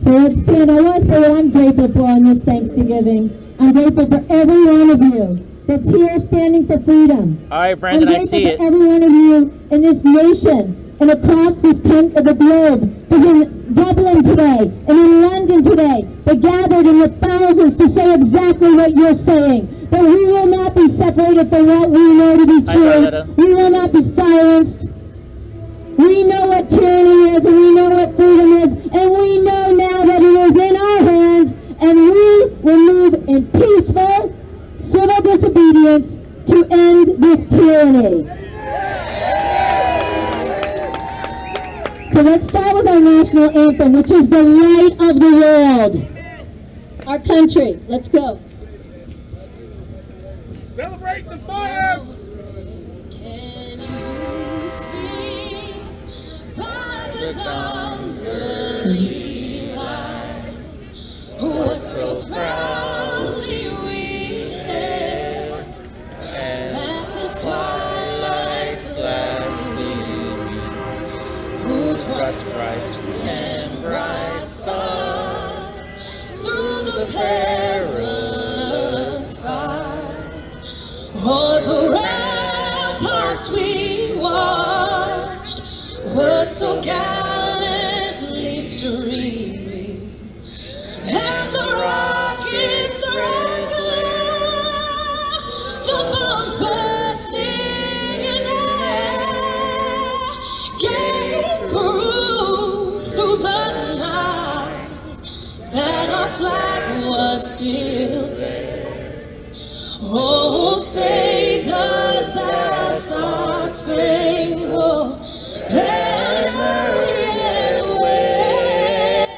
So let's stand. I want to say what I'm grateful for on this Thanksgiving. I'm grateful for every one of you that's here standing for freedom. All right, Brandon, I see it. I'm grateful for every one of you in this nation and across this country, the globe. Because in Dublin today and in London today, they gathered in the thousands to say exactly what you're saying. That we will not be separated from what we know to be true. We will not be silenced. We know what tyranny is, and we know what freedom is, and we know now that it is in our hands, and we will move in peaceful, civil disobedience to end this tyranny. So let's start with our national anthem, which is the light of the world. Our country. Let's go. Celebrate the fires! The dawn's early light, what so proudly we hailed, and the twilight's last gleaming, whose broad stripes and bright stars through the perilous fight, o'er the ramparts we watched were so gallantly streaming, and the rockets rattling, the bombs bursting in air, gave proof through the night that our flag was still there. Oh, say does that star-spangled banner yet wave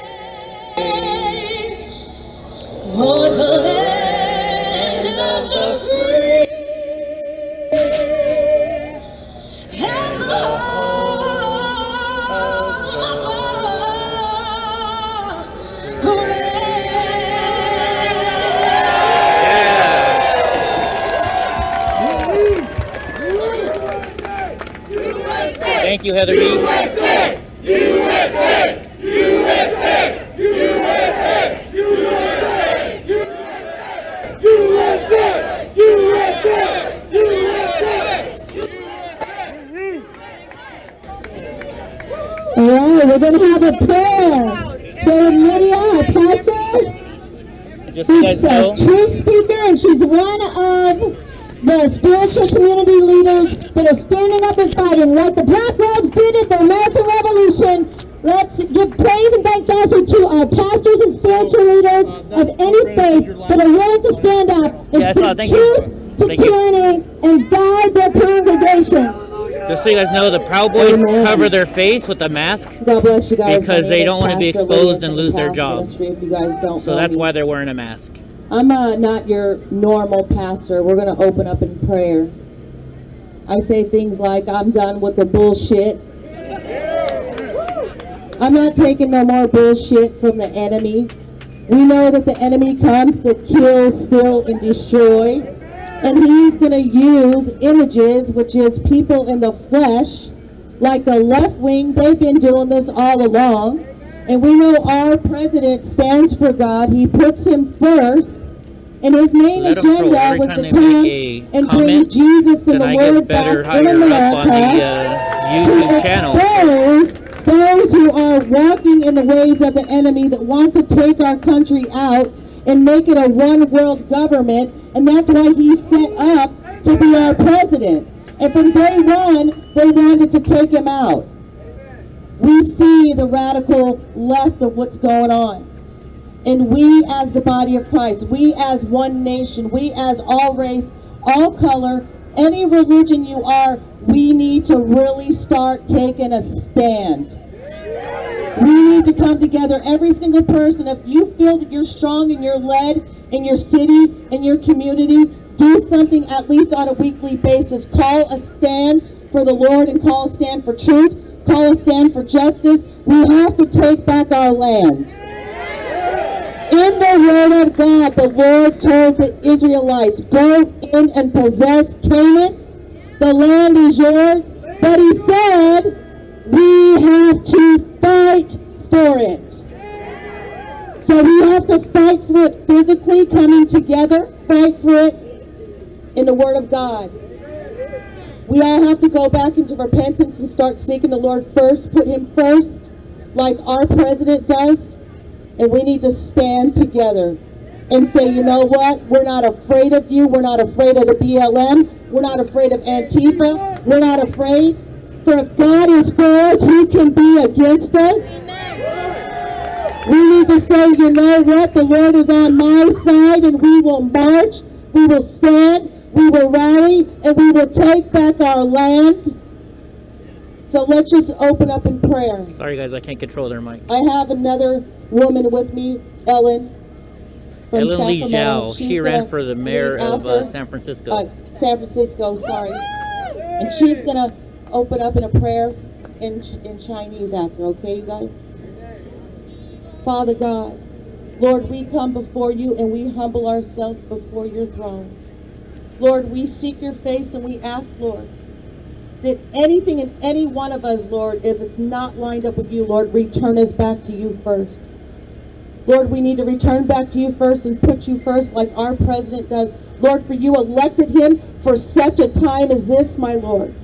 o'er the land of the free and the Thank you, Heather B. USA! USA! USA! USA! USA! USA! USA! USA! All right, we're going to have a prayer. So Lydia, our pastor, Just so you guys she's a know, truth speaker, and she's one of the spiritual community leaders that are standing up and fighting like the Black Robes did at the American Revolution. Let's give praise and thanks also to our pastors and spiritual leaders of any faith that are willing to stand up and speak truth to tyranny and guide their congregation. just so you guys know, the Proud Boys cover their face with a mask God bless you guys. because they don't want to be Pastor exposed Lydia and from lose their Past jobs. Ministry, if you guys don't So know that's me. why they're wearing a mask. I'm not your normal pastor. We're going to open up in prayer. I say things like, I'm done with the bullshit. I'm not taking no more bullshit from the enemy. We know that the enemy comes to kill, steal, and destroy. And he's going to use images, which is people in the flesh, like the left wing. They've been doing this all along. And we know our president stands for God. He puts him first. And his main Let 'em troll agenda every was time to they come make a and bring comment, Jesus and then the I Word get better back in higher up on the America YouTube to channel. expose those who are walking in the ways of the enemy that want to take our country out and make it a one world government. And that's why he's set up to be our president. And from day one, they wanted to take him out. We see the radical left of what's going on. And we as the body of Christ, we as one nation, we as all race, all color, any religion you are, we need to really start taking a stand. We need to come together, every single person. If you feel that you're strong and you're led in your city, in your community, do something at least on a weekly basis. Call a stand for the Lord and call a stand for truth. Call a stand for justice. We have to take back our land. In the Word of God, the Lord told the Israelites, go in and possess Canaan. The land is yours. But he said, we have to fight for it. So we have to fight for it physically, coming together, fight for it in the Word of God. We all have to go back into repentance and start seeking the Lord first, put Him first, like our president does. And we need to stand together and say, you know what? We're not afraid of you. We're not afraid of the BLM. We're not afraid of Antifa. We're not afraid. For if God is for us, who can be against us? We need to say, you know what? The Lord is on my side, and we will march. We will stand. We will rally, and we will take back our land. So let's just open up in prayer. Sorry, guys, I can't control their mic. I have another woman with me, Ellen. From Ellen Lee Sacramento. Zhao. She's She ran gonna for the mayor lead of after- San Francisco. San Francisco, sorry. And she's going to open up in a prayer in Chinese after, okay, you guys? Father God, Lord, we come before you and we humble ourselves before your throne. Lord, we seek your face and we ask, Lord, that anything in any one of us, Lord, if it's not lined up with you, Lord, return us back to you first. Lord, we need to return back to you first and put you first like our president does. Lord, for you elected him for such a time as this, my Lord.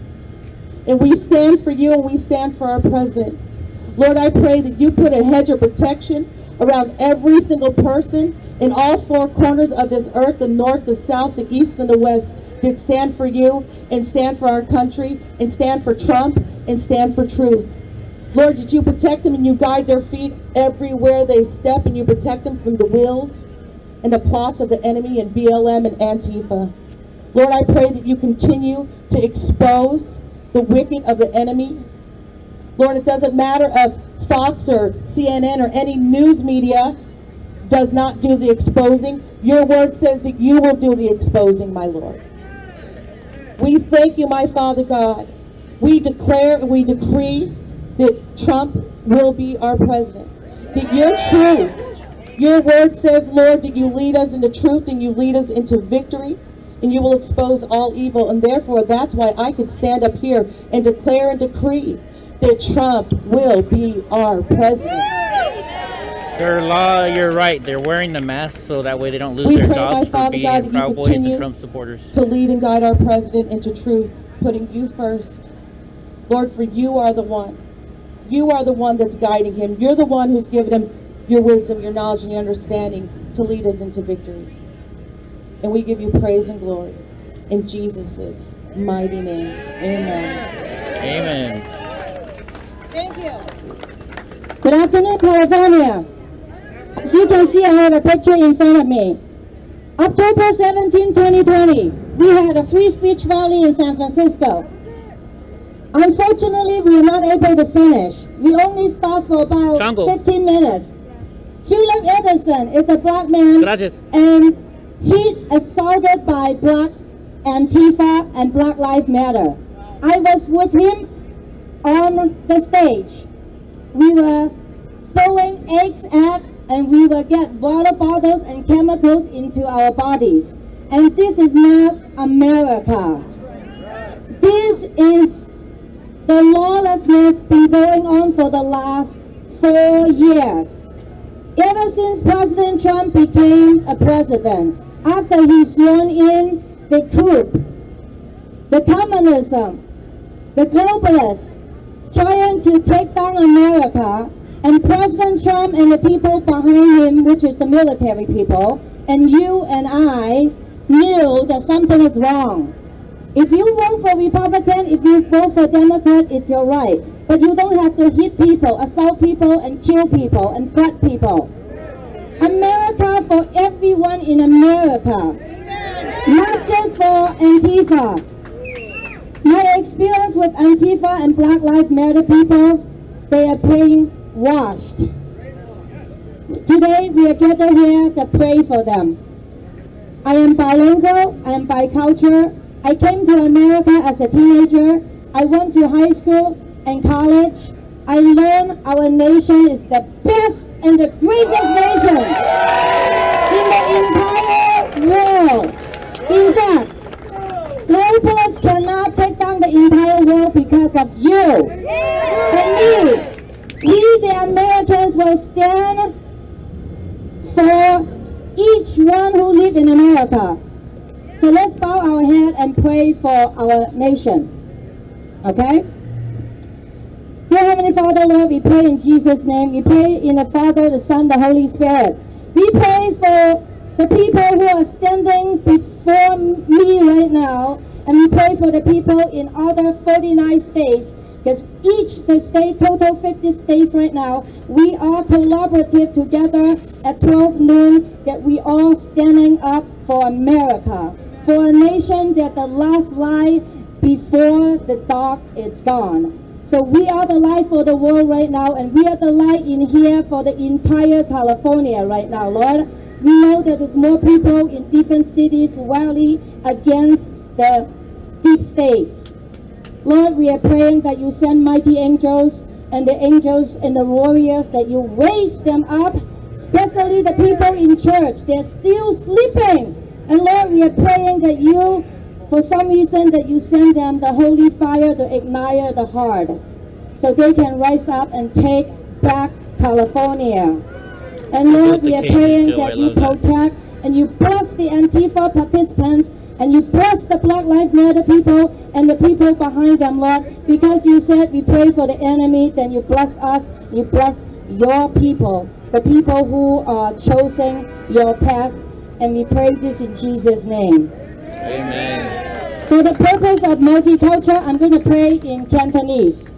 And we stand for you and we stand for our president. Lord, I pray that you put a hedge of protection around every single person in all four corners of this earth, the north, the south, the east, and the west, did stand for you and stand for our country and stand for Trump and stand for truth. Lord, did you protect them and you guide their feet everywhere they step, and you protect them from the wills and the plots of the enemy and BLM and Antifa. Lord, I pray that you continue to expose the wicked of the enemy. Lord, it doesn't matter if Fox or CNN or any news media does not do the exposing. Your word says that you will do the exposing, my Lord. We thank you, my Father God. We declare and we decree that Trump will be our president. That you're true. Your word says, Lord, that you lead us into truth and you lead us into victory, and you will expose all evil. And therefore, that's why I could stand up here and declare and decree that Trump will be our president. Sir Law, you're right. They're wearing the mask so that way they don't lose We their pray, jobs my for Father God, being that you Proud Boys and continue Trump supporters. to lead and guide our president into truth, putting you first. Lord, for you are the one. You are the one that's guiding him. You're the one who's given him your wisdom, your knowledge, and your understanding to lead us into victory. And we give you praise and glory in Jesus' mighty name. Amen. Amen. Thank you. Good afternoon, California. As you can see, I have a picture in front of me. October 17, 2020, we had a free speech rally in San Francisco. Unfortunately, we were not able to finish. We only stopped for about Jungle. 15 minutes. Philip Edison is a black man, Gracias. and he assaulted by Black Antifa and Black Lives Matter. I was with him on the stage. We were throwing eggs at, and we will get water bottles and chemicals into our bodies. And this is not America. This is the lawlessness been going on for the last 4 years. Ever since President Trump became a president, after he sworn in the coup, the communism, the globalists, trying to take down America, and President Trump and the people behind him, which is the military people, and you and I knew that something is wrong. If you vote for Republican, if you vote for Democrat, it's your right. But you don't have to hit people, assault people, and kill people, and threat people. America for everyone in America, not just for Antifa. My experience with Antifa and Black Lives Matter people, they are being washed. Today we are gathered here to pray for them. I am bilingual, I am bicultural. I came to America as a teenager. I went to high school and college. I learned our nation is the best and the greatest nation in the entire world. In fact, globalists cannot take down the entire world because of you and me. We, the Americans, will stand for each one who live in America. So let's bow our head and pray for our nation. Okay? Dear Heavenly Father, Lord, we pray in Jesus' name. We pray in the Father, the Son, the Holy Spirit. We pray for the people who are standing before me right now, and we pray for the people in other 49 states, because each the state, total 50 states right now, we are collaborative together at 12 noon, that we all standing up for America, for a nation that the last light before the dark is gone. So we are the light for the world right now, and we are the light in here for the entire California right now, Lord. We know that there's more people in different cities rally against the deep states. Lord, we are praying that you send mighty angels and the angels and the warriors, that you raise them up, especially the people in church. They're still sleeping. And Lord, we are praying that you, for some reason, that you send them the holy fire to ignite the hearts, so they can rise up and take back California. And Lord, we are praying that you protect and you bless the Antifa participants, and you bless the Black Lives Matter people and the people behind them, Lord, because you said we pray for the enemy, then you bless us, you bless your people, the people who are choosing your path, and we pray this in Jesus' name. Amen. For the purpose of multicultural, I'm going to pray in Cantonese.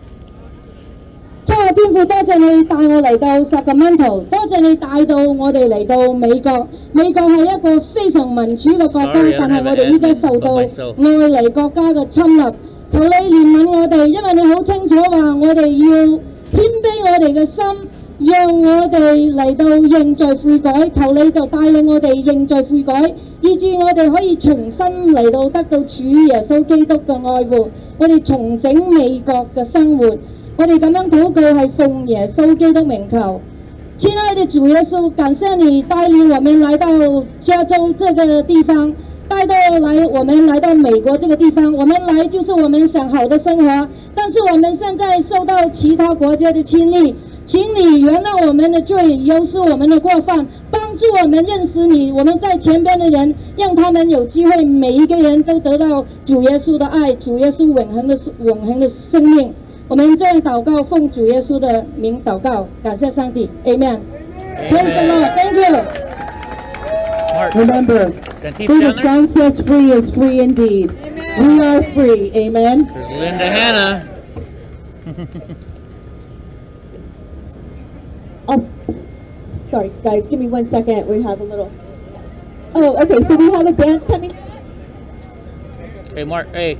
親愛天父，多謝你帶我嚟到Sacramento，多謝你帶到我哋嚟到美國。美國係一個非常民主嘅國家，但係我哋依家受到外嚟國家嘅侵略。求你憐憫我哋，因為你好清楚話我哋要謙卑我哋嘅心，讓我哋嚟到認罪悔改。求你就帶領我哋認罪悔改，以致我哋可以重新嚟到得到主耶穌基督嘅愛護，我哋重整美國嘅生活。我哋咁樣禱告係奉耶穌基督名求。親愛的主耶穌，感謝你帶領我們來到加州這個地方，我們來到美國這個地方，我們來就是我們想好的生活，但是我們現在受到其他國家的侵略，請你原諒我們的罪，饒恕我們的過犯，幫助我們認識你，我們在前邊的人，讓他們有機會，每一個人都得到主耶穌的愛，主耶穌永恆的生命。我們這樣禱告，奉主耶穌的名禱告，感謝上帝 ，Amen。Praise the Lord, thank you. Mark, Remember, Antifa who down the there? Son sets free is free indeed. We are free, amen. There's Linda Hanna. Oh, sorry, guys, give me 1 second. We have a little. Oh, okay, so we have a band coming. Hey, Mark. Hey,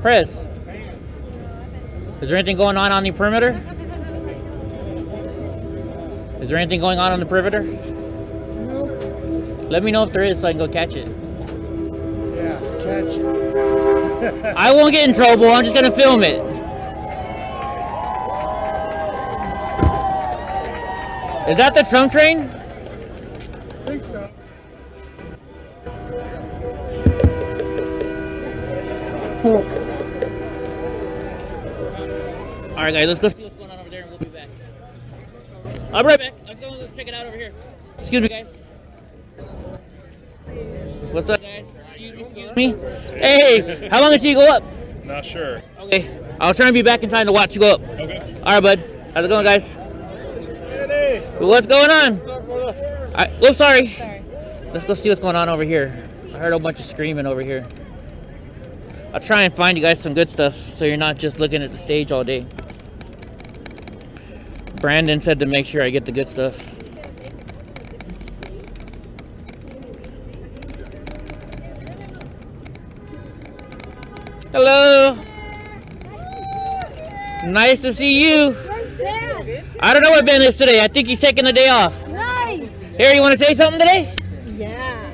Press. Is there anything going on the perimeter? Is there anything going on the perimeter? No. Let me know if there is so I can go catch it. Yeah, catch it. I won't get in trouble. I'm just going to film it. Is that the Trump train? I think so. Oh. All right, guys, let's go see what's going on over there, and we'll be back. I'll be right back. Let's go check it out over here. Excuse me, guys. What's up, guys? Excuse me. Hey, how long until you go up? Not sure. Okay, I'll try and be back in time to watch you go up. Okay. All right, bud. How's it going, guys? Hey, What's going on? what's up, brother? Oh, sorry. Let's go see what's going on over here. I heard a bunch of screaming over here. I'll try and find you guys some good stuff so you're not just looking at the stage all day. Brandon said to make sure I get the good stuff. Hello. Nice to see you. I don't know what Ben is today. I think he's taking the day off. Nice. Here, you want to say something today? Yeah.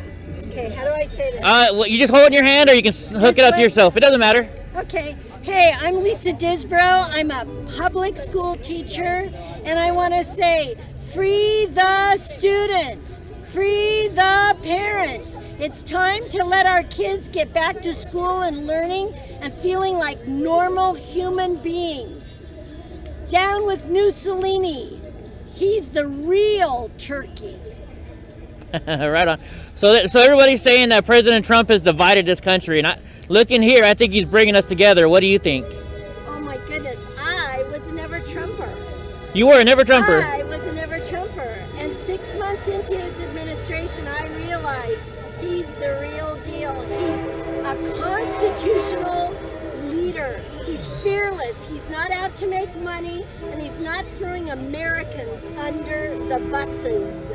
Okay, how do I say this? Well, you just hold it in your hand, or you can hook it up to yourself. It doesn't matter. Okay. Hey, I'm Lisa Disbrow. I'm a public school teacher, and I want to say, free the students, free the parents. It's time to let our kids get back to school and learning and feeling like normal human beings. Down with Mussolini. He's the real turkey. Right on. So everybody's saying that President Trump has divided this country, and looking here, I think he's bringing us together. What do you think? Oh my goodness, I was a never Trumper. You were a never Trumper. I was a never Trumper. And 6 months into his administration, I realized he's the real deal. He's a constitutional leader. He's fearless. He's not out to make money, and he's not throwing Americans under the buses.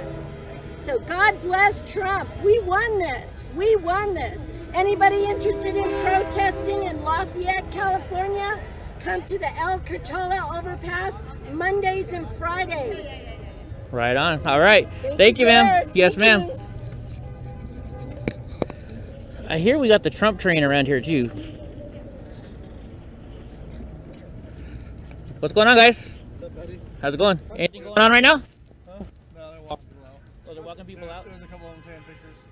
So God bless Trump. We won this. We won this. Anybody interested in protesting in Lafayette, California? Come to the El Curtola overpass Mondays and Fridays. Right on. All right. Thank you, ma'am. sir. Yes, Thank ma'am. you. I hear we got the Trump train around here too. What's going on, guys? What's up, buddy? How's it going? Anything going on right now? Huh? No, they're walking people out. Oh, they're walking people out. There's a couple of them taking pictures.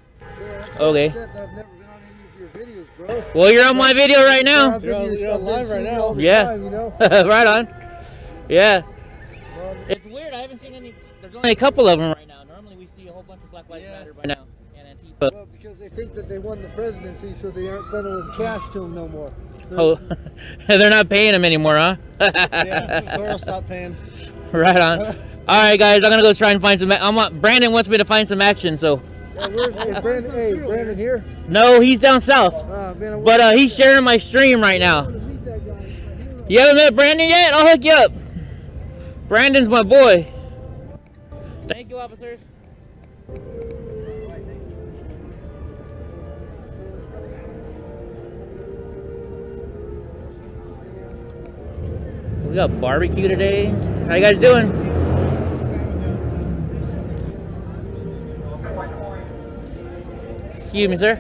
Okay. I've never been on any of your videos, bro. Well, you're on my video right now. You're on live right now. Yeah. Time, you know? Right on. Yeah. Well, It's weird. I haven't seen any. There's only a couple of them right now. Normally we see a whole bunch of Black Lives Yeah. Matter by now. And Antifa. well, because they think that they won the presidency, so they aren't funneling cash to them no more. So, Oh, they're not paying him anymore, huh? yeah, Soros stopped paying. Right on. All right, guys. I'm gonna go try and find some. Brandon wants me to find some action. So Yeah, is Brandon here? no, he's down south. Man, But he's sharing my stream right now. You haven't met Brandon yet? I'll hook you up. Brandon's my boy. Thank you, officers. We got barbecue today. How you guys doing? Excuse me, sir.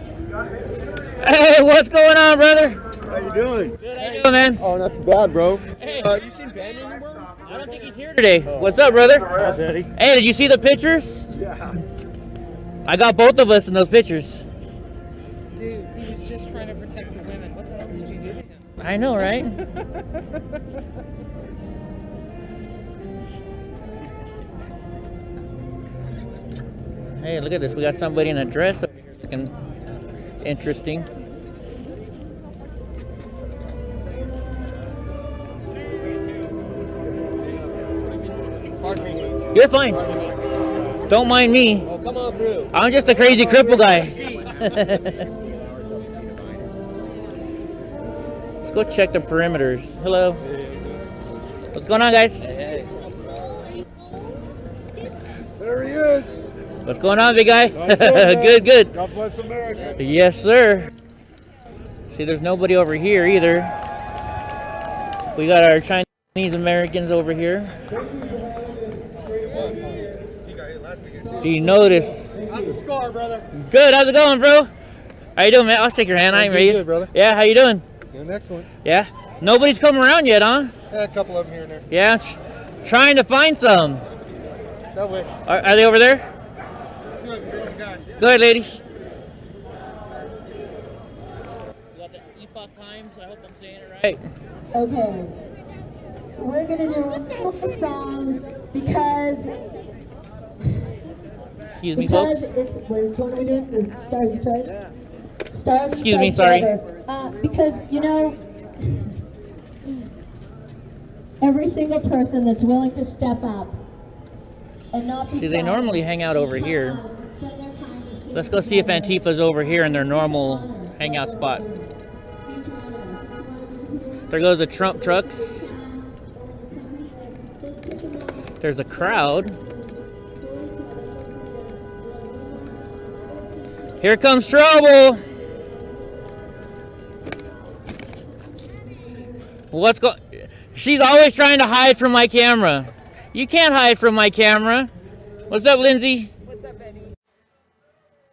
Hey, what's going on, brother? How you doing? Good, how you doing, man? Oh, not too bad, bro. Hey. You seen Ben anymore? I don't think he's here today. What's up, brother? How's Eddie? Hey, did you see the pictures? Yeah. I got both of us in those pictures. Dude, he was just trying to protect the women. What the hell did you do to him? I know, right? Hey, look at this. We got somebody in a dress over here looking interesting. You're fine. Don't mind me. Oh, come on through. I'm just a crazy cripple guy. Let's go check the perimeters. Hello. What's going on, guys? There he is. What's going on, big guy? How you doing, man? Good, good. God bless America. Yes, sir. See, there's nobody over here either. We got our Chinese Americans over here. Do you notice? How's the score, brother? Good. How's it going, bro? How you doing, man? I'll shake your hand. I ain't ready. Good, brother. Yeah. How you doing? Doing excellent. Yeah. Nobody's come around yet, huh? Yeah, a couple of them here and there. Yeah. Trying to find some. That way. Are they over there? Two of them here, one guy. Go ahead, ladies. We got the Epoch Times. I hope I'm saying it right. Okay. We're gonna do a song because Excuse me, folks. it's what are we doing? The Stars and Stripes. Stars. and Excuse me, Stripes sorry. together. Because every single person that's willing to step up and not be See, they silent, normally hang out over here. spend their time to Let's go see if Antifa's over here in their normal hangout spot. There goes the Trump trucks. There's a crowd. Here comes trouble. What's go? She's always trying to hide from my camera. You can't hide from my camera. What's up, Lindsay? What's up, Benny?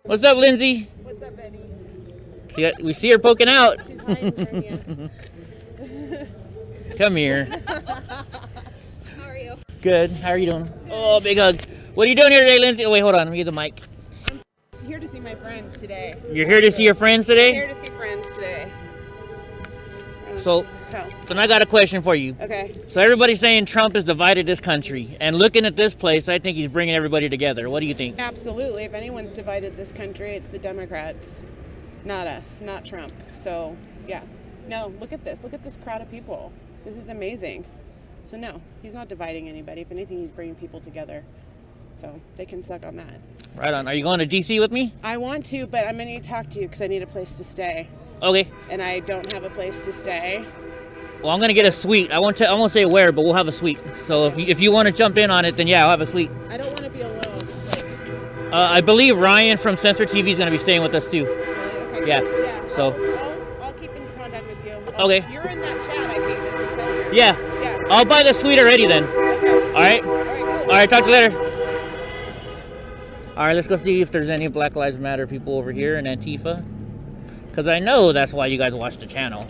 What's up, Lindsay? What's up, Benny? We see her poking out. She's hiding from you. Come here. How are you? Good. How are you doing? Oh, big hug. What are you doing here today, Lindsay? Oh, wait, hold on. Let me get the mic. I'm here to see my friends today. You're here to see your friends Here today? to see friends today. So, So, So now I got a question for you. okay. So everybody's saying Trump has divided this country, and looking at this place, I think he's bringing everybody together. What do you think? Absolutely. If anyone's divided this country, it's the Democrats, not us, not Trump. So, yeah. No, look at this. Look at this crowd of people. This is amazing. So, no, he's not dividing anybody. If anything, he's bringing people together. So, they can suck on that. Right on. Are you going to D.C. with me? I want to, but I'm going to need to talk to you because I need a place to stay. Okay. And I don't have a place to stay. Well, I'm gonna get a suite. I won't say where, but we'll have a suite. So if you want to jump in on it, then yeah, I'll have a suite. I don't want to be alone. I believe Ryan from Sensor TV is gonna be staying with us too. Really? Okay. Yeah. So. I'll keep in contact with you. Okay. You're in that chat, I think, that you're telling me. Yeah. Yeah. I'll buy the suite already then. Okay. All right. All right, cool. All right. Talk to you later. All right. Let's go see if there's any Black Lives Matter people over here in Antifa. Because I know that's why you guys watch the channel.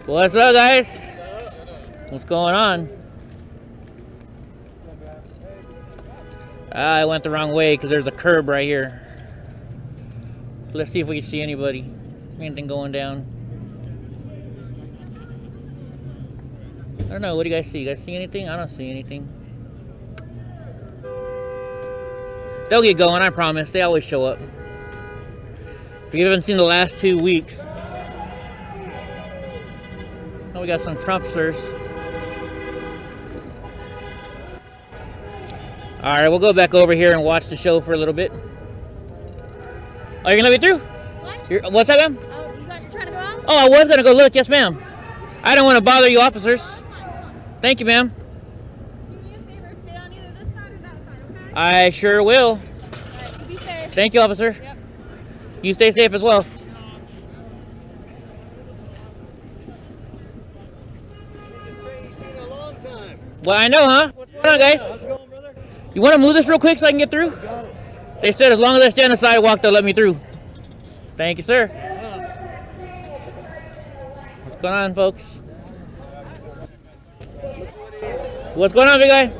What's up, guys? What's going on? I went the wrong way because there's a curb right here. Let's see if we can see anybody. Anything going down. I don't know. What do you guys see? You guys see anything? I don't see anything. They'll get going, I promise. They always show up. If you haven't seen the last 2 weeks, oh, we got some Trumpsters. All right, we'll go back over here and watch the show for a little bit. Oh, you're gonna let me through? What? What's that, ma'am? Oh, you're trying to go out? Oh, I was gonna go look. Yes, ma'am. I don't want to bother you, officers. Thank you, ma'am. Do me a favor, stay on either this side or that side, okay? I sure will. All right, you be safe. Thank you, officer. Yep. You stay safe as well. Well, I know, huh? What's going on, guys? You want to move this real quick so I can get through? They said as long as I stay on the sidewalk, they'll let me through. Thank you, sir. What's going on, folks? What's going on, big guy?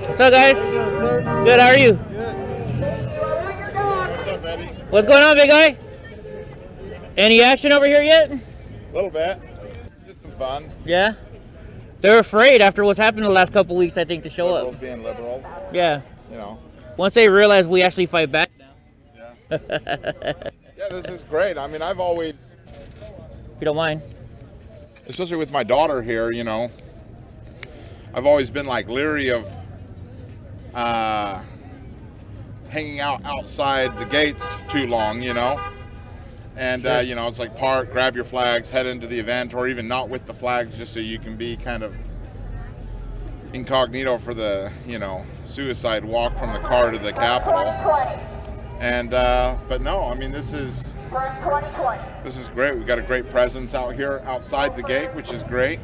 What's up, guys? Good, how are you? What's going on, big guy? Any action over here yet? A little bit. Just some fun. Yeah? They're afraid after what's happened the last couple weeks, I think, to show Liberals up. being liberals, Yeah. you know. Once they realize we actually fight back now. Yeah. Yeah, this is great. I mean, I've always, If you don't mind. especially with my daughter here, you know, I've always been like leery of hanging out outside the gates too long, you know. And, you know, it's like park, grab your flags, head into the event, or even not with the flags, just so you can be kind of incognito for the, you know, suicide walk from the car to the Capitol. And, but no, I mean, this is great. We've got a great presence out here outside the gate, which is great.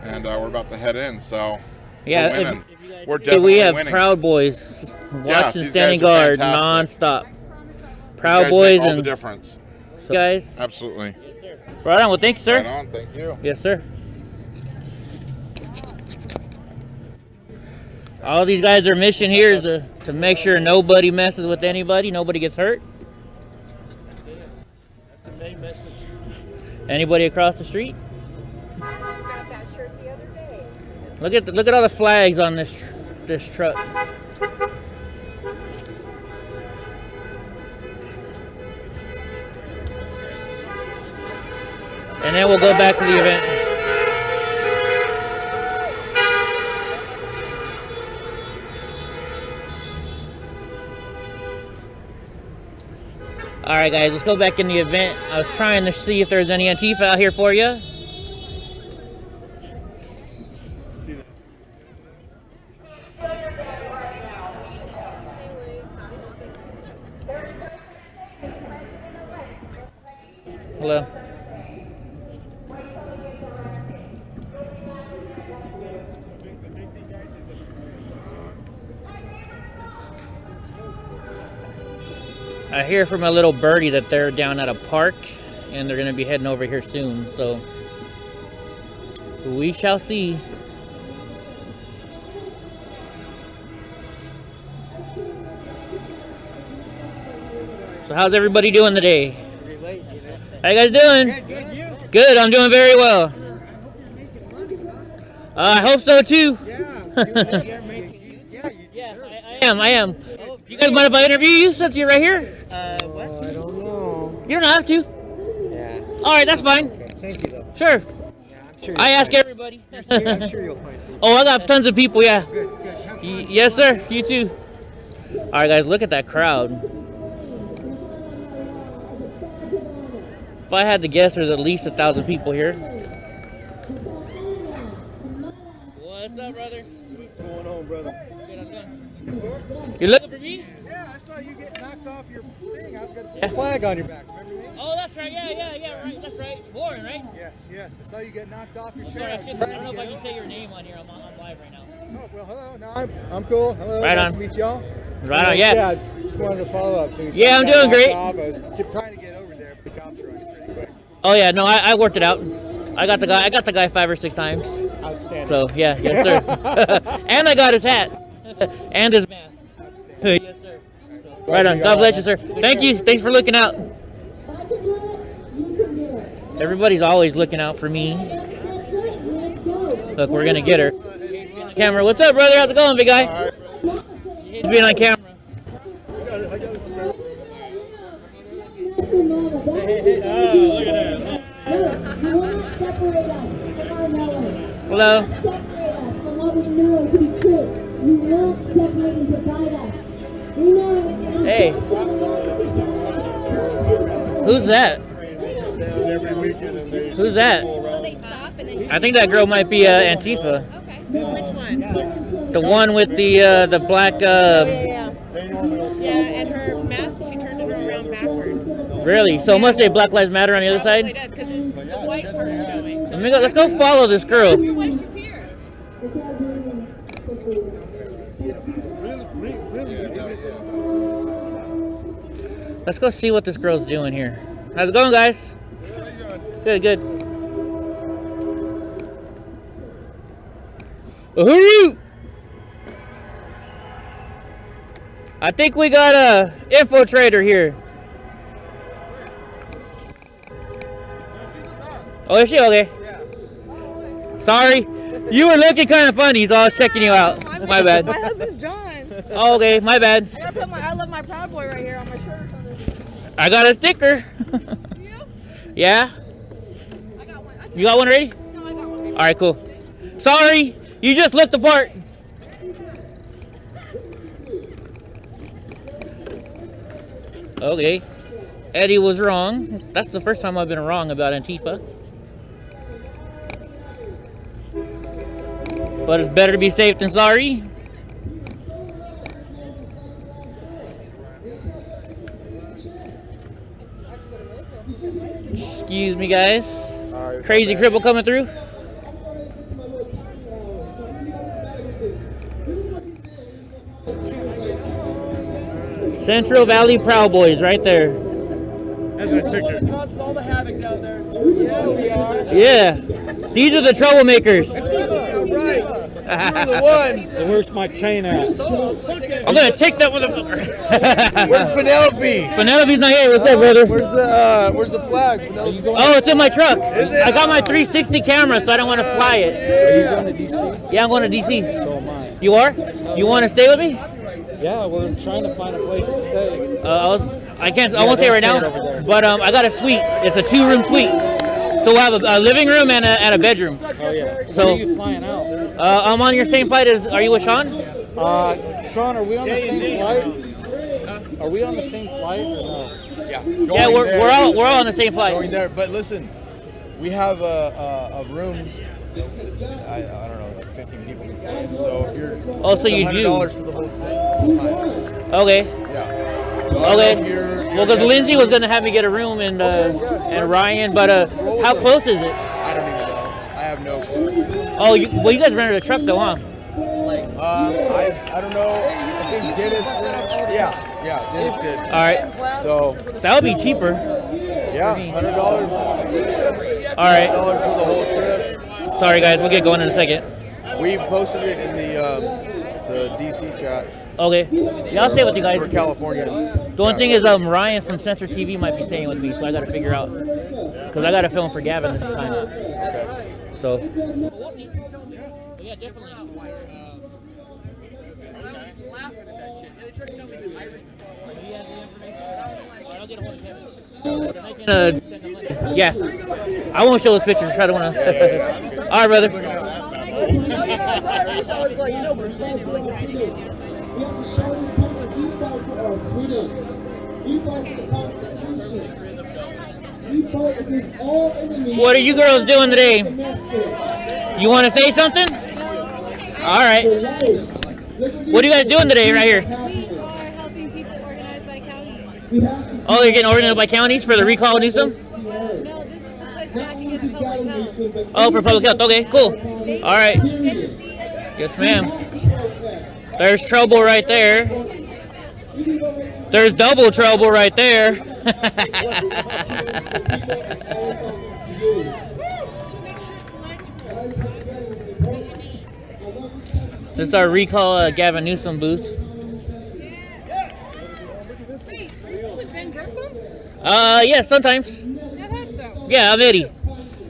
And we're about to head in, so Yeah, we're winning. We're Hey, definitely we have winning. Proud Boys watching these standing guys are guard fantastic. non-stop. You Proud guys Boys make all the and difference. so guys. Absolutely. Right on. Well, thanks, sir. Right on. Thank you. Yes, sir. All these guys, their mission here is to make sure nobody messes with anybody, nobody gets hurt. That's the main message. Anybody across the street? Look at all the flags on this truck. And then we'll go back to the event. All right, guys, let's go back in the event. I was trying to see if there's any Antifa out here for you. Hello. I hear from a little birdie that they're down at a park and they're going to be heading over here soon, so we shall see. So how's everybody doing today? How you guys doing? Good, I'm doing very well. I hope so too. I am. You guys mind if I interview you since you're right here? What? I don't know. You don't have to. Yeah. Alright, that's fine. Thank you, though. Sure. Sure I ask everybody. I'm sure you'll find it. Oh, I got tons of people, yeah. Good. Yes, sir. You too. Alright, guys, look at that crowd. If I had to guess, there's at least 1,000 people here. What's up, brothers? What's going on, brother? You're looking for me? Yeah, I saw you get knocked off your thing. I was going to put a flag on your back. Remember me? Oh, that's right. Yeah, right. That's right. Warren, right? Yes. I saw you get knocked off your Sorry, chair. I don't know if I can say your name on here. I'm live right now. Oh, well, hello. No, I'm cool. Hello. Right nice on. to meet y'all. Right on, yeah. Yeah, I just wanted to follow up. So you Yeah, saw I'm you doing got great. knocked off. I was kept trying to get over there, but the cops were running pretty quick. Oh yeah, no, I worked it out. I got the guy 5 or 6 times. Outstanding. So yeah, yes sir. And I got his hat and his mask. Yes sir. Right on. God bless you, sir. Thank you. Thanks for looking out. Everybody's always looking out for me. Look, we're gonna get her. Camera. What's up, brother? How's it going, big guy? He's being on camera. I got a spare. Hello. Hey. Who's that? Who's that? I think that girl might be Antifa. Which one? The one with the black. Yeah, and her mask, she turned it around backwards. Really? So it must say Black Lives Matter on the other Probably side. does, because it's the white part showing. So Let's go follow this girl. that's why she's here. Let's go see what this girl's doing here. How's it going, guys? Good. Hurry! I think we got a infiltrator here. Oh, is she? Okay. Sorry. You were looking kind of funny, so I was checking you out. My bad. My husband's John. Oh, okay. My bad. I gotta put my I love my Proud Boy right here on my shirt. I got a sticker. You? Yeah? I got one. You got one ready? No, I got one. All right, cool. Sorry, you just looked the part. Okay. Eddie was wrong. That's the first time I've been wrong about Antifa. But it's better to be safe than sorry. Excuse me, guys. Crazy cripple coming through. Central Valley Proud Boys, right there. That's a nice picture. It causes all the havoc down there. Yeah, we are. Yeah, these are the troublemakers. Right. You're the one. Where's my chain at? I'm gonna take that motherfucker. Where's Penelope? Penelope's not here. What's up, brother? Where's the flag? Penelope? Oh, it's in my truck. Is it? I got my 360 camera, so I don't want to fly it. Are you going to DC? Yeah, I'm going to DC. So am I. You are? You want to stay with me? Yeah, we're trying to find a place to stay. I won't say right now, but I got a suite. It's a 2-room suite. So we'll have a living room and a bedroom. Oh yeah. So- When are you flying out? I'm on your same flight as. Are you with Sean? Sean, are we on the same flight? Are we on the same flight or no? Yeah, Yeah, we're all on the same flight. going there. But listen, we have a room. It's, I don't know, like 15 people can stay in. So if you're Oh, so you $100 do. for the whole time. Okay. Yeah. Okay. Well, because Lindsay was gonna have me get a room and Ryan, but how close is it? I don't even know. I have no clue. Oh, you guys rented a truck though, huh? I don't know. I think Dennis. Yeah, Dennis did. All right. So That would be cheaper. yeah, $100. All right. $100 for the whole trip. Sorry, guys. We'll get going in a second. We posted it in the DC chat Okay. Yeah, I'll stay with you guys. for California. The only thing is, Ryan from Censor TV might be staying with me, so I got to figure out, because I got to film for Gavin this time. So. Yeah, definitely. Laughing at that shit. They tried to tell me that Irish people yeah, I won't show those pictures. I don't want to. All right, brother. What are you girls doing today? You want to say something? All right. What are you guys doing today right here? We are helping people organized by counties. Oh, you're getting organized by counties for the recall of Newsom? No, this is to push back against public health. Oh, for public health. Okay, cool. All right. Good to see you. Yes, ma'am. There's trouble right there. There's double trouble right there. This is our recall Gavin Newsom booth. Wait, is Ben Brooklyn? Yes, sometimes. I thought so. Yeah, I'm Eddie.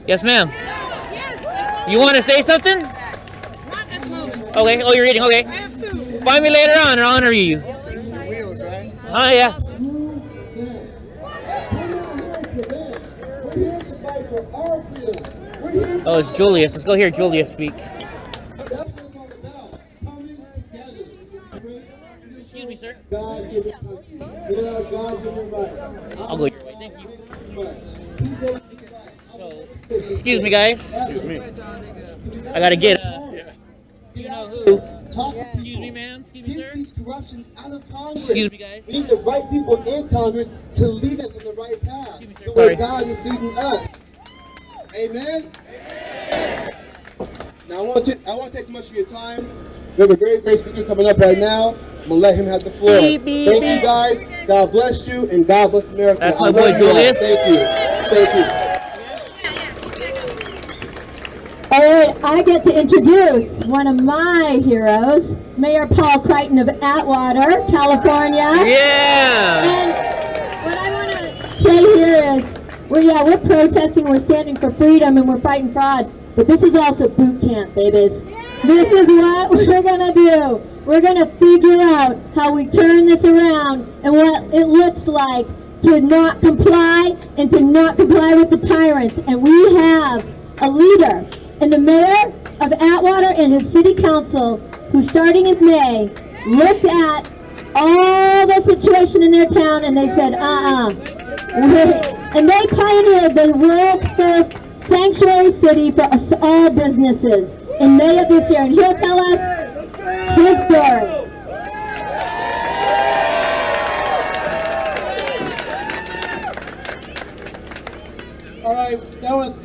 Yes, ma'am. Yes. You want to say something? Not at the moment. Okay. Oh, you're eating. Okay. I have food. Find me later on and I'll honor you. Wheels, right? Oh, yeah. Oh, it's Julius. Let's go hear Julius speak. Excuse me, sir. I'll go your way. Thank you. So, excuse me, guys. Excuse me. I gotta get. You know who? Excuse me, ma'am. Excuse me, sir. Corruption out of Congress. Excuse me, guys. We need the right people in Congress to lead us on the right path. Excuse me, sir. The Sorry. way God is leading us. Amen. Now I won't take too much of your time. We have a great speaker coming up right now. I'm gonna let him have the floor. Thank you, guys. God bless you, and God bless America. That's my boy, Julius. Thank you. Thank you. All right, I get to introduce one of my heroes, Mayor Paul Crichton of Atwater, California. Yeah. And what I want to say here is, we're protesting, we're standing for freedom, and we're fighting fraud. But this is also boot camp, babies. This is what we're gonna do. We're gonna figure out how we turn this around and what it looks like to not comply and to not comply with the tyrants. And we have a leader and the mayor of Atwater and his city council who, starting in May, looked at all the situation in their town and they said, and they pioneered the world's first sanctuary city for all businesses in May of this year, and he'll tell us his story. All right,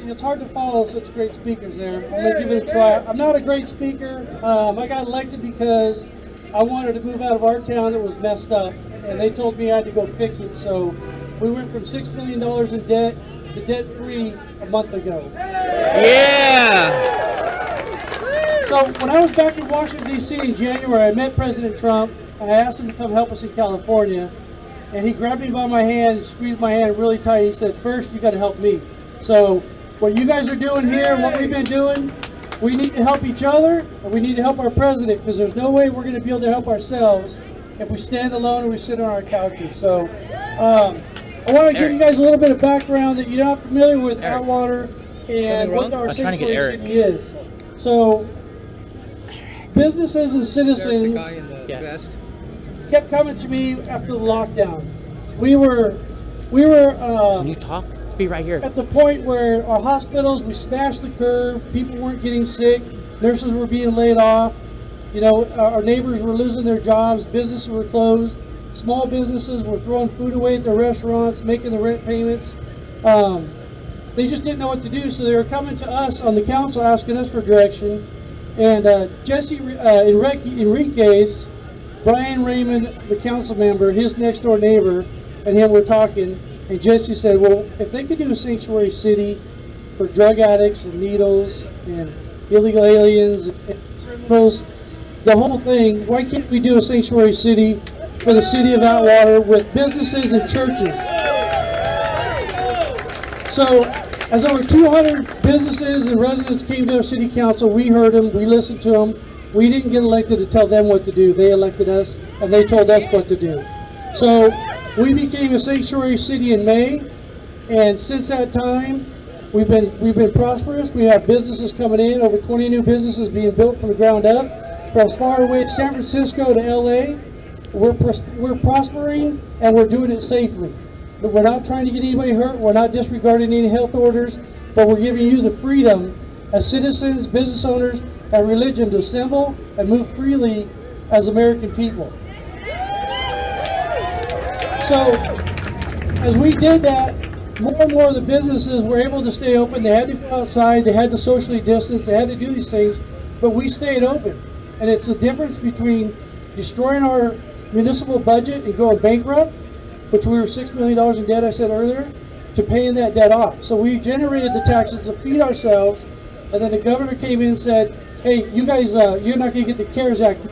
it's hard to follow such great speakers there. I'm gonna give it a try. I'm not a great speaker. I got elected because I wanted to move out of our town that was messed up, and they told me I had to go fix it. So we went from $6 million in debt to debt-free a month ago. Yeah. So when I was back in Washington, D.C. in January, I met President Trump, and I asked him to come help us in California. And he grabbed me by my hand and squeezed my hand really tight. He said, first, you got to help me. So what you guys are doing here, what we've been doing, we need to help each other, and we need to help our president, because there's no way we're going to be able to help ourselves if we stand alone and we sit on our couches. So I want to give you guys a little bit of background that you're not familiar with Atwater and what our sanctuary city is. So businesses and citizens kept coming to me after the lockdown. We were you talk? Be right here. At the point where our hospitals, we smashed the curve, people weren't getting sick, nurses were being laid off, our neighbors were losing their jobs, businesses were closed, small businesses were throwing food away at their restaurants, making the rent payments. They just didn't know what to do, so they were coming to us on the council asking us for direction. And Jesse Enriquez, Brian Raymond, the council member, his next door neighbor, and him were talking, and Jesse said, well, if they could do a sanctuary city for drug addicts and needles and illegal aliens and criminals, the whole thing, why can't we do a sanctuary city for the city of Atwater with businesses and churches. So, as over 200 businesses and residents came to our city council, we heard them, we listened to them. We didn't get elected to tell them what to do. They elected us, and they told us what to do. So, we became a sanctuary city in May, and since that time, we've been prosperous. We have businesses coming in, over 20 new businesses being built from the ground up. From as far away as San Francisco to LA, we're prospering, and we're doing it safely. But we're not trying to get anybody hurt. We're not disregarding any health orders, but we're giving you the freedom as citizens, business owners, and religion to assemble and move freely as American people. So, as we did that, more and more of the businesses were able to stay open. They had to go outside, they had to socially distance, they had to do these things, but we stayed open. And it's the difference between destroying our municipal budget and going bankrupt, which we were $6 million in debt, I said earlier, to paying that debt off. So we generated the taxes to feed ourselves, and then the governor came in and said, hey, you guys, you're not going to get the CARES Act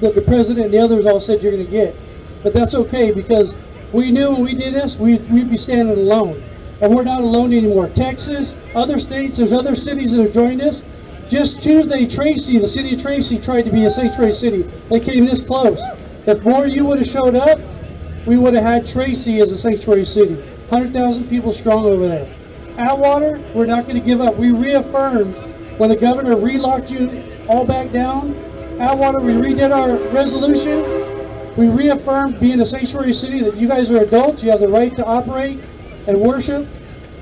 that the president and the others all said you're going to get. But that's okay, because we knew when we did this, we'd be standing alone. And we're not alone anymore. Texas, other states, there's other cities that have joined us. Just Tuesday, Tracy, the city of Tracy, tried to be a sanctuary city. They came this close. If more of you would have showed up, we would have had Tracy as a sanctuary city. 100,000 people strong over there. Atwater, we're not going to give up. We reaffirmed when the governor relocked you all back down. Atwater, we redid our resolution. We reaffirmed being a sanctuary city that you guys are adults. You have the right to operate and worship,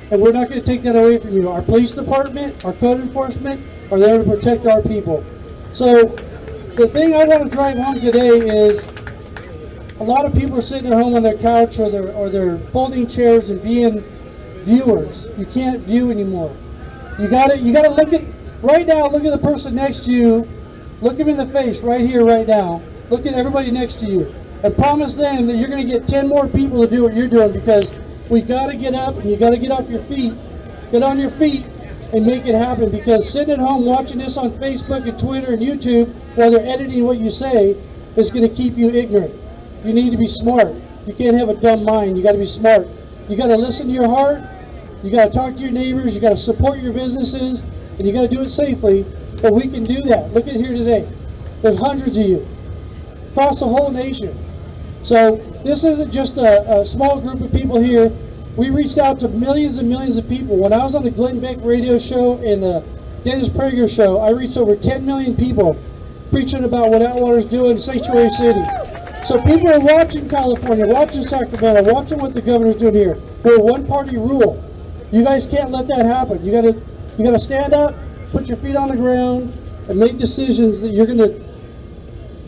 and we're not going to take that away from you. Our police department, our code enforcement are there to protect our people. So the thing I want to drive home today is a lot of people are sitting at home on their couch or they're folding chairs and being viewers. You can't view anymore. You gotta look at right now. Look at the person next to you. Look them in the face right here, right now. Look at everybody next to you and promise them that you're going to get 10 more people to do what you're doing, because we got to get up and you got to get off your feet, get on your feet and make it happen, because sitting at home watching this on Facebook and Twitter and YouTube while they're editing what you say is going to keep you ignorant. You need to be smart. You can't have a dumb mind. You got to be smart. You got to listen to your heart. You got to talk to your neighbors. You got to support your businesses, and you got to do it safely. But we can do that. Look at here today. There's hundreds of you across the whole nation. So this isn't just a small group of people here. We reached out to millions and millions of people. When I was on the Glenn Beck radio show and the Dennis Prager show, I reached over 10 million people preaching about what Atwater's doing in Sanctuary City. So people are watching California, watching Sacramento, watching what the governor's doing here. We're a one-party rule. You guys can't let that happen. You gotta stand up, put your feet on the ground, and make decisions that you're gonna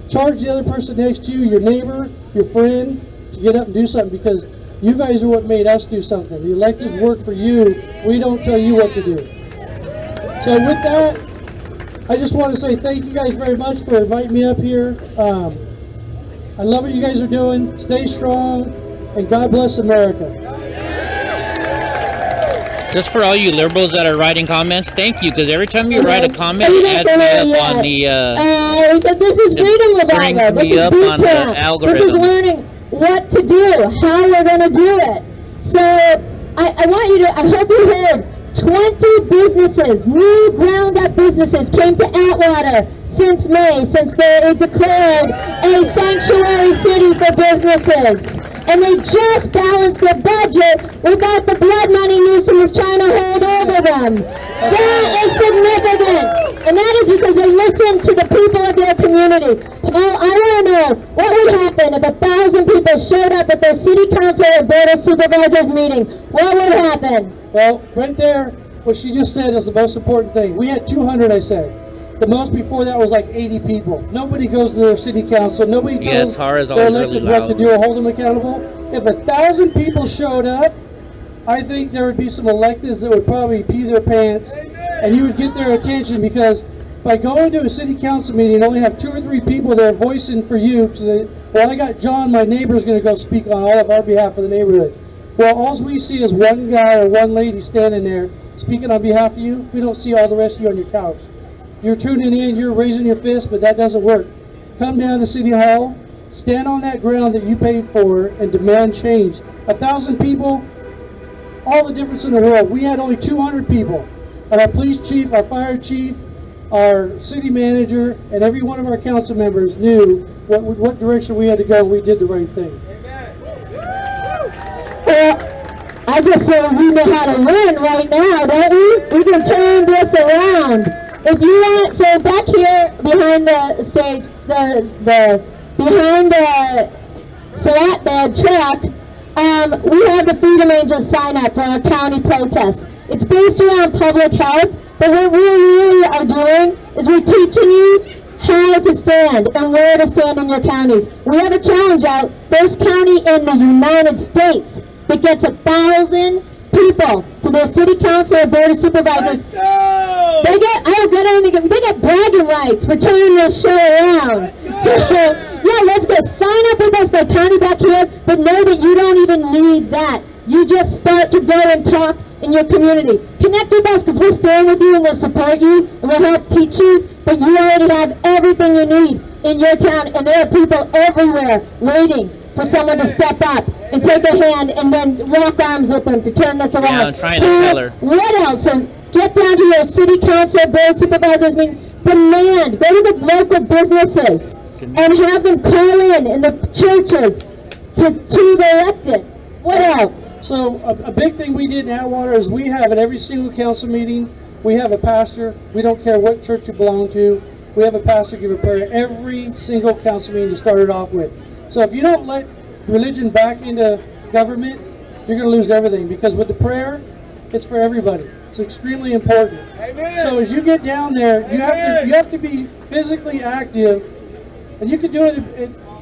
charge the other person next to you, your neighbor, your friend, to get up and do something, because you guys are what made us do something. The electeds work for you. We don't tell you what to do. So with that, I just want to say thank you guys very much for inviting me up here. I love what you guys are doing. Stay strong, and God bless America. Just for all you liberals that are writing comments, thank you, because every time you write a comment, it adds me up on the, so this is freedom of brings honor. This me is up boot on the camp. This is algorithm. learning what to do, how we're going to do it. So I want you to, I hope you heard, 20 businesses, new ground up businesses came to Atwater since May, since they declared a sanctuary city for businesses. And they just balanced their budget without the blood money Newsom was trying to hold over them. That is significant. And that is because they listened to the people of their community. Well, I want to know, what would happen if 1,000 people showed up at their city council or board of supervisors meeting? What would happen? Well, right there, what she just said is the most important thing. We had 200, I said. The most before that was like 80 people. Nobody goes to their city council. Nobody tells their elected what to do or hold them accountable. If 1,000 people showed up, I think there would be some electeds that would probably pee their pants, and you would get their attention, because by going to a city council meeting and only have 2 or 3 people that are voicing for you, so well, I got John, my neighbor's going to go speak on all of our behalf of the neighborhood. Well, all we see is one guy or one lady standing there speaking on behalf of you. We don't see all the rest of you on your couch. You're tuning in, you're raising your fist, but that doesn't work. Come down to City Hall, stand on that ground that you paid for and demand change. 1,000 people, all the difference in the world. We had only 200 people. And our police chief, our fire chief, our city manager, and every one of our council members knew what direction we had to go, and we did the right thing. Well, I just say we know how to win right now, don't we? We can turn this around. If you want, so back here behind the stage, behind the flatbed truck, we have the Freedom Angels sign up for our county protest. It's based around public health, but what we really are doing is we're teaching you how to stand and where to stand in your counties. We have a challenge out, first county in the United States that gets 1,000 people to their city council or board of supervisors. They get bragging rights for turning this show around. Yeah, let's go sign up with us by county back here, but know that you don't even need that. You just start to go and talk in your community. Connect with us because we'll stand with you and we'll support you and we'll help teach you, but you already have everything you need in your town, and there are people everywhere waiting for someone to step up and take a hand and then lock arms with them to turn this around. Yeah, I'm trying to tell her. What else? So get down to your city council, board of supervisors meeting, demand, go to the local businesses and have them call in the churches to the elected. What else? So a big thing we did in Atwater is we have at every single council meeting, we have a pastor. We don't care what church you belong to. We have a pastor give a prayer every single council meeting to start it off with. So if you don't let religion back into government, you're going to lose everything, because with the prayer, it's for everybody. It's extremely important. Amen. So as you get down there, you have to be physically active, and you can do it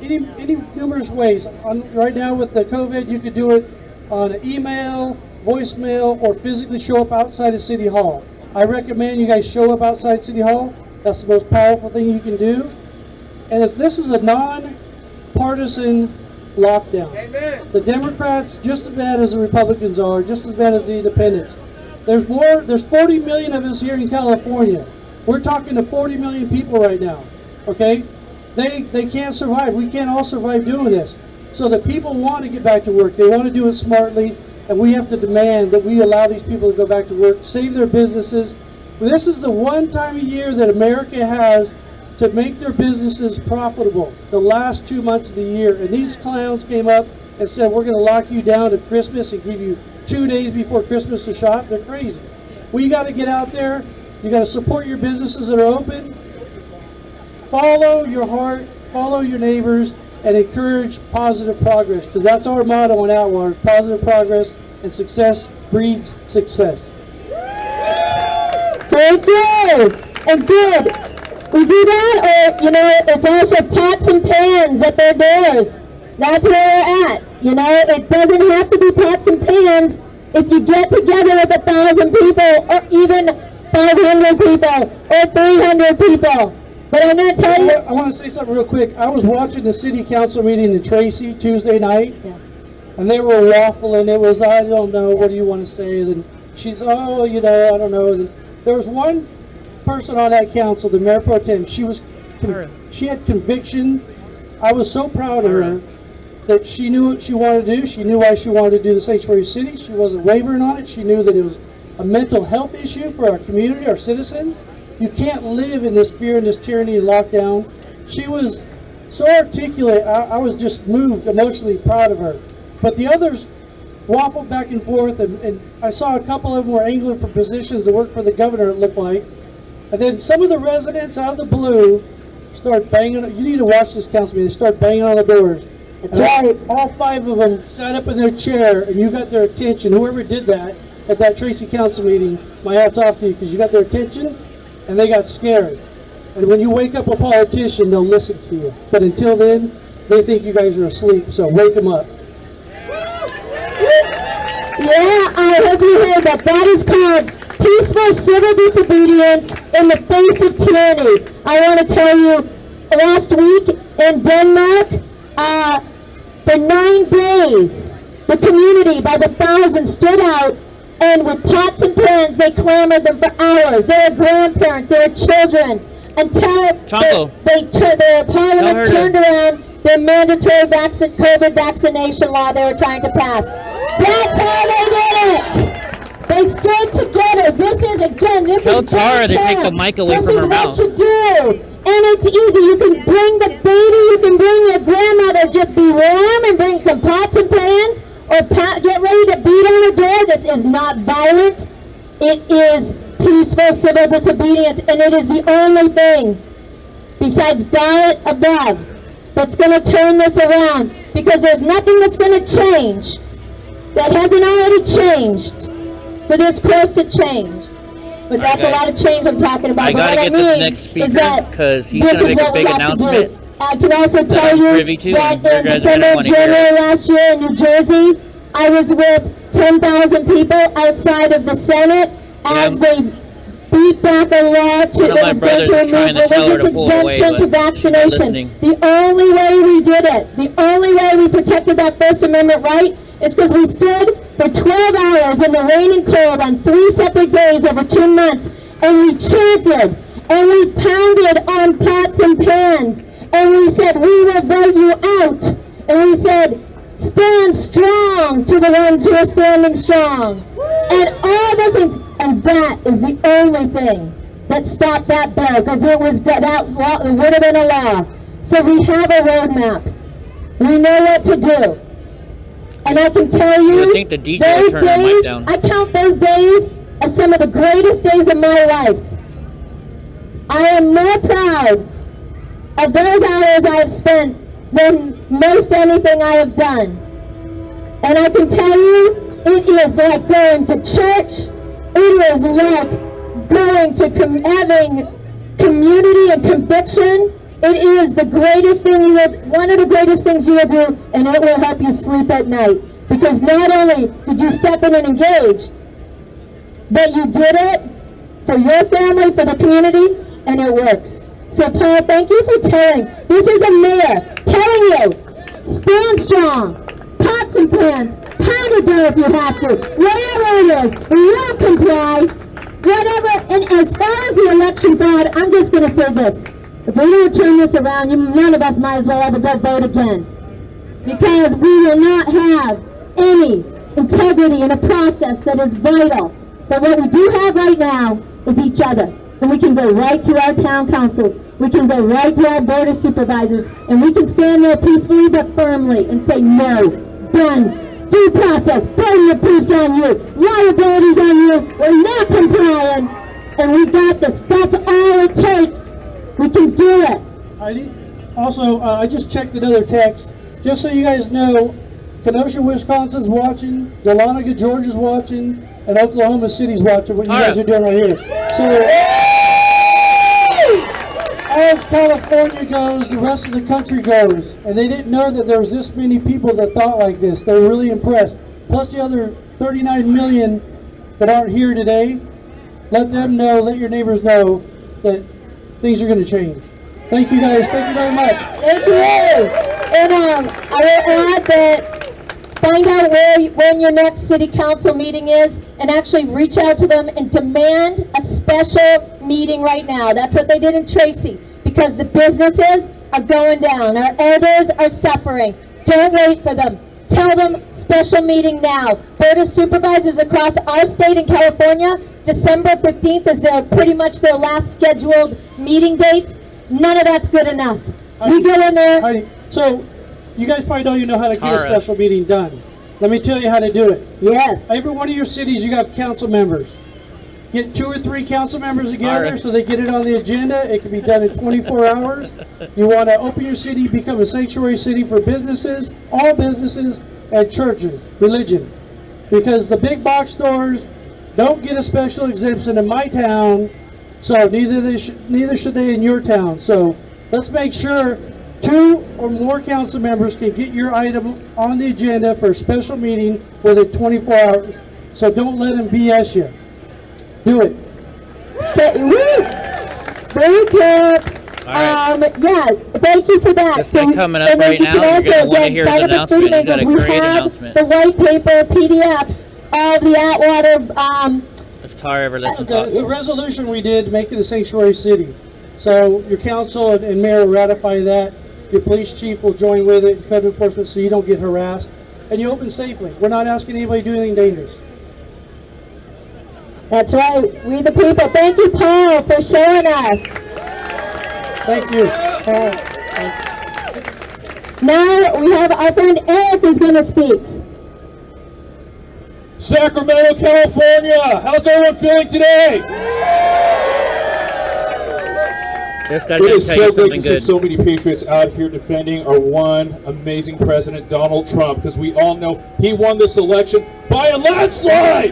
in any numerous ways. Right now with the COVID, you could do it on email, voicemail, or physically show up outside of City Hall. I recommend you guys show up outside City Hall. That's the most powerful thing you can do. And this is a non-partisan lockdown. Amen. The Democrats, just as bad as the Republicans are, just as bad as the independents. There's 40 million of us here in California. We're talking to 40 million people right now, okay? They can't survive. We can't all survive doing this. So the people want to get back to work. They want to do it smartly, and we have to demand that we allow these people to go back to work, save their businesses. This is the one time a year that America has to make their businesses profitable, the last 2 months of the year. And these clowns came up and said, we're going to lock you down at Christmas and give you 2 days before Christmas to shop. They're crazy. We got to get out there. You got to support your businesses that are open. Follow your heart, follow your neighbors, and encourage positive progress, because that's our motto in Atwater: positive progress, and success breeds success. Thank you. And did we do that? Or, it's also pots and pans at their doors. That's where we're at. It doesn't have to be pots and pans if you get together with 1,000 people, or even 500 people, or 300 people. But I'm going to tell you... I want to say something real quick. I was watching the city council meeting in Tracy Tuesday night, and they were waffling. It was, I don't know, what do you want to say? Then she's, oh, I don't know. Then there was one person on that council, the mayor pro tem. She had conviction. I was so proud of her that she knew what she wanted to do. She knew why she wanted to do the Sanctuary City. She wasn't wavering on it. She knew that it was a mental health issue for our community, our citizens. You can't live in this fear and this tyranny and lockdown. She was so articulate. I was just moved, emotionally proud of her. But the others waffled back and forth, and I saw a couple of them were angling for positions to work for the governor, it looked like. And then some of the residents out of the blue start banging. You need to watch this council meeting. They start banging on the doors. That's right. All 5 of them sat up in their chair, and you got their attention. Whoever did that at that Tracy council meeting, my hat's off to you, because you got their attention. And they got scared. And when you wake up a politician, they'll listen to you. But until then, they think you guys are asleep, so wake them up. Yeah, I hope you heard that. That is called peaceful civil disobedience in the face of tyranny. I want to tell you, last week in Denmark, for 9 days, the community by the thousands stood out, and with pots and pans, they clamored them for hours. They were grandparents, they were children, until the parliament turned around the mandatory COVID vaccination law they were trying to pass. That's how they did it. They stood together. This is, again, this Tell is Tara to take the mic away from her mouth. This is what you do. And it's easy. You can bring the baby, you can bring your grandmother, just be warm and bring some pots and pans, or get ready to beat on the door. This is not violent. It is peaceful civil disobedience, and it is the only thing besides God above that's going to turn this around, because there's nothing that's going to change that hasn't already changed for this course to change. But that's a lot of change I'm talking about. I gotta get this next speaker because he's gonna make a big announcement. I can also tell you that in December, January last year in New Jersey, I was with 10,000 people outside of the Senate as they beat back a law that was going to remove religious exemption to vaccination. The only way we did it, the only way we protected that First Amendment right, is because we stood for 12 hours in the rain and cold on 3 separate days over 2 months, and we chanted, and we pounded on pots and pans, and we said, we will vote you out, and we said, stand strong to the ones who are standing strong, and all those things, and that is the only thing that stopped that bill, because it was that law, it would have been a law. So we have a roadmap. We know what to do. And I can tell you, think the DJ those turned the mic days, down. I count those days as some of the greatest days of my life. I am more proud of those hours I have spent than most anything I have done. And I can tell you, it is like going to church. It is like going to having community and conviction. It is the greatest thing one of the greatest things you will do, and it will help you sleep at night. Because not only did you step in and engage, but you did it for your family, for the community, and it works. So Paul, thank you for telling. This is a mayor telling you, stand strong, pots and pans, pound a door if you have to, whatever it is, we will comply, whatever. And as far as the election fraud, I'm just going to say this. If we don't turn this around, none of us might as well ever go vote again. Because we will not have any integrity in a process that is vital. But what we do have right now is each other. And we can go right to our town councils. We can go right to our board of supervisors. And we can stand there peacefully but firmly and say, no, done. Due process, burden of proofs on you, liabilities on you, we're not complying. And we got this. That's all it takes. We can do it. Heidi, also, I just checked another text. Just so you guys know, Kenosha, Wisconsin's watching, Dahlonega, Georgia's watching, and Oklahoma City's watching what you guys are doing right here. So, as California goes, the rest of the country goes. And they didn't know that there was this many people that thought like this. They were really impressed. Plus the other 39 million that aren't here today. Let them know, let your neighbors know that things are going to change. Thank you guys. Thank you very much. Thank you. And I will add that find out when your next city council meeting is, and actually reach out to them and demand a special meeting right now. That's what they did in Tracy, because the businesses are going down. Our elders are suffering. Don't wait for them. Tell them special meeting now. Board of Supervisors across our state in California, December 15th is pretty much their last scheduled meeting dates. None of that's good enough. We go in there. Heidi, so you guys probably don't even know how to get a special meeting done. Let me tell you how to do it. Yes. Every one of your cities, you got council members. Get 2 or 3 council members together so they get it on the agenda. It can be done in 24 hours. You want to open your city, become a sanctuary city for businesses, all businesses, and churches, religion. Because the big box stores don't get a special exemption in my town, so neither should they in your town. So let's make sure 2 or more council members can get your item on the agenda for a special meeting within 24 hours. So don't let them BS you. Do it. Very good. Yeah, thank you for that. This guy coming up right now, you're going to want to hear his announcement. He's got a great announcement. The white paper PDFs of the Atwater. If Tara ever lets him talk. It's a resolution we did to make it a sanctuary city. So your council and mayor ratify that. Your police chief will join with it, code enforcement, so you don't get harassed. And you open safely. We're not asking anybody to do anything dangerous. That's right. We the people. Thank you, Paul, for showing us. Thank you. Now we have our friend Eric is going to speak. Sacramento, California. How's everyone feeling today? This guy's It gonna is tell you so great something to see good. so many patriots out here defending our one amazing president, Donald Trump, because we all know he won this election by a landslide.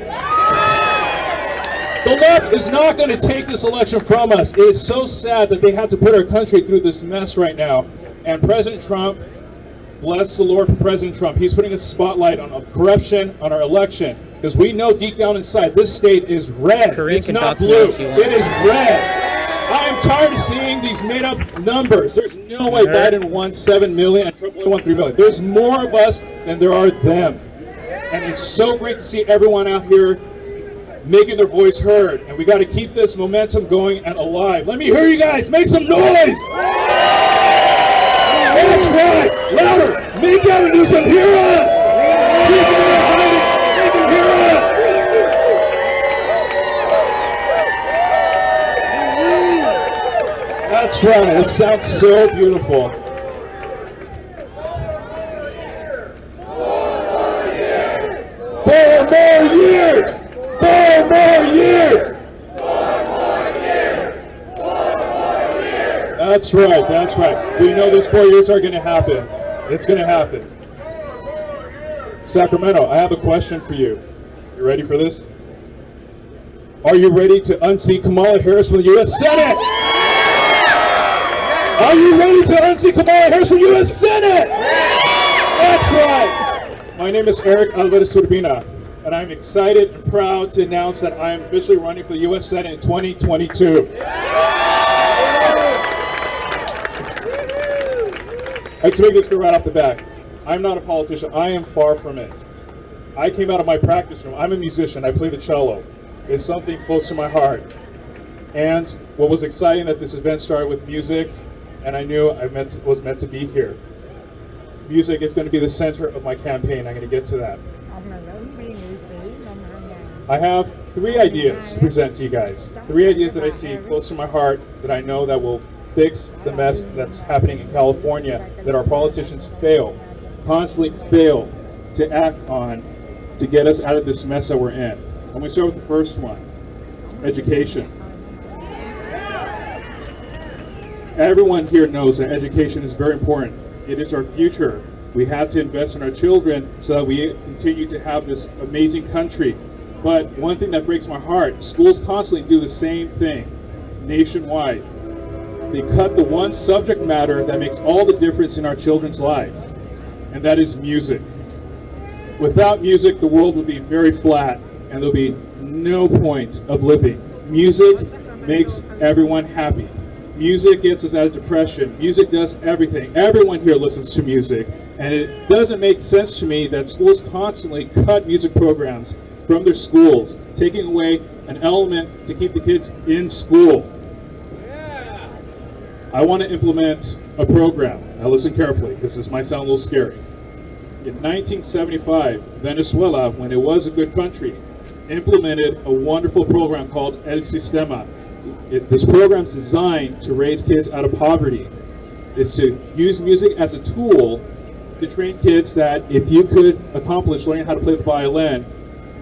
The left is not going to take this election from us. It is so sad that they have to put our country through this mess right now. And President Trump, bless the Lord for President Trump. He's putting a spotlight on corruption, on our election. Because we know deep down inside, this state is red. Corinne It's can not talk to me blue. if she wants. It is red. I am tired of seeing these made-up numbers. There's no way Biden won 7 million and Trump only won 3 million. There's more of us than there are them. And it's so great to see everyone out here making their voice heard. And we got to keep this momentum going and alive. Let me hear you guys. Make some noise. That's right. Louder. Make Gavin Newsom hear us. Make him hear us. That's right. It sounds so beautiful. 4 more years. 4 more years. 4 more years. 4 more years. That's right. That's right. We know those 4 years are going to happen. It's going to happen. Sacramento, I have a question for you. You ready for this? Are you ready to unseat Kamala Harris from the U.S. Senate? Are you ready to unseat Kamala Harris from the U.S. Senate? That's right. My name is Eric Alvarez Urbina, and I'm excited and proud to announce that I am officially running for the U.S. Senate in 2022. I'd like to make this clear right off the bat. I'm not a politician. I am far from it. I came out of my practice room. I'm a musician. I play the cello. It's something close to my heart. And what was exciting that this event started with music, and I knew I was meant to be here. Music is going to be the center of my campaign. I'm going to get to that. I have 3 ideas to present to you guys. 3 ideas that I see close to my heart that I know that will fix the mess that's happening in California, that our politicians constantly fail to act on to get us out of this mess that we're in. I'm going to start with the first one, education. Everyone here knows that education is very important. It is our future. We have to invest in our children so that we continue to have this amazing country. But one thing that breaks my heart, schools constantly do the same thing nationwide. They cut the one subject matter that makes all the difference in our children's life, and that is music. Without music, the world would be very flat, and there'll be no point of living. Music makes everyone happy. Music gets us out of depression. Music does everything. Everyone here listens to music. And it doesn't make sense to me that schools constantly cut music programs from their schools, taking away an element to keep the kids in school. I want to implement a program. Now listen carefully, because this might sound a little scary. In 1975, Venezuela, when it was a good country, implemented a wonderful program called El Sistema. This program is designed to raise kids out of poverty. It's to use music as a tool to train kids that if you could accomplish learning how to play the violin,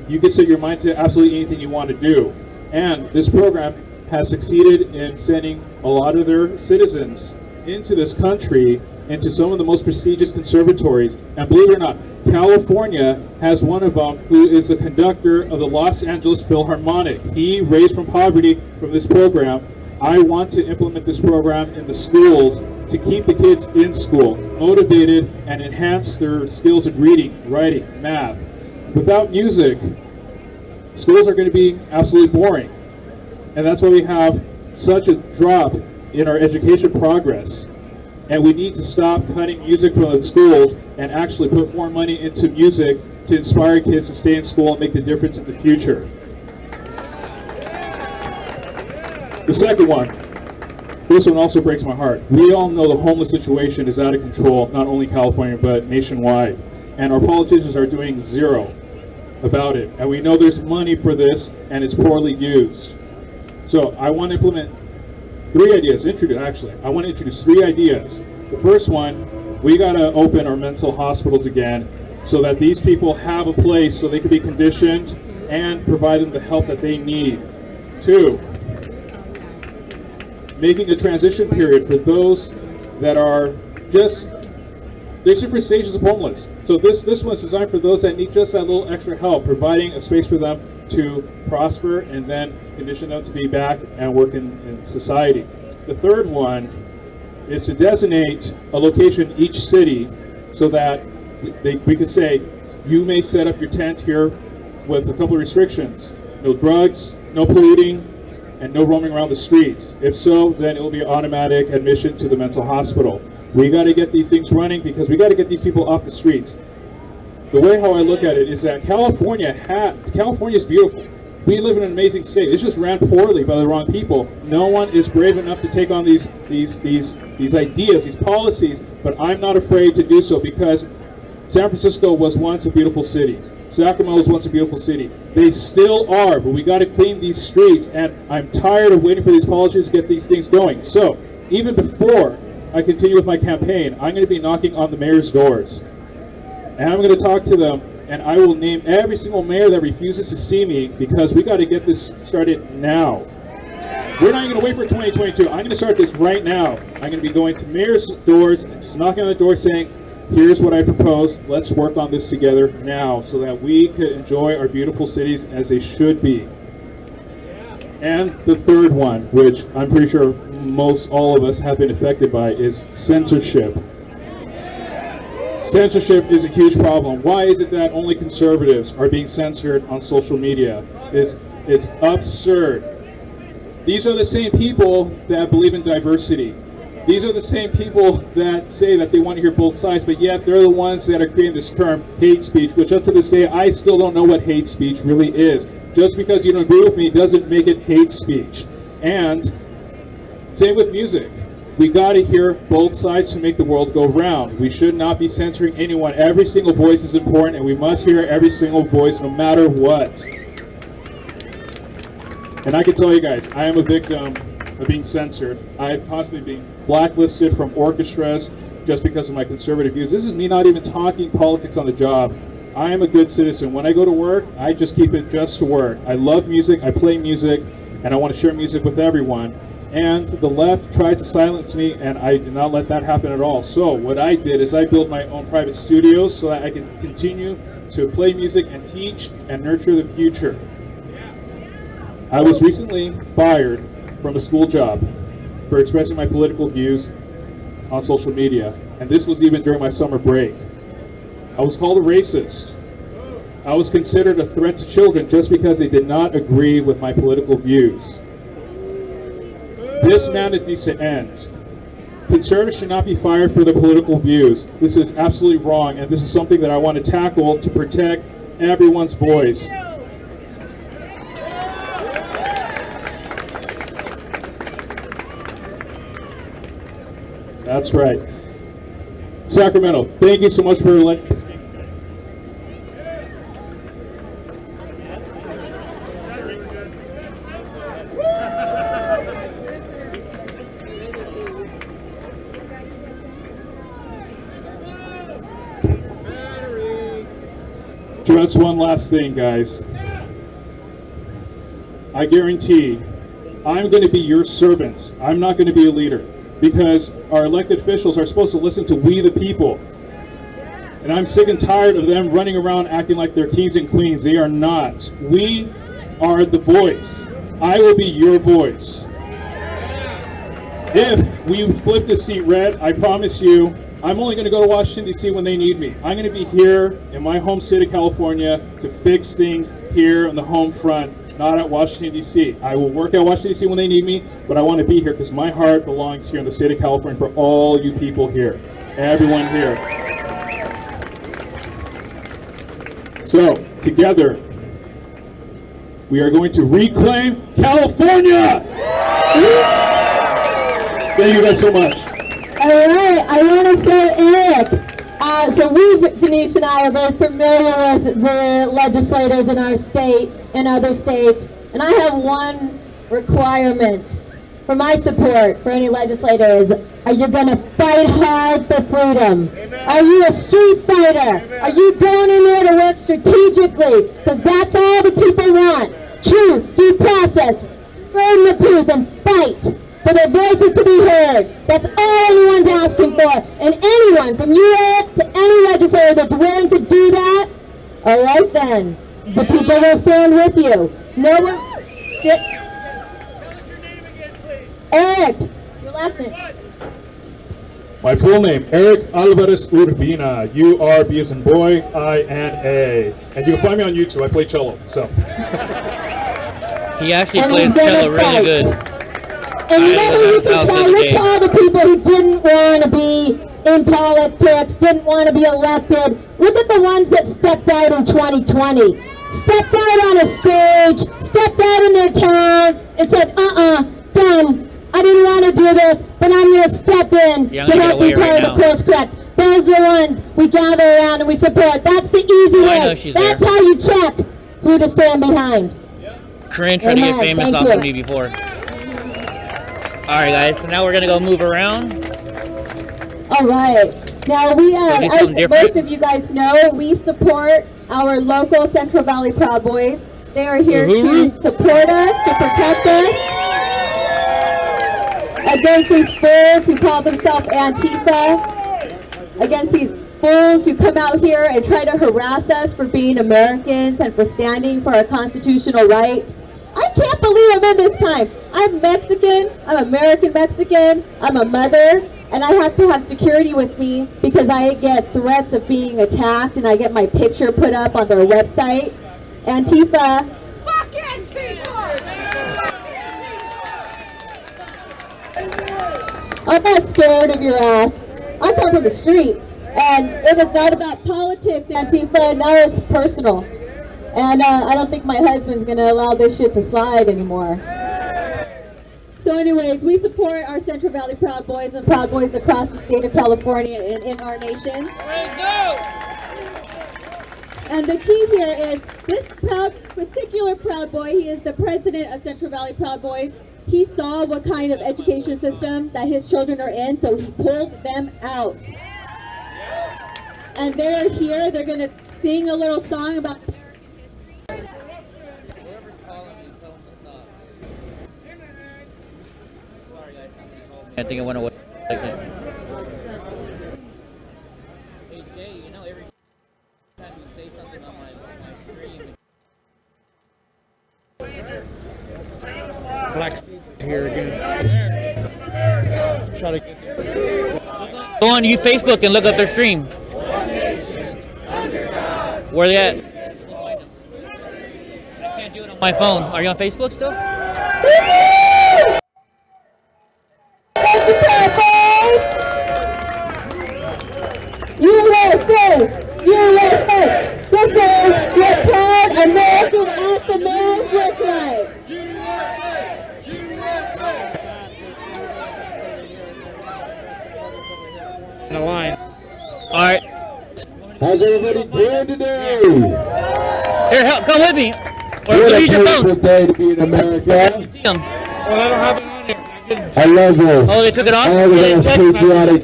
you could set your mind to absolutely anything you want to do. And this program has succeeded in sending a lot of their citizens into this country, into some of the most prestigious conservatories. And believe it or not, California has one of them who is the conductor of the Los Angeles Philharmonic. He raised from poverty from this program. I want to implement this program in the schools to keep the kids in school, motivated, and enhance their skills in reading, writing, math. Without music, schools are going to be absolutely boring. And that's why we have such a drop in our education progress. And we need to stop cutting music from the schools and actually put more money into music to inspire kids to stay in school and make the difference in the future. The second one, this one also breaks my heart. We all know the homeless situation is out of control, not only California, but nationwide. And our politicians are doing zero about it. And we know there's money for this, and it's poorly used. So I want to implement I want to introduce 3 ideas. The first one, we got to open our mental hospitals again so that these people have a place so they can be conditioned and provide them the help that they need. 2, making a transition period for those that are there's different stages of homeless. So this one's designed for those that need just that little extra help, providing a space for them to prosper and then condition them to be back and work in society. The third one is to designate a location in each city so that we can say, you may set up your tent here with a couple of restrictions. No drugs, no polluting, and no roaming around the streets. If so, then it will be automatic admission to the mental hospital. We got to get these things running because we got to get these people off the streets. The way how I look at it is that California is beautiful. We live in an amazing state. It's just ran poorly by the wrong people. No one is brave enough to take on these ideas, these policies, but I'm not afraid to do so because San Francisco was once a beautiful city. Sacramento was once a beautiful city. They still are, but we got to clean these streets, and I'm tired of waiting for these politicians to get these things going. So, even before I continue with my campaign, I'm going to be knocking on the mayor's doors. And I'm going to talk to them, and I will name every single mayor that refuses to see me because we got to get this started now. We're not going to wait for 2022. I'm going to start this right now. I'm going to be going to mayor's doors and just knocking on the door saying, here's what I propose. Let's work on this together now so that we could enjoy our beautiful cities as they should be. And the third one, which I'm pretty sure most all of us have been affected by, is censorship. Censorship is a huge problem. Why is it that only conservatives are being censored on social media? It's absurd. These are the same people that believe in diversity. These are the same people that say that they want to hear both sides, but yet they're the ones that are creating this term hate speech, which up to this day, I still don't know what hate speech really is. Just because you don't agree with me doesn't make it hate speech. And same with music. We got to hear both sides to make the world go round. We should not be censoring anyone. Every single voice is important, and we must hear every single voice no matter what. And I can tell you guys, I am a victim of being censored. I've constantly been blacklisted from orchestras just because of my conservative views. This is me not even talking politics on the job. I am a good citizen. When I go to work, I just keep it just to work. I love music, I play music, and I want to share music with everyone. And the left tries to silence me, and I did not let that happen at all. So what I did is I built my own private studios so that I can continue to play music and teach and nurture the future. I was recently fired from a school job for expressing my political views on social media, and this was even during my summer break. I was called a racist. I was considered a threat to children just because they did not agree with my political views. This madness needs to end. Conservatives should not be fired for their political views. This is absolutely wrong, and this is something that I want to tackle to protect everyone's voice. That's right. Sacramento, thank you so much for letting me speak. Just one last thing, guys. I guarantee I'm going to be your servant. I'm not going to be a leader, because our elected officials are supposed to listen to we the people. And I'm sick and tired of them running around acting like they're kings and queens. They are not. We are the voice. I will be your voice. If we flip this seat red, I promise you, I'm only going to go to Washington, D.C. when they need me. I'm going to be here in my home state of California to fix things here on the home front, not at Washington, D.C. I will work at Washington, D.C. when they need me, but I want to be here because my heart belongs here in the state of California for all you people here, everyone here. So, together, we are going to reclaim California! Thank you guys so much. All right, I want to say, Eric, so Denise and I are very familiar with the legislators in our state and other states, and I have one requirement for my support for any legislators. Are you going to fight hard for freedom? Are you a street fighter? Are you going in there to work strategically? Because that's all the people want. Truth, due process, burden of proof, and fight for their voices to be heard. That's all anyone's asking for. And anyone, from you, Eric, to any legislator that's willing to do that, all right then, the people will stand with you. No one... Eric, your last name. My full name, Eric Alvarez Urbina. U-R-B as in boy, I-N-A. And you can find me on YouTube. I play cello, so. He actually plays cello really good. And you know who you can tell? Look to all the people who didn't want to be in politics, didn't want to be elected. Look at the ones that stepped out in 2020. Stepped out on a stage, stepped out in their towns, and said, done. I didn't want to do this, but I'm going to step in to help be part of the course correct. Those are the ones we gather around and we support. That's the easy way. That's how you check who to stand behind. Corinne tried to get famous off of me before. Alright guys, so now we're going to go move around. Alright. Now we as most of you guys know, we support our local Central Valley Proud Boys. They are here to support us, to protect us against these fools who call themselves Antifa, against these fools who come out here and try to harass us for being Americans and for standing for our constitutional rights. I can't believe I'm in this time. I'm Mexican, I'm American Mexican, I'm a mother, and I have to have security with me because I get threats of being attacked and I get my picture put up on their website. Antifa. Fuck Antifa! I'm not scared of your ass. I come from the streets, and it is not about politics, Antifa. Now it's personal, and I don't think my husband's gonna allow this shit to slide anymore. So anyways, we support our Central Valley Proud Boys and Proud Boys across the state of California and in our nation. And the key here is this particular Proud Boy, he is the president of Central Valley Proud Boys. He saw what kind of education system that his children are in, so he pulled them out. And they're here, they're going to sing a little song about I think it went away. Like that. Hey Jay, you know every time you say something on my stream. Black here again. Try to get. Go on Facebook and look up their stream. Where they at? I can't do it on my phone. Are you on Facebook still? USA! USA! This is what proud American anthem looks like. In a line. Alright. How's everybody doing today? Here, come with me. Or What use a your phone. beautiful day to be in America. See them. Well, I don't have it on here. I love this. Oh, they took it off? All the patriotic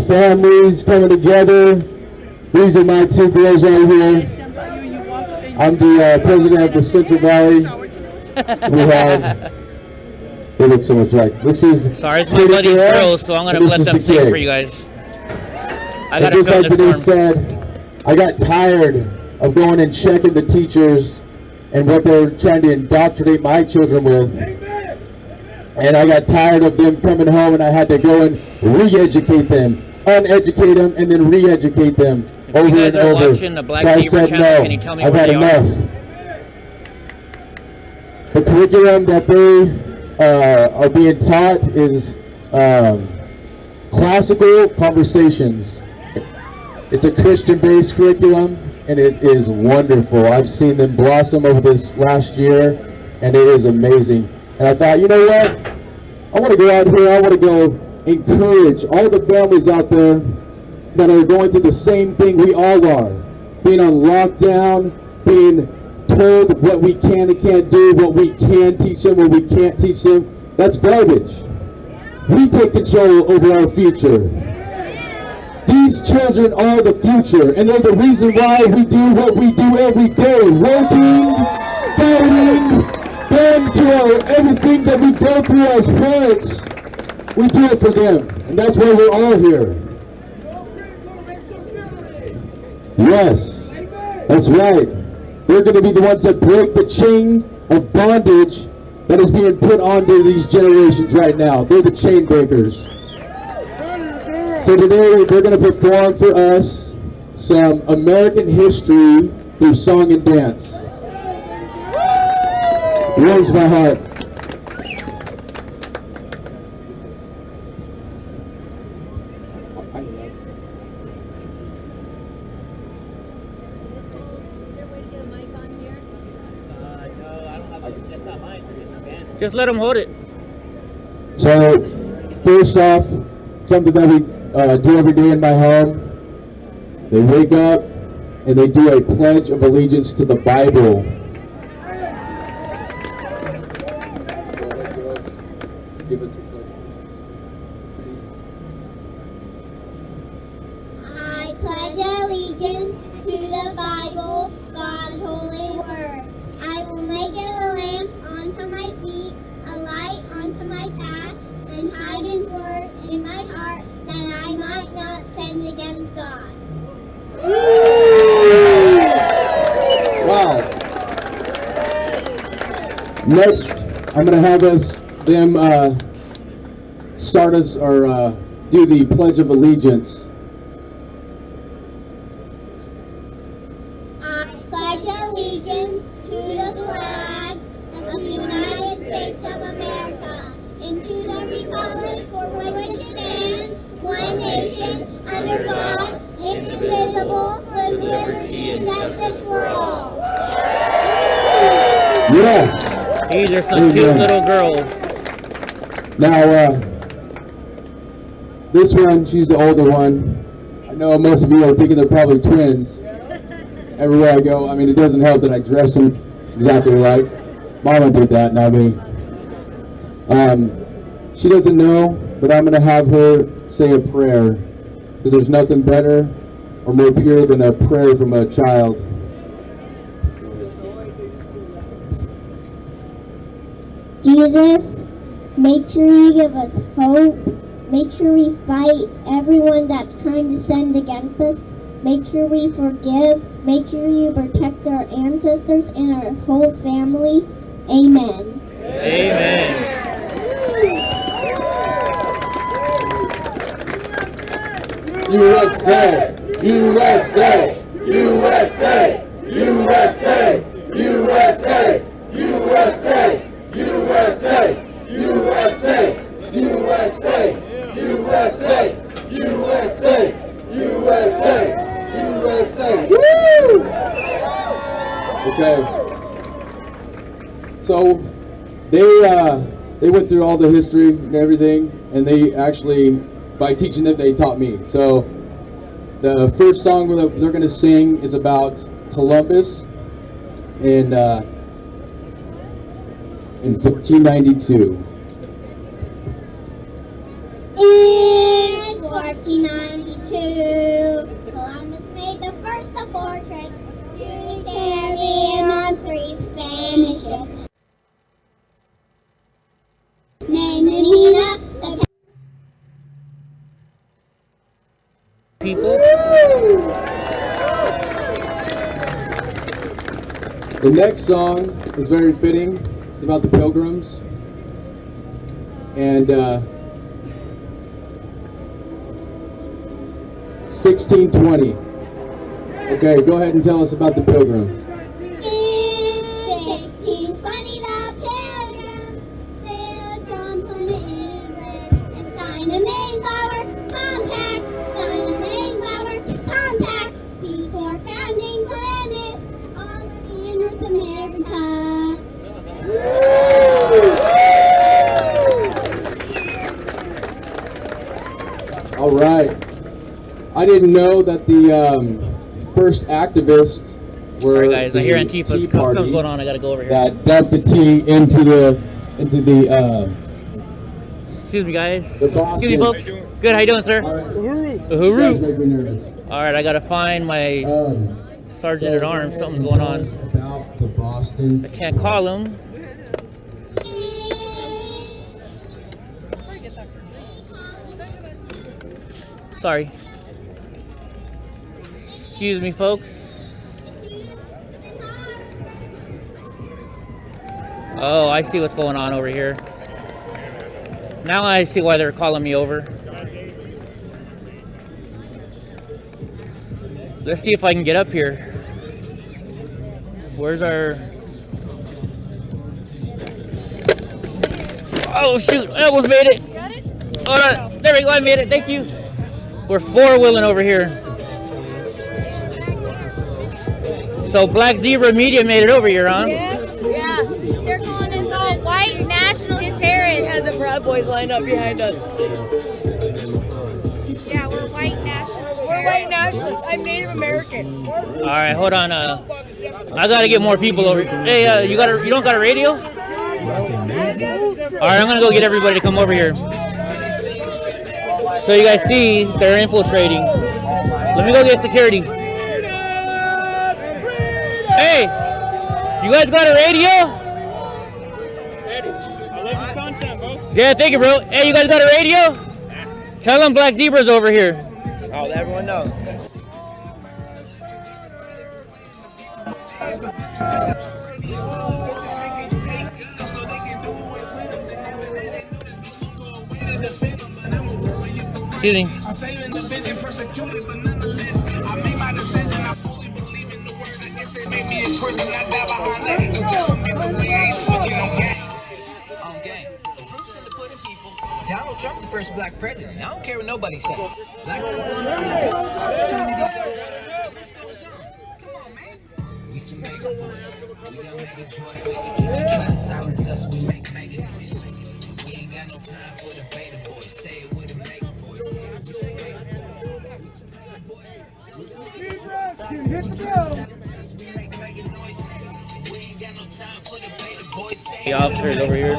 families coming together. These are my two girls right here. I'm the president of the Central Valley. We have. They look so much like. This is. Sorry, it's my buddy's girls, so I'm gonna let them sing for you guys. I gotta just film like this Denise for 'em. said, I got tired of going and checking the teachers and what they're trying to indoctrinate my children with. And I got tired of them coming home and I had to go and re-educate them, uneducate them, and then re-educate them over and over. If you guys are watching the Black So I Beaver said, channel, no, can you tell me I've where had they are? enough. The curriculum that they are being taught is classical conversations. It's a Christian-based curriculum, and it is wonderful. I've seen them blossom over this last year, and it is amazing. And I thought, you know what? I want to go out here. I want to go encourage all the families out there that are going through the same thing we all are. Being on lockdown, being told what we can and can't do, what we can teach them, what we can't teach them. That's garbage. We take control over our future. These children are the future, and they're the reason why we do what we do every day. Working, fighting, them to our everything that we go through as parents. We do it for them, and that's why we're all here. Yes, that's right. They're going to be the ones that break the chain of bondage that is being put onto these generations right now. They're the chain breakers. So today they're going to perform for us some American history through song and dance. Warms my heart. Just let them hold it. So, first off, something that we do every day in my home, they wake up and they do a pledge of allegiance to the Bible. Give us a pledge. I pledge allegiance to the Bible, God's holy word. I will make it a lamp unto my feet, a light unto my path, and hide his word in my heart, that I might not sin against God. Wow. Next, I'm going to have them start us or do the Pledge of Allegiance. I pledge allegiance to the flag of the United States of America and to the republic for which it stands, one nation, under God, indivisible, with liberty and justice for all. Yes. These are some cute little girls. Now, this one, she's the older one. I know most of you are thinking they're probably twins. Everywhere I go, I mean, it doesn't help that I dress them exactly right. Mama did that, not me. She doesn't know, but I'm going to have her say a prayer, because there's nothing better or more pure than a prayer from a child. Jesus, make sure you give us hope. Make sure we fight everyone that's trying to sin against us. Make sure we forgive. Make sure you protect our ancestors and our whole family. Amen. Amen. USA! USA! USA! USA! USA! USA! USA! USA! USA! USA! USA! USA! USA! Woo! Okay. So they went through all the history and everything, and they actually, by teaching them, they taught me. So the first song that they're going to sing is about Columbus in 1492. In 1492, Columbus made the first of 4 trips to the Caribbean on 3 Spanish ships. Named Nina, the people. The next song is very fitting. It's about the Pilgrims. And 1620. Okay, go ahead and tell us about the Pilgrims. In 1620, the Pilgrims sailed from Plymouth, England, and signed the Mayflower Compact. Signed the Mayflower Compact before founding Plymouth, colony in North America. All right. I didn't know that the first activists were All right, guys. I hear the Antifa. Tea Something's Party going on. I gotta go over here. that dumped the tea into the Excuse me, guys. the Boston. Excuse me, folks. Good. How you doing, sir? You guys Uhuru. make me nervous. All right, I gotta find my sergeant at arms. Something's going on. About the Boston. I can't call him. Sorry. Excuse me, folks. Oh, I see what's going on over here. Now I see why they're calling me over. Let's see if I can get up here. Where's our... Oh shoot, I almost made it. Hold on, there we go, I made it, thank you. We're four-wheeling over here. So Black Zebra Media made it over here, huh? Yeah, they're calling us all white nationalist terrorists. Has the Proud Boys lined up behind us. Yeah, we're white nationalists. We're white nationalists. I'm Native American. All right, hold on. I gotta get more people over. Hey, you don't got a radio? All right, I'm gonna go get everybody to come over here. So you guys see, they're infiltrating. Let me go get security. Hey, you guys got a radio? I love your content, bro. Yeah, thank you, bro. Hey, you guys got a radio? Tell them Black Zebra's over here. Oh, let everyone know. Excuse me. Donald Trump, the first black president. I don't care what nobody says. Black people want opportunities. This goes on. Come on, man. We some mega boys. We gon' make it joy. Try to silence us, we make mega noise. We ain't got no time for the beta boys. Say it with a mega voice. We some mega boys. We ain't got no time for the beta boys. The officers over here.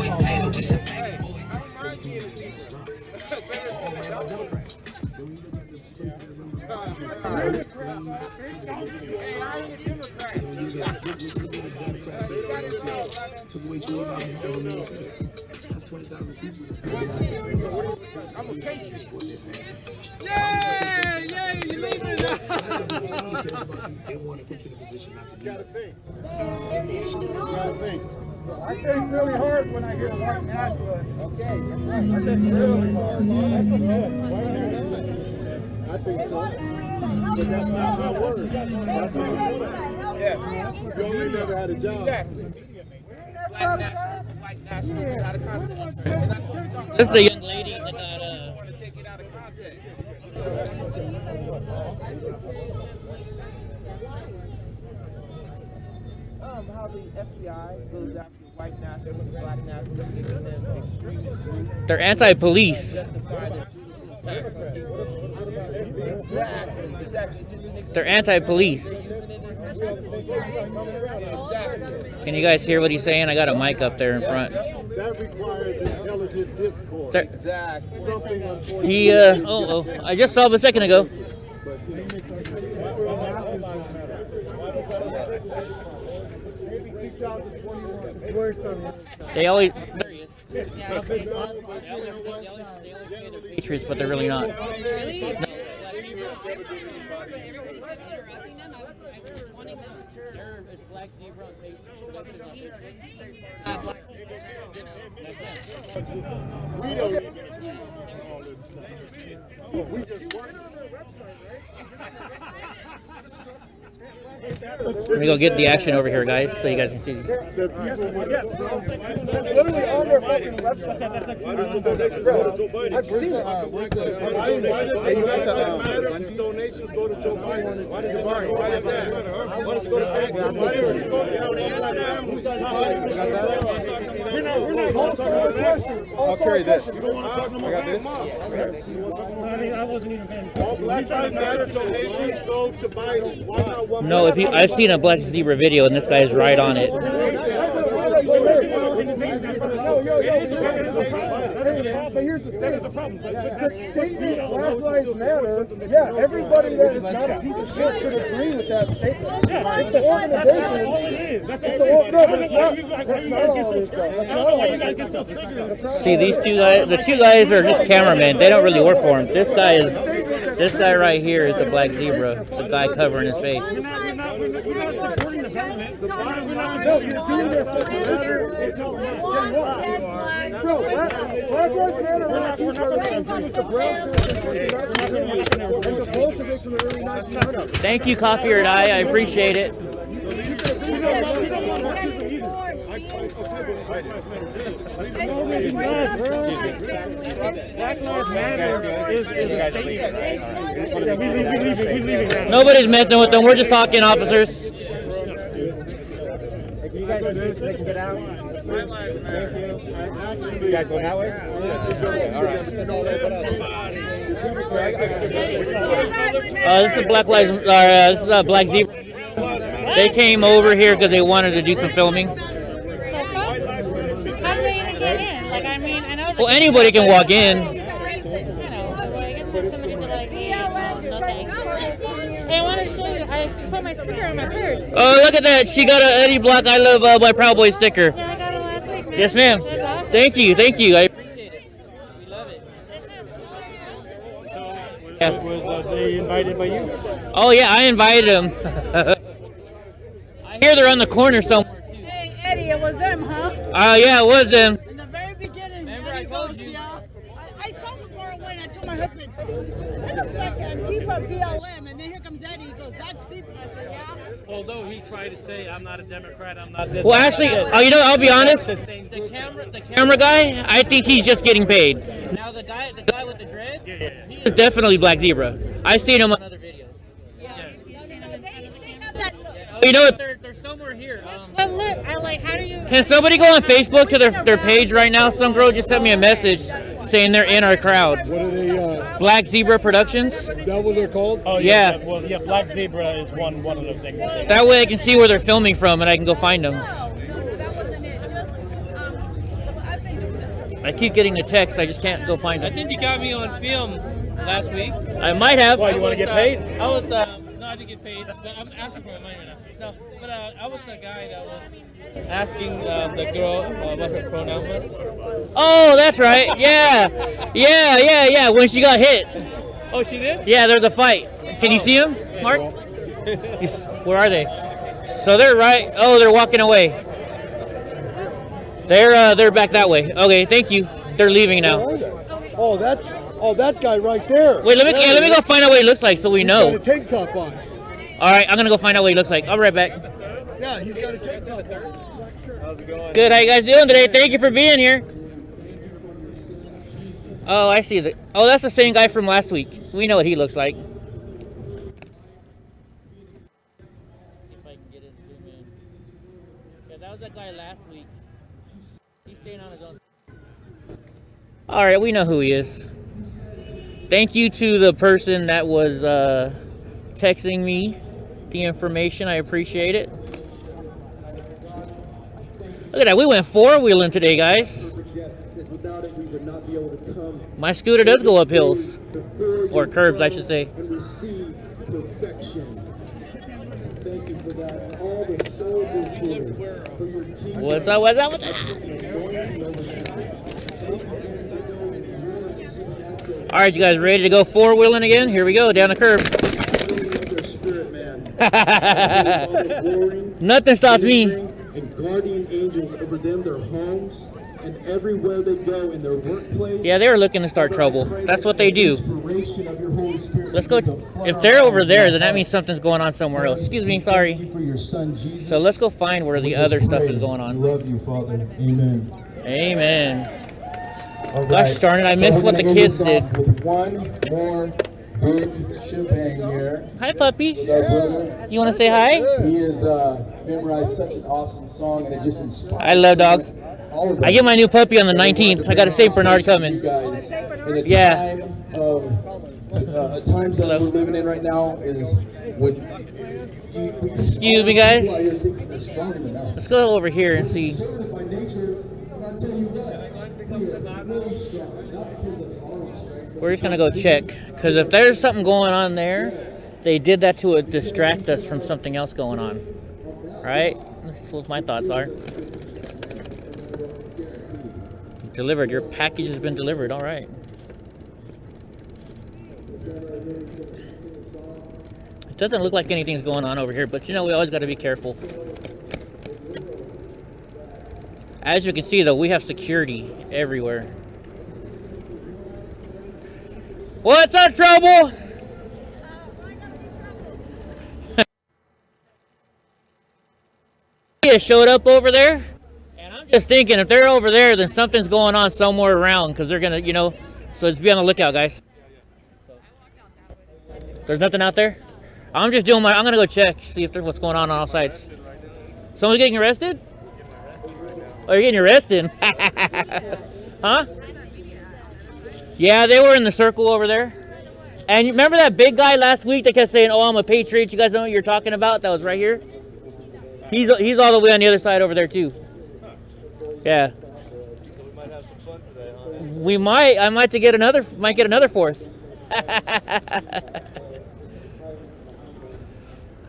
I'm a patriot. Yeah, you leaving it. They want to put you in a position not to do that. You gotta think. I think really hard when I hear white nationalists. Okay, I think really hard. I think so. But that's not my word. That's my word. Yeah. You only never had a job. Exactly. White nationalists out of context. And that's what we're talking about. This is the young lady that got want to take it out of context. How the FBI goes after white nationalists, black nationalists, giving them extremist groups. They're anti-police. Justify their attacks on people. Exactly. It's just an They're anti-police. Exactly. Can you guys hear what he's saying? I got a mic up there in front. That requires intelligent discourse. Exactly. Something unfortunate. He, I just saw him a second ago. They always, there he is. Patriots, but they're really not. Really? No. We don't even agree on all this stuff. We just work on their website, right? Let me go get the action over here, guys, so you guys can see. Yes, that's literally on their fucking website. I've seen it. Why does donations go to Joe Biden? Why does it Why is that? Why does it go to bank? Why does it go to questions. All solid questions. You don't want to talk to I got this. All Black Lives Matter donations go to Biden. Why not one? No, if you, I've seen a Black Zebra video and this guy's right on it. But here's the thing. The statement Black Lives Matter, yeah, everybody that is not a piece of shit should agree with that statement. It's the organization. No, but it's not. That's not all this stuff. That's not all this stuff. See, these two guys, the two guys are just cameramen. They don't really work for him. This guy right here is the Black Zebra, the guy covering his face. Black Lives Matter are each other. The brown shirts and the Bolsheviks in the early 1900s. Thank you, Coffee or Die. I appreciate it. Nobody's messing with them. We're just talking, officers. You guys move so they can get out? You guys going that way? All right. This is Black Lives. This is Black Zebra. They came over here because they wanted to do some filming. How do they even get in? Like, I mean, I know. Well, anybody can walk in. You know, like, it's somebody be like, hey, no thanks. Hey, I wanted to show you. I put my sticker on my purse. Oh, look at that. She got a Eddie Block I Love my Proud Boy sticker. Yeah, I got it last week, man. Yes, ma'am. That's awesome. Thank you. Thank you. I appreciate it. We love it. Was they invited by you? Oh, yeah, I invited them. I hear they're on the corner somewhere. Hey, Eddie, it was them, huh? Yeah, it was them. In the very beginning, I told you. I saw them far away and I told my husband, that looks like Antifa BLM. And then here comes Eddie. He goes, that's Zebra. I said, yeah. Although he tried to say, I'm not a Democrat, I'm not this. Well, actually, you know, I'll be honest. The Camera guy, I think he's just getting paid. Now the guy with the dreads, he is definitely Black Zebra. I've seen him on other videos. They have that look. You know what? They're somewhere here. But look, I like, how do you... Can somebody go on Facebook to their page right now? Some girl just sent me a message saying they're in our crowd. What are they? Black Zebra Productions. That what they're called? Oh, Yeah. Well, yeah, Black Zebra is one of the things. That way I can see where they're filming from and I can go find them. That wasn't it. Just, I've been doing this for I keep getting the text, I just can't go find I them. think you got me on film last week. I might have. Why, you want to get paid? I was, no, I didn't get paid. I'm asking for my money right now. No, but I was the guy that was asking the girl what her pronoun was. Oh, that's right. Yeah. When she got hit. Oh, she did? Yeah, there's a fight. Can you see them, Mark? Where are they? So they're right. Oh, they're walking away. They're back that way. Okay, thank you. They're leaving now. Oh, that guy right there. Wait, let me go find out what he looks like so we know. He's got a tank top on. All right, I'm gonna go find out what he looks like. I'll be right back. Yeah, he's got a tank top on. How's it going? Good. How you guys doing today? Thank you for being here. Oh, I see. Oh, that's the same guy from last week. We know what he looks like. If I can get it zoom in. Yeah, that was that guy last week. He's staying on his own. All right, we know who he is. Thank you to the person that was texting me the information. I appreciate it. Look at that. We went four-wheeling today, guys. My scooter does go up hills. Or curbs, I should say. What's up? All right, you guys ready to go four-wheeling again? Here we go, down the curb. Nothing stops me. And guardian angels over them, their homes, and everywhere they go in their workplace. Yeah, they were looking to start trouble. That's what they do. Let's go. If they're over there, then that means something's going on somewhere else. Excuse me, sorry. So let's go find where the other stuff is going on. Love you, Father. Amen. Amen. Gosh darn it, I missed what the kids did. With one more big champagne here. Hi, puppy. You want to say hi? He has memorized such an awesome song, and it just inspires. I love dogs. all of us. I get my new puppy on the 19th. I got a St. Bernard coming. You guys, in a Yeah. time of times that we're living in right now is when Excuse me, guys. Let's go over here and see. We're just gonna go check, because if there's something going on there, they did that to distract us from something else going on. Right? That's what my thoughts are. Delivered. Your package has been delivered. All right. It doesn't look like anything's going on over here, but you know, we always got to be careful. As you can see, though, we have security everywhere. What's up, Trouble? He showed up over there, and I'm just thinking, if they're over there, then something's going on somewhere around, because they're gonna, you know, so just be on the lookout, guys. There's nothing out there? I'm just doing I'm gonna go check, see if there's what's going on all sides. Someone's getting arrested? Oh, you're getting arrested? Huh? Yeah, they were in the circle over there. And you remember that big guy last week that kept saying, "Oh, I'm a patriot." You guys know what you're talking about? That was right here. He's all the way on the other side over there too. Yeah. We might. I might get another fourth.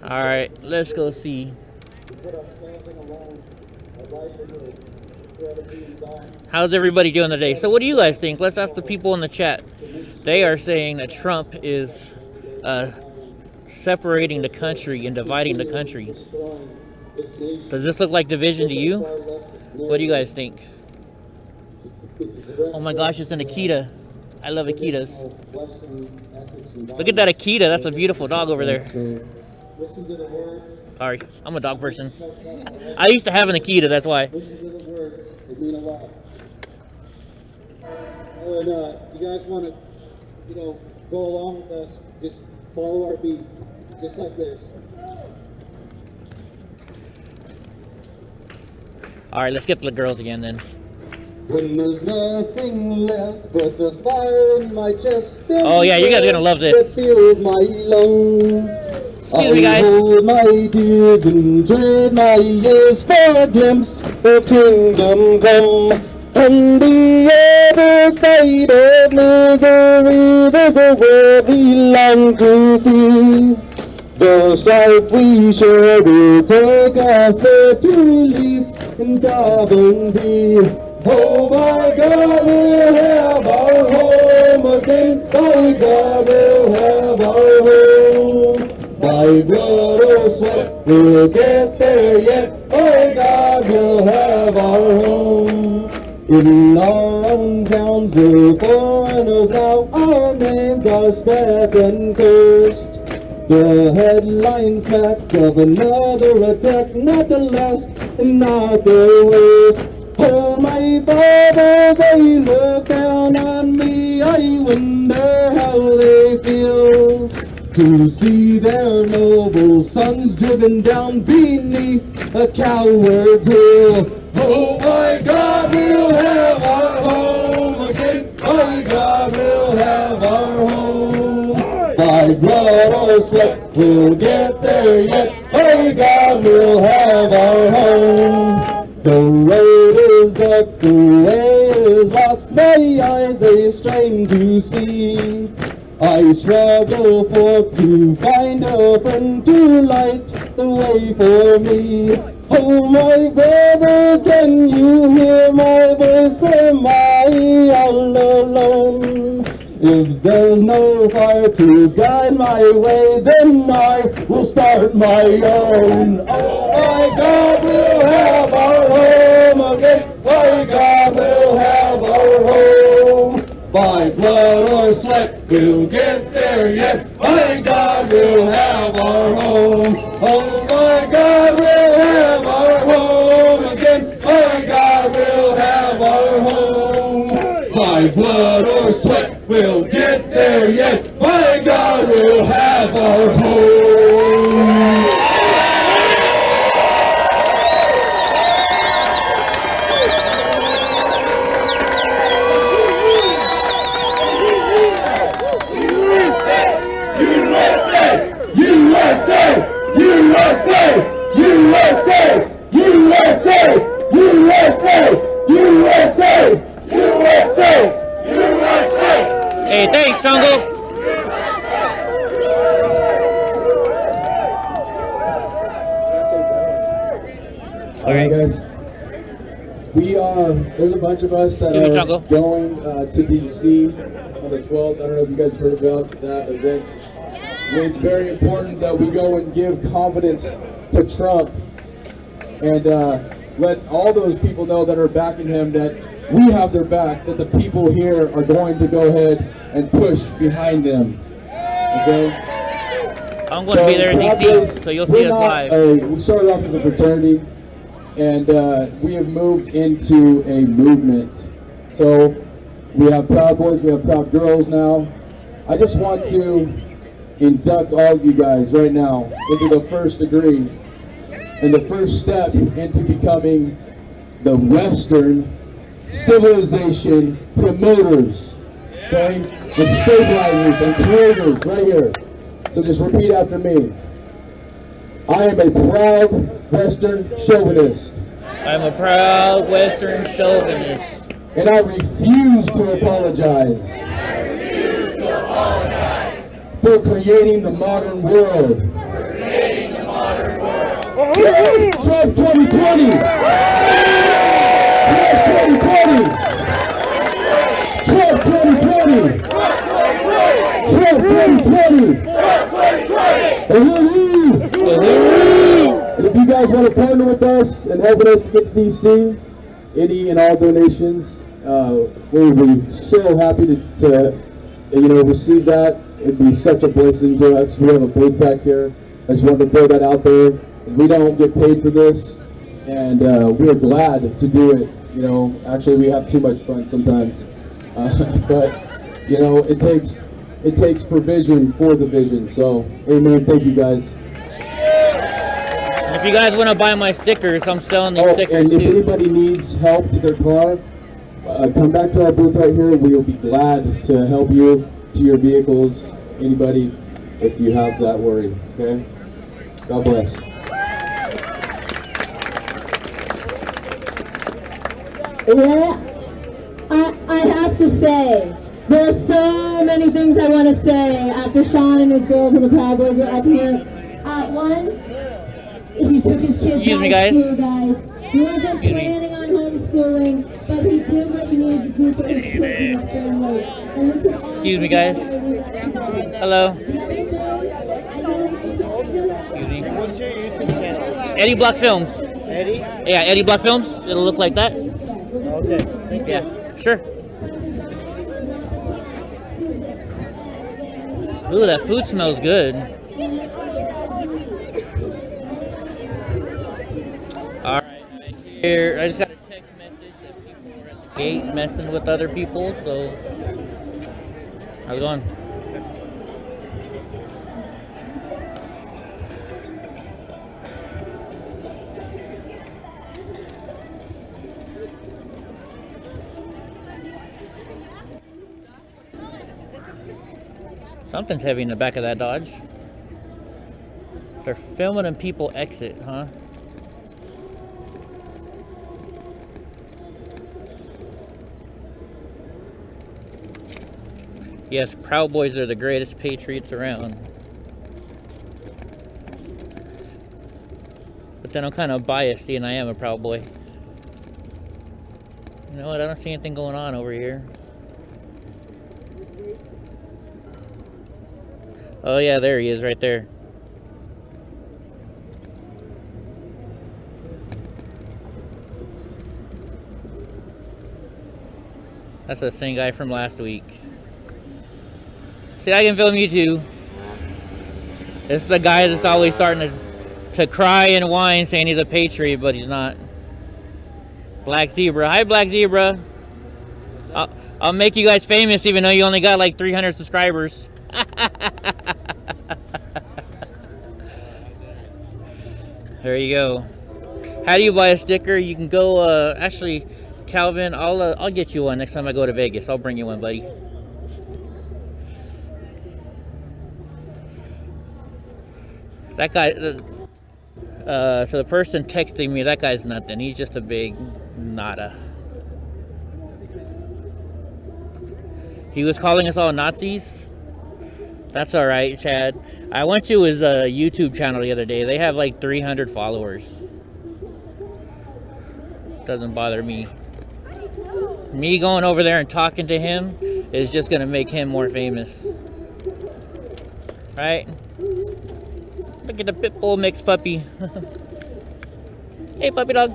All right, let's go see. How's everybody doing today? So what do you guys think? Let's ask the people in the chat. They are saying that Trump is separating the country and dividing the country. Does this look like division to you? What do you guys think? Oh my gosh, it's an Akita. I love Akitas. Look at that Akita. That's a beautiful dog over there. Sorry, I'm a dog person. I used to have an Akita, that's why. And you guys want to, go along with us, just follow our beat, just like this. All right, let's skip the girls again then. When there's nothing left but the fire in my chest. Oh yeah, you guys are gonna love this. Fills my lungs. Excuse me, guys. I hold my tears and trade my years for a glimpse of kingdom come. On the other side of misery, there's a world we long to see. The strife we share will take us there to relief and sovereignty. Oh my God, we'll have our home again. By God, we'll have our home. By blood or sweat, we'll get there yet. By God, we'll have our home. In our own towns, we're foreigners now. Our names are spread and cursed. The headlines smack of another attack, not the last and not the worst. Oh, my fathers, they look down on me. I wonder how they feel to see their noble sons driven down beneath a coward's heel. Oh, my God, we'll have our home again. My God, we'll have our home. By blood or sweat, we'll get there yet. By God, we'll have our home. The road is dark, the way is lost. My eyes they strain to see. I struggle to find a friend to light the way for me. Oh, my brothers, can you hear my voice? Am I all alone? If there's no fire to guide my way, then I will start my own. Oh, my God, we'll have our home again. My God, we'll have our home. By blood or sweat, we'll get there yet. My God, we'll have our home. Oh, my God, we'll have our home again. My God, we'll have our home. By blood or sweat, we'll get there yet. My God, we'll have our home. Hey, thanks, Jungle. All right, guys. There's a bunch of us that are going to DC on the 12th. I don't know if you guys heard about that event. It's very important that we go and give confidence to Trump and let all those people know that are backing him that we have their back, that the people here are going to go ahead and push behind them. Okay? I'm going to be there in DC, so you'll see us live. We started off as a fraternity, and we have moved into a movement. So we have Proud Boys, we have Proud Girls now. I just want to induct all of you guys right now into the first degree and the first step into becoming the Western civilization promoters, okay? And stabilizers and creators right here. So just repeat after me. I am a proud Western chauvinist. I'm a proud Western chauvinist. And I refuse to apologize. For creating the modern world. Trump 2020! Trump 2020! Trump 2020! And if you guys want to partner with us and helping us to get to DC, any and all donations, we would be so happy to receive that. It'd be such a blessing to us. We have a booth back here. I just wanted to throw that out there. We don't get paid for this, and we're glad to do it. Actually, we have too much fun sometimes. But it takes provision for the vision. So, amen. Thank you, guys. If you guys want to buy my stickers, I'm selling these stickers and too. if anybody needs help to their car, come back to our booth right here. We will be glad to help you to your vehicles. Anybody, if you have that worry. Okay. God bless. Yeah, I have to say, there are so many things I want to say after Sean and his girls and the Proud Boys were up here. One, he took his kids out of school, guys. He wasn't planning on homeschooling, but he did what he needed to do for his kids and his family. Excuse me, guys. Hello. Excuse me. What's your YouTube channel? Eddie Block Films. Eddie? Yeah, Eddie Block Films. It'll look like that. Okay. Thank you. Yeah, sure. Ooh, that food smells good. Alright, here, I just got a text message that people were at the gate messing with other people, so how's it going? Something's heavy in the back of that Dodge. They're filming and people exit, huh? Yes, Proud Boys are the greatest patriots around. But then I'm kind of biased, and I am a Proud Boy. You know what? I don't see anything going on over here. Oh yeah, there he is right there. That's the same guy from last week. See, I can film you too. It's the guy that's always starting to cry and whine saying he's a patriot, but he's not. Black Zebra. Hi, Black Zebra. I'll make you guys famous even though you only got like 300 subscribers. There you go. How do you buy a sticker? You can go, actually, Calvin, I'll get you one next time I go to Vegas. I'll bring you one, buddy. That guy, so the person texting me, that guy's nothing. He's just a big nada. He was calling us all Nazis. That's all right, Chad. I went to his YouTube channel the other day. They have like 300 followers. Doesn't bother me. Me going over there and talking to him is just gonna make him more famous. Right? Look at the pit bull mixed puppy. Hey, puppy dog.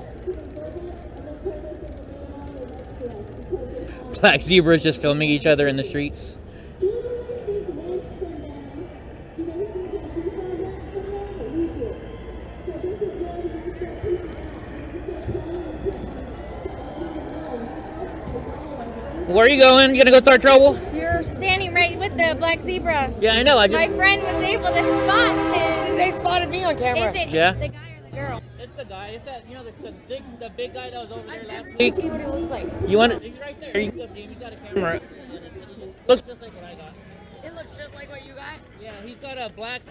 Black zebras just filming each other in the streets. Where are you going? You gonna go start trouble? You're standing right with the black zebra. Yeah, I know. My friend was able to spot him. They spotted me on camera. Is it Yeah. the guy or the girl? It's the guy. It's that, you know, the big guy that was over there last Let's week. see what it looks like. You want it? He's right there. You can go see him. He's got a camera. Looks just like what I got. It looks just like what you got. Yeah, he's got a black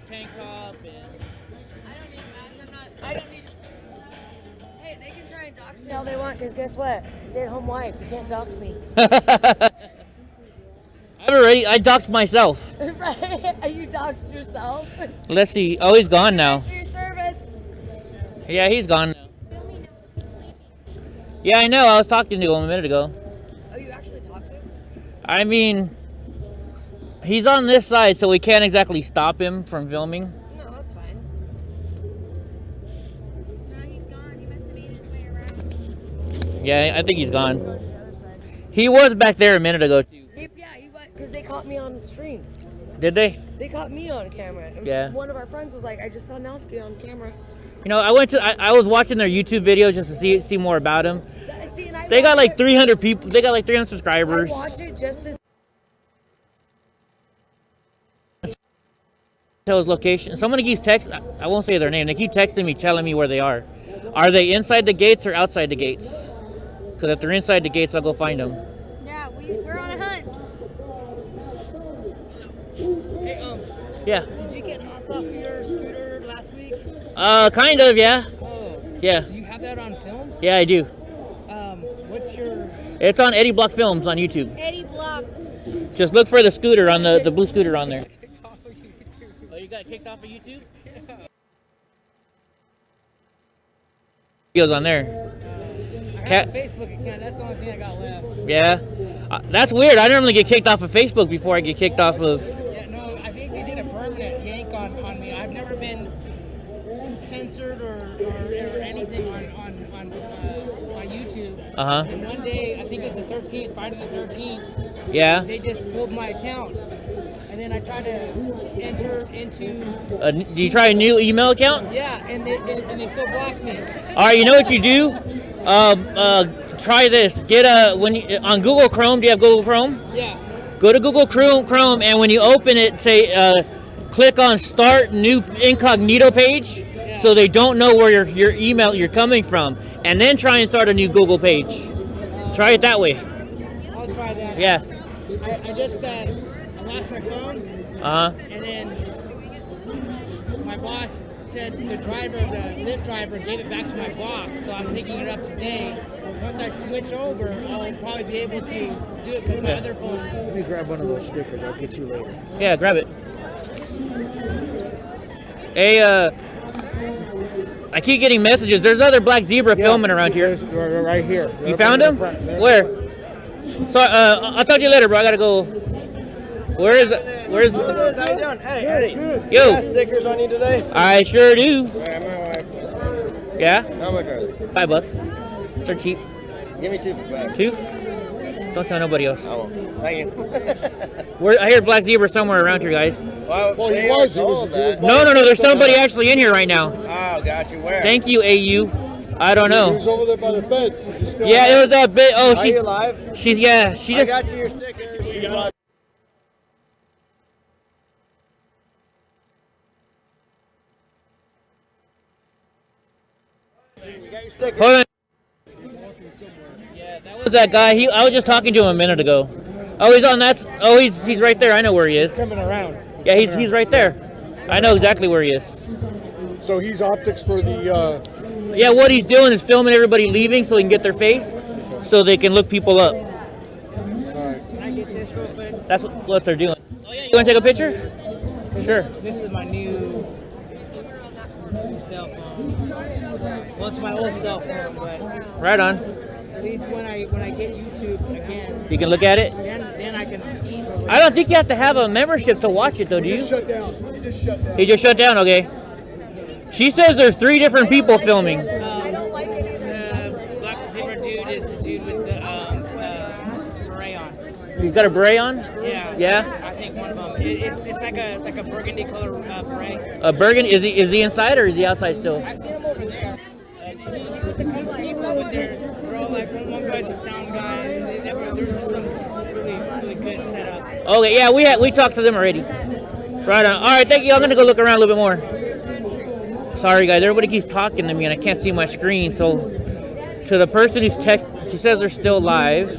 tank top and. I don't need masks. I don't need. Hey, they can try and dox me all they want, because guess what? Stay-at-home wife. You can't dox me. I doxed myself. Right? You doxed yourself? Let's see. Oh, he's gone now. Thanks for your service. Yeah, he's gone now. Yeah, I know. I was talking to him a minute ago. Oh, you actually talked to him? I mean, he's on this side, so we can't exactly stop him from filming. No, that's fine. Yeah, I think he's gone. He was back there a minute ago, too. Yeah, he went, because they caught me on stream. Did they? They caught me on camera. And Yeah. One of our friends was like, I just saw Nelsky on camera. You know, I was watching their YouTube videos just to see more about him. See, and I They got watch like 300 people. They got like 300 subscribers. I watch it just to Tell his location. Someone keeps texting. I won't say their name. They keep texting me, telling me where they are. Are they inside the gates or outside the gates? Because if they're inside the gates, I'll go find them. Yeah, we're on a hunt. Hey, Yeah. did you get knocked off your scooter last week? Kind of, yeah. Oh. Yeah. Do you have that on film? Yeah, I do. What's your... It's on Eddie Block Films on YouTube. Eddie Block. Just look for the scooter on the blue scooter on there. Oh, you got kicked off of YouTube? Videos on there. I have a Facebook account. That's the only thing I got left. Yeah. That's weird. I normally get kicked off of Facebook before I get kicked off of... Yeah, no, I think they did a permanent yank on me. I've never been censored or anything on YouTube. Uh-huh. And one day, I think it was the 13th, Friday the 13th. Yeah. They just pulled my account. And then I tried to enter into... do you try a new email account? Yeah, and they still blocked me. All right, you know what you do? Try this. Get on Google Chrome. Do you have Google Chrome? Yeah. Go to Google Chrome, and when you open it, say click on Start New Incognito Page, so they don't know where your email you're coming from, and then try and start a new Google page. Try it that way. I'll try that. Yeah. I just I lost my phone. And then my boss said the Lyft driver gave it back to my boss, so I'm picking it up today. Once I switch over, I'll probably be able to do it because my other phone... Let me grab one of those stickers. I'll get you later. Yeah, grab it. Hey, I keep getting messages. There's another black zebra filming around here. Right here. You found him? Where? So, I'll talk to you later, bro. I gotta go. Where's How you doing? Hey, Eddie. Yo. You got stickers on you today? I sure do. Yeah, my wife. Yeah? How much are they? $5. They're cheap. Give me two back. 2? Don't tell nobody else. I won't. Thank you. I hear black zebra somewhere around here, guys. Well, he was. No, there's somebody actually in here right now. Oh, got you. Where? Thank you, AU. I don't know. He was over there by the fence. Is he still Yeah, it was that bit. Oh, Are she's you alive? She just. I got you your stickers. She's alive. Hold on. That was that guy. I was just talking to him a minute ago. Oh, he's on that. Oh, he's right there. I know where he is. coming around? Yeah, he's right there. I know exactly where he is. So he's optics for the... Yeah, what he's doing is filming everybody leaving so he can get their face, so they can look people up. All right. That's what they're doing. Oh yeah, you want to take a picture? Sure. This is my new cell phone. Well, it's my old cell phone, but Right on. at least when I get YouTube again, You can look at it. then I can. I don't think you have to have a membership to watch it, though, do you? Shut down. You just shut down. He just shut down. Okay. She says there's 3 different people filming. Black zebra dude is the dude with the beret on. He's got a beret on. Yeah. Yeah. I think one of them. It's like a burgundy color beret. A Bergen. Is he inside or is he outside still? I see him over there. And he with the people with their, they're all like, one guy's a sound guy. And there's just some really good setup. Okay. Yeah, we talked to them already. Right on. All right. Thank you. I'm gonna go look around a little bit more. Sorry, guys. Everybody keeps talking to me and I can't see my screen. So, to the person who's she says they're still live.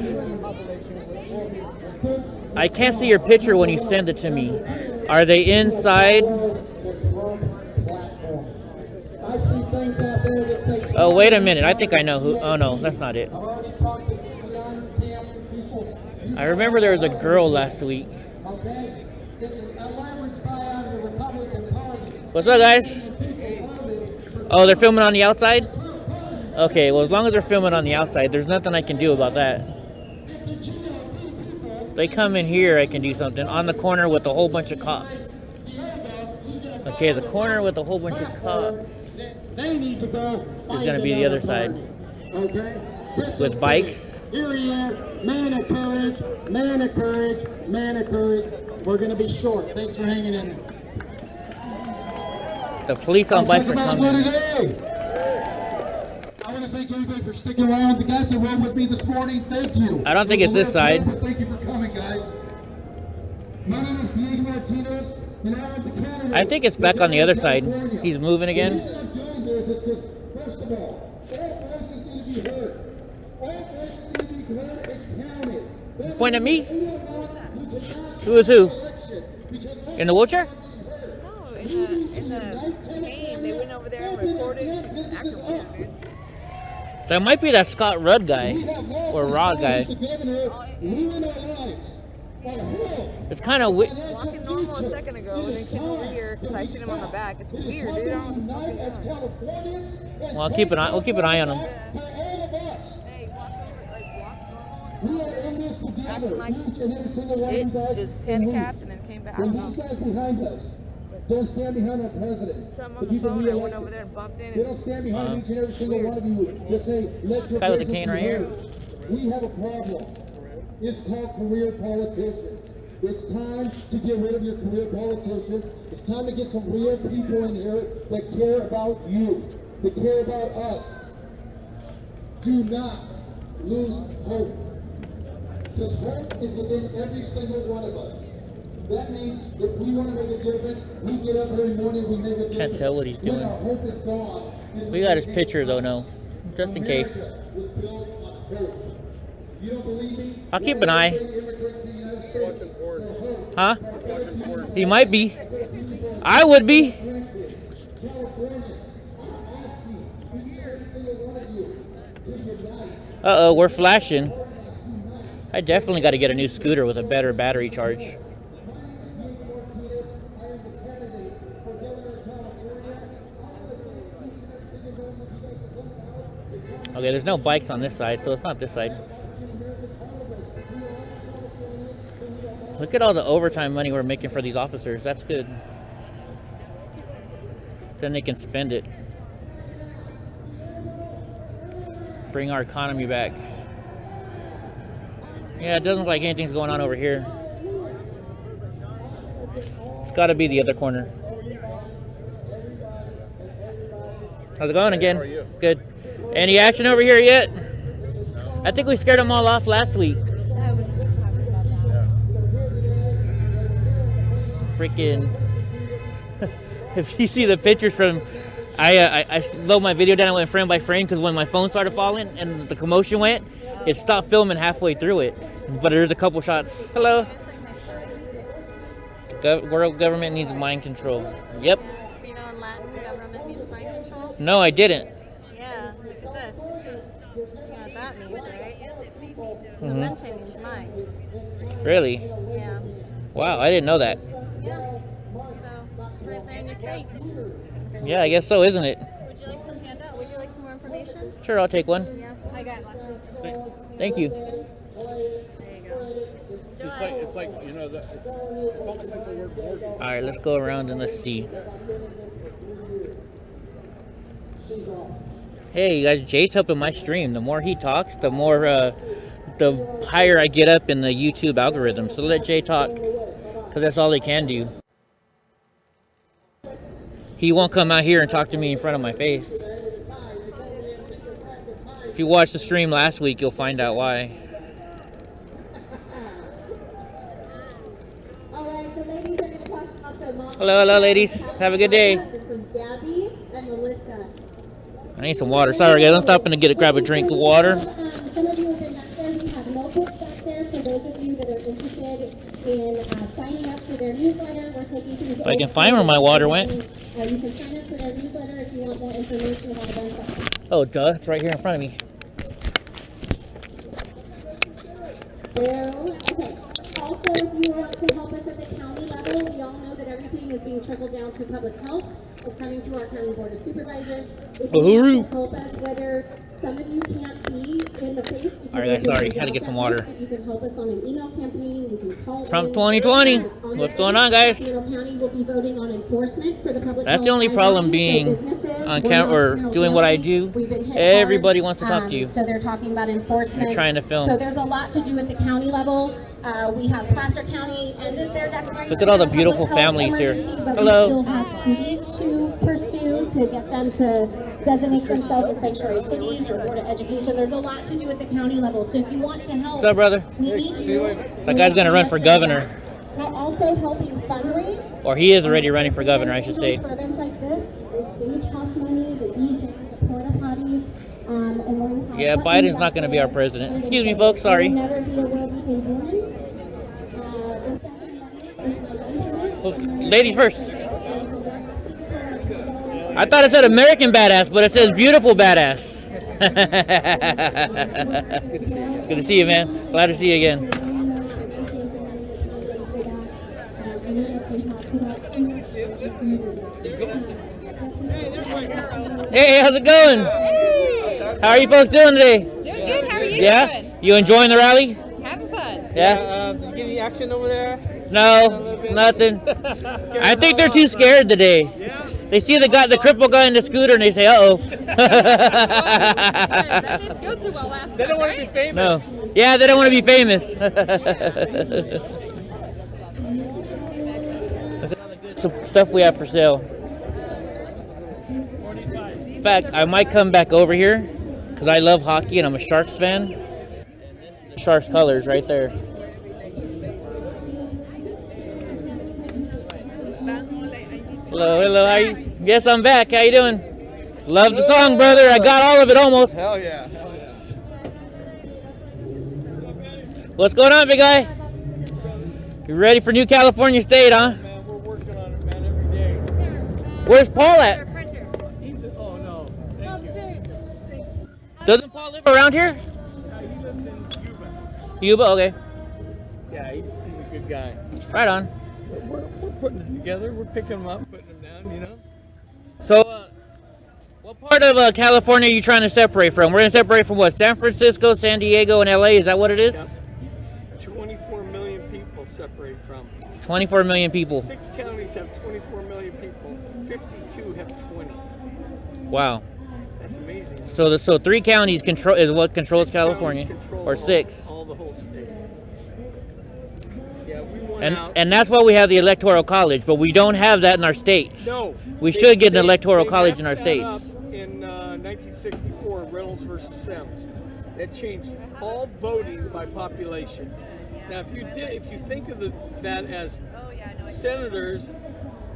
I can't see your picture when you send it to me. Are they inside? Oh, wait a minute. I think I know who. Oh, no, that's not it. I remember there was a girl last week. What's up, guys? Oh, they're filming on the outside? Okay, well, as long as they're filming on the outside, there's nothing I can do about that. They come in here, I can do something. On the corner with a whole bunch of cops. Okay, the corner with a whole bunch of cops They need to go. is going to be the other side. Okay? With bikes. Here he is. Man of courage. Man of courage. Man of courage. We're going to be short. Thanks for hanging in there. The police on bikes are coming. I want to thank everybody for sticking around. The guys that rode with me this morning, thank you. I don't think it's this side. Thank you for coming, guys. My name is Diego Martinez, and I'm the candidate. I think it's back on the other side. He's moving again. The reason I'm doing this is because, first of all voices need to be heard. All voices need to be heard and counted. Point at me. Who is who? In the wheelchair? No, in the game, they went over there and recorded acting weird, dude. That might be that Scott Rudd guy or Rod guy. It's kind of weird. Walking normal a second ago and then came over here because I seen him on the back. It's weird, dude. I don't know what the fuck he's doing. Well, I'll keep an eye on him. Hey, walk over, acting like it is handicapped and then came back. I don't know. Behind us don't stand behind our president. Something on the phone, I went over there and bumped in. They don't stand behind each and every single one of you. Just say, let your Guy with the voices cane be right here. heard. We have a problem. It's called career politicians. It's time to get rid of your career politicians. It's time to get some real people in here that care about you, that care about us. Do not lose hope. Because hope is within every single one of us. That means if we want to make a difference, we get up every morning, we make a difference. Can't tell what he's When doing. our hope is gone, We got his picture though, no, just in case. you don't believe me? I'll keep an eye. Huh? He might be. I would be. Uh-oh, we're flashing. I definitely got to get a new scooter with a better battery charge. Okay, there's no bikes on this side, so it's not this side. Look at all the overtime money we're making for these officers. That's good. Then they can spend it. Bring our economy back. Yeah, it doesn't look like anything's going on over here. It's got to be the other corner. How's it going again? How are you? Good. Any action over here yet? I think we scared them all off last week. I was just talking about that. Freaking. If you see the pictures from, I slowed my video down and went frame by frame because when my phone started falling and the commotion went, it stopped filming halfway through it. But there's a couple shots. Hello. World government needs mind control. Yep. Do you know in Latin government means mind control? No, I didn't. Yeah, look at this. You know what that means, right? So Mhm. mente means mind. Really? Yeah. Wow, I didn't know that. Yeah. So it's right there in your face. Yeah, I guess so, isn't it? Would you like some handout? Would you like some more information? Sure, I'll take one. Yeah, I got it last week. Thank you. It's like you know, it's almost like the word mortgage. All right, let's go around and let's see. Hey, you guys, Jay's helping my stream. The more he talks, the more, the higher I get up in the YouTube algorithm. So let Jay talk, because that's all he can do. He won't come out here and talk to me in front of my face. If you watched the stream last week, you'll find out why. Hello, hello, ladies. Have a good day. I need some water. Sorry, guys. I'm stopping to grab a drink of water. Some of you have been back there. We have notebooks back there for those of you that are interested in signing up for their newsletter. We're taking things. If I can find where my water went. You can sign up for their newsletter if you want more information about events. Oh, duh. It's right here in front of me. Okay. Also, if you want to help us at the county level, we all know that everything is being trickled down through public health. It's coming through our county board of supervisors. If you want to help us, whether some of you can't see in the face. All right, guys. Sorry. Had to get some water. You can help us on an email campaign. You can call From 2020. What's going on, guys? County will be voting on enforcement for the public. That's the only problem being on camera or doing what I do. Everybody wants to talk to you. So they're talking about enforcement. They're trying to film. So there's a lot to do at the county level. We have Placer County ended their declaration. Look at all the beautiful families here. Hello. We still have cities to pursue to get them to designate themselves as sanctuary cities or Board of Education. There's a lot to do at the county level. So if you want to help, What's up, brother? we need you. That guy's going to run for governor. We're also helping fundraise. Or he is already running for governor, I should say. For events like this, the stage costs money, the DJ, the porta potties, and we're Yeah, Biden's not going to be our president. Excuse me, folks. Sorry. never be a will-be-paid woman. Ladies first. I thought it said American badass, but it says beautiful badass. Good to see you, man. Glad to see you again. Hey, how's it going? How are you folks doing today? Doing good. How are you Yeah? You enjoying the rally? Having fun. Yeah? Did you get any action over there? No, nothing. I think they're too scared today. They see the crippled guy in the scooter and they say, uh-oh. That didn't go too well last time. They don't want to be famous. No. Yeah, they don't want to be famous. Some stuff we have for sale. In fact, I might come back over here because I love hockey and I'm a Sharks fan. Sharks colors right there. Hello, hello, how you? Yes, I'm back. How you doing? Love the song, brother. I got all of it almost. Hell yeah. Hell yeah. What's going on, big guy? You ready for New California State, huh? Man, we're working on it, man, every day. Where's Paul at? Oh, no. Thank you. Doesn't Paul live around here? He lives in Cuba. Cuba, okay. Yeah, he's a good guy. Right on. We're putting it together. We're picking him up, putting him down, you know? So, what part of California are you trying to separate from? We're going to separate from what? San Francisco, San Diego, and LA? Is that what it is? Yep. 24 million people separate from. 24 million people. 6 counties have 24 million people. 52 have 20. Wow. That's amazing. So 3 counties is what controls 6 California, counties control or 6. All the whole state. Yeah, we went out. And that's why we have the Electoral College, but we don't have that in our states. No. We should get an Electoral College in our states. In 1964, Reynolds versus Sims, that changed all voting by population. Now, if you think of that as senators,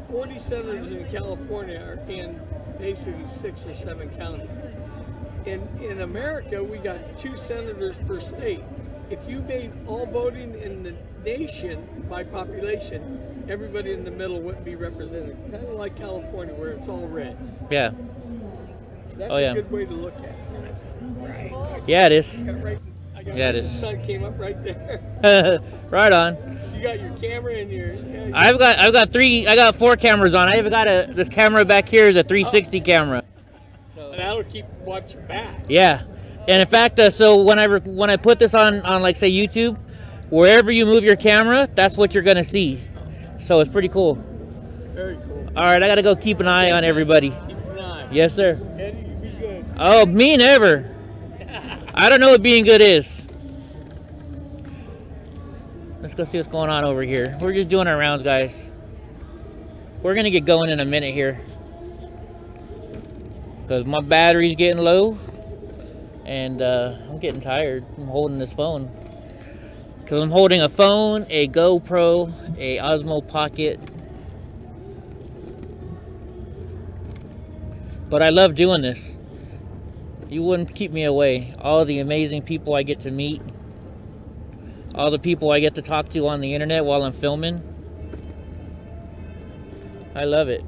40 senators in California are in basically 6 or 7 counties. In America, we got 2 senators per state. If you made all voting in the nation by population, everybody in the middle wouldn't be represented. Kind of like California, where it's all red. Yeah. That's Oh, yeah. a good way to look at it. That's right. Yeah, it is. I got Yeah, it the is. sun came up right there. Right on. You got your camera and your. I've got 4 cameras on. I even got this camera back here is a 360 camera. That'll keep watch your back. Yeah, and in fact, so when I put this on like say YouTube, wherever you move your camera, that's what you're gonna see. So it's pretty cool. Very cool. All right, I gotta go keep an eye on everybody. Keep an eye. Yes, sir. Eddie, you be good. Oh, me never. I don't know what being good is. Let's go see what's going on over here. We're just doing our rounds, guys. We're gonna get going in a minute here. Because my battery's getting low. And I'm getting tired. I'm holding this phone. Because I'm holding a phone, a GoPro, a Osmo Pocket. But I love doing this. You wouldn't keep me away. All the amazing people I get to meet. All the people I get to talk to on the internet while I'm filming. I love it.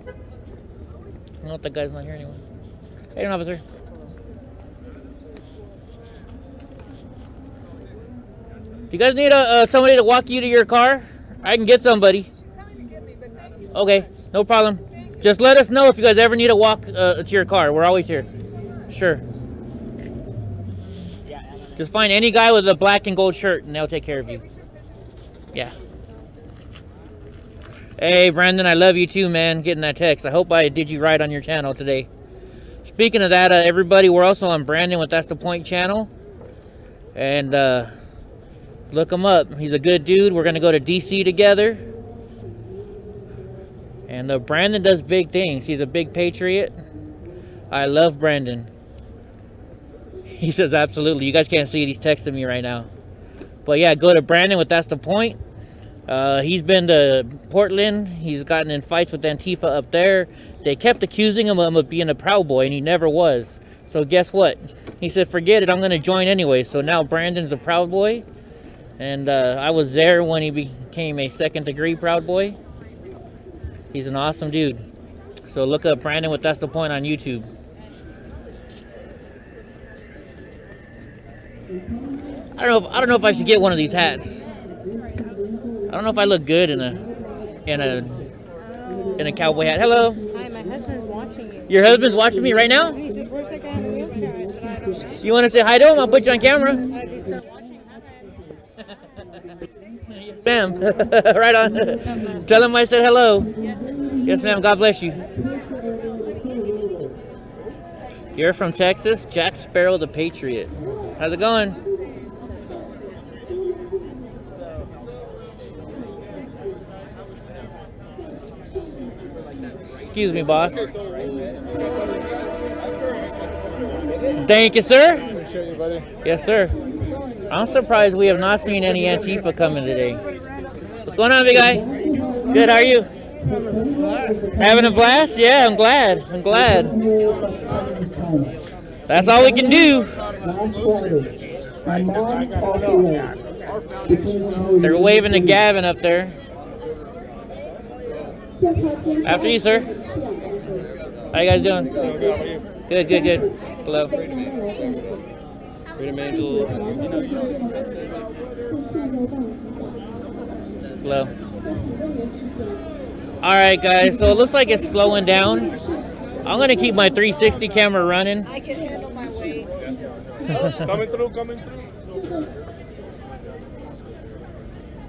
I don't know if that guy's not here anymore. Hey, officer. Do you guys need somebody to walk you to your car? I can get somebody. Okay, no problem. Just let us know if you guys ever need to walk to your car. We're always here. Sure. Just find any guy with a black and gold shirt and they'll take care of you. Yeah. Hey, Brandon, I love you too, man. Getting that text. I hope I did you right on your channel today. Speaking of that, everybody, we're also on Brandon with That's the Point channel. And look him up. He's a good dude. We're going to go to DC together. And Brandon does big things. He's a big patriot. I love Brandon. He says absolutely. You guys can't see it. He's texting me right now. But yeah, go to Brandon with That's the Point. He's been to Portland. He's gotten in fights with Antifa up there. They kept accusing him of being a Proud Boy, and he never was. So guess what? He said, forget it, I'm going to join anyway. So now Brandon's a Proud Boy. And I was there when he became a second-degree Proud Boy. He's an awesome dude. So look up Brandon with That's the Point on YouTube. I don't know if I should get one of these hats. I don't know if I look good in a cowboy hat. Hello. Hi, my husband's watching you. Your husband's watching me right now? He just works like a wheelchair. I said, I don't know. You want to say hi to him? I'll put you on camera. If he's still watching, Ma'am. Right on. Tell him I said hello. Yes, ma'am. God bless you. You're from Texas? Jack Sparrow the Patriot. How's it going? Excuse me, boss. Thank you, sir. Yes, sir. I'm surprised we have not seen any Antifa coming today. What's going on, big guy? Good, how are you? Having a blast? Yeah, I'm glad. I'm glad. That's all we can do. They're waving to Gavin up there. After you, sir. How you guys doing? Good, good, good. Hello. Freedom Angels. Hello. Alright, guys, so it looks like it's slowing down. I'm going to keep my 360 camera running. I can handle my weight. Coming through, coming through.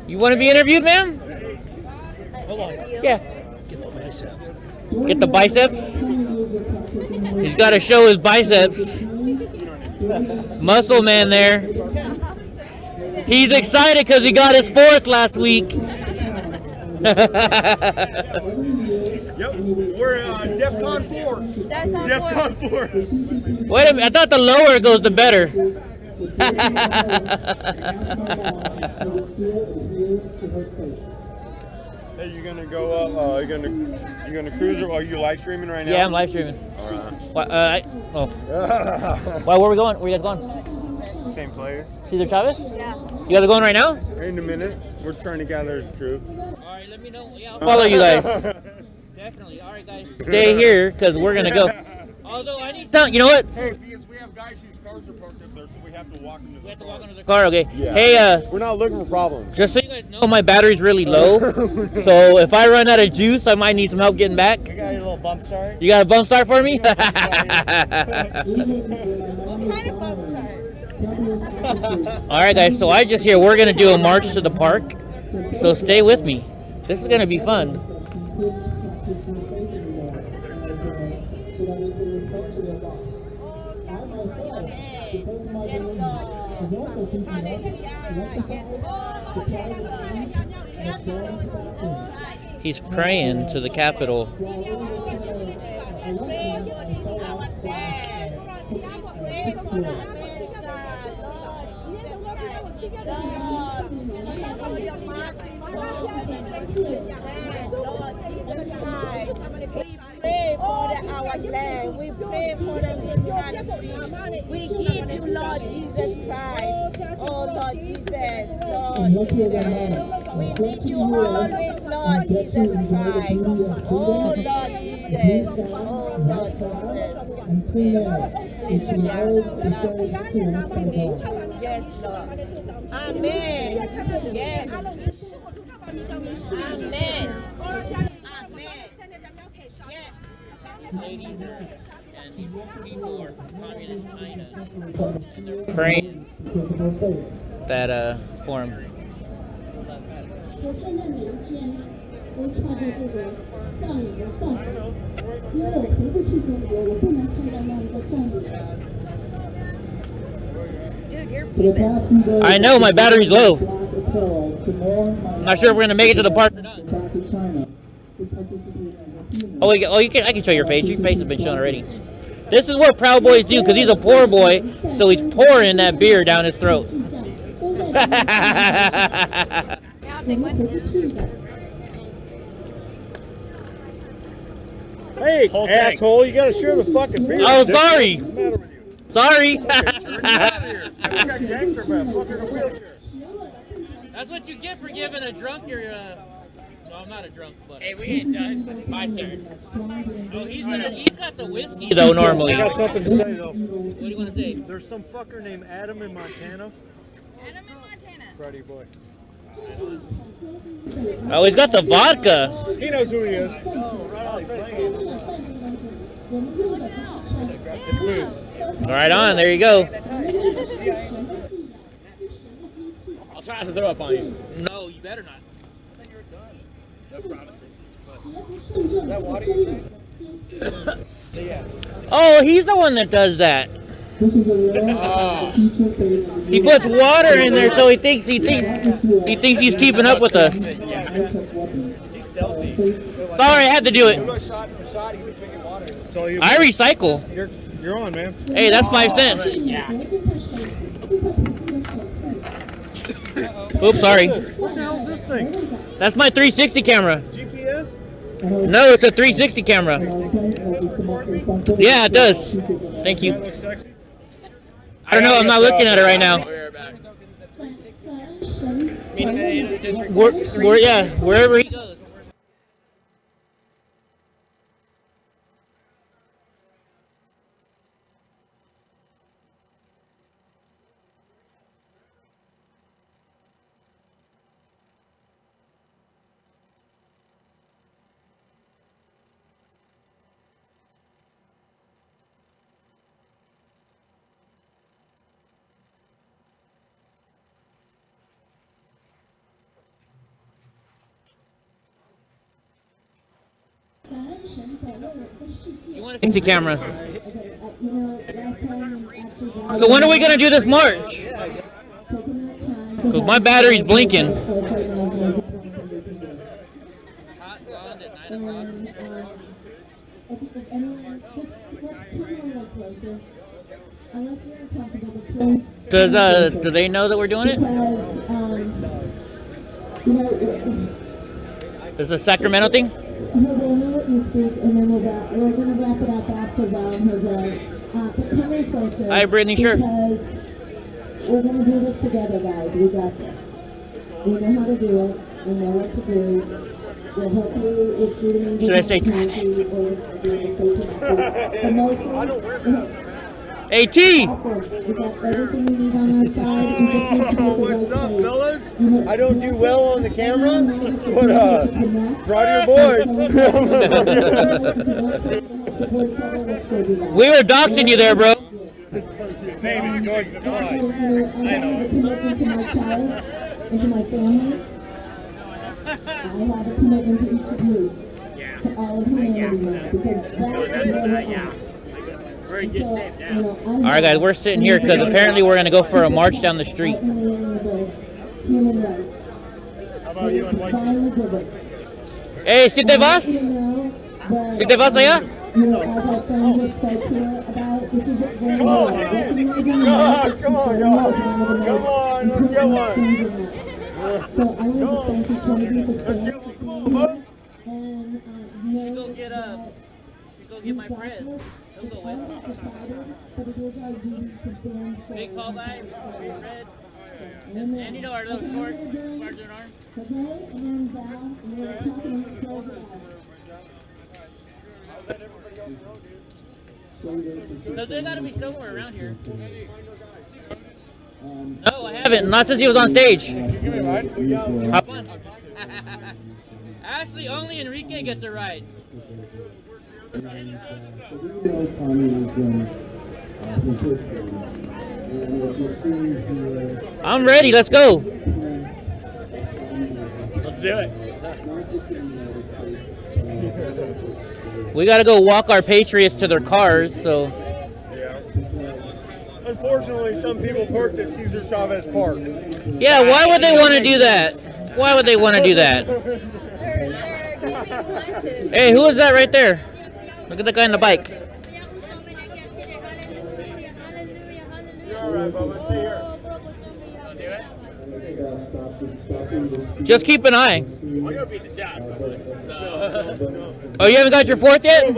You want to be interviewed, ma'am? Hold on. Yeah. Get the biceps. Get the biceps? He's got to show his biceps. Muscle man there. He's excited because he got his 4th last week. Yep, we're DEFCON 4. DEFCON 4. Wait a minute, I thought the lower it goes, the better. Hey, you gonna go up? You gonna cruise or are you live streaming right now? Yeah, I'm live streaming. All right. Why, where are we going? Where you guys going? Same place. Cesar Chavez? Yeah. You guys are going right now? In a minute. We're trying to gather the truth. All right, let me know. Yeah, I'll follow you guys. Definitely. All right, guys. Stay here because we're gonna go. Although I need some. You know what? Hey, because we have guys whose cars are parked up there, so we have to walk into the car. Car, okay. Yeah. Hey, we're not looking for problems. just so you guys know, my battery's really low. So if I run out of juice, I might need some help getting back. You got your little bump start? You got a bump start for me? What kind of bump start? All right, guys. So I just hear we're gonna do a march to the park. So stay with me. This is gonna be fun. He's praying to the Capitol. Pray for our land. We pray for this country. We give you Lord Jesus Christ. Oh Lord Jesus, Lord Jesus. We need you always, Lord Jesus Christ. Oh Lord Jesus. Oh Lord Jesus. Yes, Lord. Amen. Yes. Amen. Yes. Ladies and people are from communist China. And they're praying that for him. 我现在每一天都穿着这个葬礼的丧服，因为我回不去中国，我不能参加那一个葬礼。 I know my battery's low. I'm not sure if we're gonna make it to the park or not. Oh, I can show your face. Your face has been shown already. This is what Proud Boys do, because he's a poor boy, so he's pouring that beer down his throat. Hey, asshole, you gotta share the fucking beer. Oh, sorry. Sorry. That's what you get for giving a drunk your. No, I'm not a drunk, but. Hey, we ain't done. My turn. Oh, he's got the whiskey though normally. I got something to say though. What do you want to say? There's some fucker named Adam in Montana. Adam in Montana. Proud of you, boy. Oh, he's got the vodka. He knows who he is. It's booze. Right on, there you go. I'll try to throw up on you. No, you better not. No promises. That water you Yeah. Oh, he's the one that does that. He puts water in there so he thinks he's keeping up with us. He's stealthy. Sorry, I had to do it. Shot for shot, you be drinking water. I recycle. You're on, man. Hey, that's 5 cents. Yeah. Oops, sorry. What the hell is this thing? That's my 360 camera. GPS? No, it's a 360 camera. Yeah, it does. Thank you. I don't know, I'm not looking at it right now. Yeah, wherever he goes. You want a 60 camera. So when are we gonna do this march? Cause my battery's blinking. Do they know that we're doing it? Is the Sacramento thing? We're going to wrap it up after come in closer. Hi, Brittany, sure. Because we're going to do this together, guys. We got this. We know how to do it. We know what to do. We'll help you if you need Should I say Hey, T! Oh, what's up, fellas? I don't do well on the camera, but proud of your We were doxing you there, bro. His name is George McFly. I know. Into my family. I have a commitment to each of you. To all of humanity. Because that's Very good shape now. All right, guys, we're sitting here because apparently we're going to go for a march down the street. Human rights. How about you and White? Hey, si te vas? Si te vas allá? You know, as our friend just said here about this is very Come on, y'all. Come on, let's get one. So I want to thank you, Kennedy, for staying with me. And Go get my prez. He'll go with. Big tall guy, red. And you know our little short sergeant arms. Because they gotta be somewhere around here. No, I haven't. Not since he was on stage. Hop on. Actually, only Enrique gets a ride. I'm ready. Let's go. Let's do it. We gotta go walk our Patriots to their cars, so. Yeah. Unfortunately, some people parked at Cesar Chavez Park. Yeah, why would they want to do that? Why would they want to do that? Hey, who is that right there? Look at the guy on the bike. Just keep an eye. I'm gonna beat the shot out of somebody. So. Oh, you haven't got your fourth yet?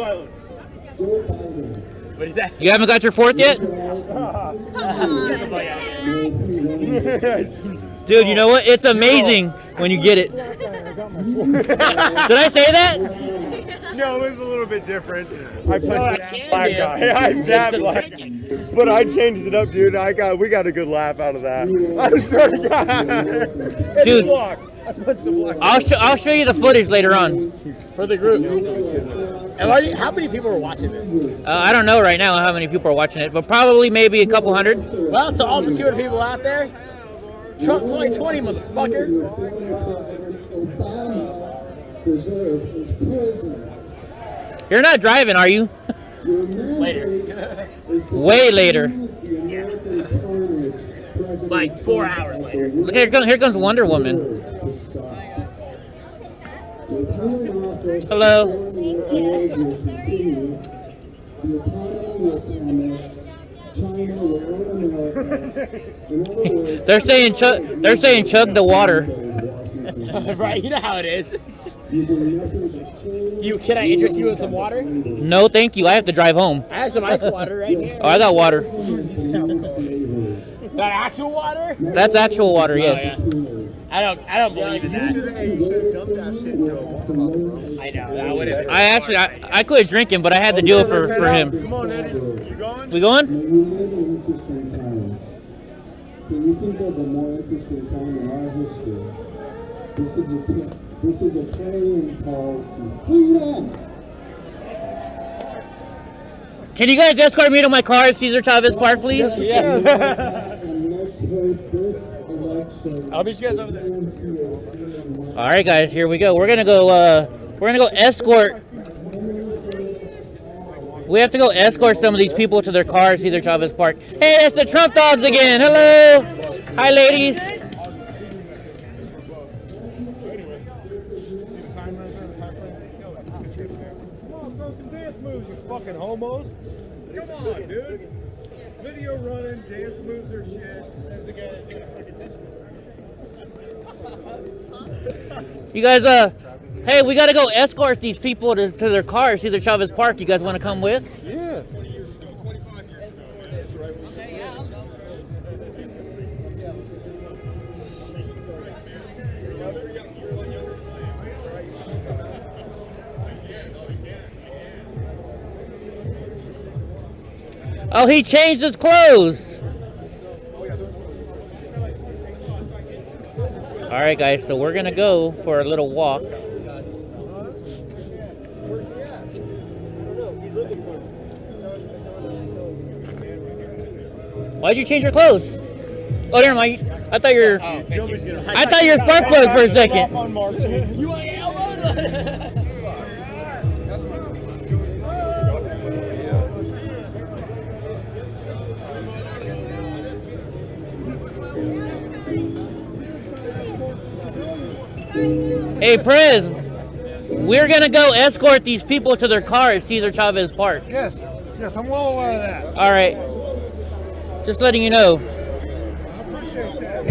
What is that? You haven't got your fourth yet? Dude, you know what? It's amazing when you get it. Did I say that? No, it was a little bit different. I punched that black guy. I'm that black. But I changed it up, dude. We got a good laugh out of that. I swear to God. Dude, I punched the black. I'll show you the footage later on. For the group. And how many people are watching this? I don't know right now how many people are watching it, but probably maybe a couple hundred. Well, to all the 200 people out there, Trump 2020, motherfucker. You're not driving, are you? Later. Way later. Yeah. Like 4 hours later. Look, here comes Wonder Woman. Hello. They're saying chug the water. Right, you know how it is. Can I interest you in some water? No, thank you. I have to drive home. I have some ice water right here. Oh, I got water. That actual water? That's actual water, yes. Oh, yeah. I don't believe in that. You should have dumped that shit into a water bottle, bro. I know. That would have been. I quit drinking, but I had to do it for him. Come on, Eddie. You going? We going? Can you think of a more interesting time in our history? This is a clarion call to freedom. Can you guys escort me to my car at Cesar Chavez Park, please? Yes. And let's hope this election. I'll meet you guys over there. All right, guys, here we go. We're gonna go escort. We have to go escort some of these people to their cars, Cesar Chavez Park. Hey, that's the Trump dogs again. Hello. Hi, ladies. Moves, you fucking homos. Come on, dude. Video running, dance moves or shit. Says the guy that did fucking this one. You guys, hey, we gotta go escort these people to their cars, Cesar Chavez Park. You guys want to come with? Yeah. Oh, he changed his clothes. All right, guys, so we're gonna go for a little walk. Why'd you change your clothes? Oh, never mind. I thought you were spark plug for a second. You want to get elbowed? Hey, Prez, we're gonna go escort these people to their car at Cesar Chavez Park. Yes, yes, I'm well aware of that. All right, just letting you know. I appreciate that.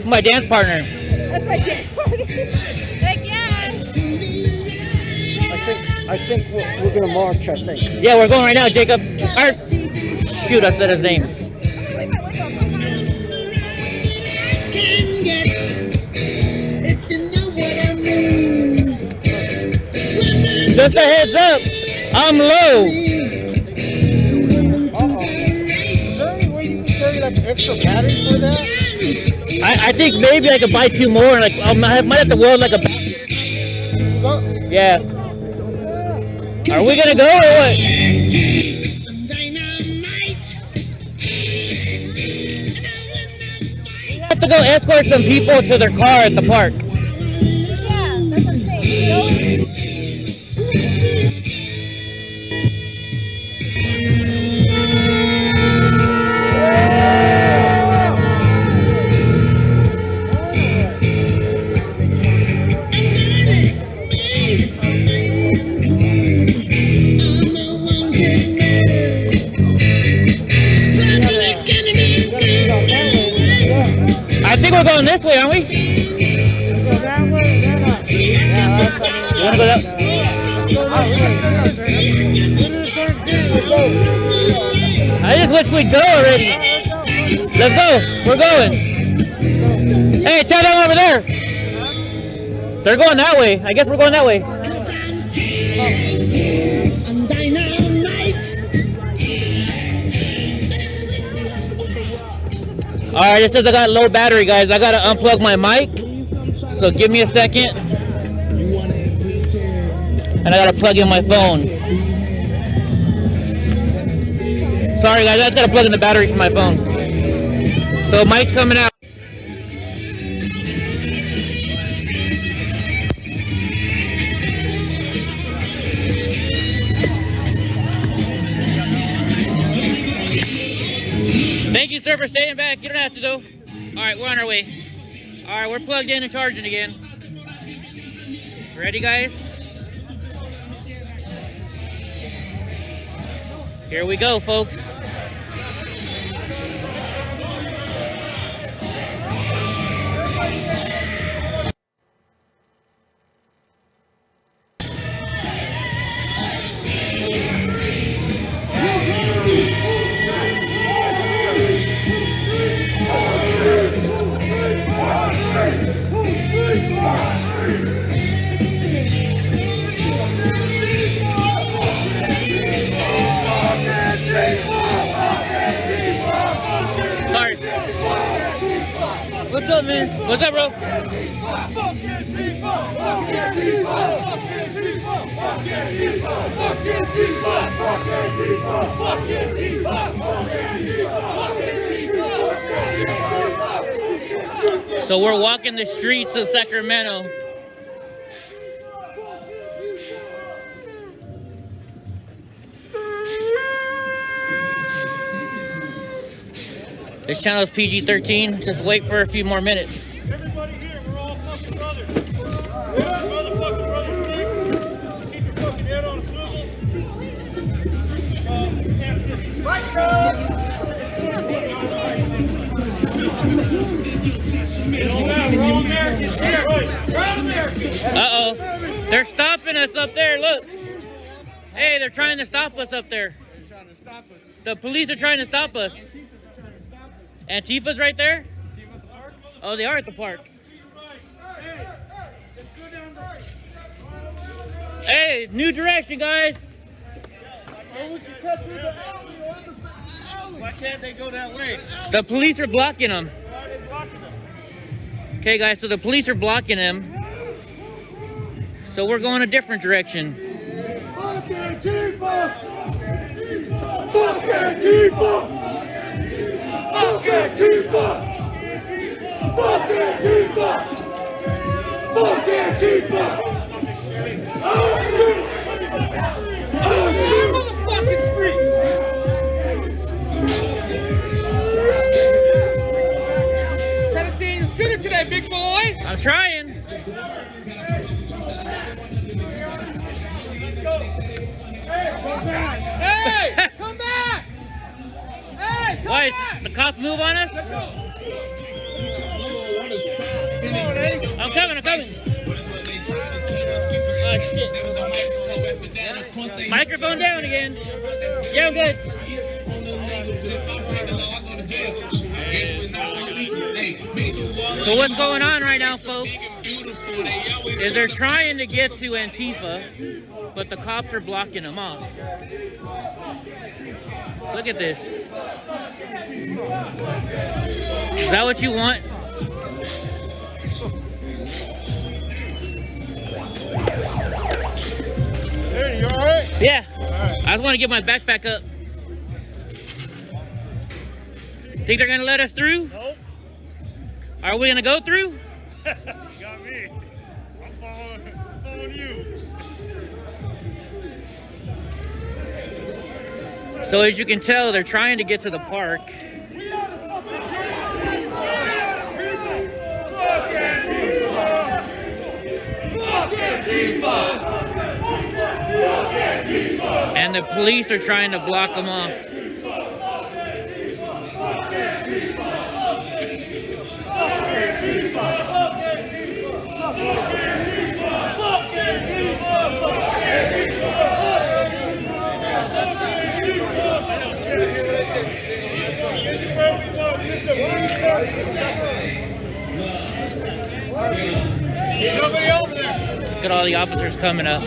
My dance partner. That's my dance partner. Like, yes. I think we're gonna march. I think. Yeah, we're going right now, Jacob. Shoot, I said his name. Just a heads up, I'm low. Is there any way you can carry like extra battery for that? I think maybe I could buy 2 more and like I might have to weld like a. Yeah. Are we gonna go or what? We have to go escort some people to their car at the park. Yeah, that's what I'm saying. I think we're going this way, aren't we? You wanna go that? I just wish we'd go already. Let's go. We're going. Hey, tell them over there. They're going that way. I guess we're going that way. Alright, it says I got low battery, guys. I gotta unplug my mic. So give me a second. And I gotta plug in my phone. Sorry guys, I just gotta plug in the battery for my phone. So mic's coming out. Thank you, sir, for staying back. You don't have to, though. All right, we're on our way. All right, we're plugged in and charging again. Ready, guys? Here we go, folks. What's up, man? What's up, bro? So we're walking the streets of Sacramento. This channel is PG-13. Just wait for a few more minutes. Everybody here, we're all fucking brothers. Yeah, motherfucking brothers. Keep your fucking head on a swivel. We're all Americans here. We're all Americans. Uh-oh. They're stopping us up there, look. Hey, they're trying to stop us up there. They're trying to stop us. The police are trying to stop us. Antifa's right there? Oh, they are at the park. Hey, new direction, guys. Why can't they go that way? The police are blocking them. Why are they blocking them? Okay, guys, so the police are blocking them. So we're going a different direction. Fuck Antifa! Fuck Antifa! Fuck Antifa! Fuck Antifa! Fuck Antifa! Fucking street! Try to stay in your scooter today, big boy! I'm trying. Hey! Come back! Hey! Come Why, back! the cops move on us? I'm coming, I'm coming. Oh, shit. Microphone down again. Yeah, I'm good. So what's going on right now, folks, is they're trying to get to Antifa, but the cops are blocking them off. Look at this. Is that what you want? Hey, you alright? Yeah. I just want to get my backpack up. Think they're gonna let us through? Nope. Are we gonna go through? You got me. I'm following you. So as you can tell, they're trying to get to the park. And the police are trying to block them off. Nobody over there. Look at all the officers coming up.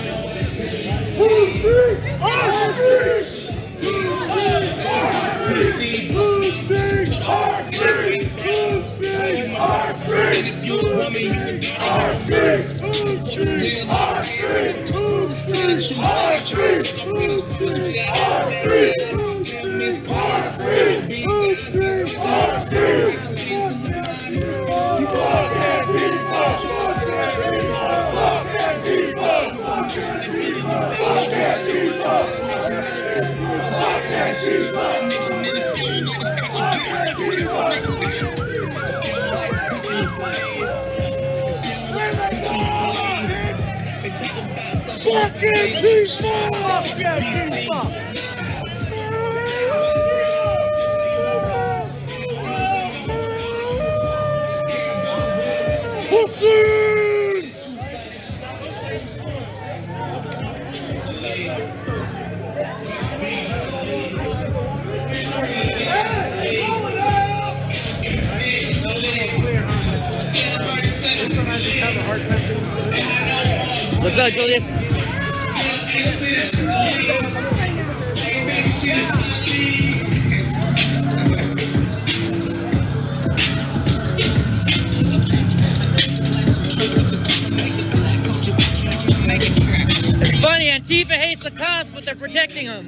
What's up, Julius? It's funny, Antifa hates the cops, but they're protecting them.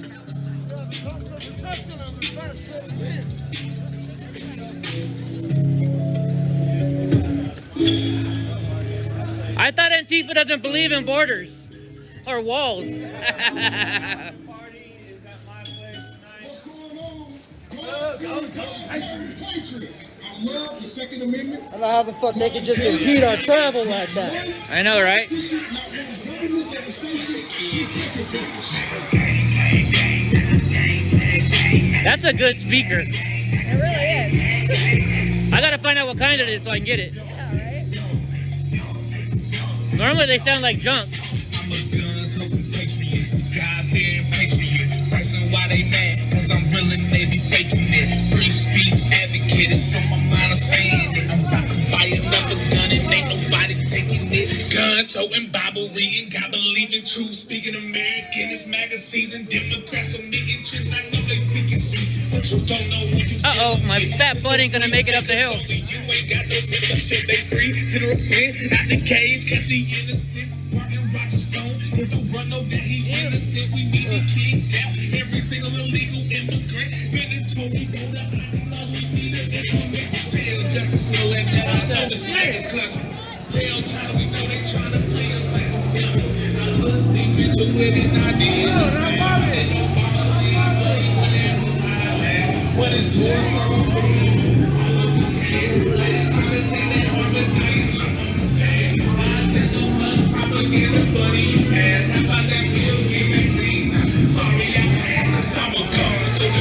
I thought Antifa doesn't believe in borders or walls. I don't know how the fuck they can just impede our travel like that. I know, right? That's a good speaker. It really is. I gotta find out what kind it is so I can get it. Normally they sound like junk. toting, Bible reading, God believing, truth speaking, American. It's magazines and Democrats don't make interest. I know they think it's you, but you don't know who you. Uh-oh, my fat butt ain't gonna make it up the hill. You ain't got no shit, they free to the repent. Out the cage, cause he innocent. Barton Roger Stone is the run over that he innocent. We need the kids out. Every single illegal immigrant. Been in Tory, go to Iowa. We need an implement. Tell justice so let that I know this nigga country. Tell China we know they tryna play us like some devils. I looked deep into it and I did. What is George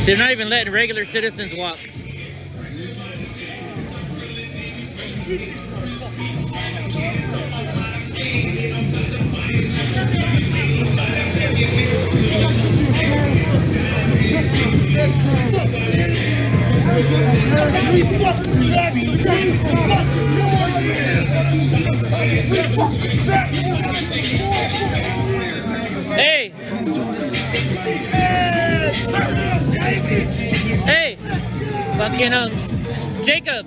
They're not even letting regular citizens walk. Hey! Hey! Fucking Jacob!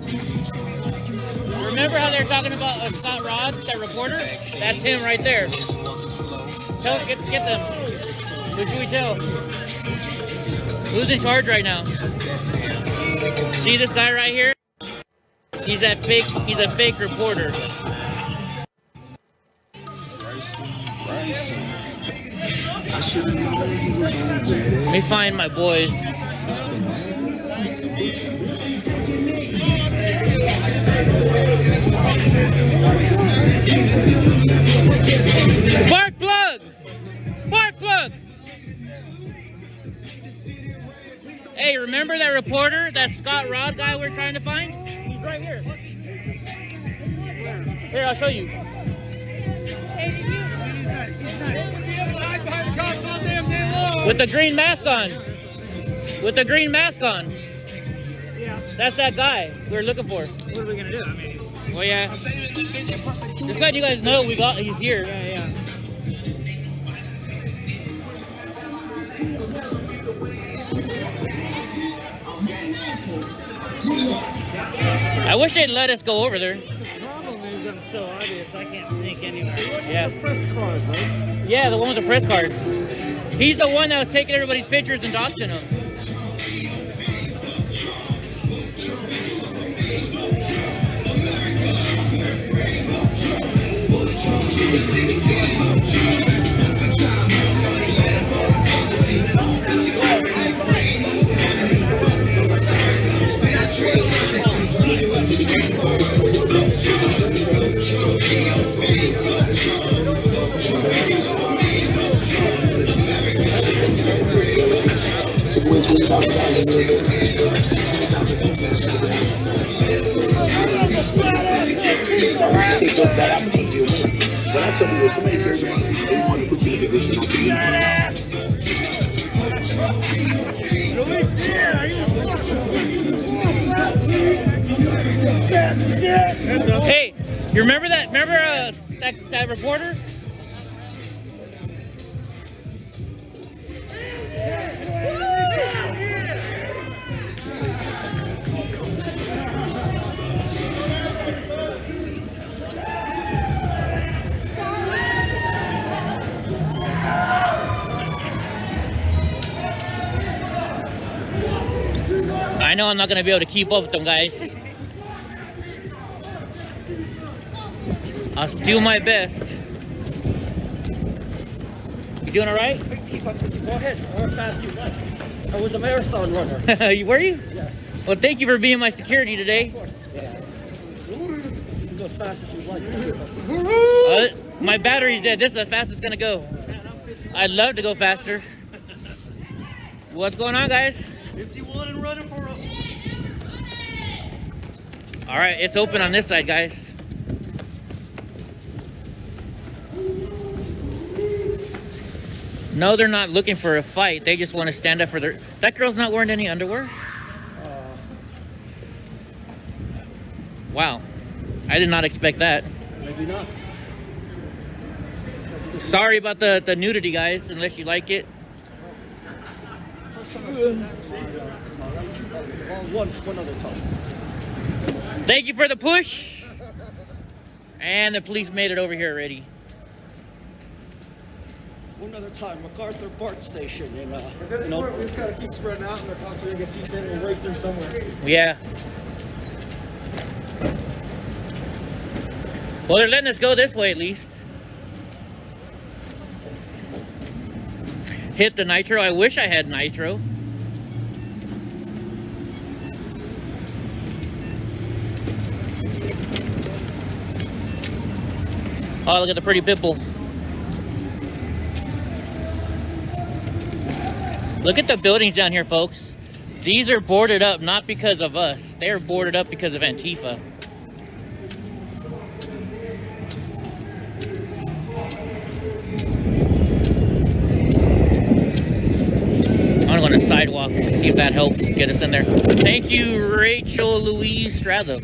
Remember how they were talking about Scott Rodd, that reporter? That's him right there. Tell, get them. Who should we tell? Who's in charge right now? See this guy right here? He's a fake reporter. Let me find my boys. Spark plug! Spark plug! Hey, remember that reporter, that Scott Rodd guy we're trying to find? He's right here. Here, I'll show you. With the green mask on. With the green mask on. That's that guy we're looking for. What are we gonna do? I mean, well, yeah. Just letting you guys know he's here. Yeah. I wish they'd let us go over there. The problem is I'm so obvious I can't sneak anywhere. Yeah. The press card, right? Yeah, the one with the press card. He's the one that was taking everybody's pictures and doxing them. When I tell you what somebody cares about, they want to put you in a position not to be Hey, you remember that? Remember that reporter? I know I'm not gonna be able to keep up with them guys. I'll do my best. You doing all right? Keep up, go ahead. How fast you run? I was a marathon runner. Were you? Yeah. Well, thank you for being my security today. Yeah. You go as fast as you like. My battery's dead. This is the fastest it's gonna go. I'd love to go faster. What's going on, guys? 51 and running for a... All right, it's open on this side, guys. No, they're not looking for a fight. They just want to stand up for their... That girl's not wearing any underwear? Wow. I did not expect that. Maybe not. Sorry about the nudity, guys, unless you like it. One other time. Thank you for the push. And the police made it over here already. One other time, MacArthur BART station in At this point, we just gotta keep spreading out, and they're constantly gonna get teeth in and break through somewhere. Yeah. Well, they're letting us go this way at least. Hit the nitro. I wish I had nitro. Oh, look at the pretty pimple. Look at the buildings down here, folks. These are boarded up not because of us. They're boarded up because of Antifa. I'm going to sidewalk, see if that helps get us in there. Thank you, Rachel Louise Stratham.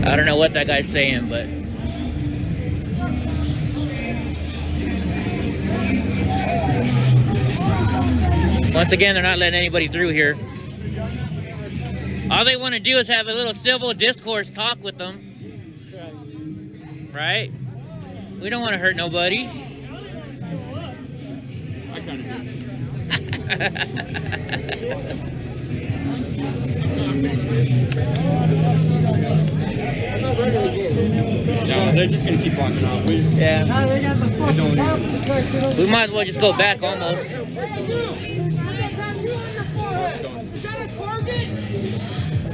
I don't know what that guy's saying, but once again, they're not letting anybody through here. All they want to do is have a little civil discourse talk with them. Right? We don't want to hurt nobody. I kind of do. No, they're just gonna keep walking off. Yeah. We might as well just go back almost.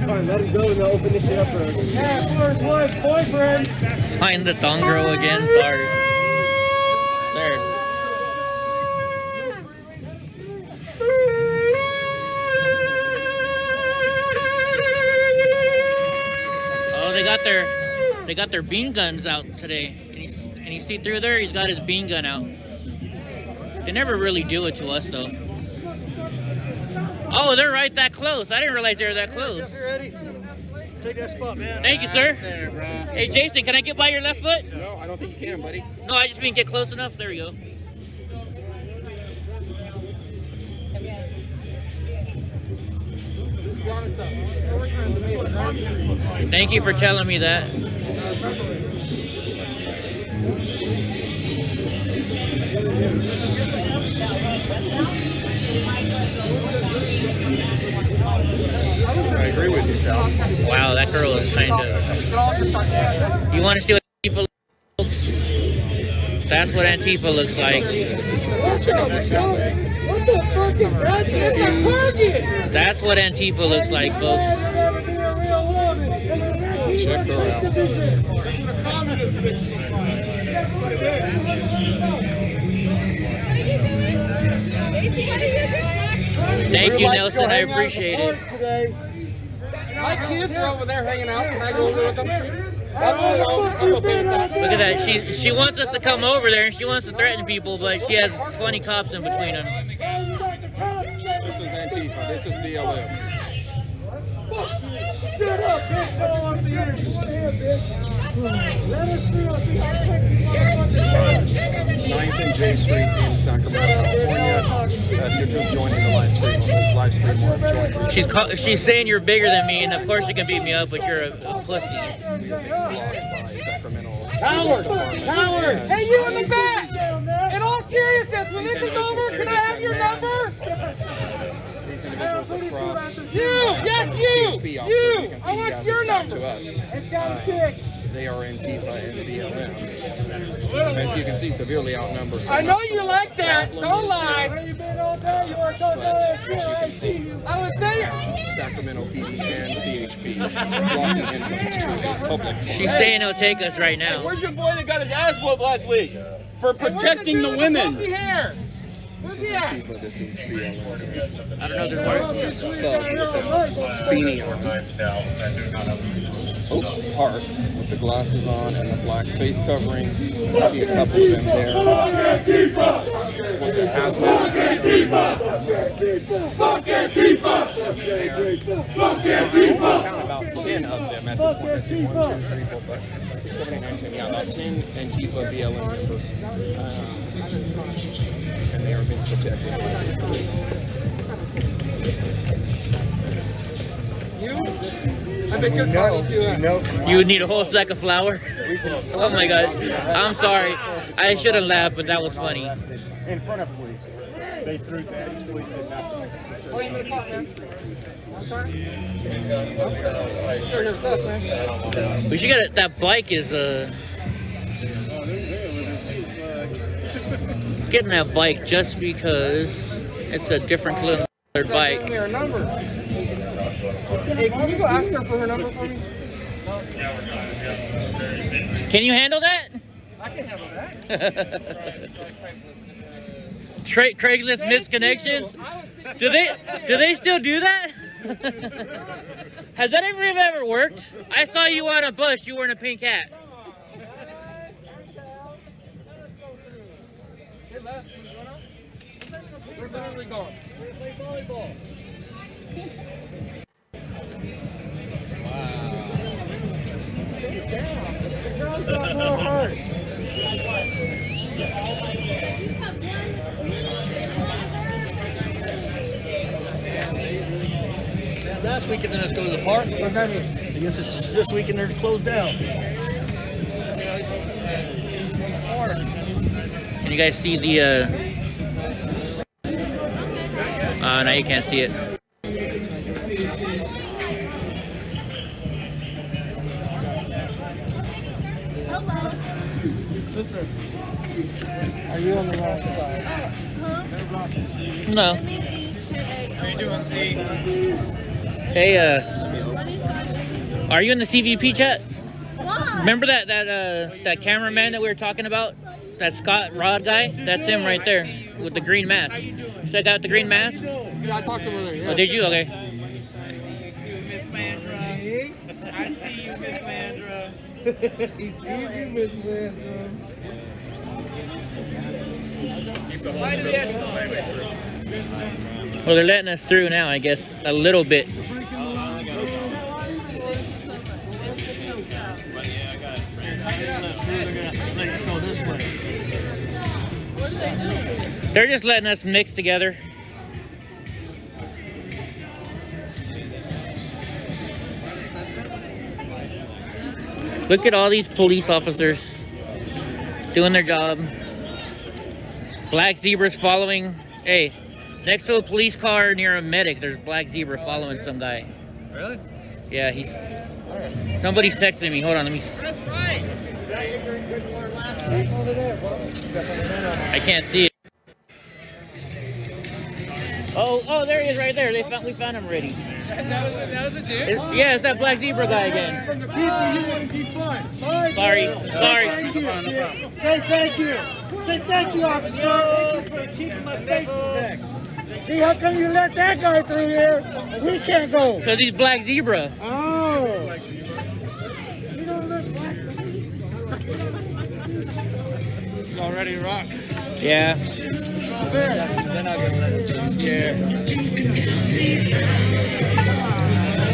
Fine, let him go and they'll open this shit up for us. Yeah, first wife, boyfriend. Find the Thongro again, sorry. There. Oh, they got their bean guns out today. Can you see through there? He's got his bean gun out. They never really do it to us though. Oh, they're right that close. I didn't realize they were that close. Jeff, you ready? Take that spot, man. Thank you, sir. There, bro. Hey, Jason, can I get by your left foot? No, I don't think you can, buddy. No, I just mean get close enough. There we go. Thank you for telling me that. I agree with you, Sal. Wow, that girl is kind of... You want to see what Antifa looks? That's what Antifa looks like. What the fuck is that? It's a target! That's what Antifa looks like, folks. Check her out. Thank you, Nelson. I appreciate it. My kids are over there hanging out. Can I go over with them? Look at that. She wants us to come over there and she wants to threaten people, but she has 20 cops in between them. This is Antifa. This is BLM. Shut up, bitch. I don't want to hear it. Come on here, bitch. Let us through. See how quick you 9th and J Street in Sacramento, California. If you're just joining the live stream, or joining. She's saying you're bigger than me, and of course you can beat me up, but you're a pussy. Howard! Howard! Hey, you in the back! In all seriousness, when this is over, can I have your number? These individuals across Yes, CHP officer, you can see I want your number. to us. They are Antifa and BLM. As you can see, severely outnumbered. I know you like that. Don't lie. But as you can see, I would say it. Sacramento PD and CHP blocking entrance to the public. She's saying it'll take us right now. Where's your boy that got his ass whooped last week for protecting the women? Who's he at? Antifa, this is BLM. I don't know their words. Beanie on. Oak Park with the glasses on and the black face covering. You see a couple of them there. With the hazmat. Fuck Antifa! I count about 10 of them at this point. Let's see, 1, 2, 3, 4, 5, 6, 7, 8, 9, 10. Yeah, about 10 Antifa BLM members. And they are being protected by the police. I bet you're going to. You would need a whole sack of flour? Oh my god. I'm sorry. I shouldn't laugh, but that was funny. In front of police. They threw that. Police did nothing. Oh, you made a call, man. Okay. We should get it. That bike is getting that bike just because it's a different colored bike. Give me her number. Hey, can you go ask her for her number for me? Can you handle that? I can handle that. Craigslist misconnections? Do they still do that? Has that ever worked? I saw you on a bus. You were in a pink hat. We're literally gone. Play volleyball. The girls got more heart. Last weekend, then let's go to the park. What's that mean? I guess this weekend they're closed down. Can you guys see the no, you can't see it. Sister, are you on the wrong side? No. Hey, are you in the CVP chat? Remember that cameraman that we were talking about? That Scott Rod guy? That's him right there with the green mask. Is that guy with the green mask? Yeah, I talked to him earlier. Yeah. Oh, did you? Okay. Miss Mandra. I see you, Miss Mandra. He sees you, Miss Mandra. Well, they're letting us through now, I guess, a little bit. They're just letting us mix together. Look at all these police officers doing their job. Black zebras following. Hey, next to a police car near a medic, there's a black zebra following some guy. Really? Yeah, he's. Somebody's texting me. Hold on, let me. I can't see it. Oh, there he is, right there. We found him already. That was a dude? Yeah, it's that black zebra guy again. From the people you want to be fun. Sorry. Thank you. Say thank you. Say thank you, officer. Thank you for keeping my face intact. See, how come you let that guy through here? We can't go. Because he's black zebra. Oh. You don't look black. He's all ready to rock. Yeah. They're not gonna let us. Yeah.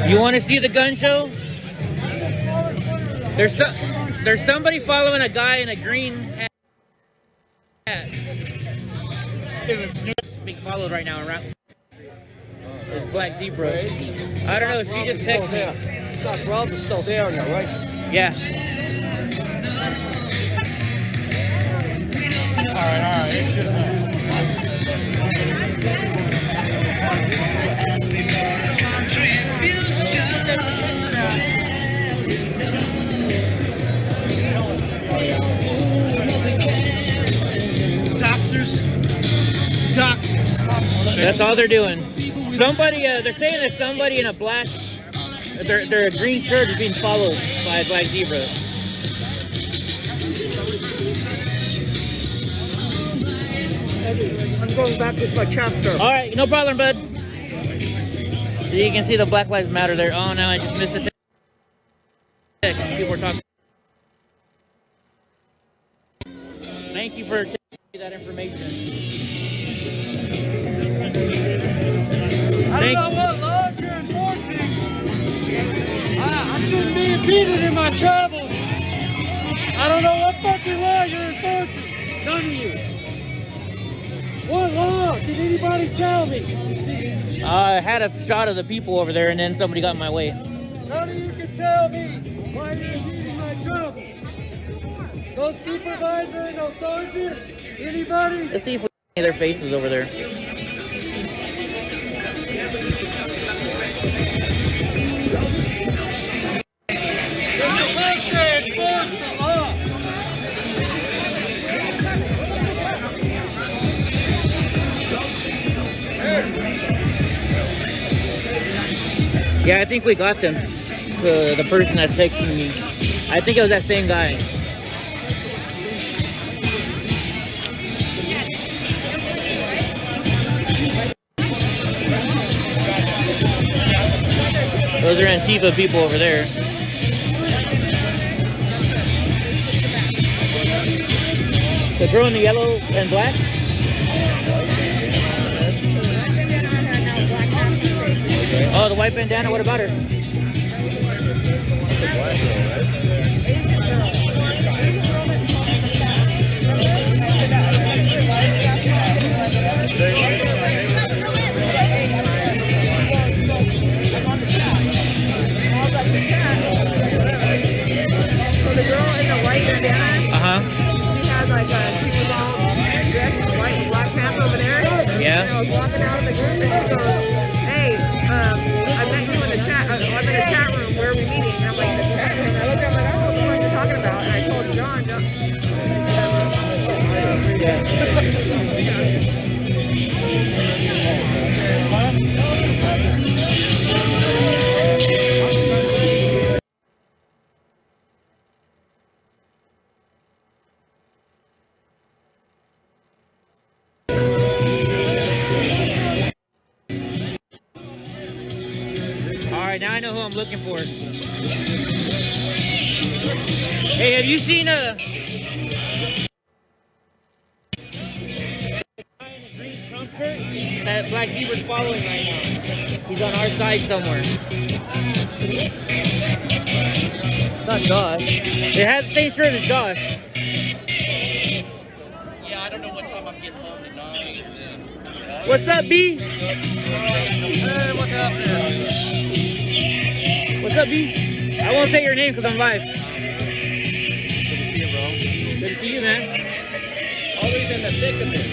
You want to see the gun show? There's somebody following a guy in a green hat. Is it Snoop being followed right now around? It's black zebra. I don't know. She just texted me. Scott Rob is still there now, right? Yeah. Doxers. That's all they're doing. Somebody, they're saying that somebody in a black, their green shirt is being followed by a black zebra. I'm going back with my chapter. All right, no problem, bud. So you can see the Black Lives Matter there. Oh, now I just missed the text. People were talking. Thank you for taking me that information. I don't know what laws you're enforcing. I shouldn't be impeded in my travels. I don't know what fucking law you're enforcing. None of you. What law? Did anybody tell me? I had a shot of the people over there, and then somebody got in my way. None of you can tell me why you're impeding my travel. No supervisor, no sergeant, anybody? Let's see if we can see their faces over there. You're supposed to enforce the law. Yeah, I think we got them. The person that's texting me. I think it was that same guy. Those are Antifa people over there. The girl in the yellow and black? Oh, the white bandana, what about her? That's a black girl, right? So the girl in the white bandana, she had like a, she was all dressed in white and black pants over there. Yeah. And I was walking out of the group and she goes, hey, I met you in the chat, I'm in a chat room, where are we meeting? And I'm like, in the chat room. And I looked at her, I'm like, I don't know what you're talking about. And I told John. Alright, now I know who I'm looking for. Hey, have you seen a green Trump shirt that Black Zebra's following right now? He's on our side somewhere. Not Josh. It has the same shirt as Josh. Yeah, I don't know what time I'm getting home tonight. What's up, B? Hey, what's up there? What's up, B? I won't say your name because I'm live. Good to see you, bro. Good to see you, man. Always in the thick of it.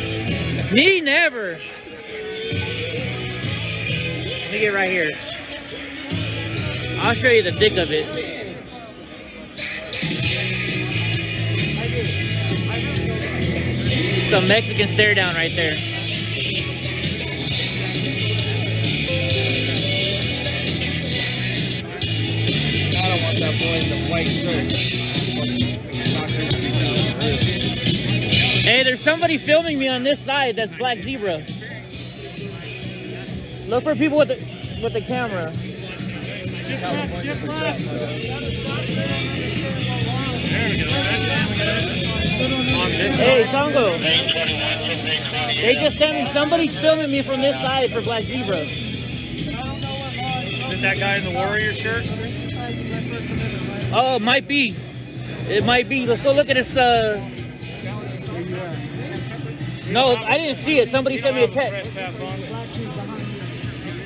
Me, never. Let me get right here. I'll show you the thick of it. Some Mexican stare down right there. I don't want that boy in the white shirt. Hey, there's somebody filming me on this side that's Black Zebra. Look for people with the camera. Hey, Tongo. They just sent me, somebody's filming me from this side for Black Zebra. Is it that guy in the Warrior shirt? Oh, it might be. It might be. Let's go look at this. No, I didn't see it. Somebody sent me a text.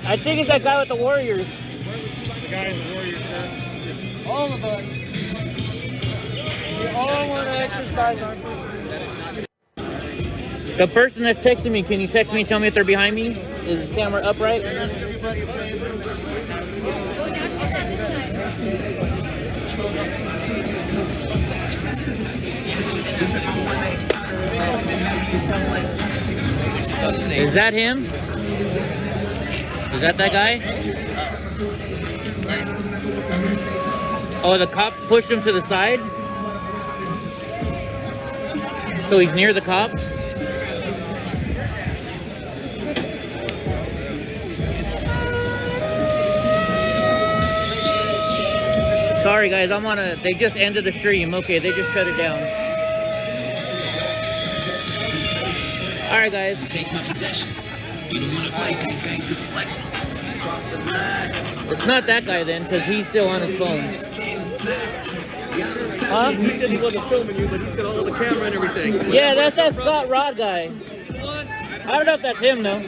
I think it's that guy with the Warriors. The guy in the Warrior shirt. All of us. We all want to exercise our First Amendment. The person that's texting me, can you text me and tell me if they're behind me? Is the camera upright? Is that him? Is that guy? Oh, the cop pushed him to the side? So he's near the cops? Sorry guys, I'm on a, they just ended the stream. Okay, they just shut it down. All right guys. Take my possession. You don't want to play flex. It's not that guy then, because he's still on his phone. Huh? He said he wasn't filming you, but he's got all the camera and everything. Yeah, that's that Scott Rod guy. I don't know if that's him though.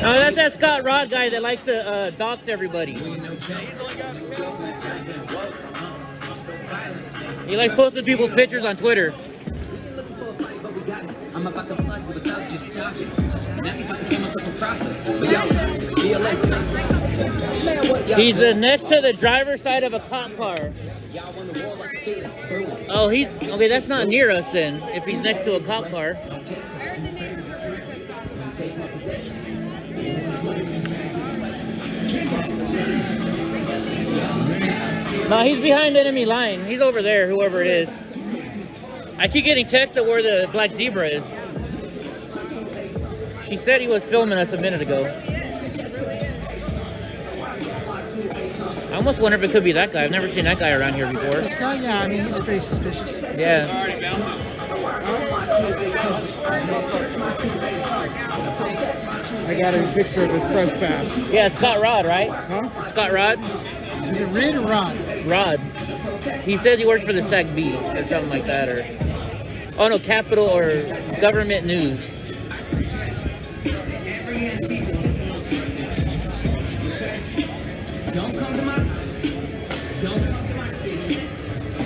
No, that's that Scott Rod guy that likes to dox everybody. He likes posting people's pictures on Twitter. I'm about to plunge without just stoppies. Now you about to give myself a profit. He's next to the driver's side of a cop car. Oh, he's okay. That's not near us then. If he's next to a cop car. No, he's behind enemy line. He's over there. Whoever it is. I keep getting texts of where the black zebra is. She said he was filming us a minute ago. I almost wonder if it could be that guy. I've never seen that guy around here before. This guy, yeah, I mean, he's pretty suspicious. Yeah. I got a picture of his press pass. Yeah, Scott Rod, right? Huh? Scott Rod? Is it Red or Rod? Rod. He says he works for the SAC-B or something like that, or oh no, Capital or Government News.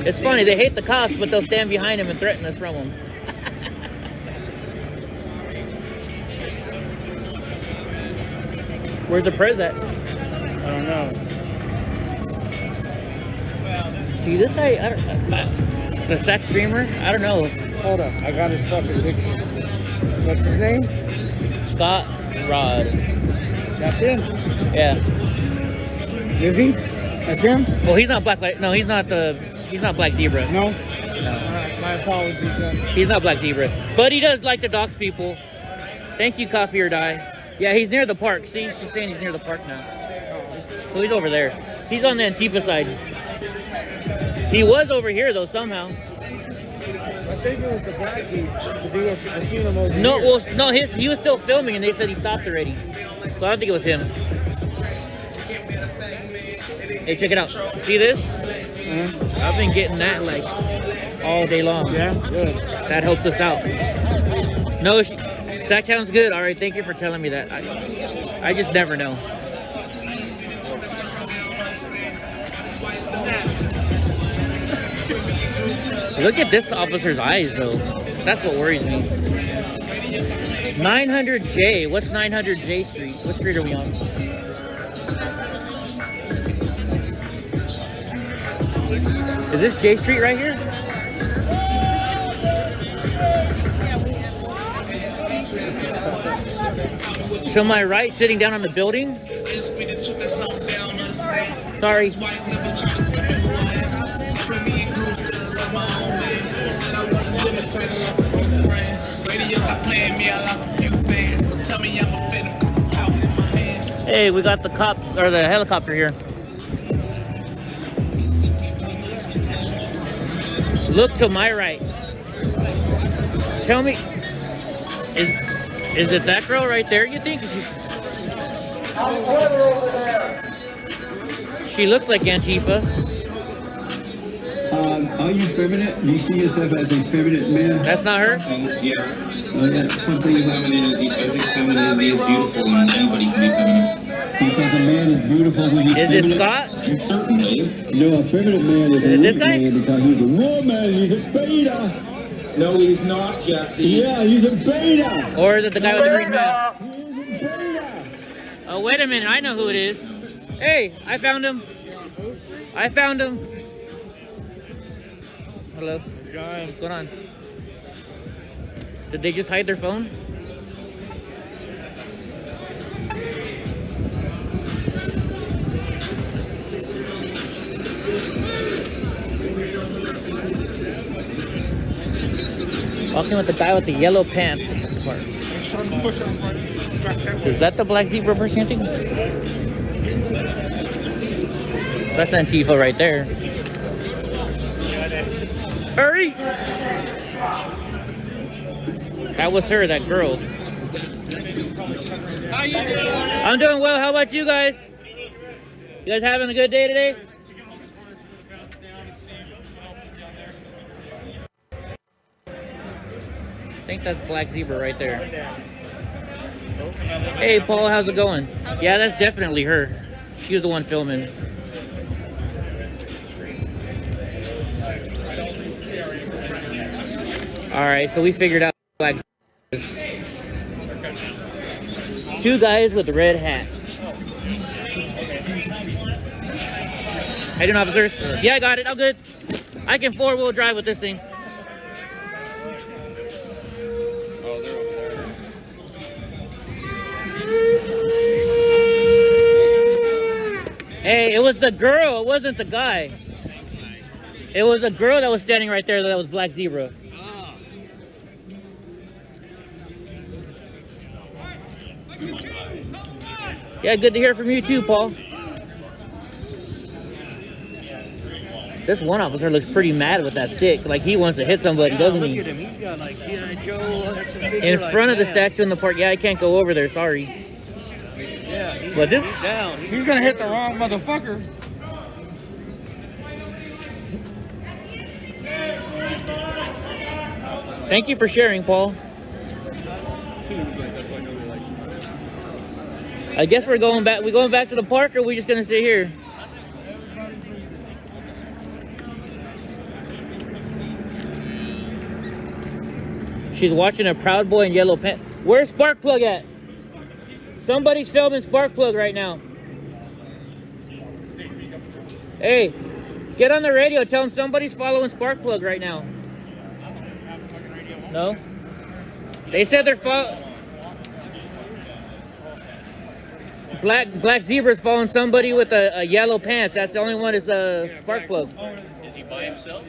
It's funny, they hate the cops, but they'll stand behind him and threaten us from him. Where's the prez at? I don't know. See, this guy, the SAC streamer, I don't know. Hold up, I got his fucking picture. What's his name? Scott Rod. That's him? Yeah. Is he? That's him? Well, he's not Black, no, he's not Black Zebra. No? No. Alright, my apologies then. He's not Black Zebra. But he does like to dox people. Thank you, Coffee or Die. Yeah, he's near the park. See, she's saying he's near the park now. So he's over there. He's on the Antifa side. He was over here though somehow. I think it was the black dude. I seen him over No, here. well, no, he was still filming and they said he stopped already. So I don't think it was him. Hey, check it out. See this? I've been getting that like all day long. Yeah, good. That helps us out. No, that sounds good. All right, thank you for telling me that. I just never know. Look at this officer's eyes, though. That's what worries me. 900J. What's 900J Street? What street are we on? Is this J Street right here? To my right, sitting down on the building. Sorry. Hey, we got the cops or the helicopter here. Look to my right. Tell me, is it that girl right there, you think? She looks like Antifa. Are you feminine? Do you see yourself as a feminine man? That's not her? Yeah. Something femininity. I think femininity is beautiful and anybody can be feminine. You think a man is beautiful when he's feminine? Is it Scott? Certainly. No, a feminine man is a this weak guy? man because he's a woman. He's a beta. No, he's not, Jeffy. Yeah, he's a beta. Or is it the guy with the green mask? Oh, wait a minute. I know who it is. Hey, I found him. I found him. Hello. What's going on? Did they just hide their phone? Walking with the guy with the yellow pants. Is that the black zebra person you think? That's Antifa right there. Hurry! That was her, that girl. How you doing? I'm doing well. How about you guys? You guys having a good day today? I think that's black zebra right there. Hey, Paul, how's it going? Yeah, that's definitely her. She was the one filming. All right, so we figured out black zebras. Two guys with red hats. How you doing, officers? Yeah, I got it. I'm good. I can four-wheel drive with this thing. Hey, it was the girl. It wasn't the guy. It was a girl that was standing right there that was black zebra. Yeah, good to hear from you too, Paul. This one officer looks pretty mad with that stick. Like he wants to hit somebody, doesn't he? Look at him. He's got like G.I. Joe action figure In front of the that. statue in the park. Yeah, I can't go over there. Sorry. Yeah, he's, But this down. He's gonna hit the wrong motherfucker. Thank you for sharing, Paul. I guess we're going back. We going back to the park, or are we just gonna stay here? She's watching a Proud Boy in yellow pants. Where's Sparkplug at? Somebody's filming Sparkplug right now. Hey, get on the radio. Tell them somebody's following Sparkplug right now. No? They said they're following. Black zebra's following somebody with a yellow pants. That's the only one is Sparkplug. Is he by himself?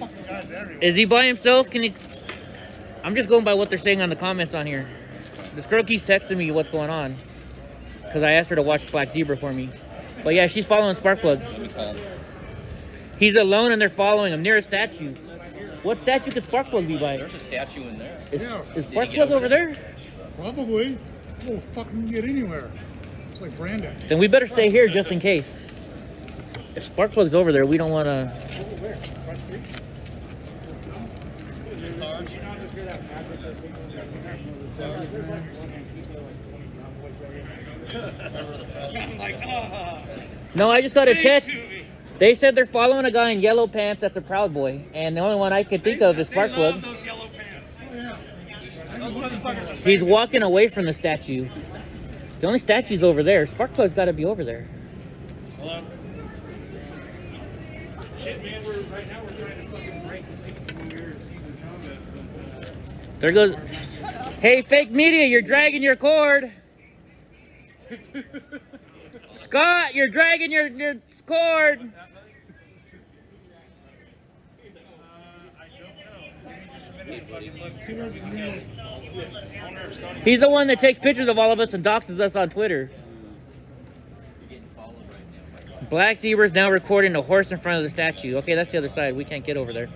Is he by himself? Can he? I'm just going by what they're saying on the comments on here. This girl keeps texting me what's going on because I asked her to watch Black Zebra for me. But yeah, she's following Sparkplug. He's alone and they're following him near a statue. What statue could Sparkplug be by? There's a statue in there. Is Sparkplug over there? Probably. Oh, fucking get anywhere. It's like Brandon. Then we better stay here just in case. If Sparkplug's over there, we don't want to. No, I just got a text. They said they're following a guy in yellow pants that's a Proud Boy, and the only one I could think of is Sparkplug. He's walking away from the statue. The only statue's over there. Sparkplug's got to be over there. Hello? Shit, man, right now we're trying to fucking break the 61-year season combat. There goes. Hey, fake media, you're dragging your cord. Scott, you're dragging your cord. He's the one that takes pictures of all of us and doxes us on Twitter. Black Zebra's now recording a horse in front of the statue. Okay, that's the other side. We can't get over there.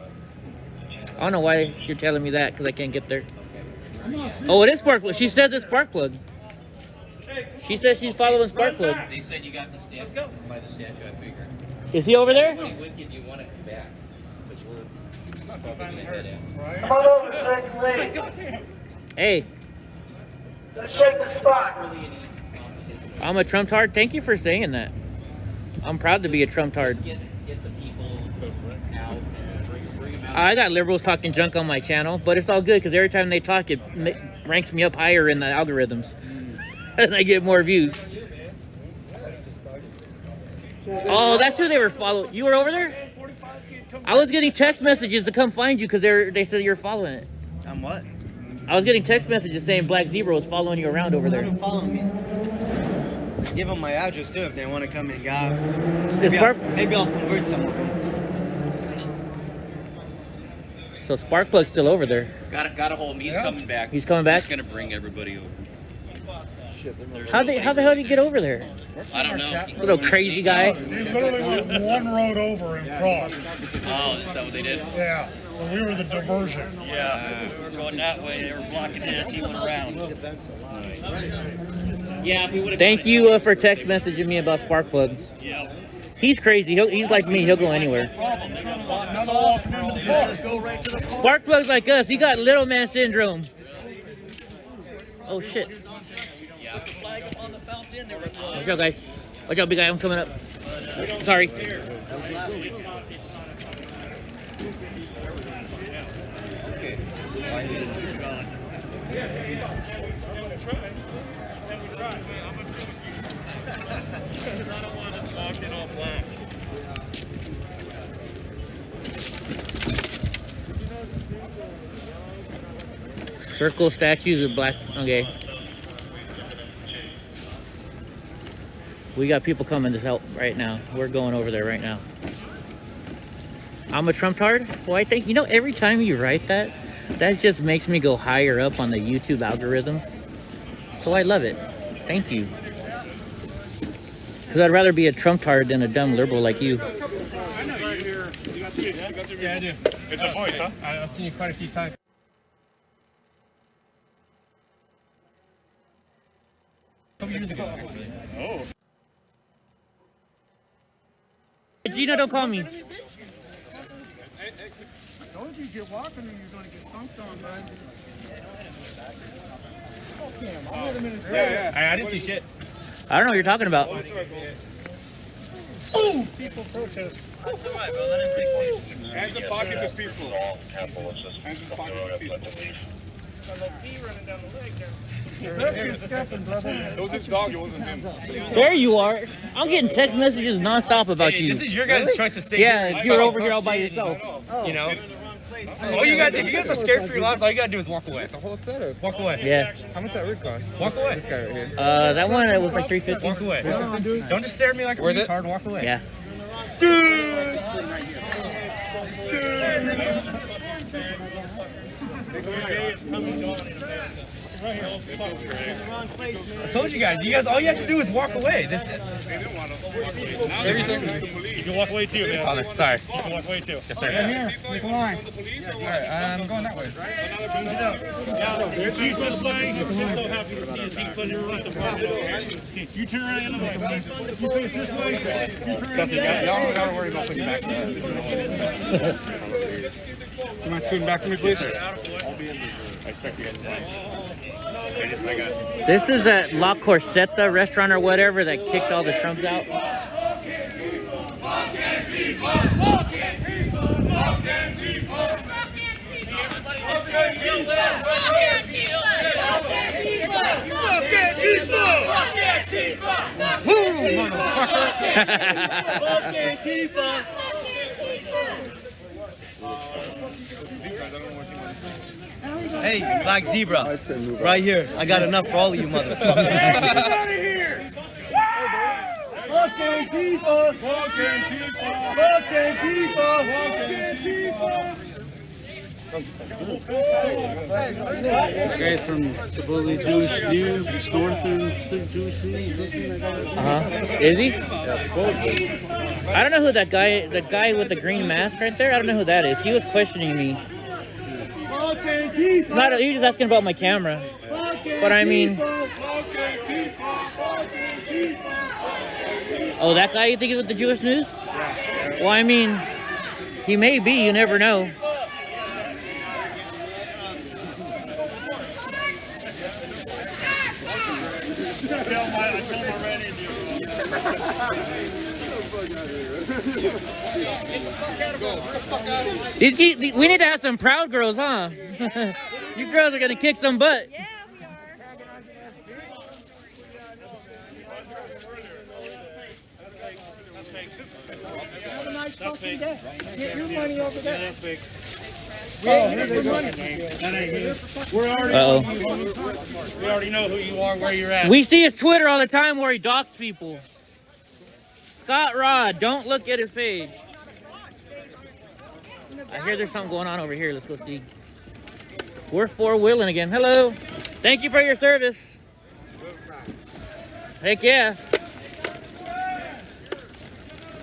I don't know why you're telling me that, because I can't get there. Oh, it is Sparkplug. She says it's Sparkplug. She says she's following Sparkplug. They said you got the statue. Let's go. By the statue, I figured. Is he over there? How wicked you want it back? Because we're not going to that out. Come on over, second lady. Hey. Let's shake the spot. I'm a Trump-tard. Thank you for saying that. I'm proud to be a Trump-tard. Get the people out and bring them out. I got liberals talking junk on my channel, but it's all good because every time they talk, it ranks me up higher in the algorithms. And I get more views. Oh, that's who they were following. You were over there? I was getting text messages to come find you because they said you were following it. I'm what? I was getting text messages saying Black Zebra was following you around over there. Following me. Give them my address too if they want to come and grab. Maybe I'll convert some of them. So Sparkplug's still over there. Got a hold of him. He's coming back. He's coming back? He's gonna bring everybody over. How the hell did he get over there? I don't know. Little crazy guy. They literally went one road over and crossed. Oh, is that what they did? Yeah. So we were the diversion. Yeah. We were going that way. They were blocking this. He went around. Yeah, we would have. Thank you for text messaging me about Sparkplug. Yeah. He's crazy. He's like me. He'll go anywhere. Sparkplug's like us. He got little man syndrome. Oh shit. Watch out, guys. Watch out, big guy. I'm coming up. Sorry. Circle statues with black. Okay. We got people coming to help right now. We're going over there right now. I'm a Trump-tard? Well, I think, you know, every time you write that, that just makes me go higher up on the YouTube algorithms. So I love it. Thank you. Because I'd rather be a Trump-tard than a dumb liberal like you. Yeah, I do. It's a voice, huh? I've seen you quite a few times. A couple years ago, actually. Oh. Gino, don't call me. I told you, get walking and you're going to get thumped on, man. Yeah. I didn't see shit. I don't know what you're talking about. Oh! People protest. That's all right, bro. Let him take one. Hands in pocket is peaceful. Hands in pocket is peaceful. It was his dog, it wasn't him. There you are. I'm getting text messages nonstop about you. This is your guys' choice to stay yeah, here. you're over here all by yourself. You know? All you guys, if you guys are scared for your lives, all you gotta do is walk away. The whole setup. Walk away. Yeah. How much that rig cost? Walk away. This guy right here. That one it was like $350. Walk away. Don't just stare at me like a retard. Walk away. Yeah. I told you guys, all you have to do is walk away. You can walk away too, man. Father, sorry. You can walk away too. Yes, sir. Here, make a line. Alright, I'm going that way. Your chief was playing. I'm so happy to see his team play. You're right the front. You turn around in the way. You face this way. Y'all don't gotta worry about putting back. You mind scooting back to me, please? I expect you guys to play. This is that La Corsetta restaurant or whatever that kicked all the Trumps out. Hey, Black Zebra, right here. I got enough for all of you motherfuckers. Get out of here! Fuck Antifa! Fuck Antifa! Fuck Antifa! Guys from supposedly Jewish News, store through Jewish News. Is he? I don't know who the guy with the green mask right there. I don't know who that is. He was questioning me. He was just asking about my camera. But I mean, oh, that guy you think is with the Jewish News? Well, I mean, he may be. You never know. We need to have some proud girls, huh? You girls are gonna kick some butt. Yeah, we are. Have a nice fucking day. Get your money over there. That's fake. We already know who you are, where you're at. We see his Twitter all the time where he doxes people. Scott Rod, don't look at his page. I hear there's something going on over here. Let's go see. We're four-wheeling again. Hello. Thank you for your service. Heck yeah.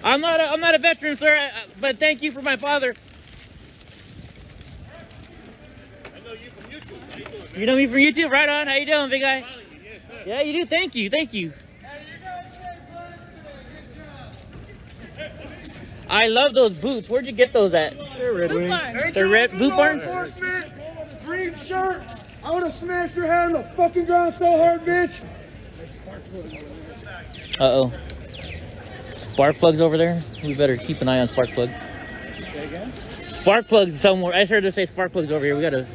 I'm not a veteran, sir, but thank you for my father. I know you from YouTube. How you doing? You know me from YouTube? Right on. How you doing, big guy? Yeah, you do. Thank you. Thank you. I love those boots. Where'd you get those at? They're Red Wings. They're red Boot Barn? Enforcement, green shirt. I would have smashed your head on the fucking ground so hard, bitch. Uh-oh. Spark plugs over there? We better keep an eye on spark plugs. Say again? Spark plugs somewhere. I just heard her say spark plugs over here. We gotta...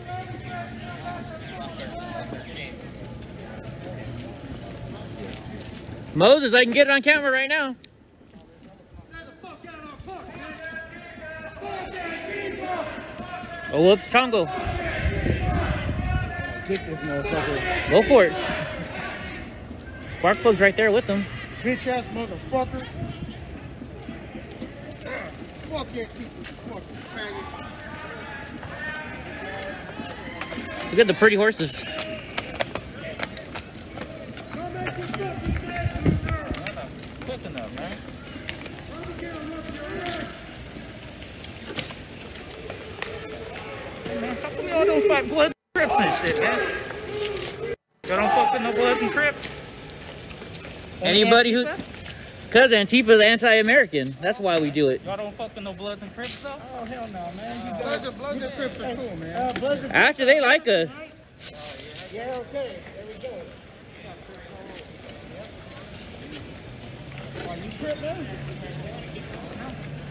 Moses, I can get it on camera right now. Oh, whoops, Congo. Kick this motherfucker. Go for it. Spark plug's right there with them. Bitch ass motherfucker. Fuck that people, fucking faggot. Look at the pretty horses. Quick enough, man. Man, how come y'all don't fight Bloods and Crips and shit, man? Y'all don't fuck with no Bloods and Crips? Anybody who... Because Antifa's anti-American. That's why we do it. Y'all don't fuck with no Bloods and Crips, though? Oh, hell no, man. Bloods and Crips are cool, man. Actually, they like us. Yeah, okay. There we go. Are you Crip, man?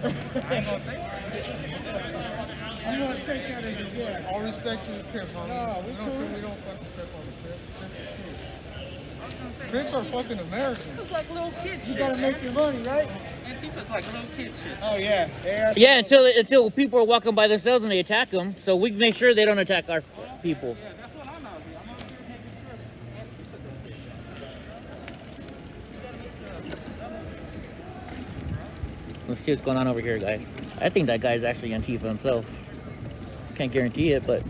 I ain't gonna say it. I'm gonna take that as a yeah. All respect to the Crip, homie. No, we don't fucking trip on the Crip. Crips are fucking Americans. It's like little kid shit. You gotta make your money, right? Antifa's like little kid shit. Oh yeah. Yeah, until people are walking by themselves and they attack them. So we make sure they don't attack our people. Yeah, that's what I'm out here. I'm out here making sure. Let's see what's going on over here, guys. I think that guy's actually Antifa himself. Can't guarantee it, but...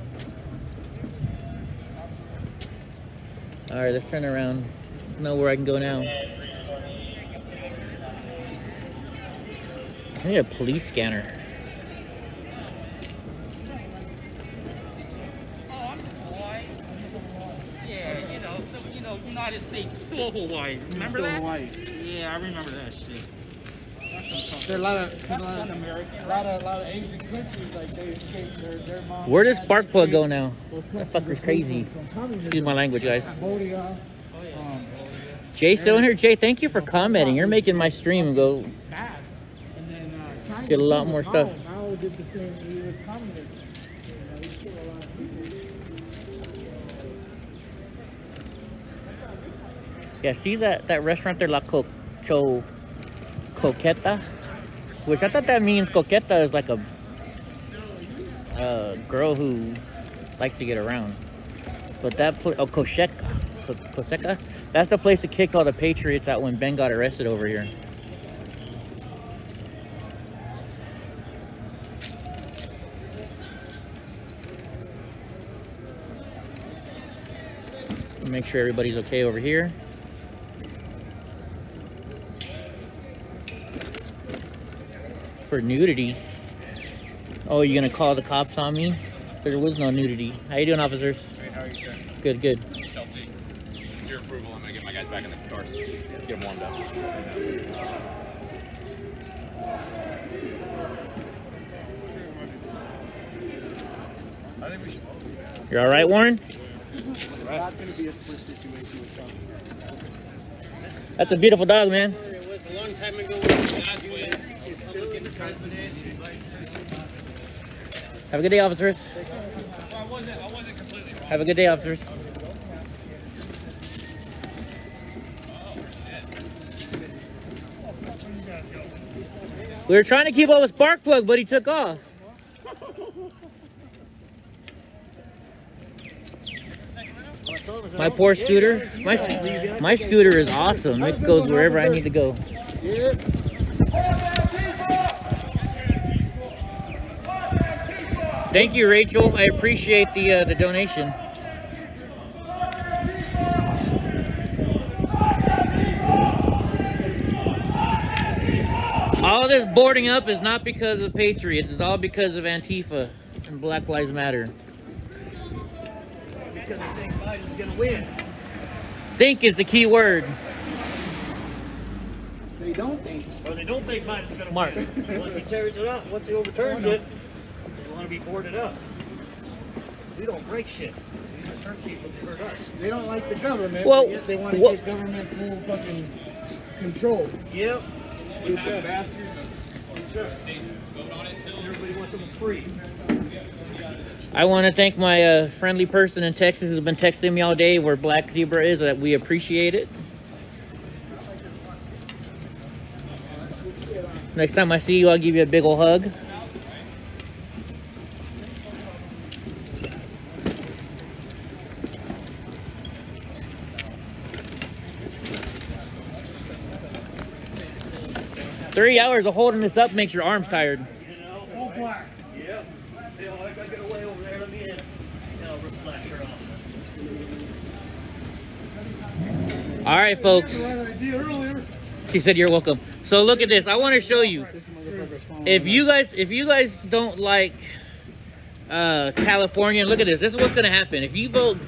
Alright, let's turn around. Know where I can go now. I need a police scanner. Yeah, you know, United States stole Hawaii. Remember Stole that? Hawaii. Yeah, I remember that shit. There are a lot of Asian countries like they escaped their mom. Where does spark plug go now? That fucker's crazy. Excuse my language, guys. Jay still in here? Jay, thank you for commenting. You're making my stream go get a lot more stuff. Mao did the same. He was communist. He killed a lot of people. Yeah, see that restaurant there, La Coqueta? Which I thought that means coqueta is like a girl who likes to get around. But that place, oh, Coseca? That's the place that kicked all the Patriots out when Ben got arrested over here. Make sure everybody's okay over here. For nudity. Oh, you're gonna call the cops on me? There was no nudity. How you doing, officers? Great, how are you, sir? Good, good. LT, with your approval, I'm gonna get my guys back in the car. Get them warmed up. I think we should. You're all right, Warren? It's not going to be a split situation with Trump. That's a beautiful dog, man. It was a long time ago when God wins. It's still the president. Have a good day, officers. I wasn't completely wrong. Have a good day, officers. We were trying to keep up with Sparkplug, but he took off. My poor scooter. My scooter is awesome. It goes wherever I need to go. Thank you, Rachel. I appreciate the donation. All this boarding up is not because of Patriots. It's all because of Antifa and Black Lives Matter. Because they think Biden's going to win. Think is the key word. They don't think. Or they don't think Biden's going to Mark. win. Once he tears it up, once he overturns it, they want to be boarded up. We don't break shit. These are turn people to hurt us. They don't like the government, Well, but yet they want to well- give government full fucking control. Yep. Stupid bastards. Everybody wants them free. I want to thank my friendly person in Texas who's been texting me all day where Black Zebra is. That we appreciate it. Next time I see you, I'll give you a big ol' hug. Three hours of holding this up makes your arms tired. All black. Yep. See, I gotta get away over there. Let me in. Reflect her off. All right, folks. You had the right idea earlier. She said you're welcome. So look at this. I want to show you. If you guys don't like California, look at this. This is what's gonna happen. If you vote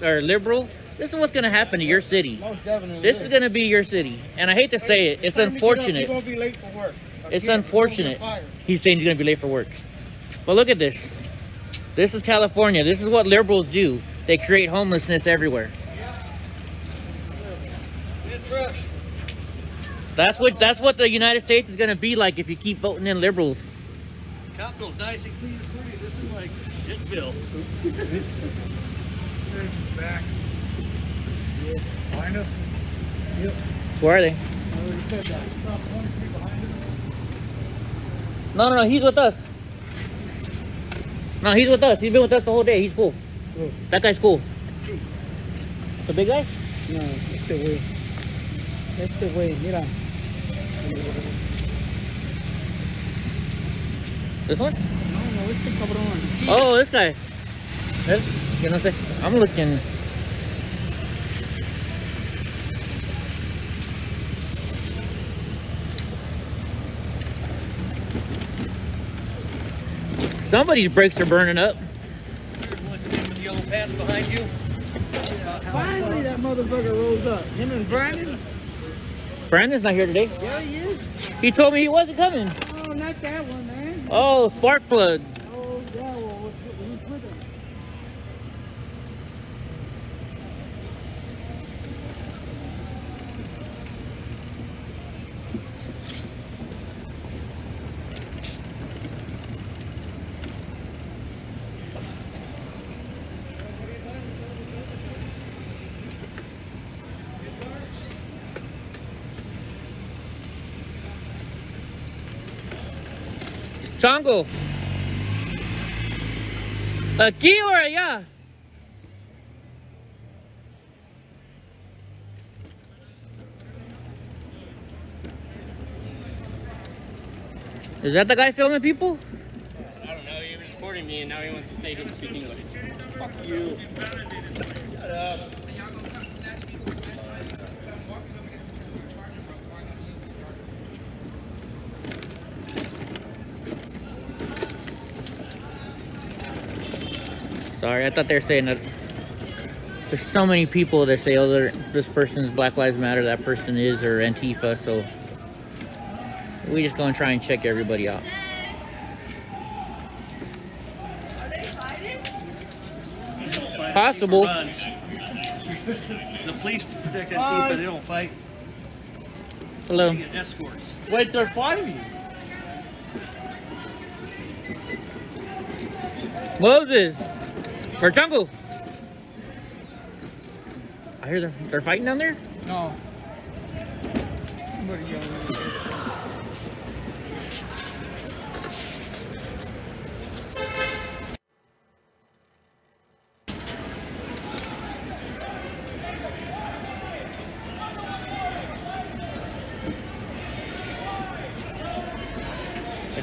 or liberal, this is what's gonna happen to your city. Most definitely. This is gonna be your city. And I hate to say it, it's unfortunate. You're gonna be late for work. It's unfortunate. He's saying he's gonna be late for work. But look at this. This is California. This is what liberals do. They create homelessness everywhere. That's what the United States is gonna be like if you keep voting in liberals. Capitol's nice and clean and pretty. This is like Shitville. Back. Yeah. Behind us? Yep. Where are they? I already said that. About 20 feet behind us. No, he's with us. No, he's with us. He's been with us the whole day. He's cool. Oh. That guy's cool. The big guy? No, este güey. Este güey, mira. This one? No, este cabrón. Oh, this guy. You know what I'm saying? I'm looking. Somebody's brakes are burning up. What's the name of the yellow pants behind you? Finally, that motherfucker rolls up. Him and Brandon? Brandon's not here today. Yeah, he is. He told me he wasn't coming. Oh, not that one, man. Oh, spark plug. Oh, yeah, well, who's with him? Chango. Aquí or allá? Is that the guy filming people? I don't know. He was recording me, and now he wants to say he doesn't speak English. Fuck you. Shut up. Sorry, I thought they were saying that. There's so many people that say, oh, this person's Black Lives Matter, that person is, or Antifa, so we just go and try and check everybody out. Possible. The police protect Antifa, they don't fight. Hello. They get escorts. Wait, they're fighting. Moses! Or Jungle! I hear they're fighting down there? No. Somebody yelling.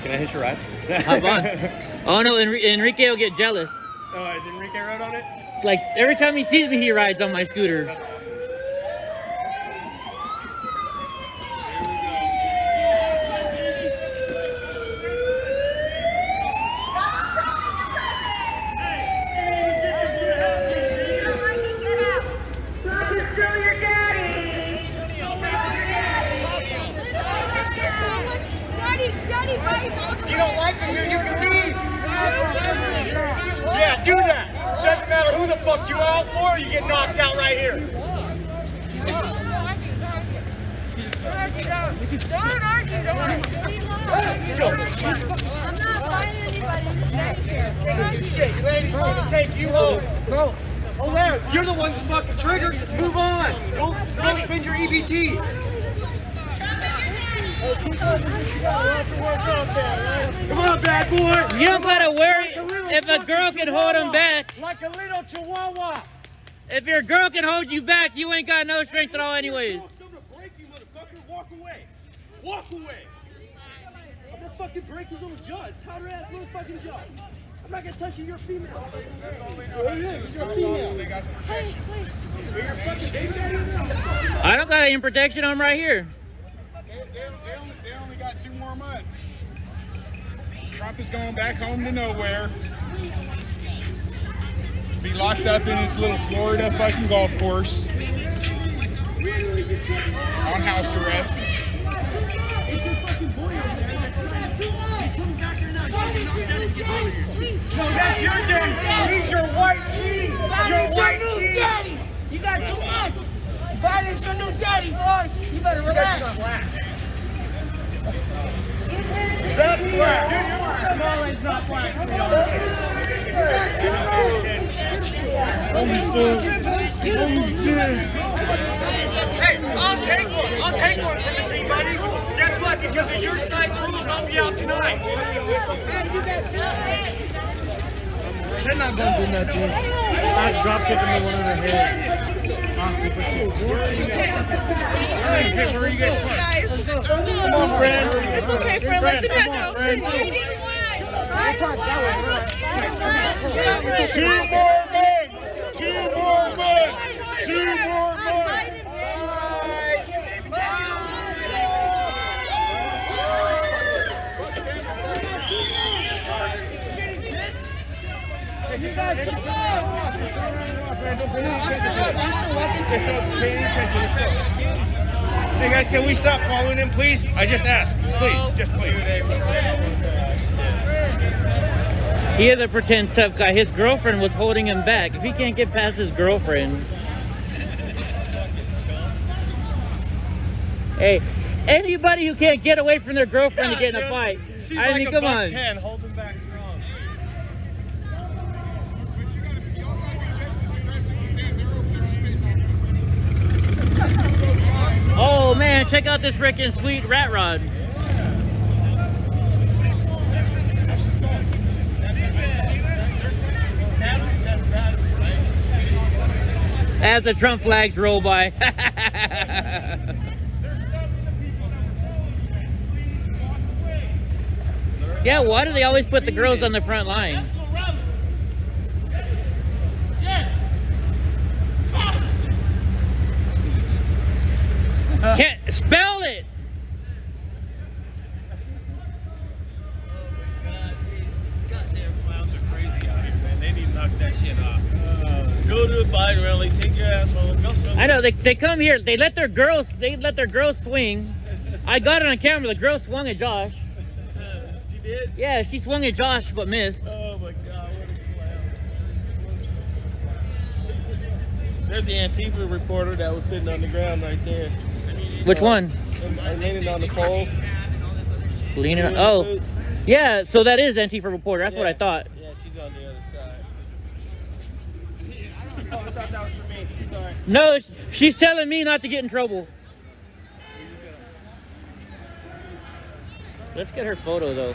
Can I hitch a ride? Hop on. Oh no, Enrique will get jealous. Oh, is Enrique rode on it? Like every time he sees me, he rides on my scooter. You don't like it, you're here to leave. Yeah, do that. Doesn't matter who the fuck you all for, you get knocked out right here. Don't argue, don't argue. I'm not fighting anybody, I'm just next here. Shit, you ladies gonna take you home. Bro. Oh, there, you're the one that's fucking triggered. Move on. Go spend your EBT. Come on, bad boy. You don't gotta worry if a girl can hold him back. Like a little chihuahua. If your girl can hold you back, you ain't got no strength at all anyways. I'm gonna break you, motherfucker. Walk away. Walk away. I'm gonna fucking break his little jaw. His powder ass motherfucking jaw. I'm not gonna touch you, you're a female. That's all they know. You're a female. They got protection. You're your fucking baby daddy. I don't got any protection. I'm right here. They only got 2 more months. Trump is going back home to nowhere. Be locked up in his little Florida fucking golf course. On house arrest. No, that's your daddy. He's your white king. Your white king. Daddy. You got 2 months. Biden's your new daddy, boy. You better relax. That's black. Smalling's not black. Hey, I'll take one. I'll take one from the team, buddy. Guess what? Because of your side rules, I'll be out tonight. They're not gonna do nothing. I drop kick him in one of their heads. Where are you guys? Come on, friend. It's okay, friend. Let them know. 2 more months. 2 more months. 2 more months. You got 2 months. Hey guys, can we stop following him, please? I just asked. Please, just please. He is a pretend tough guy. His girlfriend was holding him back. If he can't get past his girlfriend. Hey, anybody who can't get away from their girlfriend to get in a fight. She's I mean, like come a on. 10, hold him back strong. Oh man, check out this freaking sweet rat rod. As the Trump flags roll by. Yeah, why do they always put the girls on the front line? Can't spell it. They need to knock that shit off. Go to a bike rally, take your ass home, go somewhere. I know they come here. They let their girls swing. I got it on camera. The girl swung at Josh. She did? Yeah, she swung at Josh but missed. Oh my God, what a clown. There's the Antifa reporter that was sitting on the ground right there. Which one? Leaning on the pole. Leaning on, oh. Yeah, so that is Antifa reporter. That's what I thought. Yeah, she's on the other side. Oh, I thought that was for me. Sorry. No, she's telling me not to get in trouble. Let's get her photo though.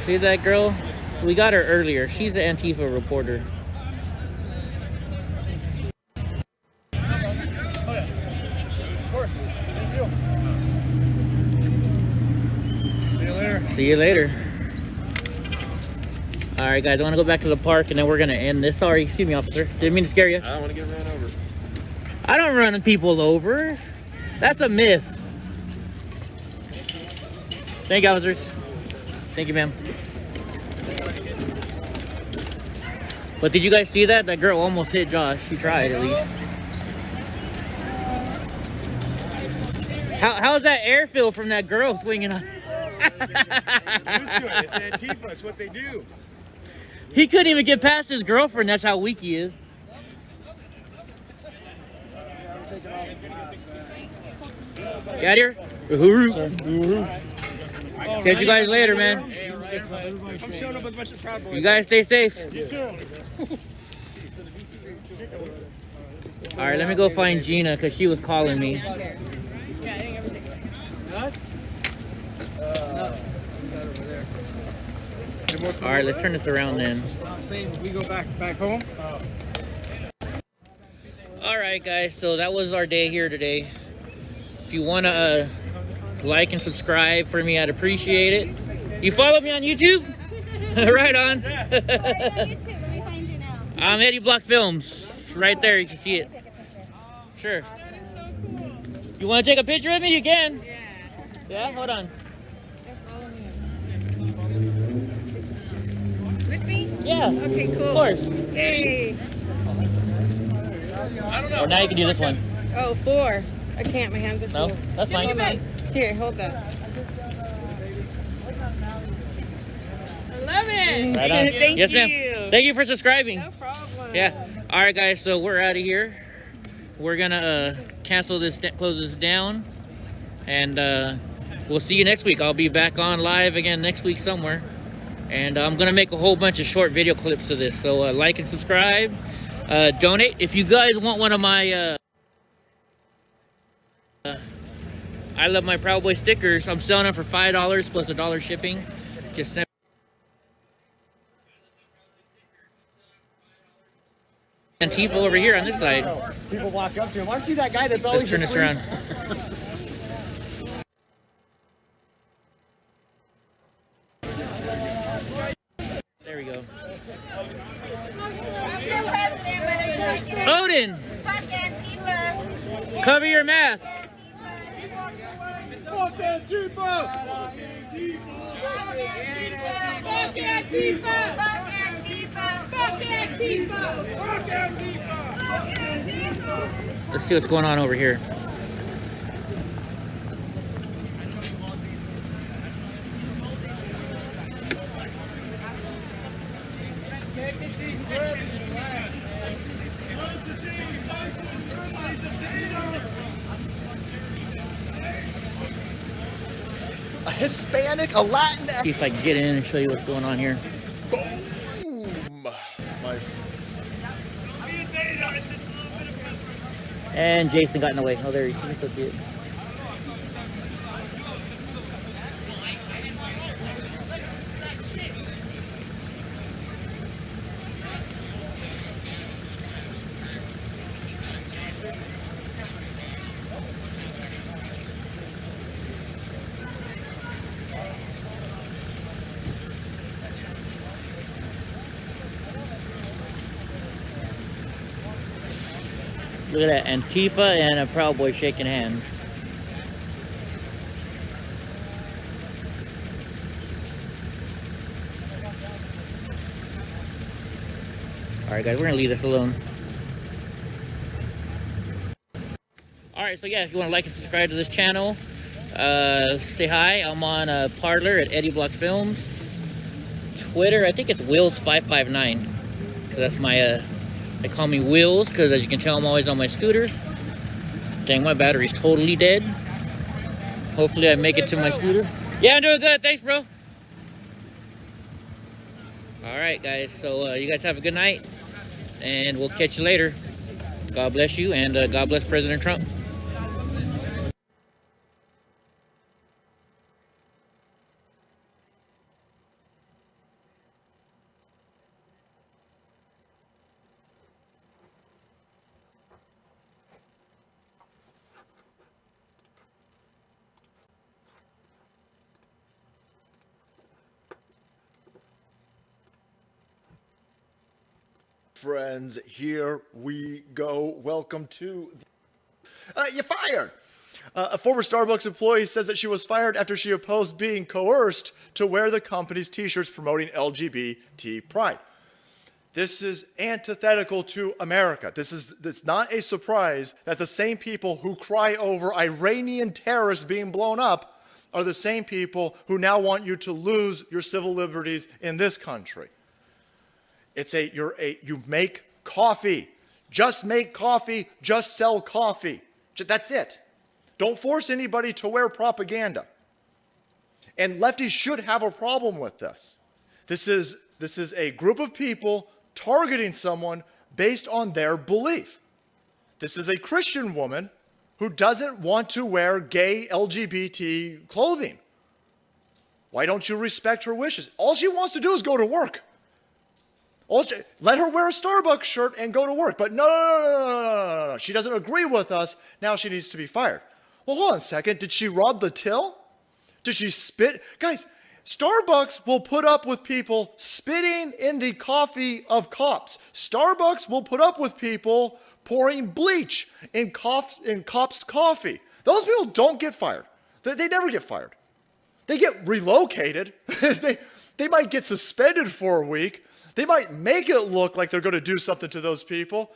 See that girl? We got her earlier. She's the Antifa reporter. See you later. See you later. All right, guys, I want to go back to the park, and then we're gonna end this. Sorry, excuse me, officer. Didn't mean to scare you. I don't want to get ran over. I don't run people over. That's a myth. Thank you, officers. Thank you, ma'am. But did you guys see that? That girl almost hit Josh. She tried, at least. How's that air feel from that girl swinging on? It's Antifa. It's what they do. He couldn't even get past his girlfriend. That's how weak he is. Get out here. Catch you guys later, man. I'm showing up with a bunch of Proud Boys. You guys stay safe. You too. All right, let me go find Gina because she was calling me. Yeah, I think everything's All right, let's turn this around then. I'm saying we go back home. All right, guys, so that was our day here today. If you want to like and subscribe for me, I'd appreciate it. You follow me on YouTube? Right on. I'm Eddie Block Films. Right there, you can see it. Sure. You want to take a picture of me? You can. Yeah, hold on. with me? Yeah. Okay, cool. Of course. Yay. Or now you can do this one. Oh, 4. I can't. My hands are full. No, that's fine. Hold on. Here, hold that. 11. Right on. Thank yes, you. ma'am. Thank you for subscribing. No problem. Yeah. All right, guys. So we're out of here. We're gonna cancel this, close this down, and we'll see you next week. I'll be back on live again next week somewhere, and I'm gonna make a whole bunch of short video clips of this. So like and subscribe. Donate if you guys want one of my. I Love My Proud Boy stickers. I'm selling them for $5 plus $1 shipping. Just send. Antifa over here on this side. People walk up to him. Aren't you that guy that's always Let's turn this asleep? around. There we go. Odin! Cover your mask. Fuck Antifa! Fuck Antifa! Fuck Antifa! Let's see what's going on over here. A Hispanic, a Latin. See if I can get in and show you what's going on here. Boom! And Jason got in the way. Oh, there you can still see it. Look at that, Antifa and a Proud Boy shaking hands. Alright guys, we're gonna leave this alone. Alright, so yeah, if you want to like and subscribe to this channel, say hi. I'm on Parler at Eddie Block Films. Twitter, I think it's Wills559. Because that's my, they call me Wills, because as you can tell, I'm always on my scooter. Dang, my battery's totally dead. Hopefully I make it to my scooter. Yeah, I'm doing good. Thanks, bro. Alright, guys. So you guys have a good night. And we'll catch you later. God bless you, and God bless President Trump. friends, here we go. Welcome to you're fired. A former Starbucks employee says that she was fired after she opposed being coerced to wear the company's t-shirts promoting LGBT pride. This is antithetical to America. This is not a surprise that the same people who cry over Iranian terrorists being blown up are the same people who now want you to lose your civil liberties in this country. You make coffee. Just make coffee, just sell coffee. That's it. Don't force anybody to wear propaganda. And lefties should have a problem with this. This is a group of people targeting someone based on their belief. This is a Christian woman who doesn't want to wear gay LGBT clothing. Why don't you respect her wishes? All she wants to do is go to work. Let her wear a Starbucks shirt and go to work. But no. She doesn't agree with us. Now she needs to be fired. Well, hold on a second. Did she rob the till? Did she spit? Guys, Starbucks will put up with people spitting in the coffee of cops. Starbucks will put up with people pouring bleach in cops' coffee. Those people don't get fired. They never get fired. They get relocated. They might get suspended for a week. They might make it look like they're going to do something to those people.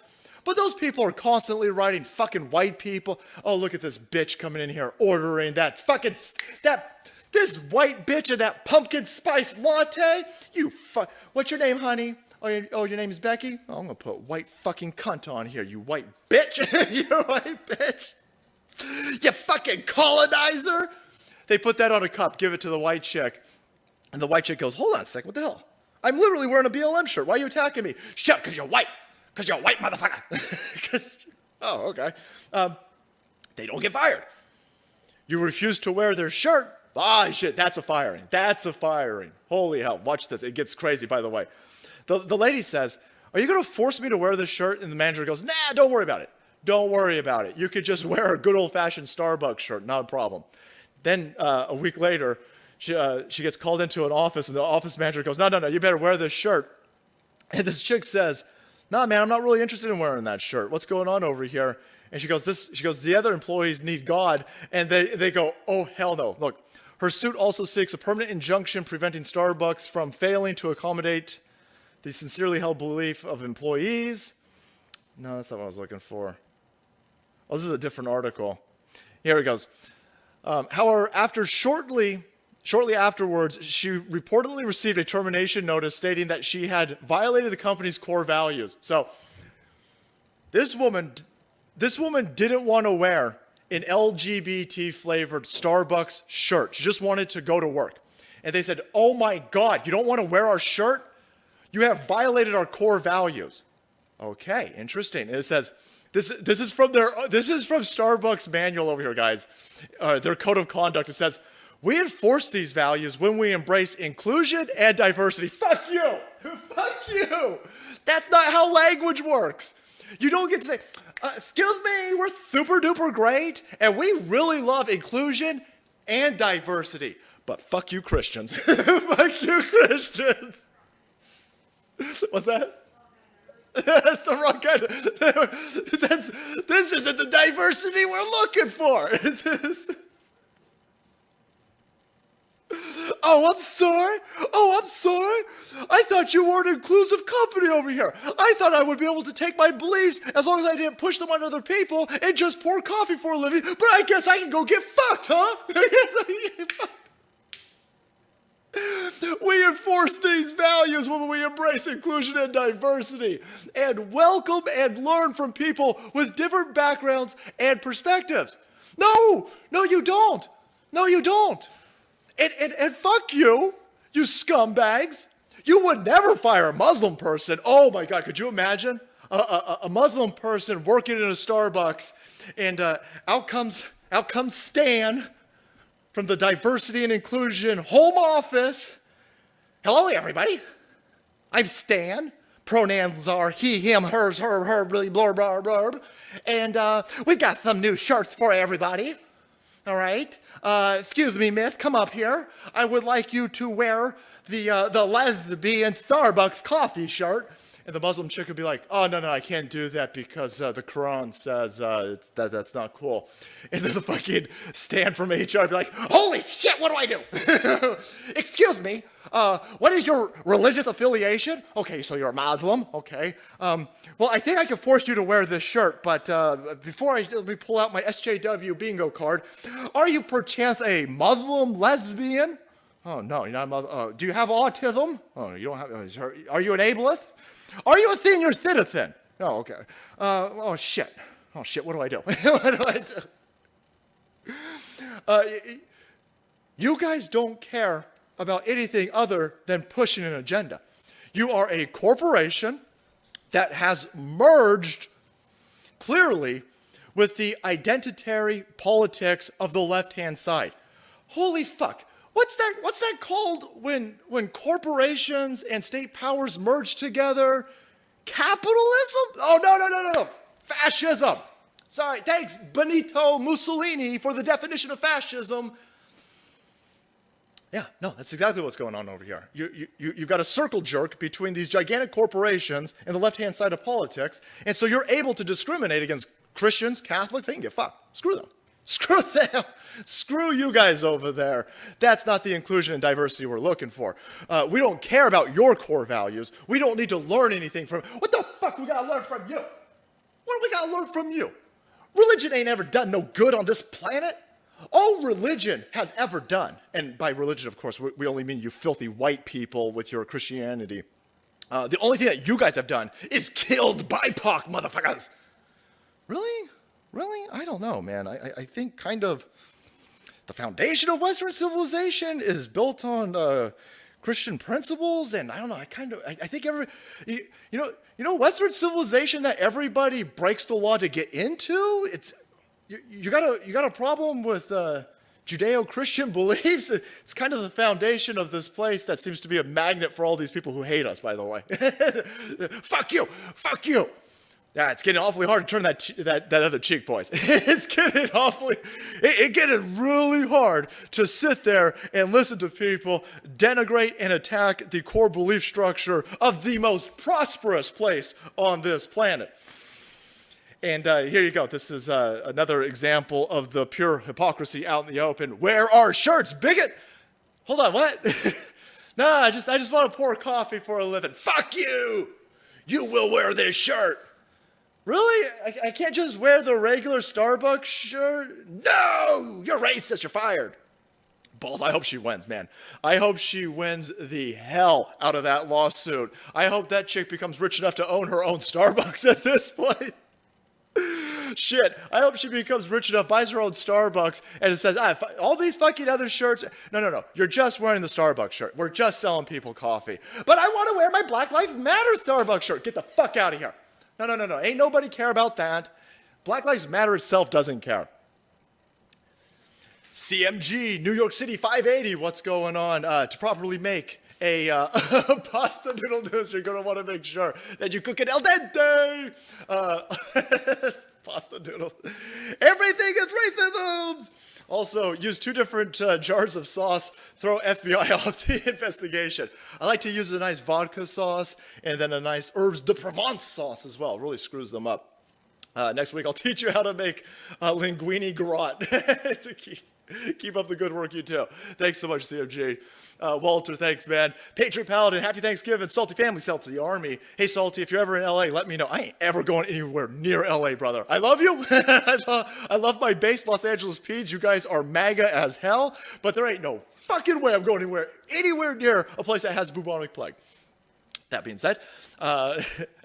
But those people are constantly writing fucking white people. Oh, look at this bitch coming in here ordering this white bitch and that pumpkin spice latte. What's your name, honey? Oh, your name is Becky? Oh, I'm going to put white fucking cunt on here, you white bitch. You white bitch. You fucking colonizer. They put that on a cup, give it to the white chick. And the white chick goes, hold on a second, what the hell? I'm literally wearing a BLM shirt. Why are you attacking me? Shut up, because you're white. Because you're a white motherfucker. Oh, okay. They don't get fired. You refuse to wear their shirt. Ah, shit, that's a firing. That's a firing. Holy hell. Watch this. It gets crazy, by the way. The lady says, are you going to force me to wear this shirt? And the manager goes, nah, don't worry about it. Don't worry about it. You could just wear a good old-fashioned Starbucks shirt. Not a problem. Then a week later, she gets called into an office, and the office manager goes, no, you better wear this shirt. And this chick says, nah, man, I'm not really interested in wearing that shirt. What's going on over here? And she goes, the other employees need God. And they go, oh, hell no. Look, her suit also seeks a permanent injunction preventing Starbucks from failing to accommodate the sincerely held belief of employees. No, that's not what I was looking for. Oh, this is a different article. Here it goes. However, shortly afterwards, she reportedly received a termination notice stating that she had violated the company's core values. So, this woman didn't want to wear an LGBT-flavored Starbucks shirt. She just wanted to go to work. And they said, oh my God, you don't want to wear our shirt? You have violated our core values. Okay, interesting. And it says, this is from Starbucks manual over here, guys. Their code of conduct. It says, we enforce these values when we embrace inclusion and diversity. Fuck you! Fuck you! That's not how language works. You don't get to say, excuse me, we're super duper great, and we really love inclusion and diversity. But fuck you, Christians. Fuck you, Christians. What's that? That's the wrong kind of... This isn't the diversity we're looking for. Oh, I'm sorry. I thought you were an inclusive company over here. I thought I would be able to take my beliefs as long as I didn't push them on other people and just pour coffee for a living. But I guess I can go get fucked, huh? I guess I can get fucked. We enforce these values when we embrace inclusion and diversity and welcome and learn from people with different backgrounds and perspectives. No, you don't. No, you don't. And fuck you, you scumbags. You would never fire a Muslim person. Oh my God, could you imagine? A Muslim person working in a Starbucks and out comes Stan from the Diversity and Inclusion Home Office. Hello, everybody. I'm Stan. Pronouns are he, him, hers, her, blah, blah, blah, blah. And we've got some new shirts for everybody. All right. Excuse me, miss, come up here. I would like you to wear the lesbian Starbucks coffee shirt. And the Muslim chick would be like, oh, no, I can't do that because the Quran says that's not cool. And then the fucking Stan from HR would be like, holy shit, what do I do? Excuse me, what is your religious affiliation? Okay, so you're a Muslim, okay. Well, I think I can force you to wear this shirt, but before let me pull out my SJW bingo card. Are you perchance a Muslim lesbian? Oh, no, you're not a Muslim. Do you have autism? Oh, you don't have, are you an ableist? Are you a senior citizen? Oh, okay. Oh, shit, what do I do? What do I do? You guys don't care about anything other than pushing an agenda. You are a corporation that has merged clearly with the identitary politics of the left-hand side. Holy fuck. What's that called when corporations and state powers merge together? Capitalism? Oh, no. Fascism. Sorry, thanks Benito Mussolini for the definition of fascism. Yeah, no, that's exactly what's going on over here. You've got a circle jerk between these gigantic corporations and the left-hand side of politics, and so you're able to discriminate against Christians, Catholics. They can get fucked. Screw them. Screw them. Screw you guys over there. That's not the inclusion and diversity we're looking for. We don't care about your core values. We don't need to learn anything from... What the fuck we gotta learn from you? What do we gotta learn from you? Religion ain't ever done no good on this planet. All religion has ever done, and by religion, of course, we only mean you filthy white people with your Christianity. The only thing that you guys have done is killed BIPOC, motherfuckers. Really? Really? I don't know, man. I think kind of the foundation of Western civilization is built on Christian principles, and I don't know. I think you know, Western civilization that everybody breaks the law to get into. You got a problem with Judeo-Christian beliefs. It's kind of the foundation of this place that seems to be a magnet for all these people who hate us. By the way, fuck you. Yeah, it's getting awfully hard to turn that other cheek, boys. It's getting really hard to sit there and listen to people denigrate and attack the core belief structure of the most prosperous place on this planet. And here you go. This is another example of the pure hypocrisy out in the open. Wear our shirts, bigot. Hold on, what? No, I just want to pour coffee for a living. Fuck you. You will wear this shirt. Really? I can't just wear the regular Starbucks shirt? No! You're racist. You're fired. Balls, I hope she wins, man. I hope she wins the hell out of that lawsuit. I hope that chick becomes rich enough to own her own Starbucks at this point. Shit, I hope she becomes rich enough, buys her own Starbucks, and it says, all these fucking other shirts. No. You're just wearing the Starbucks shirt. We're just selling people coffee. But I want to wear my Black Lives Matter Starbucks shirt. Get the fuck out of here. No. Ain't nobody care about that. Black Lives Matter itself doesn't care. CMG, New York City 580, what's going on? To properly make a pasta noodle dish, you're going to want to make sure that you cook it al dente. Pasta noodle. Everything is racism. Also, use 2 different jars of sauce. Throw FBI off the investigation. I like to use a nice vodka sauce and then a nice herbs de Provence sauce as well. It really screws them up. Next week, I'll teach you how to make linguine garrote to keep up the good work you do. Thanks so much, CMG. Walter, thanks, man. Patriot Paladin, happy Thanksgiving. Salty Family, Salty Army. Hey, Salty, if you're ever in LA, let me know. I ain't ever going anywhere near LA, brother. I love you. I love my base, Los Angeles Peds. You guys are MAGA as hell, but there ain't no fucking way I'm going anywhere near a place that has bubonic plague. That being said, a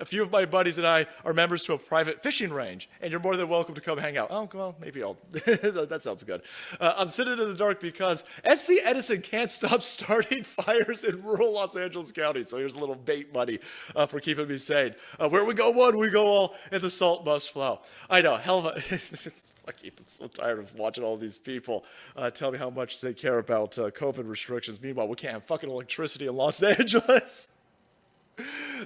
few of my buddies and I are members to a private fishing range, and you're more than welcome to come hang out. Oh, well, maybe I'll. That sounds good. I'm sitting in the dark because SC Edison can't stop starting fires in rural Los Angeles County, so here's a little bait money for keeping me sane. Where we go one, we go all, and the salt must flow. I know, hell of a... I'm so tired of watching all these people tell me how much they care about COVID restrictions. Meanwhile, we can't have fucking electricity in Los Angeles.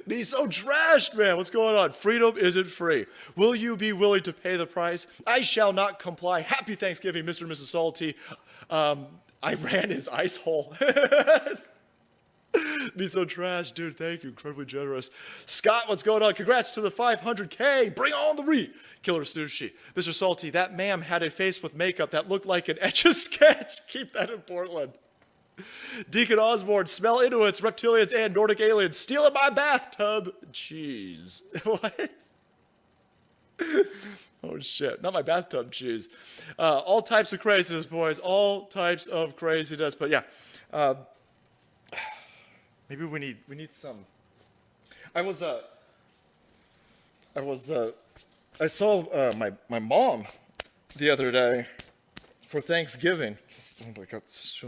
Be so trashed, man. What's going on? Freedom isn't free. Will you be willing to pay the price? I shall not comply. Happy Thanksgiving, Mr. and Mrs. Salty. I ran his ice hole. Be so trash, dude. Thank you. Incredibly generous. Scott, what's going on? Congrats to the 500K. Bring on the Killer Sushi. Mr. Salty, that ma'am had a face with makeup that looked like an Etch-a-Sketch. Keep that in Portland. Deacon Osborne, smell Inuits, reptilians, and Nordic aliens stealing my bathtub. Jeez. What? Oh, shit. Not my bathtub cheese. All types of craziness, boys. All types of craziness. But yeah, maybe we need some. I saw my mom the other day for Thanksgiving. Oh my God,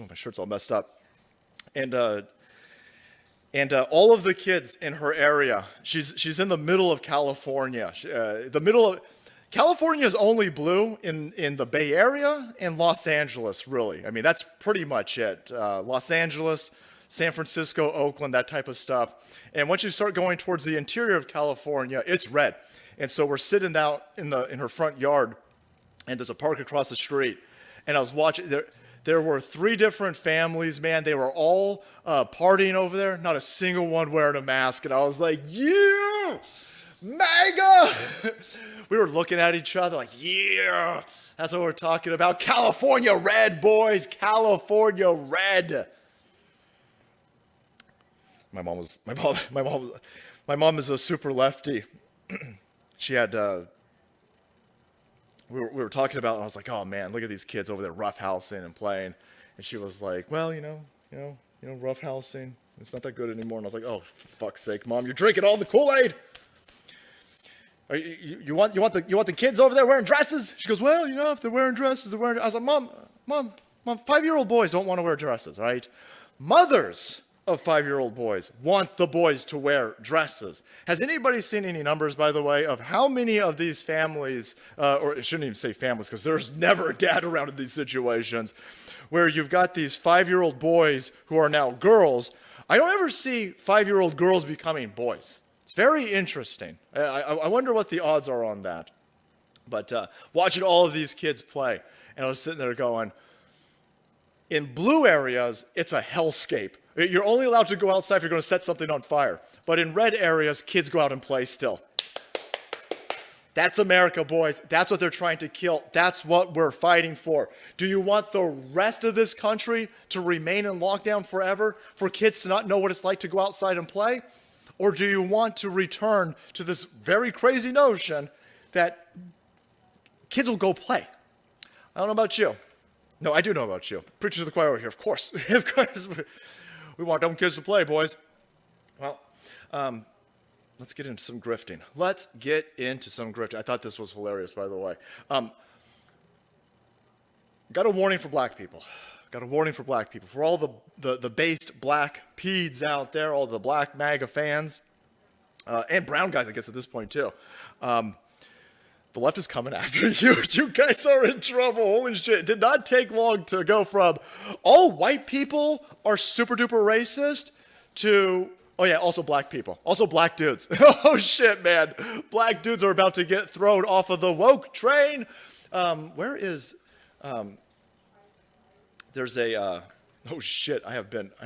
my shirt's all messed up. And all of the kids in her area, she's in the middle of California. California is only blue in the Bay Area and Los Angeles, really. I mean, that's pretty much it. Los Angeles, San Francisco, Oakland, that type of stuff. And once you start going towards the interior of California, it's red. And so we're sitting out in her front yard, and there's a park across the street. And I was watching, there were 3 different families, man. They were all partying over there, not a single one wearing a mask. And I was like, yeah, MAGA! We were looking at each other like, yeah, that's what we're talking about. California red, boys, California red. My mom is a super lefty. She had, we were talking about, and I was like, oh man, look at these kids over there roughhousing and playing. And she was like, well, you know, roughhousing, it's not that good anymore. And I was like, oh, for fuck's sake, Mom, you're drinking all the Kool-Aid. You want the kids over there wearing dresses? She goes, well, you know, if they're wearing dresses, they're wearing. I was like, Mom, 5-year-old boys don't want to wear dresses, right? Mothers of 5-year-old boys want the boys to wear dresses. Has anybody seen any numbers, by the way, of how many of these families, or I shouldn't even say families, because there's never a dad around in these situations, where you've got these 5-year-old boys who are now girls. I don't ever see 5-year-old girls becoming boys. It's very interesting. I wonder what the odds are on that. But watching all of these kids play, and I was sitting there going, in blue areas, it's a hellscape. You're only allowed to go outside if you're going to set something on fire. But in red areas, kids go out and play still. That's America, boys. That's what they're trying to kill. That's what we're fighting for. Do you want the rest of this country to remain in lockdown forever? For kids to not know what it's like to go outside and play? Or do you want to return to this very crazy notion that kids will go play? I don't know about you. No, I do know about you. Preacher to the choir over here, of course. Of course. We want dumb kids to play, boys. Well, let's get into some grifting. I thought this was hilarious, by the way. Got a warning for black people. For all the based black peds out there, all the black MAGA fans, and brown guys, I guess, at this point, too. The left is coming after you. You guys are in trouble. Holy shit. It did not take long to go from all white people are super duper racist to, oh yeah, also black people. Also black dudes. Oh shit, man. Black dudes are about to get thrown off of the woke train. There's a, oh shit, I have been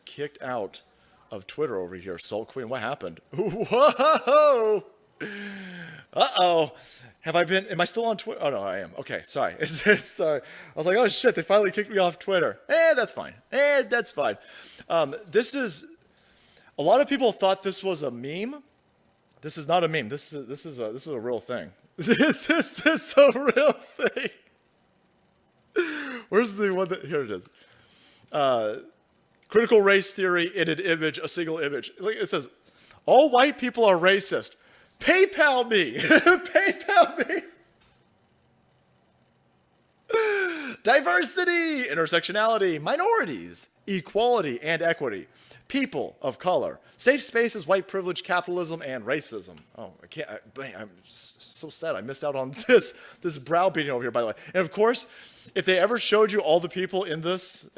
kicked out of Twitter over here. Salt Queen, what happened? Whoa! Uh-oh. Am I still on Twitter? Oh, no, I am. Okay, sorry. Sorry. I was like, oh, shit, they finally kicked me off Twitter. That's fine. A lot of people thought this was a meme. This is not a meme. This is a real thing. This is a real thing. Where's the one that, here it is. Critical race theory in an image, a single image. It says, all white people are racist. PayPal me. PayPal me. Diversity, intersectionality, minorities, equality and equity, people of color, safe spaces, white privilege, capitalism, and racism. Oh, I'm so sad I missed out on this browbeating over here, by the way. And of course, if they ever showed you all the people in this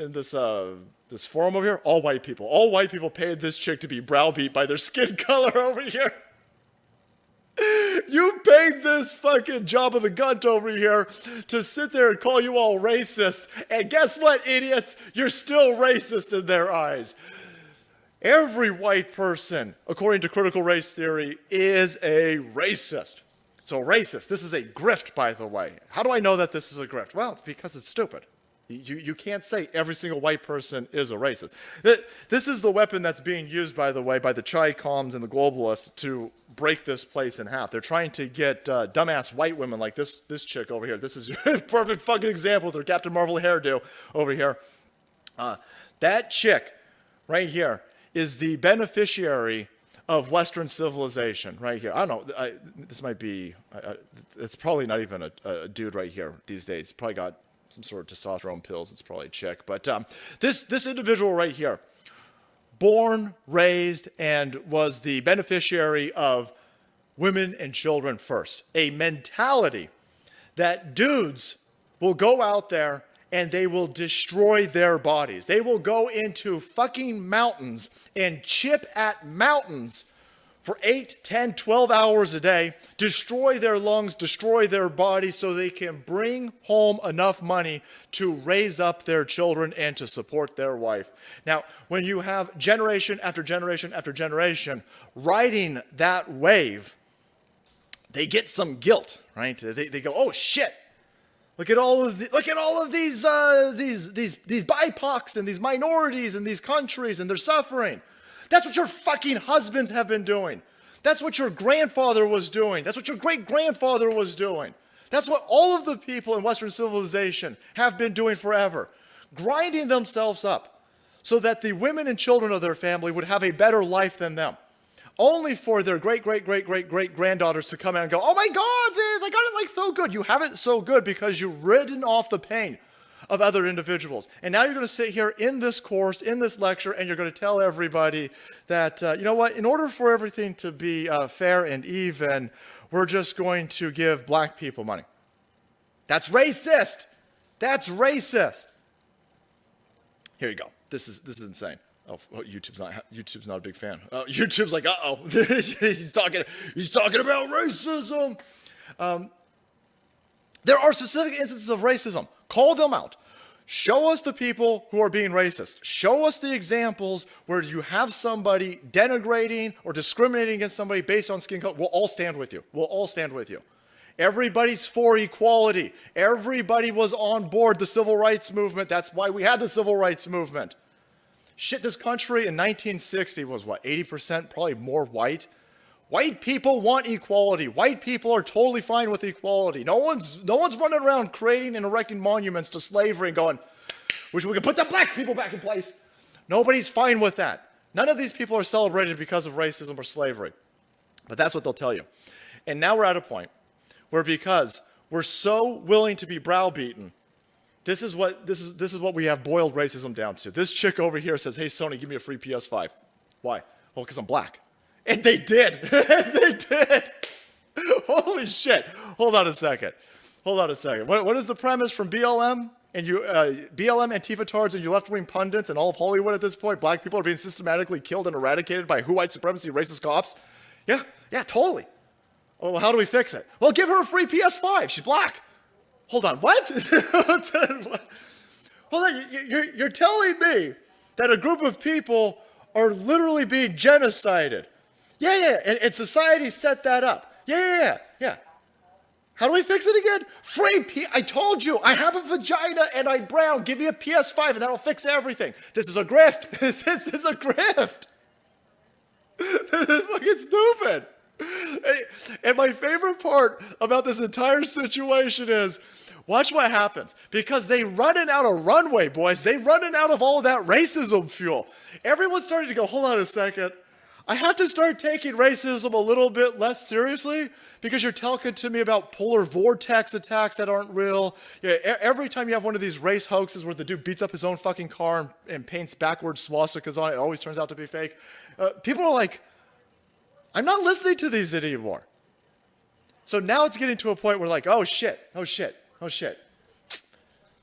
forum over here, all white people. All white people paid this chick to be browbeat by their skin color over here. You paid this fucking Jabba the Gunt over here to sit there and call you all racist. And guess what, idiots? You're still racist in their eyes. Every white person, according to critical race theory, is a racist. So racist, this is a grift, by the way. How do I know that this is a grift? Well, it's because it's stupid. You can't say every single white person is a racist. This is the weapon that's being used, by the way, by the Chi-Coms and the globalists to break this place in half. They're trying to get dumbass white women like this chick over here. This is a perfect fucking example with her Captain Marvel hairdo over here. That chick right here is the beneficiary of Western civilization right here. I don't know, this might be, it's probably not even a dude right here these days. Probably got some sort of testosterone pills. It's probably a chick. But this individual right here, born, raised, and was the beneficiary of women and children first. A mentality that dudes will go out there and they will destroy their bodies. They will go into fucking mountains and chip at mountains for 8, 10, 12 hours a day, destroy their lungs, destroy their bodies so they can bring home enough money to raise up their children and to support their wife. Now, when you have generation after generation after generation riding that wave, they get some guilt, right? They go, oh shit. Look at all of these BIPOCs and these minorities in these countries, and they're suffering. That's what your fucking husbands have been doing. That's what your grandfather was doing. That's what your great-grandfather was doing. That's what all of the people in Western civilization have been doing forever, grinding themselves up so that the women and children of their family would have a better life than them, only for their great-great-great-great-great-granddaughters to come out and go, oh my God, they got it like so good. You have it so good because you've ridden off the pain of other individuals. And now you're going to sit here in this course, in this lecture, and you're going to tell everybody that, you know what, in order for everything to be fair and even, we're just going to give black people money. That's racist. That's Here you go. This is insane. Oh, YouTube's not a big fan. YouTube's like, uh-oh, he's talking about racism. There are specific instances of racism. Call them out. Show us the people who are being racist. Show us the examples where you have somebody denigrating or discriminating against somebody based on skin color. We'll all stand with you. We'll all stand with you. Everybody's for equality. Everybody was on board the civil rights movement. That's why we had the civil rights movement. Shit, this country in 1960 was what, 80%, probably more white? White people want equality. White people are totally fine with equality. No one's running around creating and erecting monuments to slavery and going, wish we could put the black people back in place. Nobody's fine with that. None of these people are celebrated because of racism or slavery. But that's what they'll tell you. And now we're at a point where because we're so willing to be browbeaten, this is what we have boiled racism down to. This chick over here says, hey, Sony, give me a free PS5. Why? Well, because I'm black. And they did. They did. Holy shit. Hold on a second. What is the premise from BLM? And BLM, Antifa-tards, and you left-wing pundits and all of Hollywood at this point? Black people are being systematically killed and eradicated by white supremacy racist cops? Yeah, totally. Oh, well, how do we fix it? Well, give her a free PS5. She's black. Hold on, what? Hold on, you're telling me that a group of people are literally being genocided? Yeah, and society set that up. Yeah. How do we fix it again? I told you, I have a vagina and I'm brown. Give me a PS5 and that'll fix everything. This is a grift. This is fucking stupid. And my favorite part about this entire situation is, watch what happens. Because they running out of runway, boys. They running out of all of that racism fuel. Everyone's starting to go, hold on a second. I have to start taking racism a little bit less seriously because you're talking to me about polar vortex attacks that aren't real. Yeah, every time you have one of these race hoaxes where the dude beats up his own fucking car and paints backwards swastikas on it, it always turns out to be fake. People are like, I'm not listening to these anymore. So now it's getting to a point where like, oh shit.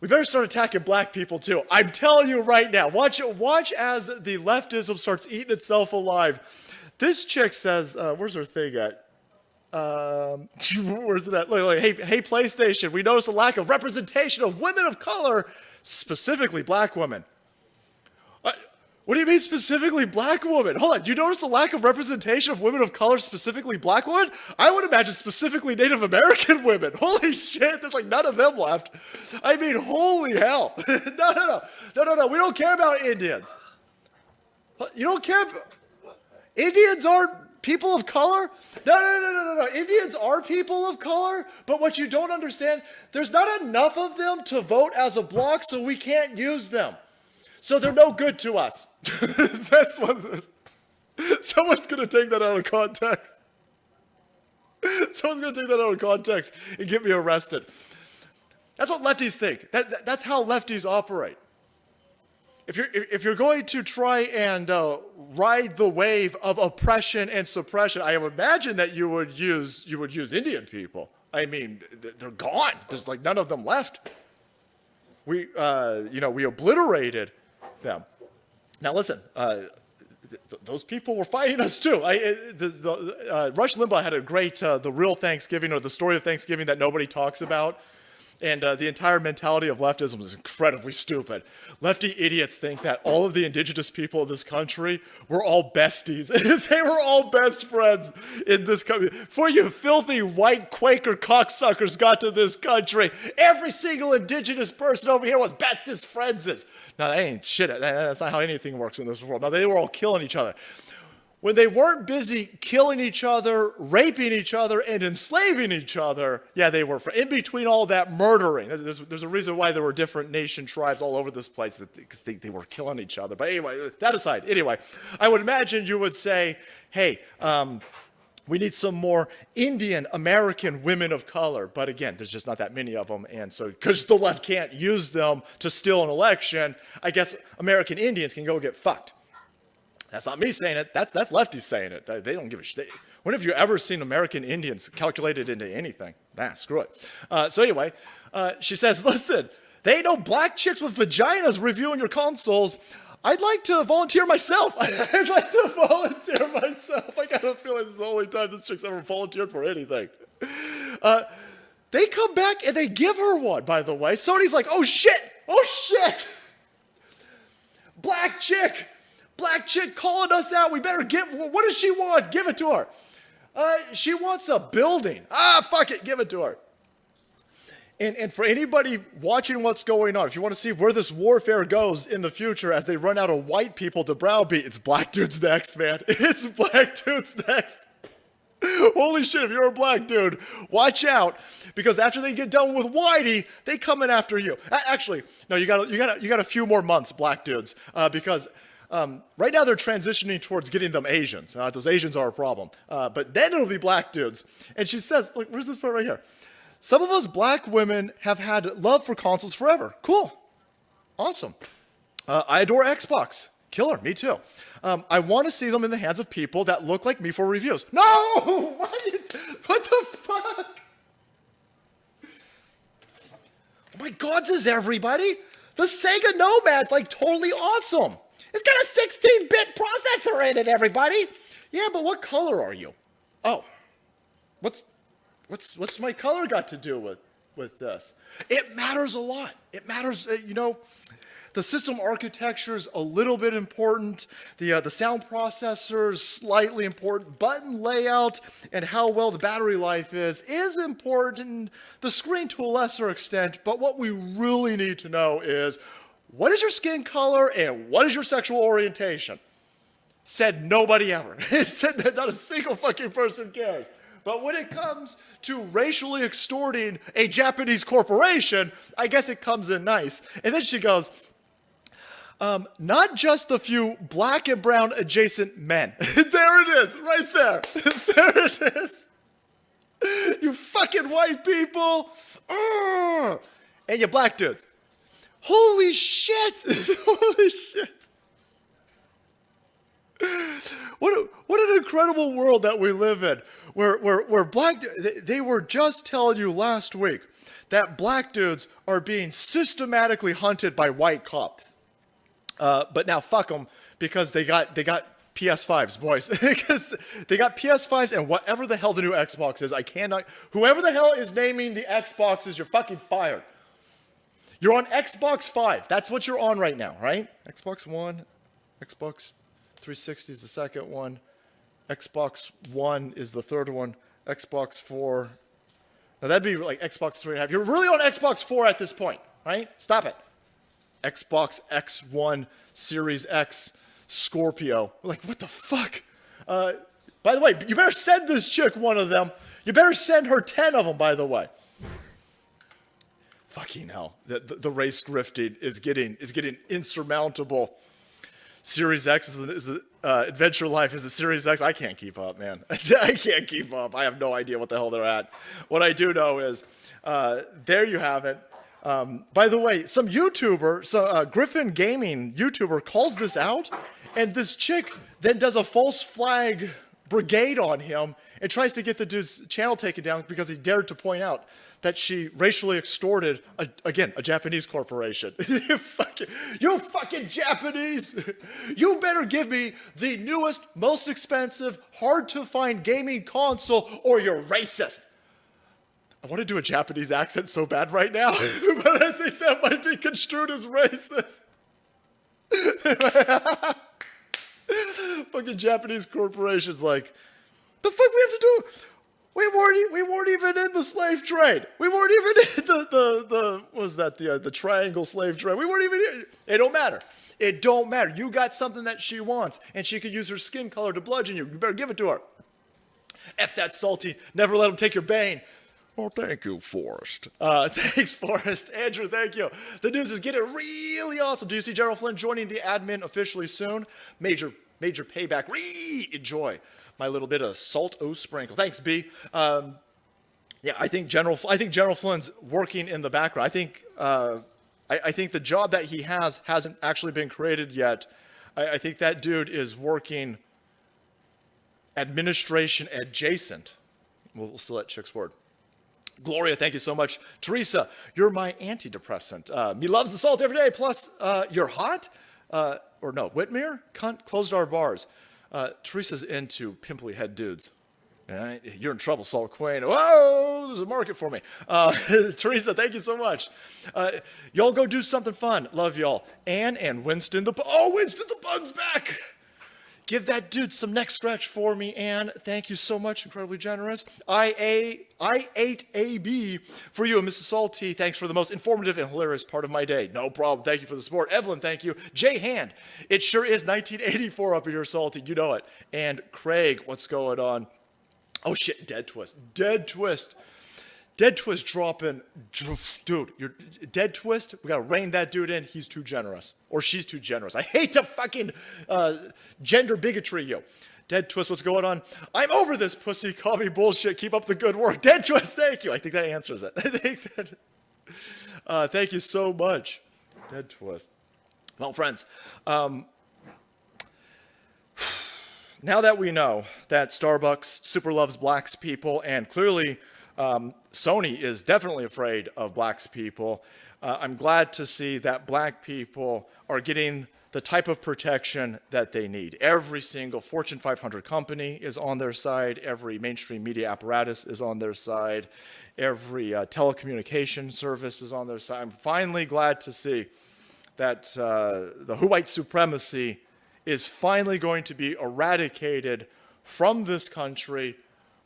We better start attacking black people too. I'm telling you right now, watch as the leftism starts eating itself alive. This chick says, where's her thing at? Where's it at? Look, hey, PlayStation, we notice a lack of representation of women of color, specifically black women. What do you mean specifically black women? Hold on, you notice a lack of representation of women of color, specifically black women? I would imagine specifically Native American women. Holy shit, there's like none of them left. I mean, holy hell. No, we don't care about Indians. You don't care about... Indians aren't people of color? No. Indians are people of color, but what you don't understand, there's not enough of them to vote as a block, so we can't use them. So they're no good to us. That's what... Someone's going to take that out of context. Someone's going to take that out of context and get me arrested. That's what lefties think. That's how lefties operate. If you're going to try and ride the wave of oppression and suppression, I would imagine that you would use Indian people. I mean, they're gone. There's like none of them left. We obliterated them. Now listen, those people were fighting us too. Rush Limbaugh had a great The Real Thanksgiving, or the story of Thanksgiving that nobody talks about. And the entire mentality of leftism is incredibly stupid. Lefty idiots think that all of the indigenous people of this country were all besties. They were all best friends in this country. Before you filthy white Quaker cocksuckers got to this country, every single indigenous person over here was bestest friends. No, that ain't shit. That's not how anything works in this world. No, they were all killing each other. When they weren't busy killing each other, raping each other, and enslaving each other, yeah, they were. In between all that murdering, there's a reason why there were different nation tribes all over this place, because they were killing each other. But anyway, that aside, I would imagine you would say, hey, we need some more Indian American women of color. But again, there's just not that many of them. And so, because the left can't use them to steal an election, I guess American Indians can go get fucked. That's not me saying it. That's lefties saying it. They don't give a shit. When have you ever seen American Indians calculated into anything? Nah, screw it. So anyway, she says, listen, they ain't no black chicks with vaginas reviewing your consoles. I'd like to volunteer myself. I'd like to volunteer myself. I got a feeling this is the only time this chick's ever volunteered for anything. They come back and they give her one, by the way. Sony's like, oh shit. Black chick calling us out. We better what does she want? Give it to her. She wants a building. Fuck it. Give it to her. And for anybody watching what's going on, if you want to see where this warfare goes in the future as they run out of white people to browbeat, it's black dudes next, man. It's black dudes next. Holy shit, if you're a black dude, watch out, because after they get done with Whitey, they coming after you. Actually, no, you got a few more months, black dudes, because right now they're transitioning towards getting them Asians. Those Asians are a problem. But then it'll be black dudes. And she says, look, where's this part right here? Some of us black women have had love for consoles forever. Cool. Awesome. I adore Xbox. Killer, me too. I want to see them in the hands of people that look like me for reviews. No! What the fuck? Oh my God, says everybody. The Sega Nomad's like totally awesome. It's got a 16-bit processor in it, everybody. Yeah, but what color are you? Oh, what's my color got to do with this? It matters a lot. It matters, the system architecture is a little bit important. The sound processor is slightly important. Button layout and how well the battery life is important. The screen to a lesser extent, but what we really need to know is, what is your skin color and what is your sexual orientation? Said nobody ever. It said that not a single fucking person cares. But when it comes to racially extorting a Japanese corporation, I guess it comes in nice. And then she goes, not just a few black and brown adjacent men. There it is, right there. There it is. You fucking white people. And you black dudes. Holy shit! Holy shit! What an incredible world that we live in, where black, they were just telling you last week that black dudes are being systematically hunted by white cops. But now fuck them, because they got PS5s, boys. Because they got PS5s and whatever the hell the new Xbox is, whoever the hell is naming the Xboxes, you're fucking fired. You're on Xbox 5. That's what you're on right now, right? Xbox One, Xbox 360 is the second one. Xbox One is the third one. Xbox 4. Now that'd be like Xbox 3.5. You're really on Xbox 4 at this point, right? Stop it. Xbox X1, Series X, Scorpio. We're like, what the fuck? By the way, you better send this chick one of them. You better send her 10 of them, by the way. Fucking hell. The race grifting is getting insurmountable. Series X is Adventure Life is a Series X. I can't keep up, man. I can't keep up. I have no idea what the hell they're at. What I do know is, there you have it. By the way, some YouTuber, Griffin Gaming YouTuber calls this out, and this chick then does a false flag brigade on him and tries to get the dude's channel taken down because he dared to point out that she racially extorted, a Japanese corporation. You fucking Japanese! You better give me the newest, most expensive, hard-to-find gaming console, or you're racist. I want to do a Japanese accent so bad right now, but I think that might be construed as racist. Fucking Japanese corporations like, the fuck we have to do? We weren't even in the slave trade. We weren't even in the triangle slave trade. We weren't even in. It don't matter. It don't matter. You got something that she wants, and she could use her skin color to bludgeon you. You better give it to her. F that salty. Never let him take your bane. Oh, thank you, Forrest. Thanks, Forrest. Andrew, thank you. The news is getting really awesome. Do you see General Flynn joining the admin officially soon? Major payback. Enjoy my little bit of salt sprinkle. Thanks, B. Yeah, I think General Flynn's working in the background. I think the job that he hasn't actually been created yet. I think that dude is working administration adjacent. We'll still let Chick's word. Gloria, thank you so much. Teresa, you're my antidepressant. Me loves the salt every day. Plus, you're hot. Or no, Whitmere? Cunt closed our bars. Teresa's into pimply head dudes. Right? You're in trouble, Salt Queen. Whoa, there's a market for me. Teresa, thank you so much. Y'all go do something fun. Love y'all. Ann and Winston Winston the Bug's back. Give that dude some neck scratch for me, Ann. Thank you so much. Incredibly generous. I ate AB for you and Mrs. Salty. Thanks for the most informative and hilarious part of my day. No problem. Thank you for the support. Evelyn, thank you. Jay Hand. It sure is 1984 up here, Salty. You know it. And Craig, what's going on? Oh shit, Dead Twist. Dead Twist dropping. Dude, you're Dead Twist. We gotta rein that dude in. He's too generous. Or she's too generous. I hate to fucking gender bigotry you. Dead Twist, what's going on? I'm over this pussy. Call me bullshit. Keep up the good work. Dead Twist, thank you. I think that answers it. Thank you so much. Dead Twist. Well, friends, now that we know that Starbucks super loves black people, and clearly Sony is definitely afraid of black people, I'm glad to see that black people are getting the type of protection that they need. Every single Fortune 500 company is on their side. Every mainstream media apparatus is on their side. Every telecommunication service is on their side. I'm finally glad to see that the white supremacy is finally going to be eradicated from this country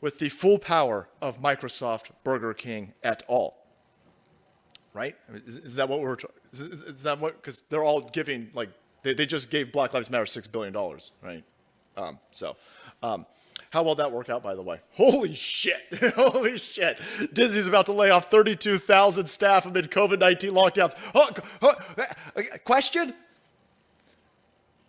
with the full power of Microsoft, Burger King, et al. Right? I mean, is that what we're? Is that what? Because they're all giving, like, they just gave Black Lives Matter $6 billion, right? How will that work out, by the way? Holy shit! Holy shit! Disney's about to lay off 32,000 staff amid COVID-19 lockdowns. Question?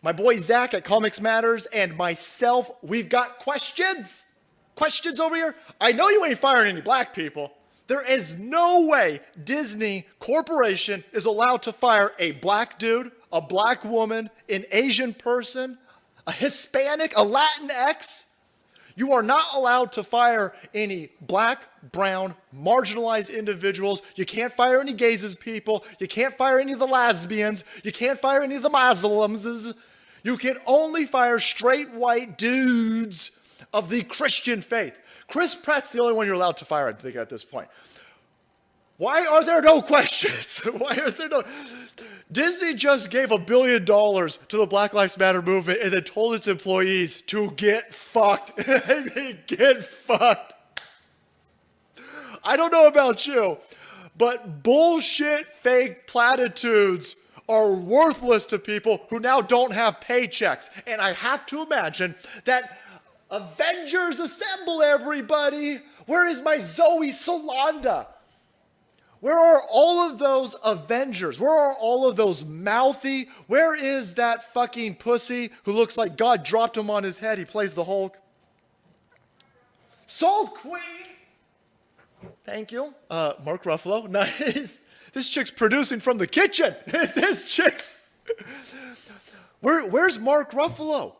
My boy Zach at Comics Matters and myself, we've got questions. Questions over here. I know you ain't firing any black people. There is no way Disney Corporation is allowed to fire a black dude, a black woman, an Asian person, a Hispanic, a Latinx. You are not allowed to fire any black, brown, marginalized individuals. You can't fire any gays as people. You can't fire any of the lesbians. You can't fire any of the Muslims. You can only fire straight white dudes of the Christian faith. Chris Pratt's the only one you're allowed to fire, I think, at this point. Why are there no questions? Why are there no... Disney just gave $1 billion to the Black Lives Matter movement and then told its employees to get fucked. I mean, get fucked. I don't know about you, but bullshit fake platitudes are worthless to people who now don't have paychecks. And I have to imagine that Avengers Assemble, everybody. Where is my Zoe Salonda? Where are all of those Avengers? Where are all of those mouthy? Where is that fucking pussy who looks like God dropped him on his head? He plays the Hulk. Salt Queen. Thank you. Mark Ruffalo. Nice. This chick's producing from the kitchen. This chick's... Where's Mark Ruffalo?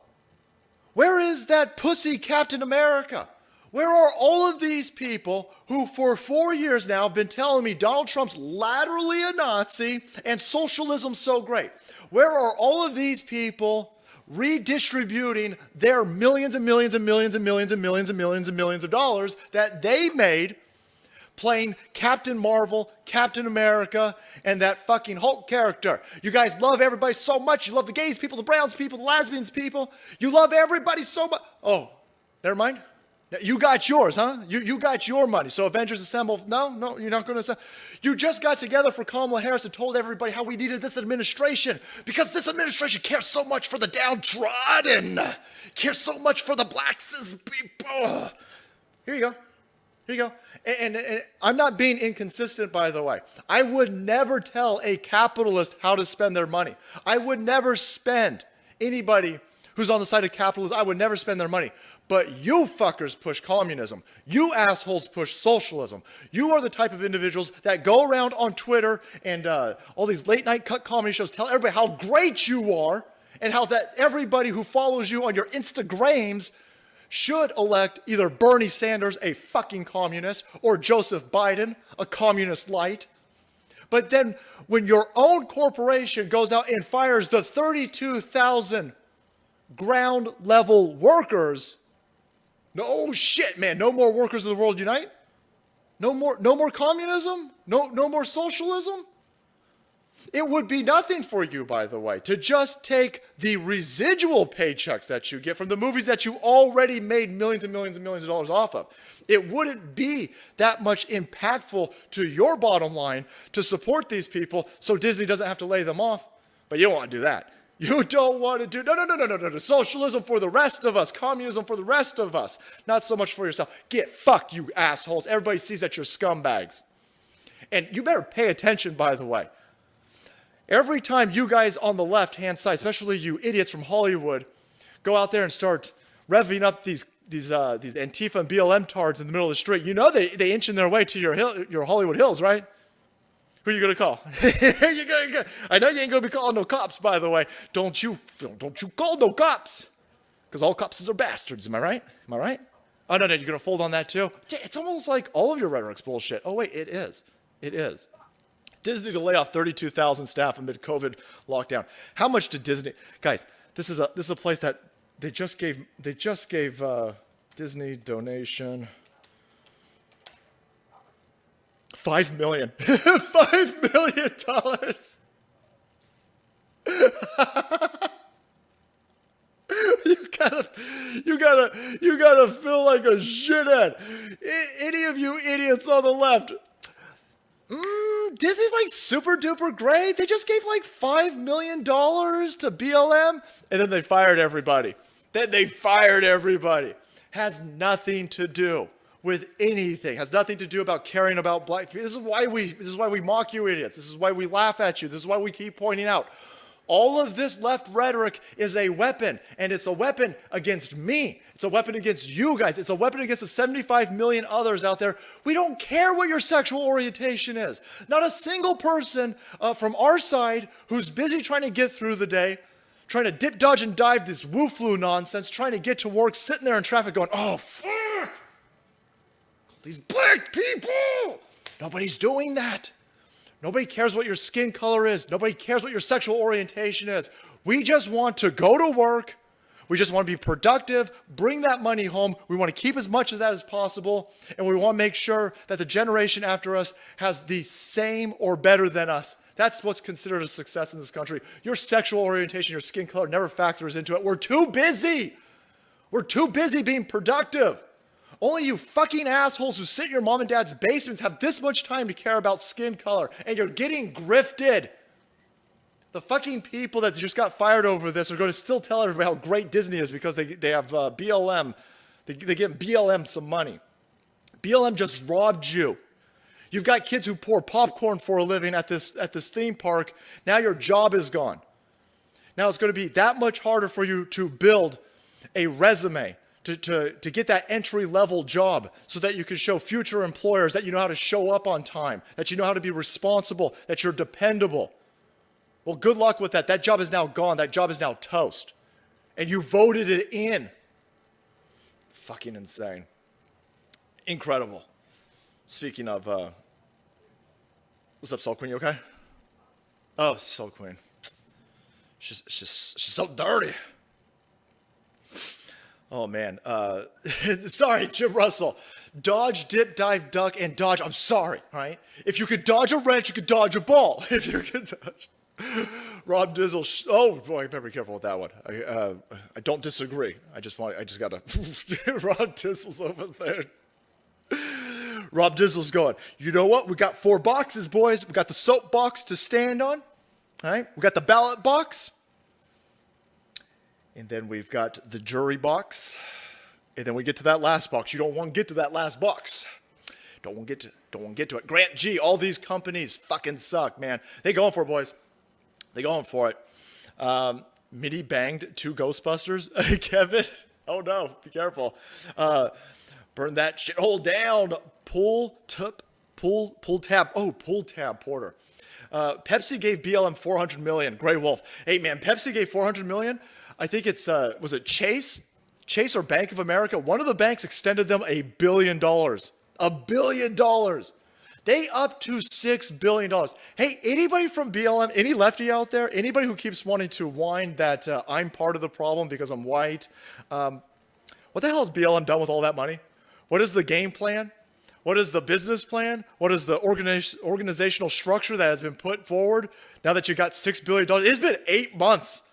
Where is that pussy Captain America? Where are all of these people who for 4 years now have been telling me Donald Trump's laterally a Nazi and socialism's so great? Where are all of these people redistributing their millions and millions and millions and millions and millions and millions and millions of dollars that they made playing Captain Marvel, Captain America, and that fucking Hulk character? You guys love everybody so much. You love the gays people, the browns people, the lesbians people. You love everybody so much. Oh, never mind. You got yours, huh? You got your money. So Avengers Assemble, no, you're not going to. You just got together for Kamala Harris and told everybody how we needed this administration because this administration cares so much for the downtrodden, cares so much for the black cis people. Here you go. Here you go. And I'm not being inconsistent, by the way. I would never tell a capitalist how to spend their money. I would never spend anybody who's on the side of capitalism, I would never spend their money. But you fuckers push communism. You assholes push socialism. You are the type of individuals that go around on Twitter and all these late night cut comedy shows, tell everybody how great you are and how that everybody who follows you on your Instagrams should elect either Bernie Sanders, a fucking communist, or Joseph Biden, a communist light. But then when your own corporation goes out and fires the 32,000 ground level workers, no shit, man, no more workers of the world unite? No more communism? No more socialism? It would be nothing for you, by the way, to just take the residual paychecks that you get from the movies that you already made millions and millions and millions of dollars off of. It wouldn't be that much impactful to your bottom line to support these people so Disney doesn't have to lay them off. But you don't want to do that. You don't want to do, no. Socialism for the rest of us. Communism for the rest of us. Not so much for yourself. Get fucked, you assholes. Everybody sees that you're scumbags. And you better pay attention, by the way. Every time you guys on the left-hand side, especially you idiots from Hollywood, go out there and start revving up these Antifa and BLM tards in the middle of the street, you know they inching their way to your Hollywood Hills, right? Who are you gonna call? I know you ain't gonna be calling no cops, by the way. Don't you call no cops, because all cops are bastards. Am I right? Am I right? Oh no, you're gonna fold on that too. It's almost like all of your rhetoric's bullshit. Oh wait, it is. It is. Disney to lay off 32,000 staff amid COVID lockdown. How much did Disney? Guys, this is a place that they just gave Disney donation. $5 million. $5 million. You gotta feel like a shithead. Any of you idiots on the left. Disney's like super duper great. They just gave like $5 million to BLM and then they fired everybody. Has nothing to do with anything. Has nothing to do about caring about black people. This is why we mock you idiots. This is why we laugh at you. This is why we keep pointing out. All of this left rhetoric is a weapon, and it's a weapon against me. It's a weapon against you guys. It's a weapon against the 75 million others out there. We don't care what your sexual orientation is. Not a single person from our side who's busy trying to get through the day, trying to dip, dodge, and dive this woo-flu nonsense, trying to get to work, sitting there in traffic going, oh, fuck, these black people. Nobody's doing that. Nobody cares what your skin color is. Nobody cares what your sexual orientation is. We just want to go to work. We just want to be productive, bring that money home. We want to keep as much of that as possible. And we want to make sure that the generation after us has the same or better than us. That's what's considered a success in this country. Your sexual orientation, your skin color never factors into it. We're too busy. We're too busy being productive. Only you fucking assholes who sit in your mom and dad's basements have this much time to care about skin color, and you're getting grifted. The fucking people that just got fired over this are going to still tell everybody how great Disney is because they have BLM. They give BLM some money. BLM just robbed you. You've got kids who pour popcorn for a living at this theme park. Now your job is gone. Now it's going to be that much harder for you to build a resume, to get that entry-level job so that you can show future employers that you know how to show up on time, that you know how to be responsible, that you're dependable. Well, good luck with that. That job is now gone. That job is now toast. And you voted it in. Fucking insane. Incredible. Speaking of, what's up, Soul Queen? You okay? Oh, Soul Queen. She's so dirty. Oh, man. Sorry, Jim Russell. Dodge, dip, dive, duck, and dodge. I'm sorry, right? If you could dodge a wrench, you could dodge a ball. If you could dodge. Rob Dizzle. Oh, boy, better be careful with that one. I don't disagree. I just got to. Rob Dizzle's over there. Rob Dizzle's going, you know what? We got 4 boxes, boys. We got the soap box to stand on. All right? We got the ballot box. And then we've got the jury box. And then we get to that last box. You don't want to get to that last box. Don't want to get to it. Grant G, all these companies fucking suck, man. They going for it, boys. They going for it. Mitty banged 2 Ghostbusters. Kevin, oh no, be careful. Burn that shithole down. Pull tab. Oh, pull tab Porter. Pepsi gave BLM $400 million. Gray Wolf. Hey man, Pepsi gave $400 million. I think it's was it Chase or Bank of America? One of the banks extended them $1 billion. $1 billion. They up to $6 billion. Hey, anybody from BLM, any lefty out there, anybody who keeps wanting to whine that I'm part of the problem because I'm white, what the hell has BLM done with all that money? What is the game plan? What is the business plan? What is the organizational structure that has been put forward now that you got $6 billion? It's been 8 months.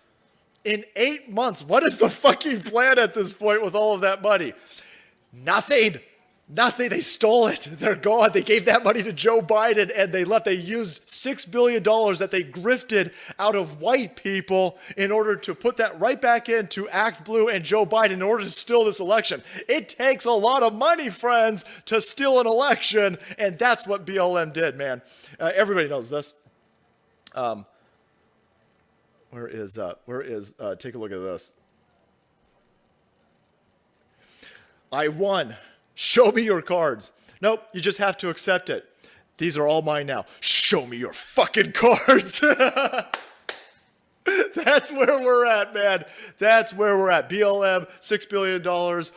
In 8 months, what is the fucking plan at this point with all of that money? Nothing. Nothing. They stole it. They're gone. They gave that money to Joe Biden and they left. They used $6 billion that they grifted out of white people in order to put that right back into Act Blue and Joe Biden in order to steal this election. It takes a lot of money, friends, to steal an election, and that's what BLM did, man. Everybody knows this. Where is, take a look at this. I won. Show me your cards. Nope, you just have to accept it. These are all mine now. Show me your fucking cards. That's where we're at, man. That's where we're at. BLM, $6 billion,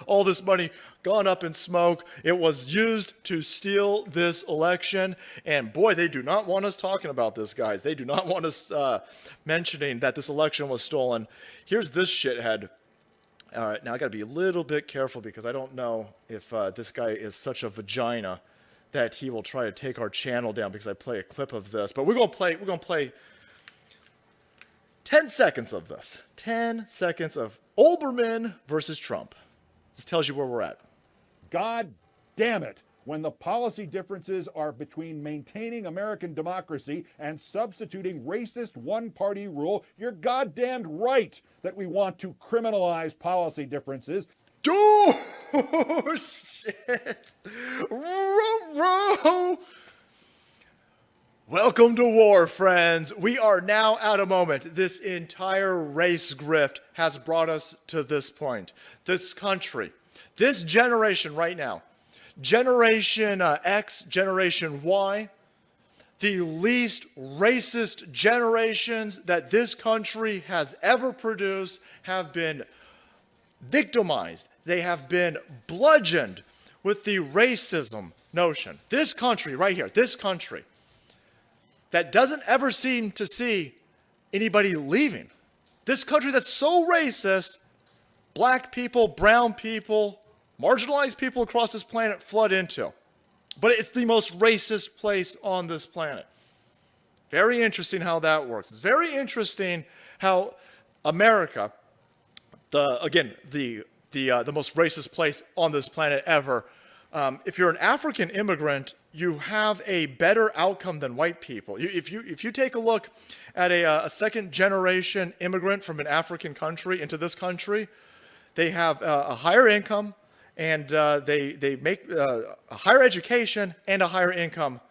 all this money gone up in smoke. It was used to steal this election. And boy, they do not want us talking about this, guys. They do not want us mentioning that this election was stolen. Here's this shithead. All right, now I got to be a little bit careful because I don't know if this guy is such a vagina that he will try to take our channel down because I play a clip of this. But we're gonna play 10 seconds of this. 10 seconds of Olbermann versus Trump. This tells you where we're at. God damn it. When the policy differences are between maintaining American democracy and substituting racist one-party rule, you're goddamned right that we want to criminalize policy differences. Oh, shit. Welcome to war, friends. We are now at a moment. This entire race grift has brought us to this point. This country, this generation right now, Generation X, Generation Y, the least racist generations that this country has ever produced have been victimized. They have been bludgeoned with the racism notion. This country right here, this country that doesn't ever seem to see anybody leaving. This country that's so racist black people, brown people, marginalized people across this planet flood into. But it's the most racist place on this planet. Very interesting how that works. It's very interesting how America, the most racist place on this planet ever, if you're an African immigrant, you have a better outcome than white people. If you take a look at a second generation immigrant from an African country into this country, they have a higher income, and they make a higher education and a higher income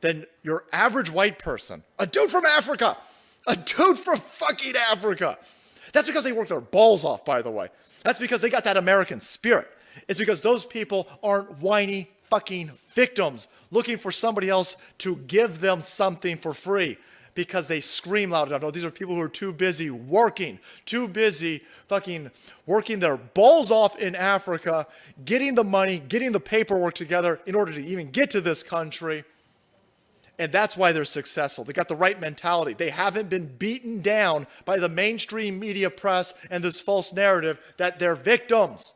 than your average white person. A dude from Africa. A dude from fucking Africa. That's because they work their balls off, by the way. That's because they got that American spirit. It's because those people aren't whiny fucking victims looking for somebody else to give them something for free because they scream loud enough. No, these are people who are too busy working, too busy fucking working their balls off in Africa, getting the money, getting the paperwork together in order to even get to this country. And that's why they're successful. They got the right mentality. They haven't been beaten down by the mainstream media press and this false narrative that they're victims.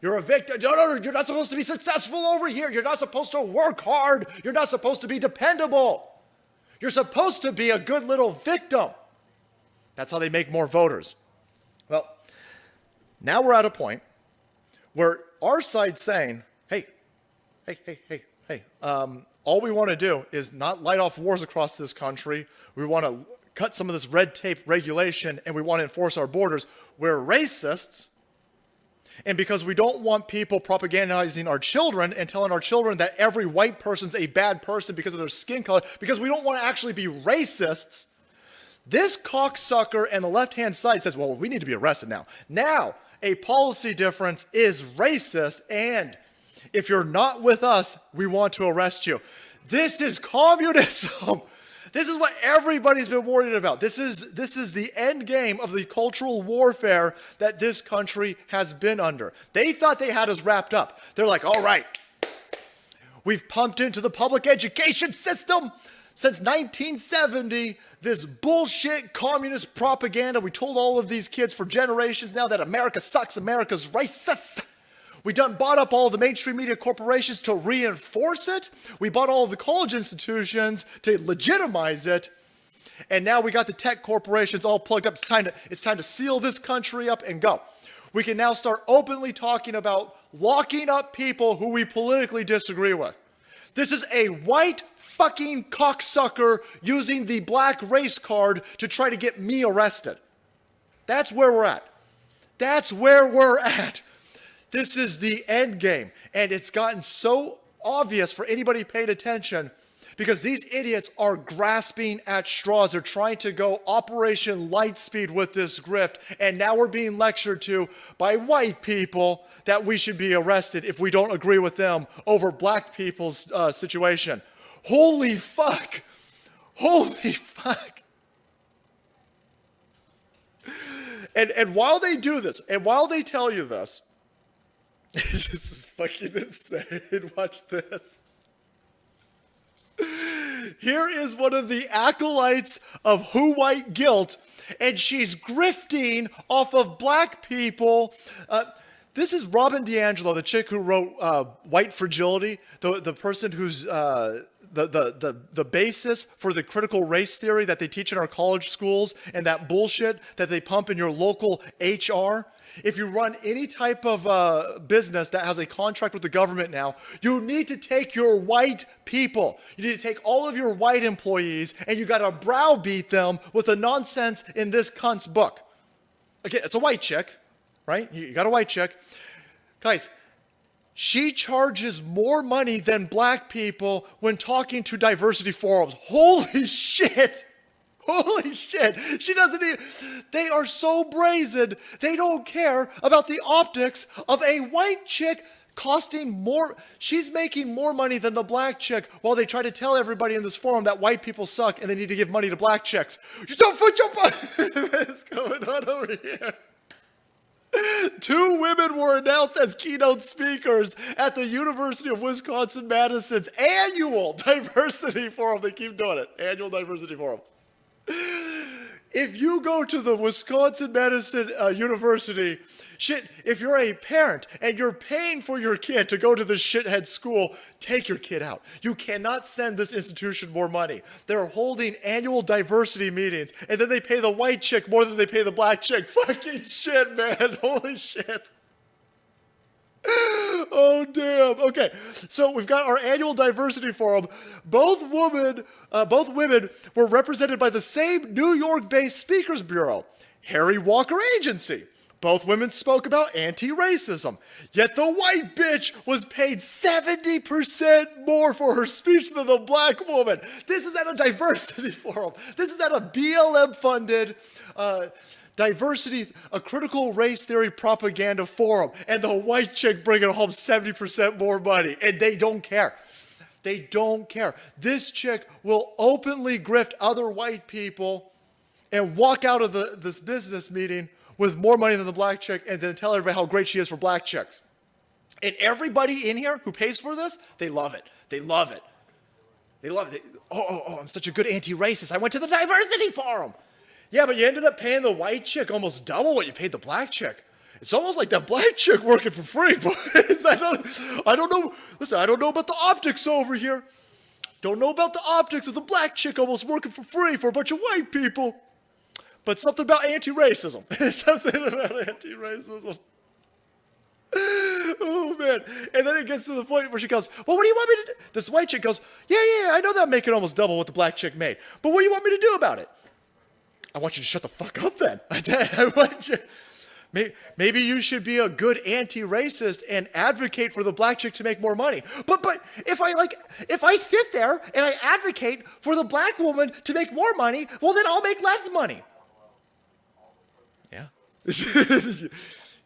You're a victim. No, you're not supposed to be successful over here. You're not supposed to work hard. You're not supposed to be dependable. You're supposed to be a good little victim. That's how they make more voters. Well, now we're at a point where our side's saying, hey, all we want to do is not light off wars across this country. We want to cut some of this red tape regulation, and we want to enforce our borders. We're racists. And because we don't want people propagandizing our children and telling our children that every white person's a bad person because of their skin color, because we don't want to actually be racists, this cocksucker and the left-hand side says, well, we need to be arrested now. Now, a policy difference is racist, and if you're not with us, we want to arrest you. This is communism. This is what everybody's been worried about. This is the end game of the cultural warfare that this country has been under. They thought they had us wrapped up. They're like, all right, we've pumped into the public education system since 1970 this bullshit communist propaganda. We told all of these kids for generations now that America sucks, America's racist. We done bought up all the mainstream media corporations to reinforce it. We bought all of the college institutions to legitimize it. And now we got the tech corporations all plugged up. It's time to seal this country up and go. We can now start openly talking about locking up people who we politically disagree with. This is a white fucking cocksucker using the black race card to try to get me arrested. That's where we're at. That's where we're at. This is the end game, and it's gotten so obvious for anybody paying attention because these idiots are grasping at straws. They're trying to go Operation Lightspeed with this grift, and now we're being lectured to by white people that we should be arrested if we don't agree with them over black people's situation. Holy fuck. Holy fuck. And while they do this, and while they tell you this, this is fucking insane. Watch this. Here is one of the acolytes of Who White Guilt, and she's grifting off of black people. This is Robin DiAngelo, the chick who wrote White Fragility, the person who's the basis for the critical race theory that they teach in our college schools and that bullshit that they pump in your local HR. If you run any type of business that has a contract with the government now, you need to take your white people. You need to take all of your white employees and you got to browbeat them with the nonsense in this cunt's book. Again, it's a white chick, right? You got a white chick. Guys, she charges more money than black people when talking to diversity forums. Holy shit. Holy shit. She doesn't even, they are so brazen. They don't care about the optics of a white chick costing more. She's making more money than the black chick while they try to tell everybody in this forum that white people suck and they need to give money to black chicks. You don't put your What's going on over here? 2 women were announced as keynote speakers at the University of Wisconsin-Madison's annual diversity forum. They keep doing it. Annual diversity forum. if you go to the Wisconsin-Madison University, shit, if you're a parent and you're paying for your kid to go to this shithead school, take your kid out. You cannot send this institution more money. They're holding annual diversity meetings, and then they pay the white chick more than they pay the black chick. Fucking shit, man. Holy shit. Oh, damn. Okay, so we've got our annual diversity forum. Both women were represented by the same New York-based speakers bureau, Harry Walker Agency. Both women spoke about anti-racism. Yet the white bitch was paid 70% more for her speech than the black woman. This is at a diversity forum. This is at a BLM-funded a critical race theory propaganda forum, and the white chick bringing home 70% more money, and they don't care. They don't care. This chick will openly grift other white people and walk out of this business meeting with more money than the black chick, and then tell everybody how great she is for black chicks. And everybody in here who pays for this, they love it. They love it. They love it. Oh, I'm such a good anti-racist. I went to the diversity forum. Yeah, but you ended up paying the white chick almost double what you paid the black chick. It's almost like that black chick working for free, boys. I don't know. Listen, I don't know about the optics over here. Don't know about the optics of the black chick almost working for free for a bunch of white people. But something about anti-racism. Something about anti-racism. Oh, man. And then it gets to the point where she goes, well, what do you want me to do? This white chick goes, yeah, I know that I'm making almost double what the black chick made. But what do you want me to do about it? I want you to shut the fuck up then. I want you. Maybe you should be a good anti-racist and advocate for the black chick to make more money. But if I sit there and I advocate for the black woman to make more money, well, then I'll make less money. Yeah.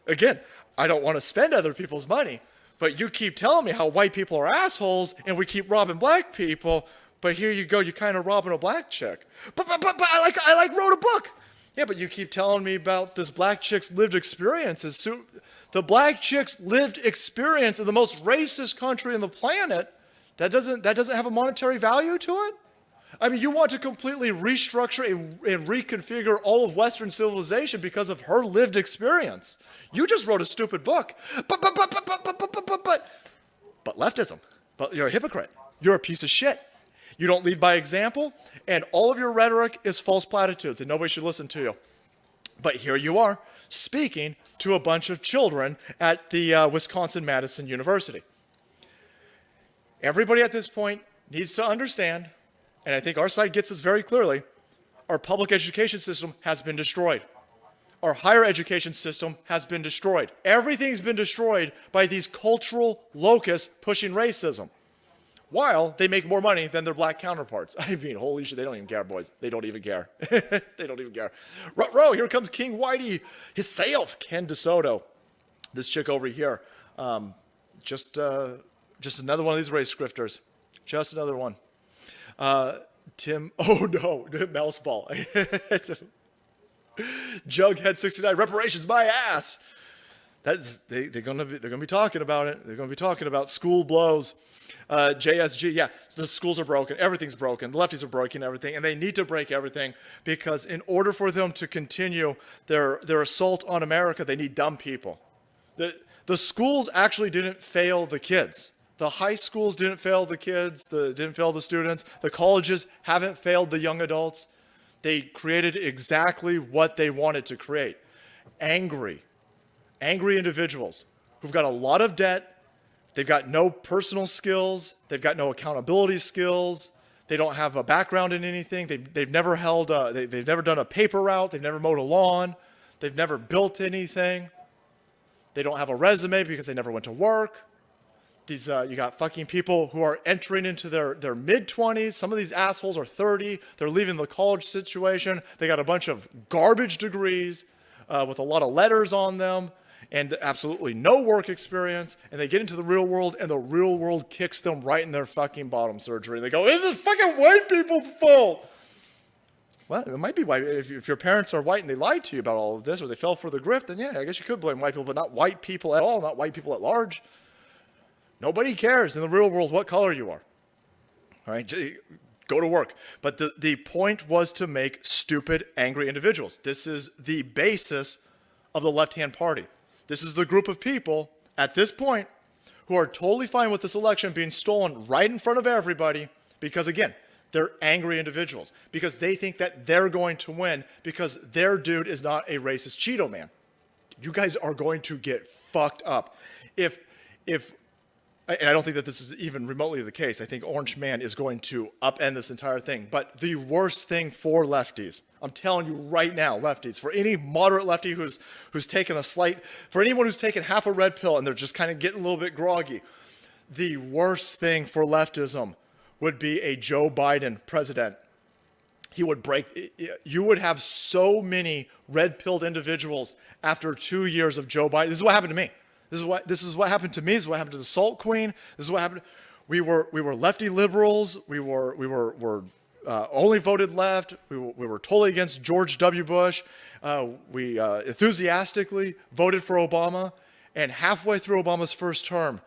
Again, I don't want to spend other people's money, but you keep telling me how white people are assholes and we keep robbing black people. But here you go, you're kind of robbing a black chick. But I wrote a book. Yeah, but you keep telling me about this black chick's lived experiences. So the black chick's lived experience in the most racist country on the planet, that doesn't have a monetary value to it? I mean, you want to completely restructure and reconfigure all of Western civilization because of her lived experience. You just wrote a stupid book. But leftism. But you're a hypocrite. You're a piece of shit. You don't lead by example, and all of your rhetoric is false platitudes, and nobody should listen to you. But here you are, speaking to a bunch of children at the Wisconsin-Madison University. Everybody at this point needs to understand, and I think our side gets this very clearly, our public education system has been destroyed. Our higher education system has been destroyed. Everything's been destroyed by these cultural locusts pushing racism, while they make more money than their black counterparts. I mean, holy shit, they don't even care, boys. They don't even care. They don't even care. Ruh-roh, here comes King Whitey himself, Ken DeSoto. This chick over here. Just another one of these race grifters. Just another one. Mouse Ball. Jughead 69, reparations my ass. They're gonna be talking about it. They're gonna be talking about school blows. JSG, yeah, the schools are broken. Everything's broken. The lefties are breaking everything, and they need to break everything because in order for them to continue their assault on America, they need dumb people. The schools actually didn't fail the kids. The high schools didn't fail the kids, didn't fail the students. The colleges haven't failed the young adults. They created exactly what they wanted to create. Angry individuals who've got a lot of debt. They've got no personal skills. They've got no accountability skills. They don't have a background in anything. They've never held. They've never done a paper route. They've never mowed a lawn. They've never built anything. They don't have a resume because they never went to work. You got fucking people who are entering into their mid-20s. Some of these assholes are 30. They're leaving the college situation. They got a bunch of garbage degrees with a lot of letters on them and absolutely no work experience, and they get into the real world, and the real world kicks them right in their fucking bottom surgery. And they go, it's the fucking white people's fault. Well, it might be white. If your parents are white and they lied to you about all of this, or they fell for the grift, then yeah, I guess you could blame white people, but not white people at all, not white people at large. Nobody cares in the real world what color you are. All right, go to work. But the point was to make stupid, angry individuals. This is the basis of the left-hand party. This is the group of people at this point who are totally fine with this election being stolen right in front of everybody because, again, they're angry individuals because they think that they're going to win because their dude is not a racist Cheeto man. You guys are going to get fucked up. And I don't think that this is even remotely the case. I think Orange Man is going to upend this entire thing. But the worst thing for lefties, I'm telling you right now, lefties, for any moderate lefty who's taken for anyone who's taken half a red pill and they're just kind of getting a little bit groggy, the worst thing for leftism would be a Joe Biden president. You would have so many red-pilled individuals after 2 years of Joe Biden. This is what happened to me. This is what happened to me. This is what happened to the Salt Queen. This is what happened. We were lefty liberals. We were only voted left. We were totally against George W. Bush. We enthusiastically voted for Obama. And halfway through Obama's first term,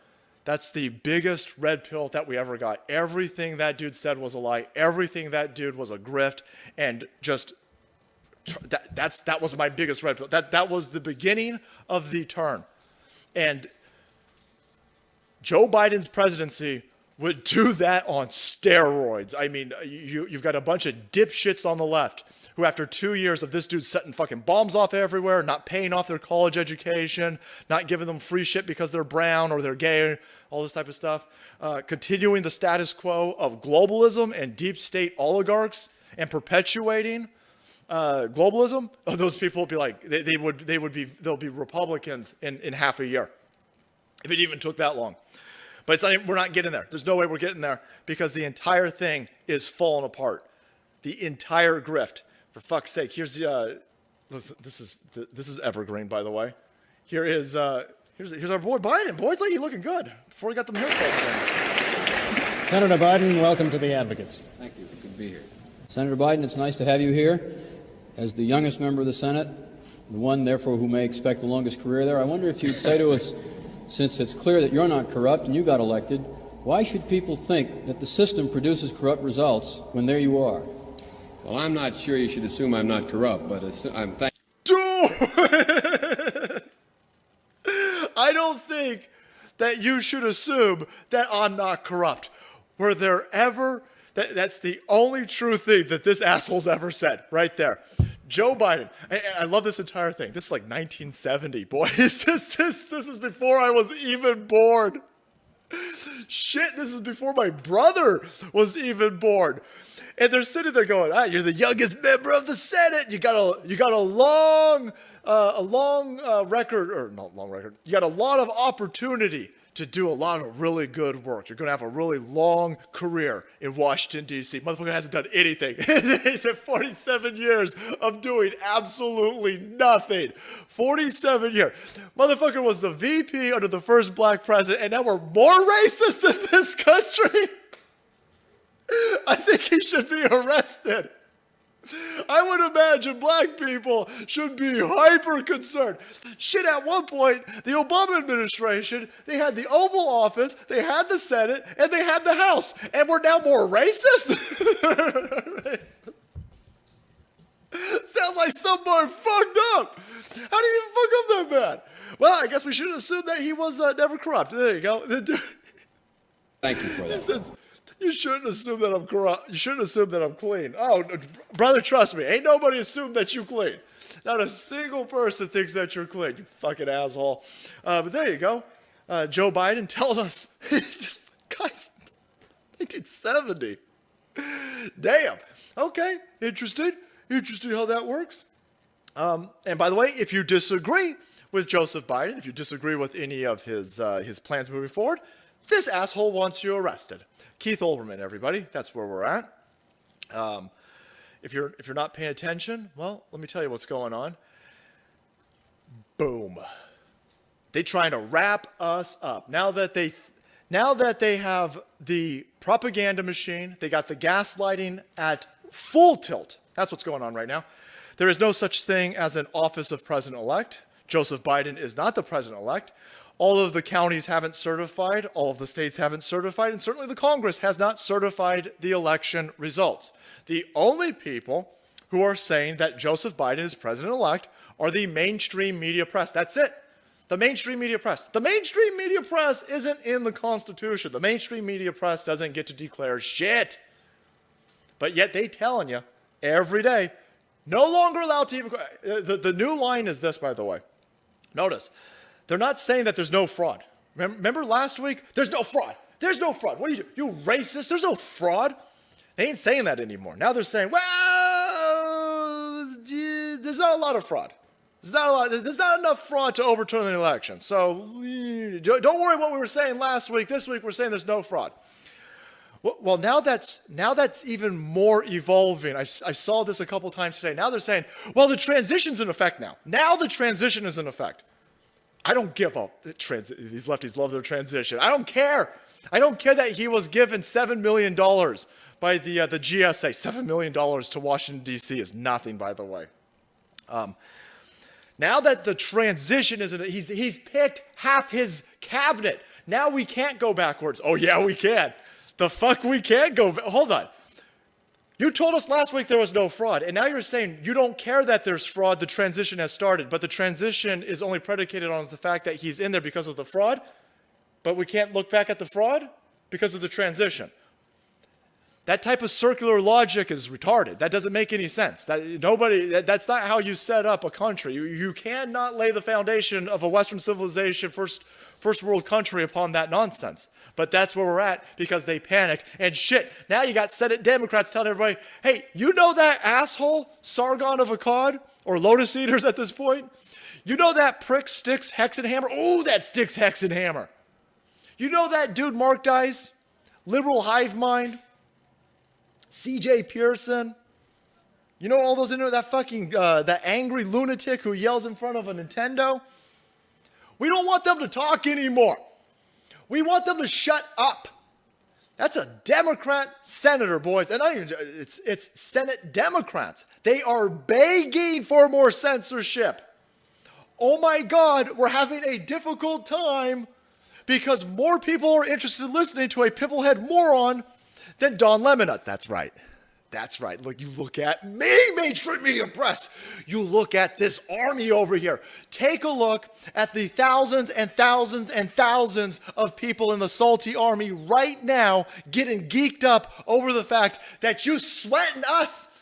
that's the biggest red pill that we ever got. Everything that dude said was a lie. Everything that dude was a grift. And just that was my biggest red pill. That was the beginning of the turn. And Joe Biden's presidency would do that on steroids. I mean, you've got a bunch of dipshits on the left who after 2 years of this dude setting fucking bombs off everywhere, not paying off their college education, not giving them free shit because they're brown or they're gay, all this type of stuff, continuing the status quo of globalism and deep state oligarchs and perpetuating globalism, those people would be like, they'll be Republicans in half a year, if it even took that long. But we're not getting there. There's no way we're getting there because the entire thing is falling apart. The entire grift. For fuck's sake, here's this is evergreen, by the way. Here's our boy Biden. Boy's like, he's looking good before he got them haircuts in. Senator Biden, welcome to the Advocates. Thank you. Good to be here. Senator Biden, it's nice to have you here. As the youngest member of the Senate, the one, therefore, who may expect the longest career there, I wonder if you'd say to us, since it's clear that you're not corrupt and you got elected, why should people think that the system produces corrupt results when there you are? Well, I'm not sure you should assume I'm not corrupt, but I'm I don't think that you should assume that I'm not corrupt. Were there ever... That's the only true thing that this asshole's ever said, right there. Joe Biden. I love this entire thing. This is like 1970, boys. This is before I was even born. Shit, this is before my brother was even born. And they're sitting there going, you're the youngest member of the Senate. You got a long record, or not long record. You got a lot of opportunity to do a lot of really good work. You're going to have a really long career in Washington, D.C. Motherfucker hasn't done anything. He's had 47 years of doing absolutely nothing. 47 years. Motherfucker was the VP under the first black president, and now we're more racist in this country. I think he should be arrested. I would imagine black people should be hyper concerned. Shit, at one point, the Obama administration, they had the Oval Office, they had the Senate, and they had the House. And we're now more racist? Sounds like someone fucked up. How do you fuck up that bad? Well, I guess we should assume that he was never corrupt. There you go. Thank you for that. He says, you shouldn't assume that I'm corrupt. You shouldn't assume that I'm clean. Oh, brother, trust me. Ain't nobody assumed that you clean. Not a single person thinks that you're clean, you fucking asshole. But there you go. Joe Biden telling us, guys, 1970. Damn. Okay, interesting. Interesting how that works. And by the way, if you disagree with Joseph Biden, if you disagree with any of his plans moving forward, this asshole wants you arrested. Keith Olbermann, everybody. That's where we're at. If you're not paying attention, well, let me tell you what's going on. Boom. They're trying to wrap us up. Now that they have the propaganda machine, they got the gaslighting at full tilt. That's what's going on right now. There is no such thing as an office of president-elect. Joseph Biden is not the president-elect. All of the counties haven't certified, all of the states haven't certified, and certainly the Congress has not certified the election results. The only people who are saying that Joseph Biden is president-elect are the mainstream media press. That's it. The mainstream media press. The mainstream media press isn't in the Constitution. The mainstream media press doesn't get to declare shit. But yet they telling you every day, no longer allowed to even, the new line is this, by the way. Notice, they're not saying that there's no fraud. Remember last week? There's no fraud. There's no fraud. What are you racist? There's no fraud. They ain't saying that anymore. Now they're saying, well, there's not a lot of fraud. There's not enough fraud to overturn the election. So don't worry what we were saying last week. This week we're saying there's no fraud. Well, now that's even more evolving. I saw this a couple times today. Now they're saying, well, the transition's in effect now. Now the transition is in effect. I don't give up. These lefties love their transition. I don't care. I don't care that he was given $7 million by the GSA. $7 million to Washington, D.C. is nothing, by the way. Now that the transition is in, he's picked half his cabinet. Now we can't go backwards. Oh, yeah, we can. The fuck we can't go. Hold on. You told us last week there was no fraud, and now you're saying you don't care that there's fraud, the transition has started, but the transition is only predicated on the fact that he's in there because of the fraud, but we can't look back at the fraud because of the transition. That type of circular logic is retarded. That doesn't make any sense. That's not how you set up a country. You cannot lay the foundation of a Western civilization, first world country upon that nonsense. But that's where we're at because they panicked. And shit, now you got Senate Democrats telling everybody, hey, you know that asshole, Sargon of Akkad, or Lotus Eaters at this point? You know that prick Styx Hexenhammer? Oh, that Styx Hexenhammer. You know that dude Mark Dice, liberal hive mind, CJ Pearson? You know all those, that fucking, that angry lunatic who yells in front of a Nintendo? We don't want them to talk anymore. We want them to shut up. That's a Democrat senator, boys. And it's Senate Democrats. They are begging for more censorship. Oh my God, we're having a difficult time because more people are interested in listening to a pimplehead moron than Don Lemonuts. That's right. That's right. Look, you look at me, mainstream media press. You look at this army over here. Take a look at the thousands and thousands and thousands of people in the salty army right now getting geeked up over the fact that you sweating us.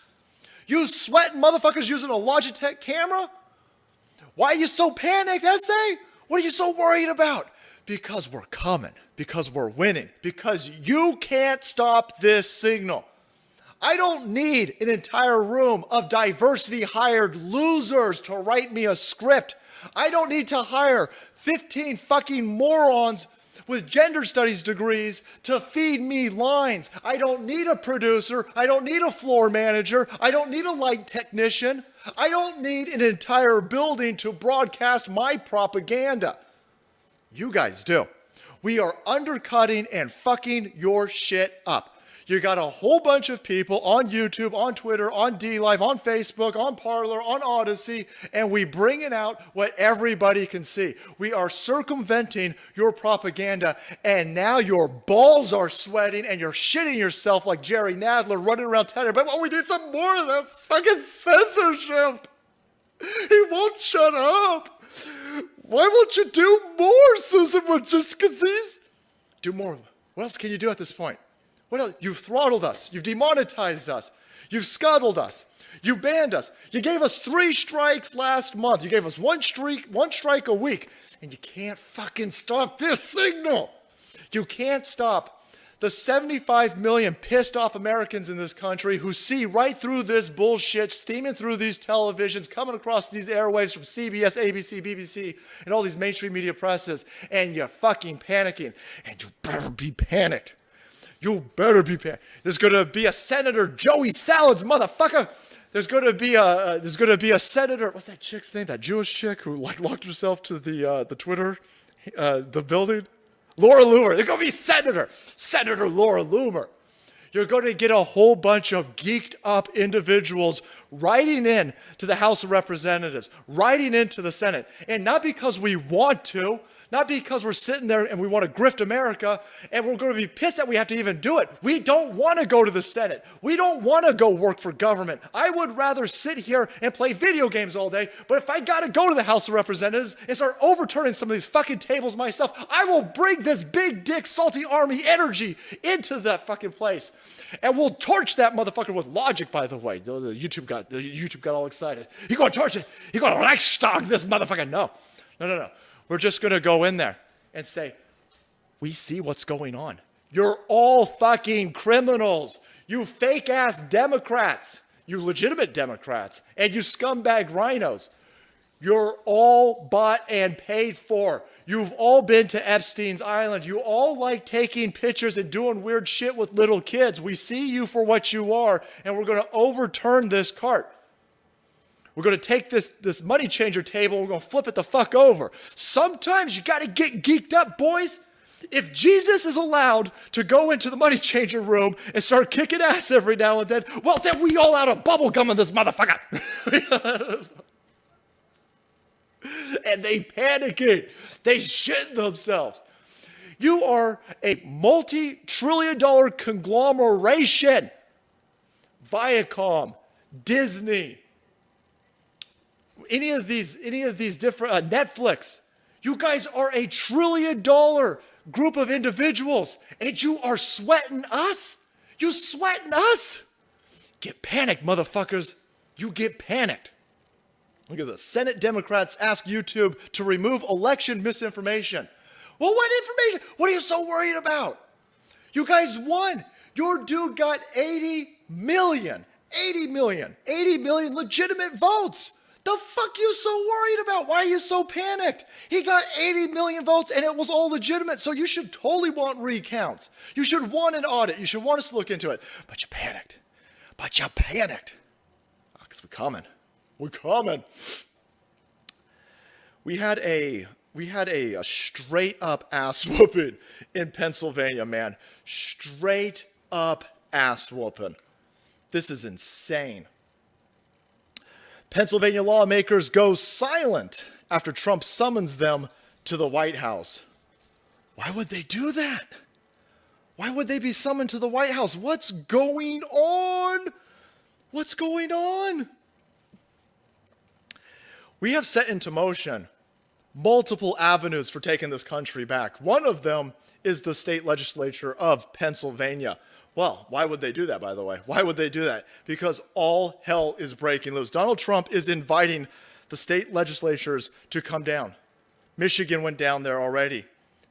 You sweating motherfuckers using a Logitech camera? Why are you so panicked, Essay? What are you so worried about? Because we're coming. Because we're winning. Because you can't stop this signal. I don't need an entire room of diversity hired losers to write me a script. I don't need to hire 15 fucking morons with gender studies degrees to feed me lines. I don't need a producer. I don't need a floor manager. I don't need a light technician. I don't need an entire building to broadcast my propaganda. You guys do. We are undercutting and fucking your shit up. You got a whole bunch of people on YouTube, on Twitter, on DLive, on Facebook, on Parler, on Odyssey, and we bringing out what everybody can see. We are circumventing your propaganda, and now your balls are sweating, and you're shitting yourself like Jerry Nadler running around telling everybody, well, we need some more of that fucking censorship. He won't shut up. Why won't you do more, Susan Wojcicki? Do more. What else can you do at this point? What else? You've throttled us. You've demonetized us. You've scuttled us. You banned us. You gave us 3 strikes last month. You gave us one strike a week. And you can't fucking stop this signal. You can't stop the 75 million pissed off Americans in this country who see right through this bullshit, steaming through these televisions, coming across these airwaves from CBS, ABC, BBC, and all these mainstream media presses. And you're fucking panicking. And you better be panicked. You better be panicked. There's going to be a Senator Joey Salads, motherfucker. There's going to be a senator. What's that chick's name? That Jewish chick who locked herself to the Twitter, the building. Laura Loomer. There's going to be Senator Laura Loomer. You're going to get a whole bunch of geeked up individuals writing in to the House of Representatives, writing into the Senate, and not because we want to. not because we're sitting there and we want to grift America and we're going to be pissed that we have to even do it. We don't want to go to the Senate. We don't want to go work for government. I would rather sit here and play video games all day, but if I got to go to the House of Representatives and start overturning some of these fucking tables myself, I will bring this big dick salty army energy into that fucking place. And we'll torch that motherfucker with logic, by the way. The YouTube got all excited. You're going to torch it. You're going to Reichstag this motherfucker. No. We're just going to go in there and say, we see what's going on. You're all fucking criminals. You fake-ass Democrats. You legitimate Democrats. And you scumbag rhinos. You're all bought and paid for. You've all been to Epstein's Island. You all like taking pictures and doing weird shit with little kids. We see you for what you are, and we're going to overturn this cart. We're going to take this money changer table, we're going to flip it the fuck over. Sometimes you got to get geeked up, boys. If Jesus is allowed to go into the money changer room and start kicking ass every now and then, well, then we all out of bubble gum in this motherfucker. And they panicking. They shit themselves. You are a multi-trillion-dollar conglomeration. Viacom, Disney, any of these different Netflix. You guys are a $1 trillion group of individuals, and you are sweating us. You sweating us. Get panicked, motherfuckers. You get panicked. Look at this. Senate Democrats ask YouTube to remove election misinformation. Well, what information? What are you so worried about? You guys won. Your dude got 80 million legitimate votes. The fuck you so worried about? Why are you so panicked? He got 80 million votes and it was all legitimate. So you should totally want recounts. You should want an audit. You should want us to look into it. But you panicked. Because we're coming. We're coming. We had a straight up ass whooping in Pennsylvania, man. Straight up ass whooping. This is insane. Pennsylvania lawmakers go silent after Trump summons them to the White House. Why would they do that? Why would they be summoned to the White House? What's going on? What's going on? We have set into motion multiple avenues for taking this country back. One of them is the state legislature of Pennsylvania. Well, why would they do that, by the way? Why would they do that? Because all hell is breaking loose. Donald Trump is inviting the state legislatures to come down. Michigan went down there already.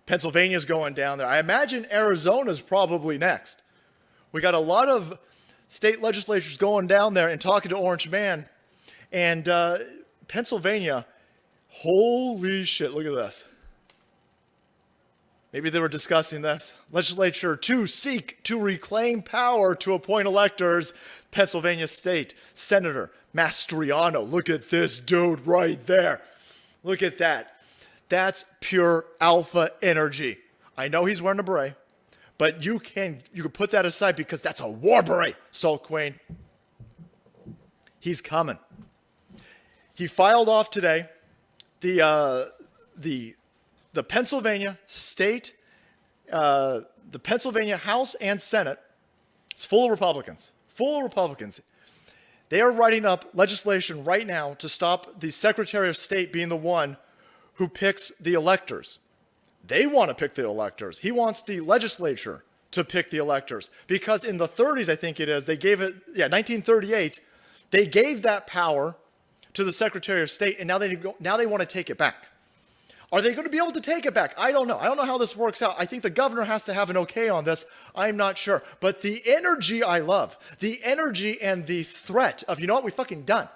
Pennsylvania's going down there. I imagine Arizona's probably next. We got a lot of state legislatures going down there and talking to Orange Man. And Pennsylvania, holy shit, look at this. Maybe they were discussing this. Legislature to seek to reclaim power to appoint electors. Pennsylvania State Senator Mastriano. Look at this dude right there. Look at that. That's pure alpha energy. I know he's wearing a beret, but you can put that aside because that's a war beret, Salt Queen. He's coming. He filed off today the Pennsylvania State, the Pennsylvania House and Senate. It's full of Republicans. They are writing up legislation right now to stop the Secretary of State being the one who picks the electors. They want to pick the electors. He wants the legislature to pick the electors because in the 30s, I think it is, they gave it, 1938, they gave that power to the Secretary of State, and now they want to take it back. Are they going to be able to take it back? I don't know. I don't know how this works out. I think the governor has to have an okay on this. I'm not sure. But the energy I love, the energy and the threat of, you know what, we fucking done.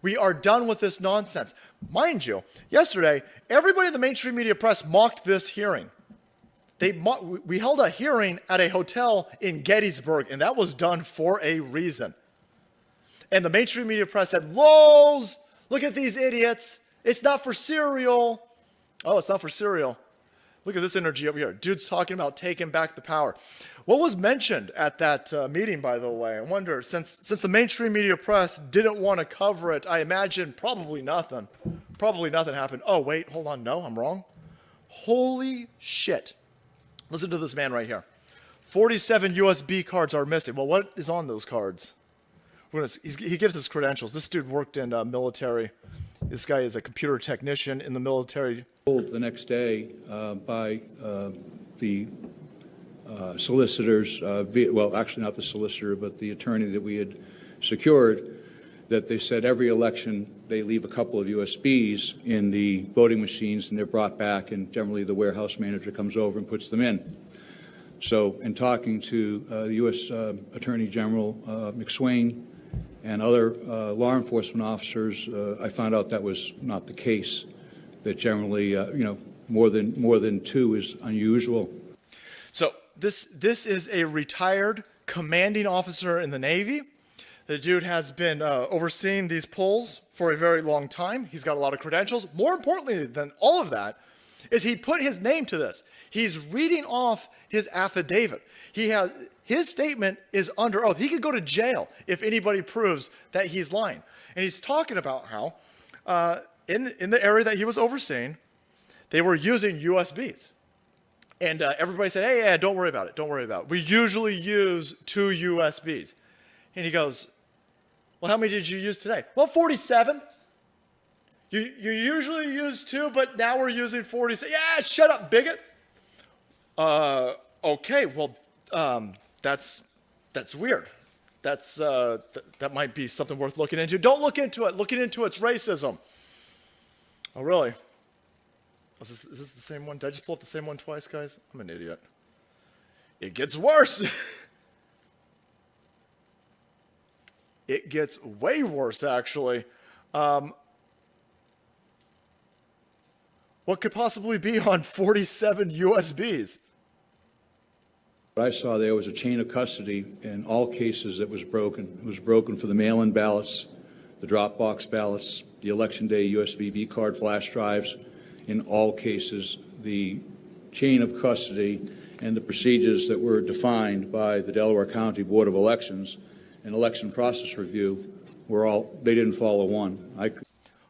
We are done with this nonsense. Mind you, yesterday, everybody in the mainstream media press mocked this hearing. We held a hearing at a hotel in Gettysburg, and that was done for a reason. And the mainstream media press said, "Lols, look at these idiots. It's not for cereal." Oh, it's not for cereal. Look at this energy over here. Dude's talking about taking back the power. What was mentioned at that meeting, by the way? I wonder, since the mainstream media press didn't want to cover it, I imagine probably nothing. Probably nothing happened. Oh, wait, hold on. No, I'm wrong. Holy shit. Listen to this man right here. 47 USB cards are missing. Well, what is on those cards? He gives us credentials. This dude worked in military. This guy is a computer technician in the military. Told the next day by the solicitors, well, actually not the solicitor, but the attorney that we had secured, that they said every election they leave a couple of USBs in the voting machines and they're brought back, and generally the warehouse manager comes over and puts them in. So in talking to the U.S. Attorney General McSwain and other law enforcement officers, I found out that was not the case, that generally, more than two is unusual. So this is a retired commanding officer in the Navy. The dude has been overseeing these polls for a very long time. He's got a lot of credentials. More importantly than all of that is he put his name to this. He's reading off his affidavit. His statement is under oath. He could go to jail if anybody proves that he's lying. And he's talking about how in the area that he was overseeing, they were using USBs. And everybody said, hey, yeah, don't worry about it. Don't worry about it. We usually use 2 USBs. And he goes, well, how many did you use today? Well, 47. You usually use 2, but now we're using 47. Yeah, shut up, bigot. Okay, well, that's weird. That might be something worth looking into. Don't look into it. Looking into it's racism. Oh, really? Is this the same one? Did I just pull up the same one twice, guys? I'm an idiot. It gets worse. It gets way worse, actually. What could possibly be on 47 USBs? What I saw there was a chain of custody in all cases that was broken. It was broken for the mail-in ballots, the drop box ballots, the election day USB V-card flash drives. In all cases, the chain of custody and the procedures that were defined by the Delaware County Board of Elections and Election Process Review they didn't follow one.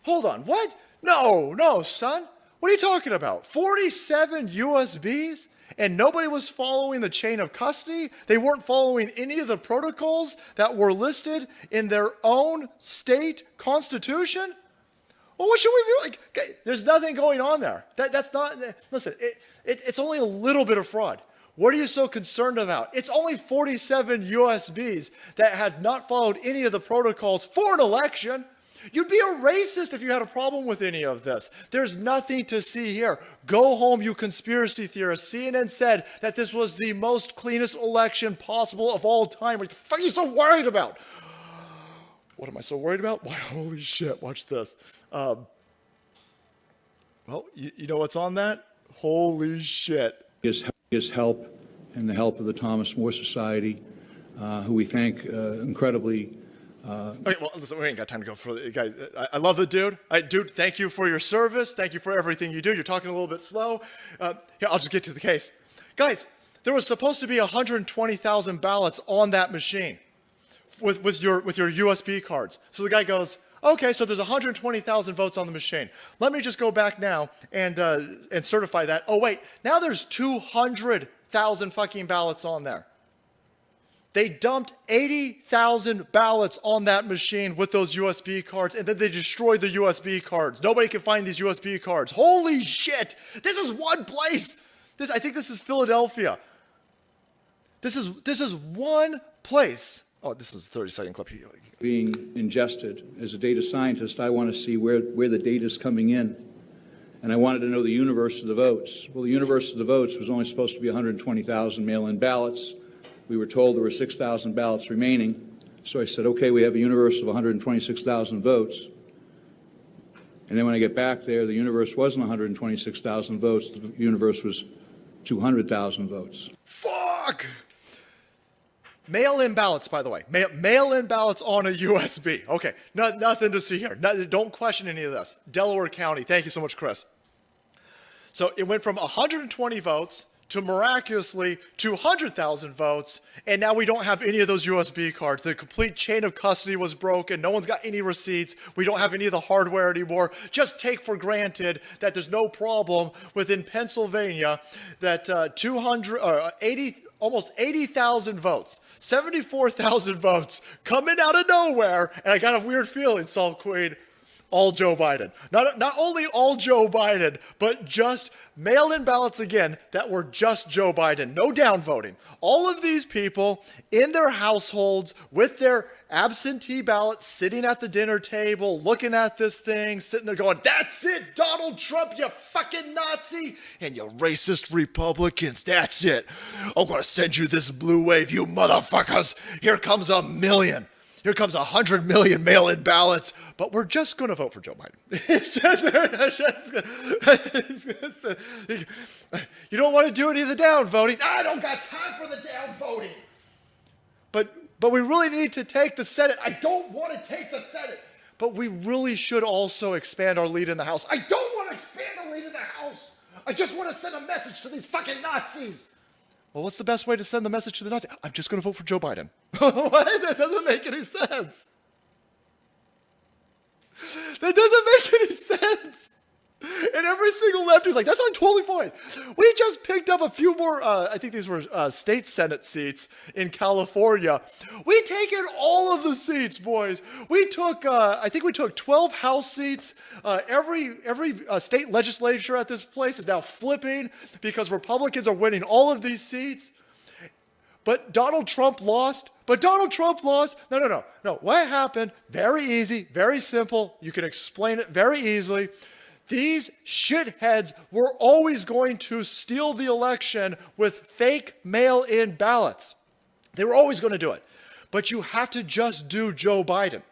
Hold on, what? No, son. What are you talking about? 47 USBs? And nobody was following the chain of custody? They weren't following any of the protocols that were listed in their own state constitution? Well, what should we be like? There's nothing going on there. That's not, listen, it's only a little bit of fraud. What are you so concerned about? It's only 47 USBs that had not followed any of the protocols for an election. You'd be a racist if you had a problem with any of this. There's nothing to see here. Go home, you conspiracy theorists. CNN said that this was the most cleanest election possible of all time. What the fuck are you so worried about? What am I so worried about? Why, holy shit, watch this. Well, you know what's on that? Holy shit. His help and the help of the Thomas More Society, who we thank incredibly. Okay, well, listen, we ain't got time to go for the guys. I love the dude. Dude, thank you for your service. Thank you for everything you do. You're talking a little bit slow. Here, I'll just get to the case. Guys, there was supposed to be 120,000 ballots on that machine with your USB cards. So the guy goes, okay, so there's 120,000 votes on the machine. Let me just go back now and certify that. Oh, wait, now there's 200,000 fucking ballots on there. They dumped 80,000 ballots on that machine with those USB cards, and then they destroyed the USB cards. Nobody can find these USB cards. Holy shit! This is one place. I think this is Philadelphia. This is one place. Oh, this is a 30-second clip. Being ingested. As a data scientist, I want to see where the data is coming in. And I wanted to know the universe of the votes. Well, the universe of the votes was only supposed to be 120,000 mail-in ballots. We were told there were 6,000 ballots remaining. So I said, okay, we have a universe of 126,000 votes. And then when I get back there, the universe wasn't 126,000 votes. The universe was 200,000 votes. Fuck! Mail-in ballots, by the way. Mail-in ballots on a USB. Okay, nothing to see here. Don't question any of this. Delaware County. Thank you so much, Chris. So it went from 120 votes to miraculously 200,000 votes, and now we don't have any of those USB cards. The complete chain of custody was broken. No one's got any receipts. We don't have any of the hardware anymore. Just take for granted that there's no problem within Pennsylvania that almost 80,000 votes, 74,000 votes coming out of nowhere, and I got a weird feeling, Salt Queen, all Joe Biden. Not only all Joe Biden, but just mail-in ballots again that were just Joe Biden. No downvoting. All of these people in their households with their absentee ballots sitting at the dinner table, looking at this thing, sitting there going, "That's it, Donald Trump, you fucking Nazi, and you racist Republicans, that's it. I'm gonna send you this blue wave, you motherfuckers. Here comes 1 million. Here comes 100 million mail-in ballots, but we're just going to vote for Joe Biden." You don't want to do any of the down voting. I don't got time for the down voting. But we really need to take the Senate. I don't want to take the Senate, but we really should also expand our lead in the House. I don't want to expand the lead in the House. I just want to send a message to these fucking Nazis. Well, what's the best way to send the message to the Nazis? I'm just going to vote for Joe Biden. What? That doesn't make any sense. That doesn't make any sense. And every single lefty's like, that's like totally fine. We just picked up a few more, I think these were state Senate seats in California. We taken all of the seats, boys. We took, I think we took 12 House seats. Every state legislature at this place is now flipping because Republicans are winning all of these seats. But Donald Trump lost. No. What happened? Very easy, very simple. You can explain it very easily. These shitheads were always going to steal the election with fake mail-in ballots. They were always going to do it. But you have to just do Joe Biden.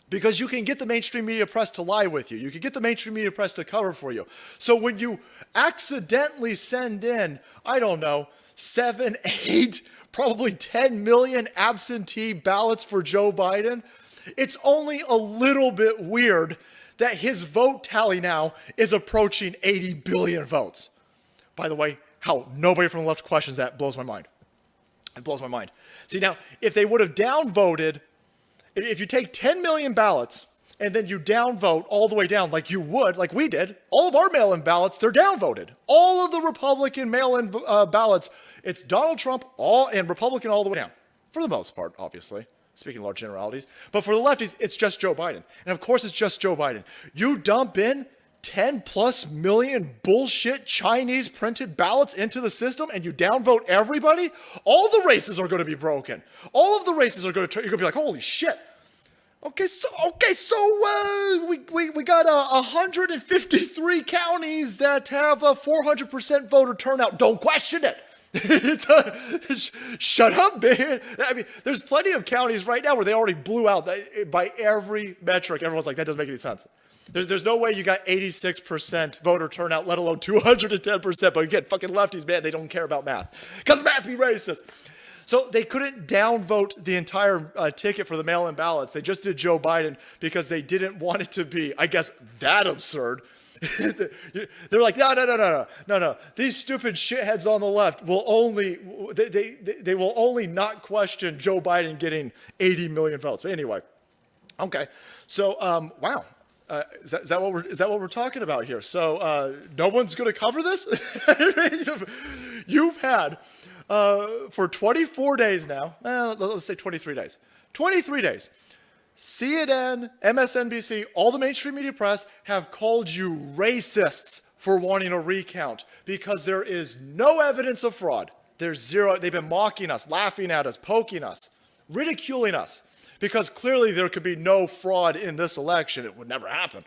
Because you can get the mainstream media press to lie with you. You can get the mainstream media press to cover for you. So when you accidentally send in, I don't know, 7, 8, probably 10 million absentee ballots for Joe Biden, it's only a little bit weird that his vote tally now is approaching 80 billion votes. By the way, how nobody from the left questions that blows my mind. It blows my mind. See, now, if they would have downvoted, if you take 10 million ballots and then you downvote all the way down like you would, like we did, all of our mail-in ballots, they're downvoted. All of the Republican mail-in ballots, it's Donald Trump and Republican all the way down. For the most part, obviously. Speaking large generalities. But for the lefties, it's just Joe Biden. And of course, it's just Joe Biden. You dump in 10 plus million bullshit Chinese printed ballots into the system and you downvote everybody, all the races are going to be broken. All of the races are going to, you're going to be like, holy shit. Okay, so we got 153 counties that have a 400% voter turnout. Don't question it. Shut up, man. I mean, there's plenty of counties right now where they already blew out by every metric. Everyone's like, that doesn't make any sense. There's no way you got 86% voter turnout, let alone 210%. But again, fucking lefties, man, they don't care about math. Because math be racist. So they couldn't downvote the entire ticket for the mail-in ballots. They just did Joe Biden because they didn't want it to be, I guess, that absurd. They're like, no. These stupid shitheads on the left will only, they will only not question Joe Biden getting 80 million votes. But anyway, okay. So, wow. Is that what we're talking about here? So, no one's going to cover this? You've had, for 24 days now, let's say 23 days. 23 days. CNN, MSNBC, all the mainstream media press have called you racists for wanting a recount because there is no evidence of fraud. There's zero. They've been mocking us, laughing at us, poking us, ridiculing us because clearly there could be no fraud in this election. It would never happen.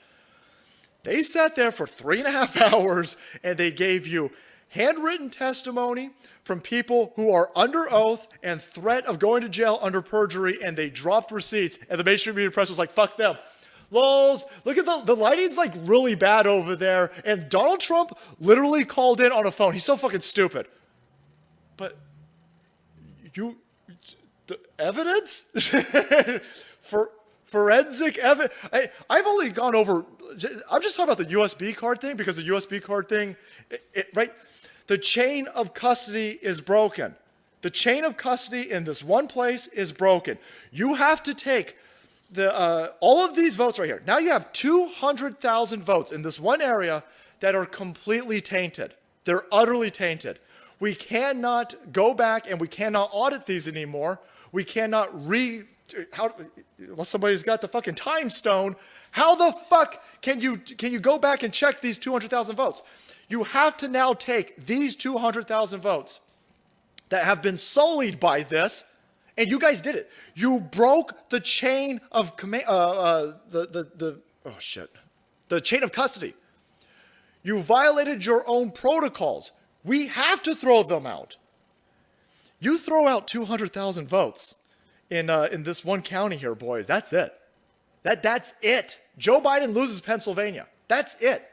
They sat there for 3.5 hours and they gave you handwritten testimony from people who are under oath and threat of going to jail under perjury, and they dropped receipts, and the mainstream media press was like, fuck them. Lols, look at the lighting's like really bad over there, and Donald Trump literally called in on a phone. He's so fucking stupid. But the evidence? For forensic evidence? I've only gone over, I'm just talking about the USB card thing, because the USB card thing, right? The chain of custody is broken. The chain of custody in this one place is broken. You have to take all of these votes right here. Now you have 200,000 votes in this one area that are completely tainted. They're utterly tainted. We cannot go back and we cannot audit these anymore. We cannot unless somebody's got the fucking time stone, how the fuck can you go back and check these 200,000 votes? You have to now take these 200,000 votes that have been sullied by this, and you guys did it. You broke the chain of the chain of custody. You violated your own protocols. We have to throw them out. You throw out 200,000 votes in this one county here, boys. That's it. That's it. Joe Biden loses Pennsylvania. That's it.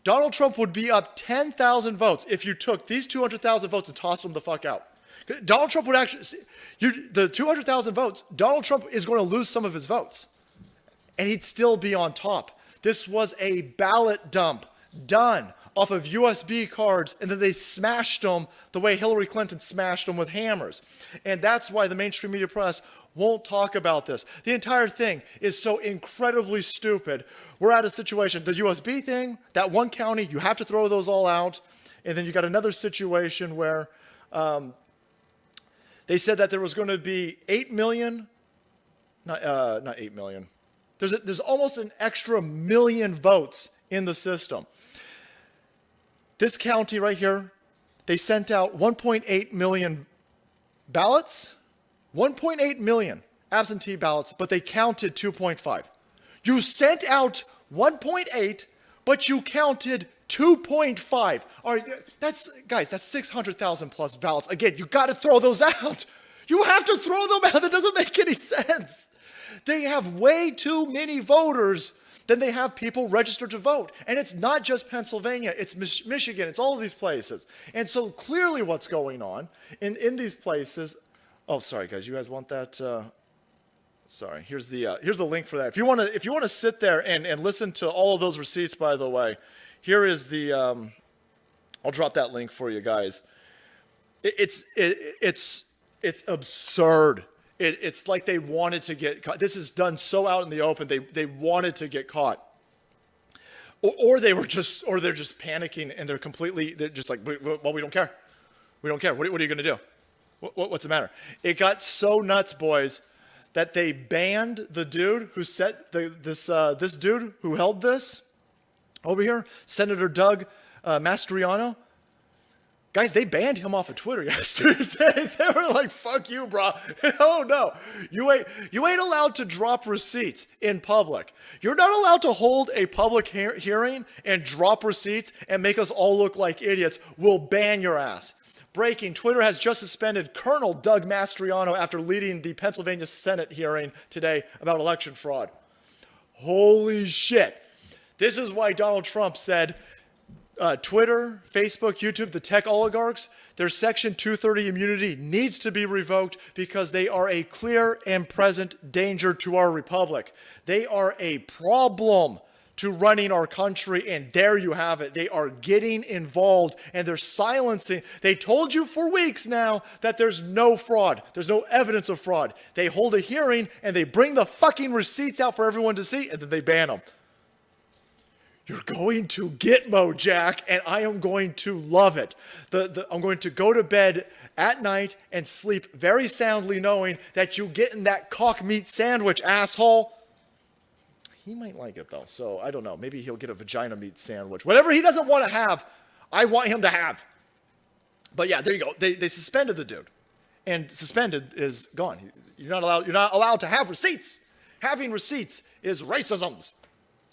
Donald Trump would be up 10,000 votes if you took these 200,000 votes and tossed them the fuck out. Donald Trump would actually, the 200,000 votes, Donald Trump is going to lose some of his votes. And he'd still be on top. This was a ballot dump done off of USB cards, and then they smashed them the way Hillary Clinton smashed them with hammers. And that's why the mainstream media press won't talk about this. The entire thing is so incredibly stupid. We're at a situation, the USB thing, that one county, you have to throw those all out. And then you got another situation where they said that there was going to be 8 million, not 8 million. There's almost an extra million votes in the system. This county right here, they sent out 1.8 million ballots, 1.8 million absentee ballots, but they counted 2.5. You sent out 1.8, but you counted 2.5. Guys, that's 600,000 plus ballots. Again, you got to throw those out. You have to throw them out. That doesn't make any sense. They have way too many voters than they have people registered to vote. And it's not just Pennsylvania, it's Michigan, it's all of these places. And so clearly what's going on in these places, oh, sorry guys, you guys want that? Sorry, here's the link for that. If you want to sit there and listen to all of those receipts, by the way, here is the, I'll drop that link for you guys. It's absurd. It's like they wanted to get caught. This is done so out in the open. They wanted to get caught, or they're just panicking and they're just like, well, we don't care. We don't care. What are you going to do? What's the matter? It got so nuts, boys, that they banned the dude who set this dude who held this over here, Senator Doug Mastriano. Guys, they banned him off of Twitter yesterday. They were like, fuck you, bro. Oh, no. You ain't allowed to drop receipts in public. You're not allowed to hold a public hearing and drop receipts and make us all look like idiots. We'll ban your ass. Breaking, Twitter has just suspended Colonel Doug Mastriano after leading the Pennsylvania Senate hearing today about election fraud. Holy shit. This is why Donald Trump said, Twitter, Facebook, YouTube, the tech oligarchs, their Section 230 immunity needs to be revoked because they are a clear and present danger to our republic. They are a problem to running our country, and there you have it. They are getting involved and they're silencing. They told you for weeks now that there's no fraud. There's no evidence of fraud. They hold a hearing and they bring the fucking receipts out for everyone to see, and then they ban them. You're going to Gitmo, Jack, and I am going to love it. I'm going to go to bed at night and sleep very soundly knowing that you get in that cock meat sandwich, asshole. He might like it, though, so I don't know. Maybe he'll get a vagina meat sandwich. Whatever he doesn't want to have, I want him to have. But yeah, there you go. They suspended the dude, and suspended is gone. You're not allowed to have receipts. Having receipts is racism.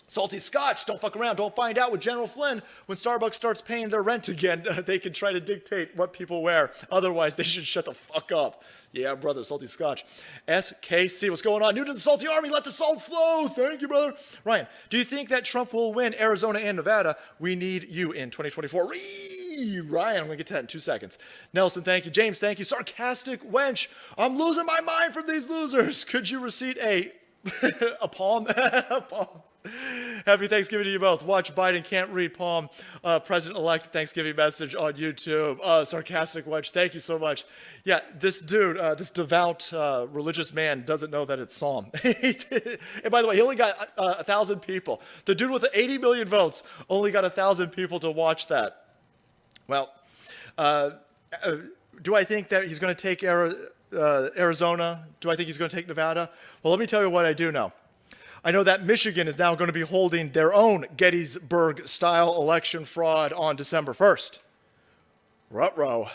Salty Scotch, don't fuck around. Don't find out with General Flynn. When Starbucks starts paying their rent again, they can try to dictate what people wear. Otherwise, they should shut the fuck up. Yeah, brother, Salty Scotch. SKC, what's going on? New to the Salty Army, let the salt flow. Thank you, brother. Ryan, do you think that Trump will win Arizona and Nevada? We need you in 2024. Ryan, I'm going to get to that in 2 seconds. Nelson, thank you. James, thank you. Sarcastic Wench, I'm losing my mind from these losers. Could you receipt a palm? A palm. Happy Thanksgiving to you both. Watch Biden can't read palm. President-elect Thanksgiving message on YouTube. Sarcastic Wedge, thank you so much. Yeah, this dude, this devout religious man doesn't know that it's Psalm. And by the way, he only got 1,000 people. The dude with the 80 million votes only got 1,000 people to watch that. Well, do I think that he's going to take Arizona? Do I think he's going to take Nevada? Well, let me tell you what I do know. I know that Michigan is now going to be holding their own Gettysburg-style election fraud on December 1st. Ruh-roh.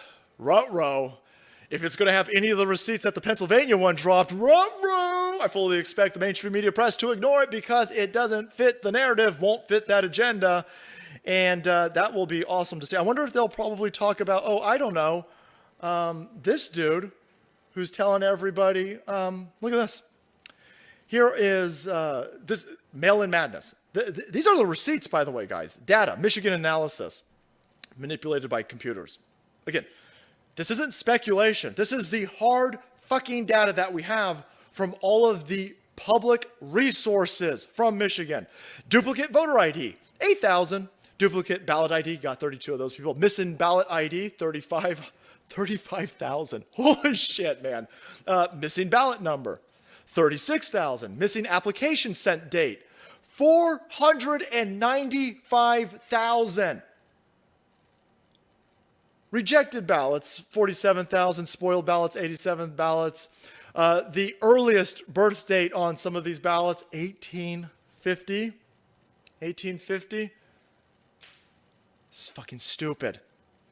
If it's going to have any of the receipts that the Pennsylvania one dropped, ruh-roh, I fully expect the mainstream media press to ignore it because it doesn't fit the narrative, won't fit that agenda, and that will be awesome to see. I wonder if they'll probably talk about, I don't know, this dude who's telling everybody, look at this. Here is this mail-in madness. These are the receipts, by the way, guys. Data, Michigan analysis, manipulated by computers. Again, this isn't speculation. This is the hard fucking data that we have from all of the public resources from Michigan. Duplicate voter ID, 8,000. Duplicate ballot ID, got 32 of those people. Missing ballot ID, 35,000. Holy shit, man. Missing ballot number, 36,000. Missing application sent date, 495,000. Rejected ballots, 47,000. Spoiled ballots, 87 ballots. The earliest birth date on some of these ballots, 1850. 1850. It's fucking stupid.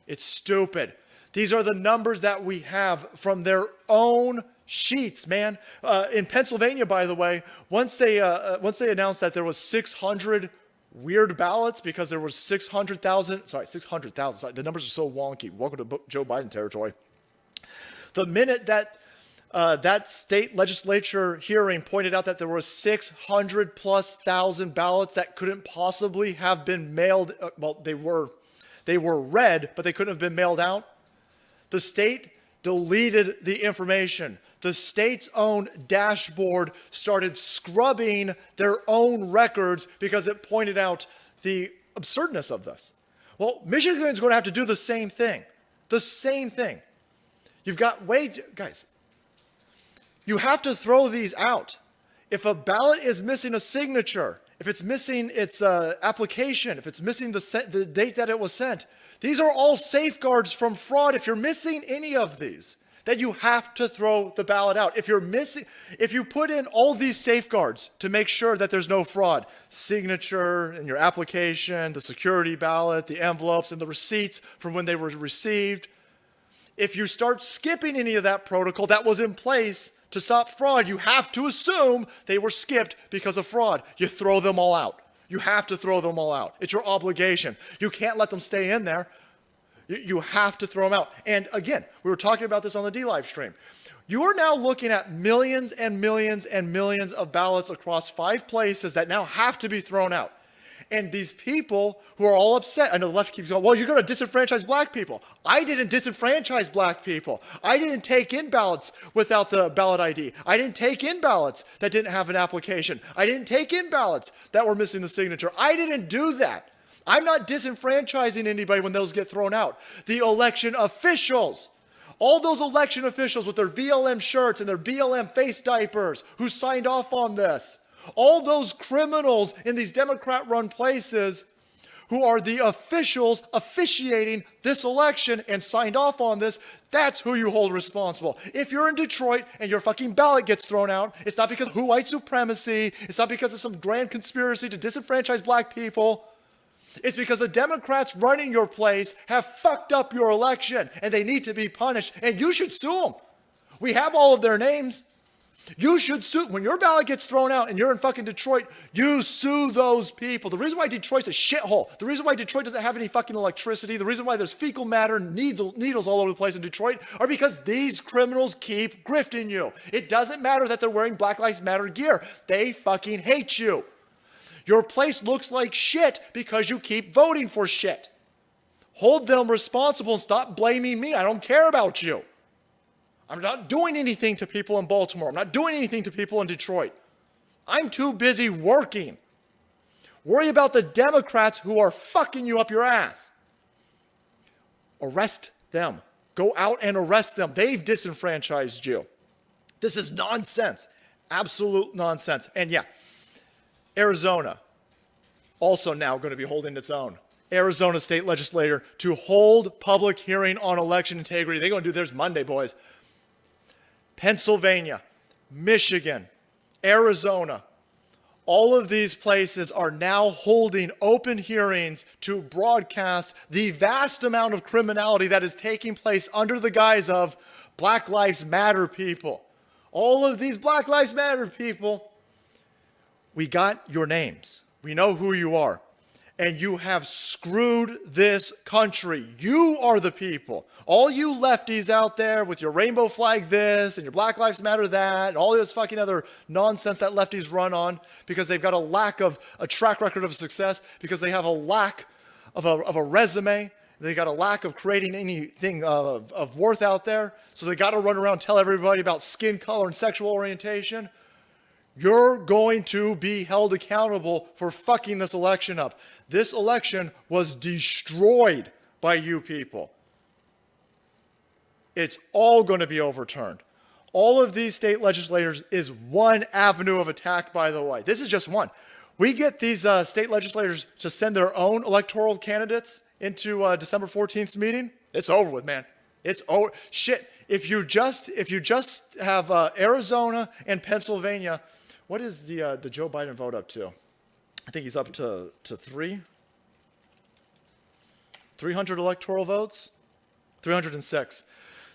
It's stupid. These are the numbers that we have from their own sheets, man. In Pennsylvania, by the way, once they announced that there was 600 weird ballots because there was 600,000. Sorry, the numbers are so wonky. Welcome to Joe Biden territory. The minute that that state legislature hearing pointed out that there were 600,000+ ballots that couldn't possibly have been mailed. Well, they were read, but they couldn't have been mailed out. The state deleted the information. The state's own dashboard started scrubbing their own records because it pointed out the absurdness of this. Well, Michigan's going to have to do the same thing. The same thing. You've got guys, you have to throw these out. If a ballot is missing a signature, if it's missing its application, if it's missing the date that it was sent, these are all safeguards from fraud. If you're missing any of these, then you have to throw the ballot out. If you put in all these safeguards to make sure that there's no fraud, signature in your application, the security ballot, the envelopes, and the receipts from when they were received, if you start skipping any of that protocol that was in place to stop fraud, you have to assume they were skipped because of fraud. You throw them all out. You have to throw them all out. It's your obligation. You can't let them stay in there. You have to throw them out. And again, we were talking about this on the D-Live stream. You are now looking at millions and millions and millions of ballots across 5 places that now have to be thrown out. And these people who are all upset, I know the left keeps going, well, you're going to disenfranchise black people. I didn't disenfranchise black people. I didn't take in ballots without the ballot ID. I didn't take in ballots that didn't have an application. I didn't take in ballots that were missing the signature. I didn't do that. I'm not disenfranchising anybody when those get thrown out. The election officials, all those election officials with their BLM shirts and their BLM face diapers who signed off on this, all those criminals in these Democrat-run places who are the officials officiating this election and signed off on this, that's who you hold responsible. If you're in Detroit and your fucking ballot gets thrown out, it's not because of white supremacy, it's not because of some grand conspiracy to disenfranchise black people. It's because the Democrats running your place have fucked up your election and they need to be punished, and you should sue them. We have all of their names. You should sue. When your ballot gets thrown out and you're in fucking Detroit, you sue those people. The reason why Detroit's a shithole, the reason why Detroit doesn't have any fucking electricity, the reason why there's fecal matter, needles all over the place in Detroit are because these criminals keep grifting you. It doesn't matter that they're wearing Black Lives Matter gear. They fucking hate you. Your place looks like shit because you keep voting for shit. Hold them responsible and stop blaming me. I don't care about you. I'm not doing anything to people in Baltimore. I'm not doing anything to people in Detroit. I'm too busy working. Worry about the Democrats who are fucking you up your ass. Arrest them. Go out and arrest them. They've disenfranchised you. This is nonsense. Absolute nonsense. And yeah, Arizona, also now going to be holding its own. Arizona state legislator to hold public hearing on election integrity. They're going to do theirs Monday, boys. Pennsylvania, Michigan, Arizona, all of these places are now holding open hearings to broadcast the vast amount of criminality that is taking place under the guise of Black Lives Matter people. All of these Black Lives Matter people, we got your names. We know who you are. And you have screwed this country. You are the people. All you lefties out there with your rainbow flag this and your Black Lives Matter that and all this fucking other nonsense that lefties run on because they've got a lack of a track record of success, because they have a lack of a resume. They got a lack of creating anything of worth out there. So they got to run around and tell everybody about skin color and sexual orientation. You're going to be held accountable for fucking this election up. This election was destroyed by you people. It's all going to be overturned. All of these state legislators is one avenue of attack, by the way. This is just one. We get these state legislators to send their own electoral candidates into December 14th's meeting. It's over with, man. It's over. Shit. If you just have Arizona and Pennsylvania, what is the Joe Biden vote up to? I think he's up to 300 electoral votes, 306.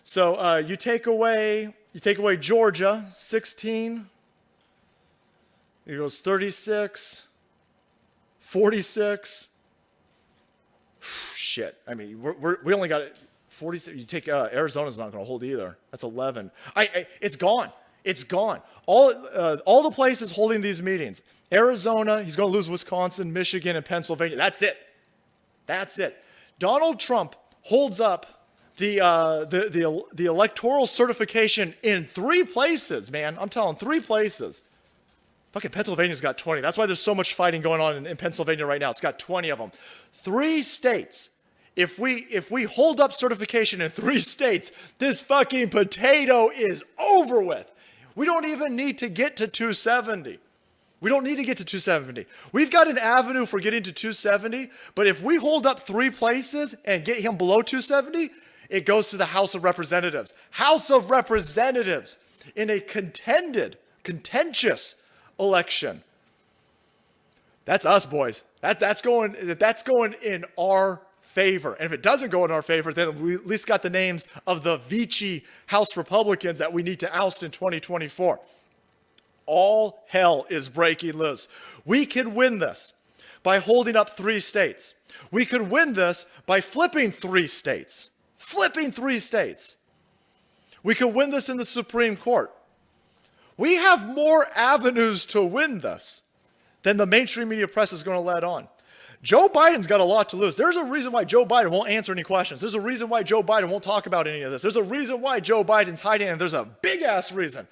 So you take away Georgia, 16. It goes 36, 46. Shit. I mean, we only got 46. You take Arizona's not going to hold either. That's 11. It's gone. It's gone. All the places holding these meetings. Arizona, he's going to lose Wisconsin, Michigan, and Pennsylvania. That's it. That's it. Donald Trump holds up the electoral certification in 3 places, man. I'm telling 3 places. Fucking Pennsylvania's got 20. That's why there's so much fighting going on in Pennsylvania right now. It's got 20 of them. 3 states. If we hold up certification in 3 states, this fucking potato is over with. We don't even need to get to 270. We don't need to get to 270. We've got an avenue for getting to 270, but if we hold up 3 places and get him below 270, it goes to the House of Representatives. House of Representatives in a contentious election. That's us, boys. That's going in our favor. And if it doesn't go in our favor, then we at least got the names of the Vichy House Republicans that we need to oust in 2024. All hell is breaking loose. We could win this by holding up 3 states. We could win this by flipping 3 states. Flipping 3 states. We could win this in the Supreme Court. We have more avenues to win this than the mainstream media press is going to let on. Joe Biden's got a lot to lose. There's a reason why Joe Biden won't answer any questions. There's a reason why Joe Biden won't talk about any of this. There's a reason why Joe Biden's hiding, and there's a big-ass reason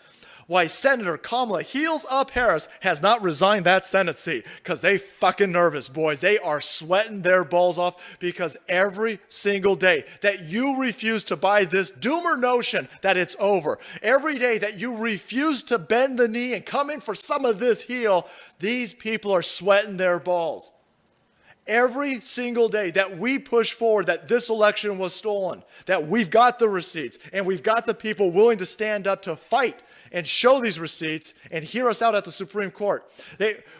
why Senator Kamala Heels Up Harris has not resigned that Senate seat, because they fucking nervous, boys. They are sweating their balls off, because every single day that you refuse to buy this doomer notion that it's over, every day that you refuse to bend the knee and come in for some of this heel, these people are sweating their balls. Every single day that we push forward that this election was stolen, that we've got the receipts and we've got the people willing to stand up to fight and show these receipts and hear us out at the Supreme Court.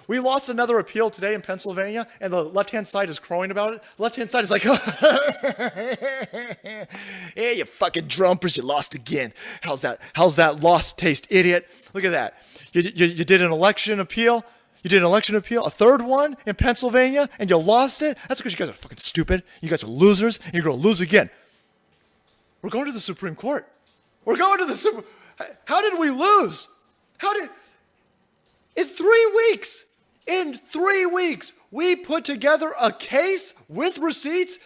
We lost another appeal today in Pennsylvania, and the left-hand side is crowing about it. The left-hand side is like, yeah, you fucking drumpers, you lost again. How's that lost taste, idiot? Look at that. You did an election appeal. You did an election appeal, a 3rd one in Pennsylvania, and you lost it? That's because you guys are fucking stupid. You guys are losers, and you're going to lose again. We're going to the Supreme Court. We're going to the Supreme. How did we lose? In 3 weeks, we put together a case with receipts,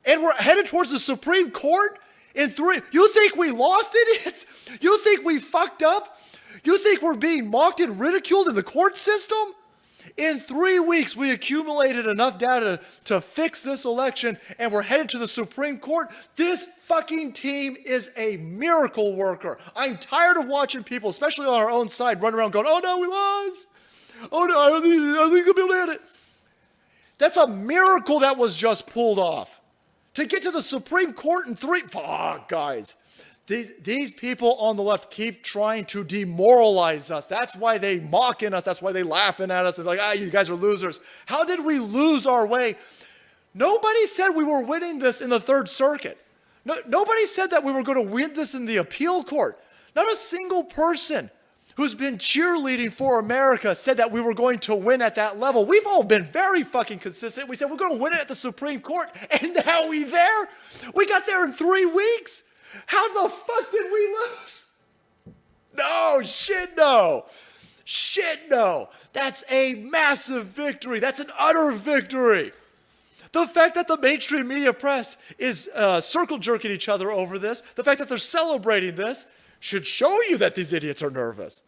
and we're headed towards the Supreme Court in 3. You think we lost, idiots? You think we fucked up? You think we're being mocked and ridiculed in the court system? In 3 weeks, we accumulated enough data to fix this election, and we're headed to the Supreme Court. This fucking team is a miracle worker. I'm tired of watching people, especially on our own side, run around going, oh no, we lost. Oh no, I don't think we'll be able to hit it. That's a miracle that was just pulled off. To get to the Supreme Court in 3, fuck, guys. These people on the left keep trying to demoralize us. That's why they mocking us. That's why they laughing at us. They're like, you guys are losers. How did we lose our way? Nobody said we were winning this in the Third Circuit. Nobody said that we were going to win this in the appeal court. Not a single person who's been cheerleading for America said that we were going to win at that level. We've all been very fucking consistent. We said we're going to win it at the Supreme Court, and now we there. We got there in 3 weeks. How the fuck did we lose? No, shit no. Shit no. That's a massive victory. That's an utter victory. The fact that the mainstream media press is circle jerking each other over this, the fact that they're celebrating this, should show you that these idiots are nervous.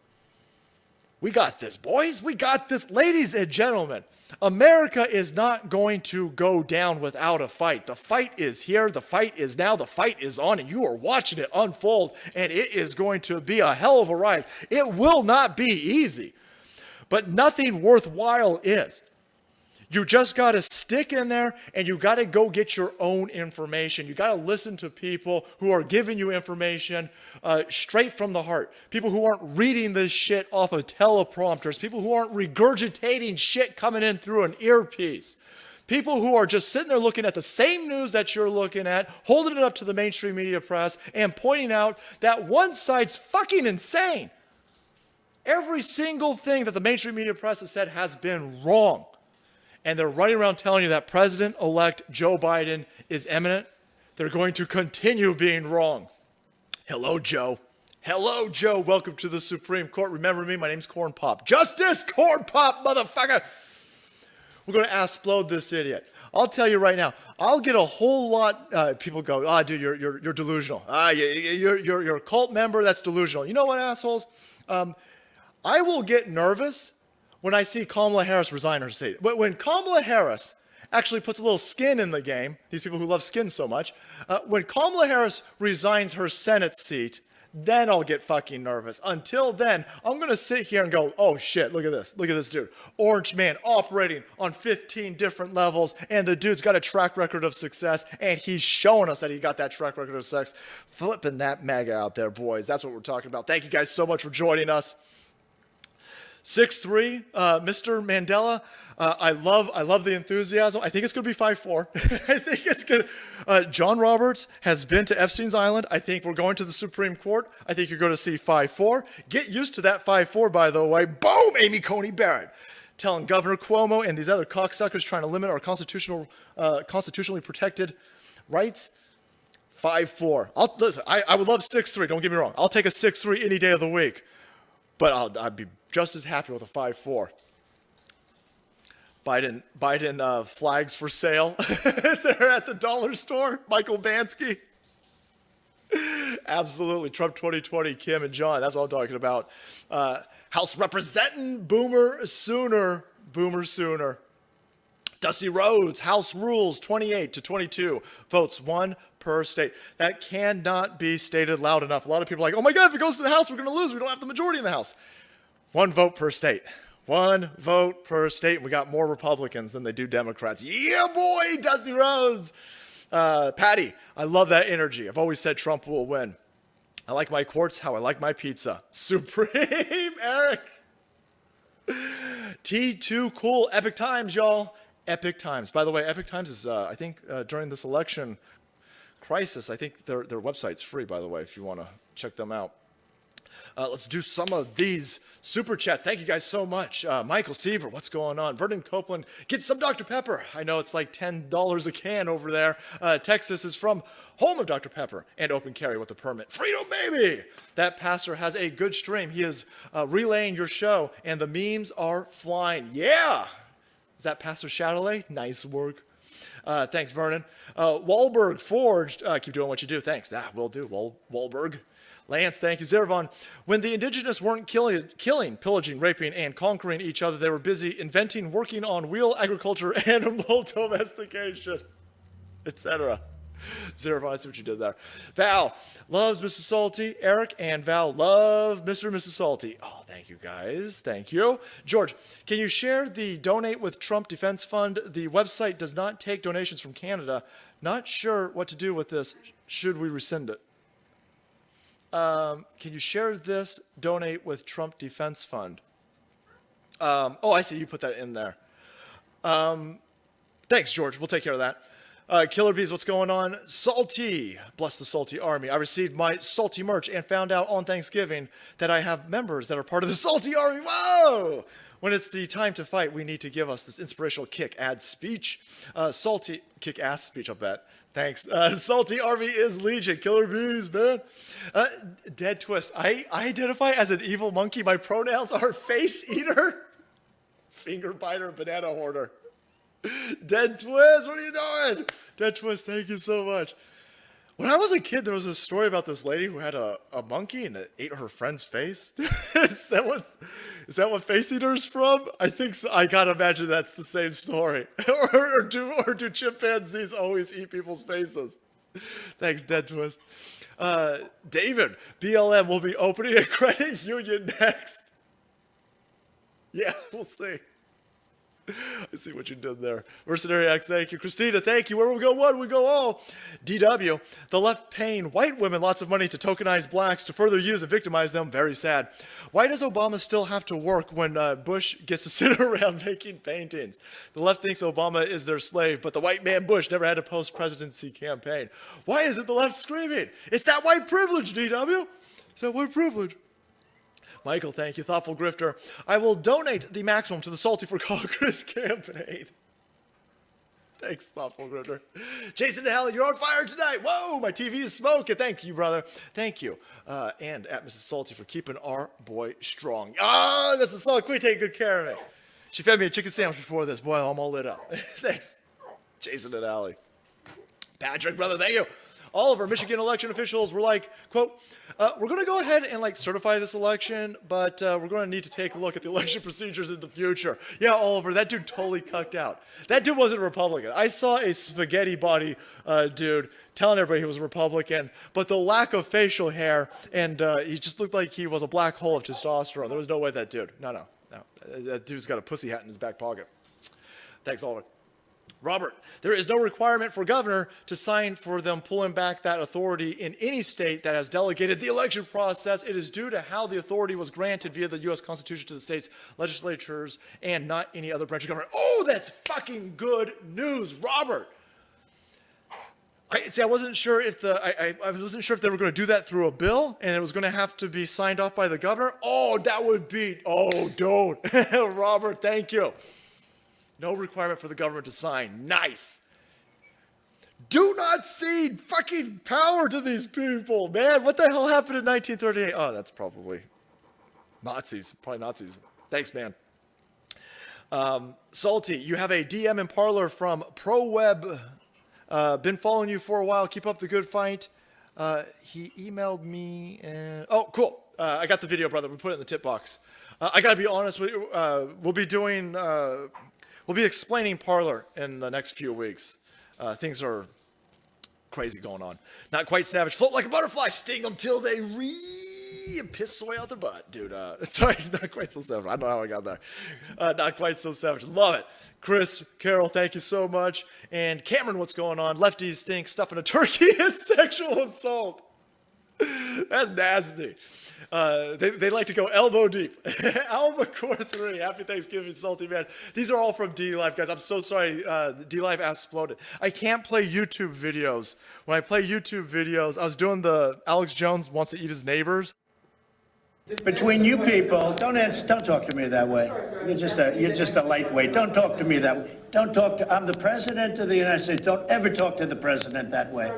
We got this, boys. We got this. Ladies and gentlemen, America is not going to go down without a fight. The fight is here. The fight is now. The fight is on, and you are watching it unfold, and it is going to be a hell of a ride. It will not be easy, but nothing worthwhile is. You just got to stick in there, and you got to go get your own information. You got to listen to people who are giving you information straight from the heart. People who aren't reading this shit off of teleprompters. People who aren't regurgitating shit coming in through an earpiece. People who are just sitting there looking at the same news that you're looking at, holding it up to the mainstream media press, and pointing out that one side's fucking insane. Every single thing that the mainstream media press has said has been wrong. And they're running around telling you that President-elect Joe Biden is imminent. They're going to continue being wrong. Hello, Joe. Hello, Joe. Welcome to the Supreme Court. Remember me? My name's Corn Pop. Justice Corn Pop, motherfucker. We're going to explode this idiot. I'll tell you right now, I'll get a whole lot, people go, dude, you're delusional. You're a cult member, that's delusional. You know what, assholes? I will get nervous when I see Kamala Harris resign her seat. But when Kamala Harris actually puts a little skin in the game, these people who love skin so much, when Kamala Harris resigns her Senate seat, then I'll get fucking nervous. Until then, I'm going to sit here and go, oh shit, look at this. Look at this dude. Orange man operating on 15 different levels, and the dude's got a track record of success, and he's showing us that he got that track record of success. Flipping that MAGA out there, boys. That's what we're talking about. Thank you guys so much for joining us. 6'3", Mr. Mandela. I love the enthusiasm. I think it's going to be 5'4". I think it's going to. John Roberts has been to Epstein's Island. I think we're going to the Supreme Court. I think you're going to see 5'4". Get used to that 5'4", by the way. Boom, Amy Coney Barrett. Telling Governor Cuomo and these other cocksuckers trying to limit our constitutionally protected rights. 5'4". Listen, I would love 6'3". Don't get me wrong. I'll take a 6'3" any day of the week. But I'd be just as happy with a 5'4". Biden flags for sale. They're at the dollar store. Michael Bansky. Absolutely. Trump 2020, Kim and John. That's what I'm talking about. House representing Boomer Sooner. Boomer Sooner. Dusty Rhodes, House rules 28 to 22. Votes 1 per state. That cannot be stated loud enough. A lot of people are like, oh my God, if it goes to the House, we're going to lose. We don't have the majority in the House. 1 vote per state. 1 vote per state. We got more Republicans than they do Democrats. Yeah, boy, Dusty Rhodes. Patty, I love that energy. I've always said Trump will win. I like my quartz how I like my pizza. Supreme Eric. T2 cool. Epic times, y'all. Epic times. By the way, Epic Times is, I think, during this election crisis, I think their website's free, by the way, if you want to check them out. Let's do some of these super chats. Thank you guys so much. Michael Seaver, what's going on? Vernon Copeland, get some Dr. Pepper. I know it's like $10 a can over there. Texas is from home of Dr. Pepper and open carry with a permit. Frito baby! That pastor has a good stream. He is relaying your show, and the memes are flying. Yeah! Is that Pastor Chatelet? Nice work. Thanks, Vernon. Wahlberg Forged. Keep doing what you do. Thanks. Will do. Wahlberg. Lance, thank you. Zervon, when the indigenous weren't killing, pillaging, raping, and conquering each other, they were busy inventing, working on wheel agriculture, animal domestication, etc. Zervon, I see what you did there. Val loves Mrs. Salty. Eric and Val love Mr. and Mrs. Salty. Oh, thank you guys. Thank you. George, can you share the Donate with Trump Defense Fund? The website does not take donations from Canada. Not sure what to do with this. Should we rescind it? Can you share this Donate with Trump Defense Fund? Oh, I see. You put that in there. Thanks, George. We'll take care of that. Killer Bees, what's going on? Salty, bless the Salty Army. I received my Salty merch and found out on Thanksgiving that I have members that are part of the Salty Army. Whoa! When it's the time to fight, we need to give us this inspirational kick-ass speech. Salty, kick-ass speech, I'll bet. Thanks. Salty Army is Legion. Killer Bees, man. Dead Twist. I identify as an evil monkey. My pronouns are face eater, finger biter, banana hoarder. Dead Twist, what are you doing? Dead Twist, thank you so much. When I was a kid, there was a story about this lady who had a monkey and it ate her friend's face. Is that what Face Eater is from? I think so. I gotta imagine that's the same story. or do chimpanzees always eat people's faces? Thanks, Dead Twist. David, BLM will be opening a credit union next. Yeah, we'll see. I see what you did there. Mercenary X, thank you. Christina, thank you. Where we go one, we go all. DW, the left paying white women lots of money to tokenize blacks to further use and victimize them. Very sad. Why does Obama still have to work when Bush gets to sit around making paintings? The left thinks Obama is their slave, but the white man Bush never had a post-presidency campaign. Why isn't the left screaming? It's that white privilege, DW. It's that white privilege. Michael, thank you. Thoughtful Grifter. I will donate the maximum to the Salty for Congress campaign. Thanks, Thoughtful Grifter. Jason DeHallen, you're on fire tonight. Whoa, my TV is smoking. Thank you, brother. Thank you. And at Mrs. Salty for keeping our boy strong. Ah, that's the song. Queen taking good care of me. She fed me a chicken sandwich before this. Boy, I'm all lit up. Thanks, Jason and Allie. Patrick, brother, thank you. All of our Michigan election officials were like, quote, we're going to go ahead and certify this election, but we're going to need to take a look at the election procedures in the future. Yeah, Oliver, that dude totally cucked out. That dude wasn't a Republican. I saw a spaghetti body dude telling everybody he was a Republican, but the lack of facial hair and he just looked like he was a black hole of testosterone. There was no way that dude. No. That dude's got a pussy hat in his back pocket. Thanks, Oliver. Robert, there is no requirement for governor to sign for them pulling back that authority in any state that has delegated the election process. It is due to how the authority was granted via the U.S. Constitution to the state's legislatures and not any other branch of government. Oh, that's fucking good news, Robert. I wasn't sure if I wasn't sure if they were going to do that through a bill and it was going to have to be signed off by the governor. Oh, that would be. Oh, don't, Robert. Thank you. No requirement for the government to sign. Nice. Do not cede fucking power to these people, man. What the hell happened in 1938? Oh, that's probably Nazis. Probably Nazis. Thanks, man. Salty, you have a DM in Parlor from ProWeb. Been following you for a while. Keep up the good fight. He emailed me and... Oh, cool. I got the video, brother. We put it in the tip box. I got to be honest with you. We'll be doing... We'll be explaining Parlor in the next few weeks. Things are crazy going on. Not quite savage. Float like a butterfly. Sting them till they piss soy out their butt. Dude, sorry, not quite so savage. I don't know how I got there. Not quite so savage. Love it. Chris, Carol, thank you so much. And Cameron, what's going on? Lefties think stuffing a turkey is sexual assault. That's nasty. They like to go elbow deep. Albacore 3, happy Thanksgiving, Salty man. These are all from D-Live, guys. I'm so sorry. D-Live exploded. I can't play YouTube videos. When I play YouTube videos, I was doing the Alex Jones wants to eat his neighbors. Between you people, don't talk to me that way. You're just a lightweight. Don't talk to me that way. Don't talk to. I'm the president of the United States. Don't ever talk to the president that way.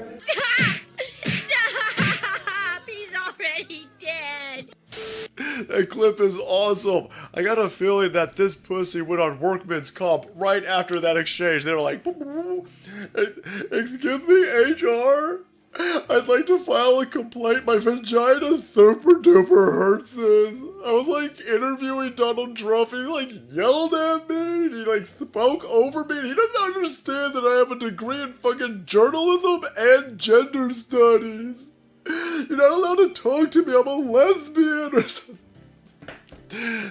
That clip is awesome. I got a feeling that this pussy went on workman's comp right after that exchange. They were like, excuse me, HR? I'd like to file a complaint. My vagina super duper hurts this. I was like interviewing Donald Trump. He like yelled at me. And he like spoke over me. And he doesn't understand that I have a degree in fucking journalism and gender studies. You're not allowed to talk to me. I'm a lesbian or something.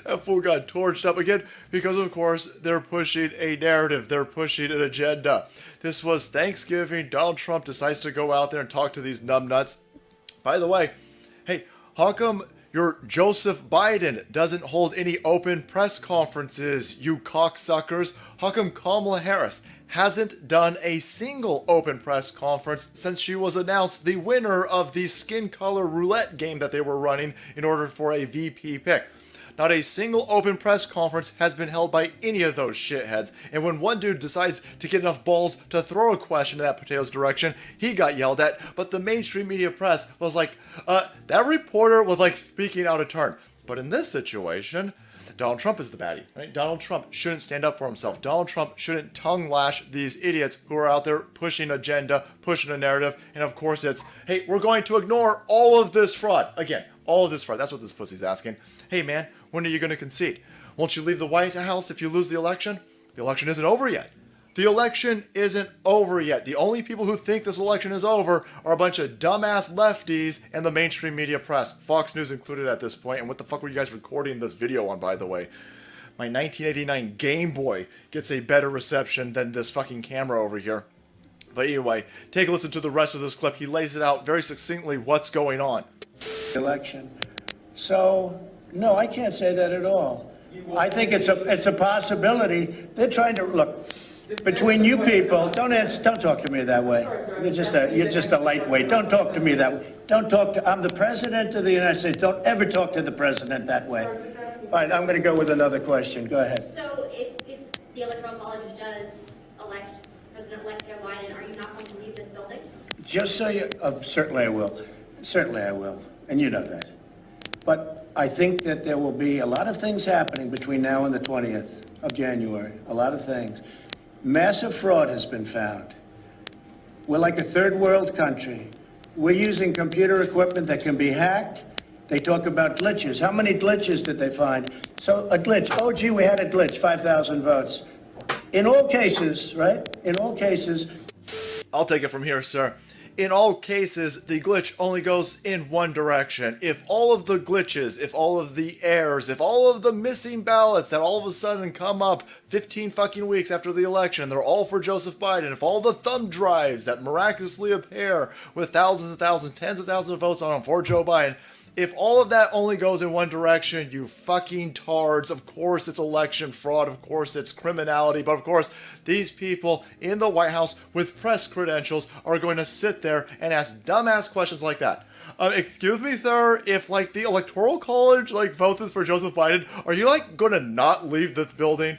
That fool got torched up again because, of course, they're pushing a narrative. They're pushing an agenda. This was Thanksgiving. Donald Trump decides to go out there and talk to these numbnuts. By the way, hey, how come your Joseph Biden doesn't hold any open press conferences, you cocksuckers? How come Kamala Harris hasn't done a single open press conference since she was announced the winner of the skin color roulette game that they were running in order for a VP pick? Not a single open press conference has been held by any of those shitheads. And when one dude decides to get enough balls to throw a question in that potato's direction, he got yelled at. But the mainstream media press was like, that reporter was like speaking out of turn. But in this situation, Donald Trump is the baddie, right? Donald Trump shouldn't stand up for himself. Donald Trump shouldn't tongue lash these idiots who are out there pushing agenda, pushing a narrative. And of course it's, hey, we're going to ignore all of this fraud. Again, all of this fraud. That's what this pussy's asking. Hey man, when are you going to concede? Won't you leave the White House if you lose the election? The election isn't over yet. The election isn't over yet. The only people who think this election is over are a bunch of dumbass lefties and the mainstream media press, Fox News included at this point. And what the fuck were you guys recording this video on, by the way? My 1989 Game Boy gets a better reception than this fucking camera over here. But anyway, take a listen to the rest of this clip. He lays it out very succinctly what's going on. Election. So, no, I can't say that at all. I think it's a possibility. They're trying to look between you people. Don't talk to me that way. You're just a lightweight. Don't talk to me that way. Don't talk to. I'm the president of the United States. Don't ever talk to the president that way. All right, I'm going to go with another question. Go ahead. So, if the Electoral College does elect President-elect Joe Biden, are you not going to leave this building? Just so you, certainly I will. Certainly I will, and you know that. But I think that there will be a lot of things happening between now and the 20th of January. A lot of things. Massive fraud has been found. We're like a third world country. We're using computer equipment that can be hacked. They talk about glitches. How many glitches did they find? So a glitch. Oh, gee, we had a glitch. 5,000 votes. In all cases, right? In all cases. I'll take it from here, sir. In all cases, the glitch only goes in one direction. If all of the glitches, if all of the errors, if all of the missing ballots that all of a sudden come up 15 fucking weeks after the election, they're all for Joseph Biden, if all the thumb drives that miraculously appear with thousands and thousands, tens of thousands of votes on them for Joe Biden, if all of that only goes in one direction, you fucking tards, of course it's election fraud, of course it's criminality, but of course these people in the White House with press credentials are going to sit there and ask dumbass questions like that. Excuse me, sir, if like the Electoral College like voted for Joseph Biden, are you like going to not leave this building?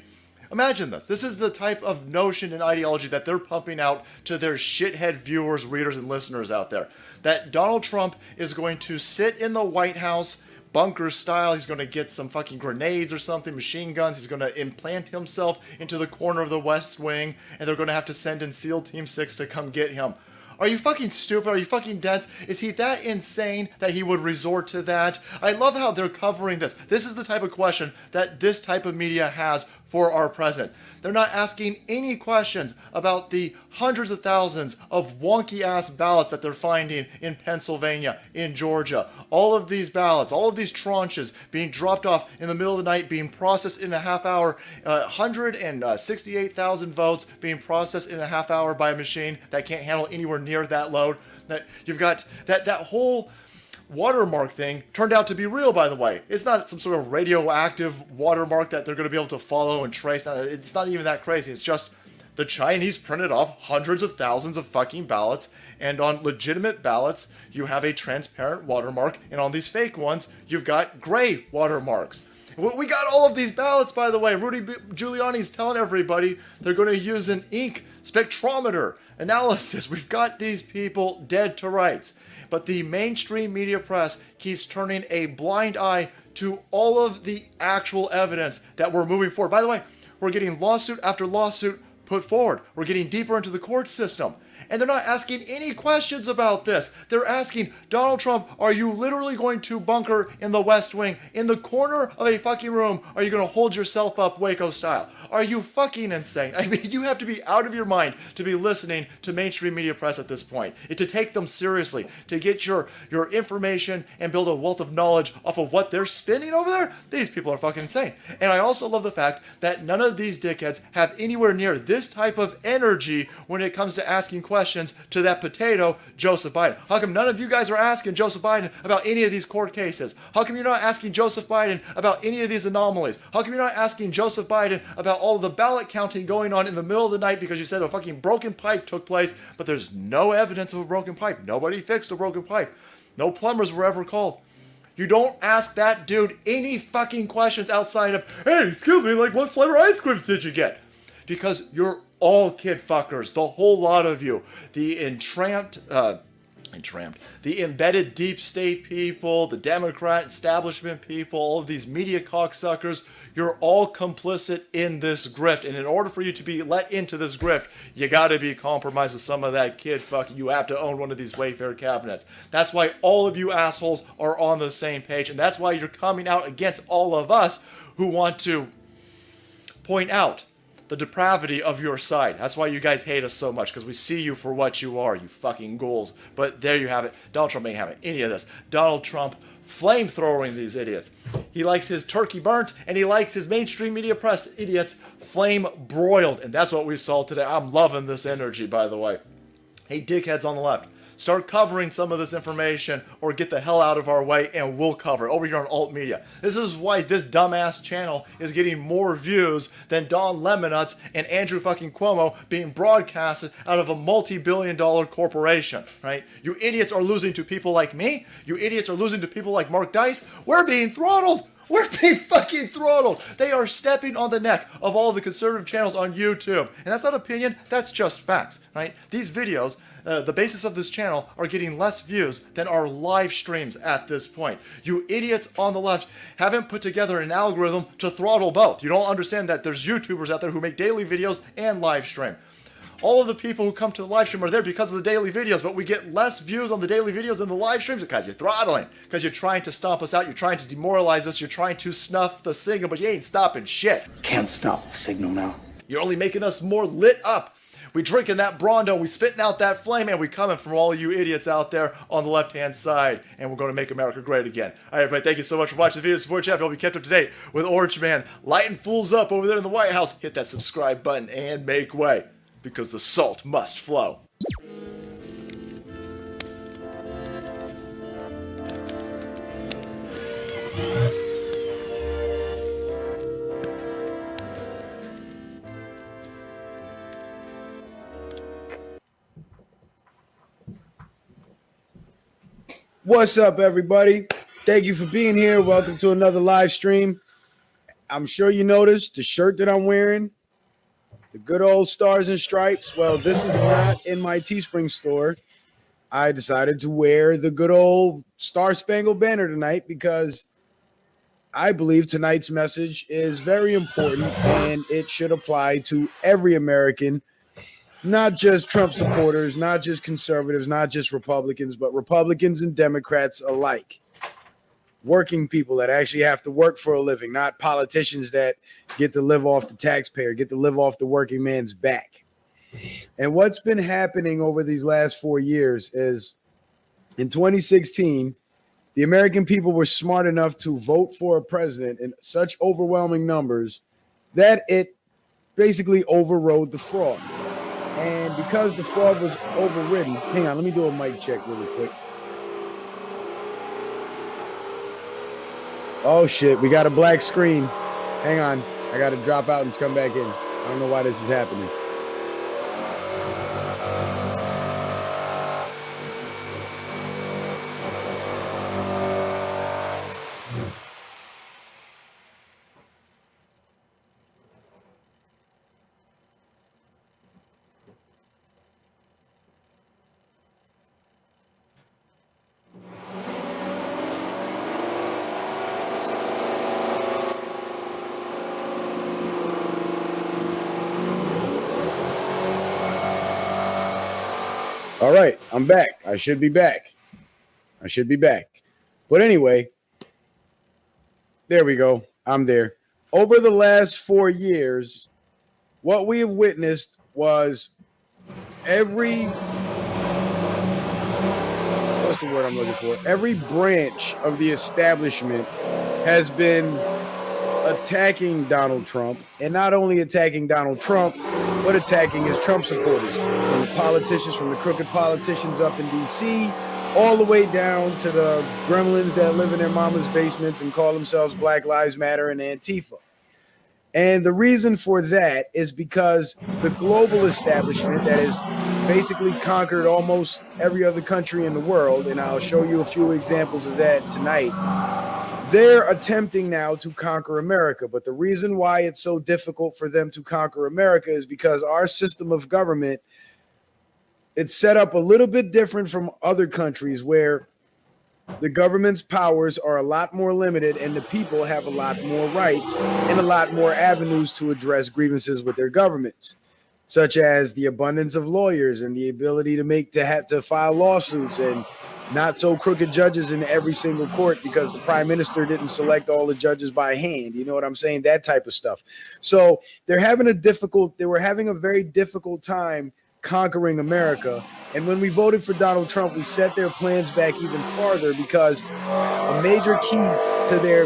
Imagine this. This is the type of notion and ideology that they're pumping out to their shithead viewers, readers, and listeners out there. That Donald Trump is going to sit in the White House, bunker style. He's going to get some fucking grenades or something, machine guns. He's going to implant himself into the corner of the West Wing, and they're going to have to send in SEAL Team 6 to come get him. Are you fucking stupid? Are you fucking dense? Is he that insane that he would resort to that? I love how they're covering this. This is the type of question that this type of media has for our president. They're not asking any questions about the hundreds of thousands of wonky-ass ballots that they're finding in Pennsylvania, in Georgia. All of these ballots, all of these tranches being dropped off in the middle of the night, being processed in a half hour, 168,000 votes being processed in a half hour by a machine that can't handle anywhere near that load. That you've got that whole watermark thing turned out to be real, by the way. It's not some sort of radioactive watermark that they're going to be able to follow and trace. It's not even that crazy. It's just the Chinese printed off hundreds of thousands of fucking ballots, and on legitimate ballots, you have a transparent watermark, and on these fake ones, you've got gray watermarks. We got all of these ballots, by the way. Rudy Giuliani's telling everybody they're going to use an ink spectrometer analysis. We've got these people dead to rights. But the mainstream media press keeps turning a blind eye to all of the actual evidence that we're moving forward. By the way, we're getting lawsuit after lawsuit put forward. We're getting deeper into the court system. And they're not asking any questions about this. They're asking, Donald Trump, are you literally going to bunker in the West Wing, in the corner of a fucking room? Are you going to hold yourself up Waco style? Are you fucking insane? I mean, you have to be out of your mind to be listening to mainstream media press at this point. To take them seriously, to get your information and build a wealth of knowledge off of what they're spinning over there. These people are fucking insane. And I also love the fact that none of these dickheads have anywhere near this type of energy when it comes to asking questions to that potato, Joseph Biden. How come none of you guys are asking Joseph Biden about any of these court cases? How come you're not asking Joseph Biden about any of these anomalies? How come you're not asking Joseph Biden about all of the ballot counting going on in the middle of the night because you said a fucking broken pipe took place, but there's no evidence of a broken pipe. Nobody fixed a broken pipe. No plumbers were ever called. You don't ask that dude any fucking questions outside of, hey, excuse me, like what flavor ice cream did you get? Because you're all kid fuckers, the whole lot of you. The the embedded deep state people, the Democrat establishment people, all of these media cocksuckers, you're all complicit in this grift. And in order for you to be let into this grift, you gotta be compromised with some of that kid fucking. You have to own one of these Wayfair cabinets. That's why all of you assholes are on the same page. And that's why you're coming out against all of us who want to point out the depravity of your side. That's why you guys hate us so much, because we see you for what you are, you fucking ghouls. But there you have it. Donald Trump ain't having any of this. Donald Trump flamethrowing these idiots. He likes his turkey burnt, and he likes his mainstream media press idiots flame broiled. And that's what we saw today. I'm loving this energy, by the way. Hey, dickheads on the left, start covering some of this information or get the hell out of our way and we'll cover it over here on Alt Media. This is why this dumbass channel is getting more views than Don Lemonuts and Andrew fucking Cuomo being broadcasted out of a multi-billion-dollar corporation, right? You idiots are losing to people like me. You idiots are losing to people like Mark Dice. We're being throttled. We're being fucking throttled. They are stepping on the neck of all the conservative channels on YouTube. And that's not opinion, that's just facts, right? These videos, the basis of this channel, are getting less views than our live streams at this point. You idiots on the left haven't put together an algorithm to throttle both. You don't understand that there's YouTubers out there who make daily videos and live stream. All of the people who come to the live stream are there because of the daily videos, but we get less views on the daily videos than the live streams because you're throttling, because you're trying to stomp us out, you're trying to demoralize us, you're trying to snuff the signal, but you ain't stopping shit. Can't stop the signal now. You're only making us more lit up. We drinking that Brawndo, we spitting out that flame, and we coming from all you idiots out there on the left-hand side, and we're going to make America great again. All right, everybody, thank you so much for watching the video. Support channel. You'll be kept up to date with Orange Man lighting fools up over there in the White House. Hit that subscribe button and make way, because the salt must flow. What's up, everybody? Thank you for being here. Welcome to another live stream. I'm sure you noticed the shirt that I'm wearing, the good old Stars and Stripes. Well, this is not in my Teespring store. I decided to wear the good old Star Spangled Banner tonight because I believe tonight's message is very important and it should apply to every American, not just Trump supporters, not just conservatives, not just Republicans, but Republicans and Democrats alike. Working people that actually have to work for a living, not politicians that get to live off the taxpayer, get to live off the working man's back. And what's been happening over these last 4 years is in 2016, the American people were smart enough to vote for a president in such overwhelming numbers that it basically overrode the fraud. And because the fraud was overridden, hang on, let me do a mic check really quick. Oh shit, we got a black screen. Hang on, I got to drop out and come back in. I don't know why this is happening. All right, I'm back. I should be back. But anyway, there we go. I'm there. Over the last 4 years, what we have witnessed was every branch of the establishment has been attacking Donald Trump, and not only attacking Donald Trump, but attacking his Trump supporters, from the politicians, from the crooked politicians up in DC, all the way down to the gremlins that live in their mama's basements and call themselves Black Lives Matter and Antifa. And the reason for that is because the global establishment that has basically conquered almost every other country in the world, and I'll show you a few examples of that tonight, they're attempting now to conquer America. But the reason why it's so difficult for them to conquer America is because our system of government, it's set up a little bit different from other countries where the government's powers are a lot more limited and the people have a lot more rights and a lot more avenues to address grievances with their governments, such as the abundance of lawyers and the ability to file lawsuits and not so crooked judges in every single court because the prime minister didn't select all the judges by hand. You know what I'm saying? That type of stuff. So they were having a very difficult time conquering America. And when we voted for Donald Trump, we set their plans back even farther because a major key to their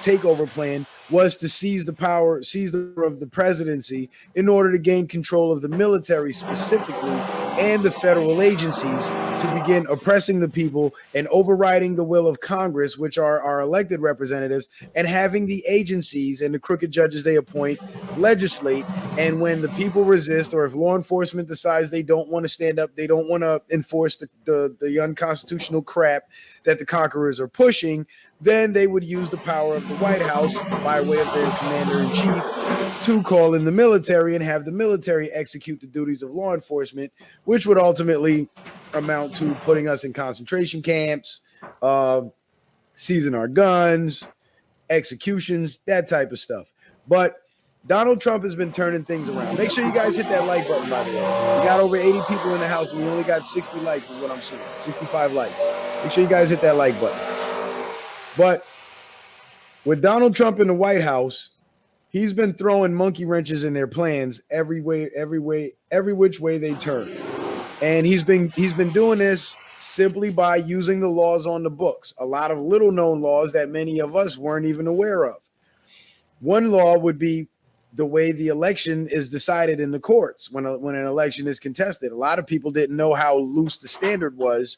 takeover plan was to seize the power of the presidency in order to gain control of the military specifically and the federal agencies to begin oppressing the people and overriding the will of Congress, which are our elected representatives, and having the agencies and the crooked judges they appoint legislate. And when the people resist, or if law enforcement decides they don't want to stand up, they don't want to enforce the unconstitutional crap that the conquerors are pushing, then they would use the power of the White House by way of their commander-in-chief to call in the military and have the military execute the duties of law enforcement, which would ultimately amount to putting us in concentration camps, seizing our guns, executions, that type of stuff. But Donald Trump has been turning things around. Make sure you guys hit that like button, by the way. We got over 80 people in the house, and we only got 60 likes is what I'm seeing, 65 likes. Make sure you guys hit that like button. But with Donald Trump in the White House, he's been throwing monkey wrenches in their plans every which way they turn. And he's been doing this simply by using the laws on the books, a lot of little known laws that many of us weren't even aware of. One law would be the way the election is decided in the courts when an election is contested. A lot of people didn't know how loose the standard was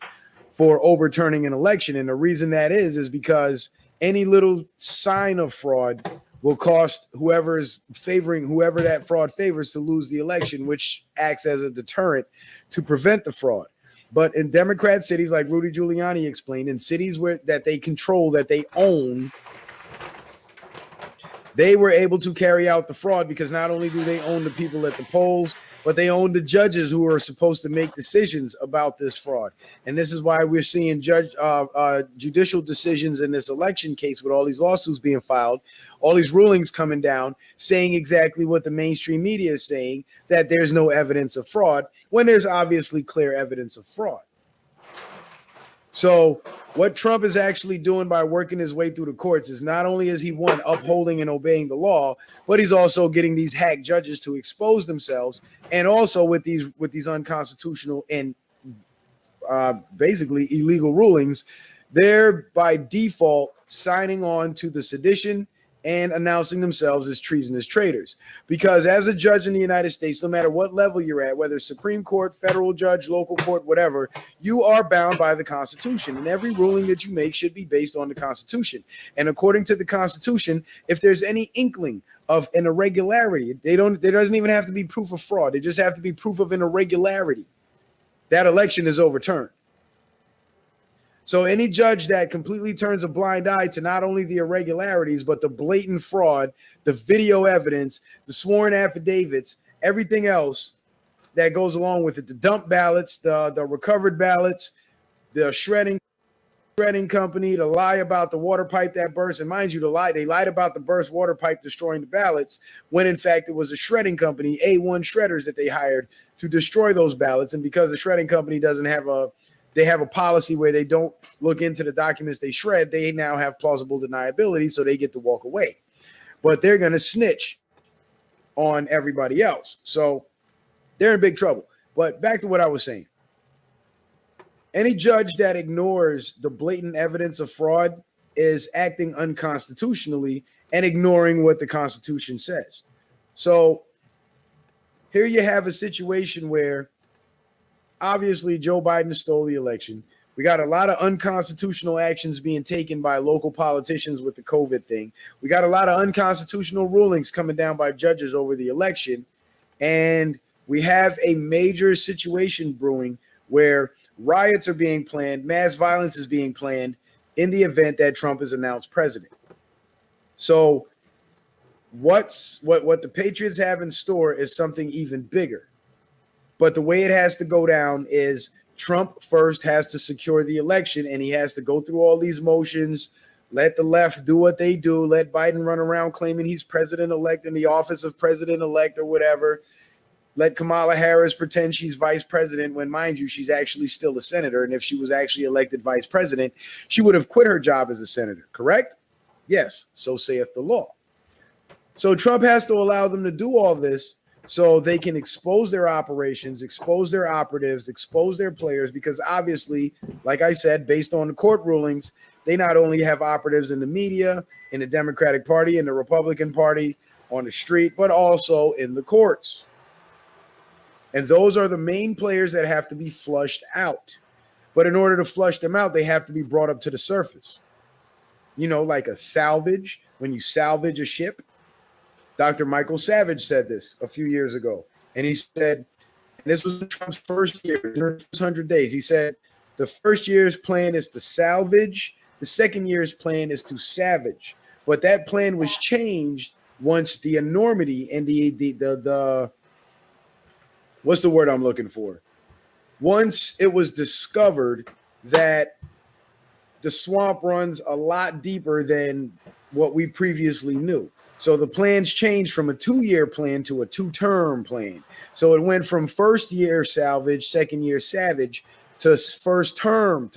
for overturning an election. And the reason that is because any little sign of fraud will cost whoever that fraud favors to lose the election, which acts as a deterrent to prevent the fraud. But in Democrat cities, like Rudy Giuliani explained, in cities that they control, that they own, they were able to carry out the fraud because not only do they own the people at the polls, but they own the judges who are supposed to make decisions about this fraud. And this is why we're seeing judicial decisions in this election case with all these lawsuits being filed, all these rulings coming down, saying exactly what the mainstream media is saying, that there's no evidence of fraud, when there's obviously clear evidence of fraud. So what Trump is actually doing by working his way through the courts is not only is he upholding and obeying the law, but he's also getting these hack judges to expose themselves, and also with these unconstitutional and basically illegal rulings, they're by default signing on to the sedition and announcing themselves as treasonous traitors. Because as a judge in the United States, no matter what level you're at, whether Supreme Court, federal judge, local court, whatever, you are bound by the Constitution. And every ruling that you make should be based on the Constitution. And according to the Constitution, if there's any inkling of an irregularity, there doesn't even have to be proof of fraud. They just have to be proof of an irregularity. That election is overturned. So any judge that completely turns a blind eye to not only the irregularities, but the blatant fraud, the video evidence, the sworn affidavits, everything else that goes along with it, the dump ballots, the recovered ballots, the shredding shredding company to lie about the water pipe that burst. And mind you, they lied about the burst water pipe destroying the ballots, when in fact it was a shredding company, A1 shredders, that they hired to destroy those ballots. And because the shredding company they have a policy where they don't look into the documents they shred, they now have plausible deniability, so they get to walk away. But they're going to snitch on everybody else. So they're in big trouble. But back to what I was saying. Any judge that ignores the blatant evidence of fraud is acting unconstitutionally and ignoring what the Constitution says. So here you have a situation where obviously Joe Biden stole the election. We got a lot of unconstitutional actions being taken by local politicians with the COVID thing. We got a lot of unconstitutional rulings coming down by judges over the election. And we have a major situation brewing where riots are being planned, mass violence is being planned in the event that Trump is announced president. So what the Patriots have in store is something even bigger. But the way it has to go down is Trump first has to secure the election, and he has to go through all these motions, let the left do what they do, let Biden run around claiming he's president-elect in the office of president-elect or whatever. Let Kamala Harris pretend she's vice president when, mind you, she's actually still a senator. And if she was actually elected vice president, she would have quit her job as a senator, correct? Yes, so saith the law. So Trump has to allow them to do all this so they can expose their operations, expose their operatives, expose their players, because obviously, like I said, based on the court rulings, they not only have operatives in the media, in the Democratic Party, in the Republican Party, on the street, but also in the courts. And those are the main players that have to be flushed out. But in order to flush them out, they have to be brought up to the surface. You know, like a salvage, when you salvage a ship. Dr. Michael Savage said this a few years ago. And he said, and this was Trump's first year, during the first 100 days, he said, the first year's plan is to salvage. The second year's plan is to savage. But that plan was changed once the enormity and the what's the word I'm looking for? Once it was discovered that the swamp runs a lot deeper than what we previously knew. So the plans changed from a 2-year plan to a 2-term plan. So it went from first year salvage, second year savage, to first term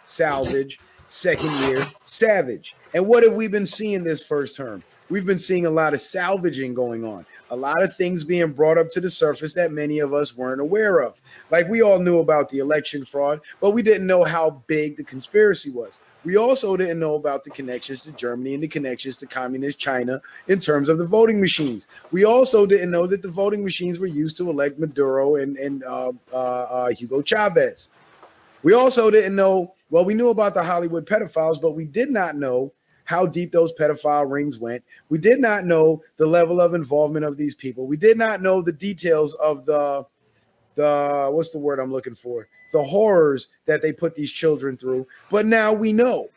salvage, second year savage. And what have we been seeing this first term? We've been seeing a lot of salvaging going on. A lot of things being brought up to the surface that many of us weren't aware of. Like, we all knew about the election fraud, but we didn't know how big the conspiracy was. We also didn't know about the connections to Germany and the connections to communist China in terms of the voting machines. We also didn't know that the voting machines were used to elect Maduro and Hugo Chavez. We also didn't know, well, we knew about the Hollywood pedophiles, but we did not know how deep those pedophile rings went. We did not know the level of involvement of these people. We did not know the details of the what's the word I'm looking for? The horrors that they put these children through. But now we know.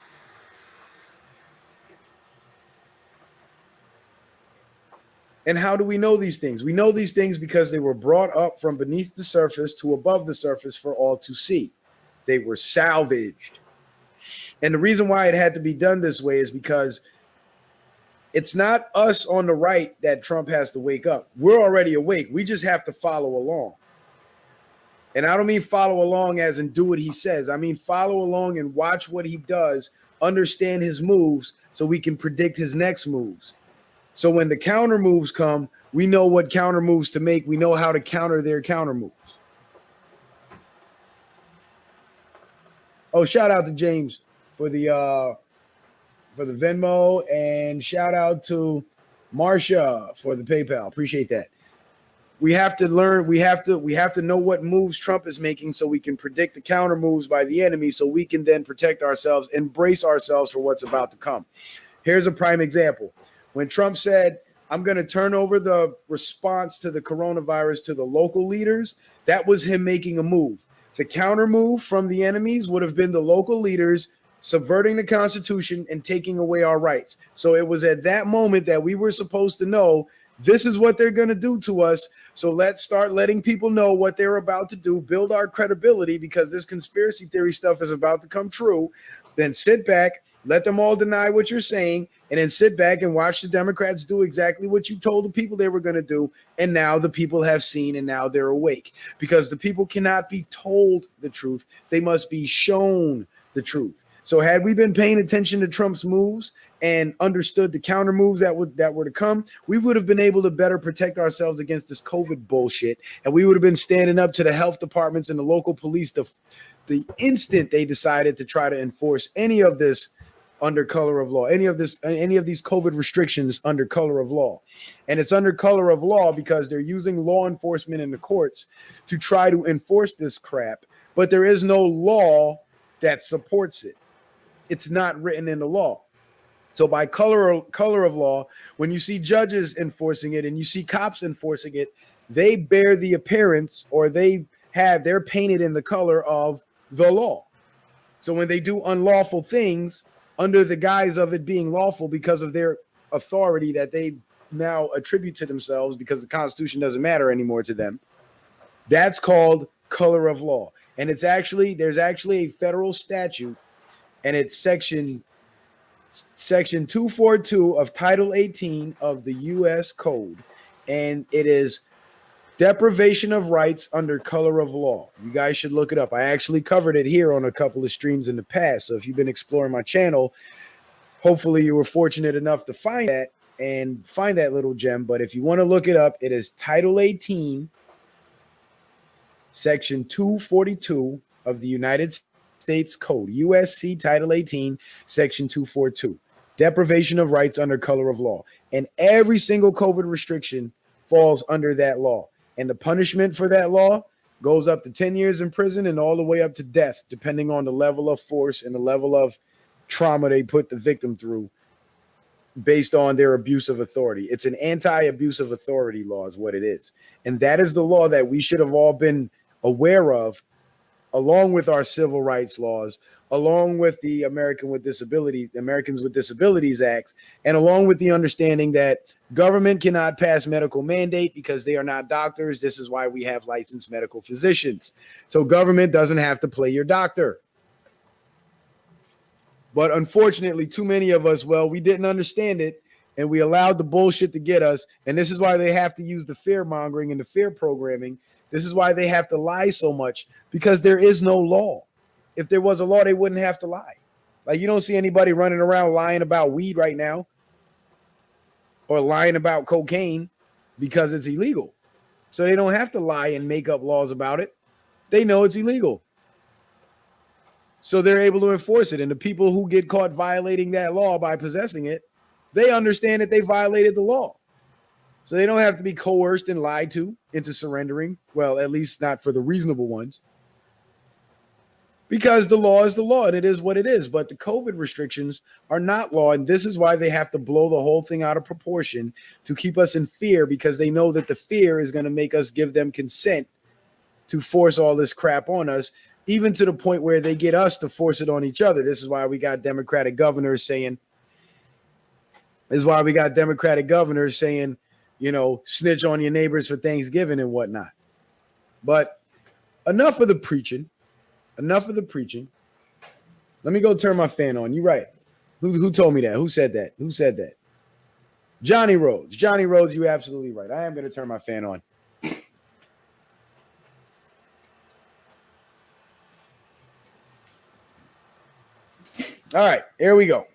And how do we know these things? We know these things because they were brought up from beneath the surface to above the surface for all to see. They were salvaged. And the reason why it had to be done this way is because it's not us on the right that Trump has to wake up. We're already awake. We just have to follow along. And I don't mean follow along as in do what he says. I mean follow along and watch what he does, understand his moves so we can predict his next moves. So when the counter moves come, we know what counter moves to make. We know how to counter their counter moves. Oh, shout out to James for the Venmo, and shout out to Marsha for the PayPal. Appreciate that. We have to learn, we have to know what moves Trump is making so we can predict the counter moves by the enemy so we can then protect ourselves and brace ourselves for what's about to come. Here's a prime example. When Trump said, I'm going to turn over the response to the coronavirus to the local leaders, that was him making a move. The counter move from the enemies would have been the local leaders subverting the Constitution and taking away our rights. So it was at that moment that we were supposed to know This is what they're going to do to us. So let's start letting people know what they're about to do, build our credibility, because this conspiracy theory stuff is about to come true. Then sit back, let them all deny what you're saying, and then sit back and watch the Democrats do exactly what you told the people they were going to do. And now the people have seen, and now they're awake, because the people cannot be told the truth. They must be shown the truth. So had we been paying attention to Trump's moves and understood the counter moves that were to come, we would have been able to better protect ourselves against this COVID bullshit. And we would have been standing up to the health departments and the local police the instant they decided to try to enforce any of this under color of law, any of these COVID restrictions under color of law. And it's under color of law because they're using law enforcement in the courts to try to enforce this crap, but there is no law that supports it. It's not written in the law. So by color of law, when you see judges enforcing it and you see cops enforcing it, they bear the appearance, or they're painted in the color of the law. So when they do unlawful things under the guise of it being lawful because of their authority that they now attribute to themselves, because the Constitution doesn't matter anymore to them, that's called color of law. And there's actually a federal statute, and it's section 242 of Title 18 of the U.S. Code, and it is deprivation of rights under color of law. You guys should look it up. I actually covered it here on a couple of streams in the past. So if you've been exploring my channel, hopefully you were fortunate enough to find that little gem. But if you want to look it up, it is Title 18, Section 242 of the United States Code, USC Title 18, Section 242, deprivation of rights under color of law. And every single COVID restriction falls under that law. And the punishment for that law goes up to 10 years in prison and all the way up to death, depending on the level of force and the level of trauma they put the victim through based on their abuse of authority. It's an anti-abuse of authority law is what it is. And that is the law that we should have all been aware of, along with our civil rights laws, along with the Americans with Disabilities Act, and along with the understanding that government cannot pass medical mandate because they are not doctors. This is why we have licensed medical physicians. So government doesn't have to play your doctor. But unfortunately, too many of us, we didn't understand it, and we allowed the bullshit to get us. And this is why they have to use the fear mongering and the fear programming. This is why they have to lie so much, because there is no law. If there was a law, they wouldn't have to lie. Like, you don't see anybody running around lying about weed right now or lying about cocaine because it's illegal. So they don't have to lie and make up laws about it. They know it's illegal. So they're able to enforce it. And the people who get caught violating that law by possessing it, they understand that they violated the law. So they don't have to be coerced and lied to into surrendering. Well, at least not for the reasonable ones. Because the law is the law and it is what it is. But the COVID restrictions are not law. And this is why they have to blow the whole thing out of proportion to keep us in fear, because they know that the fear is going to make us give them consent to force all this crap on us, even to the point where they get us to force it on each other. This is why we got Democratic governors saying, you know, snitch on your neighbors for Thanksgiving and whatnot. But enough of the preaching. Enough of the preaching. Let me go turn my fan on. You're right. Who told me that? Who said that? Who said that? Johnny Rhodes. Johnny Rhodes, you're absolutely right. I am going to turn my fan on. All right, here we go.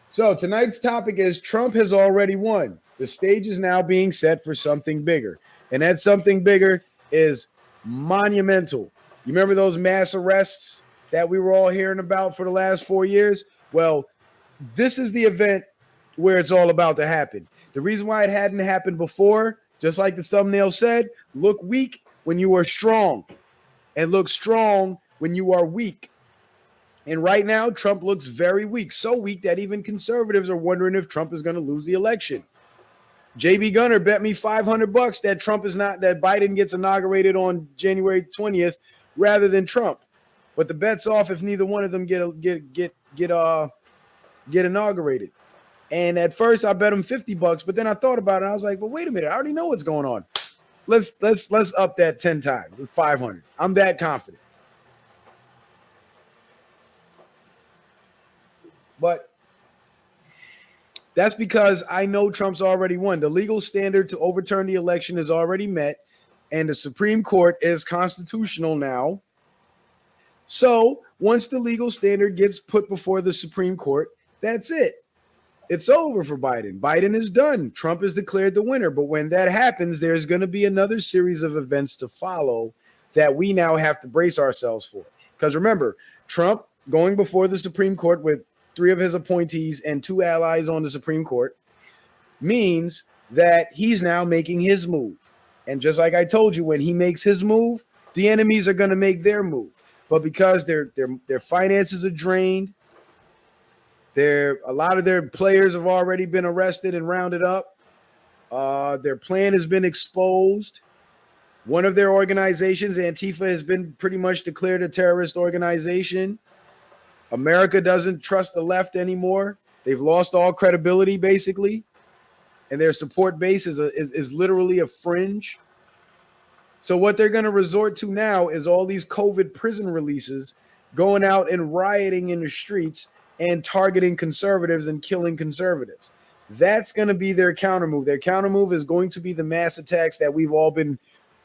So tonight's topic is Trump has already won. The stage is now being set for something bigger. And that something bigger is monumental. You remember those mass arrests that we were all hearing about for the last 4 years? Well, this is the event where it's all about to happen. The reason why it hadn't happened before, just like the thumbnail said, look weak when you are strong, and look strong when you are weak. And right now, Trump looks very weak, so weak that even conservatives are wondering if Trump is going to lose the election. JB Gunner bet me $500 that that Biden gets inaugurated on January 20th rather than Trump. But the bet's off if neither one of them get inaugurated. And at first I bet him $50, but then I thought about it. And I was like, well, wait a minute. I already know what's going on. Let's up that 10 times with 500. I'm that confident. But that's because I know Trump's already won. The legal standard to overturn the election is already met, and the Supreme Court is constitutional now. So once the legal standard gets put before the Supreme Court, that's it. It's over for Biden. Biden is done. Trump is declared the winner. But when that happens, there's going to be another series of events to follow that we now have to brace ourselves for. Because remember, Trump going before the Supreme Court with 3 of his appointees and 2 allies on the Supreme Court means that he's now making his move. And just like I told you, when he makes his move, the enemies are going to make their move. But because their finances are drained, a lot of their players have already been arrested and rounded up. Their plan has been exposed. One of their organizations, Antifa, has been pretty much declared a terrorist organization. America doesn't trust the left anymore. They've lost all credibility, basically. And their support base is literally a fringe. So what they're going to resort to now is all these COVID prison releases, going out and rioting in the streets and targeting conservatives and killing conservatives. That's going to be their counter move. Their counter move is going to be the mass attacks that we've all been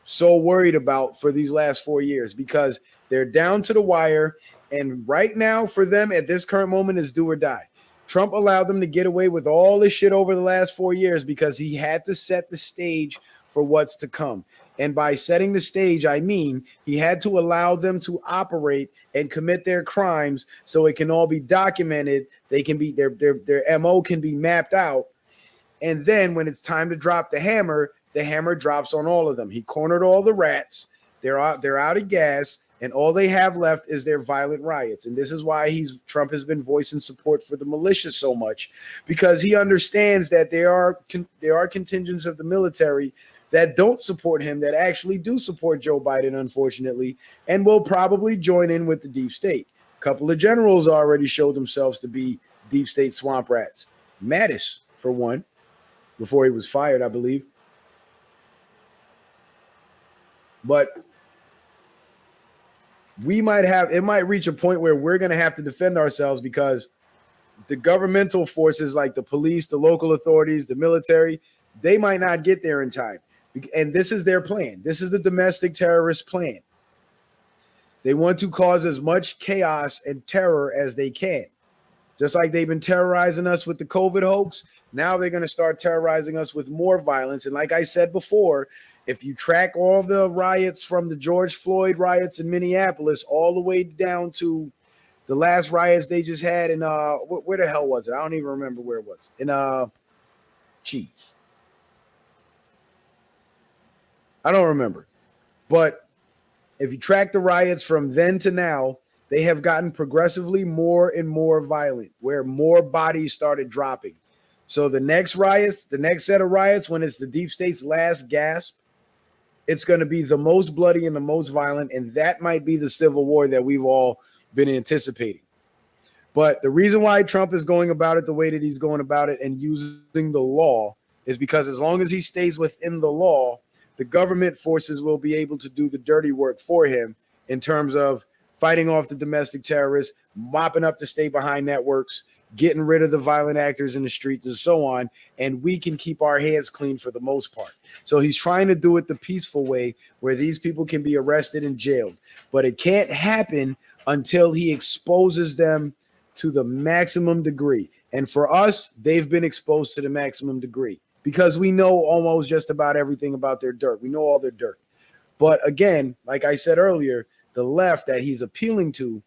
so worried about for these last 4 years, because they're down to the wire. And right now for them at this current moment is do or die. Trump allowed them to get away with all this shit over the last 4 years because he had to set the stage for what's to come. And by setting the stage, I mean he had to allow them to operate and commit their crimes so it can all be documented. They can be their MO can be mapped out. And then when it's time to drop the hammer drops on all of them. He cornered all the rats. They're out of gas, and all they have left is their violent riots. And this is why Trump has been voicing support for the militia so much, because he understands that there are contingents of the military that don't support him, that actually do support Joe Biden, unfortunately, and will probably join in with the deep state. A couple of generals already showed themselves to be deep state swamp rats. Mattis, for one, before he was fired, I believe. But it might reach a point where we're going to have to defend ourselves, because the governmental forces like the police, the local authorities, the military, they might not get there in time. And this is their plan. This is the domestic terrorist plan. They want to cause as much chaos and terror as they can. Just like they've been terrorizing us with the COVID hoax, now they're going to start terrorizing us with more violence. And like I said before, if you track all the riots from the George Floyd riots in Minneapolis all the way down to the last riots they just had in where the hell was it? I don't even remember where it was. I don't remember. But if you track the riots from then to now, they have gotten progressively more and more violent, where more bodies started dropping. So the next set of riots, when it's the deep state's last gasp, it's going to be the most bloody and the most violent, and that might be the civil war that we've all been anticipating. But the reason why Trump is going about it the way that he's going about it and using the law is because as long as he stays within the law, the government forces will be able to do the dirty work for him in terms of fighting off the domestic terrorists, mopping up the stay-behind networks, getting rid of the violent actors in the streets and so on, and we can keep our hands clean for the most part. So he's trying to do it the peaceful way where these people can be arrested and jailed. But it can't happen until he exposes them to the maximum degree. And for us, they've been exposed to the maximum degree because we know almost just about everything about their dirt. We know all their dirt. But again, like I said earlier, the left that he's appealing to,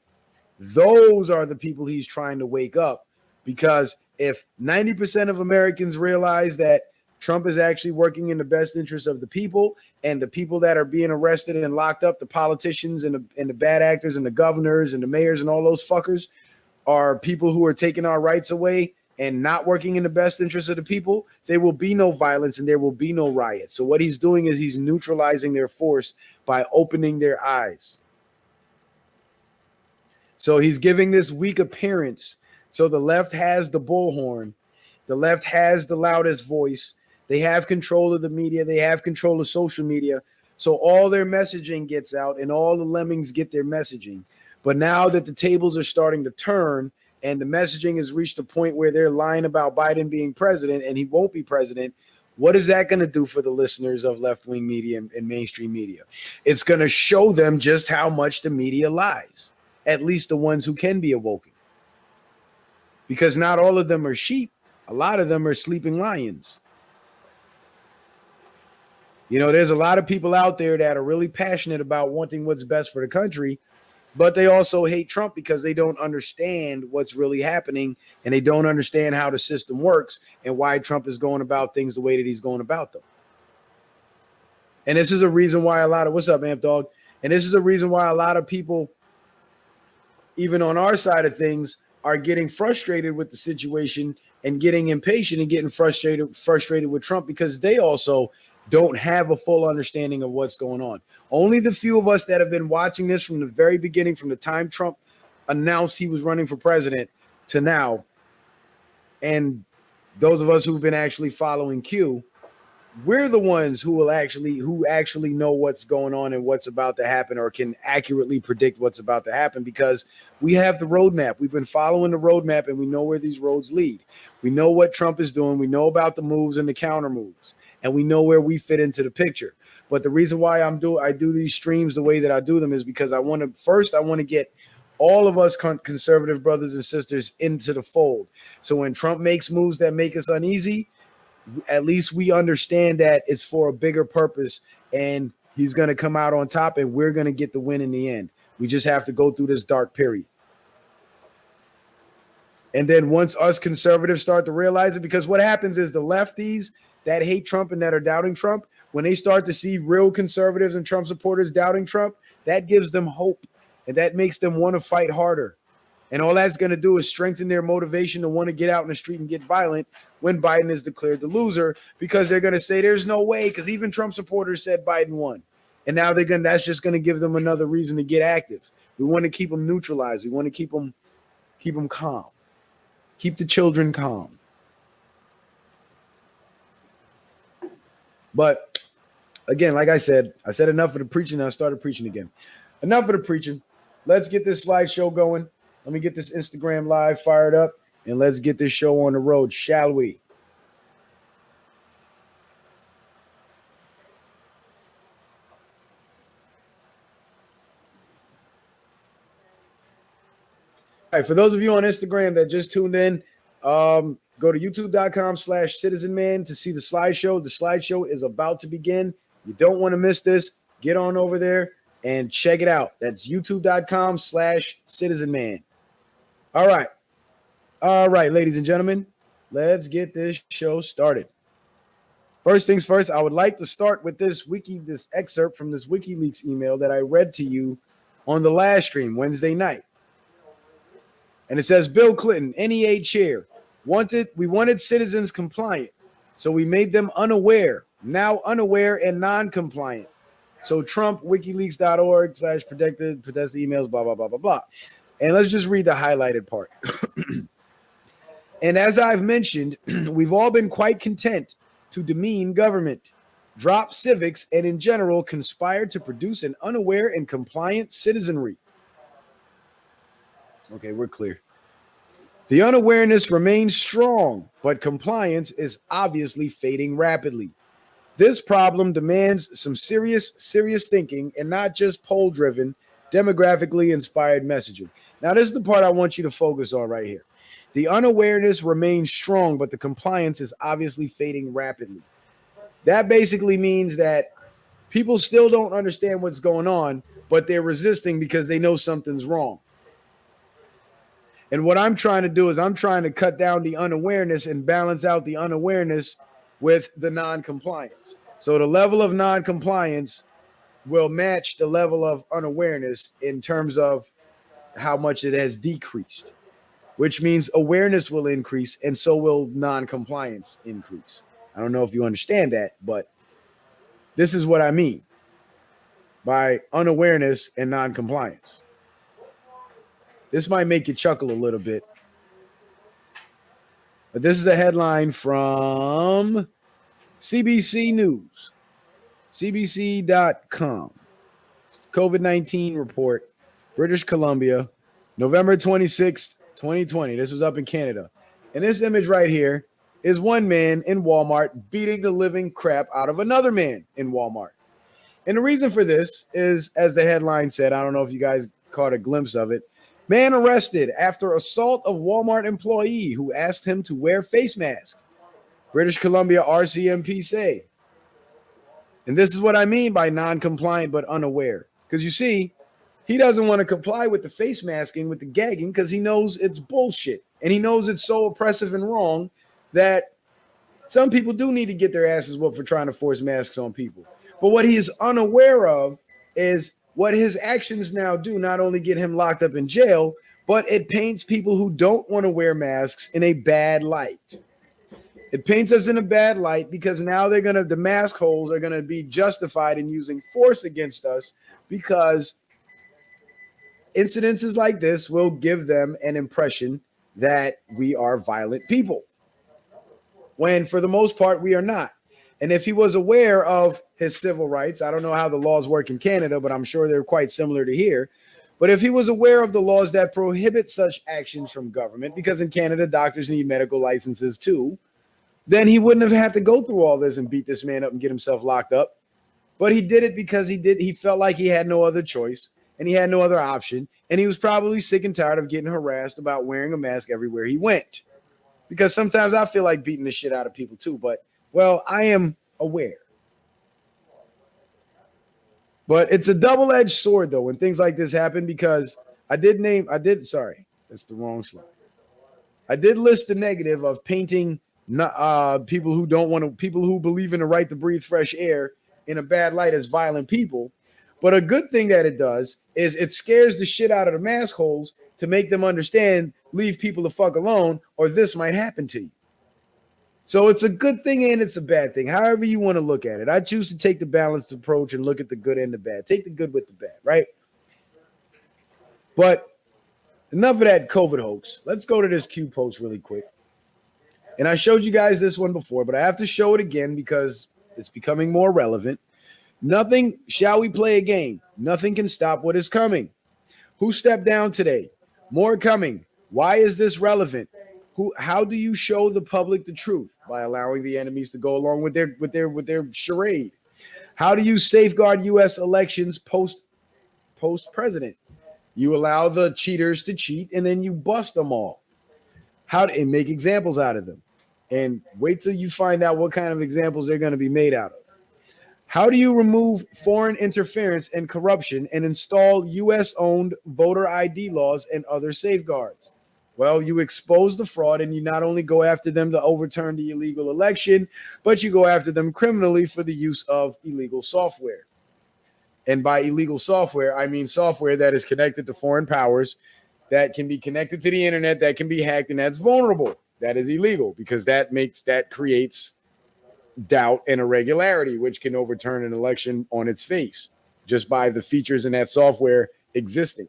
those are the people he's trying to wake up. Because if 90% of Americans realize that Trump is actually working in the best interest of the people, and the people that are being arrested and locked up, the politicians and the bad actors and the governors and the mayors and all those fuckers are people who are taking our rights away and not working in the best interest of the people, there will be no violence and there will be no riots. So what he's doing is he's neutralizing their force by opening their eyes. So he's giving this weak appearance. So the left has the bullhorn, The left has the loudest voice. They have control of the media. They have control of social media. So all their messaging gets out and all the lemmings get their messaging. But now that the tables are starting to turn and the messaging has reached a point where they're lying about Biden being president and he won't be president, what is that going to do for the listeners of left-wing media and mainstream media? It's going to show them just how much the media lies, at least the ones who can be awoken. Because not all of them are sheep. A lot of them are sleeping lions. You know, there's a lot of people out there that are really passionate about wanting what's best for the country, but they also hate Trump because they don't understand what's really happening and they don't understand how the system works and why Trump is going about things the way that he's going about them. And this is a reason why what's up, Amp Dog? And this is a reason why a lot of people, even on our side of things, are getting frustrated with the situation and getting impatient and getting frustrated with Trump because they also don't have a full understanding of what's going on. Only the few of us that have been watching this from the very beginning, from the time Trump announced he was running for president to now, and those of us who've been actually following Q, we're the ones who actually know what's going on and what's about to happen, or can accurately predict what's about to happen, because we have the roadmap. We've been following the roadmap and we know where these roads lead. We know what Trump is doing. We know about the moves and the counter moves, and we know where we fit into the picture. But the reason why I do these streams the way that I do them is because I want to get all of us conservative brothers and sisters into the fold. So when Trump makes moves that make us uneasy, at least we understand that it's for a bigger purpose and he's going to come out on top and we're going to get the win in the end. We just have to go through this dark period. And then once us conservatives start to realize it, because what happens is the lefties that hate Trump and that are doubting Trump, when they start to see real conservatives and Trump supporters doubting Trump, that gives them hope and that makes them want to fight harder. And all that's going to do is strengthen their motivation to want to get out in the street and get violent when Biden is declared the loser, because they're going to say there's no way, because even Trump supporters said Biden won. And now that's just going to give them another reason to get active. We want to keep them neutralized. We want to keep them calm. Keep the children calm. But again, like I said enough of the preaching. I started preaching again. Enough of the preaching. Let's get this slideshow going. Let me get this Instagram live fired up and let's get this show on the road, shall we? All right, for those of you on Instagram that just tuned in, go to youtube.com/citizenman to see the slideshow. The slideshow is about to begin. You don't want to miss this. Get on over there and check it out. That's youtube.com/citizenman. All right, ladies and gentlemen, let's get this show started. First things first, I would like to start with this excerpt from this WikiLeaks email that I read to you on the last stream Wednesday night. And it says, Bill Clinton, NEA chair, we wanted citizens compliant, so we made them unaware, now unaware and non-compliant. So Trump, wikileaks.org/protected emails, blah, blah, blah, blah, blah. And let's just read the highlighted part. And as I've mentioned, we've all been quite content to demean government, drop civics, and in general conspire to produce an unaware and compliant citizenry. Okay, we're clear. The unawareness remains strong, but compliance is obviously fading rapidly. This problem demands some serious thinking and not just poll-driven, demographically inspired messaging. Now, this is the part I want you to focus on right here. The unawareness remains strong, but the compliance is obviously fading rapidly. That basically means that people still don't understand what's going on, but they're resisting because they know something's wrong. And what I'm trying to do is I'm trying to cut down the unawareness and balance out the unawareness with the non-compliance. So the level of non-compliance will match the level of unawareness in terms of how much it has decreased, which means awareness will increase and so will non-compliance increase. I don't know if you understand that, but this is what I mean by unawareness and non-compliance. This might make you chuckle a little bit. But this is a headline from CBC News, CBC.com. COVID-19 report, British Columbia, November 26th, 2020. This was up in Canada. And this image right here is one man in Walmart beating the living crap out of another man in Walmart. And the reason for this is, as the headline said, I don't know if you guys caught a glimpse of it, man arrested after assault of Walmart employee who asked him to wear face mask. British Columbia RCMP say. And this is what I mean by non-compliant but unaware. Because you see, he doesn't want to comply with the face masking, with the gagging, because he knows it's bullshit. And he knows it's so oppressive and wrong that some people do need to get their asses whooped for trying to force masks on people. But what he is unaware of is what his actions now do not only get him locked up in jail, but it paints people who don't want to wear masks in a bad light. It paints us in a bad light because now the mask holes are going to be justified in using force against us because incidences like this will give them an impression that we are violent people, when for the most part we are not. And if he was aware of his civil rights, I don't know how the laws work in Canada, but I'm sure they're quite similar to here. But if he was aware of the laws that prohibit such actions from government, because in Canada, doctors need medical licenses too, then he wouldn't have had to go through all this and beat this man up and get himself locked up. But he did it because he felt like he had no other choice and he had no other option. And he was probably sick and tired of getting harassed about wearing a mask everywhere he went. Because sometimes I feel like beating the shit out of people too, but well, I am aware. But it's a double-edged sword, though, when things like this happen, because sorry, that's the wrong slide. I did list the negative of painting people who believe in the right to breathe fresh air in a bad light as violent people. But a good thing that it does is it scares the shit out of the mask holes to make them understand, leave people the fuck alone, or this might happen to you. So it's a good thing and it's a bad thing, however you want to look at it. I choose to take the balanced approach and look at the good and the bad. Take the good with the bad, right? But enough of that COVID hoax. Let's go to this Q post really quick. And I showed you guys this one before, but I have to show it again because it's becoming more relevant. Nothing, shall we play a game? Nothing can stop what is coming. Who stepped down today? More coming. Why is this relevant? How do you show the public the truth? By allowing the enemies to go along with their charade. How do you safeguard U.S. elections post president? You allow the cheaters to cheat and then you bust them all. And make examples out of them. And wait till you find out what kind of examples they're going to be made out of. How do you remove foreign interference and corruption and install U.S.-owned voter ID laws and other safeguards? Well, you expose the fraud and you not only go after them to overturn the illegal election, but you go after them criminally for the use of illegal software. And by illegal software, I mean software that is connected to foreign powers, that can be connected to the internet, that can be hacked, and that's vulnerable. That is illegal because that creates doubt and irregularity, which can overturn an election on its face just by the features in that software existing.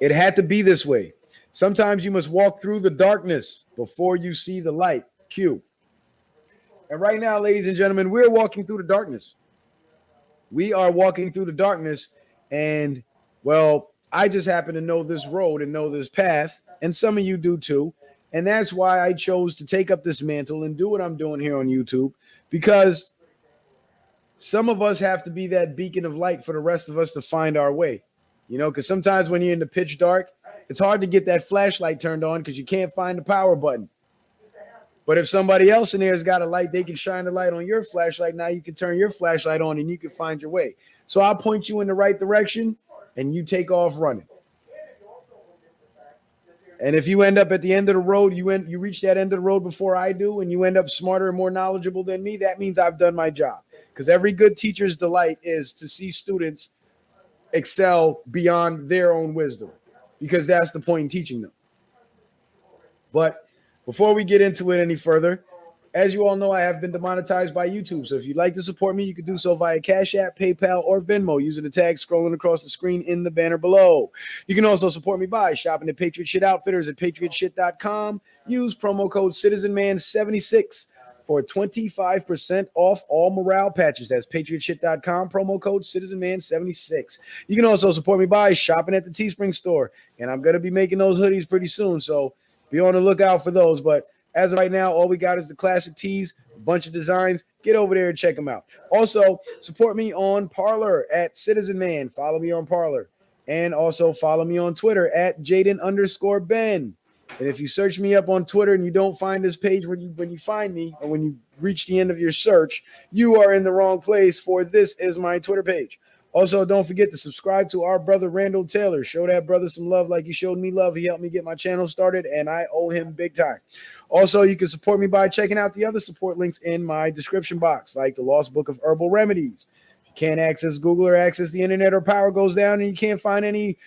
It had to be this way. Sometimes you must walk through the darkness before you see the light. Q. And right now, ladies and gentlemen, we're walking through the darkness. We are walking through the darkness. And, well, I just happen to know this road and know this path. And some of you do too. And that's why I chose to take up this mantle and do what I'm doing here on YouTube. Because some of us have to be that beacon of light for the rest of us to find our way. You know, because sometimes when you're in the pitch dark, it's hard to get that flashlight turned on because you can't find the power button. But if somebody else in there has got a light, they can shine the light on your flashlight. Now you can turn your flashlight on and you can find your way. So I'll point you in the right direction and you take off running. And if you end up at the end of the road, you reach that end of the road before I do, and you end up smarter and more knowledgeable than me, that means I've done my job. Because every good teacher's delight is to see students excel beyond their own wisdom, because that's the point in teaching them. But before we get into it any further, As you all know, I have been demonetized by YouTube. So if you'd like to support me, you can do so via Cash App, PayPal, or Venmo using the tag scrolling across the screen in the banner below. You can also support me by shopping at Patriot Shit Outfitters at patriotshit.com. Use promo code CitizenMan76 for 25% off all morale patches. That's patriotshit.com, promo code CitizenMan76. You can also support me by shopping at the Teespring store. And I'm going to be making those hoodies pretty soon, so be on the lookout for those. But as of right now, all we got is the classic tees, a bunch of designs. Get over there and check them out. Also, support me on Parler at Citizen Man. Follow me on Parler. And also follow me on Twitter at Jaden_Ben. And if you search me up on Twitter and you don't find this page when you find me, or when you reach the end of your search, you are in the wrong place, for this is my Twitter page. Also, don't forget to subscribe to our brother Randall Taylor. Show that brother some love like you showed me love. He helped me get my channel started, and I owe him big time. Also, you can support me by checking out the other support links in my description box, like the Lost Book of Herbal Remedies. If you can't access Google or access the internet, or power goes down and you can't find any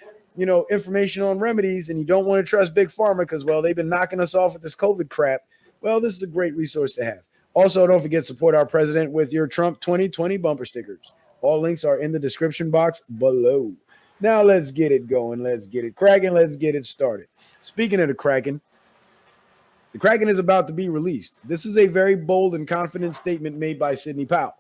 information on remedies, and you don't want to trust Big Pharma because, well, they've been knocking us off with this COVID crap, well, this is a great resource to have. Also, don't forget to support our president with your Trump 2020 bumper stickers. All links are in the description box below. Now let's get it going. Let's get it cracking. Let's get it started. Speaking of the Kraken is about to be released. This is a very bold and confident statement made by Sidney Powell.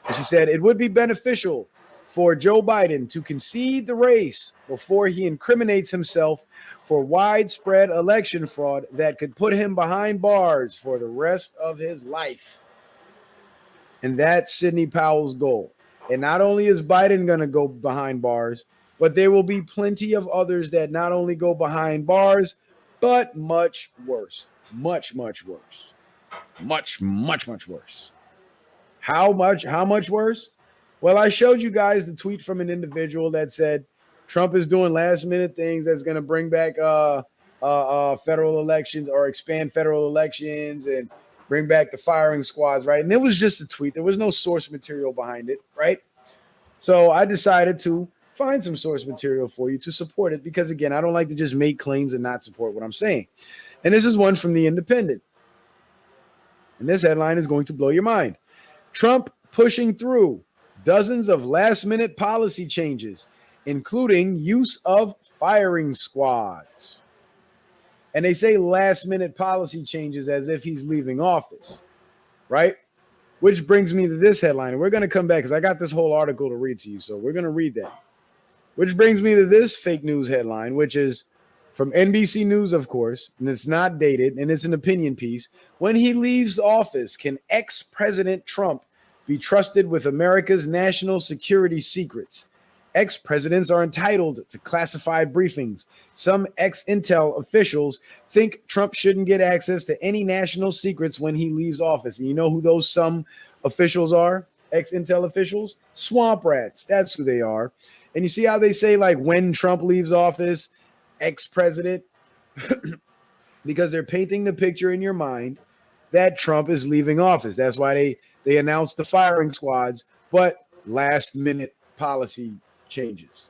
And she said, it would be beneficial for Joe Biden to concede the race before he incriminates himself for widespread election fraud that could put him behind bars for the rest of his life. And that's Sidney Powell's goal. And not only is Biden going to go behind bars, but there will be plenty of others that not only go behind bars, but much worse. Much, much worse. Much, much, much worse. How much worse? Well, I showed you guys the tweet from an individual that said Trump is doing last minute things that's going to bring back federal elections, or expand federal elections, and bring back the firing squads, right? And it was just a tweet. There was no source material behind it, right? So I decided to find some source material for you to support it, because, again, I don't like to just make claims and not support what I'm saying. And this is one from The Independent. And this headline is going to blow your mind. Trump pushing through dozens of last-minute policy changes, including use of firing squads. And they say last-minute policy changes as if he's leaving office, right? Which brings me to this headline. And we're going to come back because I got this whole article to read to you, so we're going to read that. Which brings me to this fake news headline, which is from NBC News, of course, and it's not dated, and it's an opinion piece. When he leaves office, can ex-President Trump be trusted with America's national security secrets? Ex-presidents are entitled to classified briefings. Some ex-Intel officials think Trump shouldn't get access to any national secrets when he leaves office. And you know who those some officials are? Ex-Intel officials? Swamp rats. That's who they are. And you see how they say, like, when Trump leaves office, ex-president? Because they're painting the picture in your mind that Trump is leaving office. That's why they announced the firing squads, but last-minute policy changes.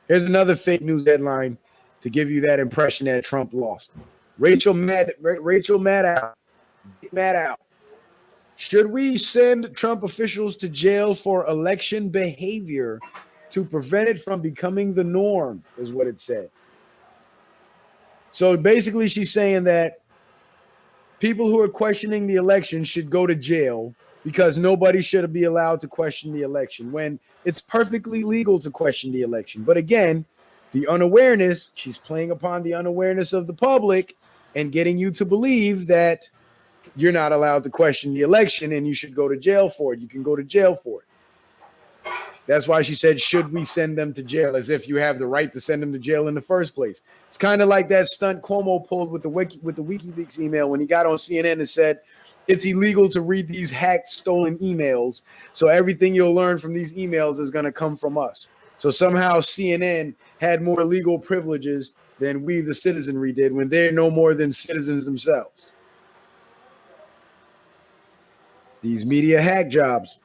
Here's another fake news headline to give you that impression that Trump lost. Rachel Maddow. Should we send Trump officials to jail for election behavior to prevent it from becoming the norm, is what it said. So basically she's saying that people who are questioning the election should go to jail because nobody should be allowed to question the election when it's perfectly legal to question the election. But again, the unawareness, she's playing upon the unawareness of the public and getting you to believe that you're not allowed to question the election and you should go to jail for it. You can go to jail for it. That's why she said, should we send them to jail, as if you have the right to send them to jail in the first place. It's kind of like that stunt Cuomo pulled with the WikiLeaks email when he got on CNN and said, it's illegal to read these hacked, stolen emails. So everything you'll learn from these emails is going to come from us. So somehow CNN had more legal privileges than we, the citizenry, did when they're no more than citizens themselves. These media hack jobs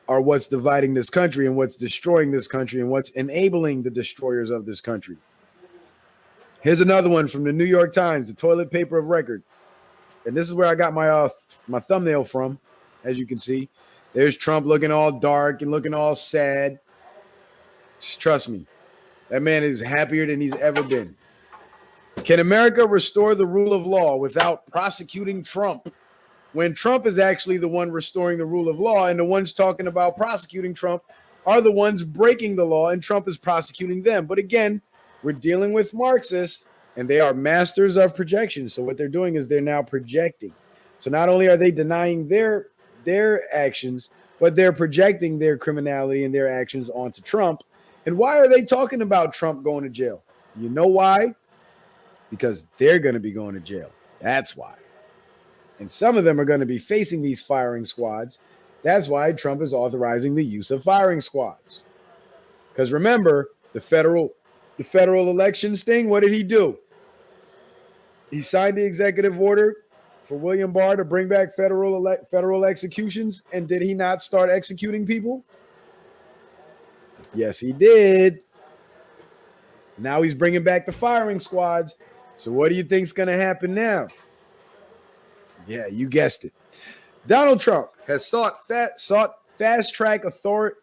are what's dividing this country and what's destroying this country and what's enabling the destroyers of this country. Here's another one from the New York Times, the toilet paper of record. And this is where I got my thumbnail from, as you can see. There's Trump looking all dark and looking all sad. Just trust me, that man is happier than he's ever been. Can America restore the rule of law without prosecuting Trump? When Trump is actually the one restoring the rule of law, and the ones talking about prosecuting Trump are the ones breaking the law, and Trump is prosecuting them. But again, we're dealing with Marxists, and they are masters of projection. So what they're doing is they're now projecting. So not only are they denying their actions, but they're projecting their criminality and their actions onto Trump. And why are they talking about Trump going to jail? You know why? Because they're going to be going to jail. That's why. And some of them are going to be facing these firing squads. That's why Trump is authorizing the use of firing squads. Because remember, the federal elections thing, what did he do? He signed the executive order for William Barr to bring back federal executions. And did he not start executing people? Yes, he did. Now he's bringing back the firing squads. So what do you think's going to happen now? Yeah, you guessed it. Donald Trump has sought fast-track authorization.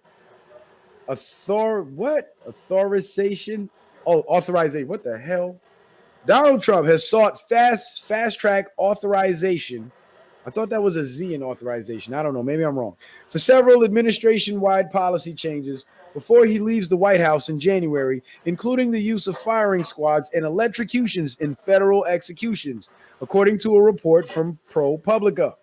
What the hell? Donald Trump has sought fast-track authorization. I thought that was a Z in authorization. I don't know. Maybe I'm wrong. For several administration-wide policy changes before he leaves the White House in January, including the use of firing squads and electrocutions in federal executions, according to a report from ProPublica.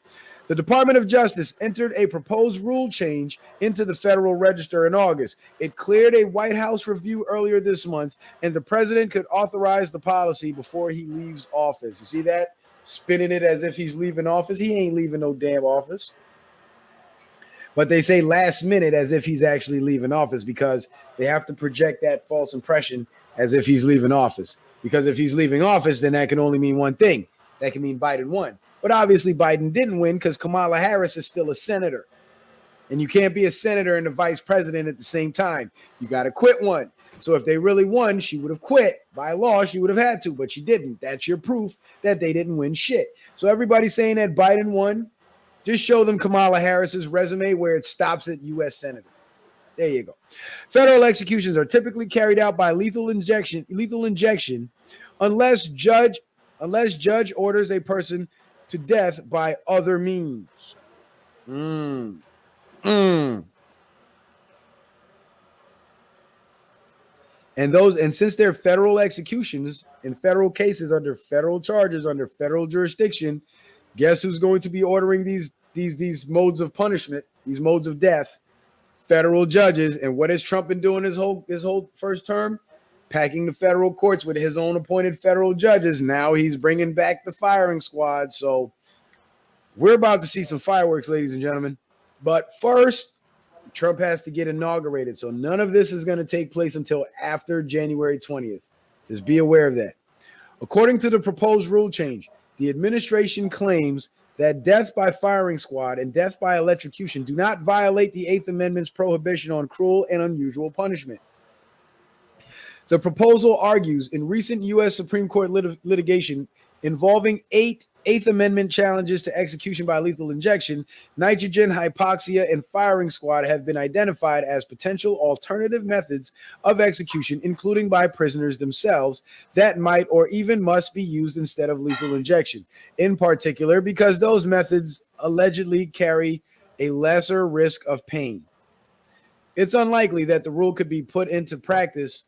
The Department of Justice entered a proposed rule change into the Federal Register in August. It cleared a White House review earlier this month, and the president could authorize the policy before he leaves office. You see that? Spinning it as if he's leaving office. He ain't leaving no damn office. But they say last minute as if he's actually leaving office because they have to project that false impression as if he's leaving office. Because if he's leaving office, then that can only mean one thing. That can mean Biden won. But obviously Biden didn't win because Kamala Harris is still a senator. And you can't be a senator and a vice president at the same time. You got to quit one. So if they really won, she would have quit. By law, she would have had to, but she didn't. That's your proof that they didn't win shit. So everybody's saying that Biden won. Just show them Kamala Harris's resume where it stops at U.S. Senator. There you go. Federal executions are typically carried out by lethal injection, unless judge orders a person to death by other means. And since they're federal executions in federal cases under federal charges under federal jurisdiction, guess who's going to be ordering these modes of punishment, these modes of death? Federal judges. And what has Trump been doing his whole first term? Packing the federal courts with his own appointed federal judges. Now he's bringing back the firing squad. So we're about to see some fireworks, ladies and gentlemen. But first, Trump has to get inaugurated. So none of this is going to take place until after January 20th. Just be aware of that. According to the proposed rule change, the administration claims that death by firing squad and death by electrocution do not violate the Eighth Amendment's prohibition on cruel and unusual punishment. The proposal argues in recent U.S. Supreme Court litigation involving Eighth Amendment challenges to execution by lethal injection, nitrogen, hypoxia, and firing squad have been identified as potential alternative methods of execution, including by prisoners themselves, that might or even must be used instead of lethal injection, in particular because those methods allegedly carry a lesser risk of pain. It's unlikely that the rule could be put into practice.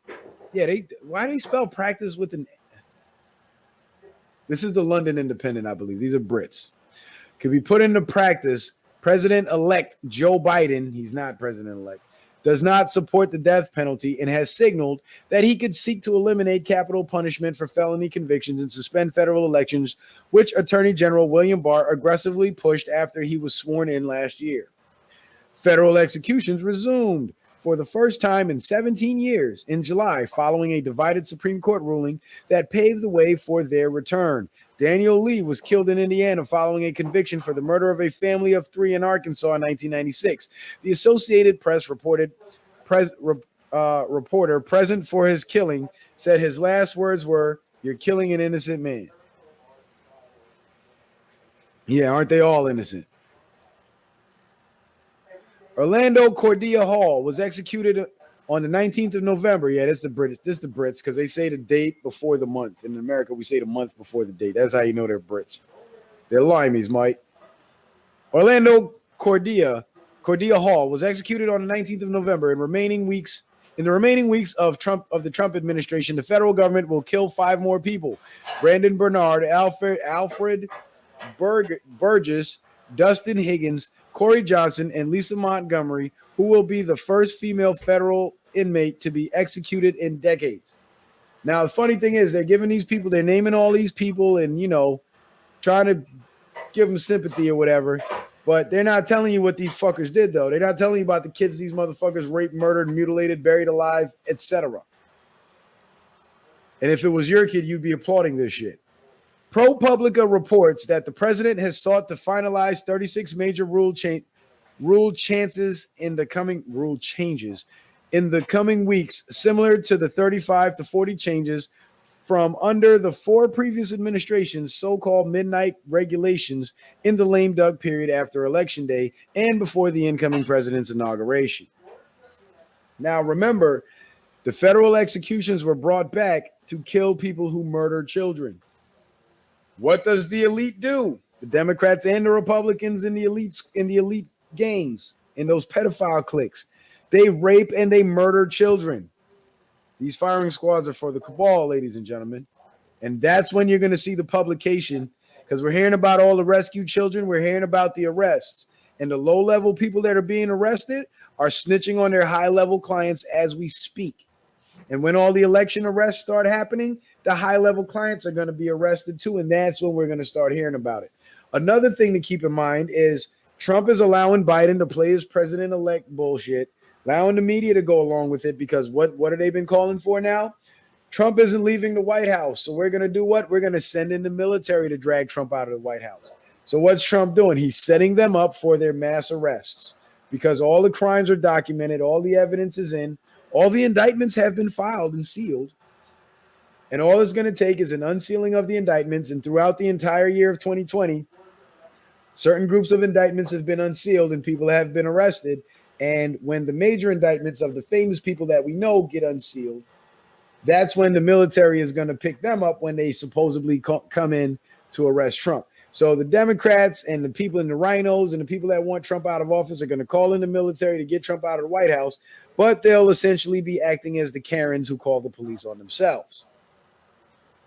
Why do they spell practice with an... This is the London Independent, I believe. These are Brits. Could be put into practice. President-elect Joe Biden, he's not president-elect, does not support the death penalty and has signaled that he could seek to eliminate capital punishment for felony convictions and suspend federal elections, which Attorney General William Barr aggressively pushed after he was sworn in last year. Federal executions resumed for the first time in 17 years in July, following a divided Supreme Court ruling that paved the way for their return. Daniel Lee was killed in Indiana following a conviction for the murder of a family of 3 in Arkansas in 1996. The Associated Press reporter present for his killing said his last words were, You're killing an innocent man. Yeah, aren't they all innocent? Orlando Cordia Hall was executed on the 19th of November. Yeah, that's the British. This is the Brits because they say the date before the month. In America, we say the month before the date. That's how you know they're Brits. They're limeys, Mike. Orlando Cordia Hall was executed on the 19th of November. In the remaining weeks of the Trump administration, the federal government will kill 5 more people: Brandon Bernard, Alfred Burgess, Dustin Higgins, Corey Johnson, and Lisa Montgomery, who will be the first female federal inmate to be executed in decades. Now, the funny thing is, they're giving these people, they're naming all these people and, trying to give them sympathy or whatever, but they're not telling you what these fuckers did, though. They're not telling you about the kids these motherfuckers raped, murdered, mutilated, buried alive, etc. And if it was your kid, you'd be applauding this shit. ProPublica reports that the president has sought to finalize 36 major rule changes in the coming weeks, similar to the 35 to 40 changes from under the 4 previous administrations' so-called midnight regulations in the lame duck period after Election Day and before the incoming president's inauguration. Now, remember, the federal executions were brought back to kill people who murder children. What does the elite do? The Democrats and the Republicans in the elite gangs, in those pedophile cliques, they rape and they murder children. These firing squads are for the cabal, ladies and gentlemen. And that's when you're going to see the publication, because we're hearing about all the rescued children. We're hearing about the arrests. And the low-level people that are being arrested are snitching on their high-level clients as we speak. And when all the election arrests start happening, the high-level clients are going to be arrested too, and that's when we're going to start hearing about it. Another thing to keep in mind is Trump is allowing Biden to play his president-elect bullshit, allowing the media to go along with it, because what have they been calling for now? Trump isn't leaving the White House, so we're going to do what? We're going to send in the military to drag Trump out of the White House. So what's Trump doing? He's setting them up for their mass arrests because all the crimes are documented, all the evidence is in, all the indictments have been filed and sealed. And all it's going to take is an unsealing of the indictments. And throughout the entire year of 2020, certain groups of indictments have been unsealed and people have been arrested. And when the major indictments of the famous people that we know get unsealed, that's when the military is going to pick them up when they supposedly come in to arrest Trump. So the Democrats and the people in the rhinos and the people that want Trump out of office are going to call in the military to get Trump out of the White House, but they'll essentially be acting as the Karens who call the police on themselves.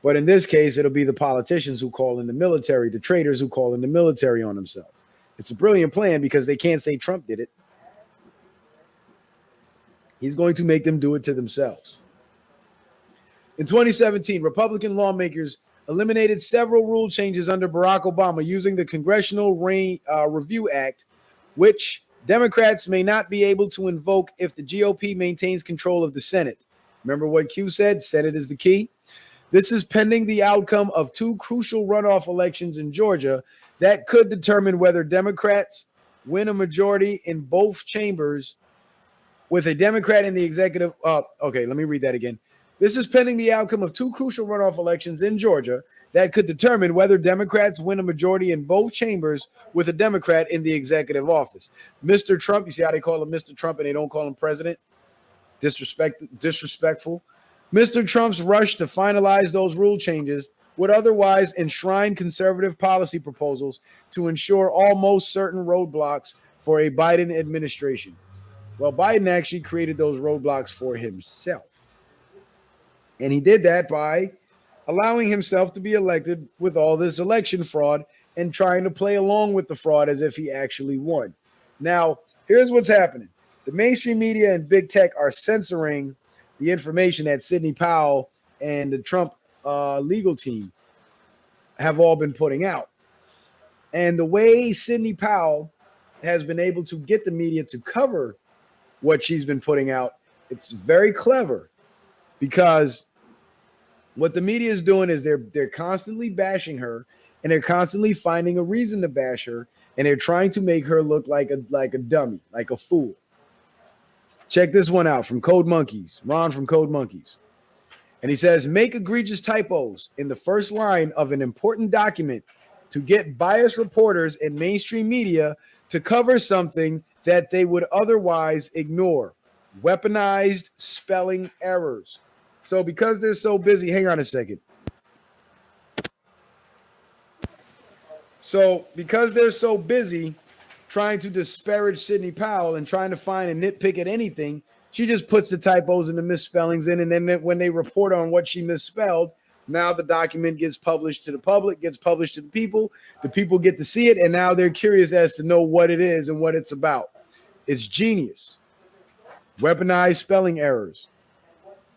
But in this case, it'll be the politicians who call in the military, the traitors who call in the military on themselves. It's a brilliant plan because they can't say Trump did it. He's going to make them do it to themselves. In 2017, Republican lawmakers eliminated several rule changes under Barack Obama using the Congressional Review Act, which Democrats may not be able to invoke if the GOP maintains control of the Senate. Remember what Q said? Senate is the key. This is pending the outcome of 2 crucial runoff elections in Georgia that could determine whether Democrats win a majority in both chambers with a Democrat in the executive. Okay, let me read that again. This is pending the outcome of 2 crucial runoff elections in Georgia that could determine whether Democrats win a majority in both chambers with a Democrat in the executive office. Mr. Trump, you see how they call him Mr. Trump and they don't call him president? Disrespectful. Mr. Trump's rush to finalize those rule changes would otherwise enshrine conservative policy proposals to ensure almost certain roadblocks for a Biden administration. Well, Biden actually created those roadblocks for himself. And he did that by allowing himself to be elected with all this election fraud and trying to play along with the fraud as if he actually won. Now, here's what's happening. The mainstream media and big tech are censoring the information that Sidney Powell and the Trump legal team have all been putting out. And the way Sidney Powell has been able to get the media to cover what she's been putting out, it's very clever, because what the media is doing is they're constantly bashing her, and they're constantly finding a reason to bash her, and they're trying to make her look like a dummy, like a fool. Check this one out from Code Monkeys, Ron from Code Monkeys. And he says, make egregious typos in the first line of an important document to get biased reporters and mainstream media to cover something that they would otherwise ignore. Weaponized spelling errors. So because they're so busy, hang on a second. So because they're so busy trying to disparage Sidney Powell and trying to find and nitpick at anything, she just puts the typos and the misspellings in, and then when they report on what she misspelled, now the document gets published to the public, gets published to the people get to see it, and now they're curious as to know what it is and what it's about. It's genius. Weaponized spelling errors,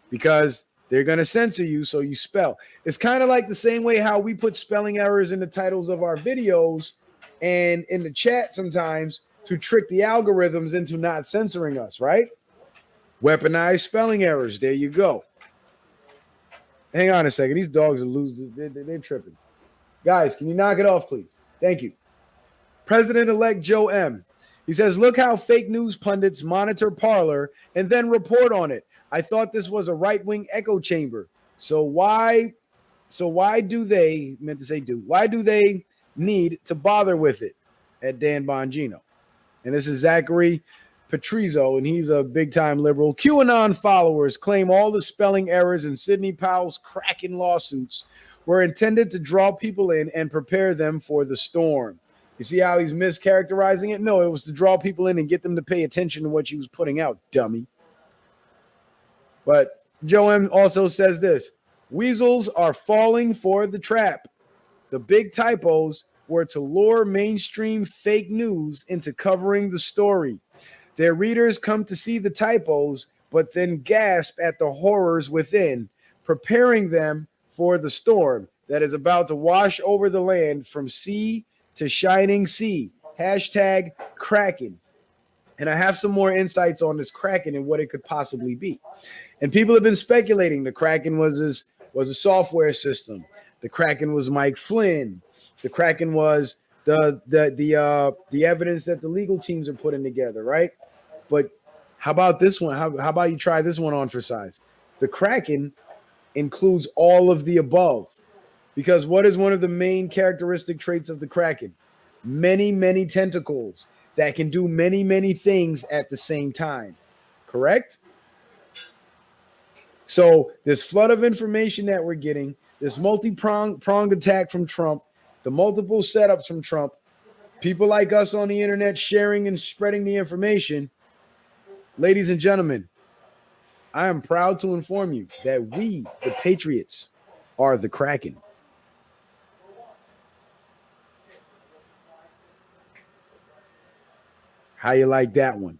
because they're going to censor you, so you spell. It's kind of like the same way how we put spelling errors in the titles of our videos and in the chat sometimes to trick the algorithms into not censoring us, right? Weaponized spelling errors. There you go. Hang on a second. These dogs are losing. They're tripping. Guys, can you knock it off, please? Thank you. President-elect Joe M. He says, look how fake news pundits monitor Parler and then report on it. I thought this was a right-wing echo chamber. So why do they, why do they need to bother with it? At Dan Bongino. And this is Zachary Patrizio, and he's a big-time liberal. QAnon followers claim all the spelling errors in Sidney Powell's Kraken lawsuits were intended to draw people in and prepare them for the storm. You see how he's mischaracterizing it? No, it was to draw people in and get them to pay attention to what she was putting out, dummy. But Joe M. also says this: weasels are falling for the trap. The big typos were to lure mainstream fake news into covering the story. Their readers come to see the typos, but then gasp at the horrors within, preparing them for the storm that is about to wash over the land from sea to shining sea. Hashtag Kraken. And I have some more insights on this Kraken and what it could possibly be. And people have been speculating the Kraken was a software system. The Kraken was Mike Flynn. The Kraken was the evidence that the legal teams are putting together, right? But how about this one? How about you try this one on for size? The Kraken includes all of the above. Because what is one of the main characteristic traits of the Kraken? Many, many tentacles that can do many, many things at the same time. Correct? So this flood of information that we're getting, this multi-pronged attack from Trump, the multiple setups from Trump, people like us on the internet sharing and spreading the information. Ladies and gentlemen, I am proud to inform you that we, the Patriots, are the Kraken. How you like that one?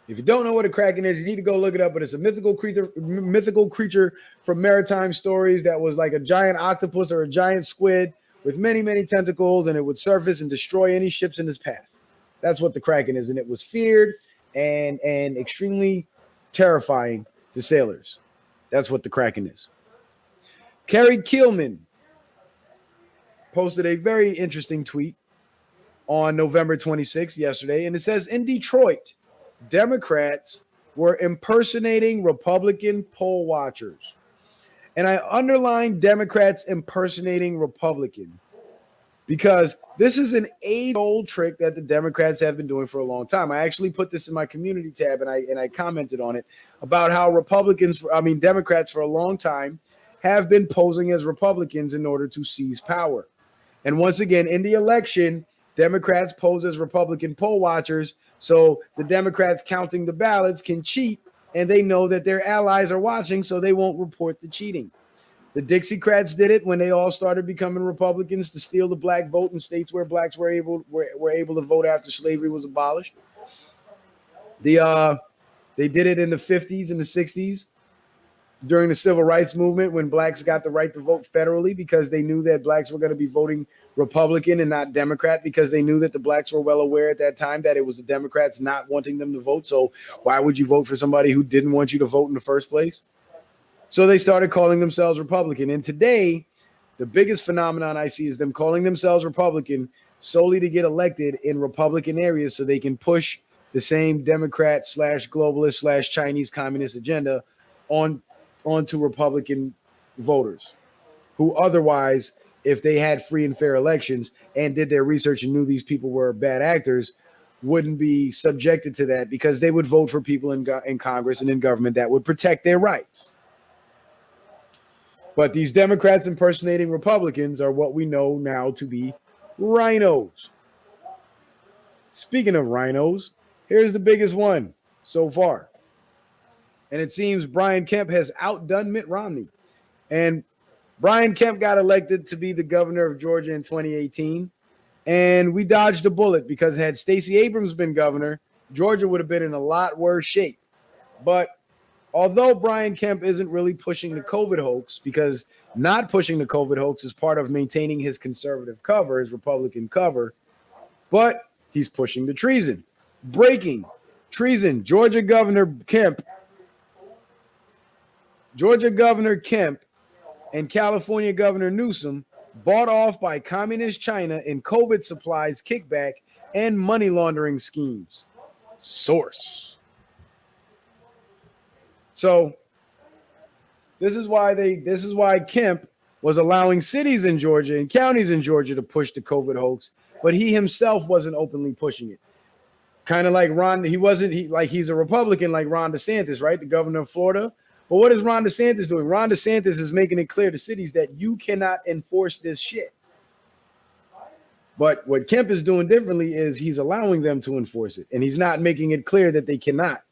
If you don't know what a Kraken is, you need to go look it up. But it's a mythical creature from maritime stories that was like a giant octopus or a giant squid with many, many tentacles, and it would surface and destroy any ships in its path. That's what the Kraken is, and it was feared and extremely terrifying to sailors. That's what the Kraken is. Kerry Kielman posted a very interesting tweet on November 26th, yesterday, and it says, in Detroit, Democrats were impersonating Republican poll watchers. And I underline Democrats impersonating Republican because this is an age-old trick that the Democrats have been doing for a long time. I actually put this in my community tab and I commented on it about how Democrats for a long time have been posing as Republicans in order to seize power. And once again, in the election, Democrats pose as Republican poll watchers, so the Democrats counting the ballots can cheat, and they know that their allies are watching, so they won't report the cheating. The Dixiecrats did it when they all started becoming Republicans to steal the black vote in states where blacks were able to vote after slavery was abolished. They did it in the 50s and the 60s during the civil rights movement when blacks got the right to vote federally because they knew that blacks were going to be voting Republican and not Democrat, because they knew that the blacks were well aware at that time that it was the Democrats not wanting them to vote. So why would you vote for somebody who didn't want you to vote in the first place? So they started calling themselves Republican. And today, the biggest phenomenon I see is them calling themselves Republican solely to get elected in Republican areas so they can push the same Democrat / globalist / Chinese communist agenda onto Republican voters who otherwise, if they had free and fair elections and did their research and knew these people were bad actors, wouldn't be subjected to that because they would vote for people in Congress and in government that would protect their rights. But these Democrats impersonating Republicans are what we know now to be rhinos. Speaking of rhinos, here's the biggest one so far. And it seems Brian Kemp has outdone Mitt Romney. And Brian Kemp got elected to be the governor of Georgia in 2018. And we dodged a bullet because had Stacey Abrams been governor, Georgia would have been in a lot worse shape. But although Brian Kemp isn't really pushing the COVID hoax, because not pushing the COVID hoax is part of maintaining his conservative cover, his Republican cover, but he's pushing the treason. Breaking treason. Georgia Governor Kemp and California Governor Newsom bought off by communist China in COVID supplies, kickback, and money laundering schemes. Source. So this is why Kemp was allowing cities in Georgia and counties in Georgia to push the COVID hoax, but he himself wasn't openly pushing it. Kind of like he's a Republican like Ron DeSantis, right? The governor of Florida. But what is Ron DeSantis doing? Ron DeSantis is making it clear to cities that you cannot enforce this shit. But what Kemp is doing differently is he's allowing them to enforce it, and he's not making it clear that they cannot.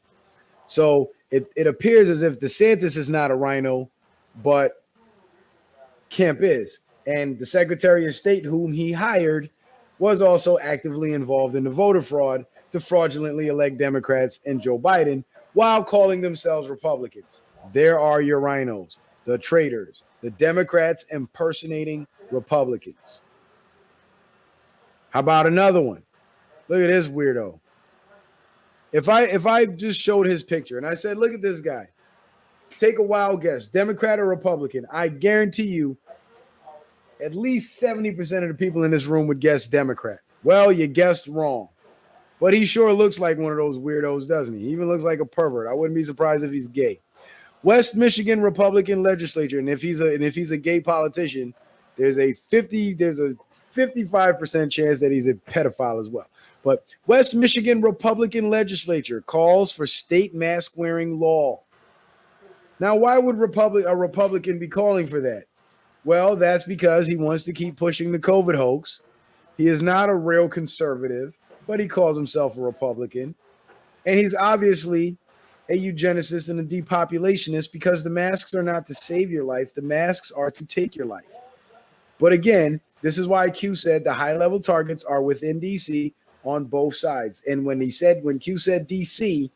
So it appears as if DeSantis is not a rhino, but Kemp is. And the Secretary of State whom he hired was also actively involved in the voter fraud to fraudulently elect Democrats and Joe Biden while calling themselves Republicans. There are your rhinos, the traitors, the Democrats impersonating Republicans. How about another one? Look at this weirdo. If I just showed his picture and I said, look at this guy, take a wild guess, Democrat or Republican, I guarantee you at least 70% of the people in this room would guess Democrat. Well, you guessed wrong. But he sure looks like one of those weirdos, doesn't he? He even looks like a pervert. I wouldn't be surprised if he's gay. West Michigan Republican legislature, and if he's a gay politician, there's a 55% chance that he's a pedophile as well. But West Michigan Republican legislature calls for state mask wearing law. Now, why would a Republican be calling for that? Well, that's because he wants to keep pushing the COVID hoax. He is not a real conservative, but he calls himself a Republican. And he's obviously a eugenicist and a depopulationist because the masks are not to save your life. The masks are to take your life. But again, this is why Q said the high-level targets are within D.C. on both sides. And when Q said D.C.,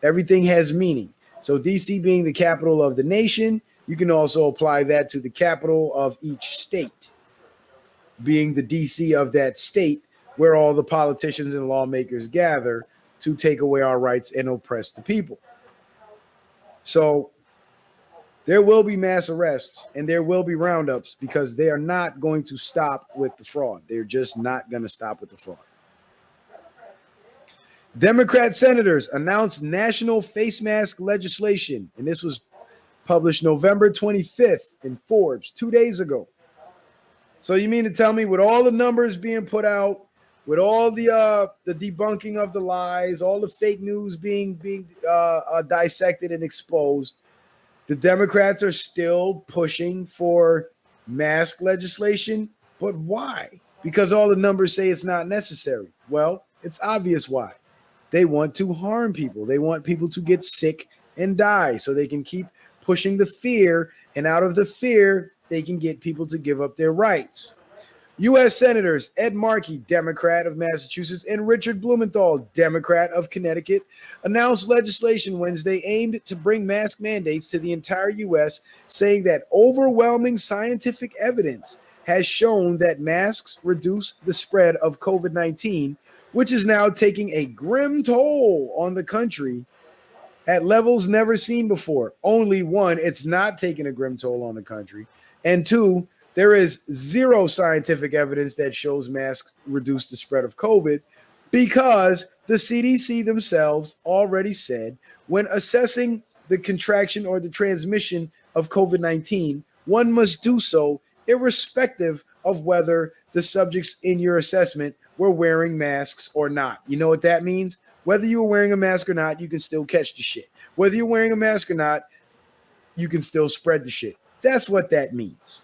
everything has meaning. So D.C. being the capital of the nation, you can also apply that to the capital of each state, being the D.C. of that state, where all the politicians and lawmakers gather to take away our rights and oppress the people. So there will be mass arrests and there will be roundups because they are not going to stop with the fraud. They're just not going to stop with the fraud. Democrat senators announced national face mask legislation, and this was published November 25th in Forbes 2 days ago. So you mean to tell me with all the numbers being put out, with all the debunking of the lies, all the fake news being dissected and exposed, the Democrats are still pushing for mask legislation? But why? Because all the numbers say it's not necessary. Well, it's obvious why. They want to harm people. They want people to get sick and die so they can keep pushing the fear, and out of the fear, they can get people to give up their rights. U.S. Senators Ed Markey, Democrat of Massachusetts, and Richard Blumenthal, Democrat of Connecticut, announced legislation Wednesday aimed to bring mask mandates to the entire U.S., saying that overwhelming scientific evidence has shown that masks reduce the spread of COVID-19, which is now taking a grim toll on the country at levels never seen before. Only one, it's not taking a grim toll on the country. And two, there is zero scientific evidence that shows masks reduce the spread of COVID, because the CDC themselves already said when assessing the contraction or the transmission of COVID-19, one must do so irrespective of whether the subjects in your assessment were wearing masks or not. You know what that means? Whether you were wearing a mask or not, you can still catch the shit. Whether you're wearing a mask or not, you can still spread the shit. That's what that means.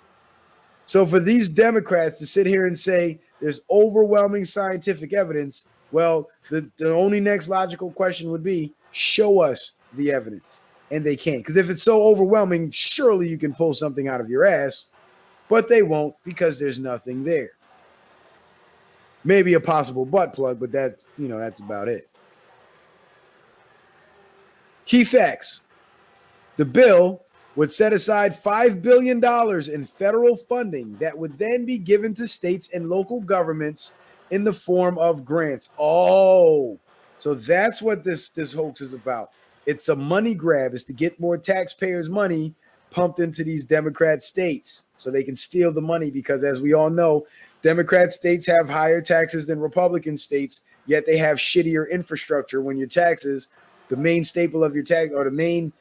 So for these Democrats to sit here and say there's overwhelming scientific evidence, well, the only next logical question would be, show us the evidence. And they can't. Because if it's so overwhelming, surely you can pull something out of your ass. But they won't because there's nothing there. Maybe a possible butt plug, but that's about it. Key facts. The bill would set aside $5 billion in federal funding that would then be given to states and local governments in the form of grants. Oh, so that's what this hoax is about. It's a money grab. It's to get more taxpayers' money pumped into these Democrat states so they can steal the money because, as we all know, Democrat states have higher taxes than Republican states, yet they have shittier infrastructure. When your taxes, the main staple of your tax or the main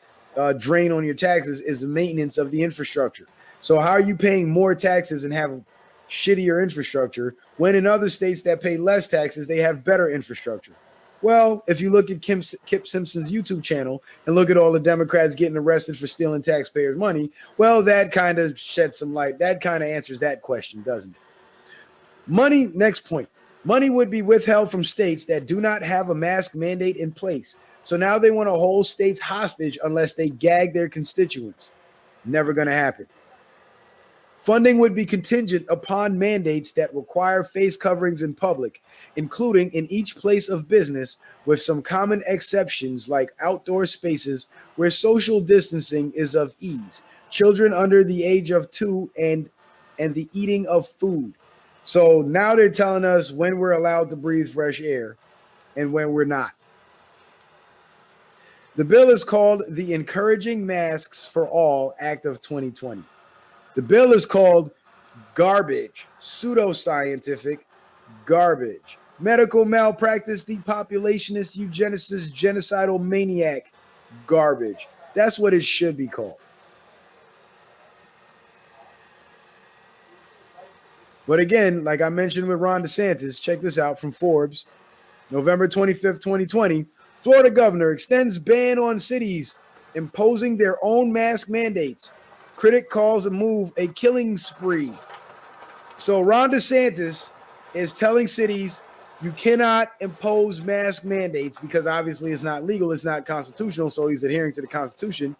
drain on your taxes is the maintenance of the infrastructure. So how are you paying more taxes and have shittier infrastructure when in other states that pay less taxes, they have better infrastructure? Well, if you look at Kip Simpson's YouTube channel and look at all the Democrats getting arrested for stealing taxpayers' money, well, that kind of sheds some light. That kind of answers that question, doesn't it? Money, next point. Money would be withheld from states that do not have a mask mandate in place. So now they want to hold states hostage unless they gag their constituents. Never going to happen. Funding would be contingent upon mandates that require face coverings in public, including in each place of business, with some common exceptions like outdoor spaces where social distancing is of ease, children under the age of 2, and the eating of food. So now they're telling us when we're allowed to breathe fresh air and when we're not. The bill is called the Encouraging Masks for All Act of 2020. The bill is called garbage, pseudoscientific garbage, medical malpractice, depopulationist, eugenicist, genocidal maniac garbage. That's what it should be called. But again, like I mentioned with Ron DeSantis, check this out from Forbes, November 25th, 2020. Florida governor extends ban on cities imposing their own mask mandates. Critic calls a move a killing spree. So Ron DeSantis is telling cities you cannot impose mask mandates because obviously it's not legal, it's not constitutional, so he's adhering to the Constitution.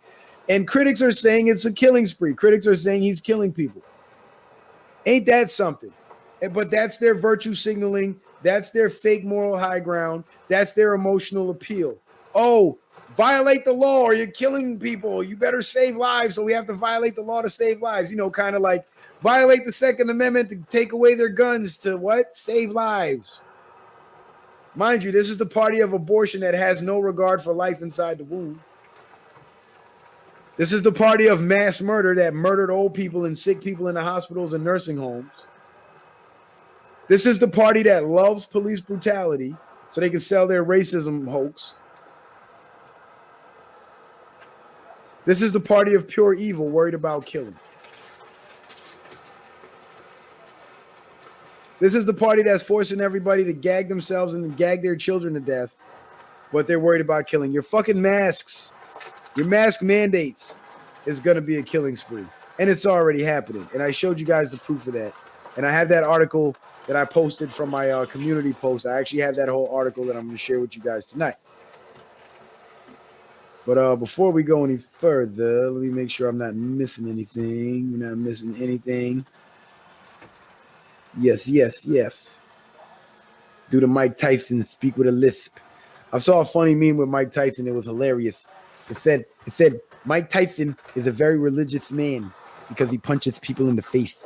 And critics are saying it's a killing spree. Critics are saying he's killing people. Ain't that something? But that's their virtue signaling. That's their fake moral high ground. That's their emotional appeal. Oh, violate the law or you're killing people. You better save lives, so we have to violate the law to save lives. You know, kind of like violate the Second Amendment to take away their guns to what? Save lives. Mind you, this is the party of abortion that has no regard for life inside the womb. This is the party of mass murder that murdered old people and sick people in the hospitals and nursing homes. This is the party that loves police brutality so they can sell their racism hoax. This is the party of pure evil worried about killing. This is the party that's forcing everybody to gag themselves and gag their children to death, but they're worried about killing. Your fucking masks, your mask mandates is going to be a killing spree. And it's already happening. And I showed you guys the proof of that. And I have that article that I posted from my community post. I actually have that whole article that I'm going to share with you guys tonight. But before we go any further, let me make sure I'm not missing anything. We're not missing anything. Yes. Do the Mike Tyson speak with a lisp. I saw a funny meme with Mike Tyson. It was hilarious. It said Mike Tyson is a very religious man because he punches people in the face.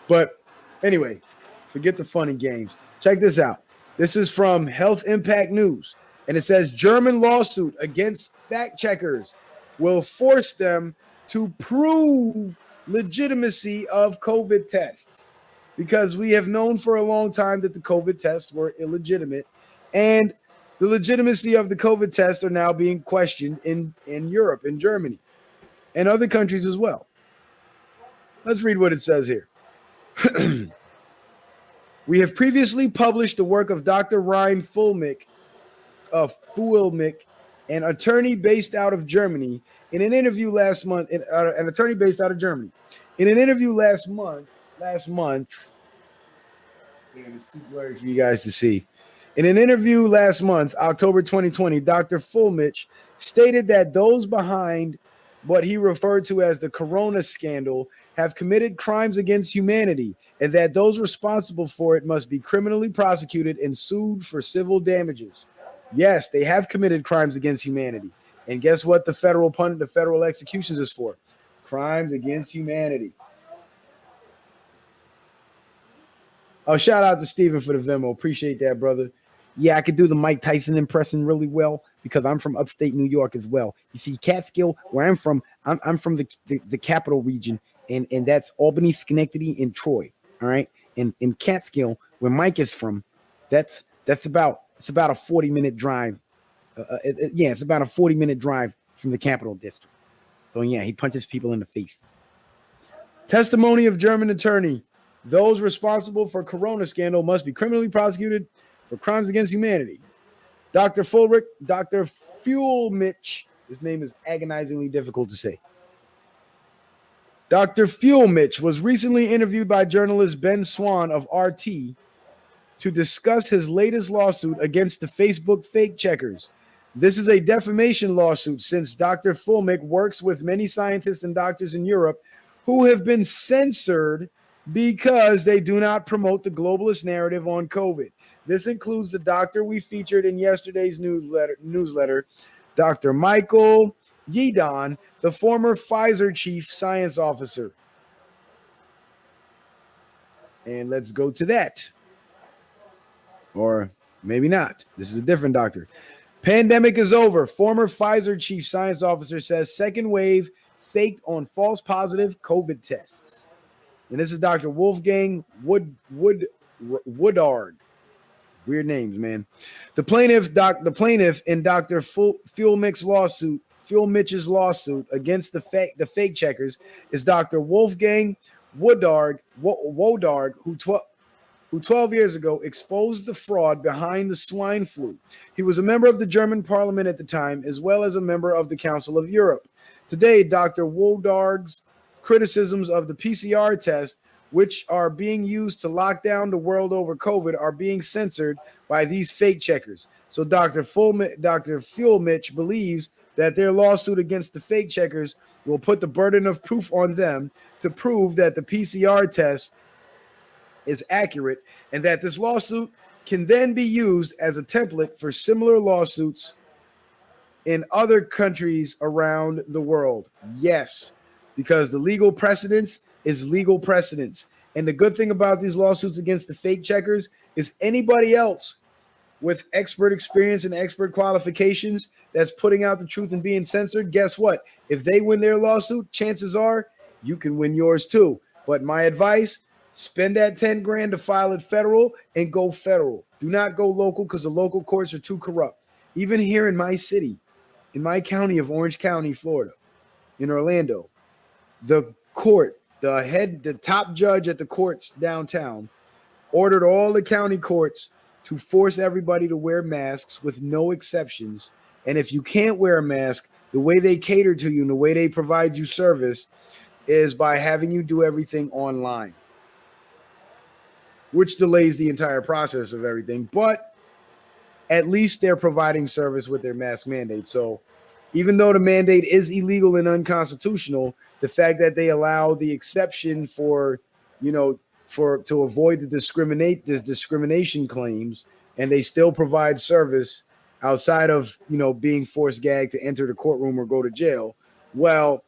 But anyway, forget the funny games. Check this out. This is from Health Impact News. And it says German lawsuit against fact checkers will force them to prove legitimacy of COVID tests. because we have known for a long time that the COVID tests were illegitimate, and the legitimacy of the COVID tests are now being questioned in Europe, in Germany, and other countries as well. Let's read what it says here. We have previously published the work of Dr. Ryan Fulmick, an attorney based out of Germany, in an interview last month. In an interview last month. Damn, it's too blurry for you guys to see. In an interview last month, October 2020, Dr. Fulmich stated that those behind what he referred to as the Corona scandal have committed crimes against humanity, and that those responsible for it must be criminally prosecuted and sued for civil damages. Yes, they have committed crimes against humanity. And guess what the federal executions is for? Crimes against humanity. Oh, shout out to Steven for the Venmo. Appreciate that, brother. Yeah, I could do the Mike Tyson impression really well because I'm from upstate New York as well. You see, Catskill, where I'm from, I'm from the capital region, and that's Albany, Schenectady, and Troy. All right. And in Catskill, where Mike is from, it's about a 40-minute drive. It's about a 40-minute drive from the capital district. So yeah, he punches people in the face. Testimony of German attorney. Those responsible for Corona scandal must be criminally prosecuted for crimes against humanity. Dr. Fulmich, his name is agonizingly difficult to say. Dr. Fulmich was recently interviewed by journalist Ben Swan of RT to discuss his latest lawsuit against the Facebook fake checkers. This is a defamation lawsuit since Dr. Fulmich works with many scientists and doctors in Europe who have been censored because they do not promote the globalist narrative on COVID. This includes the doctor we featured in yesterday's newsletter, Dr. Michael Yeadon, the former Pfizer chief science officer. And let's go to that. Or maybe not. This is a different doctor. Pandemic is over. Former Pfizer chief science officer says second wave faked on false positive COVID tests. And this is Dr. Wolfgang Wodarg. Weird names, man. The plaintiff in Dr. Fulmich's lawsuit against the fake checkers is Dr. Wolfgang Wodarg, who 12 years ago exposed the fraud behind the swine flu. He was a member of the German parliament at the time, as well as a member of the Council of Europe. Today, Dr. Wodarg's criticisms of the PCR test, which are being used to lock down the world over COVID, are being censored by these fake checkers. So Dr. Fulmich believes that their lawsuit against the fake checkers will put the burden of proof on them to prove that the PCR test is accurate, and that this lawsuit can then be used as a template for similar lawsuits in other countries around the world. Yes, because the legal precedence is legal precedence. And the good thing about these lawsuits against the fake checkers is anybody else with expert experience and expert qualifications that's putting out the truth and being censored, guess what? If they win their lawsuit, chances are you can win yours too. But my advice, spend that 10 grand to file it federal and go federal. Do not go local because the local courts are too corrupt. Even here in my city, in my county of Orange County, Florida, in Orlando, the court, the top judge at the courts downtown ordered all the county courts to force everybody to wear masks with no exceptions. And if you can't wear a mask, the way they cater to you and the way they provide you service is by having you do everything online, which delays the entire process of everything. But at least they're providing service with their mask mandate. So even though the mandate is illegal and unconstitutional, the fact that they allow the exception to avoid the discrimination claims, and they still provide service outside of, being forced gagged to enter the courtroom or go to jail. Well,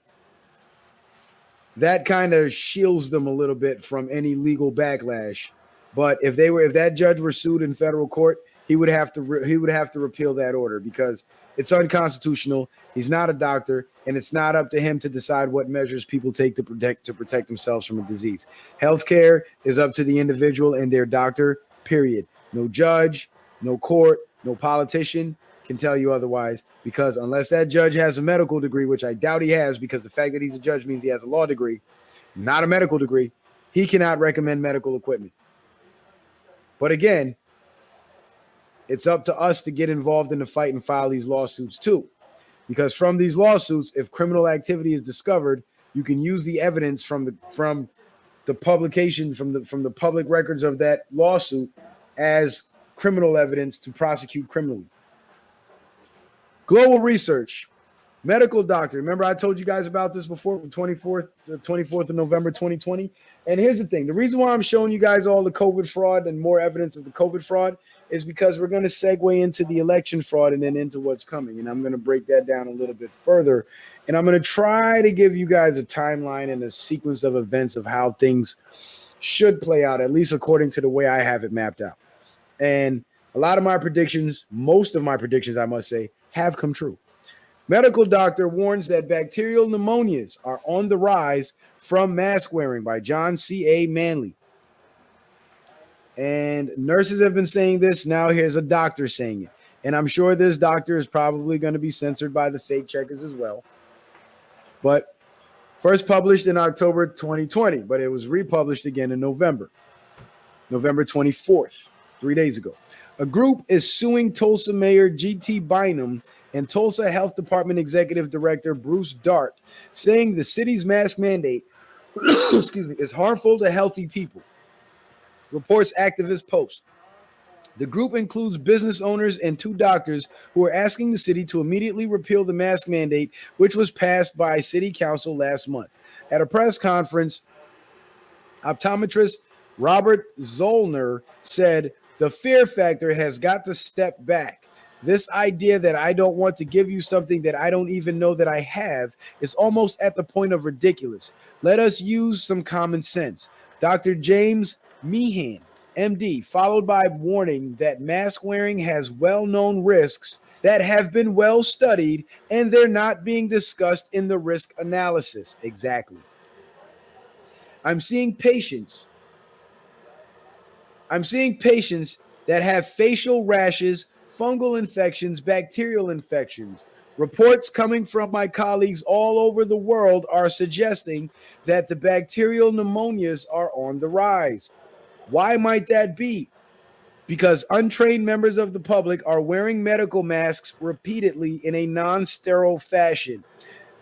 that kind of shields them a little bit from any legal backlash. But if that judge were sued in federal court, he would have to repeal that order because it's unconstitutional. He's not a doctor, and it's not up to him to decide what measures people take to protect themselves from a disease. Healthcare is up to the individual and their doctor, period. No judge, no court, no politician can tell you otherwise, because unless that judge has a medical degree, which I doubt he has, because the fact that he's a judge means he has a law degree, not a medical degree, he cannot recommend medical equipment. But again, it's up to us to get involved in the fight and file these lawsuits too. Because from these lawsuits, if criminal activity is discovered, you can use the evidence from the publication, from the public records of that lawsuit as criminal evidence to prosecute criminally. Global research, medical doctor. Remember I told you guys about this before, from 24th of November 2020. And here's the thing. The reason why I'm showing you guys all the COVID fraud and more evidence of the COVID fraud is because we're going to segue into the election fraud and then into what's coming. And I'm going to break that down a little bit further. And I'm going to try to give you guys a timeline and a sequence of events of how things should play out, at least according to the way I have it mapped out. And a lot of my predictions, most of my predictions, I must say, have come true. Medical doctor warns that bacterial pneumonias are on the rise from mask wearing, by John C.A. Manley. And nurses have been saying this. Now here's a doctor saying it. And I'm sure this doctor is probably going to be censored by the fake checkers as well. But first published in October 2020, but it was republished again in November 24th, 3 days ago. A group is suing Tulsa Mayor G.T. Bynum and Tulsa Health Department Executive Director Bruce Dart, saying the city's mask mandate is harmful to healthy people, reports Activist Post. The group includes business owners and 2 doctors who are asking the city to immediately repeal the mask mandate, which was passed by city council last month. At a press conference, optometrist Robert Zollner said, "The fear factor has got to step back. This idea that I don't want to give you something that I don't even know that I have is almost at the point of ridiculous. Let us use some common sense." Dr. James Meehan, MD, followed by warning that mask wearing has well-known risks that have been well studied and they're not being discussed in the risk analysis. Exactly. I'm seeing patients that have facial rashes, fungal infections, bacterial infections. Reports coming from my colleagues all over the world are suggesting that the bacterial pneumonias are on the rise. Why might that be? Because untrained members of the public are wearing medical masks repeatedly in a non-sterile fashion.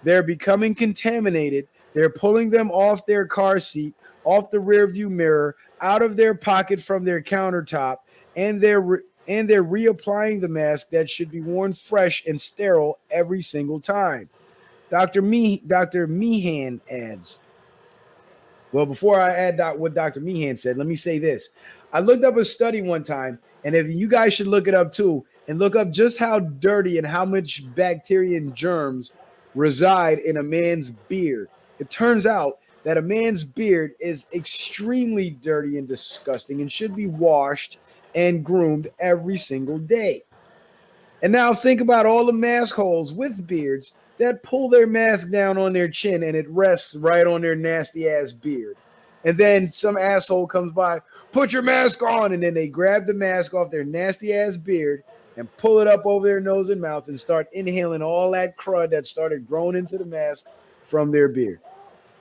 They're becoming contaminated. They're pulling them off their car seat, off the rearview mirror, out of their pocket from their countertop, and they're reapplying the mask that should be worn fresh and sterile every single time. Dr. Meehan adds. Well, before I add what Dr. Meehan said, let me say this. I looked up a study one time, and if you guys should look it up too, and look up just how dirty and how much bacteria and germs reside in a man's beard. It turns out that a man's beard is extremely dirty and disgusting and should be washed and groomed every single day. And now think about all the mask holes with beards that pull their mask down on their chin and it rests right on their nasty ass beard. And then some asshole comes by, "Put your mask on," and then they grab the mask off their nasty ass beard and pull it up over their nose and mouth and start inhaling all that crud that started growing into the mask from their beard.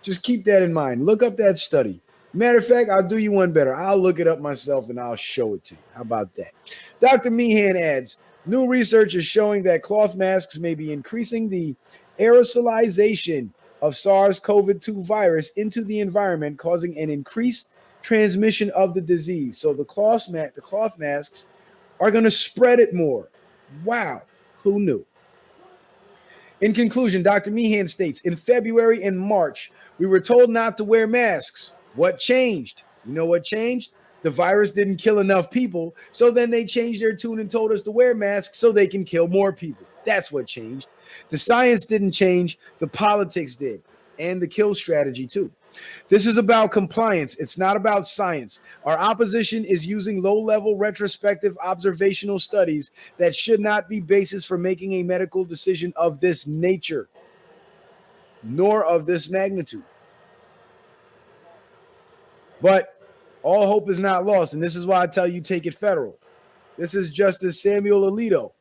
Just keep that in mind. Look up that study. Matter of fact, I'll do you one better. I'll look it up myself and I'll show it to you. How about that? Dr. Meehan adds, new research is showing that cloth masks may be increasing the aerosolization of SARS-CoV-2 virus into the environment, causing an increased transmission of the disease. So the cloth masks are going to spread it more. Wow, who knew? In conclusion, Dr. Meehan states, in February and March, we were told not to wear masks. What changed? You know what changed? The virus didn't kill enough people, so then they changed their tune and told us to wear masks so they can kill more people. That's what changed. The science didn't change, the politics did, and the kill strategy too. This is about compliance. It's not about science. Our opposition is using low-level retrospective observational studies that should not be basis for making a medical decision of this nature, nor of this magnitude. But all hope is not lost, and this is why I tell you take it federal. This is Justice Samuel Alito,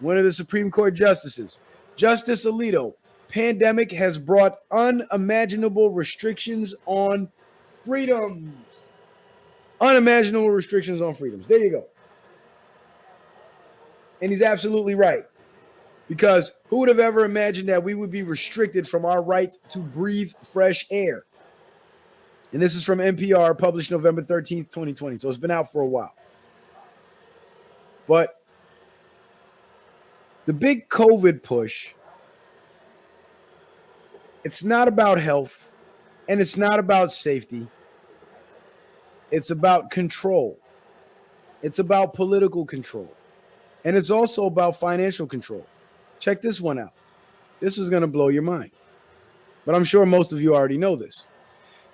one of the Supreme Court justices. Justice Alito, pandemic has brought unimaginable restrictions on freedoms. Unimaginable restrictions on freedoms. There you go. And he's absolutely right. Because who would have ever imagined that we would be restricted from our right to breathe fresh air? And this is from NPR, published November 13th, 2020. So it's been out for a while. But the big COVID push, it's not about health, and it's not about safety. It's about control. It's about political control. And it's also about financial control. Check this one out. This is going to blow your mind. But I'm sure most of you already know this.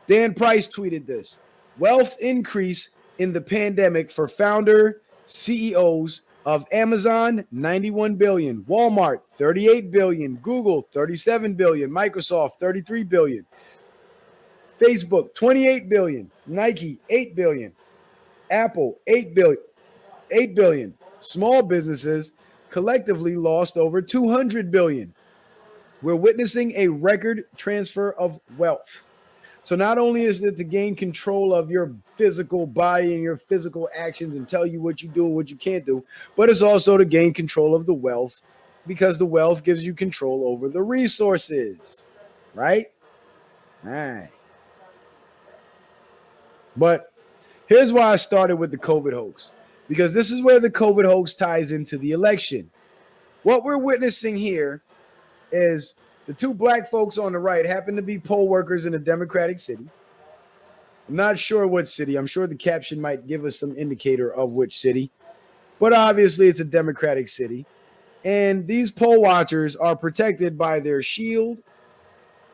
Dan Price tweeted this. Wealth increase in the pandemic for founder CEOs of Amazon, 91 billion, Walmart, 38 billion, Google, 37 billion, Microsoft, 33 billion, Facebook, 28 billion, Nike, 8 billion, Apple, 8 billion. Small businesses collectively lost over 200 billion. We're witnessing a record transfer of wealth. So not only is it to gain control of your physical body and your physical actions and tell you what you do and what you can't do, but it's also to gain control of the wealth, because the wealth gives you control over the resources, right? All right. But here's why I started with the COVID hoax, because this is where the COVID hoax ties into the election. What we're witnessing here is the two black folks on the right happen to be poll workers in a Democratic city. I'm not sure what city. I'm sure the caption might give us some indicator of which city, but obviously it's a Democratic city. And these poll watchers are protected by their shield,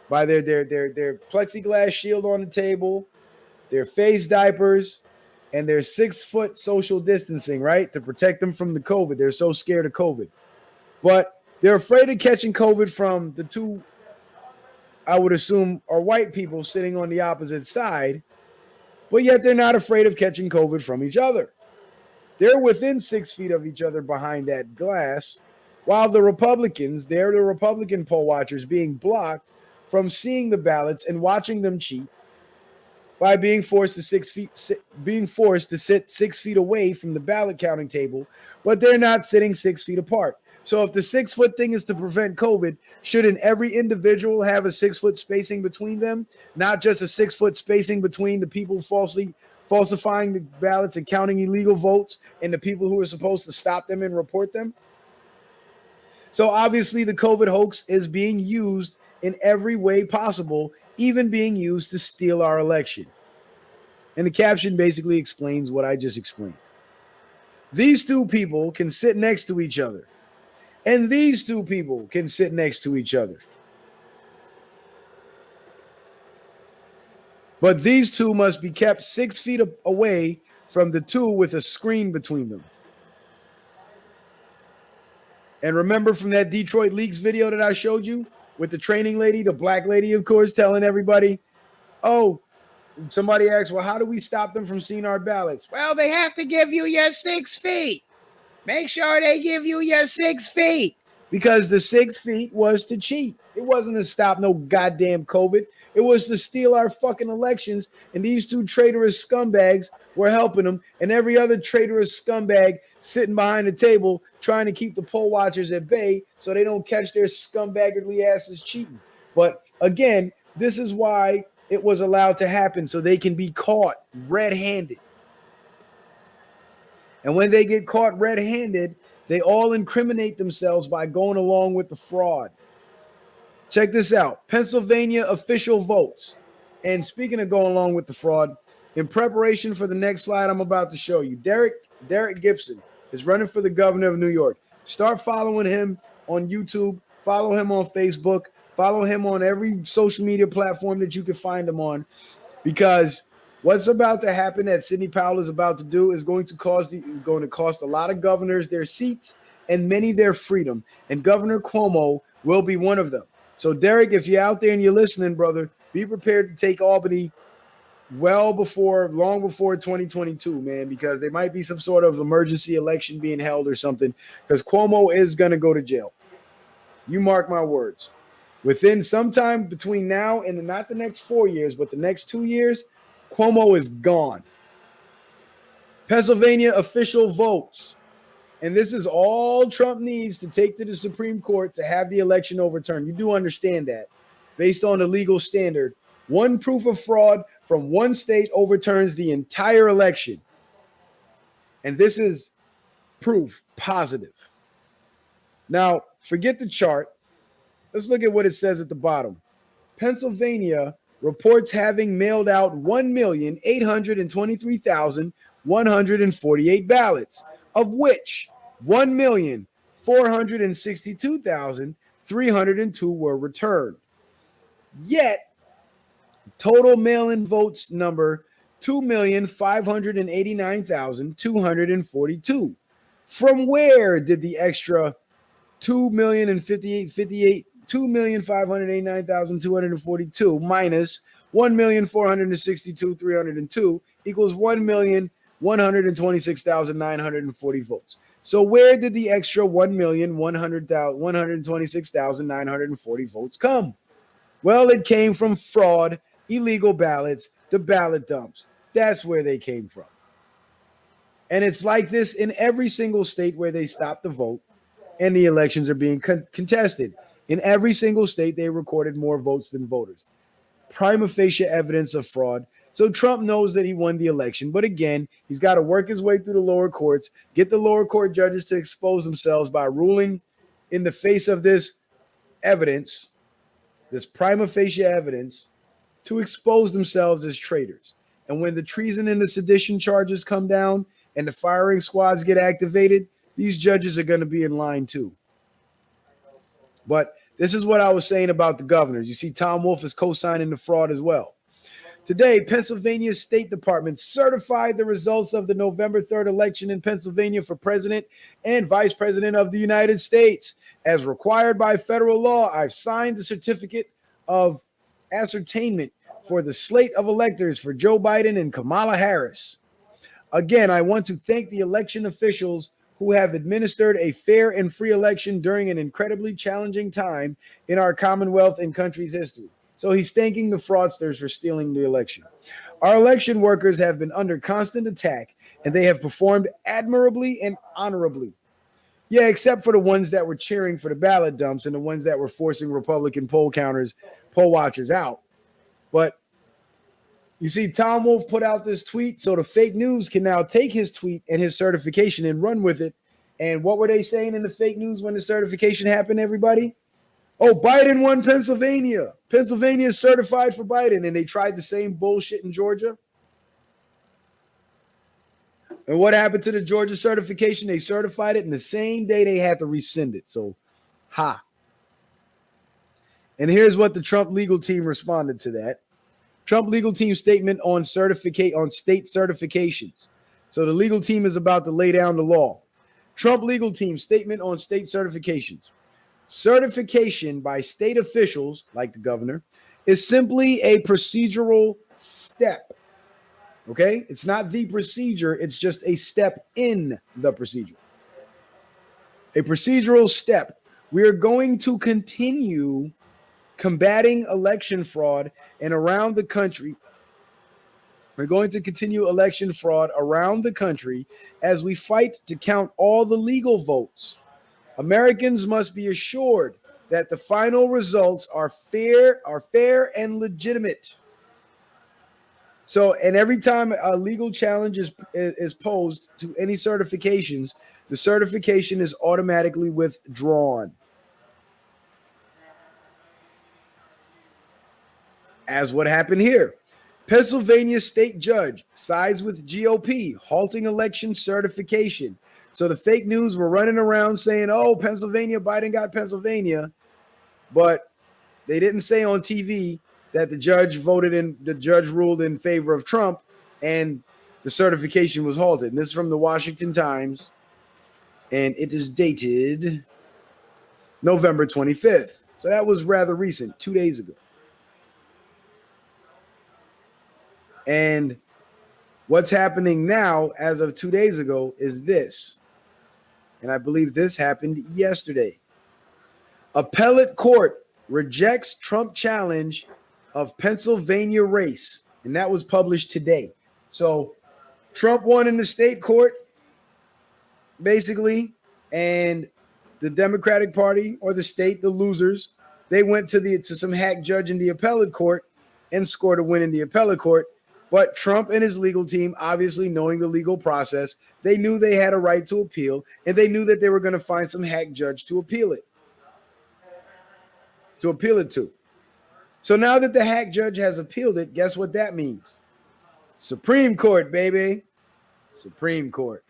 by their plexiglass shield on the table, their face diapers, and their 6-foot social distancing, right? To protect them from the COVID. They're so scared of COVID. But they're afraid of catching COVID from the two, I would assume, are white people sitting on the opposite side, but yet they're not afraid of catching COVID from each other. They're within 6 feet of each other behind that glass, while the Republicans, they're the Republican poll watchers, being blocked from seeing the ballots and watching them cheat by being forced to sit 6 feet away from the ballot counting table, but they're not sitting 6 feet apart. So if the 6-foot thing is to prevent COVID, shouldn't every individual have a 6-foot spacing between them, not just a 6-foot spacing between the people falsely falsifying the ballots and counting illegal votes and the people who are supposed to stop them and report them? So obviously the COVID hoax is being used in every way possible, even being used to steal our election. And the caption basically explains what I just explained. These two people can sit next to each other. And these two people can sit next to each other. But these two must be kept 6 feet away from the two with a screen between them. And remember from that Detroit Leaks video that I showed you with the training lady, the black lady, of course, telling everybody, oh, somebody asked, well, how do we stop them from seeing our ballots? Well, they have to give you your 6 feet. Make sure they give you your 6 feet. Because the 6 feet was to cheat. It wasn't to stop no goddamn COVID. It was to steal our fucking elections. And these two traitorous scumbags were helping them. And every other traitorous scumbag sitting behind the table trying to keep the poll watchers at bay so they don't catch their scumbaggerly asses cheating. But again, this is why it was allowed to happen, so they can be caught red-handed. And when they get caught red-handed, they all incriminate themselves by going along with the fraud. Check this out. Pennsylvania official votes. And speaking of going along with the fraud, in preparation for the next slide I'm about to show you, Derek Gibson is running for the governor of New York. Start following him on YouTube. Follow him on Facebook. Follow him on every social media platform that you can find him on, because what's about to happen that Sidney Powell is about to do is going to cost a lot of governors their seats and many their freedom. And Governor Cuomo will be one of them. So, Derek, if you're out there and you're listening, brother, be prepared to take Albany long before 2022, man, because there might be some sort of emergency election being held or something, because Cuomo is going to go to jail. You mark my words. Within sometime between now and not the next 4 years, but the next 2 years, Cuomo is gone. Pennsylvania official votes. And this is all Trump needs to take to the Supreme Court to have the election overturned. You do understand that. Based on the legal standard, one proof of fraud from one state overturns the entire election. And this is proof positive. Now, forget the chart. Let's look at what it says at the bottom. Pennsylvania reports having mailed out 1,823,148 ballots, of which 1,462,302 were returned. Yet, total mail-in votes number 2,589,242. From where did the extra 2,589,242 minus 1,462,302 equals 1,126,940 votes? So where did the extra 1,126,940 votes come? Well, it came from fraud, illegal ballots, the ballot dumps. That's where they came from. And it's like this in every single state where they stop the vote and the elections are being contested. In every single state, they recorded more votes than voters. Prima facie evidence of fraud. So Trump knows that he won the election. But again, he's got to work his way through the lower courts, get the lower court judges to expose themselves by ruling in the face of this evidence, this prima facie evidence, to expose themselves as traitors. And when the treason and the sedition charges come down and the firing squads get activated, these judges are going to be in line too. But this is what I was saying about the governors. You see, Tom Wolf is co-signing the fraud as well. Today, Pennsylvania's State Department certified the results of the November 3rd election in Pennsylvania for president and vice president of the United States. As required by federal law, I've signed the certificate of ascertainment for the slate of electors for Joe Biden and Kamala Harris. Again, I want to thank the election officials who have administered a fair and free election during an incredibly challenging time in our Commonwealth and country's history. So he's thanking the fraudsters for stealing the election. Our election workers have been under constant attack, and they have performed admirably and honorably. Yeah, except for the ones that were cheering for the ballot dumps and the ones that were forcing Republican poll watchers out. But you see, Tom Wolf put out this tweet, so the fake news can now take his tweet and his certification and run with it. And what were they saying in the fake news when the certification happened, everybody? Oh, Biden won Pennsylvania. Pennsylvania is certified for Biden. And they tried the same bullshit in Georgia. And what happened to the Georgia certification? They certified it, and the same day they had to rescind it. So, And here's what the Trump legal team responded to that. Trump legal team statement on state certifications. So the legal team is about to lay down the law. Trump legal team statement on state certifications. Certification by state officials, like the governor, is simply a procedural step. Okay? It's not the procedure. It's just a step in the procedure. A procedural step. We are going to continue combating election fraud and around the country. We're going to continue election fraud around the country as we fight to count all the legal votes. Americans must be assured that the final results are fair and legitimate. So, and every time a legal challenge is posed to any certifications, the certification is automatically withdrawn. As what happened here. Pennsylvania state judge sides with GOP, halting election certification. So the fake news were running around saying, oh, Pennsylvania, Biden got Pennsylvania. But They didn't say on TV that the judge ruled in favor of Trump and the certification was halted. And this is from the Washington Times, and it is dated November 25th. So that was rather recent, 2 days ago. And what's happening now, as of 2 days ago, is this. And I believe this happened yesterday. Appellate court rejects Trump challenge of Pennsylvania race. And that was published today. So Trump won in the state court, basically, and the Democratic Party or the state, the losers, they went to some hack judge in the appellate court and scored a win in the appellate court. But Trump and his legal team, obviously knowing the legal process, they knew they had a right to appeal, and they knew that they were going to find some hack judge to appeal it to. So now that the hack judge has appealed it, guess what that means? Supreme Court, baby. Supreme Court.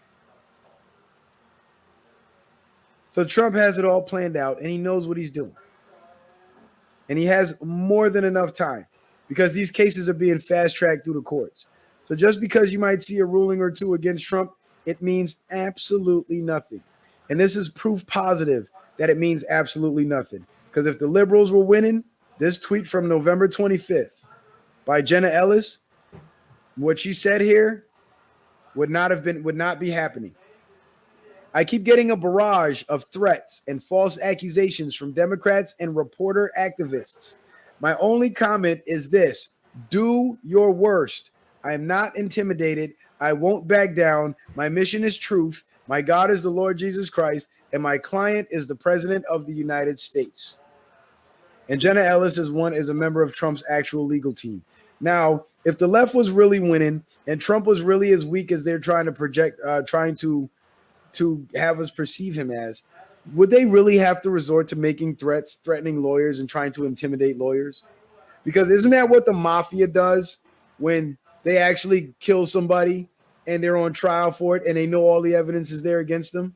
So Trump has it all planned out, and he knows what he's doing. And he has more than enough time because these cases are being fast-tracked through the courts. So just because you might see a ruling or two against Trump, it means absolutely nothing. And this is proof positive that it means absolutely nothing. Because if the liberals were winning, this tweet from November 25th by Jenna Ellis, what she said here would not be happening. I keep getting a barrage of threats and false accusations from Democrats and reporter activists. My only comment is this: do your worst. I am not intimidated. I won't back down. My mission is truth. My God is the Lord Jesus Christ, and my client is the President of the United States. And Jenna Ellis is a member of Trump's actual legal team. Now, if the left was really winning and Trump was really as weak as they're trying to project, trying to have us perceive him as, would they really have to resort to making threats, threatening lawyers, and trying to intimidate lawyers? Because isn't that what the mafia does when they actually kill somebody and they're on trial for it and they know all the evidence is there against them?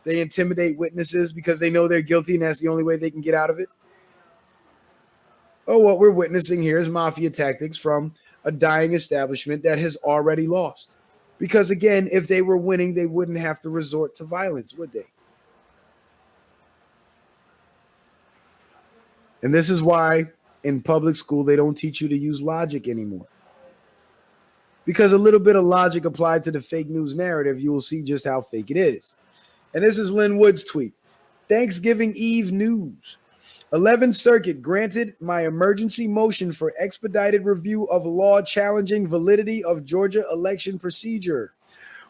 They intimidate witnesses because they know they're guilty and that's the only way they can get out of it. Oh, what we're witnessing here is mafia tactics from a dying establishment that has already lost. Because again, if they were winning, they wouldn't have to resort to violence, would they? And this is why in public school, they don't teach you to use logic anymore. Because a little bit of logic applied to the fake news narrative, you will see just how fake it is. And this is Lynn Wood's tweet. Thanksgiving Eve news. 11th Circuit granted my emergency motion for expedited review of law challenging validity of Georgia election procedure.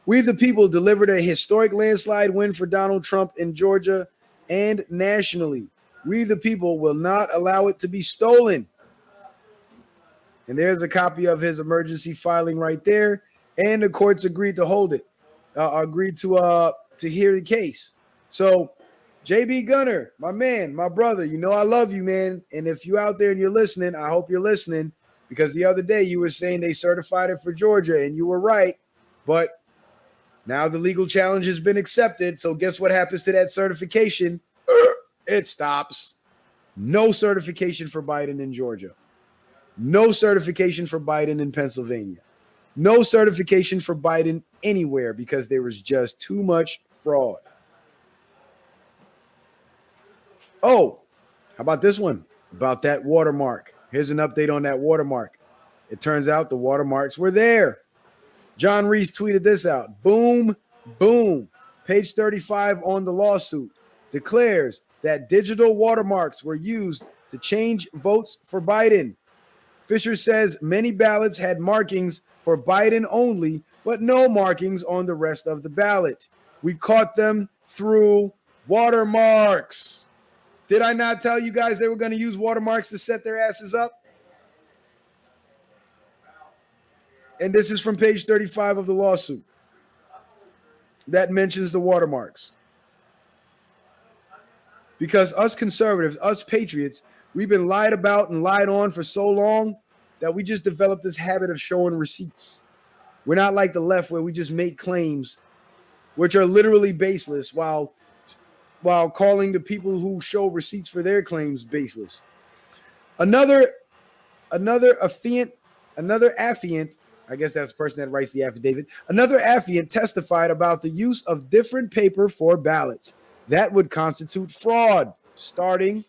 We the people delivered a historic landslide win for Donald Trump in Georgia and nationally. We the people will not allow it to be stolen. And there's a copy of his emergency filing right there. And the courts agreed to hold it, agreed to hear the case. So JB Gunner, my man, my brother, you know I love you, man. And if you out there and you're listening, I hope you're listening, because the other day you were saying they certified it for Georgia, and you were right. But now the legal challenge has been accepted. So guess what happens to that certification? It stops. No certification for Biden in Georgia. No certification for Biden in Pennsylvania. No certification for Biden anywhere because there was just too much fraud. Oh, how about this one? About that watermark. Here's an update on that watermark. It turns out the watermarks were there. John Reese tweeted this out. Boom, boom. Page 35 on the lawsuit declares that digital watermarks were used to change votes for Biden. Fisher says many ballots had markings for Biden only, but no markings on the rest of the ballot. We caught them through watermarks. Did I not tell you guys they were going to use watermarks to set their asses up? And this is from page 35 of the lawsuit that mentions the watermarks. Because us conservatives, us patriots, we've been lied about and lied on for so long that we just developed this habit of showing receipts. We're not like the left where we just make claims which are literally baseless while calling the people who show receipts for their claims baseless. Another affiant, I guess that's the person that writes the affidavit. Another affiant testified about the use of different paper for ballots. That would constitute fraud. Starting,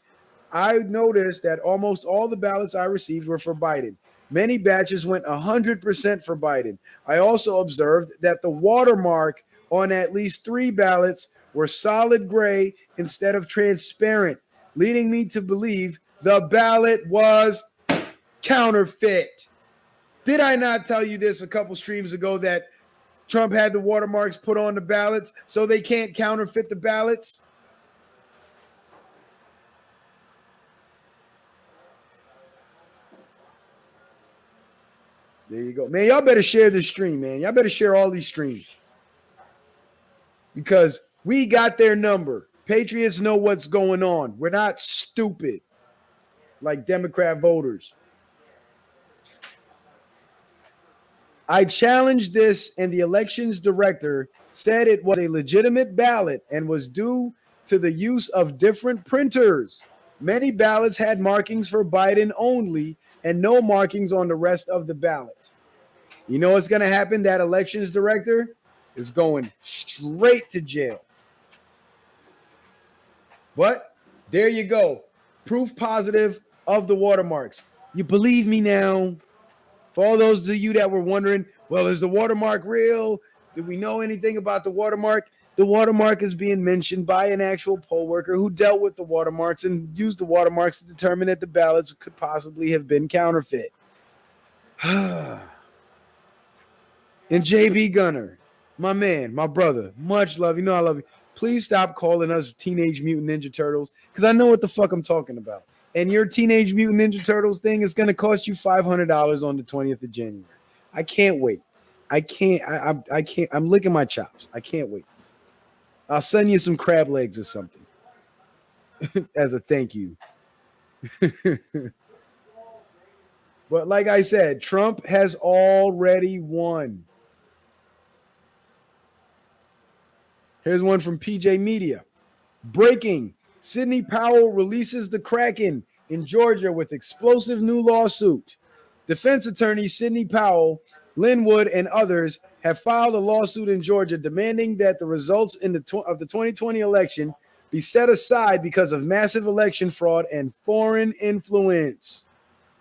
I noticed that almost all the ballots I received were for Biden. Many batches went 100% for Biden. I also observed that the watermark on at least 3 ballots were solid gray instead of transparent, leading me to believe the ballot was counterfeit. Did I not tell you this a couple streams ago that Trump had the watermarks put on the ballots so they can't counterfeit the ballots? There you go. Man, y'all better share this stream, man. Y'all better share all these streams. Because we got their number. Patriots know what's going on. We're not stupid like Democrat voters. I challenged this, and the elections director said it was a legitimate ballot and was due to the use of different printers. Many ballots had markings for Biden only and no markings on the rest of the ballot. You know what's going to happen? That elections director is going straight to jail. But there you go. Proof positive of the watermarks. You believe me now? For all those of you that were wondering, well, is the watermark real? Do we know anything about the watermark? The watermark is being mentioned by an actual poll worker who dealt with the watermarks and used the watermarks to determine that the ballots could possibly have been counterfeit. And JB Gunner, my man, my brother, much love. You know I love you. Please stop calling us Teenage Mutant Ninja Turtles because I know what the fuck I'm talking about. And your Teenage Mutant Ninja Turtles thing is going to cost you $500 on the 20th of January. I can't wait. I can't. I'm licking my chops. I can't wait. I'll send you some crab legs or something as a thank you. But like I said, Trump has already won. Here's one from PJ Media. Breaking. Sidney Powell releases the Kraken in Georgia with explosive new lawsuit. Defense attorney Sidney Powell, Linwood, and others have filed a lawsuit in Georgia demanding that the results of the 2020 election be set aside because of massive election fraud and foreign influence.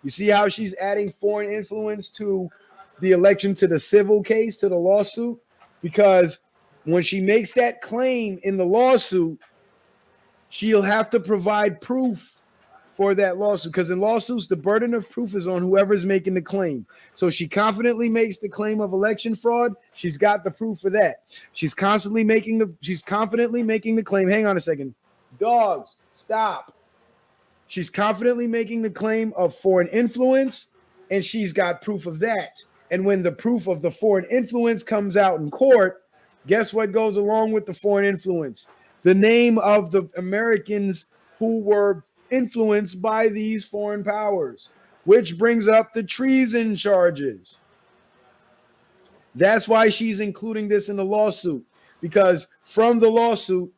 You see how she's adding foreign influence to the election, to the civil case, to the lawsuit? Because when she makes that claim in the lawsuit, she'll have to provide proof for that lawsuit, because in lawsuits, the burden of proof is on whoever's making the claim. So she confidently makes the claim of election fraud. She's got the proof for that. She's confidently making the claim. Hang on a second. Dogs, stop. She's confidently making the claim of foreign influence, and she's got proof of that. And when the proof of the foreign influence comes out in court, guess what goes along with the foreign influence? The name of the Americans who were influenced by these foreign powers, which brings up the treason charges. That's why she's including this in the lawsuit, because from the lawsuit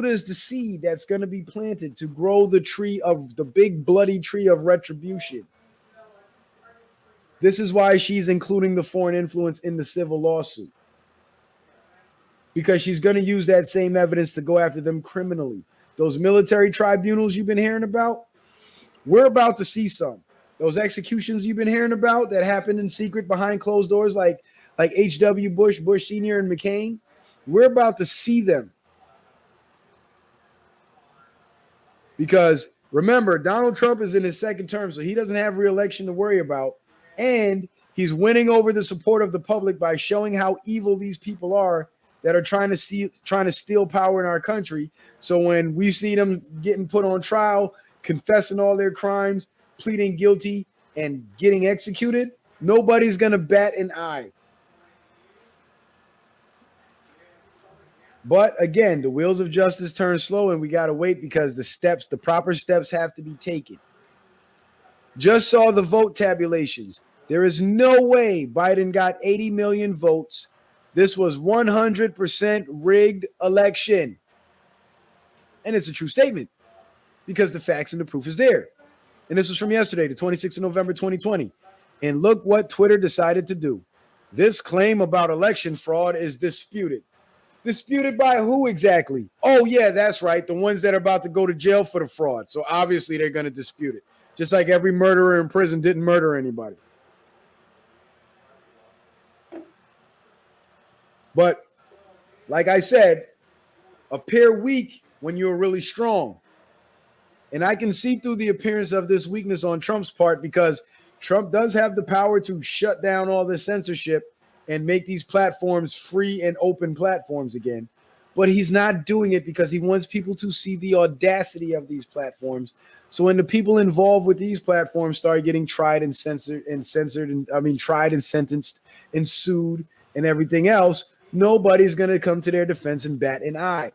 is the seed that's going to be planted to grow the tree of the big bloody tree of retribution. This is why she's including the foreign influence in the civil lawsuit, because she's going to use that same evidence to go after them criminally. Those military tribunals you've been hearing about, we're about to see some. Those executions you've been hearing about that happened in secret behind closed doors, like H.W. Bush, Bush Sr., and McCain, we're about to see them. Because remember, Donald Trump is in his second term, so he doesn't have re-election to worry about. And he's winning over the support of the public by showing how evil these people are that are trying to steal power in our country. So when we see them getting put on trial, confessing all their crimes, pleading guilty, and getting executed, nobody's going to bat an eye. But again, the wheels of justice turn slow, and we got to wait because the proper steps have to be taken. Just saw the vote tabulations. There is no way Biden got 80 million votes. This was 100% rigged election. And it's a true statement because the facts and the proof is there. And this was from yesterday, the 26th of November, 2020. And look what Twitter decided to do. This claim about election fraud is disputed. Disputed by who exactly? Oh, yeah, that's right. The ones that are about to go to jail for the fraud. So obviously they're going to dispute it. Just like every murderer in prison didn't murder anybody. But like I said, appear weak when you're really strong. And I can see through the appearance of this weakness on Trump's part because Trump does have the power to shut down all this censorship and make these platforms free and open platforms again. But he's not doing it because he wants people to see the audacity of these platforms. So when the people involved with these platforms start getting tried and sentenced and sued and everything else, nobody's going to come to their defense and bat an eye.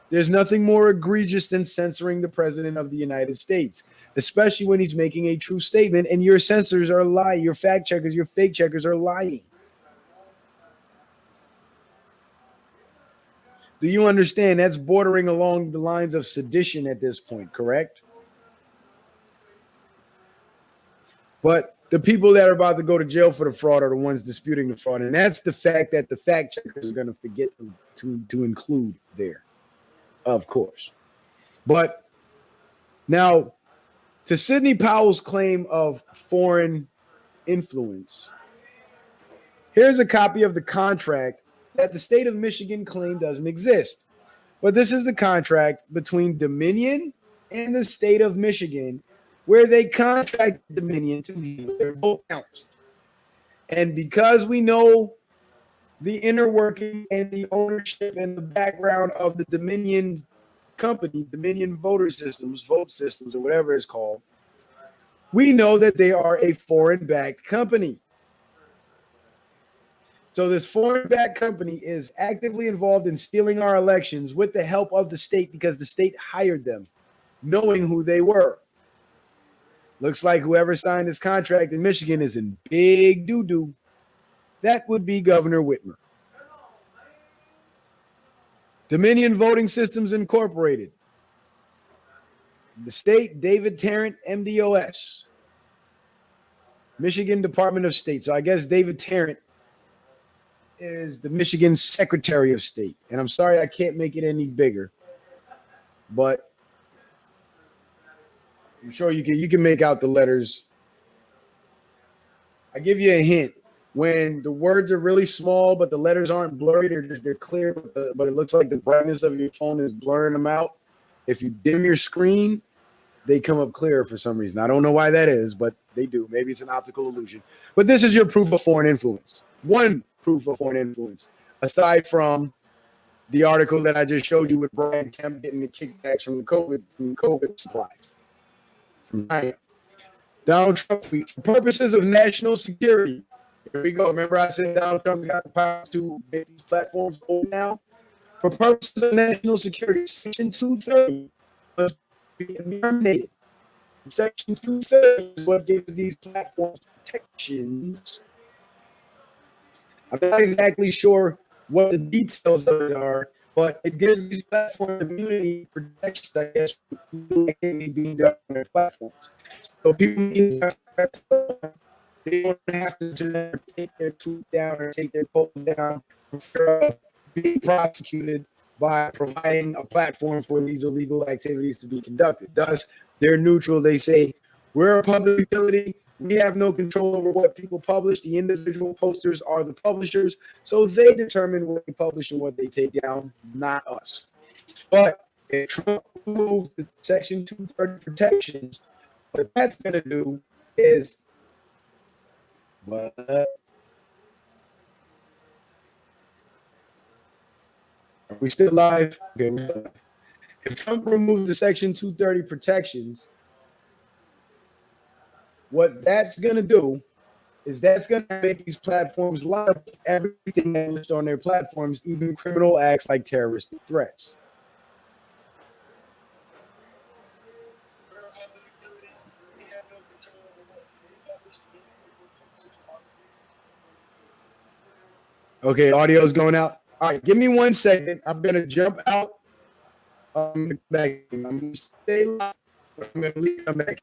There's nothing more egregious than censoring the president of the United States, especially when he's making a true statement and your censors are lying. Your fact checkers, your fake checkers are lying. Do you understand? That's bordering along the lines of sedition at this point, correct? But the people that are about to go to jail for the fraud are the ones disputing the fraud. And that's the fact that the fact checkers are going to forget to include there, of course. But now, to Sidney Powell's claim of foreign influence, here's a copy of the contract that the state of Michigan claimed doesn't exist. But this is the contract between Dominion and the state of Michigan, where they contract Dominion to handle their vote counts. And because we know the inner working and the ownership and the background of the Dominion company, Dominion vote systems, or whatever it's called, we know that they are a foreign-backed company. So this foreign-backed company is actively involved in stealing our elections with the help of the state because the state hired them, knowing who they were. Looks like whoever signed this contract in Michigan is in big doo-doo. That would be Governor Whitmer. Dominion Voting Systems Incorporated. The state, David Tarrant, MDOS. Michigan Department of State. So I guess David Tarrant is the Michigan Secretary of State. And I'm sorry I can't make it any bigger. But I'm sure you can make out the letters. I give you a hint. When the words are really small, but the letters aren't blurry, they're clear, but it looks like the brightness of your phone is blurring them out. If you dim your screen, they come up clearer for some reason. I don't know why that is, but they do. Maybe it's an optical illusion. But this is your proof of foreign influence. One proof of foreign influence, aside from the article that I just showed you with Brian Kemp getting the kickbacks from the COVID supplies from China. Donald Trump, for purposes of national security. Here we go. Remember I said Donald Trump's got the power to make these platforms open now? For purposes of national security, Section 230 must be eliminated. Section 230 is what gives these platforms protections. I'm not exactly sure what the details of it are, but it gives these platforms immunity protections, I guess, being done on their platforms. So people need to they don't have to just take their tweet down or take their post down for being prosecuted by providing a platform for these illegal activities to be conducted. Thus, they're neutral. They say, we're a public utility. We have no control over what people publish. The individual posters are the publishers, so they determine what they publish and what they take down, not us. But if Trump removes the Section 230 protections, what that's going to do is, are we still live? Okay. If Trump removes the Section 230 protections, what that's going to do is that's going to make these platforms live everything they list on their platforms, even criminal acts like terroristic threats. Okay, audio is going out. All right, give me 1 second. I'm going to jump out. I'm going to stay live. I'm going to come back.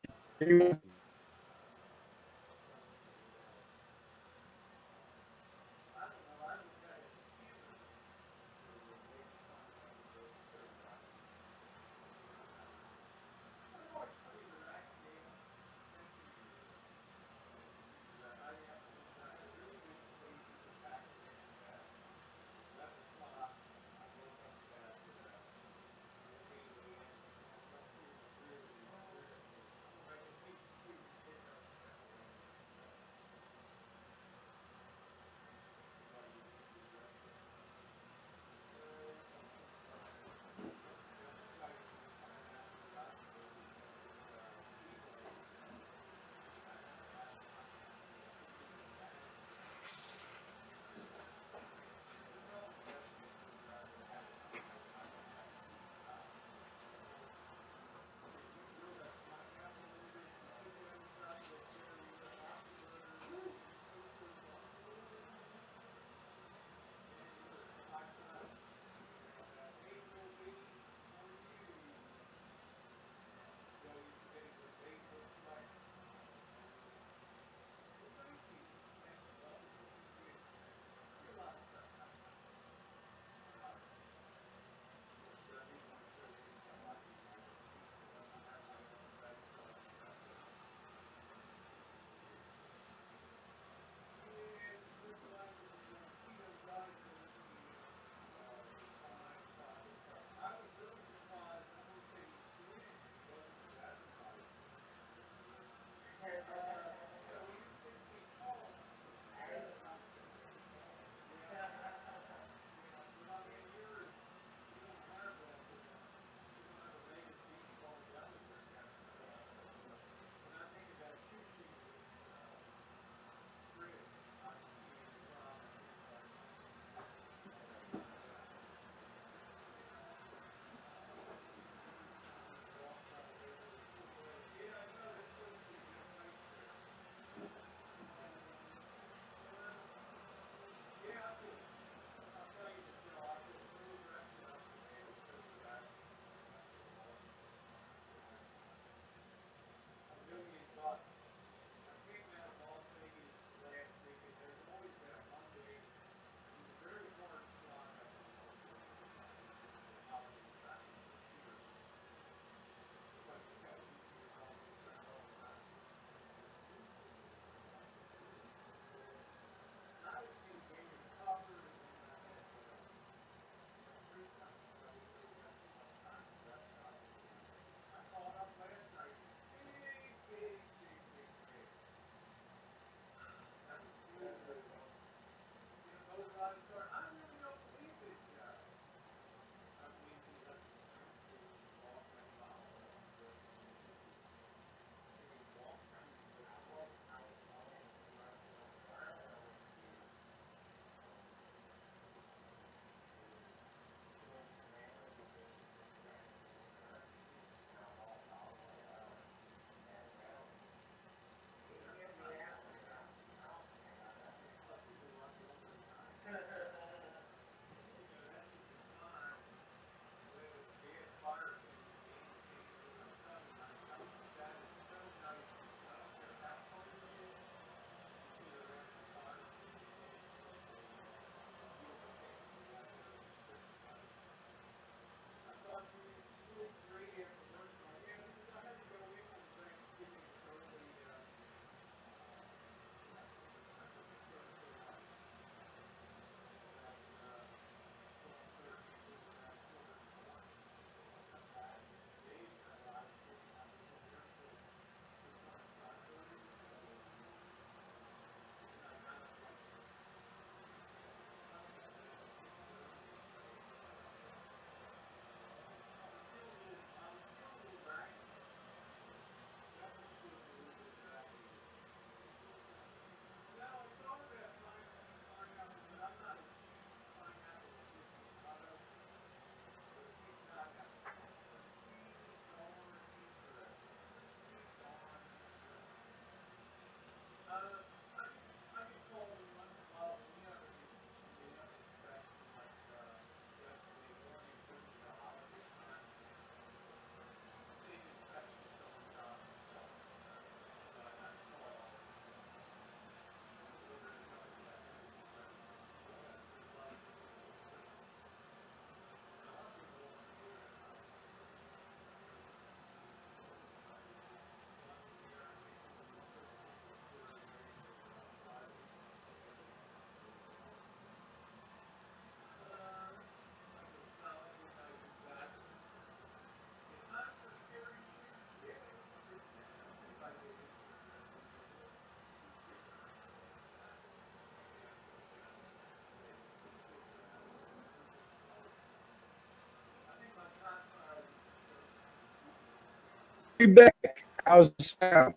we back? How's the sound?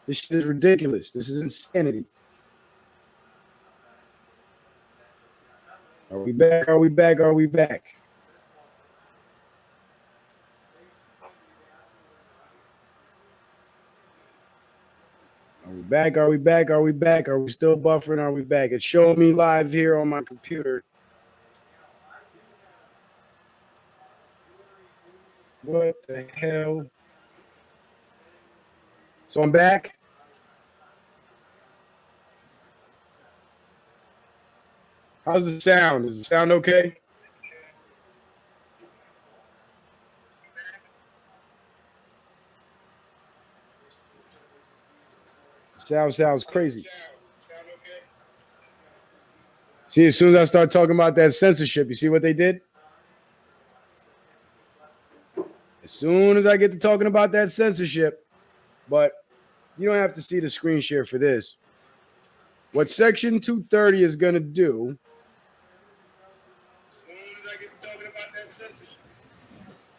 This shit is ridiculous. This is insanity. Are we back? Are we back? Are we back? Are we back? Are we back? Are we back? Are we still buffering? Are we back? It's showing me live here on my computer. What the hell? So I'm back. How's the sound? Is the sound okay? Sounds crazy. See, as soon as I start talking about that censorship, you see what they did? As soon as I get to talking about that censorship, but you don't have to see the screen share for this. What Section 230 is going to do,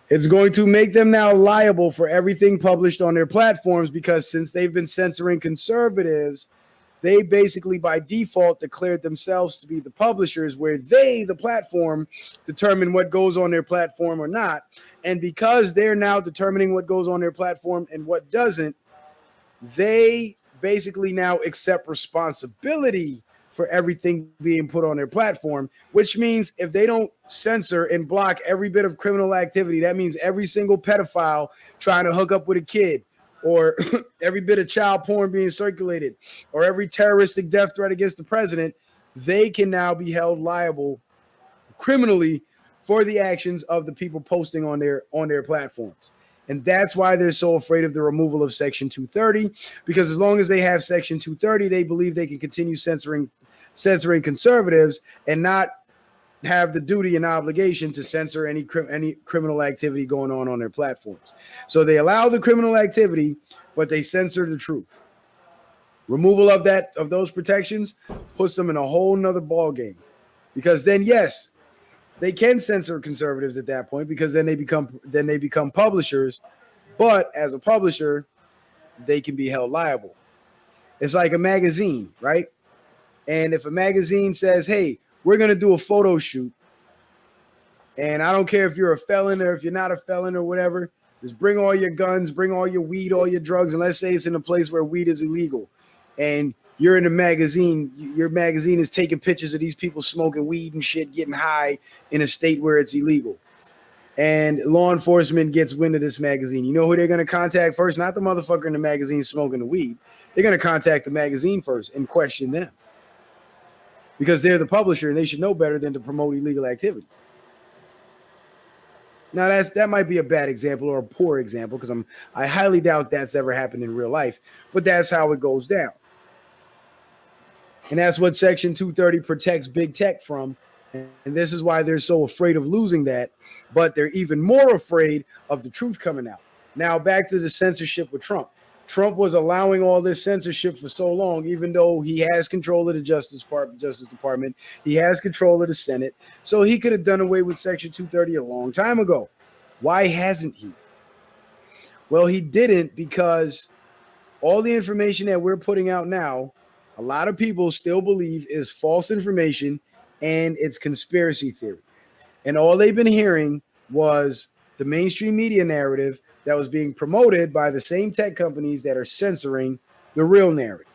it's going to make them now liable for everything published on their platforms, because since they've been censoring conservatives, they basically by default declared themselves to be the publishers, where they, the platform, determine what goes on their platform or not. And because they're now determining what goes on their platform and what doesn't, they basically now accept responsibility for everything being put on their platform, which means if they don't censor and block every bit of criminal activity, that means every single pedophile trying to hook up with a kid, or every bit of child porn being circulated, or every terroristic death threat against the president, they can now be held liable criminally for the actions of the people posting on their platforms. And that's why they're so afraid of the removal of Section 230, because as long as they have Section 230, they believe they can continue censoring conservatives and not have the duty and obligation to censor any criminal activity going on their platforms. So they allow the criminal activity, but they censor the truth. Removal of those protections puts them in a whole nother ball game, because then yes, they can censor conservatives at that point, because then they become publishers. But as a publisher, they can be held liable. It's like a magazine, right? And if a magazine says, hey, we're going to do a photo shoot, and I don't care if you're a felon or if you're not a felon or whatever, just bring all your guns, bring all your weed, all your drugs, and let's say it's in a place where weed is illegal, and you're in a magazine, your magazine is taking pictures of these people smoking weed and shit, getting high in a state where it's illegal. And law enforcement gets wind of this magazine. You know who they're going to contact first? Not the motherfucker in the magazine smoking the weed. They're going to contact the magazine first and question them, because they're the publisher and they should know better than to promote illegal activity. Now that might be a bad example or a poor example, because I highly doubt that's ever happened in real life, but that's how it goes down. And that's what Section 230 protects big tech from. And this is why they're so afraid of losing that. But they're even more afraid of the truth coming out. Now, back to the censorship with Trump. Trump was allowing all this censorship for so long, even though he has control of the Justice Department. He has control of the Senate. So he could have done away with Section 230 a long time ago. Why hasn't he? Well, he didn't, because all the information that we're putting out now, a lot of people still believe is false information and it's conspiracy theory. And all they've been hearing was the mainstream media narrative that was being promoted by the same tech companies that are censoring the real narrative.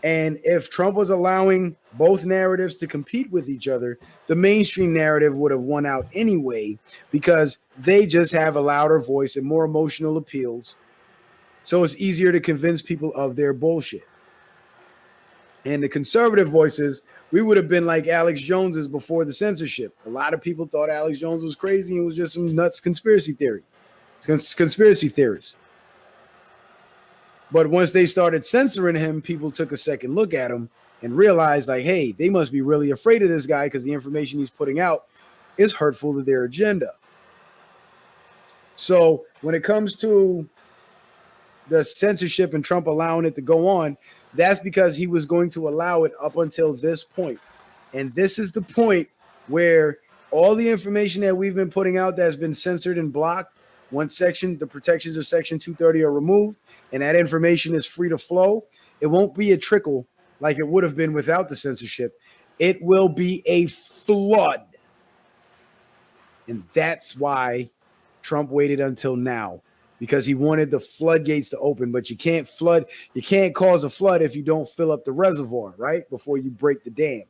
And if Trump was allowing both narratives to compete with each other, the mainstream narrative would have won out anyway, because they just have a louder voice and more emotional appeals. So it's easier to convince people of their bullshit. And the conservative voices, we would have been like Alex Jones's before the censorship. A lot of people thought Alex Jones was crazy and was just some nuts conspiracy theorist. But once they started censoring him, people took a second look at him and realized, like, hey, they must be really afraid of this guy, because the information he's putting out is hurtful to their agenda. So when it comes to the censorship and Trump allowing it to go on, that's because he was going to allow it up until this point. And this is the point where all the information that we've been putting out that's been censored and blocked, Once the protections of Section 230 are removed and that information is free to flow, it won't be a trickle like it would have been without the censorship. It will be a flood. And that's why Trump waited until now, because he wanted the floodgates to open. But you can't cause a flood if you don't fill up the reservoir, right? Before you break the dam.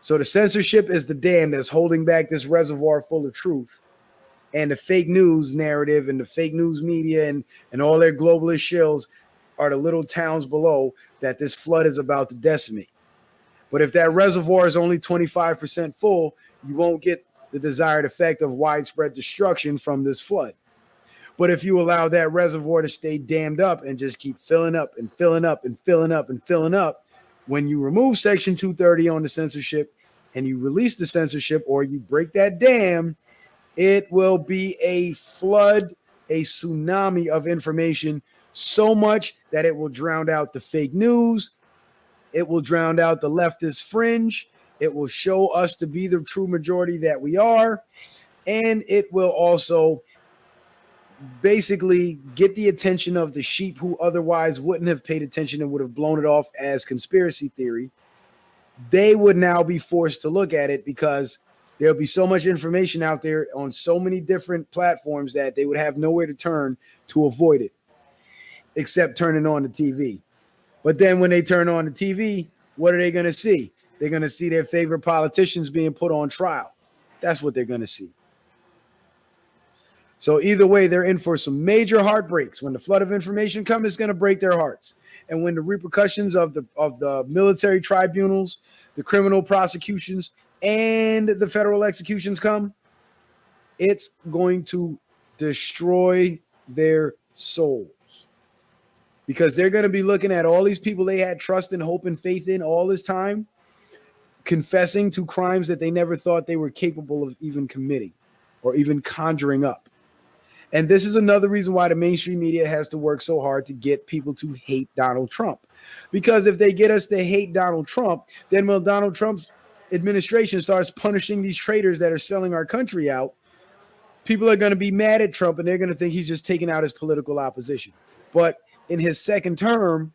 So the censorship is the dam that's holding back this reservoir full of truth. And the fake news narrative and the fake news media and all their globalist shills are the little towns below that this flood is about to decimate. But if that reservoir is only 25% full, you won't get the desired effect of widespread destruction from this flood. But if you allow that reservoir to stay dammed up and just keep filling up and filling up and filling up and filling up, when you remove Section 230 on the censorship and you release the censorship or you break that dam, it will be a flood, a tsunami of information, so much that it will drown out the fake news. It will drown out the leftist fringe. It will show us to be the true majority that we are. And it will also basically get the attention of the sheep who otherwise wouldn't have paid attention and would have blown it off as conspiracy theory. They would now be forced to look at it because there'll be so much information out there on so many different platforms that they would have nowhere to turn to avoid it, except turning on the TV. But then when they turn on the TV, what are they going to see? They're going to see their favorite politicians being put on trial. That's what they're going to see. So either way, they're in for some major heartbreaks. When the flood of information comes, it's going to break their hearts. And when the repercussions of the military tribunals, the criminal prosecutions, and the federal executions come, it's going to destroy their souls. Because they're going to be looking at all these people they had trust and hope and faith in all this time, confessing to crimes that they never thought they were capable of even committing or even conjuring up. And this is another reason why the mainstream media has to work so hard to get people to hate Donald Trump. Because if they get us to hate Donald Trump, then when Donald Trump's administration starts punishing these traitors that are selling our country out, people are going to be mad at Trump and they're going to think he's just taking out his political opposition. But in his second term,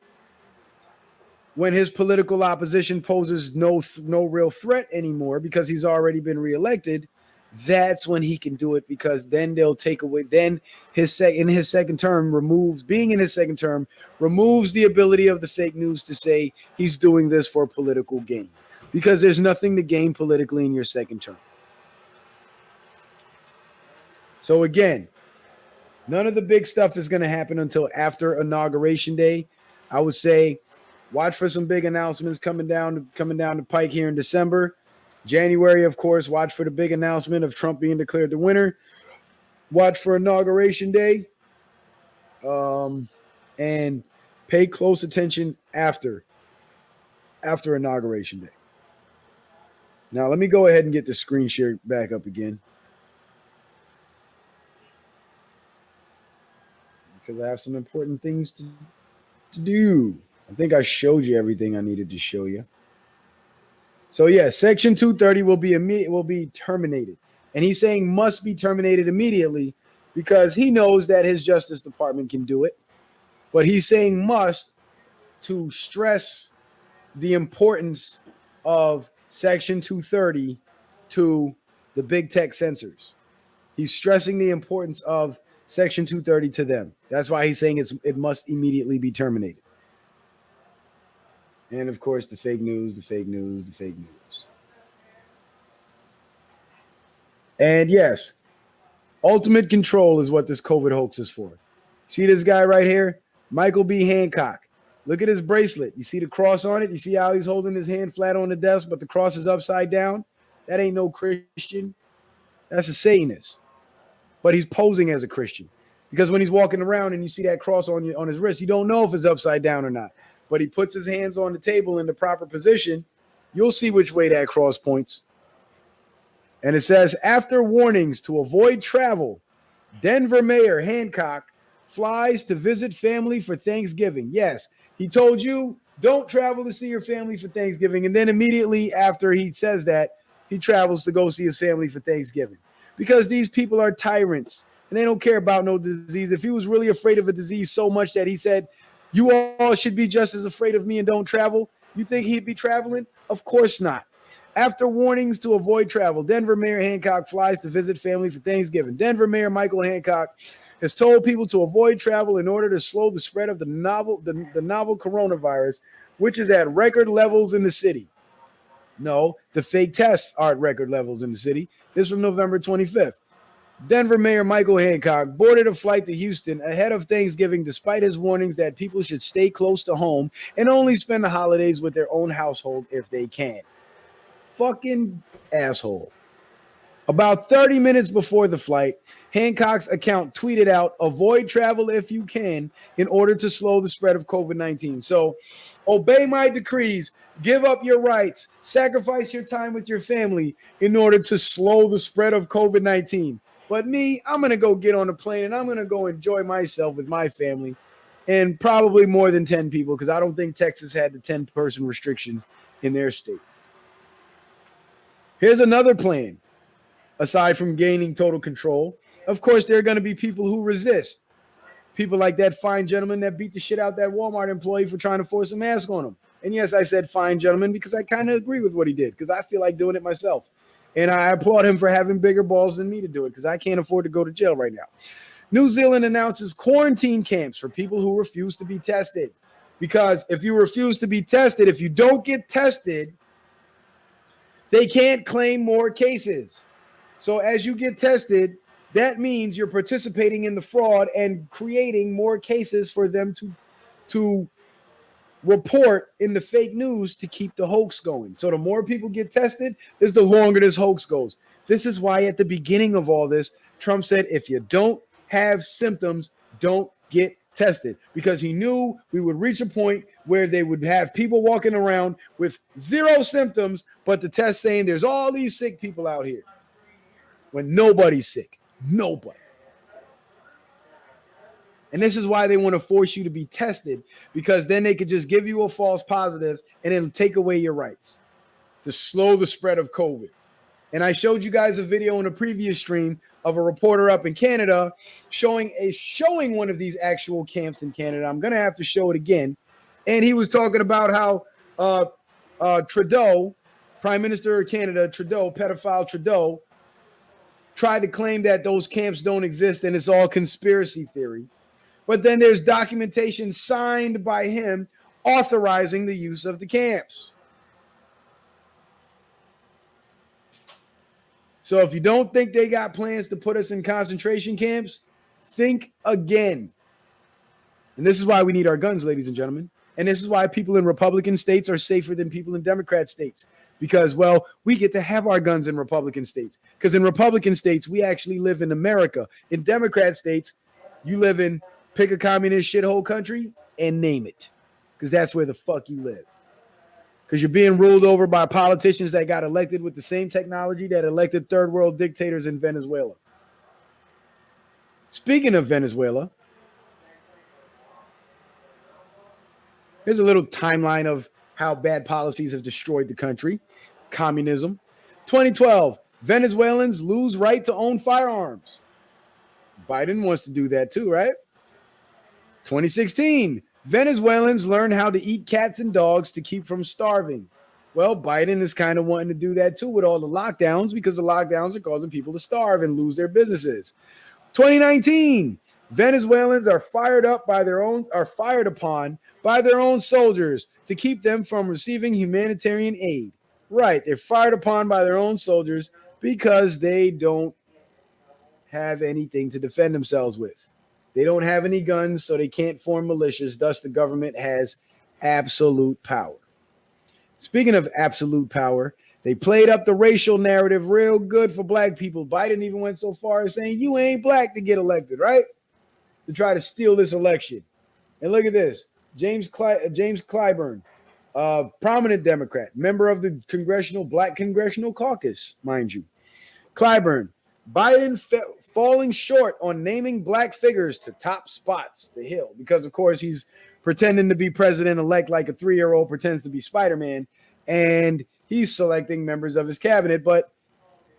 when his political opposition poses no real threat anymore because he's already been reelected, that's when he can do it, because then they'll take away, then in his second term removes the ability of the fake news to say he's doing this for political gain, because there's nothing to gain politically in your second term. So again, none of the big stuff is going to happen until after Inauguration Day. I would say watch for some big announcements coming down the pike here in December. January, of course, watch for the big announcement of Trump being declared the winner. Watch for Inauguration Day. And pay close attention after Inauguration Day. Now, let me go ahead and get the screen share back up again, because I have some important things to do. I think I showed you everything I needed to show you. So yeah, Section 230 will be terminated. And he's saying must be terminated immediately because he knows that his Justice Department can do it. But he's saying must to stress the importance of Section 230 to the big tech censors. He's stressing the importance of Section 230 to them. That's why he's saying it must immediately be terminated. And of course, the fake news. And yes, ultimate control is what this COVID hoax is for. See this guy right here? Michael B. Hancock. Look at his bracelet. You see the cross on it? You see how he's holding his hand flat on the desk, but the cross is upside down? That ain't no Christian. That's a Satanist. But he's posing as a Christian. Because when he's walking around and you see that cross on his wrist, you don't know if it's upside down or not. But he puts his hands on the table in the proper position, you'll see which way that cross points. And it says, after warnings to avoid travel, Denver Mayor Hancock flies to visit family for Thanksgiving. Yes, he told you, don't travel to see your family for Thanksgiving. And then immediately after he says that, he travels to go see his family for Thanksgiving. Because these people are tyrants. and they don't care about no disease. If he was really afraid of a disease so much that he said, you all should be just as afraid of me and don't travel, you think he'd be traveling? Of course not. After warnings to avoid travel, Denver Mayor Hancock flies to visit family for Thanksgiving. Denver Mayor Michael Hancock has told people to avoid travel in order to slow the spread of the novel coronavirus, which is at record levels in the city. No, the fake tests are at record levels in the city. This is from November 25th. Denver Mayor Michael Hancock boarded a flight to Houston ahead of Thanksgiving despite his warnings that people should stay close to home and only spend the holidays with their own household if they can. Fucking asshole. About 30 minutes before the flight, Hancock's account tweeted out, avoid travel if you can in order to slow the spread of COVID-19. So obey my decrees, give up your rights, sacrifice your time with your family in order to slow the spread of COVID-19. But me, I'm going to go get on a plane and I'm going to go enjoy myself with my family and probably more than 10 people because I don't think Texas had the 10-person restriction in their state. Here's another plan. Aside from gaining total control, of course, there are going to be people who resist. People like that fine gentleman that beat the shit out that Walmart employee for trying to force a mask on him. And yes, I said fine gentleman because I kind of agree with what he did because I feel like doing it myself. And I applaud him for having bigger balls than me to do it because I can't afford to go to jail right now. New Zealand announces quarantine camps for people who refuse to be tested. Because if you refuse to be tested, if you don't get tested, they can't claim more cases. So as you get tested, that means you're participating in the fraud and creating more cases for them to report in the fake news to keep the hoax going. So the more people get tested, is the longer this hoax goes. This is why at the beginning of all this, Trump said, if you don't have symptoms, don't get tested, because he knew we would reach a point where they would have people walking around with zero symptoms, but the test saying there's all these sick people out here when nobody's sick. Nobody. And this is why they want to force you to be tested, because then they could just give you a false positive and then take away your rights to slow the spread of COVID. And I showed you guys a video in a previous stream of a reporter up in Canada showing one of these actual camps in Canada. I'm going to have to show it again. And he was talking about how Trudeau, Prime Minister of Canada, Trudeau, pedophile Trudeau, tried to claim that those camps don't exist and it's all conspiracy theory. But then there's documentation signed by him authorizing the use of the camps. So if you don't think they got plans to put us in concentration camps, think again. And this is why we need our guns, ladies and gentlemen. And this is why people in Republican states are safer than people in Democrat states. Because, well, we get to have our guns in Republican states. Because in Republican states, we actually live in America. In Democrat states, you live in pick a communist shithole country and name it. Because that's where the fuck you live. Because you're being ruled over by politicians that got elected with the same technology that elected third world dictators in Venezuela. Speaking of Venezuela, here's a little timeline of how bad policies have destroyed the country. Communism. 2012, Venezuelans lose right to own firearms. Biden wants to do that too, right? 2016, Venezuelans learn how to eat cats and dogs to keep from starving. Well, Biden is kind of wanting to do that too with all the lockdowns, because the lockdowns are causing people to starve and lose their businesses. 2019, Venezuelans are fired upon by their own soldiers to keep them from receiving humanitarian aid. Right, they're fired upon by their own soldiers because they don't have anything to defend themselves with. They don't have any guns, so they can't form militias. Thus, the government has absolute power. Speaking of absolute power, they played up the racial narrative real good for black people. Biden even went so far as saying, you ain't black to get elected, right? To try to steal this election. And look at this. James Clyburn, prominent Democrat, member of the Black Congressional Caucus, mind you. Clyburn, Biden falling short on naming black figures to top spots, the Hill, because of course he's pretending to be president-elect like a 3-year-old pretends to be Spider-Man, and he's selecting members of his cabinet, but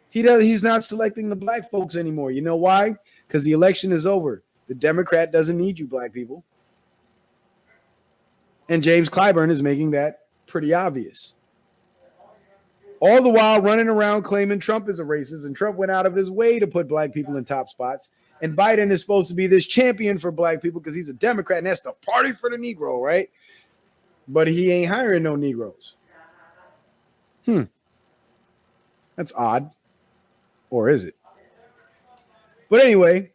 he's not selecting the black folks anymore. You know why? because the election is over. The Democrat doesn't need you, black people. And James Clyburn is making that pretty obvious. All the while running around claiming Trump is a racist, and Trump went out of his way to put black people in top spots. And Biden is supposed to be this champion for black people because he's a Democrat, and that's the party for the Negro, right? But he ain't hiring no Negroes. That's odd. Or is it? But anyway,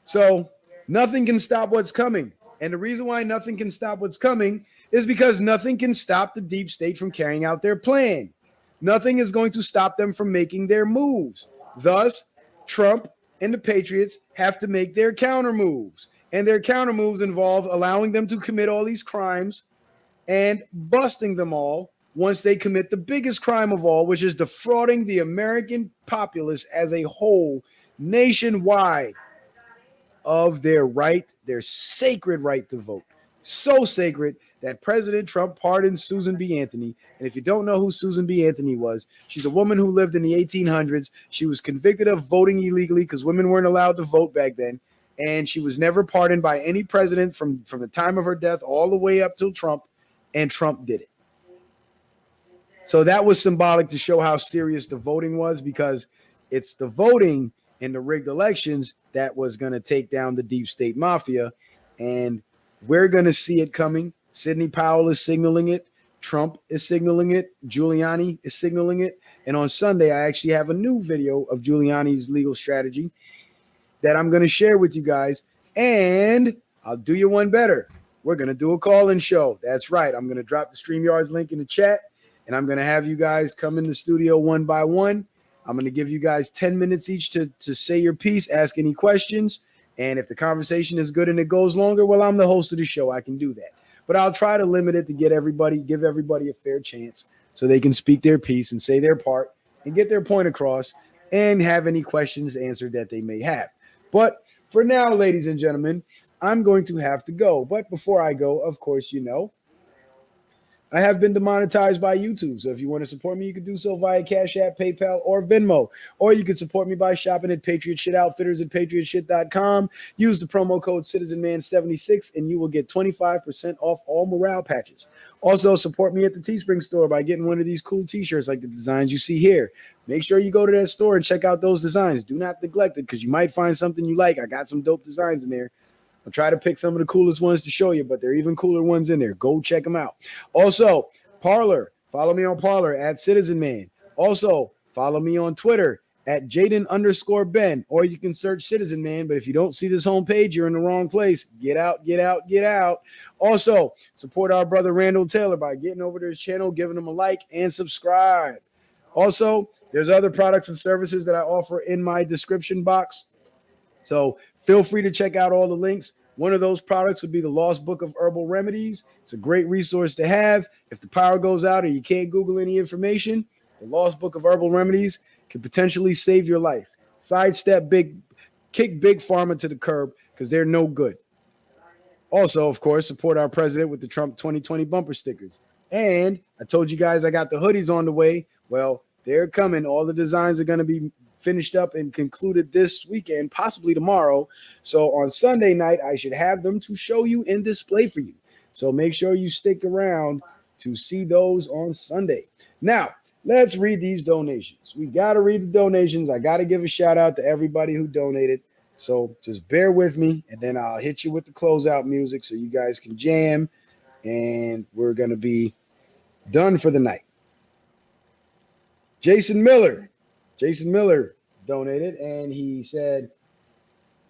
so nothing can stop what's coming. And the reason why nothing can stop what's coming is because nothing can stop the deep state from carrying out their plan. Nothing is going to stop them from making their moves. Thus, Trump and the Patriots have to make their counter moves. And their counter moves involve allowing them to commit all these crimes and busting them all once they commit the biggest crime of all, which is defrauding the American populace as a whole, nationwide, of their right, their sacred right to vote. So sacred that President Trump pardoned Susan B. Anthony. And if you don't know who Susan B. Anthony was, she's a woman who lived in the 1800s. She was convicted of voting illegally because women weren't allowed to vote back then. And she was never pardoned by any president from the time of her death all the way up till Trump. And Trump did it. So that was symbolic to show how serious the voting was, because it's the voting in the rigged elections that was going to take down the deep state mafia. And we're going to see it coming. Sidney Powell is signaling it. Trump is signaling it. Giuliani is signaling it. And on Sunday, I actually have a new video of Giuliani's legal strategy that I'm going to share with you guys. And I'll do you one better. We're going to do a call-in show. That's right. I'm going to drop the StreamYards link in the chat, and I'm going to have you guys come in the studio one by one. I'm going to give you guys 10 minutes each to say your piece, ask any questions. And if the conversation is good and it goes longer, well, I'm the host of the show. I can do that. But I'll try to limit it to give everybody a fair chance so they can speak their piece and say their part and get their point across and have any questions answered that they may have. But for now, ladies and gentlemen, I'm going to have to go. But before I go, of course, you know, I have been demonetized by YouTube. So if you want to support me, you can do so via Cash App, PayPal, or Venmo. Or you can support me by shopping at Patriot Shit Outfitters at patriotshit.com. Use the promo code CitizenMan76 and you will get 25% off all morale patches. Also, support me at the Teespring store by getting one of these cool t-shirts like the designs you see here. Make sure you go to that store and check out those designs. Do not neglect it because you might find something you like. I got some dope designs in there. I'll try to pick some of the coolest ones to show you, but there are even cooler ones in there. Go check them out. Also, Parler. Follow me on Parler at Citizen Man. Also, follow me on Twitter at Jaden_Ben, or you can search Citizen Man. But if you don't see this homepage, you're in the wrong place. Get out, get out, get out. Also, support our brother Randall Taylor by getting over to his channel, giving him a like, and subscribe. Also, there's other products and services that I offer in my description box. So feel free to check out all the links. One of those products would be the Lost Book of Herbal Remedies. It's a great resource to have. If the power goes out or you can't Google any information, the Lost Book of Herbal Remedies can potentially save your life. Kick big pharma to the curb because they're no good. Also, of course, support our president with the Trump 2020 bumper stickers. And I told you guys I got the hoodies on the way. Well, they're coming. All the designs are going to be finished up and concluded this weekend, possibly tomorrow. So on Sunday night, I should have them to show you and display for you. So make sure you stick around to see those on Sunday. Now, let's read these donations. We got to read the donations. I got to give a shout out to everybody who donated. So just bear with me, and then I'll hit you with the closeout music so you guys can jam, and we're going to be done for the night. Jason Miller donated, and he said,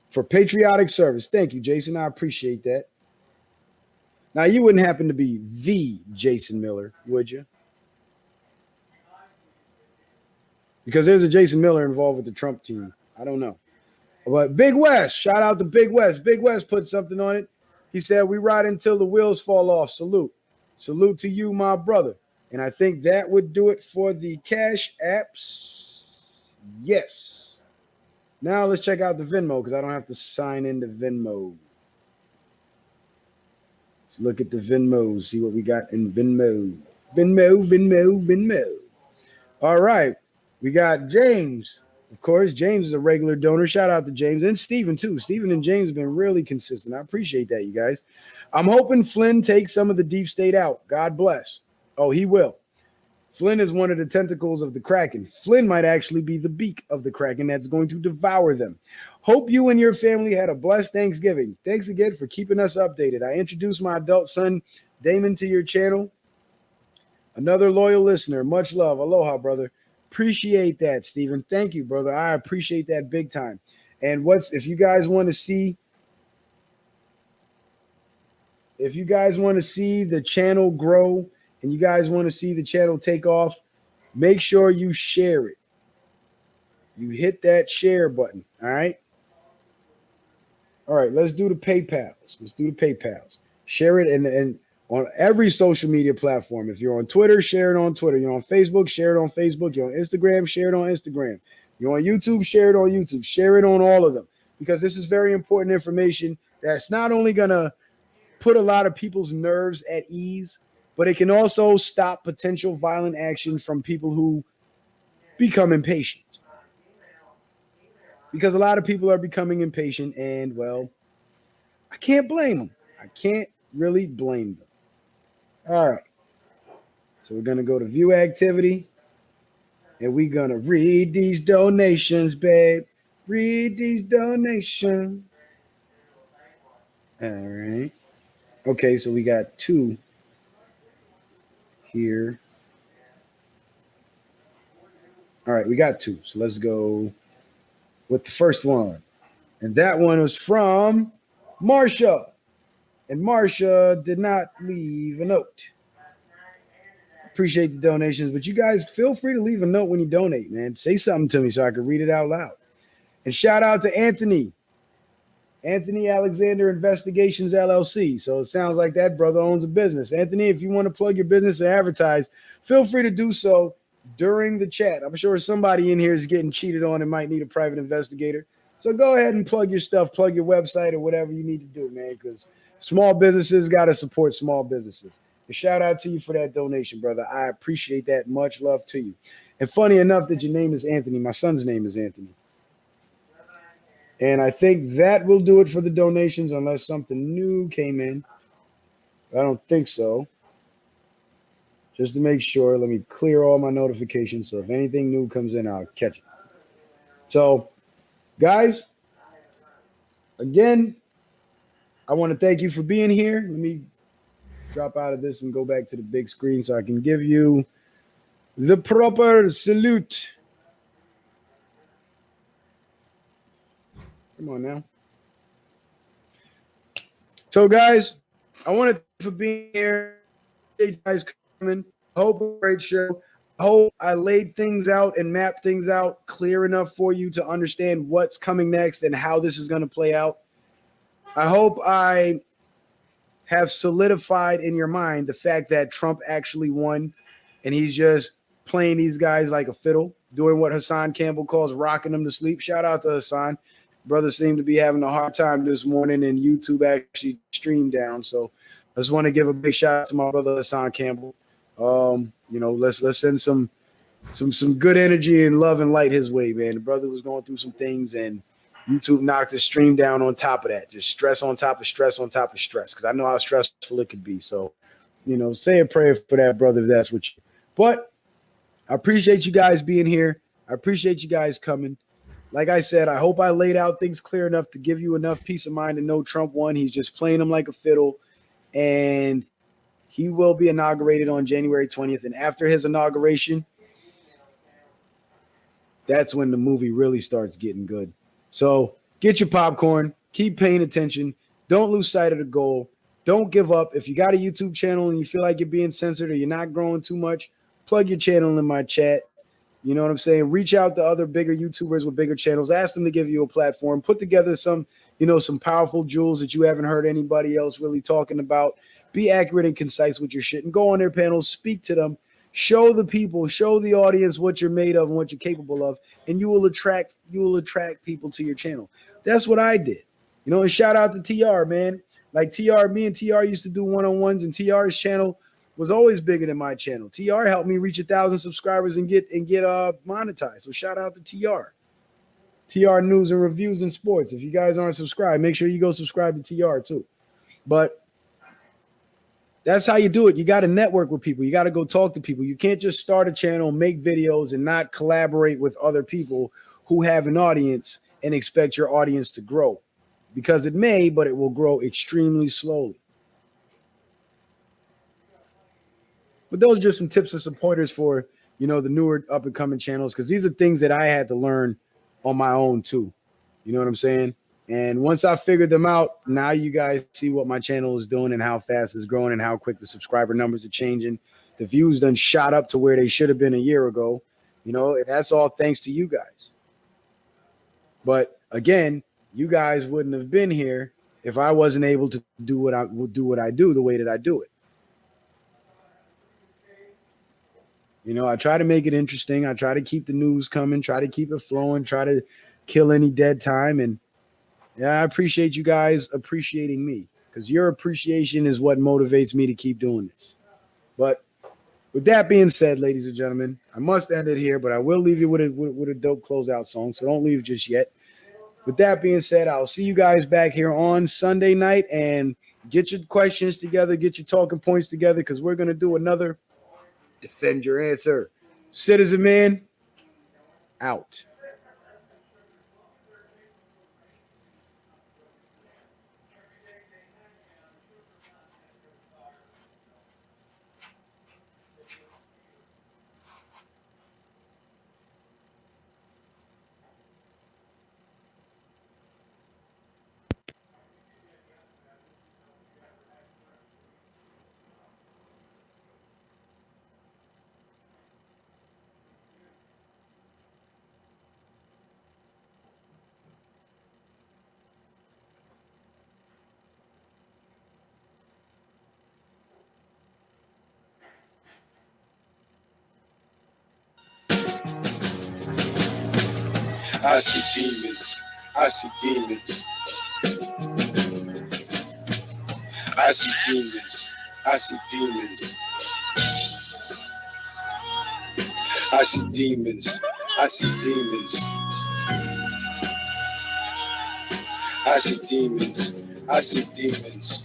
for patriotic service. Thank you, Jason. I appreciate that. Now, you wouldn't happen to be the Jason Miller, would you? Because there's a Jason Miller involved with the Trump team. I don't know. But Big West, shout out to Big West. Big West put something on it. He said, we ride until the wheels fall off. Salute. Salute to you, my brother. And I think that would do it for the Cash Apps. Yes. Now let's check out the Venmo because I don't have to sign into Venmo. Let's look at the Venmo, see what we got in Venmo. Venmo. All right. We got James Of course, James is a regular donor. Shout out to James and Stephen too. Stephen and James have been really consistent. I appreciate that, you guys. I'm hoping Flynn takes some of the deep state out. God bless. Oh, he will. Flynn is one of the tentacles of the Kraken. Flynn might actually be the beak of the Kraken that's going to devour them. Hope you and your family had a blessed Thanksgiving. Thanks again for keeping us updated. I introduced my adult son, Damon, to your channel. Another loyal listener. Much love. Aloha, brother. Appreciate that, Stephen. Thank you, brother. I appreciate that big time. And if you guys want to see the channel grow and you guys want to see the channel take off, make sure you share it. You hit that share button. All right. All right. Let's do the PayPals. Share it and on every social media platform. If you're on Twitter, share it on Twitter. You're on Facebook, share it on Facebook. You're on Instagram, share it on Instagram. You're on YouTube, share it on YouTube. Share it on all of them, because this is very important information that's not only going to put a lot of people's nerves at ease, but it can also stop potential violent action from people who become impatient. Because a lot of people are becoming impatient, and, well, I can't blame them. I can't really blame them. All right. So we're going to go to view activity, and we're going to read these donations, babe. Read these donations. All right. Okay, so we got 2 here. All right, we got 2. So let's go with the first one. And that one was from Marsha. And Marsha did not leave a note. Appreciate the donations, but you guys feel free to leave a note when you donate, man. Say something to me so I can read it out loud. And shout out to Anthony Alexander Investigations LLC. So it sounds like that brother owns a business. Anthony, if you want to plug your business and advertise, feel free to do so during the chat. I'm sure somebody in here is getting cheated on and might need a private investigator. So go ahead and plug your stuff, plug your website or whatever you need to do, man, because small businesses got to support small businesses. And shout out to you for that donation, brother. I appreciate that. Much love to you. And funny enough that your name is Anthony. My son's name is Anthony. And I think that will do it for the donations unless something new came in. I don't think so. Just to make sure, let me clear all my notifications. So if anything new comes in, I'll catch it. So, guys, again, I want to thank you for being here. Let me drop out of this and go back to the big screen so I can give you the proper salute. Come on now. So, guys, I want to thank you for being here. Hey, guys, coming. I hope a great show. I hope I laid things out and mapped things out clear enough for you to understand what's coming next and how this is going to play out. I hope I have solidified in your mind the fact that Trump actually won and he's just playing these guys like a fiddle, doing what Hassan Campbell calls rocking them to sleep. Shout out to Hassan. Brother seemed to be having a hard time this morning and YouTube actually streamed down. So I just want to give a big shout out to my brother Hassan Campbell. Let's send some good energy and love and light his way, man. The brother was going through some things and YouTube knocked his stream down on top of that. Just stress on top of stress on top of stress, because I know how stressful it could be. So, say a prayer for that brother if that's what you. But I appreciate you guys being here. I appreciate you guys coming. Like I said, I hope I laid out things clear enough to give you enough peace of mind to know Trump won. He's just playing them like a fiddle, and he will be inaugurated on January 20th. And after his inauguration, that's when the movie really starts getting good. So get your popcorn, keep paying attention. Don't lose sight of the goal. Don't give up. If you got a YouTube channel and you feel like you're being censored or you're not growing too much, plug your channel in my chat. You know what I'm saying? Reach out to other bigger YouTubers with bigger channels. Ask them to give you a platform. Put together some powerful jewels that you haven't heard anybody else really talking about. Be accurate and concise with your shit and go on their panels, speak to them, show the people, show the audience what you're made of and what you're capable of, and you will attract people to your channel. That's what I did. And shout out to TR, man. Like me and TR used to do one-on-ones, and TR's channel was always bigger than my channel. TR helped me reach 1,000 subscribers and get monetized. So shout out to TR. TR News and Reviews and Sports. If you guys aren't subscribed, make sure you go subscribe to TR too. But that's how you do it. You got to network with people. You got to go talk to people. You can't just start a channel, make videos, and not collaborate with other people who have an audience and expect your audience to grow. Because it may, but it will grow extremely slowly. But those are just some tips and some pointers for, you know, the newer up and coming channels, because these are things that I had to learn on my own too. You know what I'm saying? And once I figured them out, now you guys see what my channel is doing and how fast it's growing and how quick the subscriber numbers are changing. The views done shot up to where they should have been a year ago. You know, and that's all thanks to you guys. But again, you guys wouldn't have been here if I wasn't able to do what I do the way that I do it. You know, I try to make it interesting. I try to keep the news coming, try to keep it flowing, try to kill any dead time. And yeah, I appreciate you guys appreciating me, because your appreciation is what motivates me to keep doing this. But with that being said, ladies and gentlemen, I must end it here, but I will leave you with a dope closeout song, so don't leave just yet. With that being said, I'll see you guys back here on Sunday night, and get your questions together, get your talking points together, because we're going to do another Defend Your Answer. Citizen Man, out. I see demons. I see demons. I see demons. I see demons. I see demons. I see demons. I see demons. I see demons.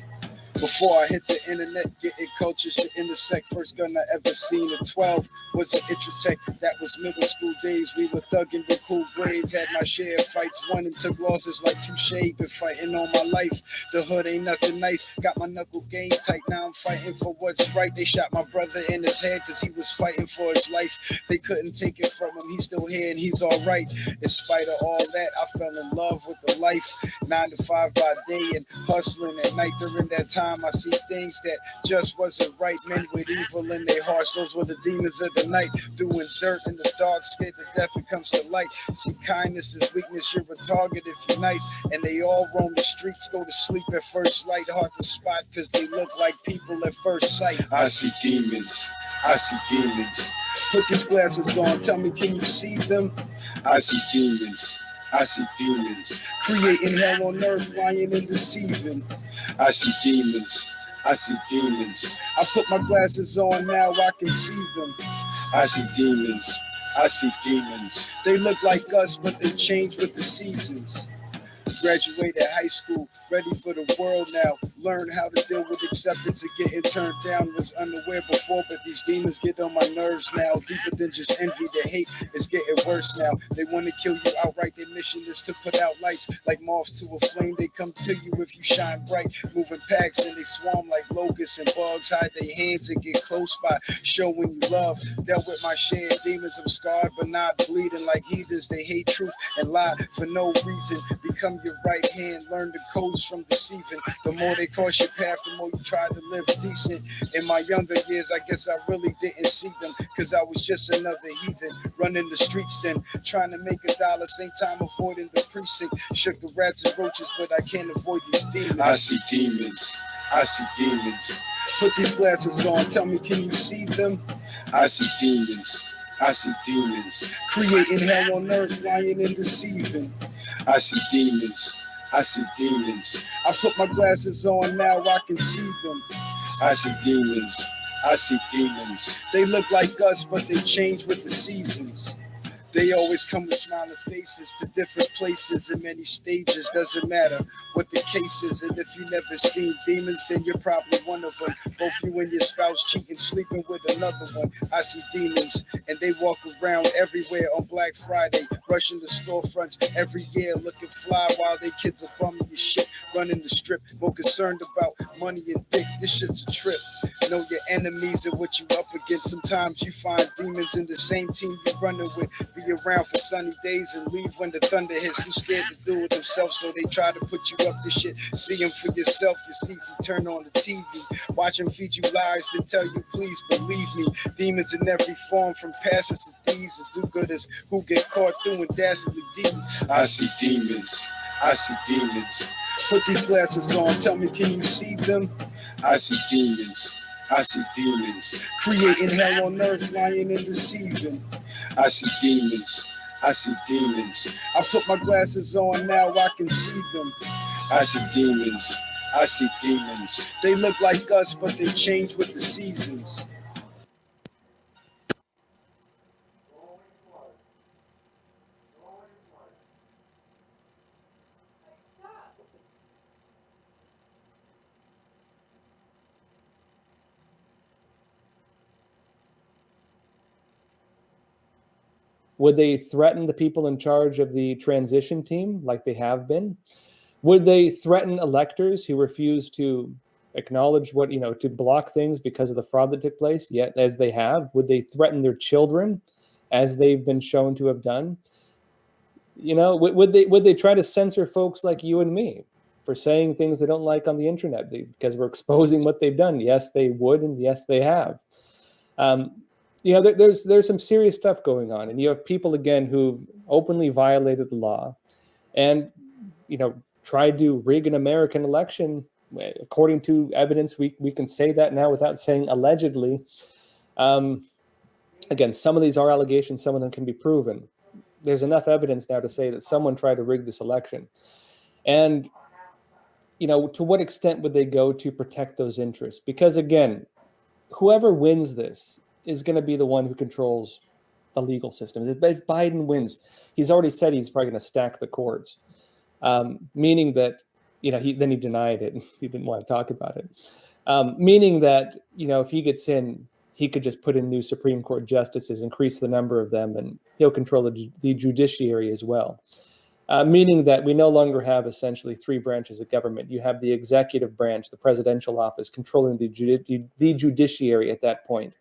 Before I hit the internet, getting cultures to intersect. First gun I ever seen at 12 was an Intratech. That was middle school days. We were thugging with cool grades. Had my share of fights, won and took losses like Touche. Been fighting all my life. The hood ain't nothing nice. Got my knuckle game tight. Now I'm fighting for what's right. They shot my brother in his head because he was fighting for his life. They couldn't take it from him. He's still here and he's all right. In spite of all that, I fell in love with the life. 9 to 5 by day and hustling at night. During that time, I see things that just wasn't right. Men with evil in their hearts, those were the demons of the night. Doing dirt in the dark, scared to death, it comes to light. See, kindness is weakness, you're a target if you're nice. And they all roam the streets, go to sleep at first light. Hard to spot because they look like people at first sight. I see demons. I see demons. Put these glasses on, tell me, can you see them? I see demons. I see demons. Creating hell on earth, lying and deceiving. I see demons. I see demons. I put my glasses on, now I can see them. I see demons. I see demons. They look like us, but they change with the seasons. Graduated high school, ready for the world now. Learn how to deal with acceptance and getting turned down. Was unaware before, but these demons get on my nerves now. Deeper than just envy, the hate is getting worse now. They want to kill you outright. Their mission is to put out lights like moths to a flame. They come to you if you shine bright. Moving packs and they swarm like locusts and bugs. Hide their hands and get close by showing you love. Dealt with my share of demons. I'm scarred but not bleeding like heathens. They hate truth and lie for no reason. Become your right hand, learn the codes from deceiving. The more they cross your path, the more you try to live decent. In my younger years, I guess I really didn't see them, cause I was just another heathen, running the streets then, trying to make $1, same time avoiding the precinct. Shook the rats and roaches, but I can't avoid these demons. I see demons. I see demons. Put these glasses on, tell me, can you see them? I see demons. I see demons. Creating hell on earth, lying and deceiving. I see demons. I see demons. I put my glasses on, now I can see them. I see demons. I see demons. They look like us, but they change with the seasons. They always come with smiling faces to different places in many stages. Doesn't matter what the case is. And if you never seen demons, then you're probably one of them. Both you and your spouse cheating, sleeping with another one. I see demons, and they walk around everywhere on Black Friday, rushing the storefronts every year, looking fly while they kids are bumming your shit, running the strip, more concerned about money and dick. This shit's a trip. Know your enemies and what you up against. Sometimes you find demons in the same team you're running with. Be around for sunny days and leave when the thunder hits. Too scared to do it themselves, so they try to put you up this shit. See them for yourself, it's easy. Turn on the TV, watch them feed you lies, then tell you please believe me. Demons in every form, from pastors to thieves and do-gooders who get caught doing dastardly deeds. I see demons, I see demons. Put these glasses on, tell me, can you see them? I see demons, I see demons. Creating hell on earth, lying and deceiving. I see demons, I see demons. I put my glasses on, now I can see them. I see demons, I see demons. They look like us, but they change with the seasons. Would they threaten the people in charge of the transition team like they have been? Would they threaten electors who refuse to acknowledge what, to block things because of the fraud that took place, yet as they have? Would they threaten their children as they've been shown to have done? Would they try to censor folks like you and me for saying things they don't like on the internet because we're exposing what they've done? Yes, they would, and yes, they have. There's some serious stuff going on, and you have people again who've openly violated the law, and tried to rig an American election. According to evidence, we can say that now without saying allegedly. Again, some of these are allegations, some of them can be proven. There's enough evidence now to say that someone tried to rig this election, and to what extent would they go to protect those interests? Because again, whoever wins this is going to be the one who controls the legal system. If Biden wins, he's already said he's probably going to stack the courts, meaning that, he denied it. He didn't want to talk about it. Meaning that, if he gets in, he could just put in new Supreme Court justices, increase the number of them, and he'll control the judiciary as well. Meaning that we no longer have essentially three branches of government. You have the executive branch, the presidential office, controlling the judiciary at that point.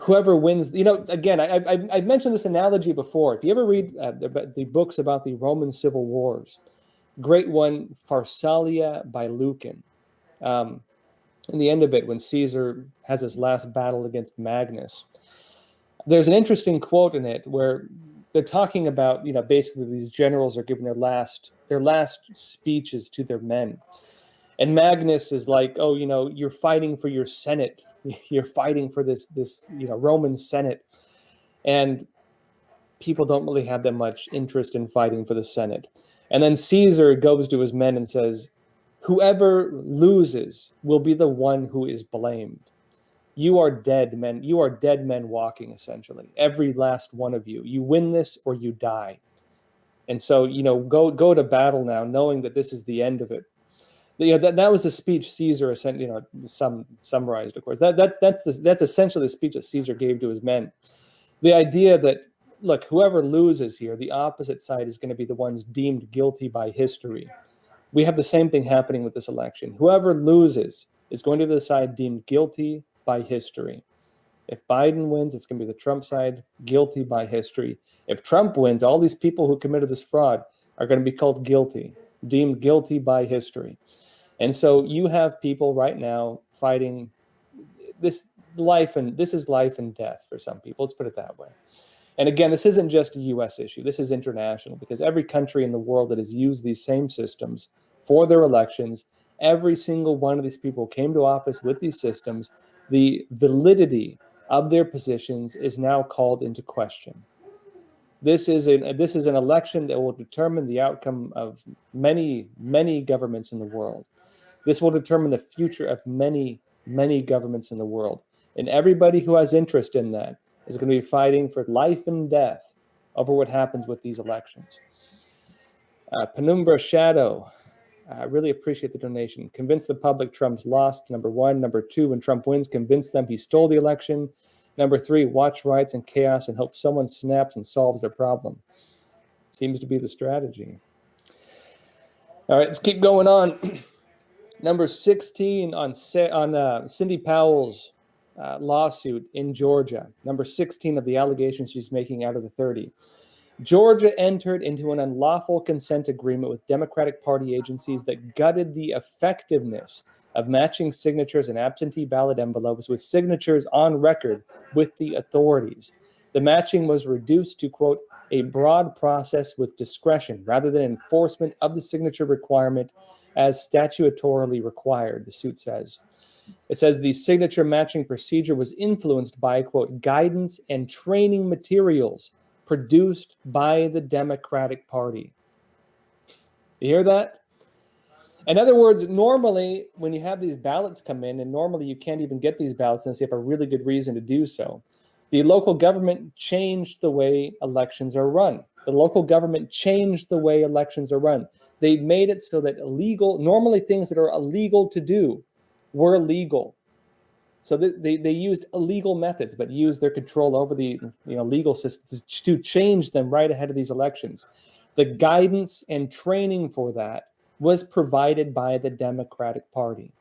Whoever wins, again, I've mentioned this analogy before. If you ever read the books about the Roman civil wars, great one, Pharsalia by Lucan. In the end of it, when Caesar has his last battle against Magnus, there's an interesting quote in it where they're talking about, basically these generals are giving their last speeches to their men. And Magnus is like, oh, you're fighting for your Senate. You're fighting for this Roman Senate. And people don't really have that much interest in fighting for the Senate. And then Caesar goes to his men and says, whoever loses will be the one who is blamed. You are dead men. You are dead men walking, essentially. Every last one of you. You win this or you die. And so, go to battle now, knowing that this is the end of it. That was a speech Caesar summarized, of course. That's essentially the speech that Caesar gave to his men. The idea that, look, whoever loses here, the opposite side is going to be the ones deemed guilty by history. We have the same thing happening with this election. Whoever loses is going to be the side deemed guilty by history. If Biden wins, it's going to be the Trump side, guilty by history. If Trump wins, all these people who committed this fraud are going to be called guilty, deemed guilty by history. And so you have people right now fighting this is life and death for some people. Let's put it that way. And again, this isn't just a U.S. issue. This is international, because every country in the world that has used these same systems for their elections, every single one of these people came to office with these systems. The validity of their positions is now called into question. This is an election that will determine the outcome of many, many governments in the world. This will determine the future of many, many governments in the world. And everybody who has interest in that is going to be fighting for life and death over what happens with these elections. Penumbra Shadow, I really appreciate the donation. Convince the public Trump's lost, number 1. Number 2, when Trump wins, convince them he stole the election. Number 3, watch riots and chaos and hope someone snaps and solves their problem. Seems to be the strategy. All right, let's keep going on. Number 16 on Cindy Powell's lawsuit in Georgia. Number 16 of the allegations she's making out of the 30. Georgia entered into an unlawful consent agreement with Democratic Party agencies that gutted the effectiveness of matching signatures in absentee ballot envelopes with signatures on record with the authorities. The matching was reduced to, quote, a broad process with discretion rather than enforcement of the signature requirement as statutorily required, the suit says. It says the signature matching procedure was influenced by, quote, guidance and training materials produced by the Democratic Party. You hear that? In other words, normally when you have these ballots come in, and normally you can't even get these ballots unless you have a really good reason to do so, the local government changed the way elections are run. The local government changed the way elections are run. They made it so that normally things that are illegal to do were legal. So they used illegal methods, but used their control over the legal system to change them right ahead of these elections. The guidance and training for that was provided by the Democratic Party.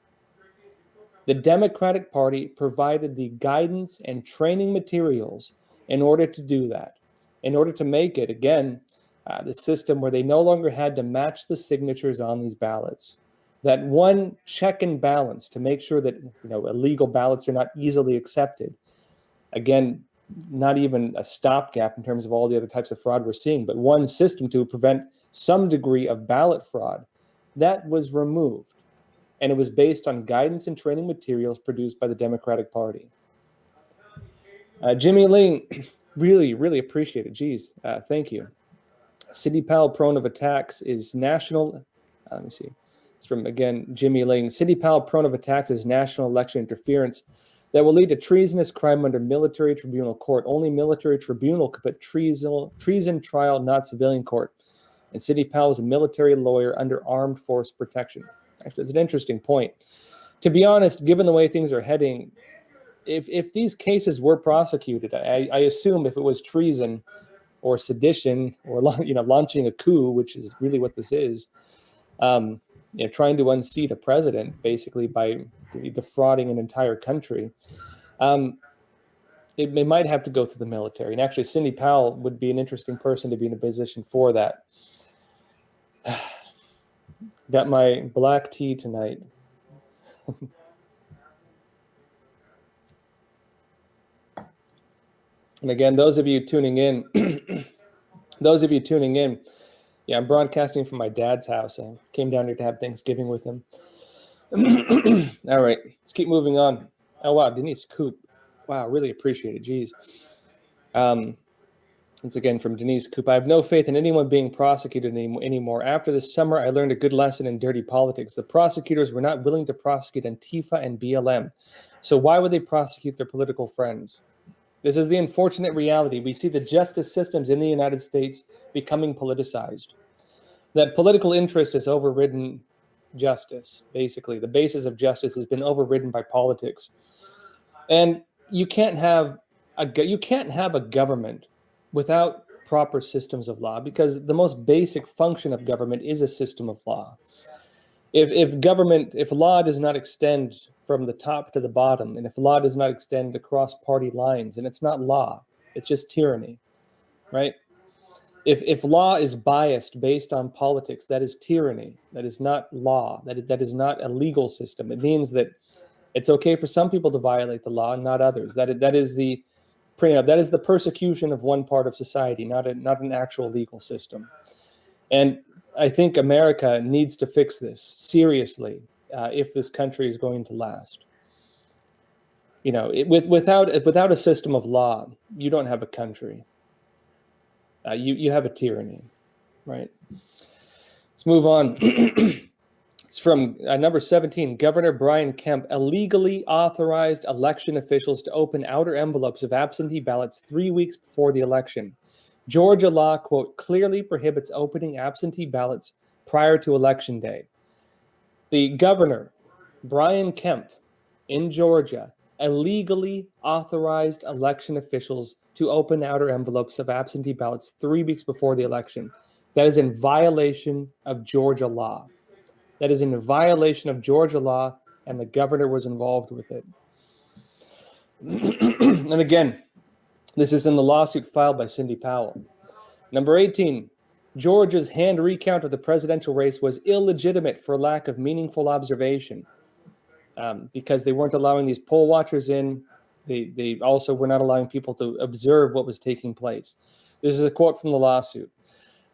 The Democratic Party provided the guidance and training materials in order to do that, in order to make it, again, the system where they no longer had to match the signatures on these ballots. That one check and balance to make sure that illegal ballots are not easily accepted. Again, not even a stopgap in terms of all the other types of fraud we're seeing, but one system to prevent some degree of ballot fraud. That was removed, and it was based on guidance and training materials produced by the Democratic Party. Jimmy Ling, really, really appreciate it. Geez, thank you. Sidney Powell prone of attacks is national. Let me see. It's from, again, Jimmy Ling. Sidney Powell prone of attacks is national election interference that will lead to treasonous crime under military tribunal court. Only military tribunal could put treason trial, not civilian court. And Sidney Powell is a military lawyer under armed force protection. Actually, it's an interesting point. To be honest, given the way things are heading, if these cases were prosecuted, I assume if it was treason or sedition or launching a coup, which is really what this is, trying to unseat a president basically by defrauding an entire country, it might have to go through the military. And actually, Sidney Powell would be an interesting person to be in a position for that. Got my black tea tonight. And again, those of you tuning in, yeah, I'm broadcasting from my dad's house. I came down here to have Thanksgiving with him. All right, let's keep moving on. Oh, wow, Denise Coop. Wow, really appreciate it. Geez. Once again, from Denise Coop. I have no faith in anyone being prosecuted anymore. After this summer, I learned a good lesson in dirty politics. The prosecutors were not willing to prosecute Antifa and BLM. So why would they prosecute their political friends? This is the unfortunate reality. We see the justice systems in the United States becoming politicized. That political interest has overridden justice, basically. The basis of justice has been overridden by politics. And you can't have a government without proper systems of law, because the most basic function of government is a system of law. If law does not extend from the top to the bottom, and if law does not extend across party lines, and it's not law, it's just tyranny, right? If law is biased based on politics, that is tyranny. That is not law. That is not a legal system. It means that it's okay for some people to violate the law and not others. That is the persecution of one part of society, not an actual legal system. And I think America needs to fix this seriously if this country is going to last. Without a system of law, you don't have a country. You have a tyranny, right? Let's move on. It's from number 17. Governor Brian Kemp illegally authorized election officials to open outer envelopes of absentee ballots 3 weeks before the election. Georgia law, quote, clearly prohibits opening absentee ballots prior to election day. The governor, Brian Kemp, in Georgia, illegally authorized election officials to open outer envelopes of absentee ballots 3 weeks before the election. That is in violation of Georgia law. That is in violation of Georgia law, and the governor was involved with it. And again, this is in the lawsuit filed by Cindy Powell. Number 18, Georgia's hand recount of the presidential race was illegitimate for lack of meaningful observation. Because they weren't allowing these poll watchers in. They also were not allowing people to observe what was taking place. This is a quote from the lawsuit.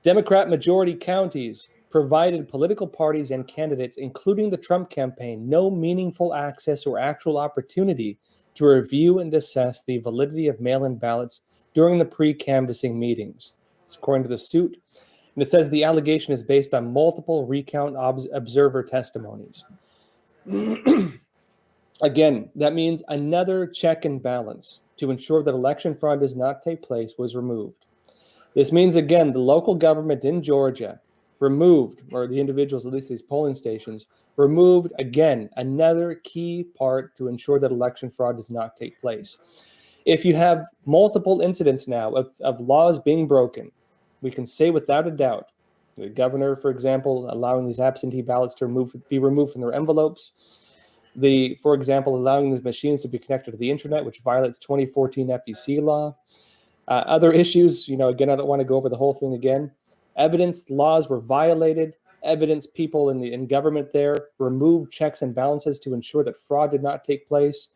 Democrat majority counties provided political parties and candidates, including the Trump campaign, no meaningful access or actual opportunity to review and assess the validity of mail-in ballots during the pre-canvassing meetings. It's according to the suit. And it says the allegation is based on multiple recount observer testimonies. Again, that means another check and balance to ensure that election fraud does not take place was removed. This means, again, the local government in Georgia removed, or the individuals, at least these polling stations, removed, again, another key part to ensure that election fraud does not take place. If you have multiple incidents now of laws being broken, we can say without a doubt, the governor, for example, allowing these absentee ballots to be removed from their envelopes. For example, allowing these machines to be connected to the internet, which violates 2014 FEC law. Other issues, again, I don't want to go over the whole thing again. Evidence laws were violated. Evidence people in government there removed checks and balances to ensure that fraud did not take place.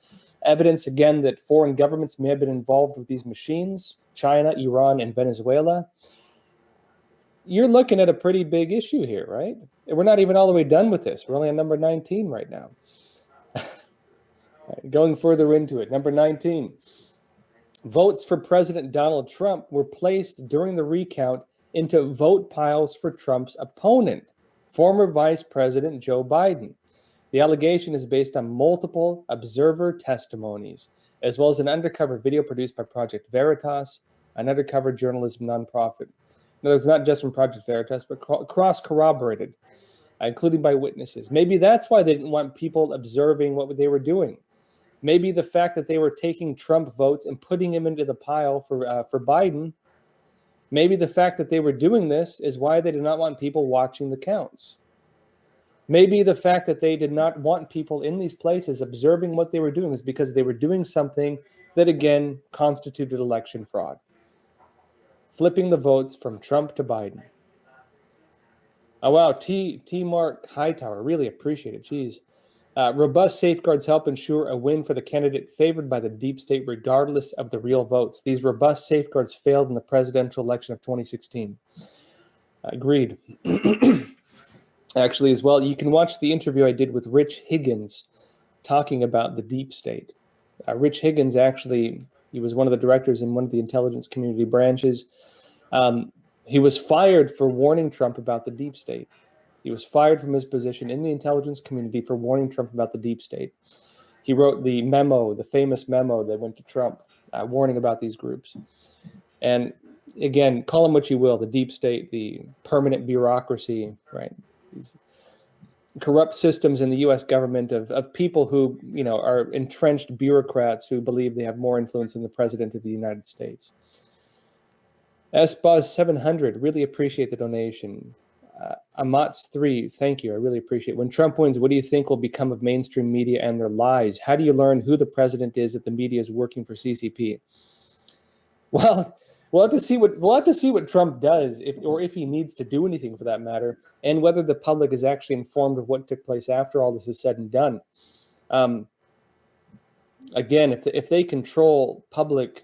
Evidence, again, that foreign governments may have been involved with these machines, China, Iran, and Venezuela. You're looking at a pretty big issue here, right? We're not even all the way done with this. We're only on number 19 right now. Going further into it, number 19. Votes for President Donald Trump were placed during the recount into vote piles for Trump's opponent, former Vice President Joe Biden. The allegation is based on multiple observer testimonies, as well as an undercover video produced by Project Veritas, an undercover journalism nonprofit. No, it's not just from Project Veritas, but cross-corroborated, including by witnesses. Maybe that's why they didn't want people observing what they were doing. Maybe the fact that they were taking Trump votes and putting him into the pile for Biden. Maybe the fact that they were doing this is why they did not want people watching the counts. Maybe the fact that they did not want people in these places observing what they were doing is because they were doing something that, again, constituted election fraud. Flipping the votes from Trump to Biden. Oh, wow. T. Mark Hightower. Really appreciate it. Jeez. Robust safeguards help ensure a win for the candidate favored by the deep state, regardless of the real votes. These robust safeguards failed in the presidential election of 2016. Agreed. Actually, as well, you can watch the interview I did with Rich Higgins talking about the deep state. Rich Higgins, actually, he was one of the directors in one of the intelligence community branches. He was fired for warning Trump about the deep state. He was fired from his position in the intelligence community for warning Trump about the deep state. He wrote the memo, the famous memo that went to Trump, warning about these groups. And again, call them what you will, the deep state, the permanent bureaucracy, right? These corrupt systems in the U.S. government of people who, are entrenched bureaucrats who believe they have more influence than the president of the United States. SBOZ 700, really appreciate the donation. Amats3, thank you. I really appreciate it. When Trump wins, what do you think will become of mainstream media and their lies? How do you learn who the president is if the media is working for CCP? Well, we'll have to see what Trump does, if he needs to do anything for that matter, and whether the public is actually informed of what took place after all this is said and done. Again, if they control public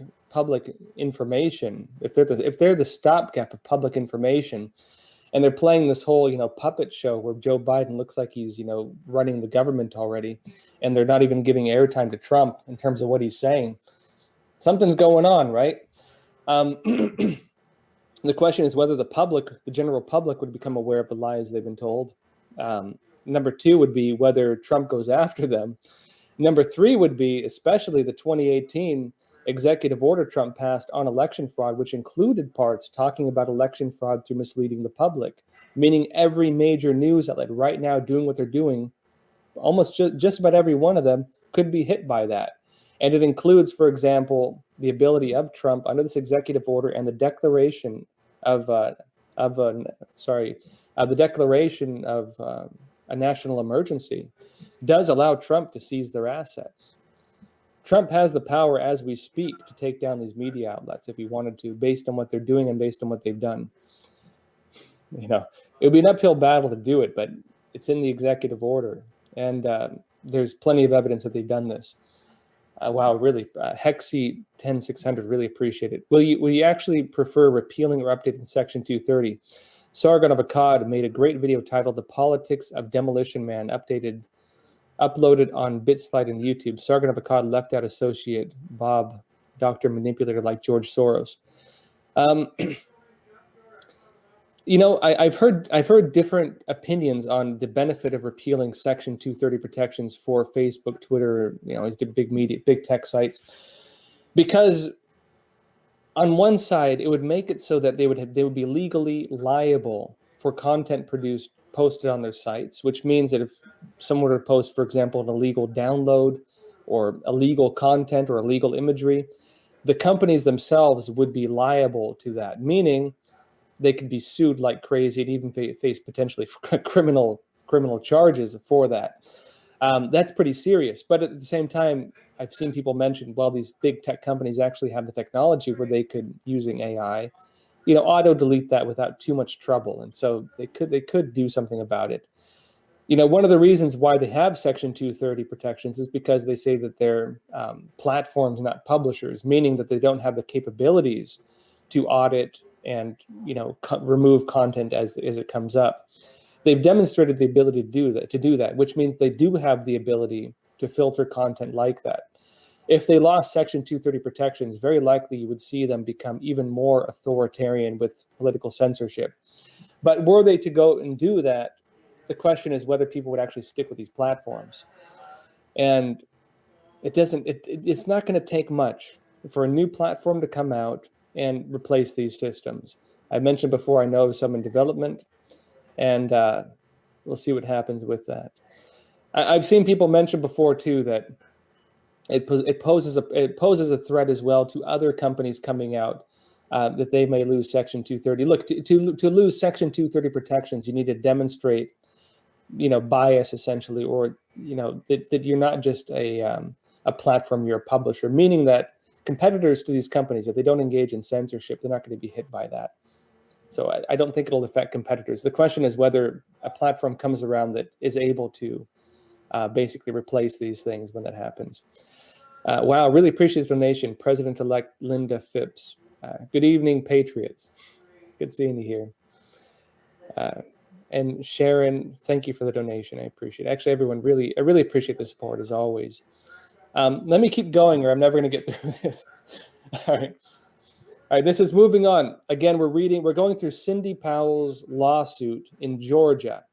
information, if they're the stopgap of public information, and they're playing this whole, puppet show where Joe Biden looks like he's, running the government already, and they're not even giving airtime to Trump in terms of what he's saying. Something's going on, right? The question is whether the general public would become aware of the lies they've been told. Number 2 would be whether Trump goes after them. Number 3 would be especially the 2018 executive order Trump passed on election fraud, which included parts talking about election fraud through misleading the public, meaning every major news outlet right now doing what they're doing, almost just about every one of them could be hit by that. And it includes, for example, the ability of Trump under this executive order and the declaration of a national emergency does allow Trump to seize their assets. Trump has the power as we speak to take down these media outlets if he wanted to, based on what they're doing and based on what they've done. You know, it would be an uphill battle to do it, but it's in the executive order. And there's plenty of evidence that they've done this. Wow, really, Hexy 10600, really appreciate it. Will you actually prefer repealing or updating Section 230? Sargon of Akkad made a great video titled "The Politics of Demolition Man," uploaded on BitSlide and YouTube. Sargon of Akkad left out associate Bob, Dr. Manipulator like George Soros. You know, I've heard different opinions on the benefit of repealing Section 230 protections for Facebook, Twitter, you know, these big media, big tech sites, because on one side it would make it so that they would be legally liable for content posted on their sites, which means that if someone were to post, for example, an illegal download or illegal content or illegal imagery, the companies themselves would be liable to that, meaning they could be sued like crazy and even face potentially criminal charges for that. That's pretty serious. But at the same time, I've seen people mention, well, these big tech companies actually have the technology where they could, using AI, you know, auto delete that without too much trouble. And so they could do something about it. You know, one of the reasons why they have Section 230 protections is because they say that they're platforms, not publishers, meaning that they don't have the capabilities to audit and, you know, remove content as it comes up. They've demonstrated the ability to do that, which means they do have the ability to filter content like that. If they lost Section 230 protections, very likely you would see them become even more authoritarian with political censorship. But were they to go and do that, the question is whether people would actually stick with these platforms. And it's not going to take much for a new platform to come out and replace these systems. I mentioned before, I know of some in development, and we'll see what happens with that. I've seen people mention before too that it poses a threat as well to other companies coming out, that they may lose Section 230. Look, to lose Section 230 protections, you need to demonstrate, you know, bias essentially, or, you know, that you're not just a platform, you're a publisher, meaning that competitors to these companies, if they don't engage in censorship, they're not going to be hit by that. So I don't think it'll affect competitors. The question is whether a platform comes around that is able to basically replace these things when that happens. Wow, really appreciate the donation, President-elect Linda Phipps. Good evening, Patriots. Good seeing you here. And Sharon, thank you for the donation. I appreciate it. Actually, everyone, I really appreciate the support as always. Let me keep going, or I'm never going to get through this. All right, this is moving on. Again, we're going through Cindy Powell's lawsuit in Georgia,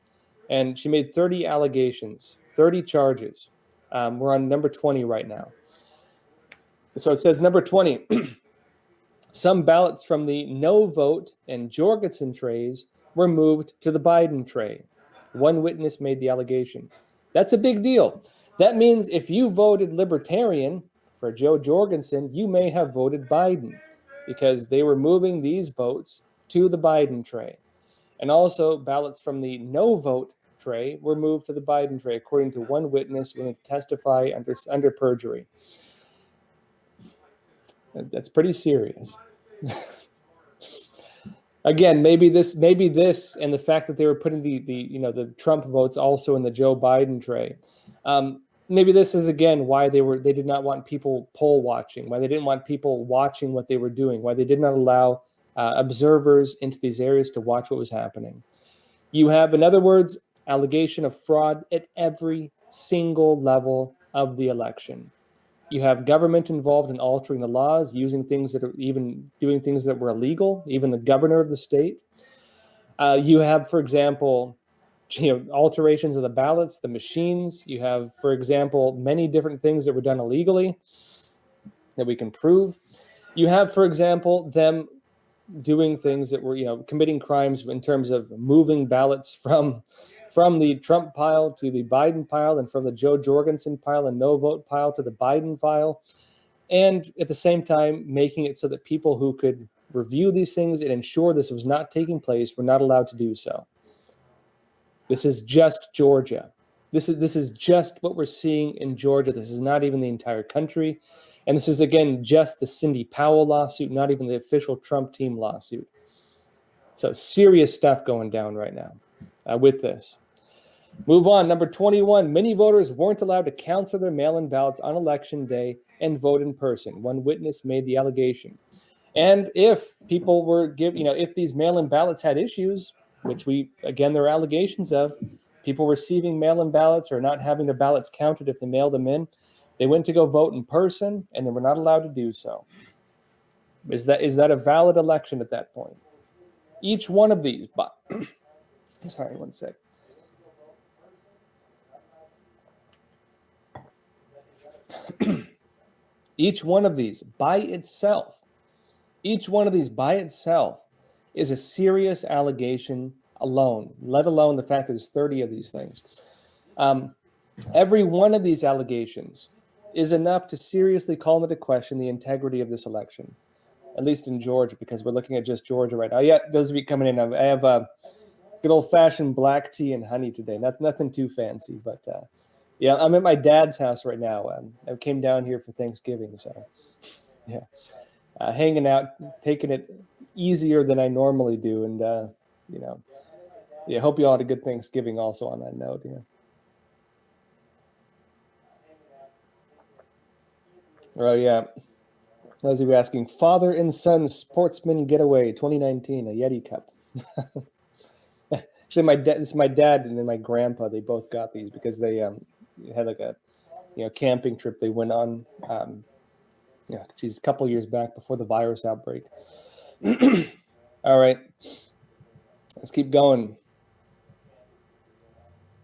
and she made 30 allegations, 30 charges. We're on number 20 right now. So it says number 20, some ballots from the no vote and Jorgensen trays were moved to the Biden tray. One witness made the allegation. That's a big deal. That means if you voted Libertarian for Joe Jorgensen, you may have voted Biden, because they were moving these votes to the Biden tray. And also ballots from the no vote tray were moved to the Biden tray, according to one witness willing to testify under perjury. That's pretty serious. Again, maybe this and the fact that they were putting the Trump votes also in the Joe Biden tray. Maybe this is again why they did not want people poll watching, why they didn't want people watching what they were doing, why they did not allow observers into these areas to watch what was happening. You have, in other words, allegation of fraud at every single level of the election. You have government involved in altering the laws, using things that are even doing things that were illegal, even the governor of the state. You have, for example, alterations of the ballots, the machines. You have, for example, many different things that were done illegally that we can prove. You have, for example, them doing things that were, committing crimes in terms of moving ballots from the Trump pile to the Biden pile, and from the Joe Jorgensen pile and no vote pile to the Biden file. And at the same time, making it so that people who could review these things and ensure this was not taking place were not allowed to do so. This is just Georgia. This is just what we're seeing in Georgia. This is not even the entire country. And this is, again, just the Cindy Powell lawsuit, not even the official Trump team lawsuit. So serious stuff going down right now with this. Move on. Number 21, many voters weren't allowed to cancel their mail-in ballots on election day and vote in person. One witness made the allegation. And if people were if these mail-in ballots had issues, which there are allegations of, people receiving mail-in ballots or not having their ballots counted if they mailed them in, they went to go vote in person and they were not allowed to do so. Is that a valid election at that point? Each one of these, sorry, one sec. Each one of these by itself is a serious allegation alone, let alone the fact that there's 30 of these things. Every one of these allegations is enough to seriously call into question the integrity of this election, at least in Georgia, because we're looking at just Georgia right now. Yeah, those of you coming in, I have a good old-fashioned black tea and honey today. Nothing too fancy, but yeah, I'm at my dad's house right now. I came down here for Thanksgiving, so yeah, hanging out, taking it easier than I normally do, and hope you all had a good Thanksgiving. Also, on that note, yeah. Oh yeah, those of you asking, father and son sportsman getaway 2019, a Yeti Cup. Actually, this is my dad and then my grandpa. They both got these because they had like a camping trip they went on. A couple years back before the virus outbreak. All right, let's keep going.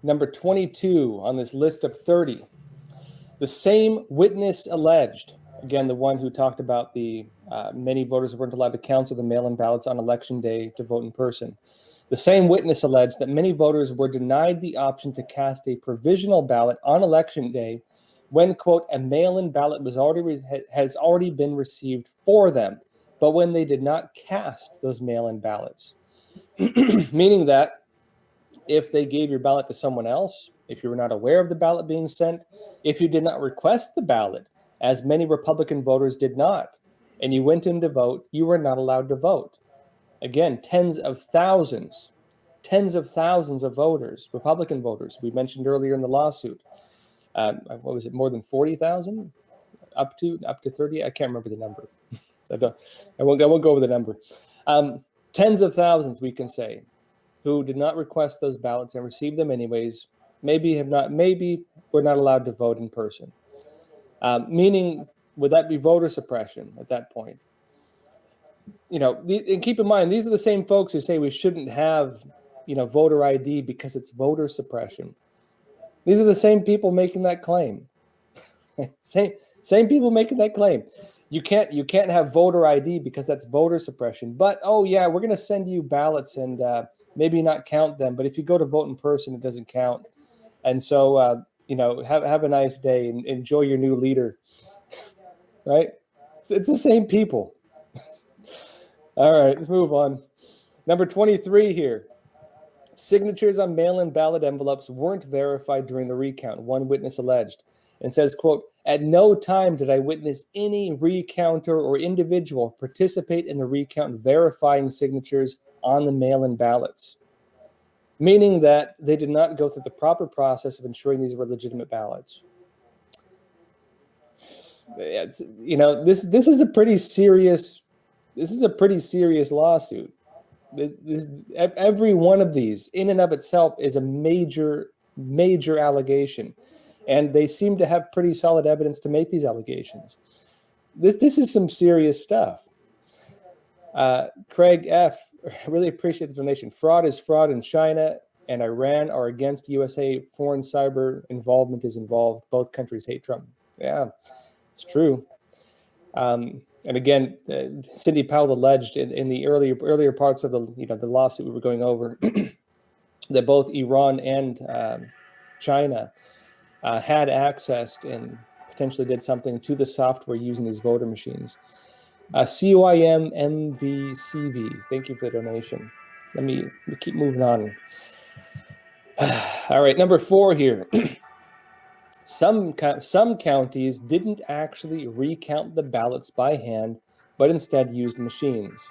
Number 22 on this list of 30. The same witness alleged, again, the one who talked about the many voters weren't allowed to cancel the mail-in ballots on election day to vote in person. The same witness alleged that many voters were denied the option to cast a provisional ballot on election day when, quote, a mail-in ballot has already been received for them, but when they did not cast those mail-in ballots. Meaning that if they gave your ballot to someone else, if you were not aware of the ballot being sent, if you did not request the ballot, as many Republican voters did not, and you went in to vote, you were not allowed to vote. Again, tens of thousands of voters, Republican voters, we mentioned earlier in the lawsuit. What was it, more than 40,000? Up to 30? I can't remember the number. So I won't go over the number. Tens of thousands, we can say, who did not request those ballots and received them anyways, maybe were not allowed to vote in person. Meaning, would that be voter suppression at that point? And keep in mind, these are the same folks who say we shouldn't have, voter ID because it's voter suppression. These are the same people making that claim. Same people making that claim. You can't have voter ID because that's voter suppression. But oh yeah, we're going to send you ballots and maybe not count them. But if you go to vote in person, it doesn't count. And so have a nice day and enjoy your new leader. Right? It's the same people. All right, let's move on. Number 23 here. Signatures on mail-in ballot envelopes weren't verified during the recount, one witness alleged, and says, quote, at no time did I witness any recounter or individual participate in the recount verifying signatures on the mail-in ballots, meaning that they did not go through the proper process of ensuring these were legitimate ballots. This is a pretty serious lawsuit. Every one of these in and of itself is a major allegation, and they seem to have pretty solid evidence to make these allegations. This is some serious stuff. Craig F., really appreciate the donation. Fraud is fraud in China. and Iran are against USA. Foreign cyber involvement is involved. Both countries hate Trump. Yeah, it's true. And again, Sidney Powell alleged in the earlier parts of the the lawsuit we were going over that both Iran and China had accessed and potentially did something to the software using these voter machines. COIM MVCV, thank you for the donation. Let me keep moving on. All right, number 4 here. Some counties didn't actually recount the ballots by hand, but instead used machines.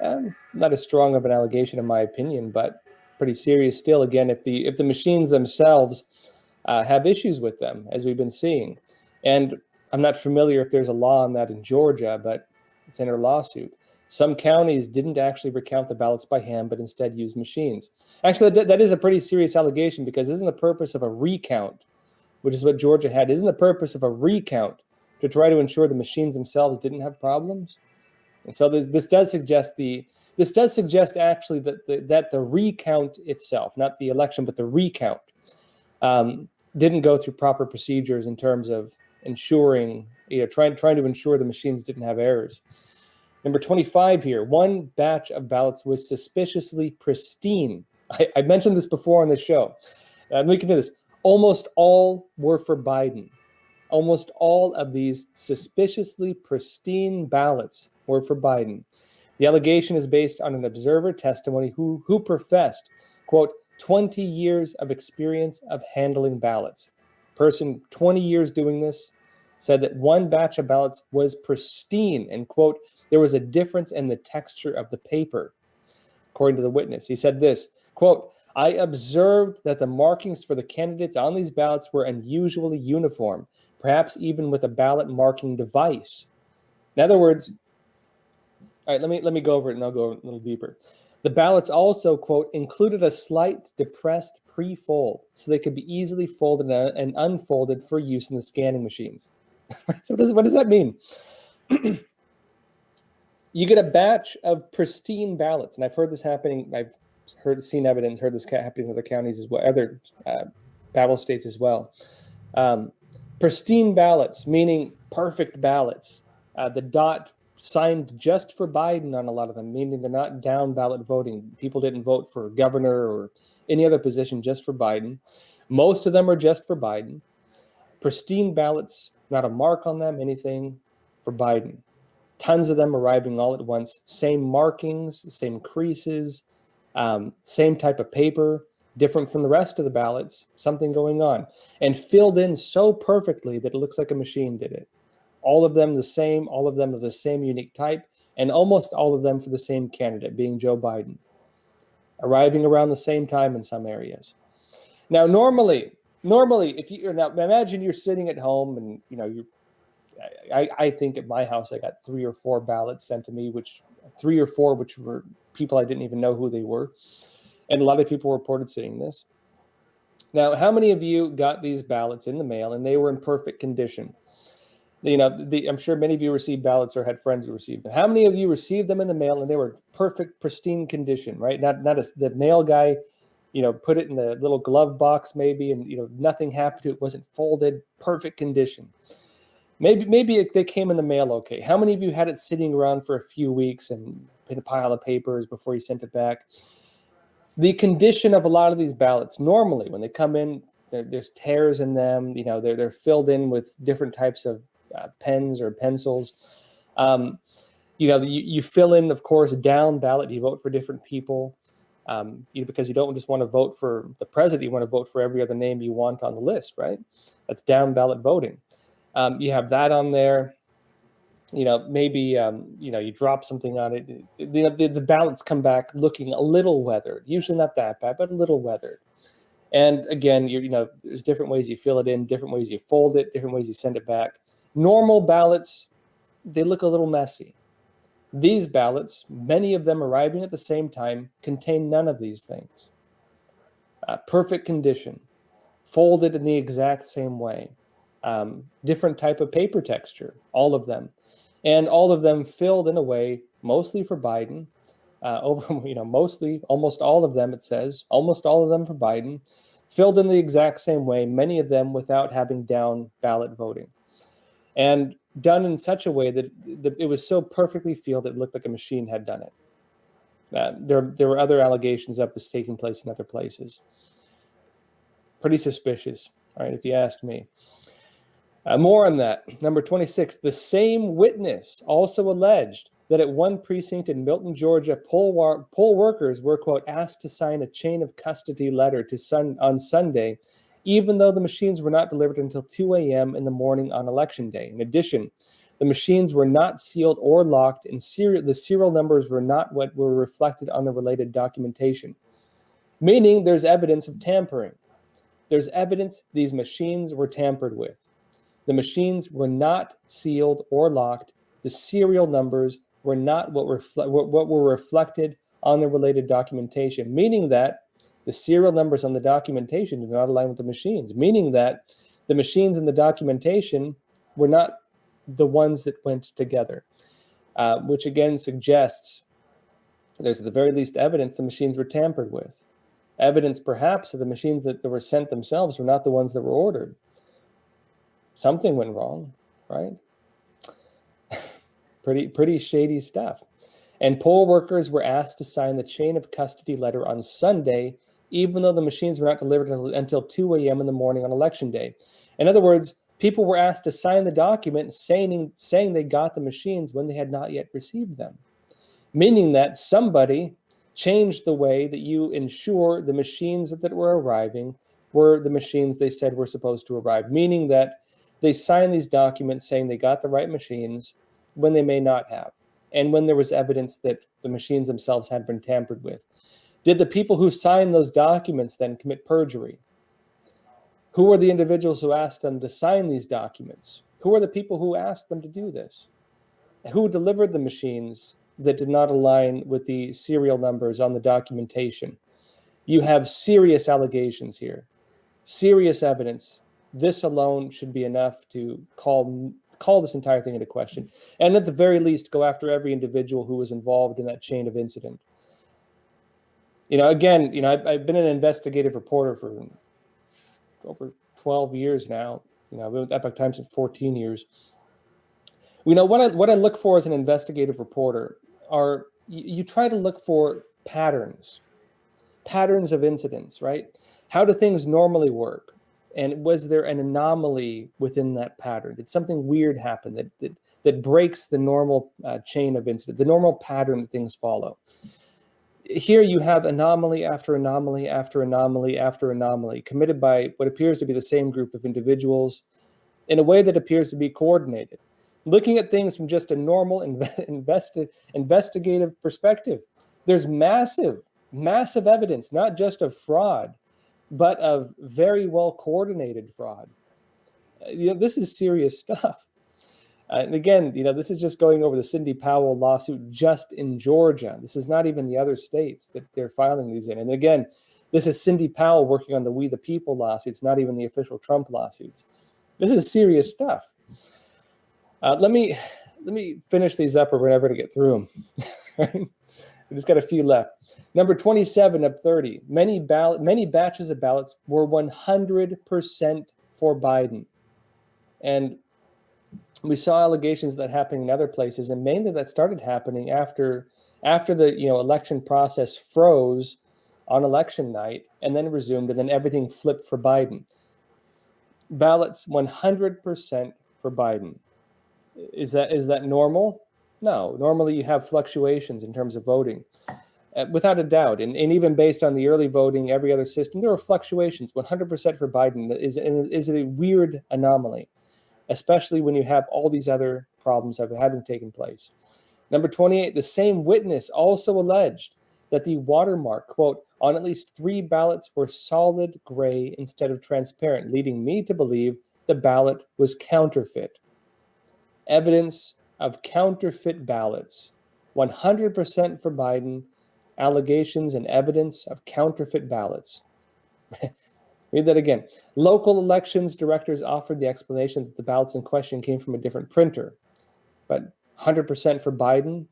Not as strong of an allegation in my opinion, but pretty serious still. Again, if the machines themselves have issues with them, as we've been seeing, and I'm not familiar if there's a law on that in Georgia, but it's in our lawsuit. Some counties didn't actually recount the ballots by hand, but instead used machines. Actually, that is a pretty serious allegation, because isn't the purpose of a recount, which is what Georgia had, isn't the purpose of a recount to try to ensure the machines themselves didn't have problems? And so this does suggest actually that the recount itself, not the election, but the recount, didn't go through proper procedures in terms of ensuring, trying to ensure the machines didn't have errors. Number 25 here, one batch of ballots was suspiciously pristine. I mentioned this before on the show. We can do this. Almost all were for Biden. Almost all of these suspiciously pristine ballots were for Biden. The allegation is based on an observer testimony who professed, quote, 20 years of experience of handling ballots. Person 20 years doing this said that one batch of ballots was pristine and, quote, there was a difference in the texture of the paper. According to the witness, he said this, quote, I observed that the markings for the candidates on these ballots were unusually uniform, perhaps even with a ballot marking device. In other words, all right, let me go over it and I'll go a little deeper. The ballots also, quote, included a slight depressed pre-fold so they could be easily folded and unfolded for use in the scanning machines. So what does that mean? You get a batch of pristine ballots, and I've heard this happening. I've seen evidence, heard this happening in other counties as well, other battle states as well. Pristine ballots, meaning perfect ballots. The dot signed just for Biden on a lot of them, meaning they're not down ballot voting. People didn't vote for governor or any other position, just for Biden. Most of them are just for Biden. Pristine ballots, not a mark on them, anything, for Biden. Tons of them arriving all at once. Same markings, same creases, same type of paper, different from the rest of the ballots, something going on. And filled in so perfectly that it looks like a machine did it. All of them the same, all of them of the same unique type, and almost all of them for the same candidate, being Joe Biden. Arriving around the same time in some areas. Now, normally, if you now imagine you're sitting at home and I think at my house I got 3 or 4 ballots sent to me, which were people I didn't even know who they were, and a lot of people reported seeing this. Now, how many of you got these ballots in the mail and they were in perfect condition? I'm sure many of you received ballots or had friends who received them. How many of you received them in the mail and they were perfect, pristine condition, right? Not the mail guy, put it in a little glove box maybe, and nothing happened to it, wasn't folded, perfect condition. Maybe they came in the mail okay. How many of you had it sitting around for a few weeks and in a pile of papers before you sent it back? The condition of a lot of these ballots, normally when they come in, there's tears in them. They're filled in with different types of pens or pencils. You fill in, of course, down ballot. You vote for different people because you don't just want to vote for the president. You want to vote for every other name you want on the list, right? That's down ballot voting. You have that on there. Maybe you drop something on it. The ballots come back looking a little weathered. Usually not that bad, but a little weathered. And again, there's different ways you fill it in, different ways you fold it, different ways you send it back. Normal ballots, they look a little messy. These ballots, many of them arriving at the same time, contain none of these things. Perfect condition, folded in the exact same way. Different type of paper texture, all of them. And all of them filled in a way, mostly for Biden, mostly, almost all of them, it says, almost all of them for Biden, filled in the exact same way, many of them without having down ballot voting. And done in such a way that it was so perfectly filled that it looked like a machine had done it. There were other allegations of this taking place in other places. Pretty suspicious, right, if you ask me. More on that. Number 26, the same witness also alleged that at one precinct in Milton, Georgia, poll workers were, quote, asked to sign a chain of custody letter on Sunday, even though the machines were not delivered until 2 a.m. in the morning on Election Day. In addition, the machines were not sealed or locked, and the serial numbers were not what were reflected on the related documentation, meaning there's evidence of tampering. There's evidence these machines were tampered with. The machines were not sealed or locked. The serial numbers were not what were reflected on the related documentation, meaning that the serial numbers on the documentation did not align with the machines, meaning that the machines in the documentation were not the ones that went together, which again suggests there's at the very least evidence the machines were tampered with. Evidence perhaps that the machines that were sent themselves were not the ones that were ordered. Something went wrong, right? Pretty shady stuff. And poll workers were asked to sign the chain of custody letter on Sunday, even though the machines were not delivered until 2 a.m. in the morning on Election Day. In other words, people were asked to sign the document saying they got the machines when they had not yet received them, meaning that somebody changed the way that you ensure the machines that were arriving were the machines they said were supposed to arrive, meaning that they signed these documents saying they got the right machines when they may not have, and when there was evidence that the machines themselves had been tampered with. Did the people who signed those documents then commit perjury? Who are the individuals who asked them to sign these documents? Who are the people who asked them to do this? Who delivered the machines that did not align with the serial numbers on the documentation? You have serious allegations here, serious evidence. This alone should be enough to call this entire thing into question, and at the very least, go after every individual who was involved in that chain of incident. Again, I've been an investigative reporter for over 12 years now. I've been with Epoch Times for 14 years. What I look for as an investigative reporter are you try to look for patterns of incidents, right? How do things normally work? And was there an anomaly within that pattern? Did something weird happen that breaks the normal chain of incident, the normal pattern that things follow? Here you have anomaly after anomaly after anomaly after anomaly committed by what appears to be the same group of individuals in a way that appears to be coordinated. Looking at things from just a normal investigative perspective, there's massive evidence, not just of fraud, but of very well coordinated fraud. This is serious stuff. And again, this is just going over the Cindy Powell lawsuit just in Georgia. This is not even the other states that they're filing these in. And again, this is Cindy Powell working on the We the People lawsuits, not even the official Trump lawsuits. This is serious stuff. Let me finish these up, or we're never going to get through them. We just got a few left. Number 27 of 30. Many batches of ballots were 100% for Biden. And we saw allegations of that happening in other places, and mainly that started happening after the election process froze on election night and then resumed, and then everything flipped for Biden. Ballots 100% for Biden. Is that normal? No. Normally you have fluctuations in terms of voting, without a doubt. And even based on the early voting, every other system, there are fluctuations. 100% for Biden is a weird anomaly, especially when you have all these other problems that haven't taken place. Number 28, the same witness also alleged that the watermark, quote, on at least 3 ballots were solid gray instead of transparent, leading me to believe the ballot was counterfeit. Evidence of counterfeit ballots, 100% for Biden, allegations and evidence of counterfeit ballots. Read that again. Local elections directors offered the explanation that the ballots in question came from a different printer, but 100% for Biden,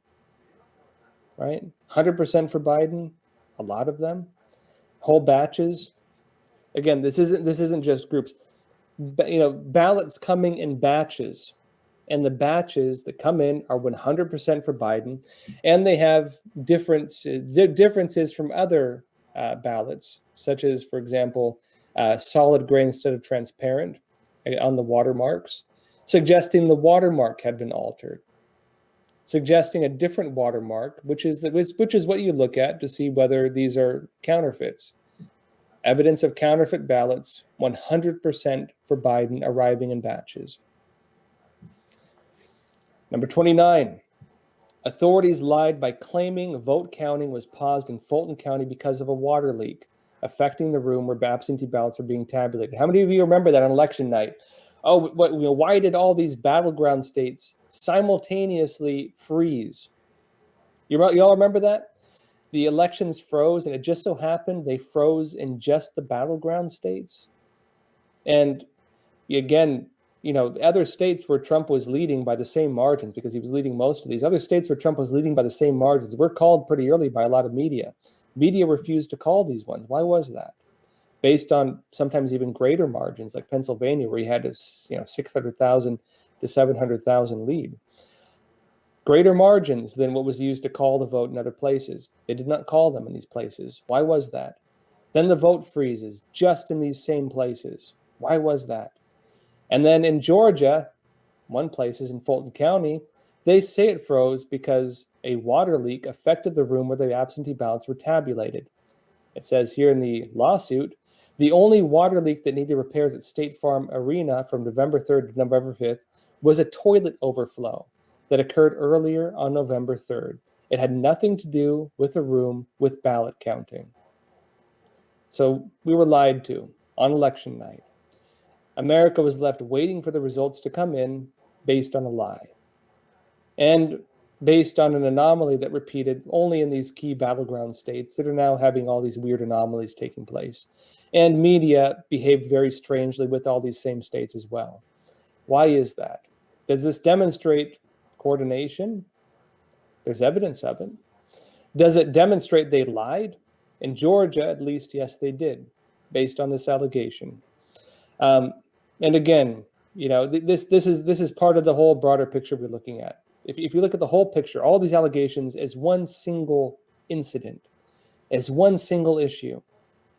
right? 100% for Biden, a lot of them, whole batches. Again, this isn't just groups. Ballots coming in batches, and the batches that come in are 100% for Biden, and they have differences from other ballots, such as, for example, solid gray instead of transparent on the watermarks, suggesting the watermark had been altered, suggesting a different watermark, which is what you look at to see whether these are counterfeits. Evidence of counterfeit ballots, 100% for Biden arriving in batches. Number 29, authorities lied by claiming vote counting was paused in Fulton County because of a water leak affecting the room where absentee ballots are being tabulated. How many of you remember that on election night? Oh, why did all these battleground states simultaneously freeze? You all remember that? The elections froze, and it just so happened they froze in just the battleground states. And again, other states where Trump was leading by the same margins, because he was leading most of these, other states where Trump was leading by the same margins were called pretty early by a lot of media. Media refused to call these ones. Why was that? Based on sometimes even greater margins, like Pennsylvania, where he had a 600,000 to 700,000 lead. Greater margins than what was used to call the vote in other places. They did not call them in these places. Why was that? Then the vote freezes just in these same places. Why was that? And then in Georgia, one place is in Fulton County, they say it froze because a water leak affected the room where the absentee ballots were tabulated. It says here in the lawsuit, the only water leak that needed repairs at State Farm Arena from November 3rd to November 5th was a toilet overflow that occurred earlier on November 3rd. It had nothing to do with a room with ballot counting. So we were lied to on election night. America was left waiting for the results to come in based on a lie and based on an anomaly that repeated only in these key battleground states that are now having all these weird anomalies taking place. And media behaved very strangely with all these same states as well. Why is that? Does this demonstrate coordination? There's evidence of it. Does it demonstrate they lied? In Georgia, at least, yes, they did, based on this allegation. And again, this is part of the whole broader picture we're looking at. If you look at the whole picture, all these allegations as one single incident, as one single issue,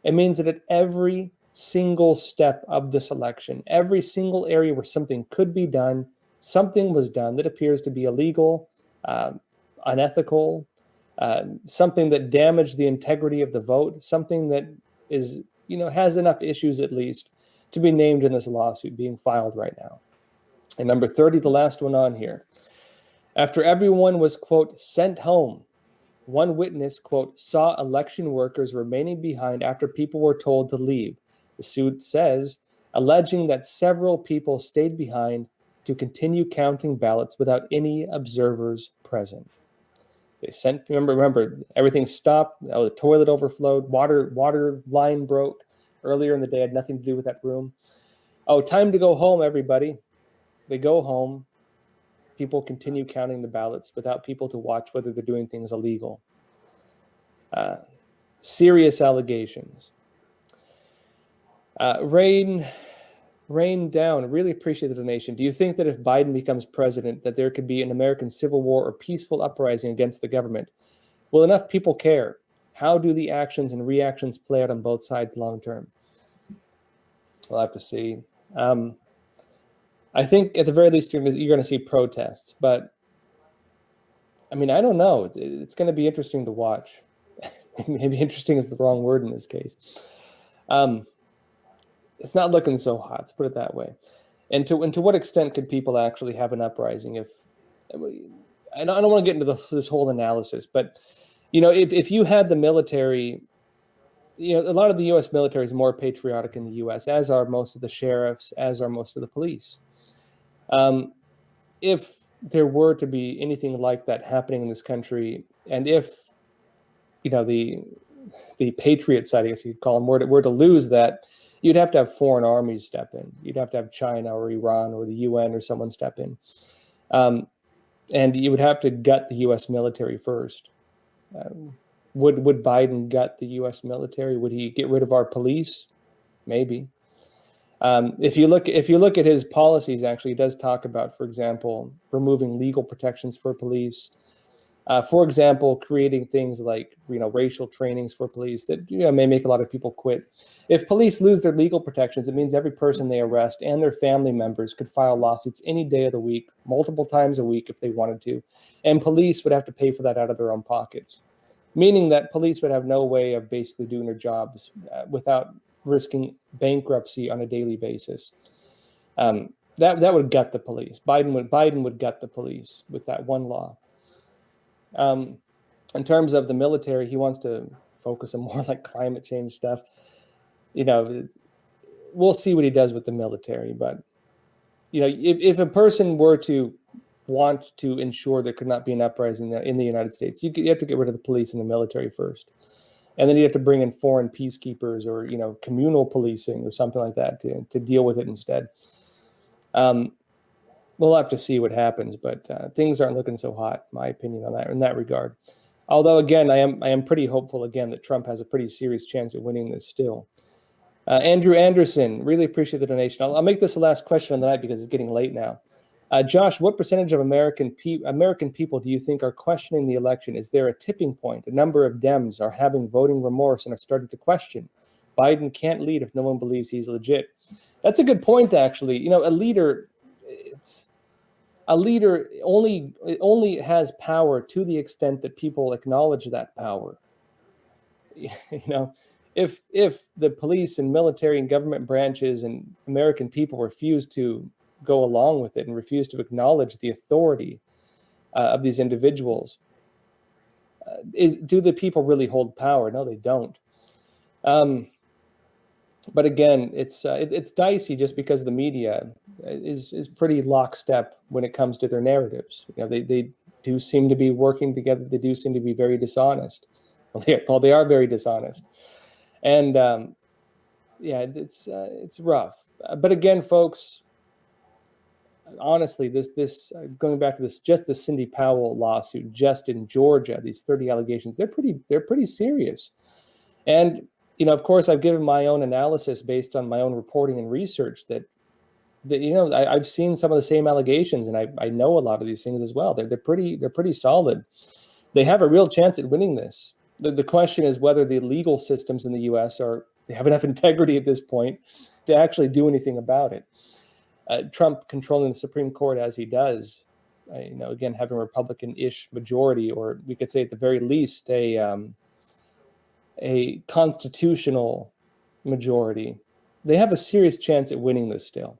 it means that at every single step of this election, every single area where something could be done, something was done that appears to be illegal, unethical, something that damaged the integrity of the vote, something that is, has enough issues at least to be named in this lawsuit being filed right now. And number 30, the last one on here. After everyone was, quote, sent home, one witness, quote, saw election workers remaining behind after people were told to leave. The suit says, alleging that several people stayed behind to continue counting ballots without any observers present. They sent, remember, everything stopped. The toilet overflowed. Water line broke earlier in the day. Had nothing to do with that room. Oh, time to go home, everybody. They go home. People continue counting the ballots without people to watch whether they're doing things illegal. Serious allegations. Rain down. Really appreciate the donation. Do you think that if Biden becomes president, that there could be an American civil war or peaceful uprising against the government? Will enough people care? How do the actions and reactions play out on both sides long term? We'll have to see. I think at the very least you're going to see protests, but I mean, I don't know. It's going to be interesting to watch. Maybe interesting is the wrong word in this case. It's not looking so hot. Let's put it that way. And to what extent could people actually have an uprising? I don't want to get into this whole analysis, but if you had the military, a lot of the U.S. military is more patriotic in the U.S., as are most of the sheriffs, as are most of the police. If there were to be anything like that happening in this country, and if the patriot side, I guess you could call them, were to lose that, you'd have to have foreign armies step in. You'd have to have China or Iran or the UN or someone step in. And you would have to gut the U.S. military first. Would Biden gut the U.S. military? Would he get rid of our police? Maybe. If you look at his policies, actually, he does talk about, for example, removing legal protections for police. For example, creating things like racial trainings for police that may make a lot of people quit. If police lose their legal protections, it means every person they arrest and their family members could file lawsuits any day of the week, multiple times a week if they wanted to, and police would have to pay for that out of their own pockets, meaning that police would have no way of basically doing their jobs without risking bankruptcy on a daily basis. That would gut the police. Biden would gut the police with that one law. In terms of the military, he wants to focus on more like climate change stuff. We'll see what he does with the military. But, if a person were to want to ensure there could not be an uprising in the United States, you have to get rid of the police and the military first. And then you have to bring in foreign peacekeepers or, communal policing or something like that to deal with it instead. We'll have to see what happens, but things aren't looking so hot, in my opinion, in that regard. Although, again, I am pretty hopeful, again, that Trump has a pretty serious chance at winning this still. Andrew Anderson, really appreciate the donation. I'll make this the last question of the night because it's getting late now. Josh, what percentage of American people do you think are questioning the election? Is there a tipping point? A number of Dems are having voting remorse and are starting to question. Biden can't lead if no one believes he's legit. That's a good point, actually. A leader only has power to the extent that people acknowledge that power. If the police and military and government branches and American people refuse to go along with it and refuse to acknowledge the authority of these individuals, do the people really hold power? No, they don't. But again, it's dicey just because the media is pretty lockstep when it comes to their narratives. They do seem to be working together. They do seem to be very dishonest. Well, they are very dishonest, and it's rough. But again, folks, honestly, this going back to the Cindy Powell lawsuit just in Georgia, these 30 allegations, they're pretty serious, and. Of course, I've given my own analysis based on my own reporting and research that I've seen some of the same allegations, and I know a lot of these things as well. They're pretty solid. They have a real chance at winning this. The question is whether the legal systems in the U.S. they have enough integrity at this point to actually do anything about it. Trump controlling the Supreme Court as he does, again, having a Republican-ish majority, or we could say at the very least a constitutional majority, they have a serious chance at winning this still.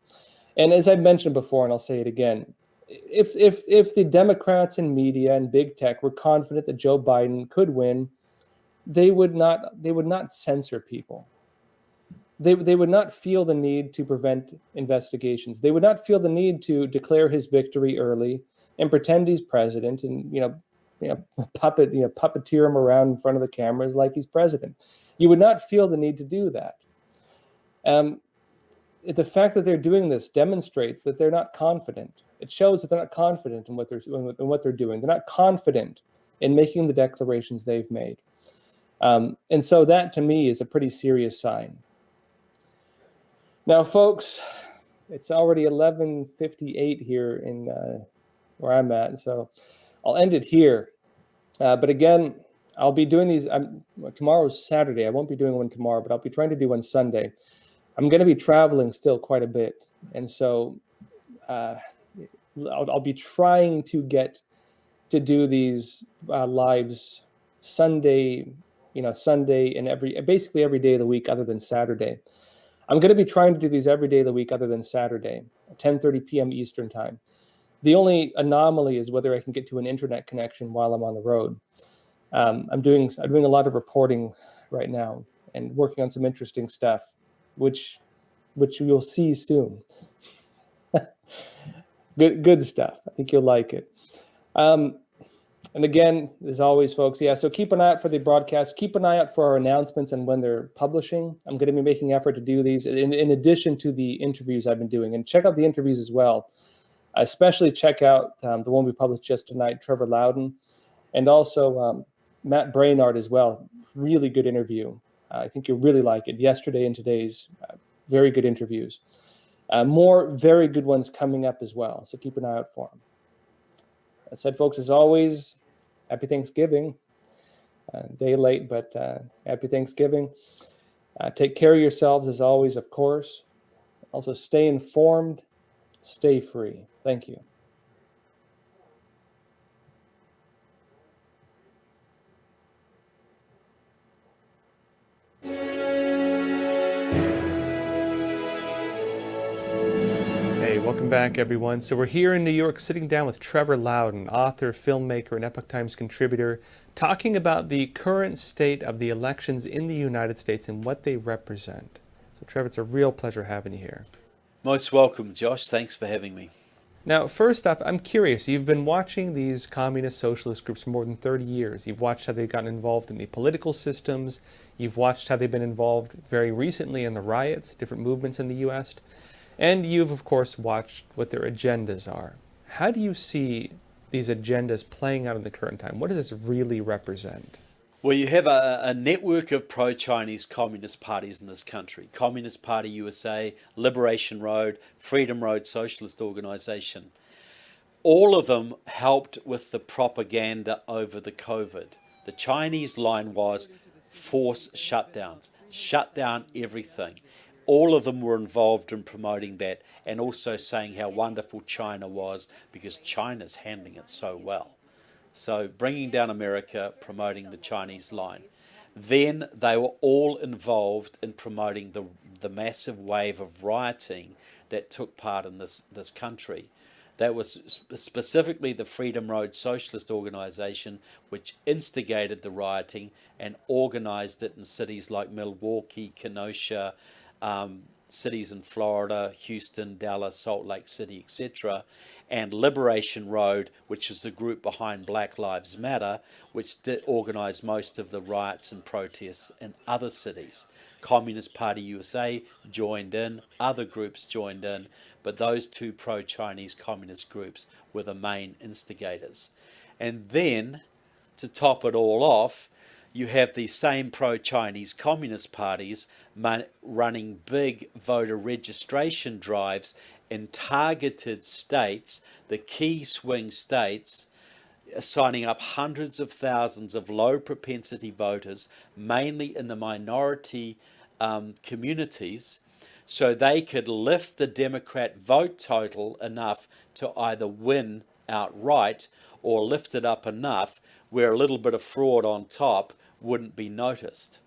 And as I mentioned before, and I'll say it again, if the Democrats and media and big tech were confident that Joe Biden could win, they would not censor people. They would not feel the need to prevent investigations. They would not feel the need to declare his victory early and pretend he's president and puppeteer him around in front of the cameras like he's president. You would not feel the need to do that. The fact that they're doing this demonstrates that they're not confident. It shows that they're not confident in what they're doing. They're not confident in making the declarations they've made. And so that, to me, is a pretty serious sign. Now, folks, it's already 11:58 here in where I'm at, so I'll end it here. But again, I'll be doing these. Tomorrow's Saturday. I won't be doing one tomorrow, but I'll be trying to do one Sunday. I'm going to be traveling still quite a bit, and so I'll be trying to get to do these lives Sunday, Sunday and basically every day of the week other than Saturday. I'm going to be trying to do these every day of the week other than Saturday, 10:30 p.m. Eastern time. The only anomaly is whether I can get to an internet connection while I'm on the road. I'm doing a lot of reporting right now and working on some interesting stuff, which you'll see soon. Good stuff. I think you'll like it. And again, as always, folks, so keep an eye out for the broadcast. Keep an eye out for our announcements and when they're publishing. I'm going to be making effort to do these in addition to the interviews I've been doing. And check out the interviews as well. Especially check out the one we published just tonight, Trevor Loudon. And also Matt Brainard as well. Really good interview. I think you'll really like it. Yesterday and today's very good interviews. More very good ones coming up as well. So keep an eye out for them. That said, folks, as always, happy Thanksgiving. Day late, but happy Thanksgiving. Take care of yourselves as always, of course. Also, stay informed, stay free. Thank you. Hey, welcome back, everyone. So we're here in New York sitting down with Trevor Loudon, author, filmmaker, and Epoch Times contributor, talking about the current state of the elections in the United States and what they represent. So, Trevor, it's a real pleasure having you here. Most welcome, Josh. Thanks for having me. Now, first off, I'm curious. You've been watching these communist socialist groups for more than 30 years. You've watched how they've gotten involved in the political systems. You've watched how they've been involved very recently in the riots, different movements in the U.S., and you've, of course, watched what their agendas are. How do you see these agendas playing out in the current time? What does this really represent? Well, you have a network of pro-Chinese communist parties in this country. Communist Party USA, Liberation Road, Freedom Road Socialist Organization. All of them helped with the propaganda over the COVID. The Chinese line was force shutdowns, shut down everything. All of them were involved in promoting that and also saying how wonderful China was because China's handling it so well. So bringing down America, promoting the Chinese line. Then they were all involved in promoting the massive wave of rioting that took part in this country. That was specifically the Freedom Road Socialist Organization, which instigated the rioting and organized it in cities like Milwaukee, Kenosha, cities in Florida, Houston, Dallas, Salt Lake City, etc., and Liberation Road, which is the group behind Black Lives Matter, which did organize most of the riots and protests in other cities. Communist Party USA joined in, other groups joined in, but those two pro-Chinese communist groups were the main instigators. And then, to top it all off, you have the same pro-Chinese communist parties running big voter registration drives in targeted states, the key swing states, signing up hundreds of thousands of low propensity voters, mainly in the minority communities, so they could lift the Democrat vote total enough to either win outright or lift it up enough where a little bit of fraud on top wouldn't be noticed.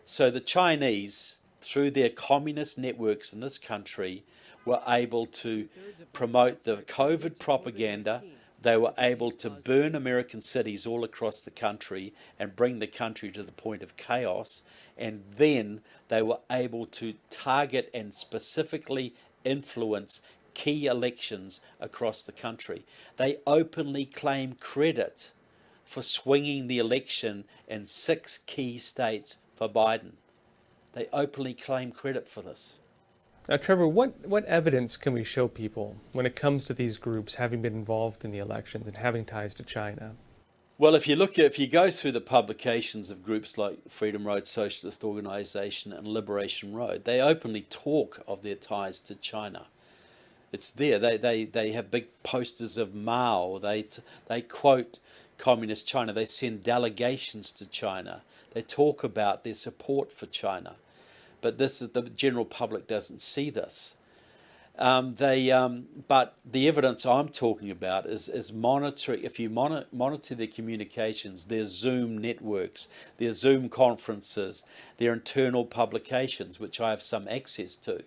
So the Chinese, through their communist networks in this country, were able to promote the COVID propaganda. They were able to burn American cities all across the country and bring the country to the point of chaos. And then they were able to target and specifically influence key elections across the country. They openly claim credit for swinging the election in 6 key states for Biden. They openly claim credit for this. Now, Trevor, what evidence can we show people when it comes to these groups having been involved in the elections and having ties to China? Well, if you go through the publications of groups like Freedom Road Socialist Organization and Liberation Road, they openly talk of their ties to China. It's there. They have big posters of Mao. They quote Communist China. They send delegations to China. They talk about their support for China. But the general public doesn't see this. But the evidence I'm talking about is monitoring. If you monitor their communications, their Zoom networks, their Zoom conferences, their internal publications, which I have some access to,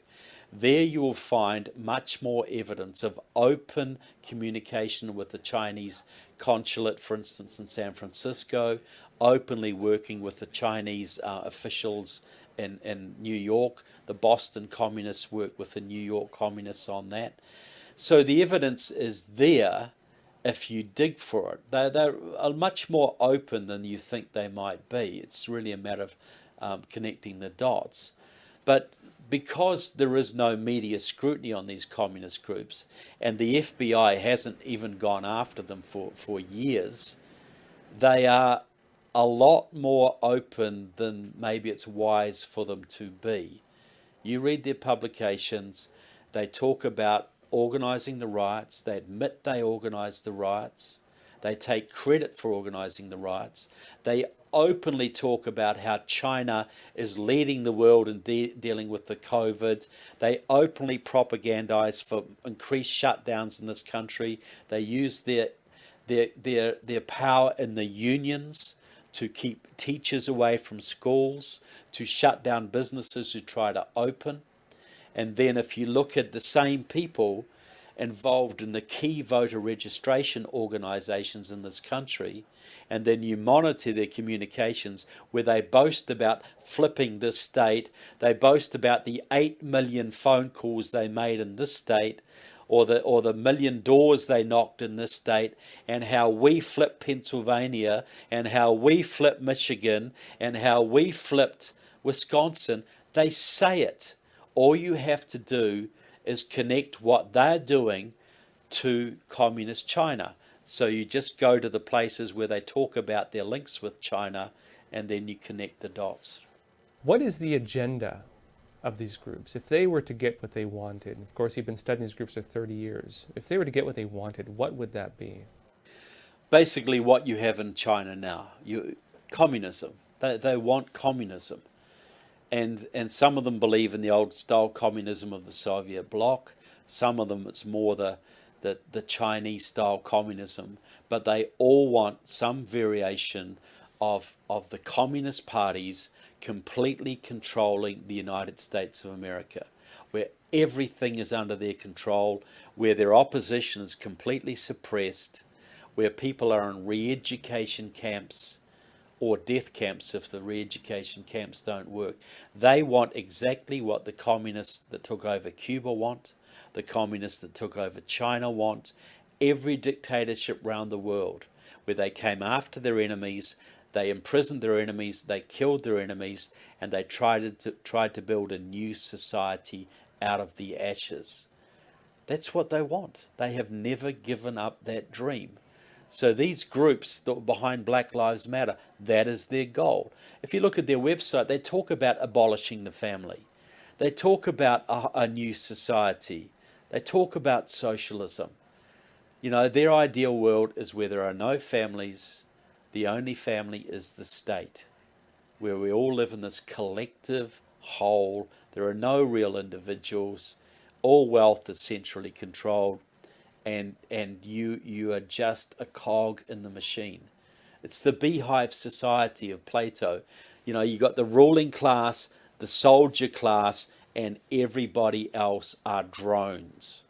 there you will find much more evidence of open communication with the Chinese consulate, for instance, in San Francisco, openly working with the Chinese officials in New York. The Boston communists work with the New York communists on that. So the evidence is there if you dig for it. They're much more open than you think they might be. It's really a matter of connecting the dots. But because there is no media scrutiny on these communist groups, and the FBI hasn't even gone after them for years, they are a lot more open than maybe it's wise for them to be. You read their publications, they talk about organizing the riots, they admit they organized the riots, they take credit for organizing the riots, they openly talk about how China is leading the world in dealing with the COVID. They openly propagandize for increased shutdowns in this country. They use their power in the unions to keep teachers away from schools, to shut down businesses who try to open. And then if you look at the same people involved in the key voter registration organizations in this country, and then you monitor their communications where they boast about flipping this state, they boast about the 8 million phone calls they made in this state, or the million doors they knocked in this state, and how we flipped Pennsylvania, and how we flipped Michigan, and how we flipped Wisconsin. They say it. All you have to do is connect what they're doing to communist China. So you just go to the places where they talk about their links with China, and then you connect the dots. What is the agenda of these groups? If they were to get what they wanted, of course you've been studying these groups for 30 years, if they were to get what they wanted, what would that be? Basically what you have in China now, communism. They want communism. And some of them believe in the old style communism of the Soviet bloc. Some of them it's more the Chinese style communism, but they all want some variation of the communist parties completely controlling the United States of America, where everything is under their control, where their opposition is completely suppressed, where people are in re-education camps or death camps if the re-education camps don't work. They want exactly what the communists that took over Cuba want, the communists that took over China want, every dictatorship around the world, where they came after their enemies, they imprisoned their enemies, they killed their enemies, and they tried to build a new society out of the ashes. That's what they want. They have never given up that dream. So these groups that were behind Black Lives Matter, that is their goal. If you look at their website, they talk about abolishing the family. They talk about a new society. They talk about socialism. You know, their ideal world is where there are no families. The only family is the state, where we all live in this collective whole. There are no real individuals. All wealth is centrally controlled. And you are just a cog in the machine. It's the beehive society of Plato. You know, you got the ruling class, the soldier class, and everybody else are drones.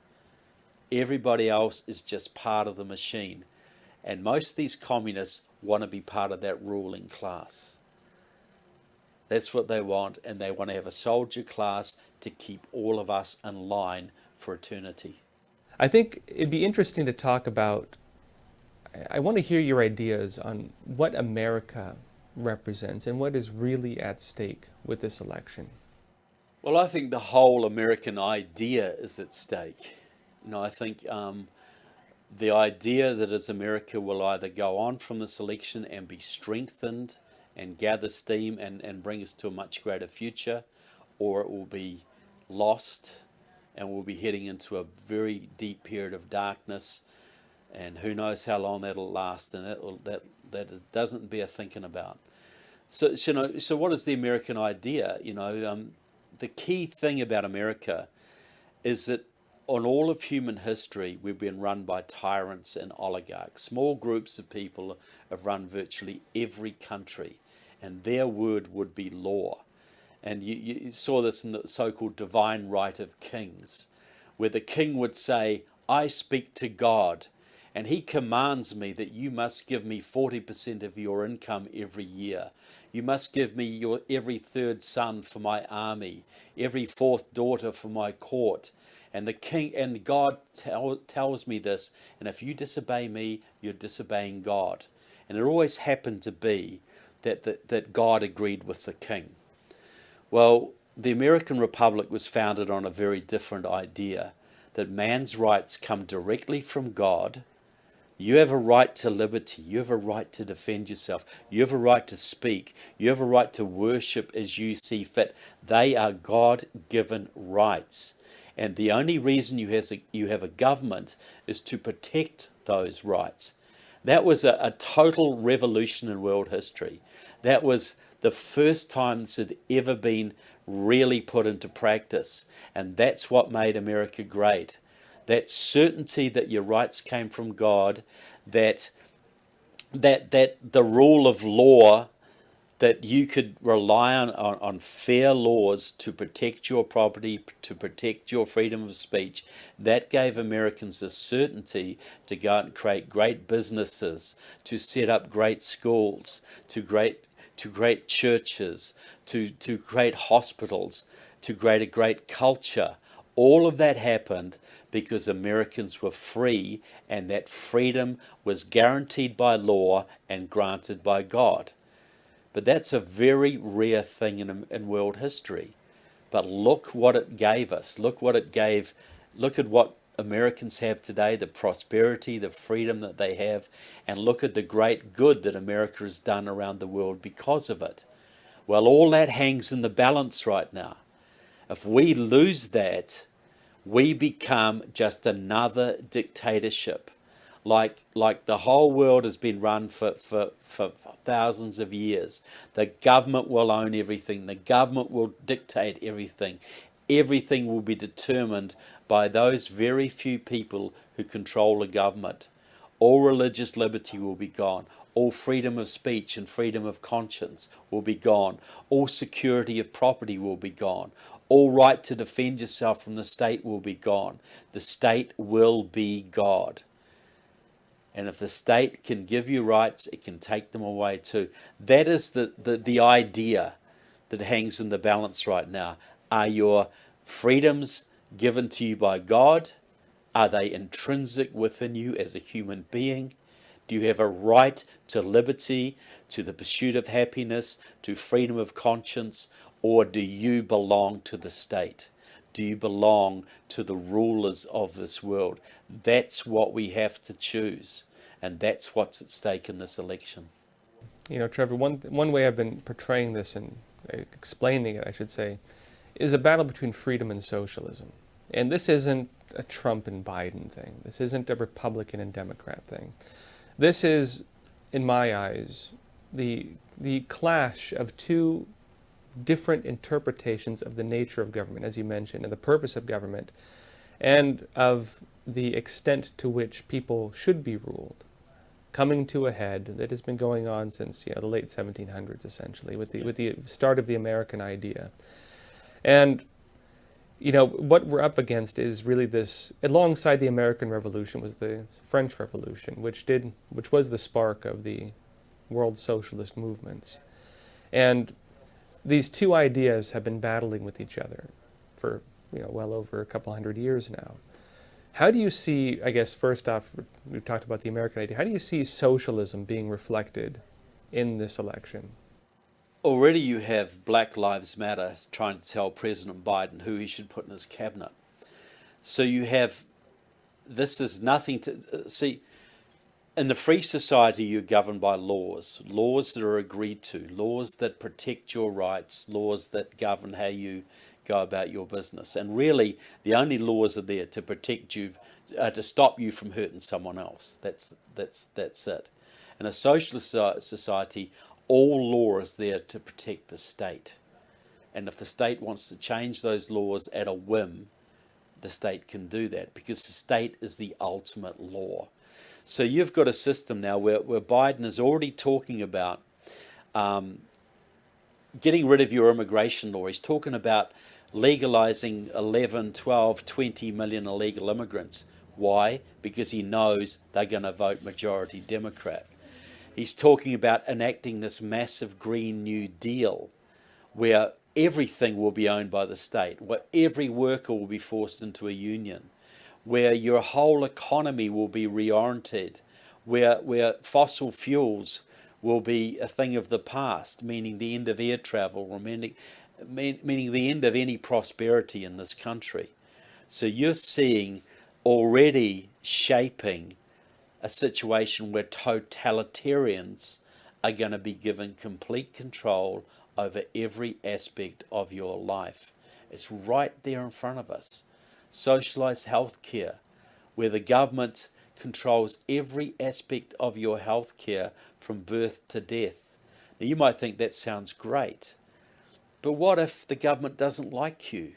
Everybody else is just part of the machine. And most of these communists want to be part of that ruling class. That's what they want, and they want to have a soldier class to keep all of us in line for eternity. I think it'd be interesting to talk about, I want to hear your ideas on what America represents and what is really at stake with this election. Well, I think the whole American idea is at stake. You know, I think the idea that as America will either go on from this election and be strengthened and gather steam and bring us to a much greater future, or it will be lost and we'll be heading into a very deep period of darkness, and who knows how long that'll last, and that doesn't bear thinking about. So what is the American idea? You know, the key thing about America is that on all of human history, we've been run by tyrants and oligarchs. Small groups of people have run virtually every country, and their word would be law. And you saw this in the so-called divine right of kings, where the king would say, I speak to God, and he commands me that you must give me 40% of your income every year. You must give me your every third son for my army, every fourth daughter for my court. And the king and God tells me this, and if you disobey me, you're disobeying God. And it always happened to be that God agreed with the king. Well, the American Republic was founded on a very different idea, that man's rights come directly from God, You have a right to liberty. You have a right to defend yourself. You have a right to speak. You have a right to worship as you see fit. They are God-given rights. And the only reason you have a government is to protect those rights. That was a total revolution in world history. That was the first time this had ever been really put into practice. And that's what made America great. That certainty that your rights came from God, that the rule of law, that you could rely on fair laws to protect your property, to protect your freedom of speech, that gave Americans the certainty to go out and create great businesses, to set up great schools, to great churches, to great hospitals, to create a great culture. All of that happened because Americans were free, and that freedom was guaranteed by law and granted by God. But that's a very rare thing in world history. But look what it gave us. Look what it gave. Look at what Americans have today, the prosperity, the freedom that they have, and look at the great good that America has done around the world because of it. Well, all that hangs in the balance right now. If we lose that, we become just another dictatorship. Like the whole world has been run for thousands of years. The government will own everything. The government will dictate everything. Everything will be determined by those very few people who control the government. All religious liberty will be gone. All freedom of speech and freedom of conscience will be gone. All security of property will be gone. All right to defend yourself from the state will be gone. The state will be God. And if the state can give you rights, it can take them away too. That is the idea that hangs in the balance right now. Are your freedoms given to you by God? Are they intrinsic within you as a human being? Do you have a right to liberty, to the pursuit of happiness, to freedom of conscience, or do you belong to the state? Do you belong to the rulers of this world? That's what we have to choose, and that's what's at stake in this election. You know, Trevor, one way I've been portraying this and explaining it, I should say, is a battle between freedom and socialism. And this isn't a Trump and Biden thing. This isn't a Republican and Democrat thing. This is, in my eyes, the clash of two different interpretations of the nature of government, as you mentioned, and the purpose of government, and of the extent to which people should be ruled, coming to a head that has been going on since the late 1700s, essentially, with the start of the American idea. And what we're up against is really this, alongside the American Revolution was the French Revolution, which was the spark of the world socialist movements. And these two ideas have been battling with each other for well over a couple hundred years now. How do you see, I guess first off, we've talked about the American idea, how do you see socialism being reflected in this election? Already you have Black Lives Matter trying to tell President Biden who he should put in his cabinet. So you have, this is nothing to, see, in the free society you're governed by laws that are agreed to, laws that protect your rights, laws that govern how you go about your business. And really the only laws are there to protect you, to stop you from hurting someone else. That's it. In a socialist society, all law is there to protect the state. And if the state wants to change those laws at a whim, the state can do that because the state is the ultimate law. So you've got a system now where Biden is already talking about getting rid of your immigration law. He's talking about legalizing 11, 12, 20 million illegal immigrants. Why? Because he knows they're going to vote majority Democrat. He's talking about enacting this massive Green New Deal where everything will be owned by the state, where every worker will be forced into a union, where your whole economy will be reoriented, where fossil fuels will be a thing of the past, meaning the end of air travel, meaning the end of any prosperity in this country. So you're seeing already shaping a situation where totalitarians are going to be given complete control over every aspect of your life. It's right there in front of us. Socialized healthcare, where the government controls every aspect of your healthcare from birth to death. Now, you might think that sounds great, but what if the government doesn't like you?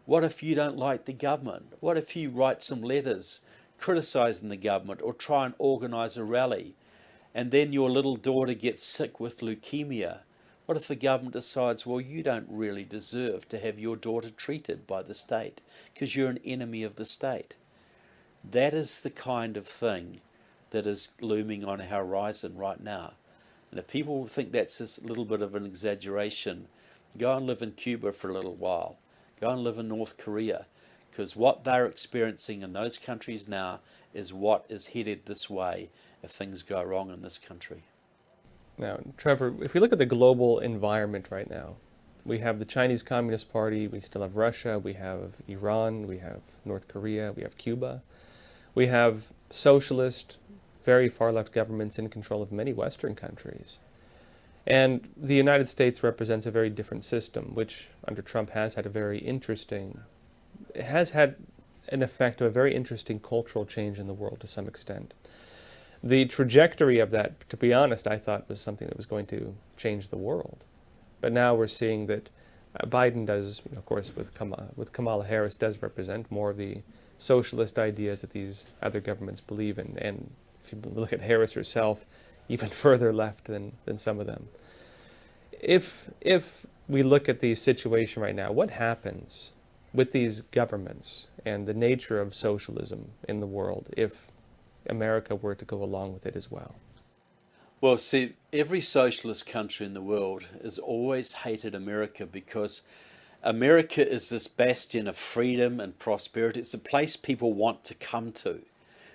What if you don't like the government? What if you write some letters criticizing the government or try and organize a rally, and then your little daughter gets sick with leukemia? What if the government decides, well, you don't really deserve to have your daughter treated by the state because you're an enemy of the state? That is the kind of thing that is looming on our horizon right now. And if people think that's a little bit of an exaggeration, go and live in Cuba for a little while. Go and live in North Korea, because what they're experiencing in those countries now is what is headed this way if things go wrong in this country. Now, Trevor, if we look at the global environment right now, we have the Chinese Communist Party, we still have Russia, we have Iran, we have North Korea, we have Cuba. We have socialist, very far-left governments in control of many Western countries. And the United States represents a very different system, which under Trump has had an effect of a very interesting cultural change in the world to some extent. The trajectory of that, to be honest, I thought was something that was going to change the world. But now we're seeing that Biden does, of course, with Kamala Harris, does represent more of the socialist ideas that these other governments believe in. And if you look at Harris herself, even further left than some of them. If we look at the situation right now, what happens with these governments and the nature of socialism in the world if America were to go along with it as well? Well, see, every socialist country in the world has always hated America because America is this bastion of freedom and prosperity. It's a place people want to come to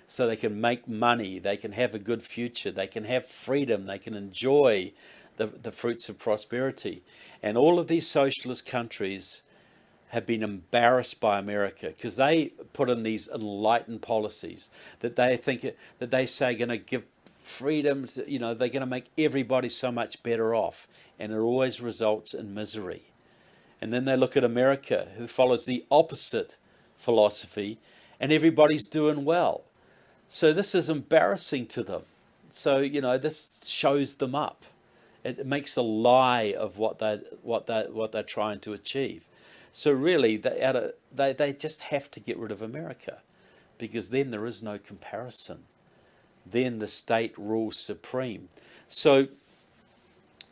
so they can make money, they can have a good future, they can have freedom, they can enjoy the fruits of prosperity. And all of these socialist countries have been embarrassed by America because they put in these enlightened policies that they think, that they say are going to give freedom, they're going to make everybody so much better off, and it always results in misery. And then they look at America, who follows the opposite philosophy, and everybody's doing well. So this is embarrassing to them. So, this shows them up. It makes a lie of what they're trying to achieve. So really, they just have to get rid of America, because then there is no comparison. Then the state rules supreme. So,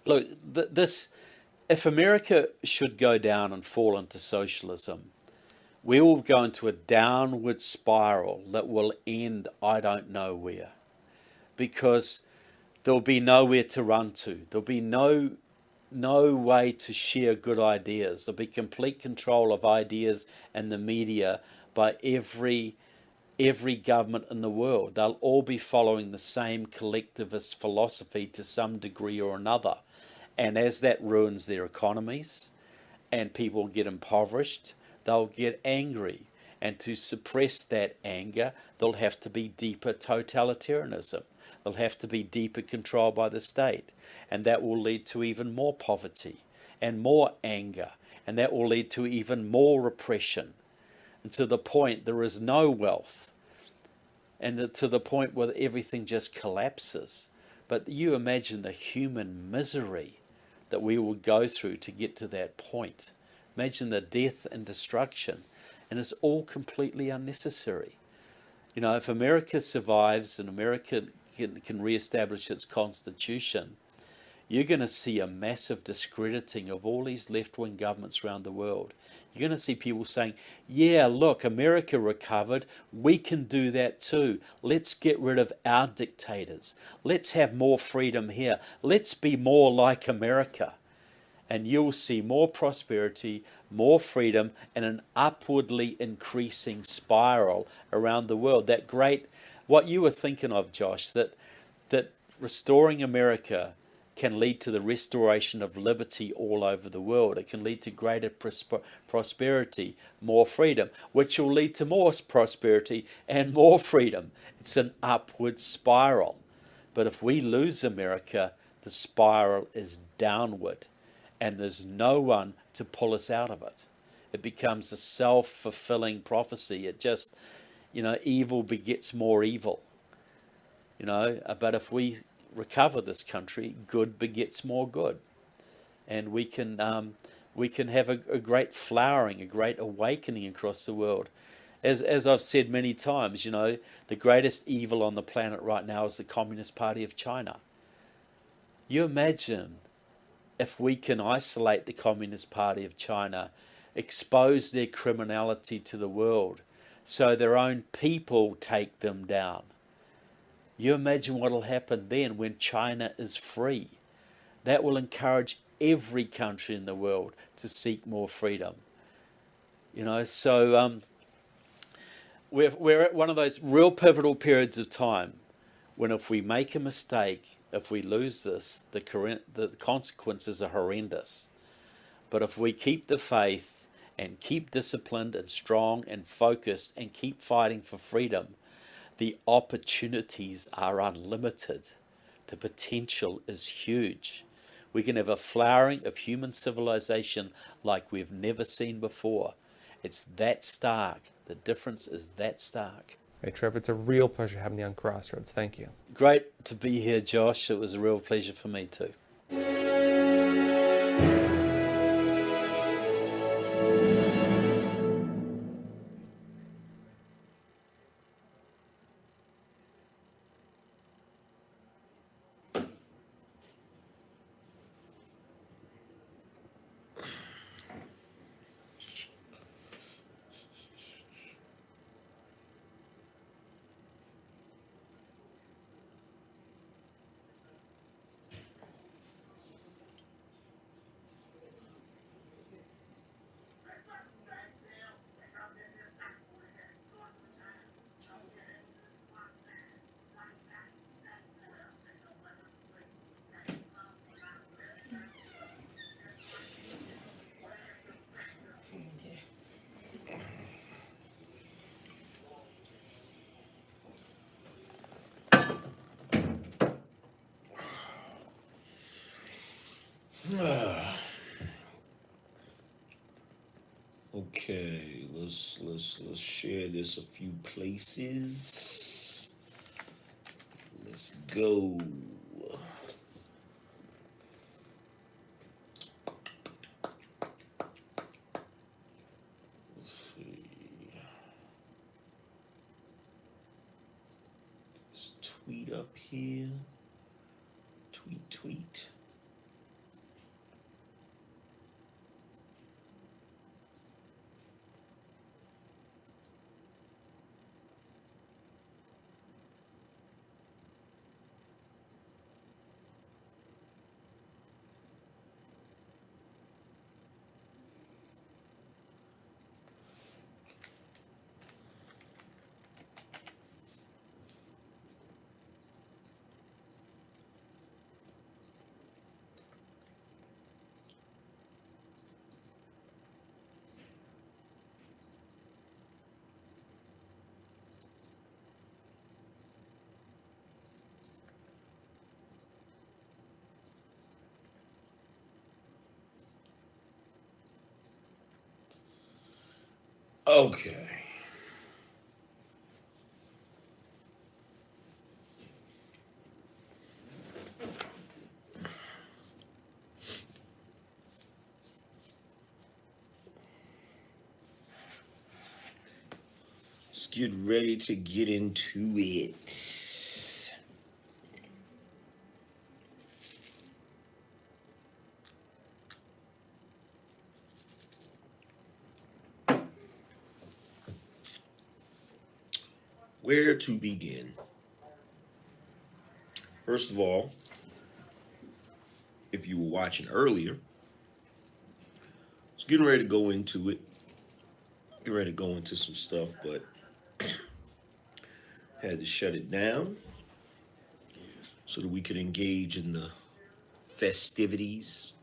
look, if America should go down and fall into socialism, we will go into a downward spiral that will end I don't know where, because there'll be nowhere to run to. There'll be no way to share good ideas. There'll be complete control of ideas and the media by every government in the world. They'll all be following the same collectivist philosophy to some degree or another. And as that ruins their economies and people get impoverished, they'll get angry. And to suppress that anger, there'll have to be deeper totalitarianism. There'll have to be deeper control by the state. And that will lead to even more poverty and more anger. And that will lead to even more repression. And to the point there is no wealth. And to the point where everything just collapses. But you imagine the human misery that we will go through to get to that point. Imagine the death and destruction. And it's all completely unnecessary. If America survives and America can reestablish its constitution, you're going to see a massive discrediting of all these left-wing governments around the world. You're going to see people saying, yeah, look, America recovered. We can do that too. Let's get rid of our dictators. Let's have more freedom here. Let's be more like America. And you'll see more prosperity, more freedom, and an upwardly increasing spiral around the world. That great, what you were thinking of, Josh, that restoring America can lead to the restoration of liberty all over the world. It can lead to greater prosperity, more freedom, which will lead to more prosperity and more freedom. It's an upward spiral. But if we lose America, the spiral is downward, and there's no one to pull us out of it. It becomes a self-fulfilling prophecy. It just, evil begets more evil. But if we recover this country, good begets more good, and we can have a great flowering, a great awakening across the world. As I've said many times, the greatest evil on the planet right now is the Communist Party of China. You imagine if we can isolate the Communist Party of China, expose their criminality to the world, so their own people take them down. You imagine what will happen then when China is free. That will encourage every country in the world to seek more freedom. So we're at one of those real pivotal periods of time when if we make a mistake, if we lose this, the consequences are horrendous. But if we keep the faith and keep disciplined and strong and focused and keep fighting for freedom, the opportunities are unlimited. The potential is huge. We can have a flowering of human civilization like we've never seen before. It's that stark. The difference is that stark. Hey, Trevor, it's a real pleasure having you on Crossroads. Thank you. Great to be here, Josh. It was a real pleasure for me too. Okay, let's share this a few places. Let's go. Let's see. Let's tweet up here. Tweet. Okay. Let's get ready to get into it. Where to begin? First of all, if you were watching earlier, I was getting ready to go into it. Getting ready to go into some stuff, but had to shut it down so that we could engage in the festivities.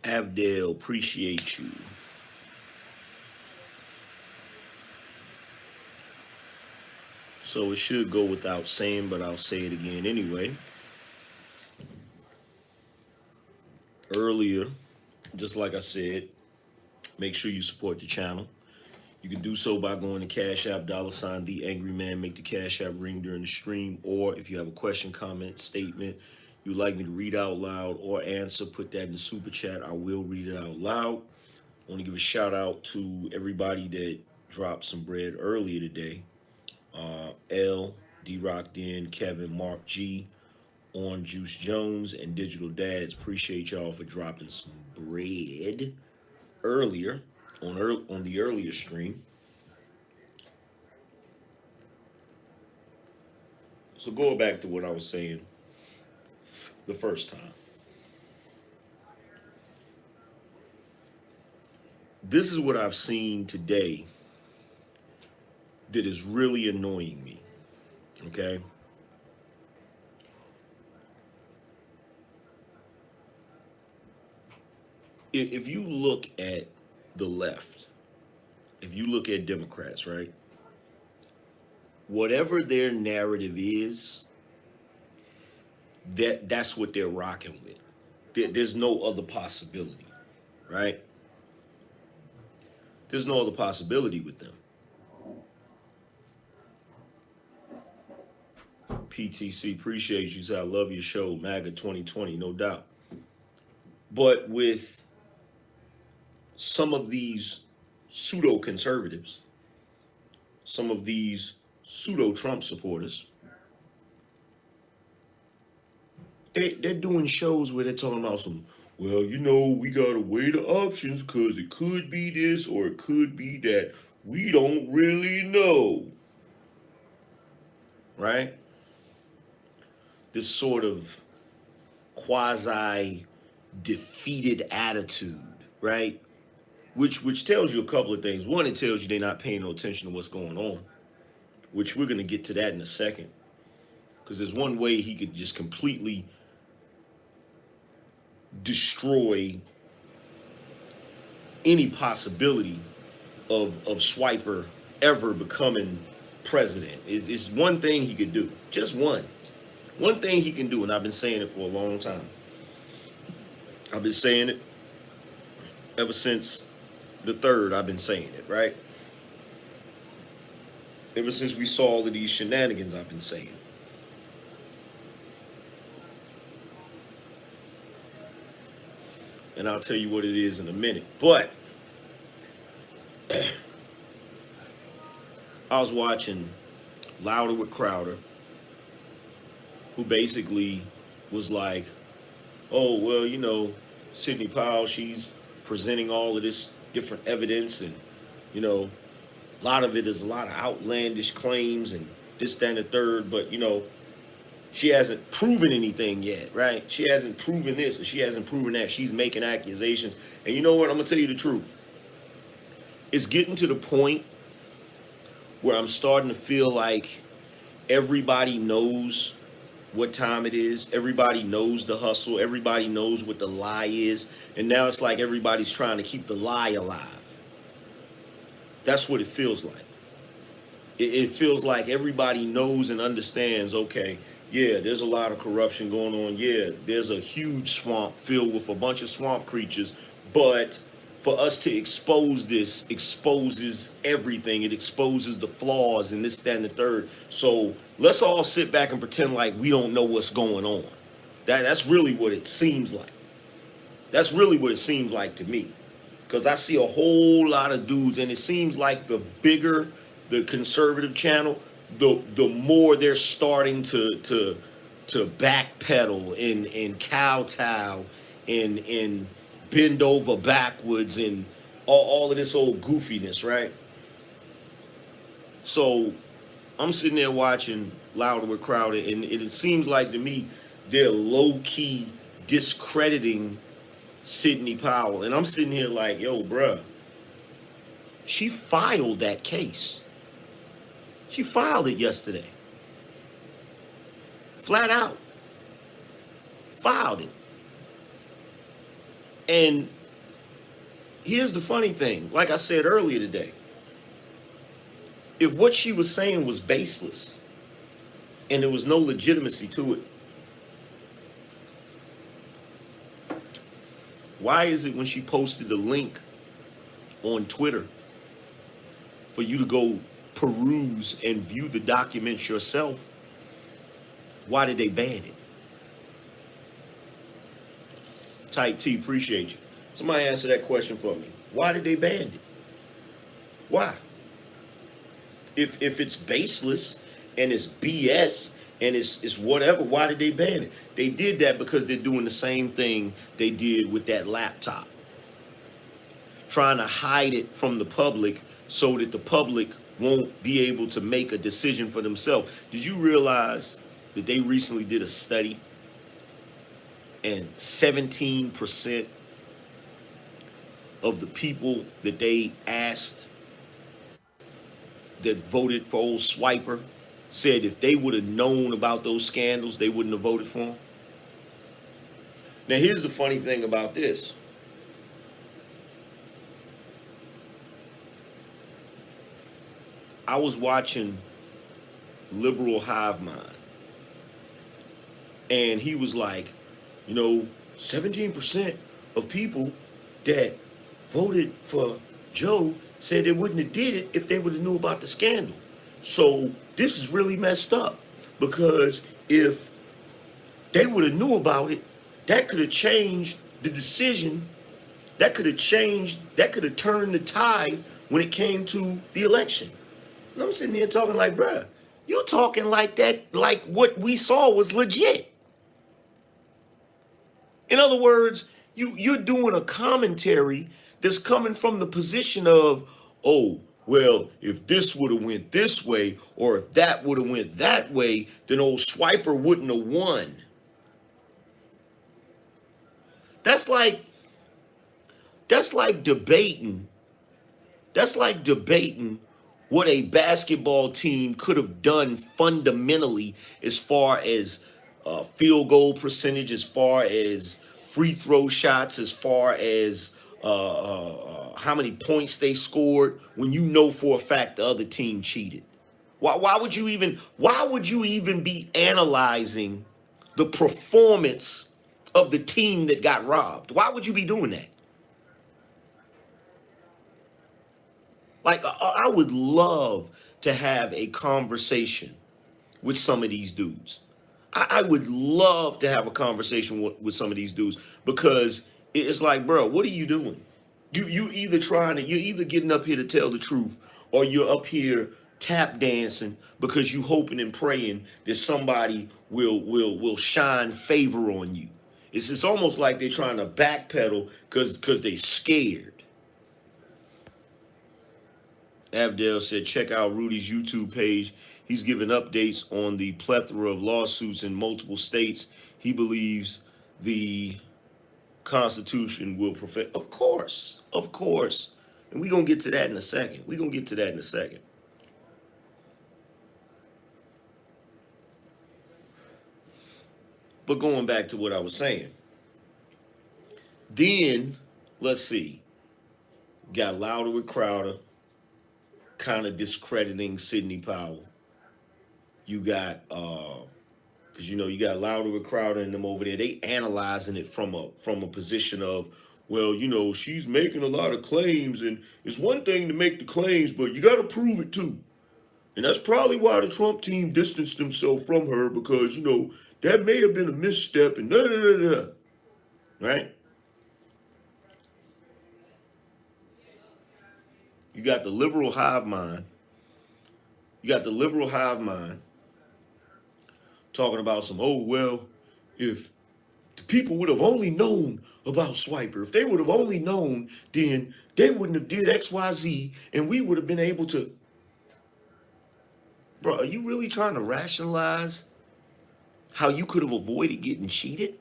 Abdel, appreciate you. So it should go without saying, but I'll say it again anyway. Earlier, just like I said, make sure you support the channel. You can do so by going to Cash App, $ The Angry Man, make the Cash App ring during the stream, or if you have a question, comment, statement you'd like me to read out loud or answer, put that in the super chat. I will read it out loud. I want to give a shout out to everybody that dropped some bread earlier today. L, D-Rock Den, Kevin, Mark G, Orange Juice Jones, and Digital Dads. Appreciate y'all for dropping some bread earlier on the earlier stream. So going back to what I was saying the first time. This is what I've seen today that is really annoying me, okay? If you look at the left, if you look at Democrats, right? Whatever their narrative is, that's what they're rocking with. There's no other possibility, right? There's no other possibility with them. PTC, appreciate you. I love your show, MAGA 2020, no doubt. But with some of these pseudo-conservatives, some of these pseudo-Trump supporters, they're doing shows where they're talking about some, well, you know, we got to weigh the options because it could be this or it could be that. We don't really know. Right? This sort of quasi-defeated attitude, right? Which tells you a couple of things. One, it tells you they're not paying no attention to what's going on, which we're going to get to that in a second. Because there's one way he could just completely destroy any possibility of Swiper ever becoming president. Is one thing he could do. Just one. One thing he can do, and I've been saying it for a long time. I've been saying it ever since the 3rd. I've been saying it, right? Ever since we saw all of these shenanigans, I've been saying it. And I'll tell you what it is in a minute. But I was watching Louder with Crowder, who basically was like, oh, well, you know, Sidney Powell, she's presenting all of this different evidence, and, you know, a lot of it is a lot of outlandish claims and this, that, and the third, but, you know, she hasn't proven anything yet, right? She hasn't proven this and she hasn't proven that. She's making accusations. And you know what? I'm going to tell you the truth. It's getting to the point where I'm starting to feel like everybody knows what time it is. Everybody knows the hustle. Everybody knows what the lie is. And now it's like everybody's trying to keep the lie alive. That's what it feels like. It feels like everybody knows and understands, okay, yeah, there's a lot of corruption going on. Yeah, there's a huge swamp filled with a bunch of swamp creatures, but for us to expose this exposes everything. It exposes the flaws and this, that, and the third. So let's all sit back and pretend like we don't know what's going on. That's really what it seems like. That's really what it seems like to me. Because I see a whole lot of dudes, and it seems like the bigger the conservative channel, the more they're starting to backpedal and kowtow and bend over backwards and all of this old goofiness, right? So I'm sitting there watching Louder with Crowder, and it seems like to me they're low-key discrediting Sidney Powell. And I'm sitting here like, yo, bruh, she filed that case. She filed it yesterday. Flat out. Filed it. And here's the funny thing. Like I said earlier today, if what she was saying was baseless and there was no legitimacy to it, why is it when she posted the link on Twitter for you to go peruse and view the documents yourself, why did they ban it? Type T, appreciate you. Somebody answer that question for me. Why did they ban it? Why? If it's baseless and it's BS and it's whatever, why did they ban it? They did that because they're doing the same thing they did with that laptop. Trying to hide it from the public so that the public won't be able to make a decision for themselves. Did you realize that they recently did a study and 17% of the people that they asked that voted for old Swiper said if they would have known about those scandals, they wouldn't have voted for him? Now, here's the funny thing about this. I was watching Liberal Hive Mind, and he was like, 17% of people that voted for Joe said they wouldn't have did it if they would have knew about the scandal. So this is really messed up, because if they would have knew about it, that could have changed the decision. That could have turned the tide when it came to the election. And I'm sitting there talking like, bruh, you talking like that, like what we saw was legit. In other words, you're doing a commentary that's coming from the position of, oh, well, if this would have went this way, or if that would have went that way, then old Swiper wouldn't have won. That's like debating. That's like debating what a basketball team could have done fundamentally as far as field goal percentage, as far as free throw shots, as far as how many points they scored, when you know for a fact the other team cheated. Why would you even be analyzing the performance of the team that got robbed? Why would you be doing that? Like, I would love to have a conversation with some of these dudes. I would love to have a conversation with some of these dudes, because it's like, bro, what are you doing? You're either getting up here to tell the truth, or you're up here tap dancing because you hoping and praying that somebody will shine favor on you. It's almost like they're trying to backpedal because they scared. Abdel said, check out Rudy's YouTube page. He's giving updates on the plethora of lawsuits in multiple states. He believes the Constitution will perfect. Of course. And we're going to get to that in a second. But going back to what I was saying. Then, let's see. Got Louder with Crowder, kind of discrediting Sidney Powell. You got, because you got Louder with Crowder and them over there. They analyzing it from a position of, well, you know, she's making a lot of claims, and it's one thing to make the claims, but you got to prove it too. And that's probably why the Trump team distanced themselves from her, because, you know, that may have been a misstep and right? You got the liberal hive mind. Talking about some, oh, well, if the people would have only known about Swiper, if they would have only known, then they wouldn't have did X, Y, Z, and we would have been able to. Bro, are you really trying to rationalize how you could have avoided getting cheated?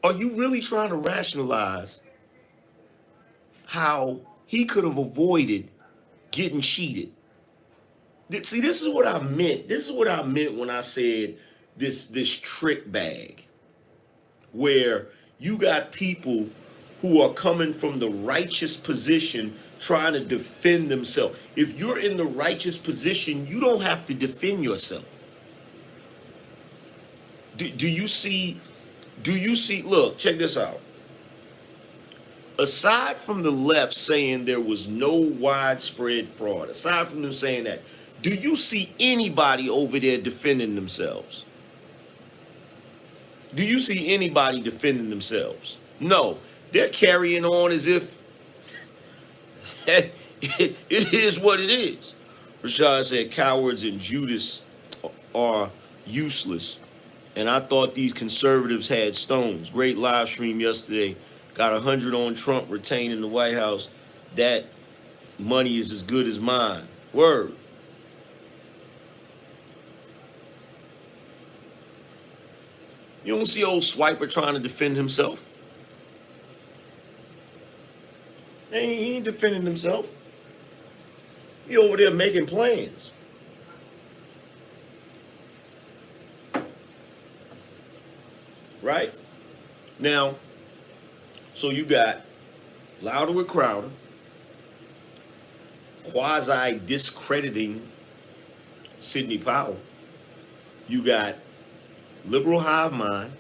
Are you really trying to rationalize how he could have avoided getting cheated? See, this is what I meant. This is what I meant when I said this trick bag, where you got people who are coming from the righteous position trying to defend themselves. If you're in the righteous position, you don't have to defend yourself. Do you see, look, check this out. Aside from the left saying there was no widespread fraud, aside from them saying that, do you see anybody over there defending themselves? Do you see anybody defending themselves? No. They're carrying on as if it is what it is. Rashad said cowards and Judas are useless. And I thought these conservatives had stones. Great live stream yesterday. Got 100 on Trump retaining the White House. That money is as good as mine. Word. You don't see old Swiper trying to defend himself. He ain't defending himself. He over there making plans. Right? Now, so you got Louder with Crowder, quasi-discrediting Sidney Powell. You got liberal hive mind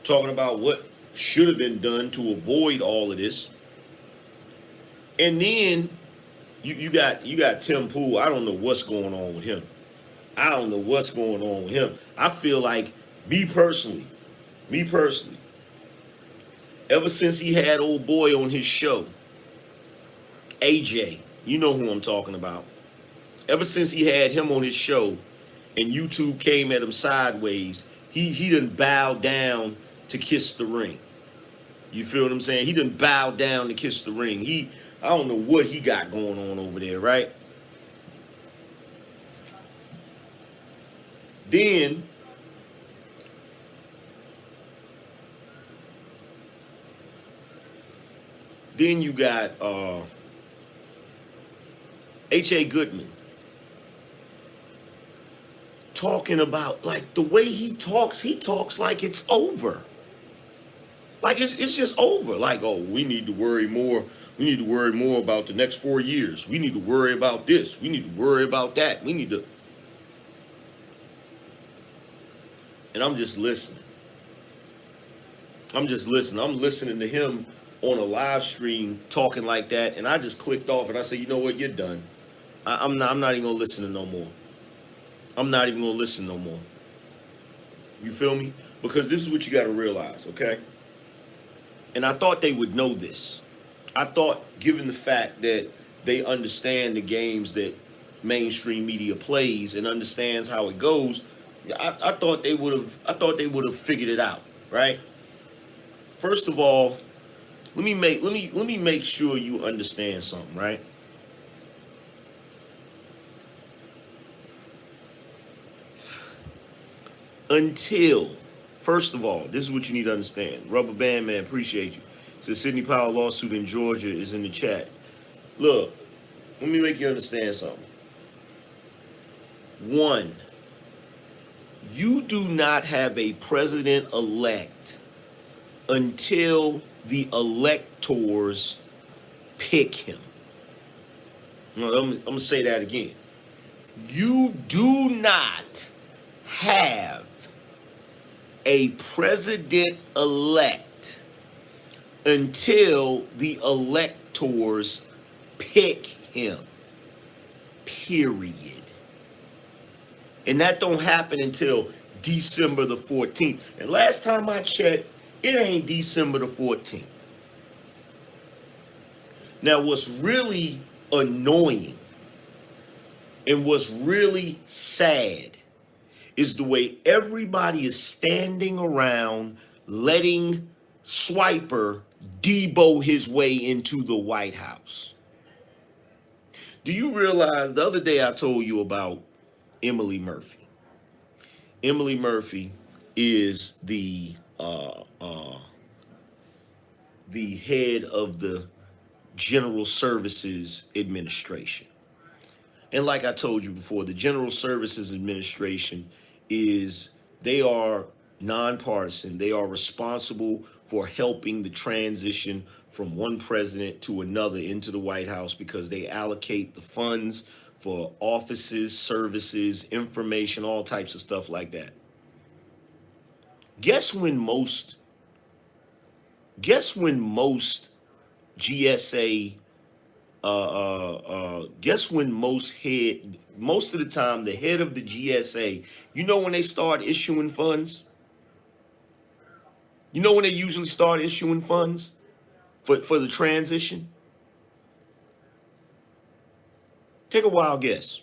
talking about what should have been done to avoid all of this. And then you got Tim Pool. I don't know what's going on with him. I feel like me personally, ever since he had old boy on his show, AJ, you know who I'm talking about. Ever since he had him on his show and YouTube came at him sideways, he done bowed down to kiss the ring. You feel what I'm saying? He done bowed down to kiss the ring. I don't know what he got going on over there, right? Then you got H.A. Goodman talking about, like, the way he talks like it's over. Like it's just over. Like, oh, we need to worry more. We need to worry more about the next 4 years. We need to worry about this. We need to worry about that. We need to. And I'm just listening. I'm listening to him on a live stream talking like that, and I just clicked off and I said, you know what, you're done. I'm not even gonna listen to no more. I'm not even gonna listen no more. You feel me? Because this is what you gotta realize, okay? And I thought they would know this. I thought, given the fact that they understand the games that mainstream media plays and understands how it goes, I thought they would have figured it out, right? First of all, let me make sure you understand something, right? First of all, this is what you need to understand. Rubber Band Man, appreciate you. Says Sidney Powell lawsuit in Georgia is in the chat. Look, let me make you understand something. One, you do not have a president-elect until the electors pick him. No, I'm going to say that again. You do not have a president-elect until the electors pick him. Period. And that don't happen until December the 14th. And last time I checked, it ain't December the 14th. Now, what's really annoying and what's really sad is the way everybody is standing around letting Swiper Debo his way into the White House. Do you realize the other day I told you about Emily Murphy? Emily Murphy is the head of the General Services Administration. And like I told you before, the General Services Administration they are nonpartisan. They are responsible for helping the transition from one president to another into the White House because they allocate the funds for offices, services, information, all types of stuff like that. Guess when most GSA guess when most of the time the head of the GSA, you know when they start issuing funds? You know when they usually start issuing funds for the transition? Take a wild guess.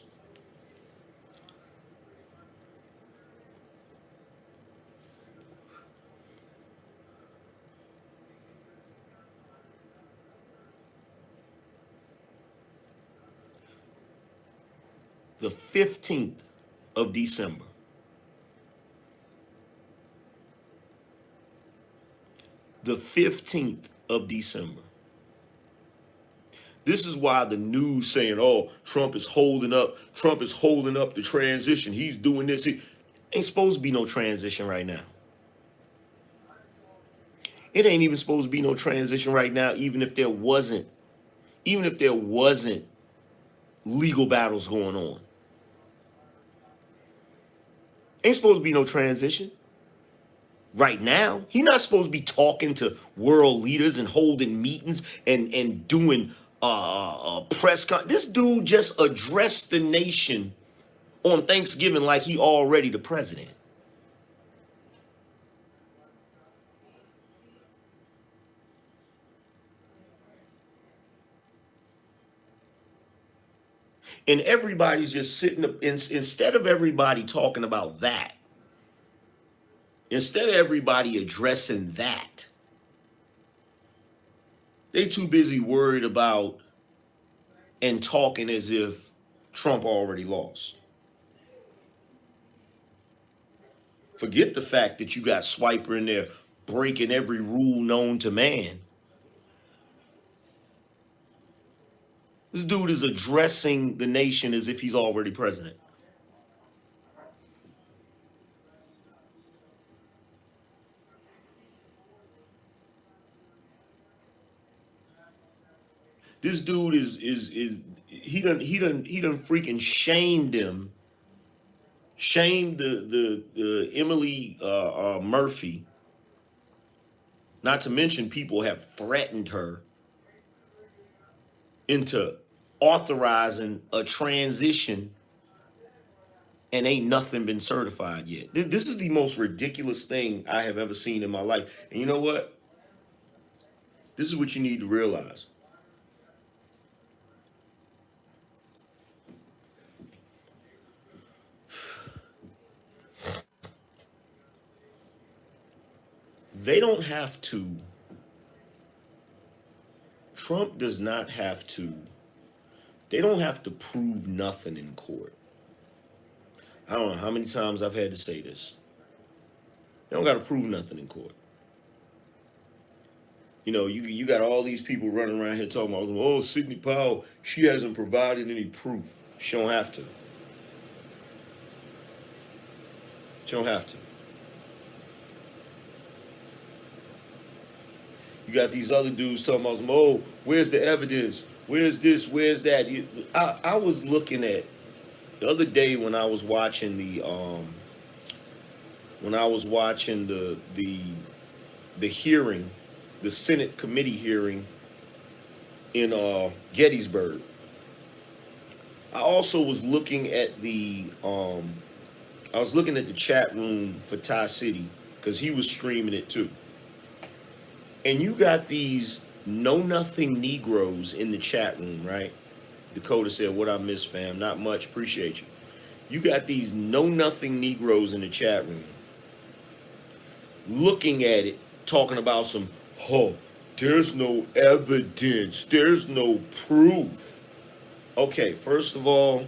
The 15th of December. The 15th of December. This is why the news saying, oh, Trump is holding up the transition. He's doing this. Ain't supposed to be no transition right now. It ain't even supposed to be no transition right now, even if there wasn't legal battles going on. Ain't supposed to be no transition right now. He's not supposed to be talking to world leaders and holding meetings and doing press con. This dude just addressed the nation on Thanksgiving like he already the president. And everybody's just sitting up, instead of everybody talking about that, instead of everybody addressing that, they too busy worried about and talking as if Trump already lost. Forget the fact that you got Swiper in there breaking every rule known to man. This dude is addressing the nation as if he's already president. This dude he done freaking shamed him, shamed the Emily Murphy. Not to mention people have threatened her into authorizing a transition and ain't nothing been certified yet. This is the most ridiculous thing I have ever seen in my life. And you know what? This is what you need to realize. They don't have to. Trump does not have to. They don't have to prove nothing in court. I don't know how many times I've had to say this. They don't got to prove nothing in court. You know, you got all these people running around here talking about, oh, Sidney Powell, she hasn't provided any proof. She don't have to. She don't have to. You got these other dudes talking about, oh, where's the evidence? Where's this? Where's that? I was looking at the other day when I was watching the hearing the Senate committee hearing in Gettysburg. I also was looking at the chat room for Ty City because he was streaming it too. And you got these know-nothing Negroes in the chat room, right? Dakota said, "What I miss, fam? Not much. Appreciate you." You got these know-nothing Negroes in the chat room looking at it, talking about some, there's no evidence, there's no proof. Okay, first of all,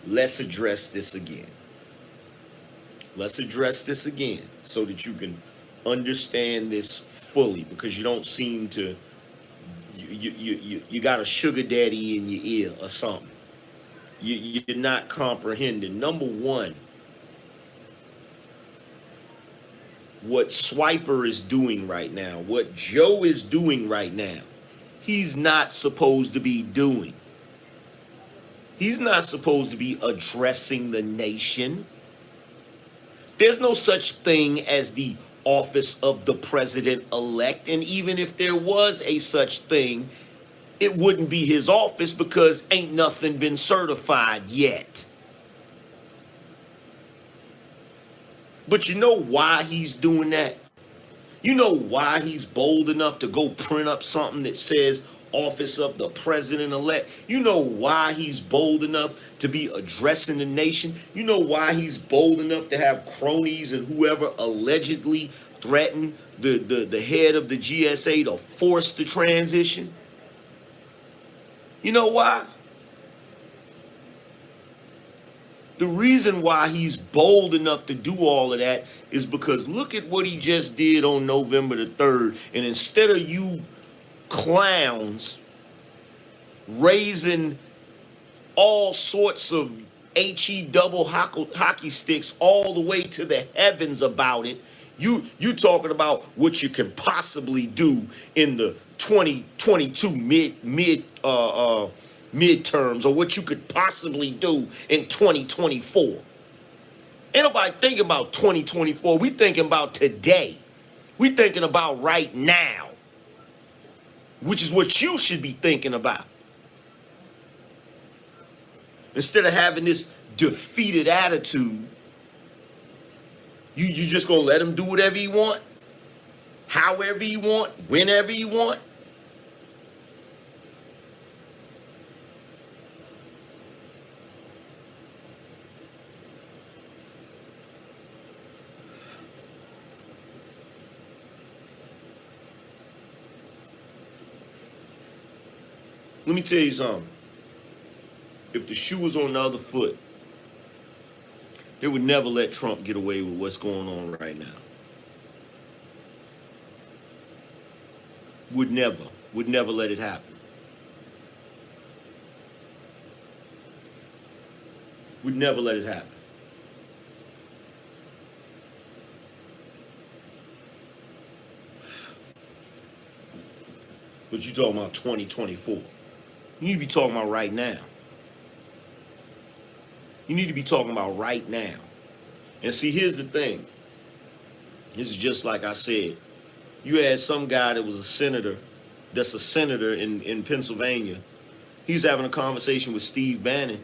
let's address this again. Let's address this again so that you can understand this fully, because you don't seem to, you got a sugar daddy in your ear or something. You're not comprehending. Number one, what Swiper is doing right now, what Joe is doing right now, he's not supposed to be doing. He's not supposed to be addressing the nation. There's no such thing as the office of the president-elect, and even if there was a such thing, it wouldn't be his office because ain't nothing been certified yet. But you know why he's doing that? You know why he's bold enough to go print up something that says office of the president-elect? You know why he's bold enough to be addressing the nation? You know why he's bold enough to have cronies and whoever allegedly threatened the head of the GSA to force the transition? You know why? The reason why he's bold enough to do all of that is because look at what he just did on November the 3rd. And instead of you clowns raising all sorts of HE double hockey sticks all the way to the heavens about it, you talking about what you can possibly do in the 2022 midterms, or what you could possibly do in 2024. Ain't nobody thinking about 2024. We thinking about today. We thinking about right now, which is what you should be thinking about. Instead of having this defeated attitude, you just gonna let him do whatever he want, however he want, whenever he want. Let me tell you something. If the shoe was on the other foot, they would never let Trump get away with what's going on right now. Would never let it happen. Would never let it happen. But you talking about 2024. You need to be talking about right now. You need to be talking about right now. And see, here's the thing. This is just like I said. You had some guy that was a senator, that's a senator in Pennsylvania. He's having a conversation with Steve Bannon.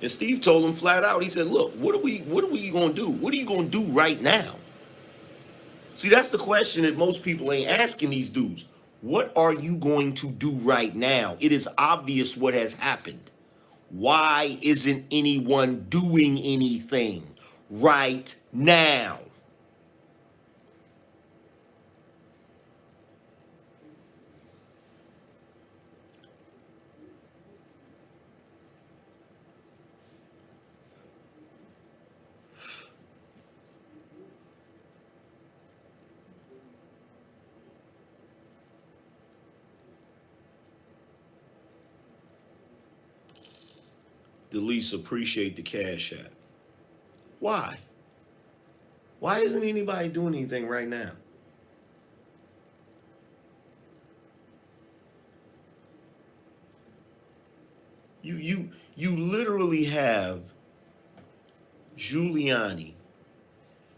And Steve told him flat out, he said, look, what are we going to do? What are you going to do right now? See, that's the question that most people ain't asking these dudes. What are you going to do right now? It is obvious what has happened. Why isn't anyone doing anything right now? The least appreciate the Cash App. Why? Why isn't anybody doing anything right now? You literally have Giuliani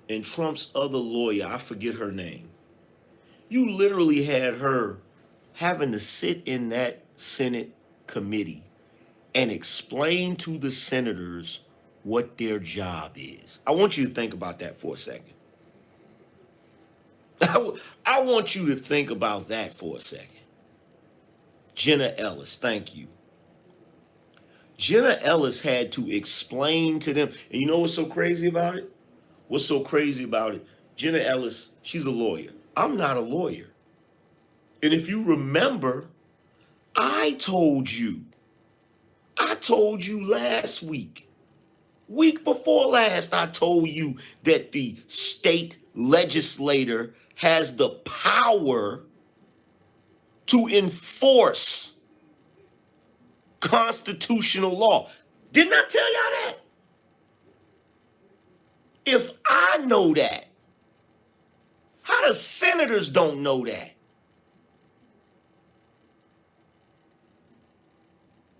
and Trump's other lawyer, I forget her name. You literally had her having to sit in that Senate committee and explain to the senators what their job is. I want you to think about that for a second. I want you to think about that for a second. Jenna Ellis, thank you. Jenna Ellis had to explain to them, and you know what's so crazy about it? What's so crazy about it? Jenna Ellis, she's a lawyer. I'm not a lawyer. And if you remember, I told you last week before last, I told you that the state legislator has the power to enforce constitutional law. Didn't I tell y'all that? If I know that, how the senators don't know that?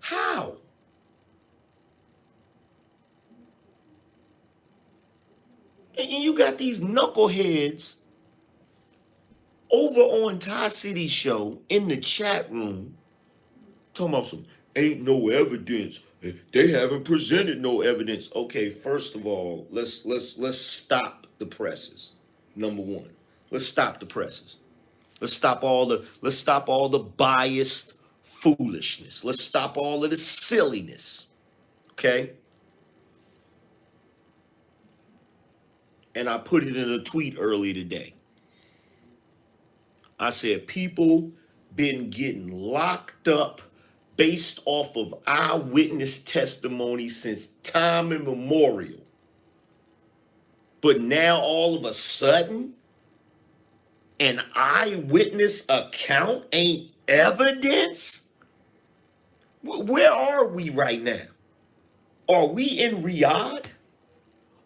How? And you got these knuckleheads over on Ty City's show in the chat room talking about some ain't no evidence. They haven't presented no evidence. Okay, first of all, let's stop the presses. Number one, let's stop the presses. Let's stop all the biased foolishness. Let's stop all of the silliness. Okay? And I put it in a tweet earlier today. I said, people been getting locked up based off of eyewitness testimony since time immemorial. But now all of a sudden, an eyewitness account ain't evidence? Where are we right now? Are we in Riyadh?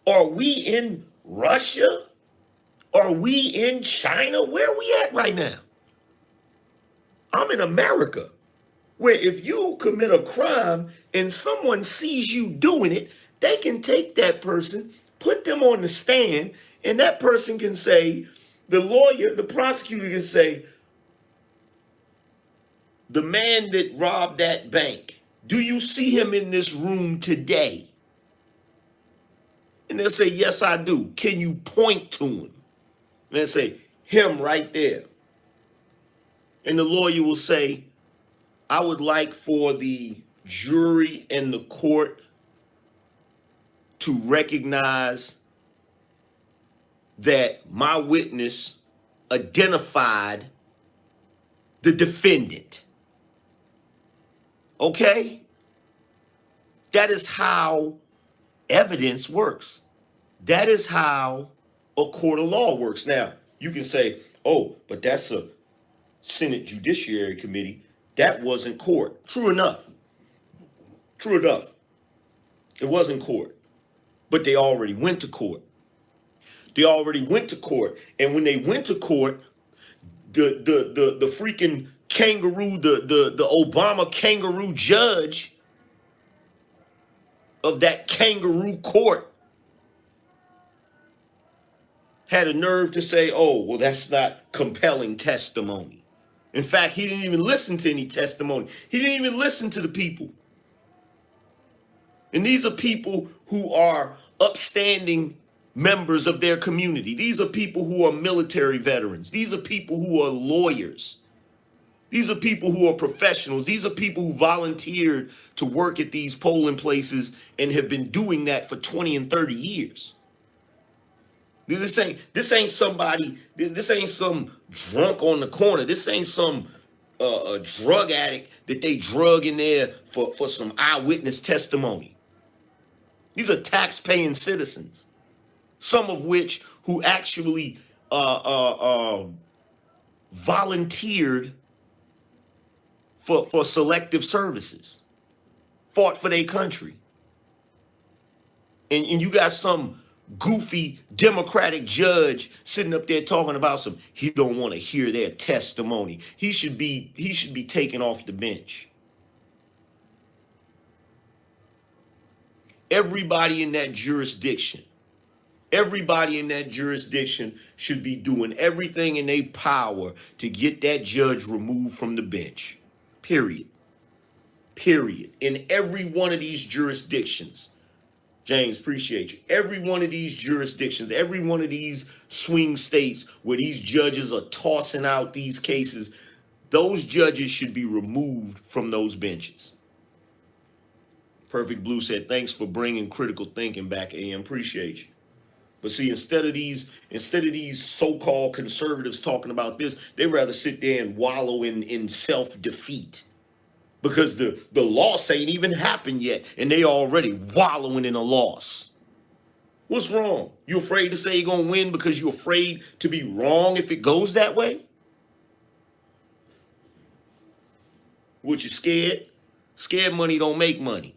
Are we in Russia? Are we in China? Where are we at right now? I'm in America, where if you commit a crime and someone sees you doing it, they can take that person, put them on the stand, and that person can say, the lawyer, the prosecutor can say, the man that robbed that bank, do you see him in this room today? And they'll say, yes, I do. Can you point to him? And they'll say, him right there. And the lawyer will say, I would like for the jury and the court to recognize that my witness identified the defendant. Okay? That is how evidence works. That is how a court of law works. Now, you can say, oh, but that's a Senate Judiciary Committee. That wasn't court. True enough. True enough. It wasn't court. But they already went to court. They already went to court. And when they went to court, the freaking kangaroo, the Obama kangaroo judge of that kangaroo court had a nerve to say, oh, well, that's not compelling testimony. In fact, he didn't even listen to any testimony. He didn't even listen to the people. And these are people who are upstanding members of their community. These are people who are military veterans. These are people who are lawyers. These are people who are professionals. These are people who volunteered to work at these polling places and have been doing that for 20 and 30 years. This ain't somebody, this ain't some drunk on the corner. This ain't some a drug addict that they drug in there for some eyewitness testimony. These are tax-paying citizens, some of which who actually volunteered for selective services, fought for their country. And you got some goofy Democratic judge sitting up there talking about some, he don't want to hear their testimony. He should be taken off the bench. Everybody in that jurisdiction, Everybody in that jurisdiction should be doing everything in their power to get that judge removed from the bench. Period. Period. In every one of these jurisdictions. James, appreciate you. Every one of these jurisdictions, every one of these swing states where these judges are tossing out these cases, those judges should be removed from those benches. Perfect Blue said, thanks for bringing critical thinking back, AM. Appreciate you. But see, instead of these so-called conservatives talking about this, they rather sit there and wallow in self-defeat. Because the loss ain't even happened yet, and they already wallowing in a loss. What's wrong? You afraid to say you're gonna win because you're afraid to be wrong if it goes that way? What, you scared? Scared money don't make money.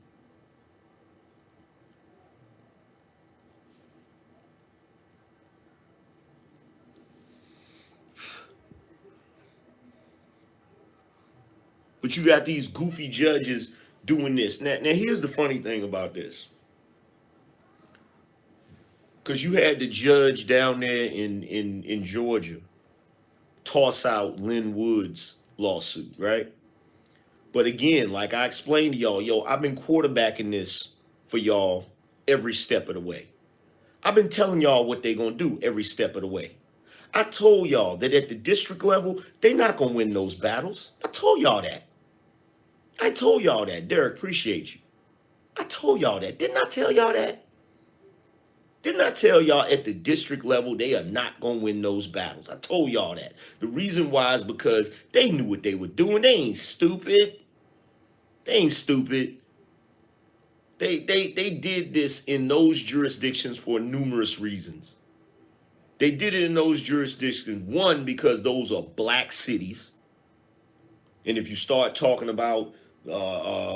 But you got these goofy judges doing this. Now here's the funny thing about this. Because you had the judge down there in Georgia toss out Lynn Wood's lawsuit, right? But again, like I explained to y'all, I've been quarterbacking this for y'all every step of the way. I've been telling y'all what they're going to do every step of the way. I told y'all that at the district level, they're not going to win those battles. I told y'all that. I told y'all that. Derek, appreciate you. I told y'all that. Didn't I tell y'all that? Didn't I tell y'all at the district level they are not going to win those battles? I told y'all that. The reason why is because they knew what they were doing. They ain't stupid. They ain't stupid. They did this in those jurisdictions for numerous reasons. They did it in those jurisdictions, one, because those are black cities. And if you start talking about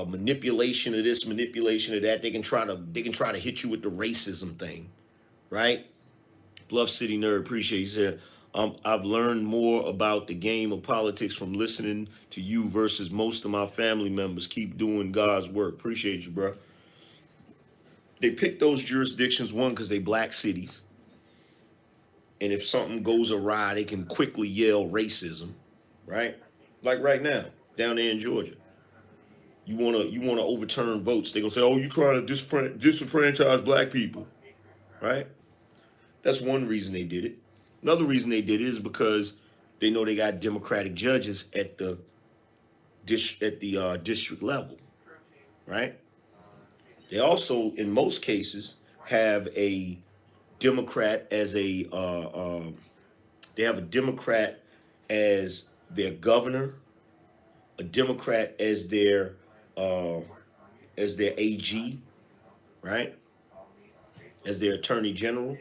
manipulation of this, manipulation of that, they can try to hit you with the racism thing, right? Bluff City Nerd, appreciate you. Said, I've learned more about the game of politics from listening to you versus most of my family members. Keep doing God's work. Appreciate you, bro. They picked those jurisdictions, one, because they black cities. And if something goes awry, they can quickly yell racism, right? Like right now, down there in Georgia. You wanna overturn votes. They're gonna say, oh, you trying to disenfranchise black people, right? That's one reason they did it. Another reason they did it is because they know they got Democratic judges at the district level, right? They also, in most cases, have a Democrat as they have a Democrat as their governor, a Democrat as their AG, right? As their attorney general,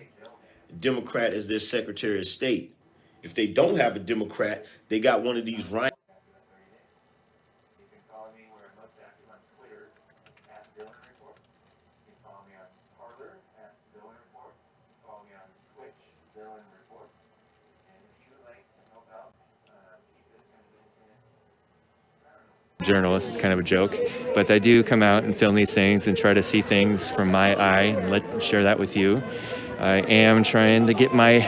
a Democrat as their secretary of state. If they don't have a Democrat, they got one of these right. Journalist, it's kind of a joke, but I do come out and film these things and try to see things from my eye and share that with you. I am trying to get my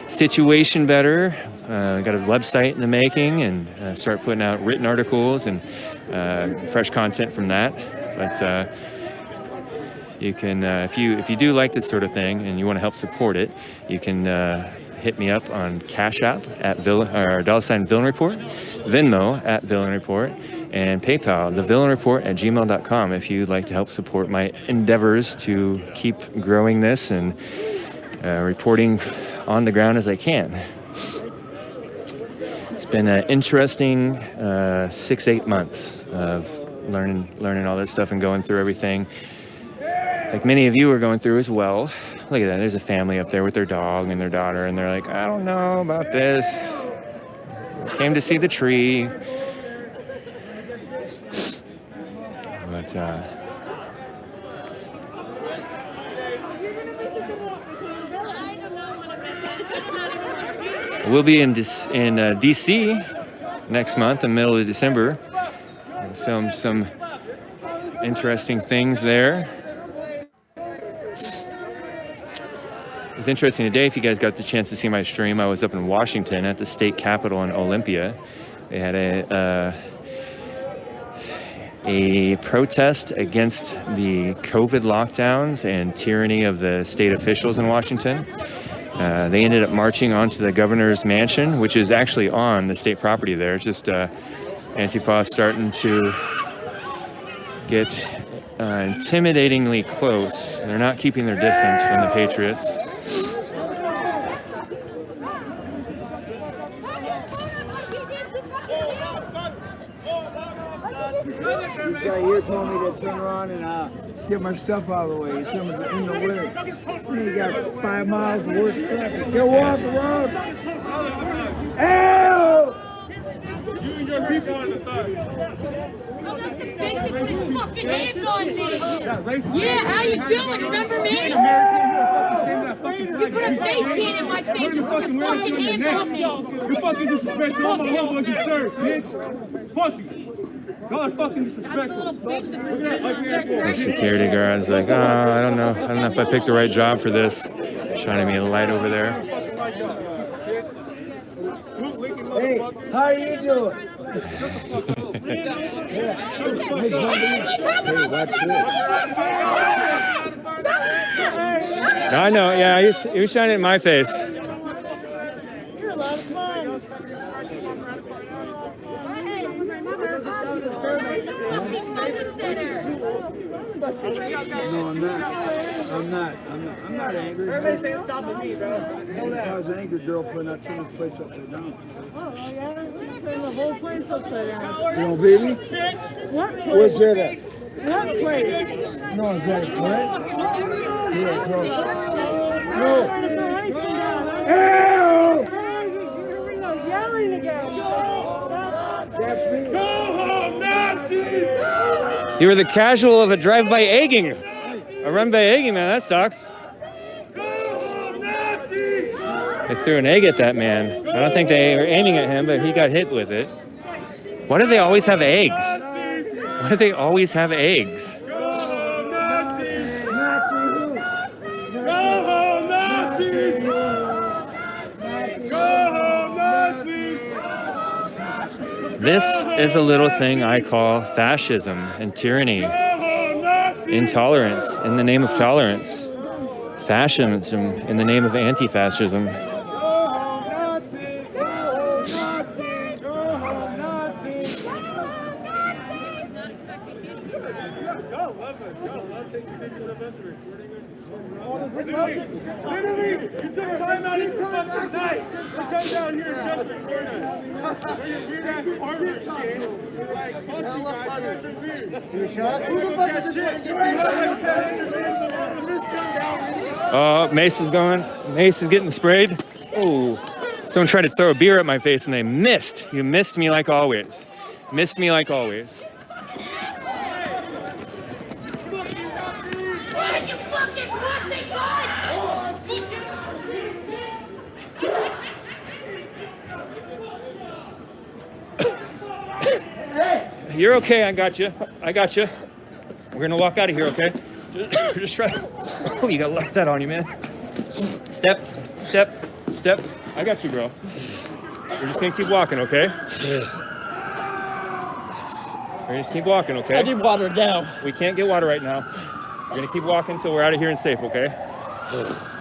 situation better. I got a website in the making and start putting out written articles and fresh content from that. But you can, if you do like this sort of thing and you want to help support it, you can hit me up on Cash App at $Villain Report, Venmo at Villain Report, and PayPal, thevillainreport@gmail.com, if you'd like to help support my endeavors to keep growing this and reporting on the ground as I can. It's been an interesting 6-8 months of learning all this stuff and going through everything, like many of you are going through as well. Look at that, there's a family up there with their dog and their daughter, and they're like, I don't know about this. Came to see the tree. But we'll be in DC next month, in the middle of December. We'll film some interesting things there. It was interesting today, if you guys got the chance to see my stream, I was up in Washington at the state capitol in Olympia. They had a protest against the COVID lockdowns and tyranny of the state officials in Washington. They ended up marching onto the governor's mansion, which is actually on the state property there. Just Antifa starting to get intimidatingly close. They're not keeping their distance from the Patriots. This guy here told me to turn around and get my stuff out of the way. Someone's in the way. You got 5 miles of work traffic. Go off the road. Ew! You and your people on the third. Fucking hands on me! Yeah, how you doing? Remember me? You put a face can in my face and put your fucking hands on me! You fucking disrespectful. I'm a homeless and serve, bitch. Fuck you. God fucking disrespectful. The security guard's like, oh, I don't know if I picked the right job for this. Shining me a light over there. Hey, how you doing? Hey, watch this. No, I know, yeah, he was shining in my face. You're a lot of fun. No, I'm not angry. Everybody's saying stop with me, bro. If I was an angry girlfriend, I'd turn this place upside down. Oh, yeah? Turn the whole place upside down. You know, baby? What place? Where's that at? What place? No, is that a place? Yeah, no. Ew! Here we go, yelling again. That's me. Go home, Nazis! You were the casual of a drive-by egging. A run-by egging, man, that sucks. They threw an egg at that man. I don't think they were aiming at him, but he got hit with it. Why do they always have eggs? Why do they always have eggs? This is a little thing I call fascism and tyranny. Intolerance in the name of tolerance. Fascism in the name of anti-fascism. Literally, you took time out of your fucking night to come down here and just record us. For your weird ass Harvard shit. Like, fuck you guys, you're weird. You shot? Who the fuck is this one? Oh, Mace is going. Mace is getting sprayed. Oh, someone tried to throw a beer at my face and they missed. You missed me like always. Missed me like always. You're okay, I got you. I got you. We're gonna walk out of here, okay? Just try. Oh, you got left that on you, man. Step, step, step. I got you, bro. We're just gonna keep walking, okay? We're gonna just keep walking, okay? I need water now. We can't get water right now. We're gonna keep walking until we're out of here and safe, okay?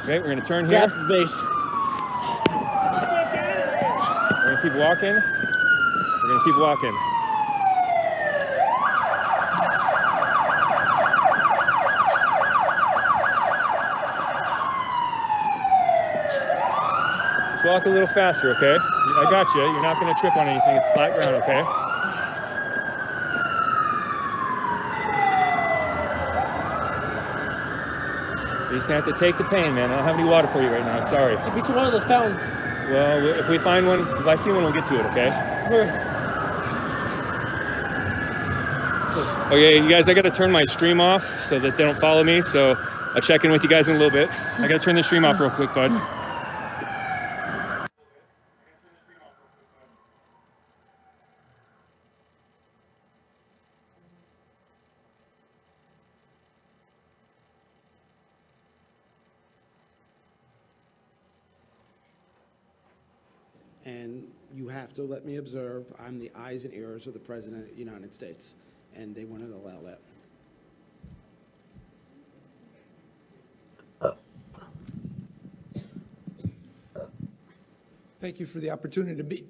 Okay, we're gonna turn here. Grab the base. We're gonna keep walking. We're gonna keep walking. Just walk a little faster, okay? I got you. You're not gonna trip on anything. It's flat ground, okay? You're just gonna have to take the pain, man. I don't have any water for you right now. Sorry. Get me to one of those fountains. Well, if we find one, if I see one, we'll get to it, okay? Okay, you guys, I gotta turn my stream off so that they don't follow me, so I'll check in with you guys in a little bit. I gotta turn the stream off real quick, bud. and you have to let me observe. I'm the eyes and ears of the President of the United States, and they wouldn't allow that. Thank you for the opportunity to be